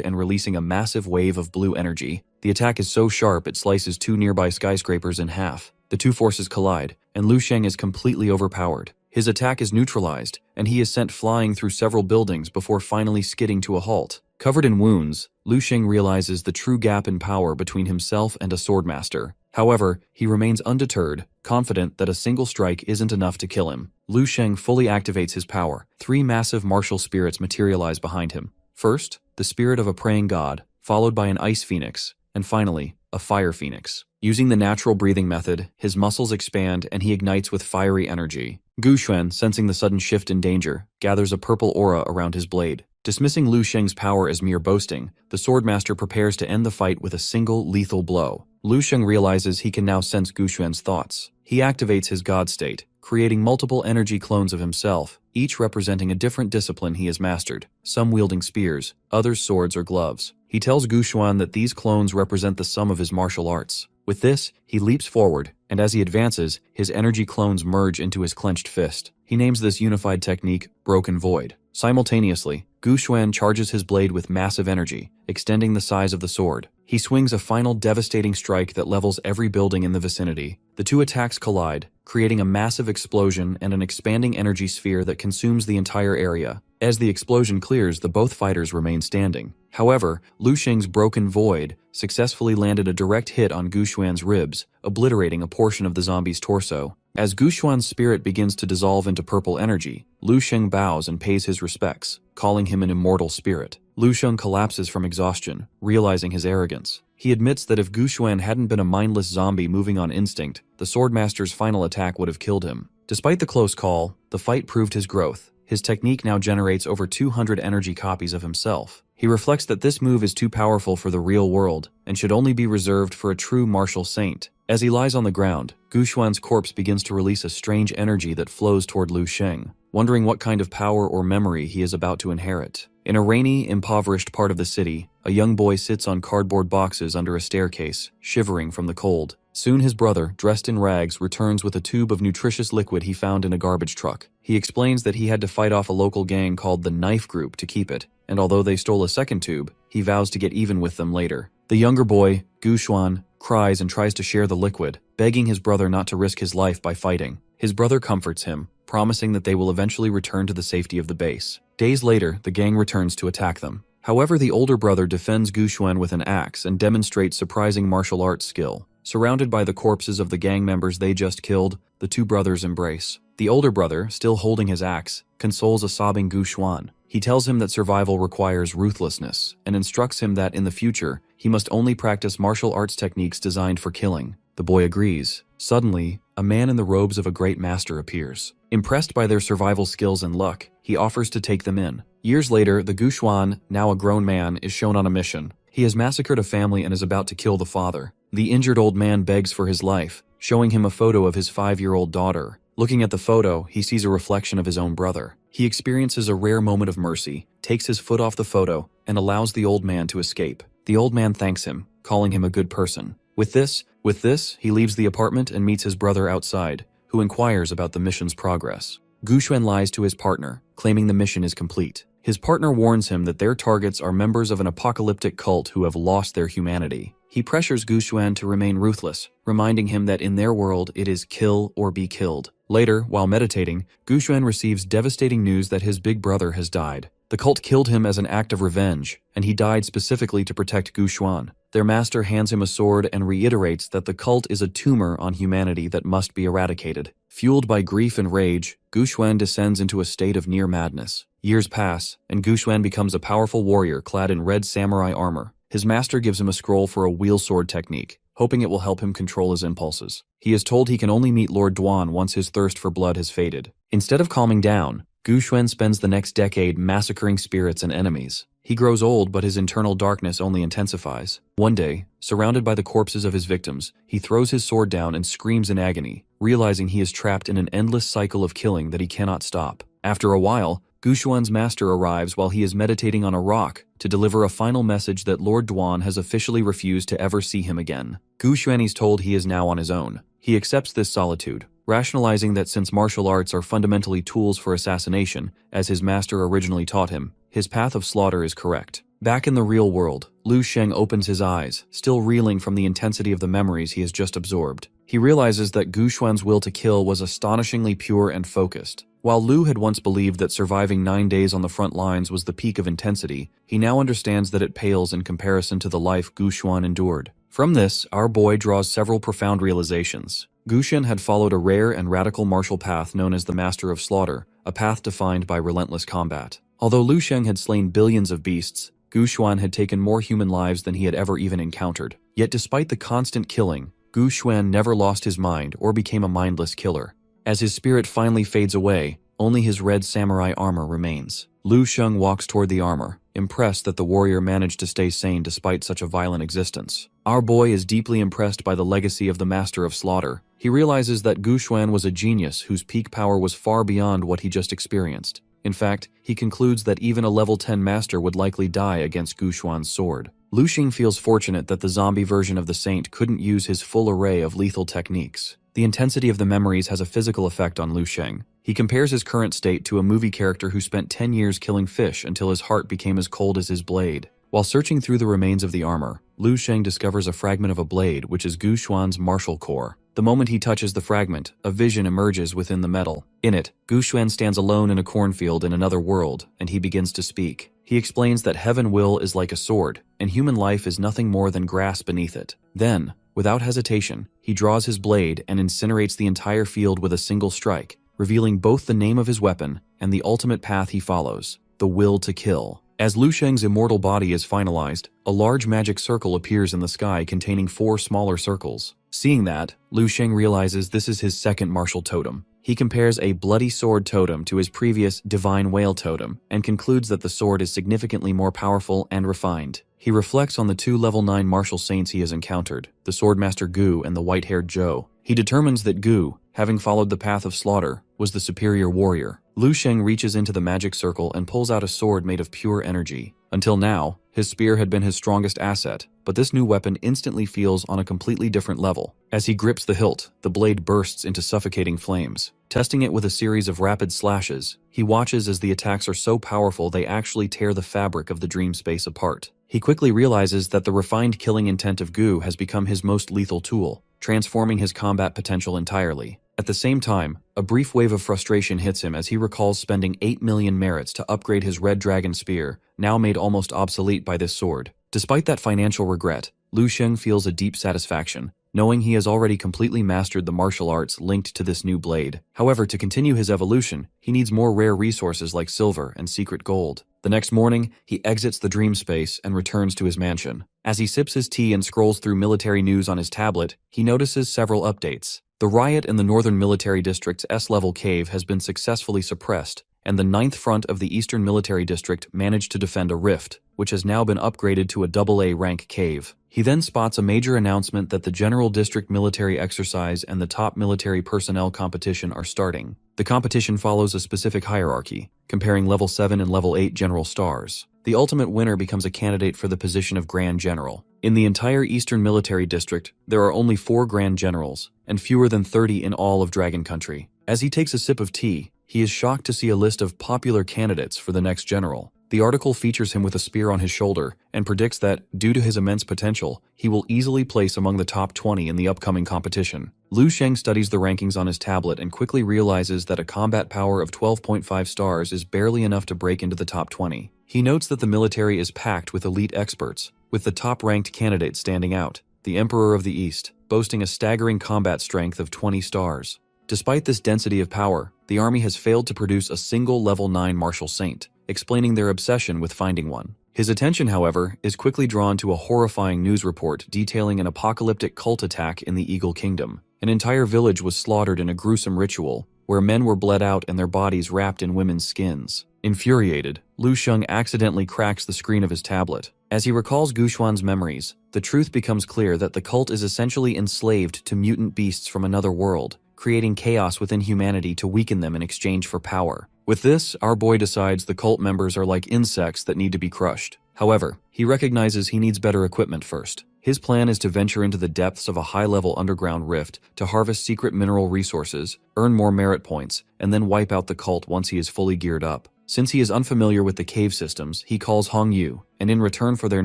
and releasing a massive wave of blue energy. The attack is so sharp it slices two nearby skyscrapers in half. The two forces collide, and Lu Sheng is completely overpowered. His attack is neutralized, and he is sent flying through several buildings before finally skidding to a halt. Covered in wounds, Lu Sheng realizes the true gap in power between himself and a swordmaster. However, he remains undeterred, confident that a single strike isn't enough to kill him. Lu Sheng fully activates his power. Three massive martial spirits materialize behind him. First, the spirit of a praying god, followed by an ice phoenix, and finally, a fire phoenix. Using the natural breathing method, his muscles expand and he ignites with fiery energy. Gu Xuan, sensing the sudden shift in danger, gathers a purple aura around his blade. Dismissing Lu Sheng's power as mere boasting, the swordmaster prepares to end the fight with a single lethal blow. Lu Sheng realizes he can now sense Gu Xuan's thoughts. He activates his god state, creating multiple energy clones of himself, each representing a different discipline he has mastered, some wielding spears, others swords or gloves. He tells Gu Xuan that these clones represent the sum of his martial arts. With this, he leaps forward, and as he advances, his energy clones merge into his clenched fist. He names this unified technique Broken Void. Simultaneously, Gu Xuan charges his blade with massive energy, extending the size of the sword. He swings a final devastating strike that levels every building in the vicinity. The two attacks collide, creating a massive explosion and an expanding energy sphere that consumes the entire area. As the explosion clears, the both fighters remain standing. However, Lu Xing's broken void successfully landed a direct hit on Gu Xuan's ribs, obliterating a portion of the zombie's torso. As Gu Xuan's spirit begins to dissolve into purple energy, Lu Xing bows and pays his respects, calling him an immortal spirit. Lu Xing collapses from exhaustion, realizing his arrogance. He admits that if Gu Xuan hadn't been a mindless zombie moving on instinct, the Swordmaster's final attack would have killed him. Despite the close call, the fight proved his growth. His technique now generates over 200 energy copies of himself. He reflects that this move is too powerful for the real world and should only be reserved for a true martial saint. As he lies on the ground, Gu Xuan's corpse begins to release a strange energy that flows toward Lu Xing, wondering what kind of power or memory he is about to inherit. In a rainy, impoverished part of the city, a young boy sits on cardboard boxes under a staircase, shivering from the cold. Soon his brother, dressed in rags, returns with a tube of nutritious liquid he found in a garbage truck. He explains that he had to fight off a local gang called the Knife Group to keep it, and although they stole a second tube, he vows to get even with them later. The younger boy, Gu Xuan, cries and tries to share the liquid, begging his brother not to risk his life by fighting. His brother comforts him, promising that they will eventually return to the safety of the base. Days later, the gang returns to attack them. However, the older brother defends Gu Xuan with an axe and demonstrates surprising martial arts skill. Surrounded by the corpses of the gang members they just killed, the two brothers embrace. The older brother, still holding his axe, consoles a sobbing Gu Xuan. He tells him that survival requires ruthlessness and instructs him that in the future, he must only practice martial arts techniques designed for killing. The boy agrees. Suddenly, a man in the robes of a great master appears. Impressed by their survival skills and luck, he offers to take them in. Years later, the Gu Xuan, now a grown man, is shown on a mission. He has massacred a family and is about to kill the father. The injured old man begs for his life, showing him a photo of his 5-year-old daughter. Looking at the photo, he sees a reflection of his own brother. He experiences a rare moment of mercy, takes his foot off the photo, and allows the old man to escape. The old man thanks him, calling him a good person. With this, he leaves the apartment and meets his brother outside, who inquires about the mission's progress. Gu Xuan lies to his partner, claiming the mission is complete. His partner warns him that their targets are members of an apocalyptic cult who have lost their humanity. He pressures Gu Xuan to remain ruthless, reminding him that in their world it is kill or be killed. Later, while meditating, Gu Xuan receives devastating news that his big brother has died. The cult killed him as an act of revenge, and he died specifically to protect Gu Xuan. Their master hands him a sword and reiterates that the cult is a tumor on humanity that must be eradicated. Fueled by grief and rage, Gu Xuan descends into a state of near madness. Years pass, and Gu Xuan becomes a powerful warrior clad in red samurai armor. His master gives him a scroll for a wheel sword technique, hoping it will help him control his impulses. He is told he can only meet Lord Duan once his thirst for blood has faded. Instead of calming down, Gu Xuan spends the next decade massacring spirits and enemies. He grows old, but his internal darkness only intensifies. One day, surrounded by the corpses of his victims, he throws his sword down and screams in agony, realizing he is trapped in an endless cycle of killing that he cannot stop. After a while, Gu Xuan's master arrives while he is meditating on a rock to deliver a final message that Lord Duan has officially refused to ever see him again. Gu Xuan is told he is now on his own. He accepts this solitude, rationalizing that since martial arts are fundamentally tools for assassination, as his master originally taught him, his path of slaughter is correct. Back in the real world, Lu Xing opens his eyes, still reeling from the intensity of the memories he has just absorbed. He realizes that Gu Xuan's will to kill was astonishingly pure and focused. While Lu had once believed that surviving 9 days on the front lines was the peak of intensity, he now understands that it pales in comparison to the life Gu Xuan endured. From this, our boy draws several profound realizations. Gu Xuan had followed a rare and radical martial path known as the Master of Slaughter, a path defined by relentless combat. Although Lu Xing had slain billions of beasts, Gu Xuan had taken more human lives than he had ever even encountered. Yet despite the constant killing, Gu Xuan never lost his mind or became a mindless killer. As his spirit finally fades away, only his red samurai armor remains. Lu Xing walks toward the armor, impressed that the warrior managed to stay sane despite such a violent existence. Our boy is deeply impressed by the legacy of the Master of Slaughter. He realizes that Gu Xuan was a genius whose peak power was far beyond what he just experienced. In fact, he concludes that even a level 10 master would likely die against Gu Xuan's sword. Lu Xing feels fortunate that the zombie version of the saint couldn't use his full array of lethal techniques. The intensity of the memories has a physical effect on Lu Xing. He compares his current state to a movie character who spent 10 years killing fish until his heart became as cold as his blade. While searching through the remains of the armor, Lu Xing discovers a fragment of a blade which is Gu Xuan's martial core. The moment he touches the fragment, a vision emerges within the metal. In it, Gu Xuan stands alone in a cornfield in another world, and he begins to speak. He explains that heaven will is like a sword, and human life is nothing more than grass beneath it. Then, without hesitation, he draws his blade and incinerates the entire field with a single strike, revealing both the name of his weapon and the ultimate path he follows, the will to kill. As Lu Sheng's immortal body is finalized, a large magic circle appears in the sky containing 4 smaller circles. Seeing that, Lu Sheng realizes this is his second martial totem. He compares a bloody sword totem to his previous divine whale totem and concludes that the sword is significantly more powerful and refined. He reflects on the 2 level 9 martial saints he has encountered, the swordmaster Gu and the white-haired Zhou. He determines that Gu, having followed the path of slaughter, was the superior warrior. Lu Sheng reaches into the magic circle and pulls out a sword made of pure energy. Until now, his spear had been his strongest asset, but this new weapon instantly feels on a completely different level. As he grips the hilt, the blade bursts into suffocating flames. Testing it with a series of rapid slashes, he watches as the attacks are so powerful they actually tear the fabric of the dream space apart. He quickly realizes that the refined killing intent of Gu has become his most lethal tool, transforming his combat potential entirely. At the same time, a brief wave of frustration hits him as he recalls spending 8 million merits to upgrade his red dragon spear, now made almost obsolete by this sword. Despite that financial regret, Lu Sheng feels a deep satisfaction, knowing he has already completely mastered the martial arts linked to this new blade. However, to continue his evolution, he needs more rare resources like silver and secret gold. The next morning, he exits the dream space and returns to his mansion. As he sips his tea and scrolls through military news on his tablet, he notices several updates. The riot in the Northern Military District's S-level cave has been successfully suppressed, and the 9th Front of the Eastern Military District managed to defend a rift, which has now been upgraded to a AA rank cave. He then spots a major announcement that the General District military exercise and the top military personnel competition are starting. The competition follows a specific hierarchy, comparing level 7 and level 8 general stars. The ultimate winner becomes a candidate for the position of Grand General. In the entire Eastern Military District, there are only 4 Grand Generals, and fewer than 30 in all of Dragon Country. As he takes a sip of tea, he is shocked to see a list of popular candidates for the next general. The article features him with a spear on his shoulder and predicts that, due to his immense potential, he will easily place among the top 20 in the upcoming competition. Lu Sheng studies the rankings on his tablet and quickly realizes that a combat power of 12.5 stars is barely enough to break into the top 20. He notes that the military is packed with elite experts, with the top-ranked candidate standing out, the Emperor of the East, boasting a staggering combat strength of 20 stars. Despite this density of power, the army has failed to produce a single level 9 martial saint, explaining their obsession with finding one. His attention, however, is quickly drawn to a horrifying news report detailing an apocalyptic cult attack in the Eagle Kingdom. An entire village was slaughtered in a gruesome ritual, where men were bled out and their bodies wrapped in women's skins. Infuriated, Lu Sheng accidentally cracks the screen of his tablet. As he recalls Gu Xuan's memories, the truth becomes clear that the cult is essentially enslaved to mutant beasts from another world, creating chaos within humanity to weaken them in exchange for power. With this, our boy decides the cult members are like insects that need to be crushed. However, he recognizes he needs better equipment first. His plan is to venture into the depths of a high-level underground rift to harvest secret mineral resources, earn more merit points, and then wipe out the cult once he is fully geared up. Since he is unfamiliar with the cave systems, he calls Hong Yu, and in return for their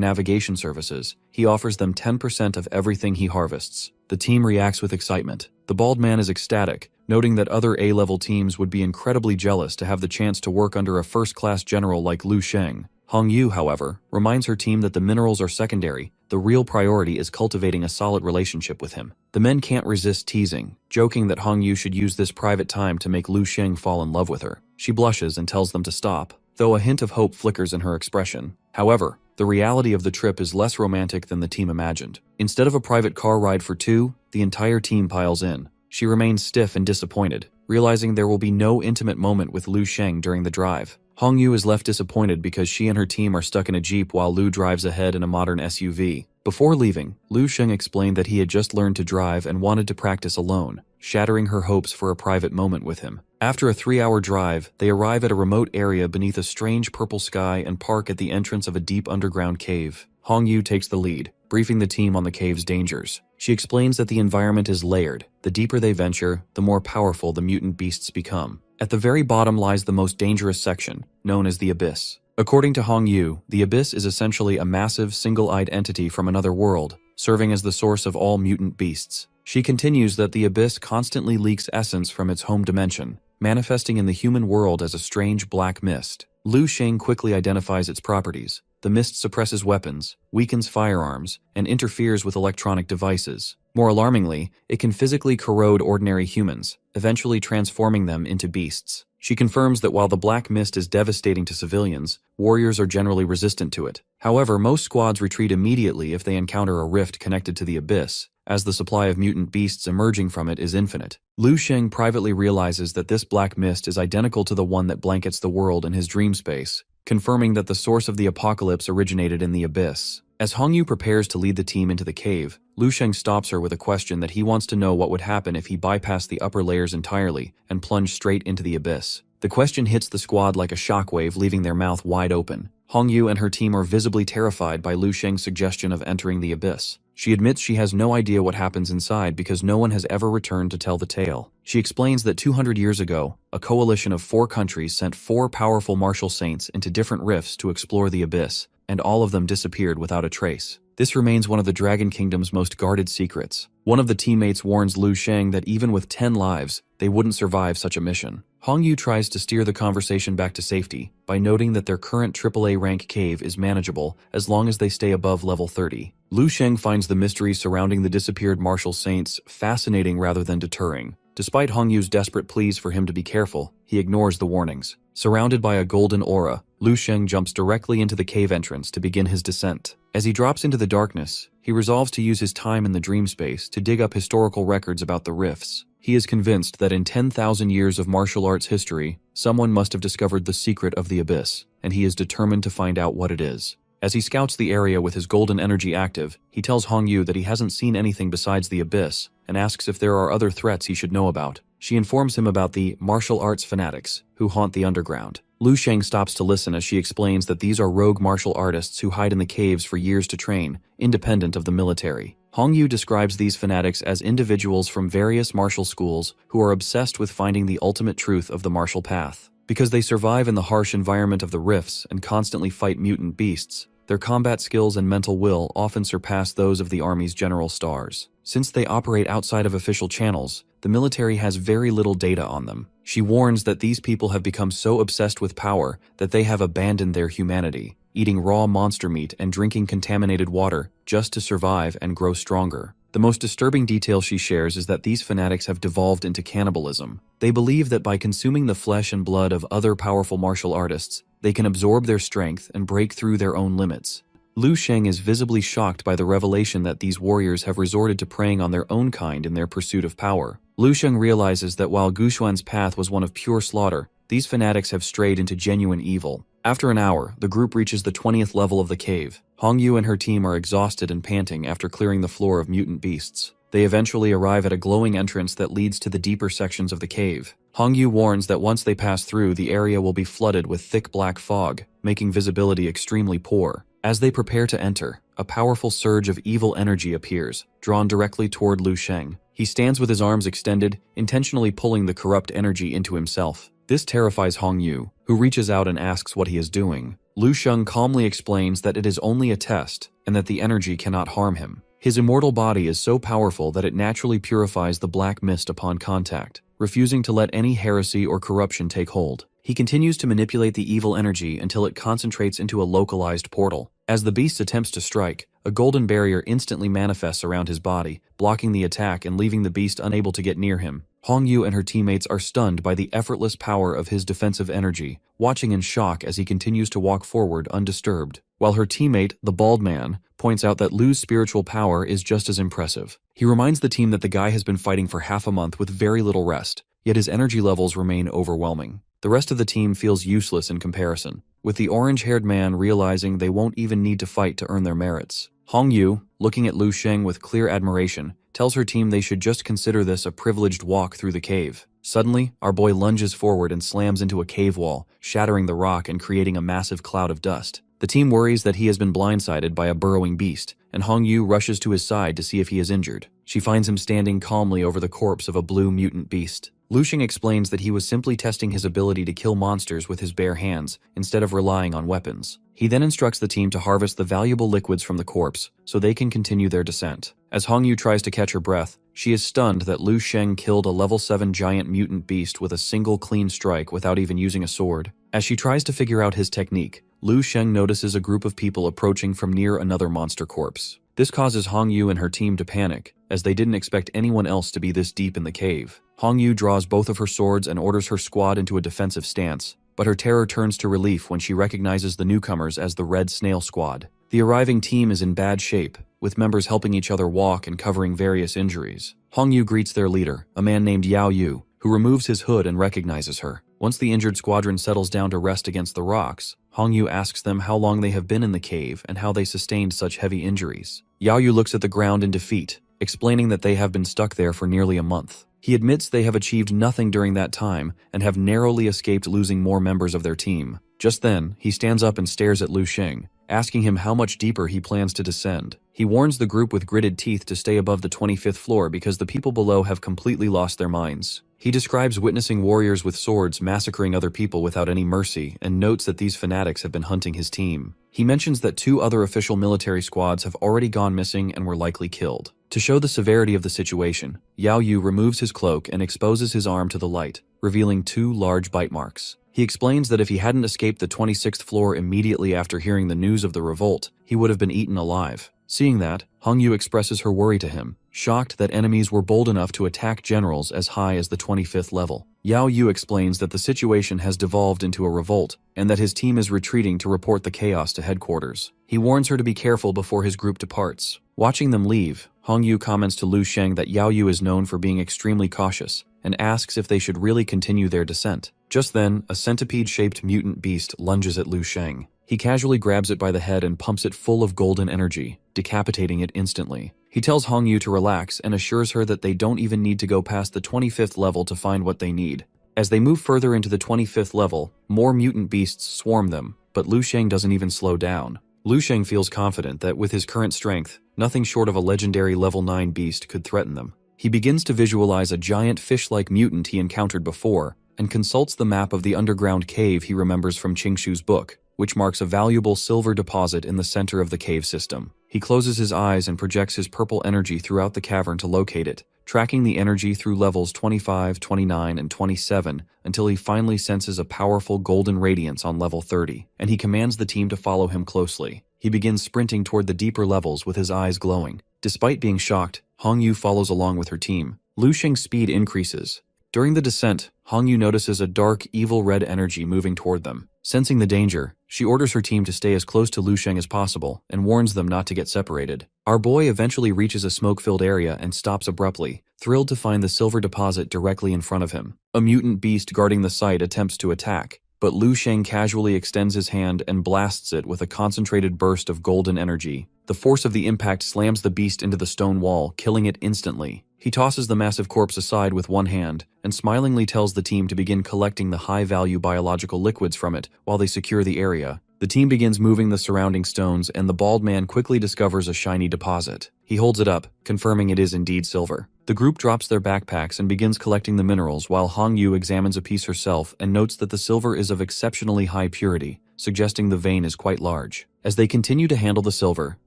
navigation services, he offers them 10% of everything he harvests. The team reacts with excitement. The bald man is ecstatic, noting that other A-level teams would be incredibly jealous to have the chance to work under a first-class general like Lu Sheng. Hong Yu, however, reminds her team that the minerals are secondary. The real priority is cultivating a solid relationship with him. The men can't resist teasing, joking that Hong Yu should use this private time to make Lu Sheng fall in love with her. She blushes and tells them to stop, though a hint of hope flickers in her expression. However, the reality of the trip is less romantic than the team imagined. Instead of a private car ride for 2, the entire team piles in. She remains stiff and disappointed, realizing there will be no intimate moment with Lu Sheng during the drive. Hong Yu is left disappointed because she and her team are stuck in a jeep while Lu drives ahead in a modern SUV. Before leaving, Lu Sheng explained that he had just learned to drive and wanted to practice alone, shattering her hopes for a private moment with him. After a 3-hour drive, they arrive at a remote area beneath a strange purple sky and park at the entrance of a deep underground cave. Hongyu takes the lead, briefing the team on the cave's dangers. She explains that the environment is layered. The deeper they venture, the more powerful the mutant beasts become. At the very bottom lies the most dangerous section, known as the Abyss. According to Hongyu, the Abyss is essentially a massive, single-eyed entity from another world, serving as the source of all mutant beasts. She continues that the Abyss constantly leaks essence from its home dimension, manifesting in the human world as a strange black mist. Lu Sheng quickly identifies its properties. The mist suppresses weapons, weakens firearms, and interferes with electronic devices. More alarmingly, it can physically corrode ordinary humans, eventually transforming them into beasts. She confirms that while the black mist is devastating to civilians, warriors are generally resistant to it. However, most squads retreat immediately if they encounter a rift connected to the Abyss, as the supply of mutant beasts emerging from it is infinite. Lu Sheng privately realizes that this black mist is identical to the one that blankets the world in his dream space, confirming that the source of the apocalypse originated in the Abyss. As Hongyu prepares to lead the team into the cave, Lu Sheng stops her with a question that he wants to know what would happen if he bypassed the upper layers entirely and plunged straight into the Abyss. The question hits the squad like a shockwave, leaving their mouth wide open. Hongyu and her team are visibly terrified by Lu Sheng's suggestion of entering the Abyss. She admits she has no idea what happens inside because no one has ever returned to tell the tale. She explains that 200 years ago, a coalition of 4 countries sent 4 powerful martial saints into different rifts to explore the Abyss, and all of them disappeared without a trace. This remains one of the Dragon Kingdom's most guarded secrets. One of the teammates warns Lu Sheng that even with 10 lives, they wouldn't survive such a mission. Hongyu tries to steer the conversation back to safety by noting that their current AAA rank cave is manageable as long as they stay above level 30. Lu Sheng finds the mystery surrounding the disappeared martial saints fascinating rather than deterring. Despite Hongyu's desperate pleas for him to be careful, he ignores the warnings. Surrounded by a golden aura, Lu Sheng jumps directly into the cave entrance to begin his descent. As he drops into the darkness, he resolves to use his time in the dream space to dig up historical records about the rifts. He is convinced that in 10,000 years of martial arts history, someone must have discovered the secret of the Abyss, and he is determined to find out what it is. As he scouts the area with his golden energy active, he tells Hongyu that he hasn't seen anything besides the Abyss, and asks if there are other threats he should know about. She informs him about the martial arts fanatics who haunt the underground. Lu Sheng stops to listen as she explains that these are rogue martial artists who hide in the caves for years to train, independent of the military. Hongyu describes these fanatics as individuals from various martial schools who are obsessed with finding the ultimate truth of the martial path. Because they survive in the harsh environment of the rifts and constantly fight mutant beasts, their combat skills and mental will often surpass those of the army's general stars. Since they operate outside of official channels, the military has very little data on them. She warns that these people have become so obsessed with power that they have abandoned their humanity, eating raw monster meat and drinking contaminated water just to survive and grow stronger. The most disturbing detail she shares is that these fanatics have devolved into cannibalism. They believe that by consuming the flesh and blood of other powerful martial artists, they can absorb their strength and break through their own limits. Lu Sheng is visibly shocked by the revelation that these warriors have resorted to preying on their own kind in their pursuit of power. Lu Sheng realizes that while Guxuan's path was one of pure slaughter, these fanatics have strayed into genuine evil. After an hour, the group reaches the 20th level of the cave. Hongyu and her team are exhausted and panting after clearing the floor of mutant beasts. They eventually arrive at a glowing entrance that leads to the deeper sections of the cave. Hongyu warns that once they pass through, the area will be flooded with thick black fog, making visibility extremely poor. As they prepare to enter, a powerful surge of evil energy appears, drawn directly toward Lu Sheng. He stands with his arms extended, intentionally pulling the corrupt energy into himself. This terrifies Hongyu, who reaches out and asks what he is doing. Lu Sheng calmly explains that it is only a test, and that the energy cannot harm him. His immortal body is so powerful that it naturally purifies the black mist upon contact, refusing to let any heresy or corruption take hold. He continues to manipulate the evil energy until it concentrates into a localized portal. As the beast attempts to strike, a golden barrier instantly manifests around his body, blocking the attack and leaving the beast unable to get near him. Hongyu and her teammates are stunned by the effortless power of his defensive energy, watching in shock as he continues to walk forward undisturbed, while her teammate, the bald man, points out that Lu's spiritual power is just as impressive. He reminds the team that the guy has been fighting for half a month with very little rest, yet his energy levels remain overwhelming. The rest of the team feels useless in comparison, with the orange-haired man realizing they won't even need to fight to earn their merits. Hongyu, looking at Lu Sheng with clear admiration, tells her team they should just consider this a privileged walk through the cave. Suddenly, our boy lunges forward and slams into a cave wall, shattering the rock and creating a massive cloud of dust. The team worries that he has been blindsided by a burrowing beast, and Hong Yu rushes to his side to see if he is injured. She finds him standing calmly over the corpse of a blue mutant beast. Lu Xing explains that he was simply testing his ability to kill monsters with his bare hands, instead of relying on weapons. He then instructs the team to harvest the valuable liquids from the corpse, so they can continue their descent. As Hong Yu tries to catch her breath, she is stunned that Lu Xing killed a level 7 giant mutant beast with a single clean strike without even using a sword. As she tries to figure out his technique, Lu Xing notices a group of people approaching from near another monster corpse. This causes Hong Yu and her team to panic, as they didn't expect anyone else to be this deep in the cave. Hong Yu draws both of her swords and orders her squad into a defensive stance, but her terror turns to relief when she recognizes the newcomers as the Red Snail Squad. The arriving team is in bad shape, with members helping each other walk and covering various injuries. Hong Yu greets their leader, a man named Yao Yu, who removes his hood and recognizes her. Once the injured squadron settles down to rest against the rocks, Hong Yu asks them how long they have been in the cave and how they sustained such heavy injuries. Yao Yu looks at the ground in defeat, explaining that they have been stuck there for nearly a month. He admits they have achieved nothing during that time and have narrowly escaped losing more members of their team. Just then, he stands up and stares at Lu Xing, asking him how much deeper he plans to descend. He warns the group with gritted teeth to stay above the 25th floor because the people below have completely lost their minds. He describes witnessing warriors with swords massacring other people without any mercy and notes that these fanatics have been hunting his team. He mentions that 2 other official military squads have already gone missing and were likely killed. To show the severity of the situation, Yao Yu removes his cloak and exposes his arm to the light, revealing 2 large bite marks. He explains that if he hadn't escaped the 26th floor immediately after hearing the news of the revolt, he would have been eaten alive. Seeing that, Hong Yu expresses her worry to him, shocked that enemies were bold enough to attack generals as high as the 25th level. Yao Yu explains that the situation has devolved into a revolt, and that his team is retreating to report the chaos to headquarters. He warns her to be careful before his group departs. Watching them leave, Hong Yu comments to Lu Xing that Yao Yu is known for being extremely cautious, and asks if they should really continue their descent. Just then, a centipede-shaped mutant beast lunges at Lu Xing. He casually grabs it by the head and pumps it full of golden energy, decapitating it instantly. He tells Hong Yu to relax and assures her that they don't even need to go past the 25th level to find what they need. As they move further into the 25th level, more mutant beasts swarm them, but Lu Xing doesn't even slow down. Lu Xing feels confident that with his current strength, nothing short of a legendary level 9 beast could threaten them. He begins to visualize a giant fish-like mutant he encountered before, and consults the map of the underground cave he remembers from Qingshu's book, which marks a valuable silver deposit in the center of the cave system. He closes his eyes and projects his purple energy throughout the cavern to locate it, tracking the energy through levels 25, 29, and 27 until he finally senses a powerful golden radiance on level 30, and he commands the team to follow him closely. He begins sprinting toward the deeper levels with his eyes glowing. Despite being shocked, Hong Yu follows along with her team. Lu Xing's speed increases. During the descent, Hong Yu notices a dark, evil red energy moving toward them. Sensing the danger, she orders her team to stay as close to Lu Xing as possible and warns them not to get separated. Our boy eventually reaches a smoke-filled area and stops abruptly, thrilled to find the silver deposit directly in front of him. A mutant beast guarding the site attempts to attack, but Lu Xing casually extends his hand and blasts it with a concentrated burst of golden energy. The force of the impact slams the beast into the stone wall, killing it instantly. He tosses the massive corpse aside with one hand and smilingly tells the team to begin collecting the high-value biological liquids from it while they secure the area. The team begins moving the surrounding stones, and the bald man quickly discovers a shiny deposit. He holds it up, confirming it is indeed silver. The group drops their backpacks and begins collecting the minerals while Hong Yu examines a piece herself and notes that the silver is of exceptionally high purity, suggesting the vein is quite large. As they continue to handle the silver,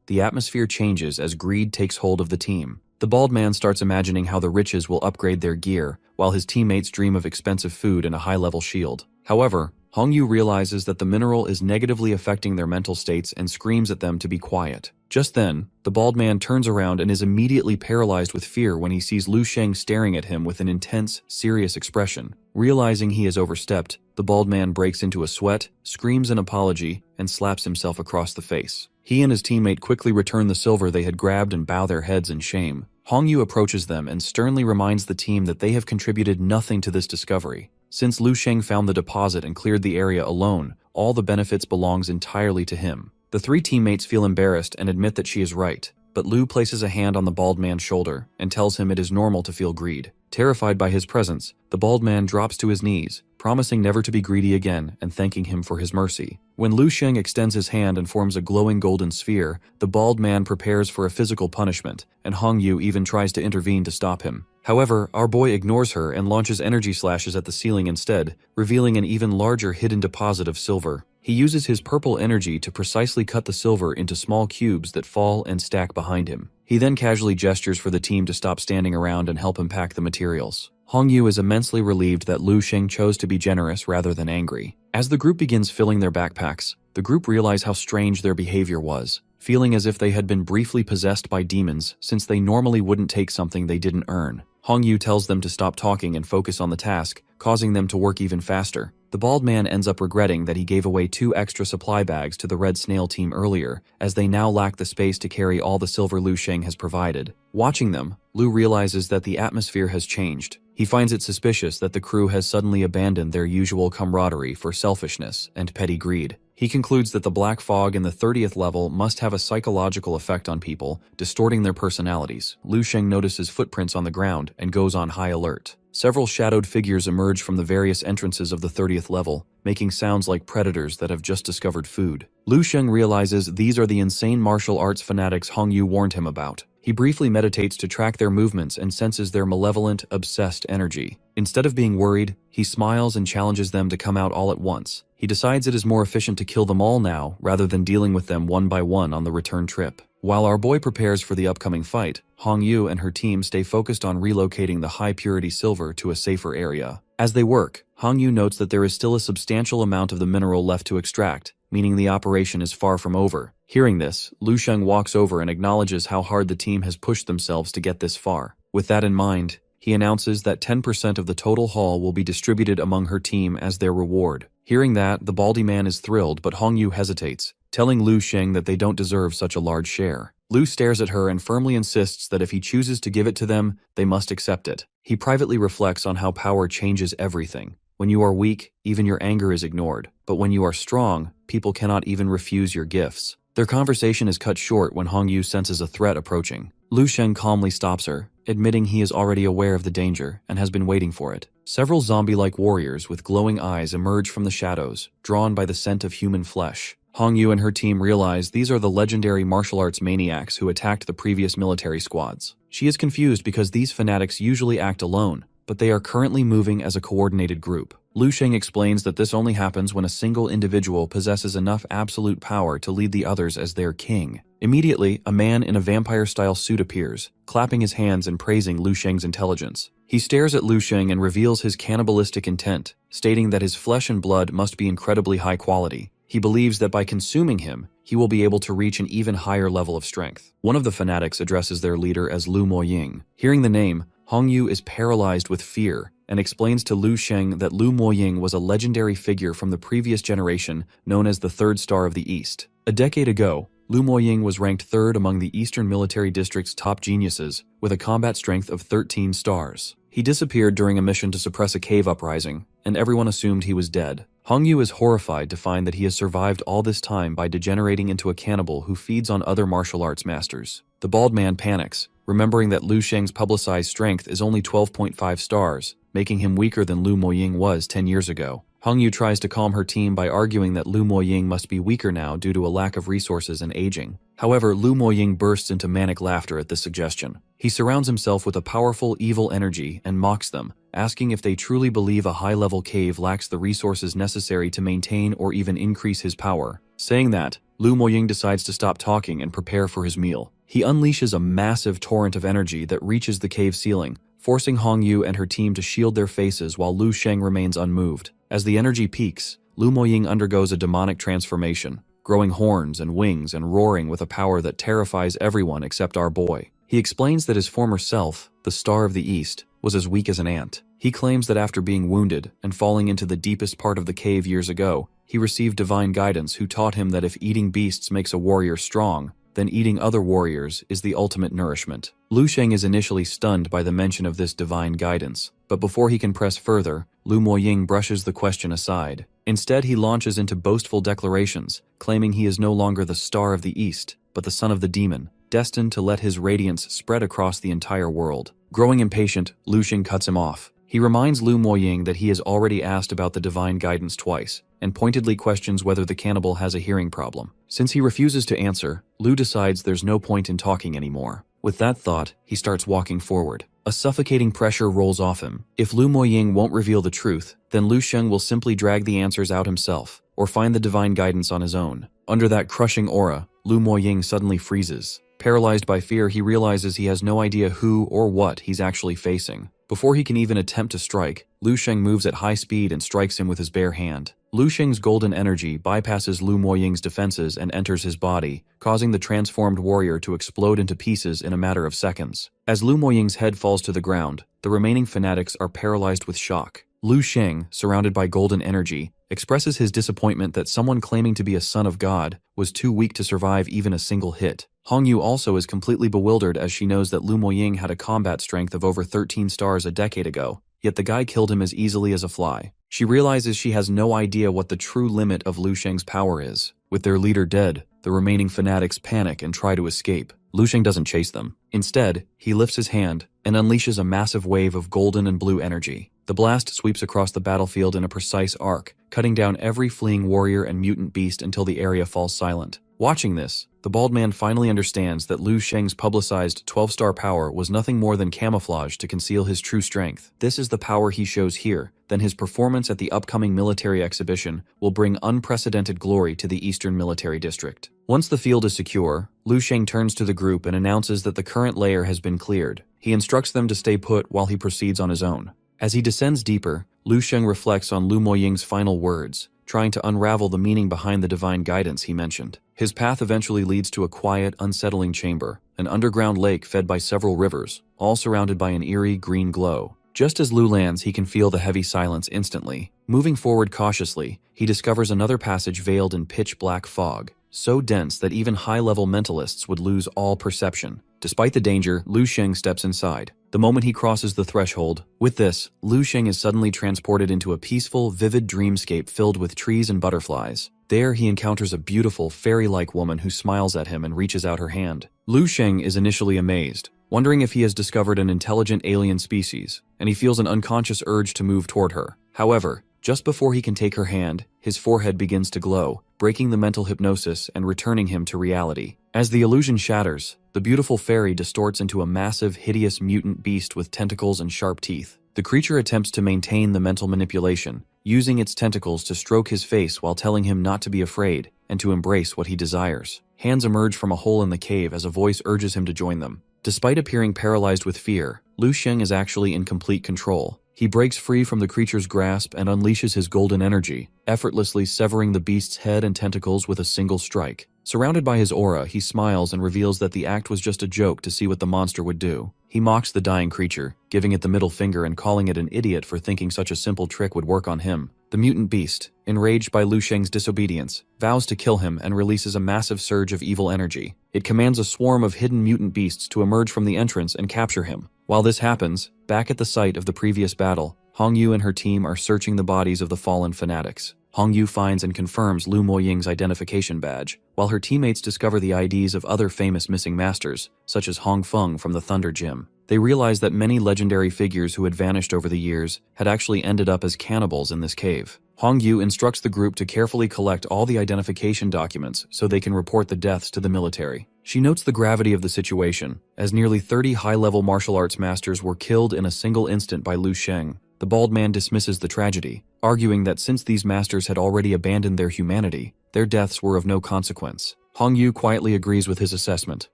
the atmosphere changes as greed takes hold of the team. The bald man starts imagining how the riches will upgrade their gear, while his teammates dream of expensive food and a high-level shield. However, Hong Yu realizes that the mineral is negatively affecting their mental states and screams at them to be quiet. Just then, the bald man turns around and is immediately paralyzed with fear when he sees Lu Xing staring at him with an intense, serious expression. Realizing he has overstepped, the bald man breaks into a sweat, screams an apology, and slaps himself across the face. He and his teammate quickly return the silver they had grabbed and bow their heads in shame. Hong Yu approaches them and sternly reminds the team that they have contributed nothing to this discovery. Since Lu Xing found the deposit and cleared the area alone, all the benefits belongs entirely to him. The 3 teammates feel embarrassed and admit that she is right, but Lu places a hand on the bald man's shoulder and tells him it is normal to feel greed. Terrified by his presence, the bald man drops to his knees, promising never to be greedy again and thanking him for his mercy. When Lu Sheng extends his hand and forms a glowing golden sphere, the bald man prepares for a physical punishment, and Hong Yu even tries to intervene to stop him. However, our boy ignores her and launches energy slashes at the ceiling instead, revealing an even larger hidden deposit of silver. He uses his purple energy to precisely cut the silver into small cubes that fall and stack behind him. He then casually gestures for the team to stop standing around and help him pack the materials. Hong Yu is immensely relieved that Lu Sheng chose to be generous rather than angry. As the group begins filling their backpacks, the group realize how strange their behavior was, feeling as if they had been briefly possessed by demons since they normally wouldn't take something they didn't earn. Hong Yu tells them to stop talking and focus on the task, causing them to work even faster. The bald man ends up regretting that he gave away 2 extra supply bags to the Red Snail team earlier, as they now lack the space to carry all the silver Lu Sheng has provided. Watching them, Lu realizes that the atmosphere has changed. He finds it suspicious that the crew has suddenly abandoned their usual camaraderie for selfishness and petty greed. He concludes that the black fog in the 30th level must have a psychological effect on people, distorting their personalities. Lu Sheng notices footprints on the ground and goes on high alert. Several shadowed figures emerge from the various entrances of the 30th level, making sounds like predators that have just discovered food. Lu Sheng realizes these are the insane martial arts fanatics Hong Yu warned him about. He briefly meditates to track their movements and senses their malevolent, obsessed energy. Instead of being worried, he smiles and challenges them to come out all at once. He decides it is more efficient to kill them all now rather than dealing with them one by one on the return trip. While our boy prepares for the upcoming fight, Hong Yu and her team stay focused on relocating the high-purity silver to a safer area. As they work, Hong Yu notes that there is still a substantial amount of the mineral left to extract, meaning the operation is far from over. Hearing this, Lu Sheng walks over and acknowledges how hard the team has pushed themselves to get this far. With that in mind, he announces that 10% of the total haul will be distributed among her team as their reward. Hearing that, the baldy man is thrilled, but Hong Yu hesitates, telling Lu Sheng that they don't deserve such a large share. Lu stares at her and firmly insists that if he chooses to give it to them, they must accept it. He privately reflects on how power changes everything. When you are weak, even your anger is ignored. But when you are strong, people cannot even refuse your gifts. Their conversation is cut short when Hong Yu senses a threat approaching. Lu Sheng calmly stops her, admitting he is already aware of the danger and has been waiting for it. Several zombie-like warriors with glowing eyes emerge from the shadows, drawn by the scent of human flesh. Hong Yu and her team realize these are the legendary martial arts maniacs who attacked the previous military squads. She is confused because these fanatics usually act alone, but they are currently moving as a coordinated group. Lu Sheng explains that this only happens when a single individual possesses enough absolute power to lead the others as their king. Immediately, a man in a vampire-style suit appears, clapping his hands and praising Lu Sheng's intelligence. He stares at Lu Sheng and reveals his cannibalistic intent, stating that his flesh and blood must be incredibly high quality. He believes that by consuming him, he will be able to reach an even higher level of strength. One of the fanatics addresses their leader as Lu Moying. Hearing the name, Hong Yu is paralyzed with fear and explains to Lu Sheng that Lu Moying was a legendary figure from the previous generation known as the Third Star of the East. A decade ago, Lu Moying was ranked 3rd among the Eastern Military District's top geniuses, with a combat strength of 13 stars. He disappeared during a mission to suppress a cave uprising, and everyone assumed he was dead. Hong Yu is horrified to find that he has survived all this time by degenerating into a cannibal who feeds on other martial arts masters. The bald man panics, remembering that Lu Sheng's publicized strength is only 12.5 stars, making him weaker than Lu Moying was 10 years ago. Hong Yu tries to calm her team by arguing that Lu Moying must be weaker now due to a lack of resources and aging. However, Lu Moying bursts into manic laughter at this suggestion. He surrounds himself with a powerful, evil energy and mocks them, asking if they truly believe a high-level cave lacks the resources necessary to maintain or even increase his power. Saying that, Lu Moying decides to stop talking and prepare for his meal. He unleashes a massive torrent of energy that reaches the cave ceiling, forcing Hong Yu and her team to shield their faces while Lu Sheng remains unmoved. As the energy peaks, Lu Moying undergoes a demonic transformation, growing horns and wings and roaring with a power that terrifies everyone except our boy. He explains that his former self, the Star of the East, was as weak as an ant. He claims that after being wounded and falling into the deepest part of the cave years ago, he received divine guidance who taught him that if eating beasts makes a warrior strong, then eating other warriors is the ultimate nourishment. Lu Sheng is initially stunned by the mention of this divine guidance, but before he can press further, Lu Moying brushes the question aside. Instead, he launches into boastful declarations, claiming he is no longer the Star of the East, but the son of the demon, destined to let his radiance spread across the entire world. Growing impatient, Lu Xing cuts him off. He reminds Lu Moying that he has already asked about the divine guidance twice, and pointedly questions whether the cannibal has a hearing problem. Since he refuses to answer, Lu decides there's no point in talking anymore. With that thought, he starts walking forward. A suffocating pressure rolls off him. If Lu Moying won't reveal the truth, then Lu Xing will simply drag the answers out himself, or find the divine guidance on his own. Under that crushing aura, Lu Moying suddenly freezes. Paralyzed by fear, he realizes he has no idea who or what he's actually facing. Before he can even attempt to strike, Lu Xing moves at high speed and strikes him with his bare hand. Lu Xing's golden energy bypasses Lu Moying's defenses and enters his body, causing the transformed warrior to explode into pieces in a matter of seconds. As Lu Moying's head falls to the ground, the remaining fanatics are paralyzed with shock. Lu Xing, surrounded by golden energy, expresses his disappointment that someone claiming to be a son of God was too weak to survive even a single hit. Hongyu also is completely bewildered as she knows that Lu Moying had a combat strength of over 13 stars a decade ago, yet the guy killed him as easily as a fly. She realizes she has no idea what the true limit of Lu Xing's power is. With their leader dead, the remaining fanatics panic and try to escape. Lu Xing doesn't chase them. Instead, he lifts his hand and unleashes a massive wave of golden and blue energy. The blast sweeps across the battlefield in a precise arc, cutting down every fleeing warrior and mutant beast until the area falls silent. Watching this, the bald man finally understands that Lu Xing's publicized 12-star power was nothing more than camouflage to conceal his true strength. This is the power he shows here, then his performance at the upcoming military exhibition will bring unprecedented glory to the Eastern Military District. Once the field is secure, Lu Xing turns to the group and announces that the current layer has been cleared. He instructs them to stay put while he proceeds on his own. As he descends deeper, Lu Xing reflects on Lu Moying's final words, trying to unravel the meaning behind the divine guidance he mentioned. His path eventually leads to a quiet, unsettling chamber, an underground lake fed by several rivers, all surrounded by an eerie green glow. Just as Lu lands, he can feel the heavy silence instantly. Moving forward cautiously, he discovers another passage veiled in pitch-black fog, so dense that even high-level mentalists would lose all perception. Despite the danger, Lu Xing steps inside. The moment he crosses the threshold, with this, Lu Xing is suddenly transported into a peaceful, vivid dreamscape filled with trees and butterflies. There, he encounters a beautiful, fairy-like woman who smiles at him and reaches out her hand. Lu Xing is initially amazed, wondering if he has discovered an intelligent alien species, and he feels an unconscious urge to move toward her. However, just before he can take her hand, his forehead begins to glow, breaking the mental hypnosis and returning him to reality. As the illusion shatters, the beautiful fairy distorts into a massive, hideous mutant beast with tentacles and sharp teeth. The creature attempts to maintain the mental manipulation, using its tentacles to stroke his face while telling him not to be afraid and to embrace what he desires. Hands emerge from a hole in the cave as a voice urges him to join them. Despite appearing paralyzed with fear, Lu Xing is actually in complete control. He breaks free from the creature's grasp and unleashes his golden energy, effortlessly severing the beast's head and tentacles with a single strike. Surrounded by his aura, he smiles and reveals that the act was just a joke to see what the monster would do. He mocks the dying creature, giving it the middle finger and calling it an idiot for thinking such a simple trick would work on him. The mutant beast, enraged by Lu Xing's disobedience, vows to kill him and releases a massive surge of evil energy. It commands a swarm of hidden mutant beasts to emerge from the entrance and capture him. While this happens, back at the site of the previous battle, Hongyu and her team are searching the bodies of the fallen fanatics. Hongyu finds and confirms Lu Moying's identification badge, while her teammates discover the IDs of other famous missing masters, such as Hong Feng from the Thunder Gym. They realize that many legendary figures who had vanished over the years had actually ended up as cannibals in this cave. Hongyu instructs the group to carefully collect all the identification documents so they can report the deaths to the military. She notes the gravity of the situation, as nearly 30 high-level martial arts masters were killed in a single instant by Lu Xing. The bald man dismisses the tragedy, arguing that since these masters had already abandoned their humanity, their deaths were of no consequence. Hongyu quietly agrees with his assessment.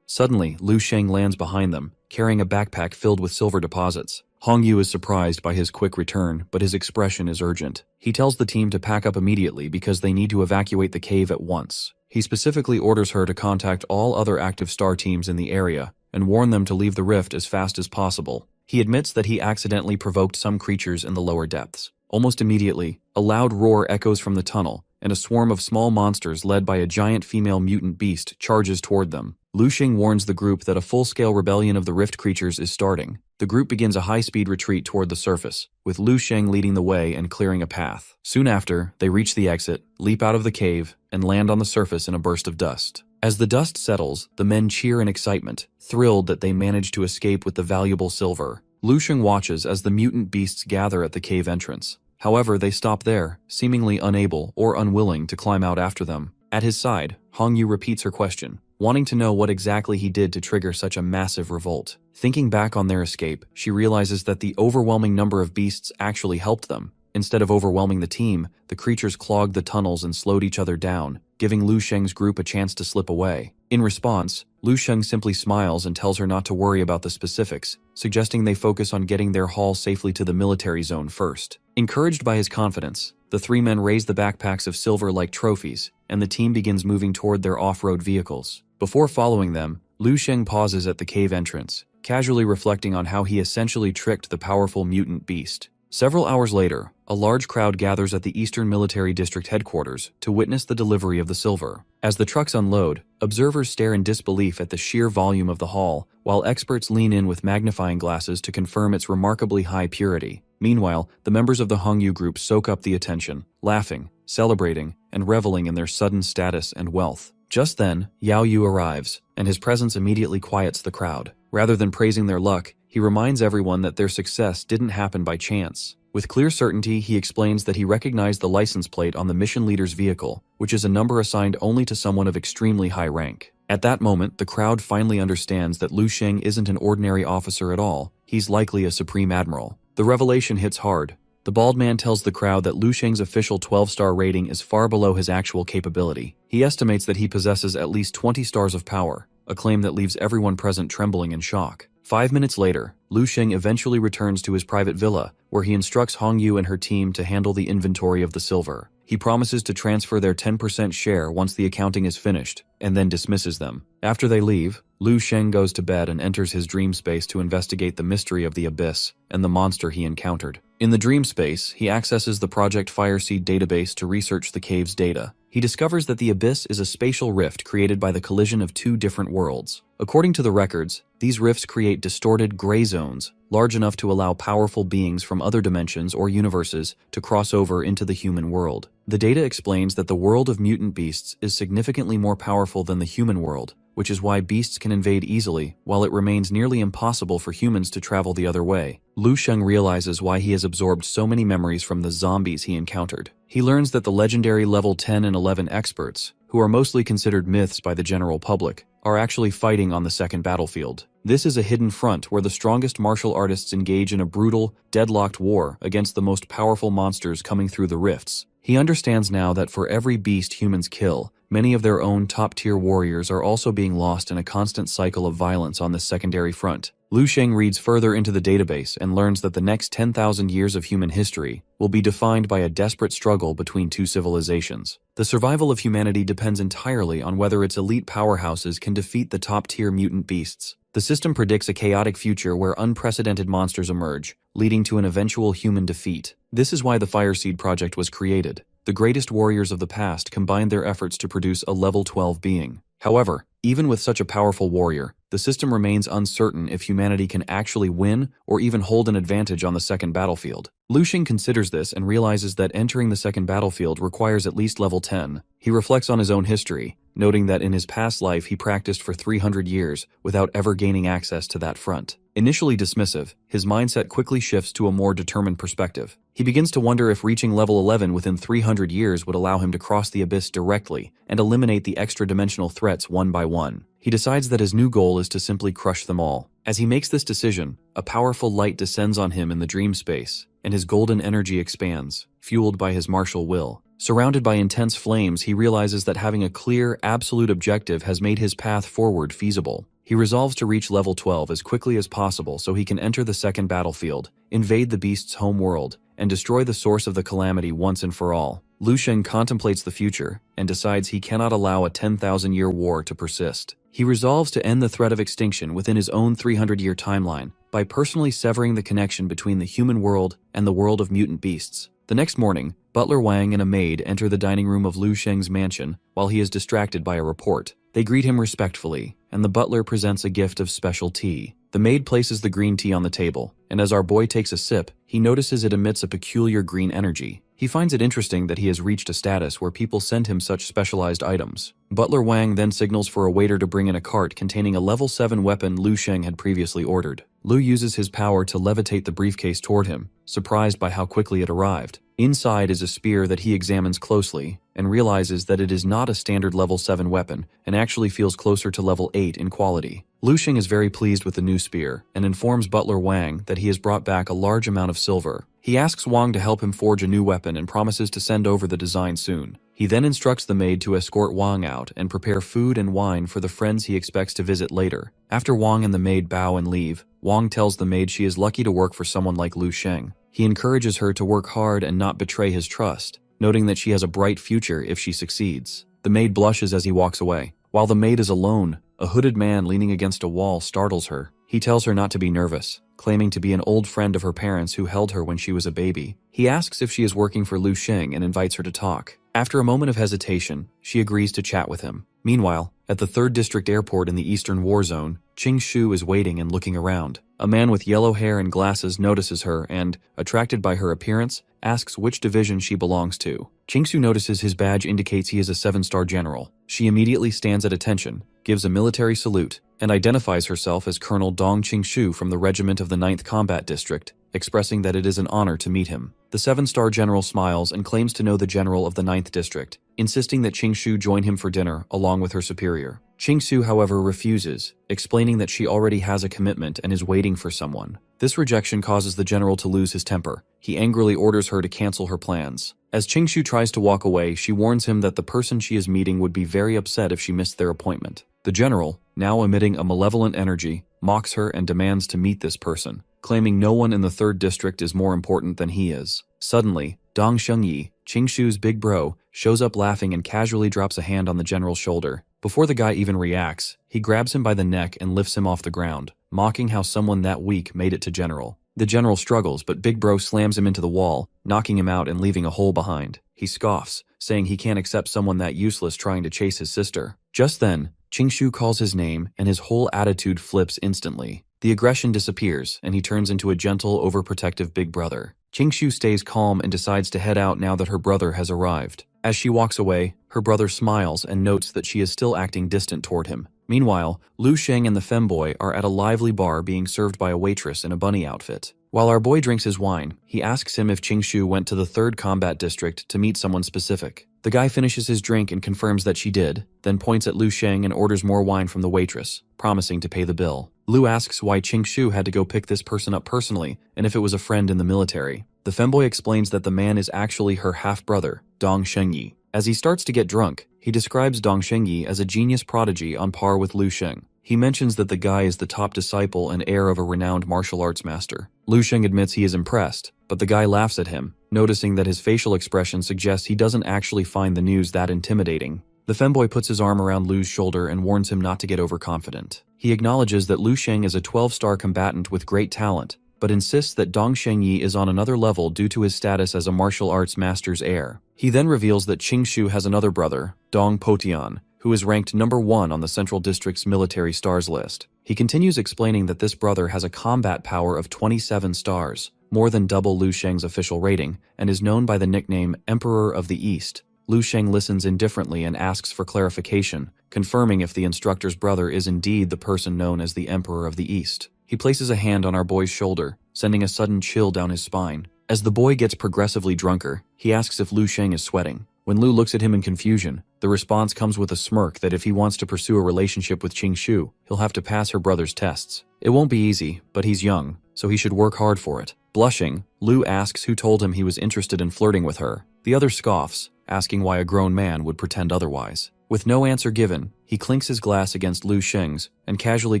Suddenly, Lu Xing lands behind them, carrying a backpack filled with silver deposits. Hongyu is surprised by his quick return, but his expression is urgent. He tells the team to pack up immediately because they need to evacuate the cave at once. He specifically orders her to contact all other active star teams in the area and warn them to leave the rift as fast as possible. He admits that he accidentally provoked some creatures in the lower depths. Almost immediately, a loud roar echoes from the tunnel, and a swarm of small monsters led by a giant female mutant beast charges toward them. Lu Xing warns the group that a full-scale rebellion of the rift creatures is starting. The group begins a high-speed retreat toward the surface, with Lu Xing leading the way and clearing a path. Soon after, they reach the exit, leap out of the cave, and land on the surface in a burst of dust. As the dust settles, the men cheer in excitement, thrilled that they managed to escape with the valuable silver. Lu Sheng watches as the mutant beasts gather at the cave entrance. However, they stop there, seemingly unable or unwilling to climb out after them. At his side, Hongyu repeats her question, wanting to know what exactly he did to trigger such a massive revolt. Thinking back on their escape, she realizes that the overwhelming number of beasts actually helped them. Instead of overwhelming the team, the creatures clogged the tunnels and slowed each other down, giving Lu Sheng's group a chance to slip away. In response, Lu Sheng simply smiles and tells her not to worry about the specifics, suggesting they focus on getting their haul safely to the military zone first. Encouraged by his confidence, the three men raise the backpacks of silver like trophies, and the team begins moving toward their off-road vehicles. Before following them, Lu Sheng pauses at the cave entrance, casually reflecting on how he essentially tricked the powerful mutant beast. Several hours later, a large crowd gathers at the Eastern Military District headquarters to witness the delivery of the silver. As the trucks unload, observers stare in disbelief at the sheer volume of the haul, while experts lean in with magnifying glasses to confirm its remarkably high purity. Meanwhile, the members of the Hongyu group soak up the attention, laughing, celebrating, and reveling in their sudden status and wealth. Just then, Yao Yu arrives, and his presence immediately quiets the crowd. Rather than praising their luck, he reminds everyone that their success didn't happen by chance. With clear certainty, he explains that he recognized the license plate on the mission leader's vehicle, which is a number assigned only to someone of extremely high rank. At that moment, the crowd finally understands that Lu Sheng isn't an ordinary officer at all. He's likely a supreme admiral. The revelation hits hard. The bald man tells the crowd that Lu Sheng's official 12-star rating is far below his actual capability. He estimates that he possesses at least 20 stars of power, a claim that leaves everyone present trembling in shock. 5 minutes later, Lu Sheng eventually returns to his private villa, where he instructs Hongyu and her team to handle the inventory of the silver. He promises to transfer their 10% share once the accounting is finished, and then dismisses them. After they leave, Lu Sheng goes to bed and enters his dream space to investigate the mystery of the abyss and the monster he encountered. In the dream space, he accesses the Project Fireseed database to research the cave's data. He discovers that the abyss is a spatial rift created by the collision of two different worlds. According to the records, these rifts create distorted gray zones, large enough to allow powerful beings from other dimensions or universes to cross over into the human world. The data explains that the world of mutant beasts is significantly more powerful than the human world, which is why beasts can invade easily, while it remains nearly impossible for humans to travel the other way. Lu Sheng realizes why he has absorbed so many memories from the zombies he encountered. He learns that the legendary level 10 and 11 experts, who are mostly considered myths by the general public, are actually fighting on the second battlefield. This is a hidden front where the strongest martial artists engage in a brutal, deadlocked war against the most powerful monsters coming through the rifts. He understands now that for every beast humans kill, many of their own top-tier warriors are also being lost in a constant cycle of violence on this secondary front. Lu Sheng reads further into the database and learns that the next 10,000 years of human history will be defined by a desperate struggle between two civilizations. The survival of humanity depends entirely on whether its elite powerhouses can defeat the top-tier mutant beasts. The system predicts a chaotic future where unprecedented monsters emerge, leading to an eventual human defeat. This is why the Fireseed Project was created. The greatest warriors of the past combined their efforts to produce a level 12 being. However, even with such a powerful warrior, the system remains uncertain if humanity can actually win or even hold an advantage on the second battlefield. Lu Sheng considers this and realizes that entering the second battlefield requires at least level 10. He reflects on his own history, noting that in his past life he practiced for 300 years without ever gaining access to that front. Initially dismissive, his mindset quickly shifts to a more determined perspective. He begins to wonder if reaching level 11 within 300 years would allow him to cross the abyss directly and eliminate the extra-dimensional threats one by one. He decides that his new goal is to simply crush them all. As he makes this decision, a powerful light descends on him in the dream space, and his golden energy expands, fueled by his martial will. Surrounded by intense flames, he realizes that having a clear, absolute objective has made his path forward feasible. He resolves to reach level 12 as quickly as possible so he can enter the second battlefield, invade the beast's home world, and destroy the source of the calamity once and for all. Lu Sheng contemplates the future and decides he cannot allow a 10,000-year war to persist. He resolves to end the threat of extinction within his own 300-year timeline by personally severing the connection between the human world and the world of mutant beasts. The next morning, Butler Wang and a maid enter the dining room of Lu Sheng's mansion while he is distracted by a report. They greet him respectfully, and the butler presents a gift of special tea. The maid places the green tea on the table, and as our boy takes a sip, he notices it emits a peculiar green energy. He finds it interesting that he has reached a status where people send him such specialized items. Butler Wang then signals for a waiter to bring in a cart containing a level 7 weapon Lu Sheng had previously ordered. Lu uses his power to levitate the briefcase toward him, surprised by how quickly it arrived. Inside is a spear that he examines closely and realizes that it is not a standard level 7 weapon and actually feels closer to level 8 in quality. Lu Sheng is very pleased with the new spear and informs Butler Wang that he has brought back a large amount of silver. He asks Wang to help him forge a new weapon and promises to send over the design soon. He then instructs the maid to escort Wang out and prepare food and wine for the friends he expects to visit later. After Wang and the maid bow and leave, Wang tells the maid she is lucky to work for someone like Lu Sheng. He encourages her to work hard and not betray his trust, noting that she has a bright future if she succeeds. The maid blushes as he walks away. While the maid is alone, a hooded man leaning against a wall startles her. He tells her not to be nervous, claiming to be an old friend of her parents who held her when she was a baby. He asks if she is working for Lu Sheng and invites her to talk. After a moment of hesitation, she agrees to chat with him. Meanwhile, at the 3rd District Airport in the Eastern War Zone, Qing Shu is waiting and looking around. A man with yellow hair and glasses notices her and, attracted by her appearance, asks which division she belongs to. Qing Shu notices his badge indicates he is a 7-star general. She immediately stands at attention, gives a military salute, and identifies herself as Colonel Dong Qing Shu from the regiment of the 9th Combat District, expressing that it is an honor to meet him. The 7-star general smiles and claims to know the general of the 9th District, insisting that Qing Shu join him for dinner along with her superior. Qing Shu, however, refuses, explaining that she already has a commitment and is waiting for someone. This rejection causes the general to lose his temper. He angrily orders her to cancel her plans. As Qing Shu tries to walk away, she warns him that the person she is meeting would be very upset if she missed their appointment. The general, now emitting a malevolent energy, mocks her and demands to meet this person, claiming no one in the 3rd District is more important than he is. Suddenly, Dong Shengyi, Qing Shu's big bro, shows up laughing and casually drops a hand on the general's shoulder. Before the guy even reacts, he grabs him by the neck and lifts him off the ground, mocking how someone that weak made it to general. The general struggles, but Big Bro slams him into the wall, knocking him out and leaving a hole behind. He scoffs, saying he can't accept someone that useless trying to chase his sister. Just then, Qing Shu calls his name and his whole attitude flips instantly. The aggression disappears and he turns into a gentle, overprotective big brother. Qing Shu stays calm and decides to head out now that her brother has arrived. As she walks away, her brother smiles and notes that she is still acting distant toward him. Meanwhile, Lu Sheng and the femboy are at a lively bar being served by a waitress in a bunny outfit. While our boy drinks his wine, he asks him if Qing Shu went to the 3rd Combat District to meet someone specific. The guy finishes his drink and confirms that she did, then points at Lu Sheng and orders more wine from the waitress, promising to pay the bill. Lu asks why Qing Shu had to go pick this person up personally and if it was a friend in the military. The femboy explains that the man is actually her half-brother, Dong Shengyi. As he starts to get drunk, he describes Dong Shengyi as a genius prodigy on par with Lu Sheng. He mentions that the guy is the top disciple and heir of a renowned martial arts master. Lu Sheng admits he is impressed, but the guy laughs at him, noticing that his facial expression suggests he doesn't actually find the news that intimidating. The femboy puts his arm around Lu's shoulder and warns him not to get overconfident. He acknowledges that Lu Sheng is a 12-star combatant with great talent, but insists that Dong Shengyi is on another level due to his status as a martial arts master's heir. He then reveals that Qing Shu has another brother, Dong Potian, who is ranked number 1 on the Central District's military stars list. He continues explaining that this brother has a combat power of 27 stars, more than double Lu Sheng's official rating, and is known by the nickname Emperor of the East. Lu Sheng listens indifferently and asks for clarification, confirming if the instructor's brother is indeed the person known as the Emperor of the East. He places a hand on our boy's shoulder, sending a sudden chill down his spine. As the boy gets progressively drunker, he asks if Lu Sheng is sweating. When Lu looks at him in confusion, the response comes with a smirk that if he wants to pursue a relationship with Qing Shu, he'll have to pass her brother's tests. It won't be easy, but he's young, so he should work hard for it. Blushing, Lu asks who told him he was interested in flirting with her. The other scoffs, asking why a grown man would pretend otherwise. With no answer given, he clinks his glass against Lu Sheng's and casually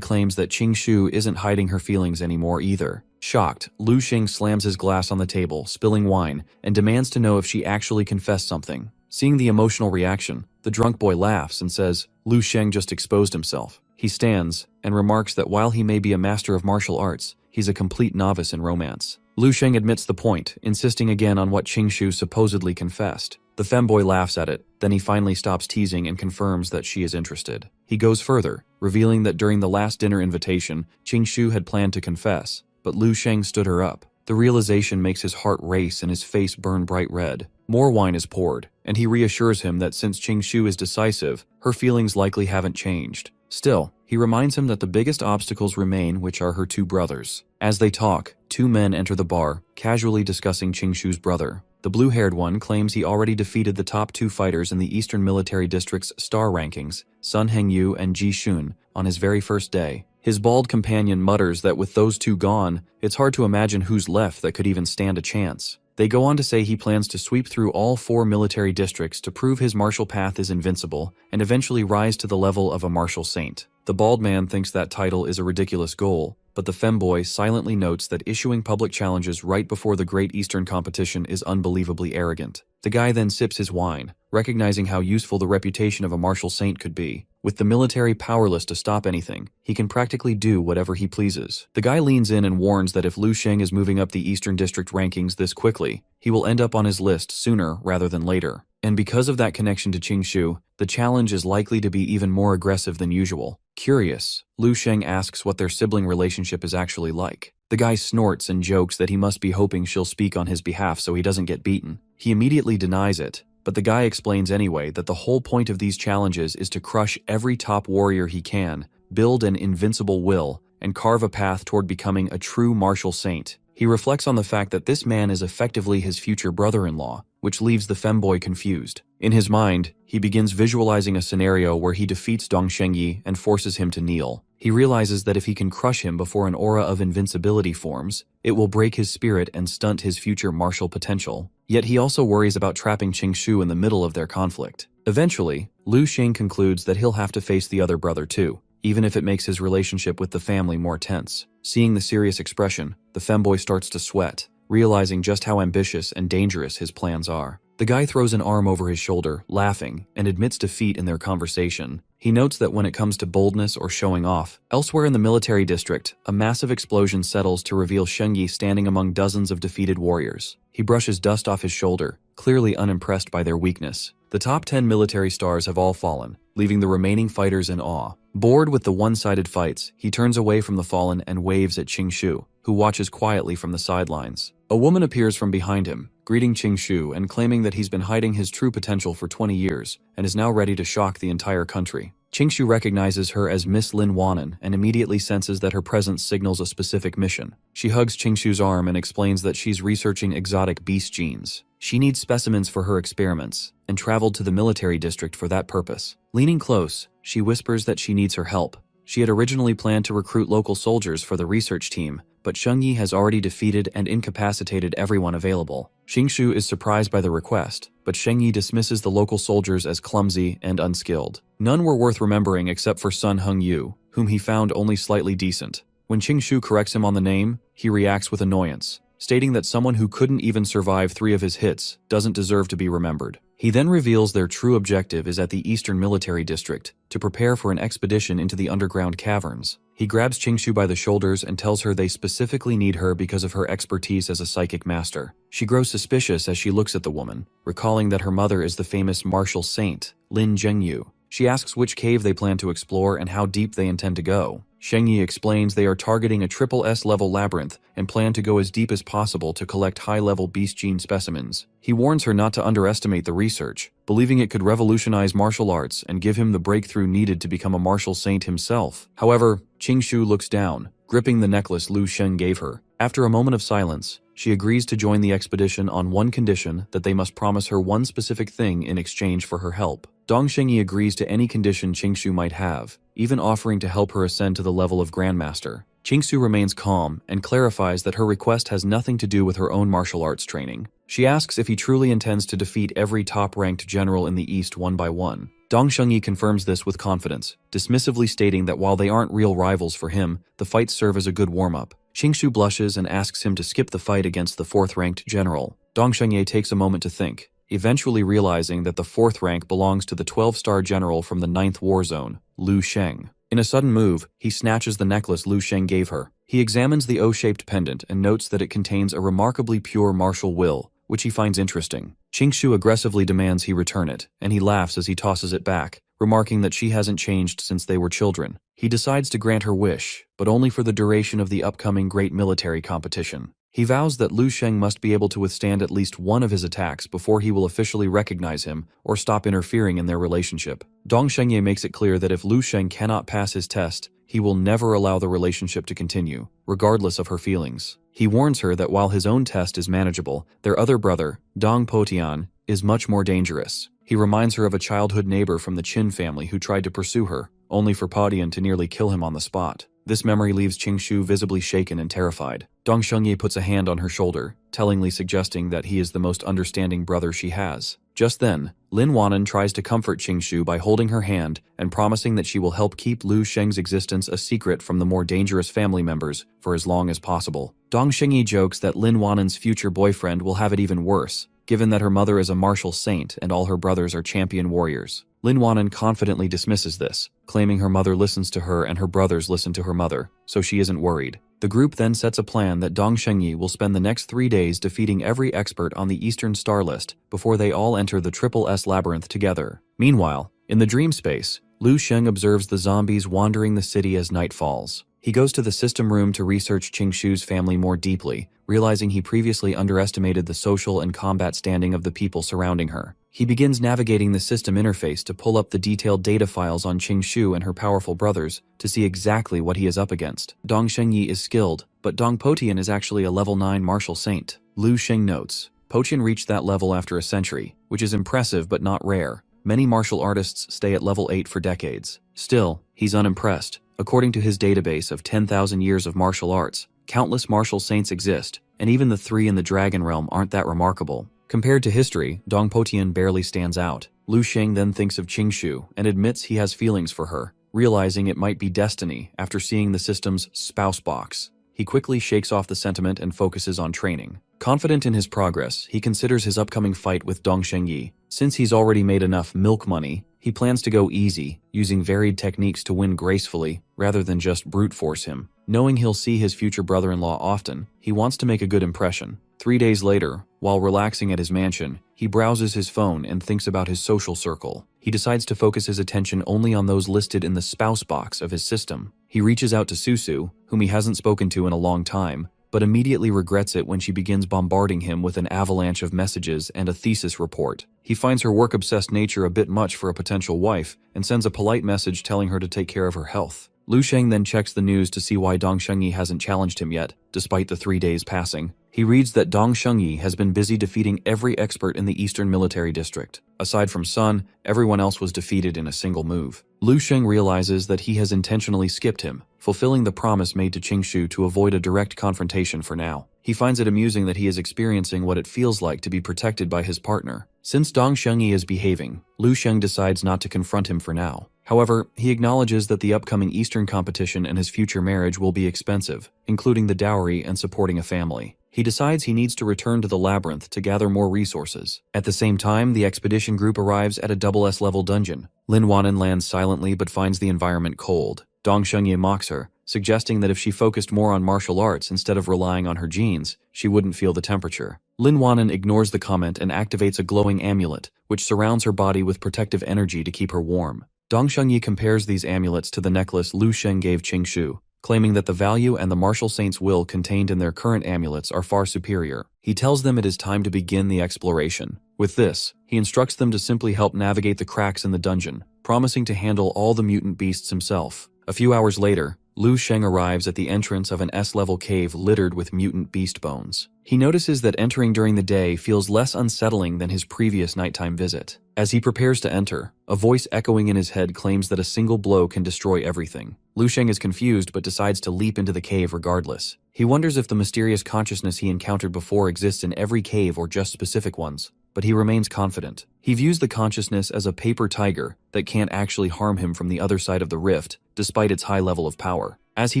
claims that Qing Shu isn't hiding her feelings anymore either. Shocked, Lu Sheng slams his glass on the table, spilling wine, and demands to know if she actually confessed something. Seeing the emotional reaction, the drunk boy laughs and says Lu Sheng just exposed himself. He stands and remarks that while he may be a master of martial arts, he's a complete novice in romance. Lu Sheng admits the point, insisting again on what Qing Shu supposedly confessed. The femboy laughs at it, then he finally stops teasing and confirms that she is interested. He goes further, revealing that during the last dinner invitation, Qing Shu had planned to confess, but Lu Sheng stood her up. The realization makes his heart race and his face burn bright red. More wine is poured, and he reassures him that since Qingshu is decisive, her feelings likely haven't changed. Still, he reminds him that the biggest obstacles remain, which are her two brothers. As they talk, two men enter the bar, casually discussing Qingshu's brother. The blue-haired one claims he already defeated the top two fighters in the Eastern Military District's star rankings, Sun Hengyu and Ji Shun, on his very first day. His bald companion mutters that with those two gone, it's hard to imagine who's left that could even stand a chance. They go on to say he plans to sweep through all 4 military districts to prove his martial path is invincible and eventually rise to the level of a martial saint. The bald man thinks that title is a ridiculous goal, but the femboy silently notes that issuing public challenges right before the Great Eastern competition is unbelievably arrogant. The guy then sips his wine, recognizing how useful the reputation of a martial saint could be. With the military powerless to stop anything, he can practically do whatever he pleases. The guy leans in and warns that if Lu Sheng is moving up the Eastern District rankings this quickly, he will end up on his list sooner rather than later. And because of that connection to Qingshu, the challenge is likely to be even more aggressive than usual. Curious, Lu Sheng asks what their sibling relationship is actually like. The guy snorts and jokes that he must be hoping she'll speak on his behalf so he doesn't get beaten. He immediately denies it, but the guy explains anyway that the whole point of these challenges is to crush every top warrior he can, build an invincible will, and carve a path toward becoming a true martial saint. He reflects on the fact that this man is effectively his future brother-in-law, which leaves the femboy confused. In his mind, he begins visualizing a scenario where he defeats Dong Shengyi and forces him to kneel. He realizes that if he can crush him before an aura of invincibility forms, it will break his spirit and stunt his future martial potential. Yet he also worries about trapping Qingshu in the middle of their conflict. Eventually, Lu Sheng concludes that he'll have to face the other brother too, even if it makes his relationship with the family more tense. Seeing the serious expression, the femboy starts to sweat, realizing just how ambitious and dangerous his plans are. The guy throws an arm over his shoulder, laughing, and admits defeat in their conversation. He notes that when it comes to boldness or showing off, elsewhere in the military district, a massive explosion settles to reveal Shengyi standing among dozens of defeated warriors. He brushes dust off his shoulder, clearly unimpressed by their weakness. The top 10 military stars have all fallen, leaving the remaining fighters in awe. Bored with the one-sided fights, he turns away from the fallen and waves at Qingshu, who watches quietly from the sidelines. A woman appears from behind him, greeting Qingshu and claiming that he's been hiding his true potential for 20 years and is now ready to shock the entire country. Qingshu recognizes her as Miss Lin Wanan and immediately senses that her presence signals a specific mission. She hugs Qingshu's arm and explains that she's researching exotic beast genes. She needs specimens for her experiments and traveled to the military district for that purpose. Leaning close, she whispers that she needs her help. She had originally planned to recruit local soldiers for the research team, but Shengyi has already defeated and incapacitated everyone available. Qingshu is surprised by the request, but Shengyi dismisses the local soldiers as clumsy and unskilled. None were worth remembering except for Sun Hengyu, whom he found only slightly decent. When Qingshu corrects him on the name, he reacts with annoyance, stating that someone who couldn't even survive 3 of his hits doesn't deserve to be remembered. He then reveals their true objective is at the Eastern Military District, to prepare for an expedition into the underground caverns. He grabs Qingshu by the shoulders and tells her they specifically need her because of her expertise as a psychic master. She grows suspicious as she looks at the woman, recalling that her mother is the famous martial saint, Lin Zhengyu. She asks which cave they plan to explore and how deep they intend to go. Shengyi explains they are targeting a SSS level labyrinth and plan to go as deep as possible to collect high-level beast gene specimens. He warns her not to underestimate the research, believing it could revolutionize martial arts and give him the breakthrough needed to become a martial saint himself. However, Qingshu looks down, gripping the necklace Lu Sheng gave her. After a moment of silence, she agrees to join the expedition on one condition, that they must promise her one specific thing in exchange for her help. Dong Shengyi agrees to any condition Qingshu might have, even offering to help her ascend to the level of Grandmaster. Qingshu remains calm and clarifies that her request has nothing to do with her own martial arts training. She asks if he truly intends to defeat every top-ranked general in the East one by one. Dong Shengyi confirms this with confidence, dismissively stating that while they aren't real rivals for him, the fights serve as a good warm-up. Qingshu blushes and asks him to skip the fight against the 4th-ranked general. Dong Shengyi takes a moment to think, eventually realizing that the 4th rank belongs to the 12-star general from the 9th war zone, Lu Sheng. In a sudden move, he snatches the necklace Lu Sheng gave her. He examines the O-shaped pendant and notes that it contains a remarkably pure martial will, which he finds interesting. Qingshu aggressively demands he return it, and he laughs as he tosses it back, remarking that she hasn't changed since they were children. He decides to grant her wish, but only for the duration of the upcoming great military competition. He vows that Lu Sheng must be able to withstand at least one of his attacks before he will officially recognize him or stop interfering in their relationship. Dong Shengye makes it clear that if Lu Sheng cannot pass his test, he will never allow the relationship to continue, regardless of her feelings. He warns her that while his own test is manageable, their other brother, Dong Potian, is much more dangerous. He reminds her of a childhood neighbor from the Qin family who tried to pursue her, only for Potian to nearly kill him on the spot. This memory leaves Qingshu visibly shaken and terrified. Dong Shengye puts a hand on her shoulder, tellingly suggesting that he is the most understanding brother she has. Just then, Lin Wanan tries to comfort Qingshu by holding her hand and promising that she will help keep Lu Sheng's existence a secret from the more dangerous family members for as long as possible. Dong Shengye jokes that Lin Wanan's future boyfriend will have it even worse, given that her mother is a martial saint and all her brothers are champion warriors. Lin Wanan confidently dismisses this, claiming her mother listens to her and her brothers listen to her mother, so she isn't worried. The group then sets a plan that Dong Shengyi will spend the next 3 days defeating every expert on the Eastern Star List before they all enter the Triple S Labyrinth together. Meanwhile, in the dream space, Lu Sheng observes the zombies wandering the city as night falls. He goes to the system room to research Qingshu's family more deeply, realizing he previously underestimated the social and combat standing of the people surrounding her. He begins navigating the system interface to pull up the detailed data files on Qingshu and her powerful brothers to see exactly what he is up against. Dong Shengyi is skilled, but Dong Potian is actually a level 9 martial saint. Lu Sheng notes, Potian reached that level after a century, which is impressive but not rare. Many martial artists stay at level 8 for decades. Still, he's unimpressed. According to his database of 10,000 years of martial arts, countless martial saints exist, and even the 3 in the Dragon Realm aren't that remarkable. Compared to history, Dong Potian barely stands out. Lu Sheng then thinks of Qingshu and admits he has feelings for her, realizing it might be destiny after seeing the system's spouse box. He quickly shakes off the sentiment and focuses on training. Confident in his progress, he considers his upcoming fight with Dong Shengyi. Since he's already made enough milk money, he plans to go easy, using varied techniques to win gracefully, rather than just brute force him. Knowing he'll see his future brother-in-law often, he wants to make a good impression. 3 days later, while relaxing at his mansion, he browses his phone and thinks about his social circle. He decides to focus his attention only on those listed in the spouse box of his system. He reaches out to Susu, whom he hasn't spoken to in a long time, but immediately regrets it when she begins bombarding him with an avalanche of messages and a thesis report. He finds her work-obsessed nature a bit much for a potential wife and sends a polite message telling her to take care of her health. Lu Sheng then checks the news to see why Dong Shengyi hasn't challenged him yet, despite the 3 days passing. He reads that Dong Shengyi has been busy defeating every expert in the Eastern Military District. Aside from Sun, everyone else was defeated in a single move. Lu Sheng realizes that he has intentionally skipped him, fulfilling the promise made to Qingshu to avoid a direct confrontation for now. He finds it amusing that he is experiencing what it feels like to be protected by his partner. Since Dong Shengyi is behaving, Lu Sheng decides not to confront him for now. However, he acknowledges that the upcoming Eastern competition and his future marriage will be expensive, including the dowry and supporting a family. He decides he needs to return to the labyrinth to gather more resources. At the same time, the expedition group arrives at a double S level dungeon. Lin Wanan lands silently but finds the environment cold. Dong Shengye mocks her, suggesting that if she focused more on martial arts instead of relying on her genes, she wouldn't feel the temperature. Lin Wanan ignores the comment and activates a glowing amulet, which surrounds her body with protective energy to keep her warm. Dong Shengyi compares these amulets to the necklace Lu Sheng gave Qingshu, claiming that the value and the martial saint's will contained in their current amulets are far superior. He tells them it is time to begin the exploration. With this, he instructs them to simply help navigate the cracks in the dungeon, promising to handle all the mutant beasts himself. A few hours later, Lu Sheng arrives at the entrance of an S-level cave littered with mutant beast bones. He notices that entering during the day feels less unsettling than his previous nighttime visit. As he prepares to enter, a voice echoing in his head claims that a single blow can destroy everything. Lu Sheng is confused but decides to leap into the cave regardless. He wonders if the mysterious consciousness he encountered before exists in every cave or just specific ones, but he remains confident. He views the consciousness as a paper tiger that can't actually harm him from the other side of the rift, despite its high level of power. As he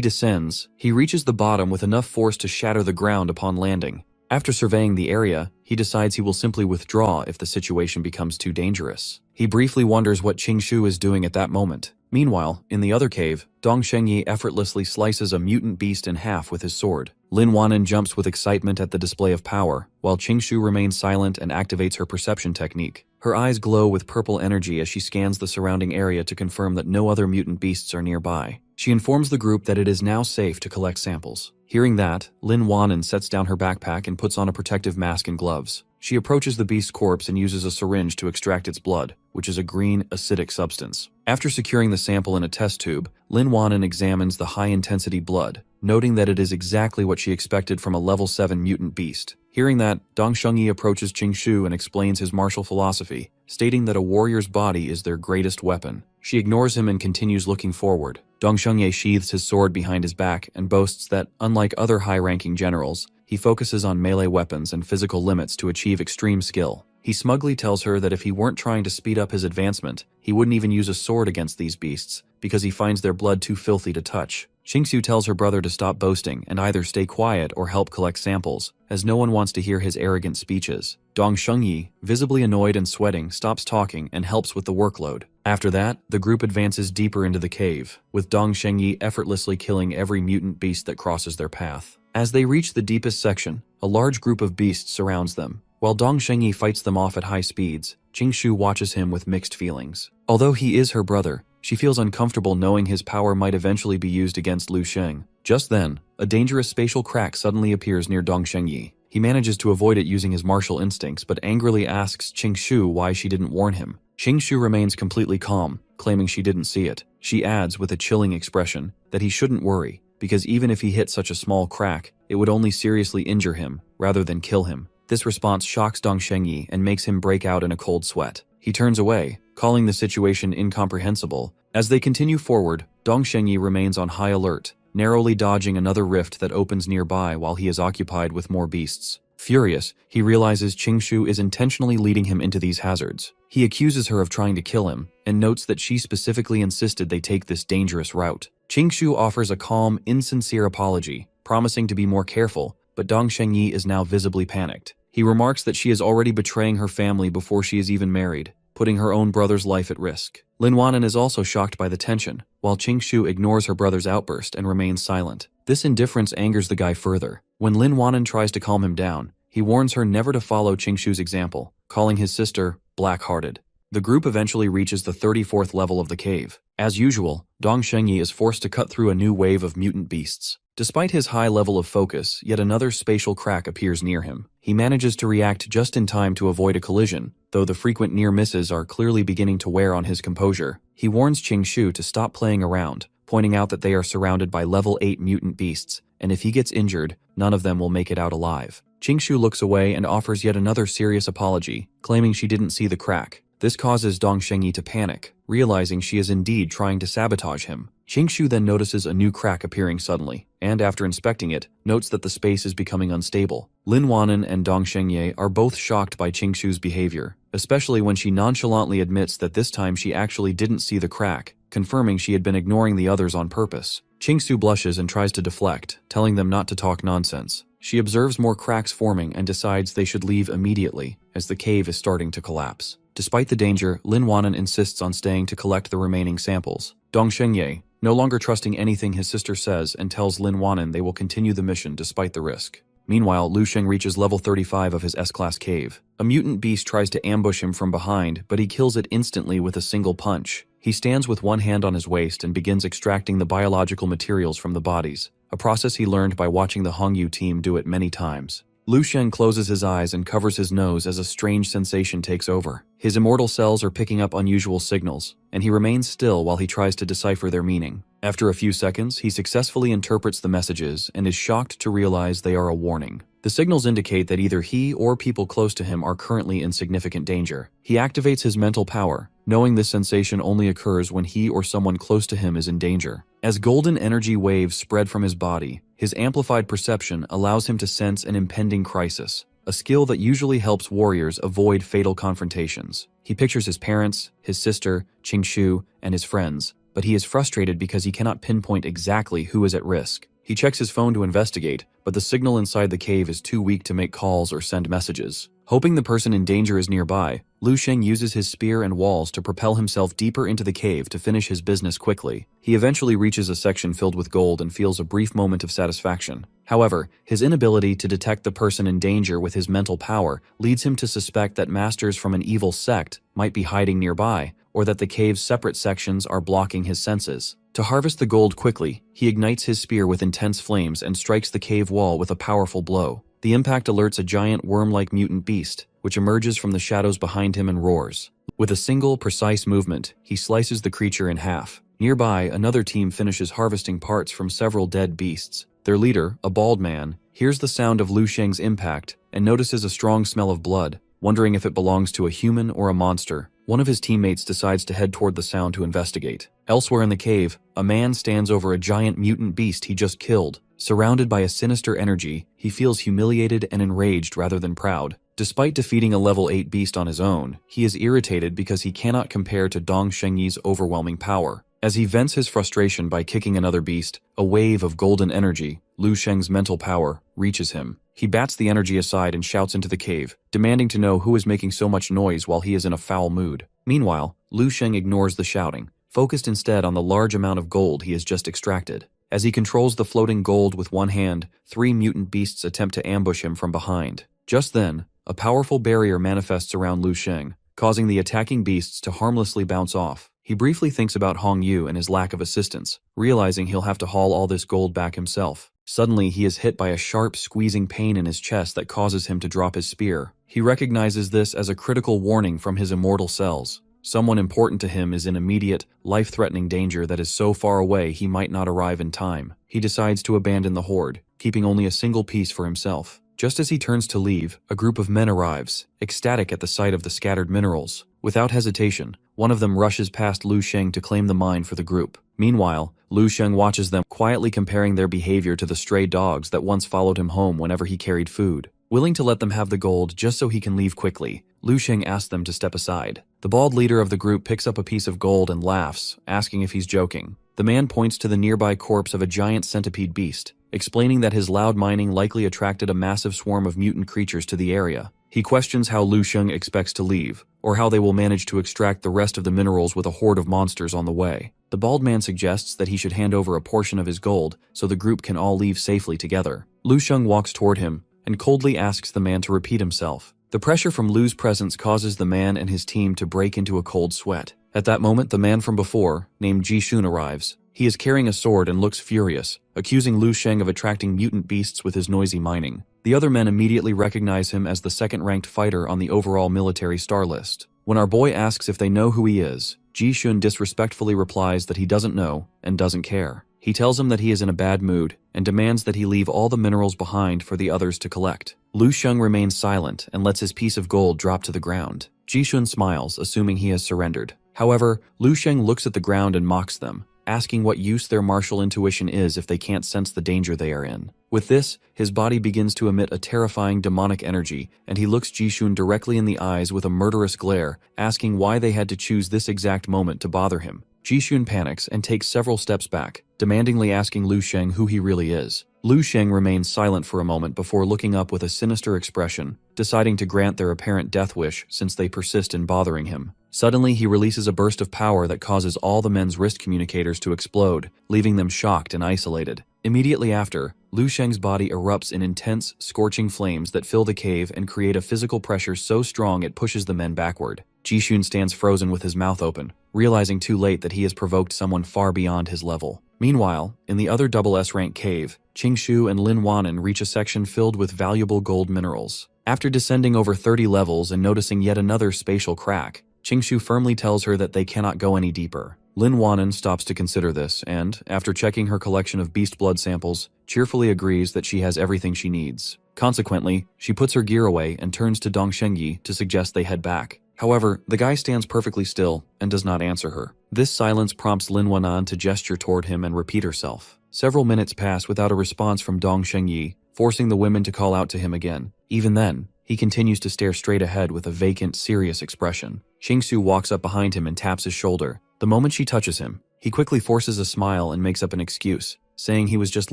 descends, he reaches the bottom with enough force to shatter the ground upon landing. After surveying the area, he decides he will simply withdraw if the situation becomes too dangerous. He briefly wonders what Qingshu is doing at that moment. Meanwhile, in the other cave, Dong Shengyi effortlessly slices a mutant beast in half with his sword. Lin Wanan jumps with excitement at the display of power, while Qingshu remains silent and activates her perception technique. Her eyes glow with purple energy as she scans the surrounding area to confirm that no other mutant beasts are nearby. She informs the group that it is now safe to collect samples. Hearing that, Lin Wanan sets down her backpack and puts on a protective mask and gloves. She approaches the beast's corpse and uses a syringe to extract its blood, which is a green, acidic substance. After securing the sample in a test tube, Lin Wanan examines the high-intensity blood, noting that it is exactly what she expected from a level 7 mutant beast. Hearing that, Dong Shengyi approaches Qing Shu and explains his martial philosophy, stating that a warrior's body is their greatest weapon. She ignores him and continues looking forward. Dong Shengyi sheathes his sword behind his back and boasts that, unlike other high-ranking generals, he focuses on melee weapons and physical limits to achieve extreme skill. He smugly tells her that if he weren't trying to speed up his advancement, he wouldn't even use a sword against these beasts, because he finds their blood too filthy to touch. Qingxiu tells her brother to stop boasting and either stay quiet or help collect samples, as no one wants to hear his arrogant speeches. Dong Shengyi, visibly annoyed and sweating, stops talking and helps with the workload. After that, the group advances deeper into the cave, with Dong Shengyi effortlessly killing every mutant beast that crosses their path. As they reach the deepest section, a large group of beasts surrounds them. While Dong Shengyi fights them off at high speeds, Qing Shu watches him with mixed feelings. Although he is her brother, she feels uncomfortable knowing his power might eventually be used against Lu Sheng. Just then, a dangerous spatial crack suddenly appears near Dong Shengyi. He manages to avoid it using his martial instincts, but angrily asks Qing Shu why she didn't warn him. Qing Shu remains completely calm, claiming she didn't see it. She adds with a chilling expression that he shouldn't worry, because even if he hit such a small crack, it would only seriously injure him, rather than kill him. This response shocks Dong Shengyi and makes him break out in a cold sweat. He turns away, calling the situation incomprehensible. As they continue forward, Dong Shengyi remains on high alert, narrowly dodging another rift that opens nearby while he is occupied with more beasts. Furious, he realizes Qing Shu is intentionally leading him into these hazards. He accuses her of trying to kill him, and notes that she specifically insisted they take this dangerous route. Qing Shu offers a calm, insincere apology, promising to be more careful, but Dong Shengyi is now visibly panicked. He remarks that she is already betraying her family before she is even married, putting her own brother's life at risk. Lin Wanan is also shocked by the tension, while Qing Shu ignores her brother's outburst and remains silent. This indifference angers the guy further. When Lin Wanan tries to calm him down, he warns her never to follow Qing Shu's example, calling his sister black-hearted. The group eventually reaches the 34th level of the cave. As usual, Dong Shengyi is forced to cut through a new wave of mutant beasts. Despite his high level of focus, yet another spatial crack appears near him. He manages to react just in time to avoid a collision, though the frequent near misses are clearly beginning to wear on his composure. He warns Qing Shu to stop playing around, pointing out that they are surrounded by level 8 mutant beasts, and if he gets injured, none of them will make it out alive. Qing Shu looks away and offers yet another serious apology, claiming she didn't see the crack. This causes Dong Shengyi to panic, realizing she is indeed trying to sabotage him. Qing Shu then notices a new crack appearing suddenly, and after inspecting it, notes that the space is becoming unstable. Lin Wanan and Dong Shengyi are both shocked by Qing Shu's behavior, especially when she nonchalantly admits that this time she actually didn't see the crack, confirming she had been ignoring the others on purpose. Qing Shu blushes and tries to deflect, telling them not to talk nonsense. She observes more cracks forming and decides they should leave immediately, as the cave is starting to collapse. Despite the danger, Lin Wanan insists on staying to collect the remaining samples. Dong Shengyi, no longer trusting anything his sister says, and tells Lin Wanan they will continue the mission despite the risk. Meanwhile, Lu Sheng reaches level 35 of his S-Class cave. A mutant beast tries to ambush him from behind, but he kills it instantly with a single punch. He stands with one hand on his waist and begins extracting the biological materials from the bodies, a process he learned by watching the Hongyu team do it many times. Lu Sheng closes his eyes and covers his nose as a strange sensation takes over. His immortal cells are picking up unusual signals, and he remains still while he tries to decipher their meaning. After a few seconds, he successfully interprets the messages and is shocked to realize they are a warning. The signals indicate that either he or people close to him are currently in significant danger. He activates his mental power, knowing this sensation only occurs when he or someone close to him is in danger. As golden energy waves spread from his body, his amplified perception allows him to sense an impending crisis, a skill that usually helps warriors avoid fatal confrontations. He pictures his parents, his sister, Qing Shu, and his friends, but he is frustrated because he cannot pinpoint exactly who is at risk. He checks his phone to investigate, but the signal inside the cave is too weak to make calls or send messages. Hoping the person in danger is nearby, Lu Sheng uses his spear and walls to propel himself deeper into the cave to finish his business quickly. He eventually reaches a section filled with gold and feels a brief moment of satisfaction. However, his inability to detect the person in danger with his mental power leads him to suspect that masters from an evil sect might be hiding nearby, or that the cave's separate sections are blocking his senses. To harvest the gold quickly, he ignites his spear with intense flames and strikes the cave wall with a powerful blow. The impact alerts a giant worm-like mutant beast, which emerges from the shadows behind him and roars. With a single, precise movement, he slices the creature in half. Nearby, another team finishes harvesting parts from several dead beasts. Their leader, a bald man, hears the sound of Lu Sheng's impact and notices a strong smell of blood, wondering if it belongs to a human or a monster. One of his teammates decides to head toward the sound to investigate. Elsewhere in the cave, a man stands over a giant mutant beast he just killed. Surrounded by a sinister energy, he feels humiliated and enraged rather than proud. Despite defeating a level 8 beast on his own, he is irritated because he cannot compare to Dong Shengyi's overwhelming power. As he vents his frustration by kicking another beast, a wave of golden energy, Lu Sheng's mental power, reaches him. He bats the energy aside and shouts into the cave, demanding to know who is making so much noise while he is in a foul mood. Meanwhile, Lu Sheng ignores the shouting, focused instead on the large amount of gold he has just extracted. As he controls the floating gold with one hand, 3 mutant beasts attempt to ambush him from behind. Just then, a powerful barrier manifests around Lu Sheng, causing the attacking beasts to harmlessly bounce off. He briefly thinks about Hong Yu and his lack of assistance, realizing he'll have to haul all this gold back himself. Suddenly, he is hit by a sharp, squeezing pain in his chest that causes him to drop his spear. He recognizes this as a critical warning from his immortal cells. Someone important to him is in immediate, life-threatening danger that is so far away he might not arrive in time. He decides to abandon the horde, keeping only a single piece for himself. Just as he turns to leave, a group of men arrives, ecstatic at the sight of the scattered minerals. Without hesitation, one of them rushes past Lu Sheng to claim the mine for the group. Meanwhile, Lu Sheng watches them, quietly comparing their behavior to the stray dogs that once followed him home whenever he carried food. Willing to let them have the gold just so he can leave quickly, Lu Sheng asks them to step aside. The bald leader of the group picks up a piece of gold and laughs, asking if he's joking. The man points to the nearby corpse of a giant centipede beast, explaining that his loud mining likely attracted a massive swarm of mutant creatures to the area. He questions how Lu Sheng expects to leave, or how they will manage to extract the rest of the minerals with a horde of monsters on the way. The bald man suggests that he should hand over a portion of his gold so the group can all leave safely together. Lu Sheng walks toward him and coldly asks the man to repeat himself. The pressure from Lu's presence causes the man and his team to break into a cold sweat. At that moment, the man from before, named Ji Shun, arrives. He is carrying a sword and looks furious, accusing Lu Sheng of attracting mutant beasts with his noisy mining. The other men immediately recognize him as the second-ranked fighter on the overall military star list. When our boy asks if they know who he is, Ji Shun disrespectfully replies that he doesn't know and doesn't care. He tells him that he is in a bad mood and demands that he leave all the minerals behind for the others to collect. Lu Sheng remains silent and lets his piece of gold drop to the ground. Ji Shun smiles, assuming he has surrendered. However, Lu Sheng looks at the ground and mocks them, asking what use their martial intuition is if they can't sense the danger they are in. With this, his body begins to emit a terrifying demonic energy, and he looks Ji Shun directly in the eyes with a murderous glare, asking why they had to choose this exact moment to bother him. Ji Shun panics and takes several steps back, demandingly asking Lu Sheng who he really is. Lu Sheng remains silent for a moment before looking up with a sinister expression, deciding to grant their apparent death wish since they persist in bothering him. Suddenly, he releases a burst of power that causes all the men's wrist communicators to explode, leaving them shocked and isolated. Immediately after, Lu Sheng's body erupts in intense, scorching flames that fill the cave and create a physical pressure so strong it pushes the men backward. Ji Shun stands frozen with his mouth open, realizing too late that he has provoked someone far beyond his level. Meanwhile, in the other double S-rank cave, Qingshu and Lin Wanan reach a section filled with valuable gold minerals. After descending over 30 levels and noticing yet another spatial crack, Qingshu firmly tells her that they cannot go any deeper. Lin Wanan stops to consider this and, after checking her collection of beast blood samples, cheerfully agrees that she has everything she needs. Consequently, she puts her gear away and turns to Dong Shengyi to suggest they head back. However, the guy stands perfectly still and does not answer her. This silence prompts Lin Wanan to gesture toward him and repeat herself. Several minutes pass without a response from Dong Shengyi, forcing the women to call out to him again. Even then, he continues to stare straight ahead with a vacant, serious expression. Qingsu walks up behind him and taps his shoulder. The moment she touches him, he quickly forces a smile and makes up an excuse, saying he was just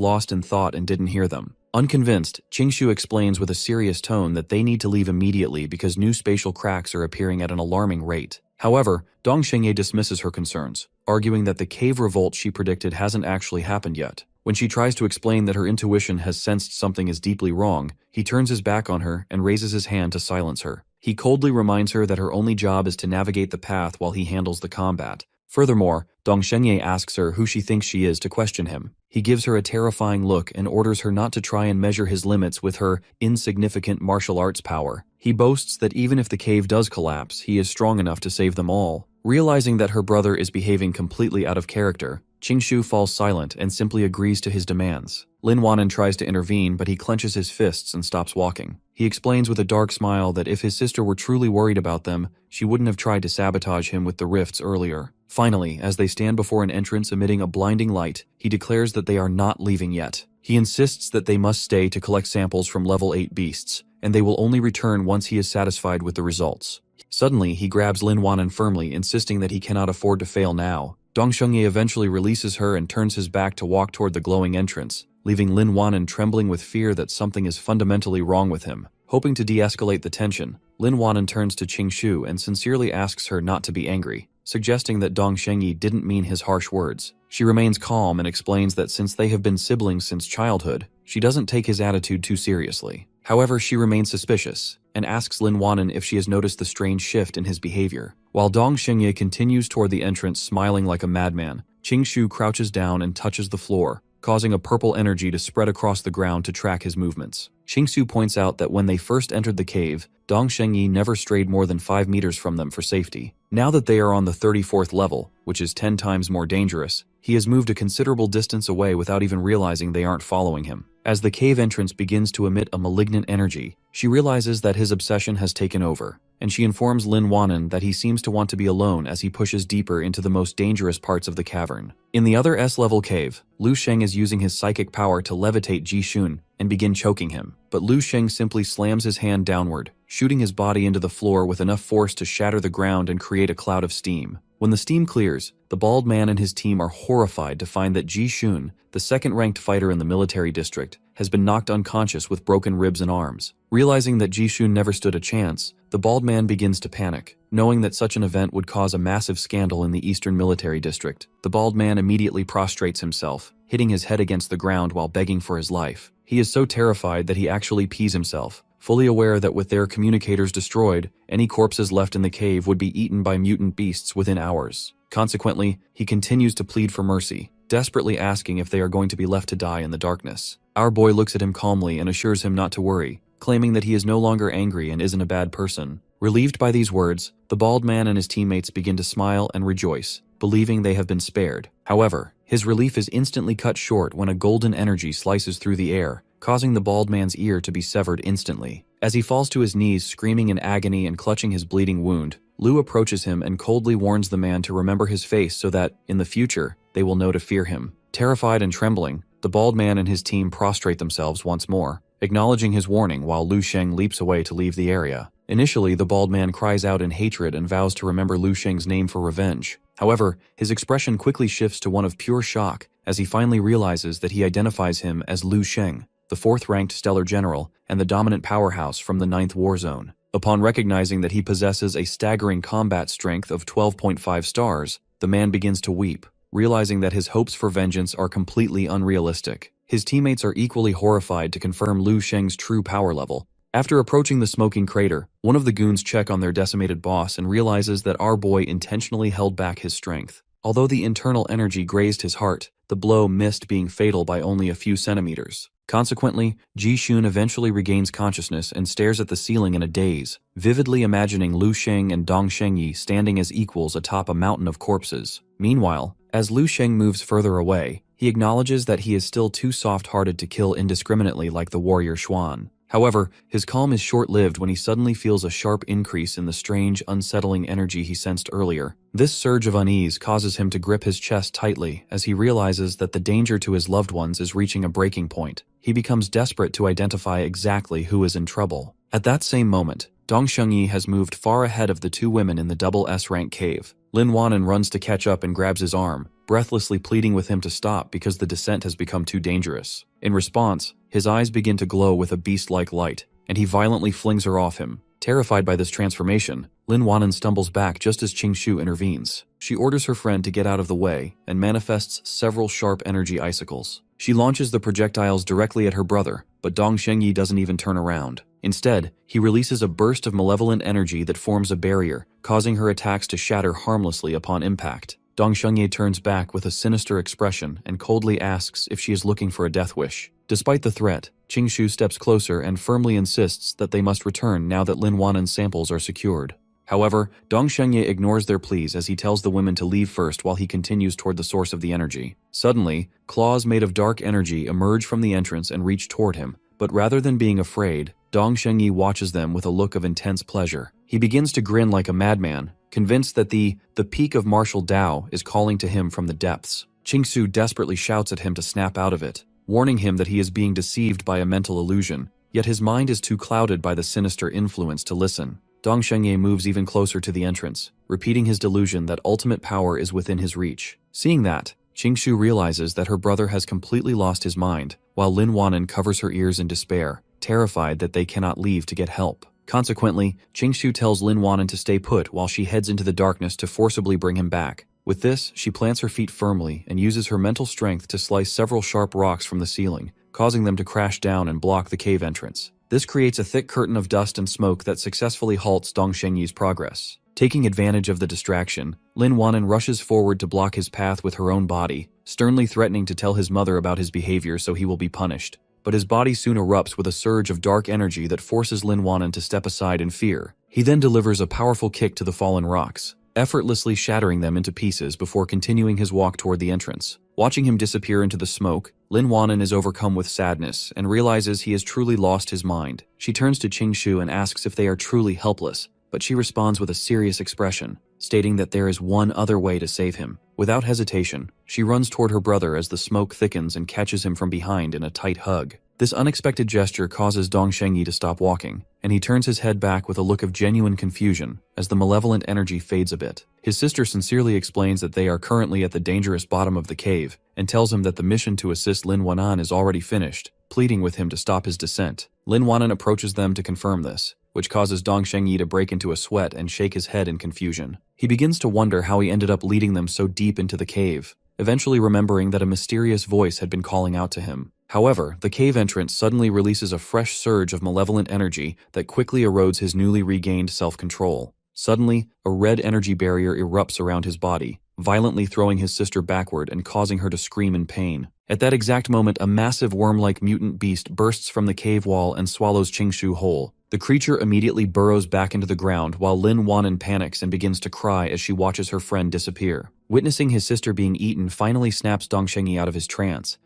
lost in thought and didn't hear them. Unconvinced, Qingshu explains with a serious tone that they need to leave immediately because new spatial cracks are appearing at an alarming rate. However, Dong Shengye dismisses her concerns, arguing that the cave revolt she predicted hasn't actually happened yet. When she tries to explain that her intuition has sensed something is deeply wrong, he turns his back on her and raises his hand to silence her. He coldly reminds her that her only job is to navigate the path while he handles the combat. Furthermore, Dong Shengye asks her who she thinks she is to question him. He gives her a terrifying look and orders her not to try and measure his limits with her insignificant martial arts power. He boasts that even if the cave does collapse, he is strong enough to save them all. Realizing that her brother is behaving completely out of character, Qingshu falls silent and simply agrees to his demands. Lin Wanan tries to intervene, but he clenches his fists and stops walking. He explains with a dark smile that if his sister were truly worried about them, she wouldn't have tried to sabotage him with the rifts earlier. Finally, as they stand before an entrance emitting a blinding light, he declares that they are not leaving yet. He insists that they must stay to collect samples from level 8 beasts, and they will only return once he is satisfied with the results. Suddenly, he grabs Lin Wanan firmly, insisting that he cannot afford to fail now. Dong Shengye eventually releases her and turns his back to walk toward the glowing entrance, leaving Lin Wanan trembling with fear that something is fundamentally wrong with him. Hoping to de-escalate the tension, Lin Wanan turns to Qingshu and sincerely asks her not to be angry, suggesting that Dong Shengye didn't mean his harsh words. She remains calm and explains that since they have been siblings since childhood, she doesn't take his attitude too seriously. However, she remains suspicious and asks Lin Wanan if she has noticed the strange shift in his behavior. While Dong Shengye continues toward the entrance smiling like a madman, Qingshu crouches down and touches the floor, causing a purple energy to spread across the ground to track his movements. Qingshu points out that when they first entered the cave, Dong Shengye never strayed more than 5 meters from them for safety. Now that they are on the 34th level, which is 10 times more dangerous, he has moved a considerable distance away without even realizing they aren't following him. As the cave entrance begins to emit a malignant energy, she realizes that his obsession has taken over, and she informs Lin Wanan that he seems to want to be alone as he pushes deeper into the most dangerous parts of the cavern. In the other S-level cave, Lu Sheng is using his psychic power to levitate Ji Shun and begin choking him, but Lu Sheng simply slams his hand downward, shooting his body into the floor with enough force to shatter the ground and create a cloud of steam. When the steam clears, the bald man and his team are horrified to find that Ji Shun, the second-ranked fighter in the military district, has been knocked unconscious with broken ribs and arms. Realizing that Ji Shun never stood a chance, the bald man begins to panic. Knowing that such an event would cause a massive scandal in the eastern military district, the bald man immediately prostrates himself, hitting his head against the ground while begging for his life. He is so terrified that he actually pees himself, fully aware that with their communicators destroyed, any corpses left in the cave would be eaten by mutant beasts within hours. Consequently, he continues to plead for mercy, desperately asking if they are going to be left to die in the darkness. Our boy looks at him calmly and assures him not to worry, claiming that he is no longer angry and isn't a bad person. Relieved by these words, the bald man and his teammates begin to smile and rejoice, believing they have been spared. However, his relief is instantly cut short when a golden energy slices through the air, causing the bald man's ear to be severed instantly. As he falls to his knees, screaming in agony and clutching his bleeding wound, Lu approaches him and coldly warns the man to remember his face so that, in the future, they will know to fear him. Terrified and trembling, the bald man and his team prostrate themselves once more, acknowledging his warning while Lu Sheng leaps away to leave the area. Initially, the bald man cries out in hatred and vows to remember Lu Sheng's name for revenge. However, his expression quickly shifts to one of pure shock as he finally realizes that he identifies him as Lu Sheng, the 4th-ranked stellar general and the dominant powerhouse from the 9th war zone. Upon recognizing that he possesses a staggering combat strength of 12.5 stars, the man begins to weep, realizing that his hopes for vengeance are completely unrealistic. His teammates are equally horrified to confirm Lu Sheng's true power level. After approaching the smoking crater, one of the goons check on their decimated boss and realizes that our boy intentionally held back his strength. Although the internal energy grazed his heart, the blow missed being fatal by only a few centimeters. Consequently, Ji Shun eventually regains consciousness and stares at the ceiling in a daze, vividly imagining Lu Sheng and Dong Shengye standing as equals atop a mountain of corpses. Meanwhile, as Lu Sheng moves further away, he acknowledges that he is still too soft-hearted to kill indiscriminately like the warrior Xuan. However, his calm is short-lived when he suddenly feels a sharp increase in the strange, unsettling energy he sensed earlier. This surge of unease causes him to grip his chest tightly as he realizes that the danger to his loved ones is reaching a breaking point. He becomes desperate to identify exactly who is in trouble. At that same moment, Dong Shengye has moved far ahead of the 2 women in the double S-rank cave. Lin Wanan runs to catch up and grabs his arm, breathlessly pleading with him to stop because the descent has become too dangerous. In response, his eyes begin to glow with a beast-like light, and he violently flings her off him. Terrified by this transformation, Lin Wanan stumbles back just as Qingshu intervenes. She orders her friend to get out of the way and manifests several sharp energy icicles. She launches the projectiles directly at her brother, but Dong Shengye doesn't even turn around. Instead, he releases a burst of malevolent energy that forms a barrier, causing her attacks to shatter harmlessly upon impact. Dong Shengye turns back with a sinister expression and coldly asks if she is looking for a death wish. Despite the threat, Qingshu steps closer and firmly insists that they must return now that Lin Wanan's samples are secured. However, Dong Shengye ignores their pleas as he tells the women to leave first while he continues toward the source of the energy. Suddenly, claws made of dark energy emerge from the entrance and reach toward him, but rather than being afraid, Dong Shengye watches them with a look of intense pleasure. He begins to grin like a madman, convinced that the peak of martial Tao is calling to him from the depths. Qingsu desperately shouts at him to snap out of it, warning him that he is being deceived by a mental illusion, yet his mind is too clouded by the sinister influence to listen. Dong Shengye moves even closer to the entrance, repeating his delusion that ultimate power is within his reach. Seeing that, Qingshu realizes that her brother has completely lost his mind, while Lin Wanan covers her ears in despair, terrified that they cannot leave to get help. Consequently, Qingshu tells Lin Wanan to stay put while she heads into the darkness to forcibly bring him back. With this, she plants her feet firmly and uses her mental strength to slice several sharp rocks from the ceiling, causing them to crash down and block the cave entrance. This creates a thick curtain of dust and smoke that successfully halts Dong Shengye's progress. Taking advantage of the distraction, Lin Wanan rushes forward to block his path with her own body, sternly threatening to tell his mother about his behavior so he will be punished. But his body soon erupts with a surge of dark energy that forces Lin Wanan to step aside in fear. He then delivers a powerful kick to the fallen rocks, effortlessly shattering them into pieces before continuing his walk toward the entrance. Watching him disappear into the smoke, Lin Wanan is overcome with sadness and realizes he has truly lost his mind. She turns to Qingshu and asks if they are truly helpless, but she responds with a serious expression, stating that there is one other way to save him. Without hesitation, she runs toward her brother as the smoke thickens and catches him from behind in a tight hug. This unexpected gesture causes Dong Shengye to stop walking, and he turns his head back with a look of genuine confusion as the malevolent energy fades a bit. His sister sincerely explains that they are currently at the dangerous bottom of the cave and tells him that the mission to assist Lin Wanan is already finished, pleading with him to stop his descent. Lin Wanan approaches them to confirm this, which causes Dong Shengye to break into a sweat and shake his head in confusion. He begins to wonder how he ended up leading them so deep into the cave, eventually remembering that a mysterious voice had been calling out to him. However, the cave entrance suddenly releases a fresh surge of malevolent energy that quickly erodes his newly regained self-control. Suddenly, a red energy barrier erupts around his body, violently throwing his sister backward and causing her to scream in pain. At that exact moment, a massive worm-like mutant beast bursts from the cave wall and swallows Qingshu whole. The creature immediately burrows back into the ground while Lin Wanan panics and begins to cry as she watches her friend disappear. Witnessing his sister being eaten finally snaps Dong Shengye out of his trance,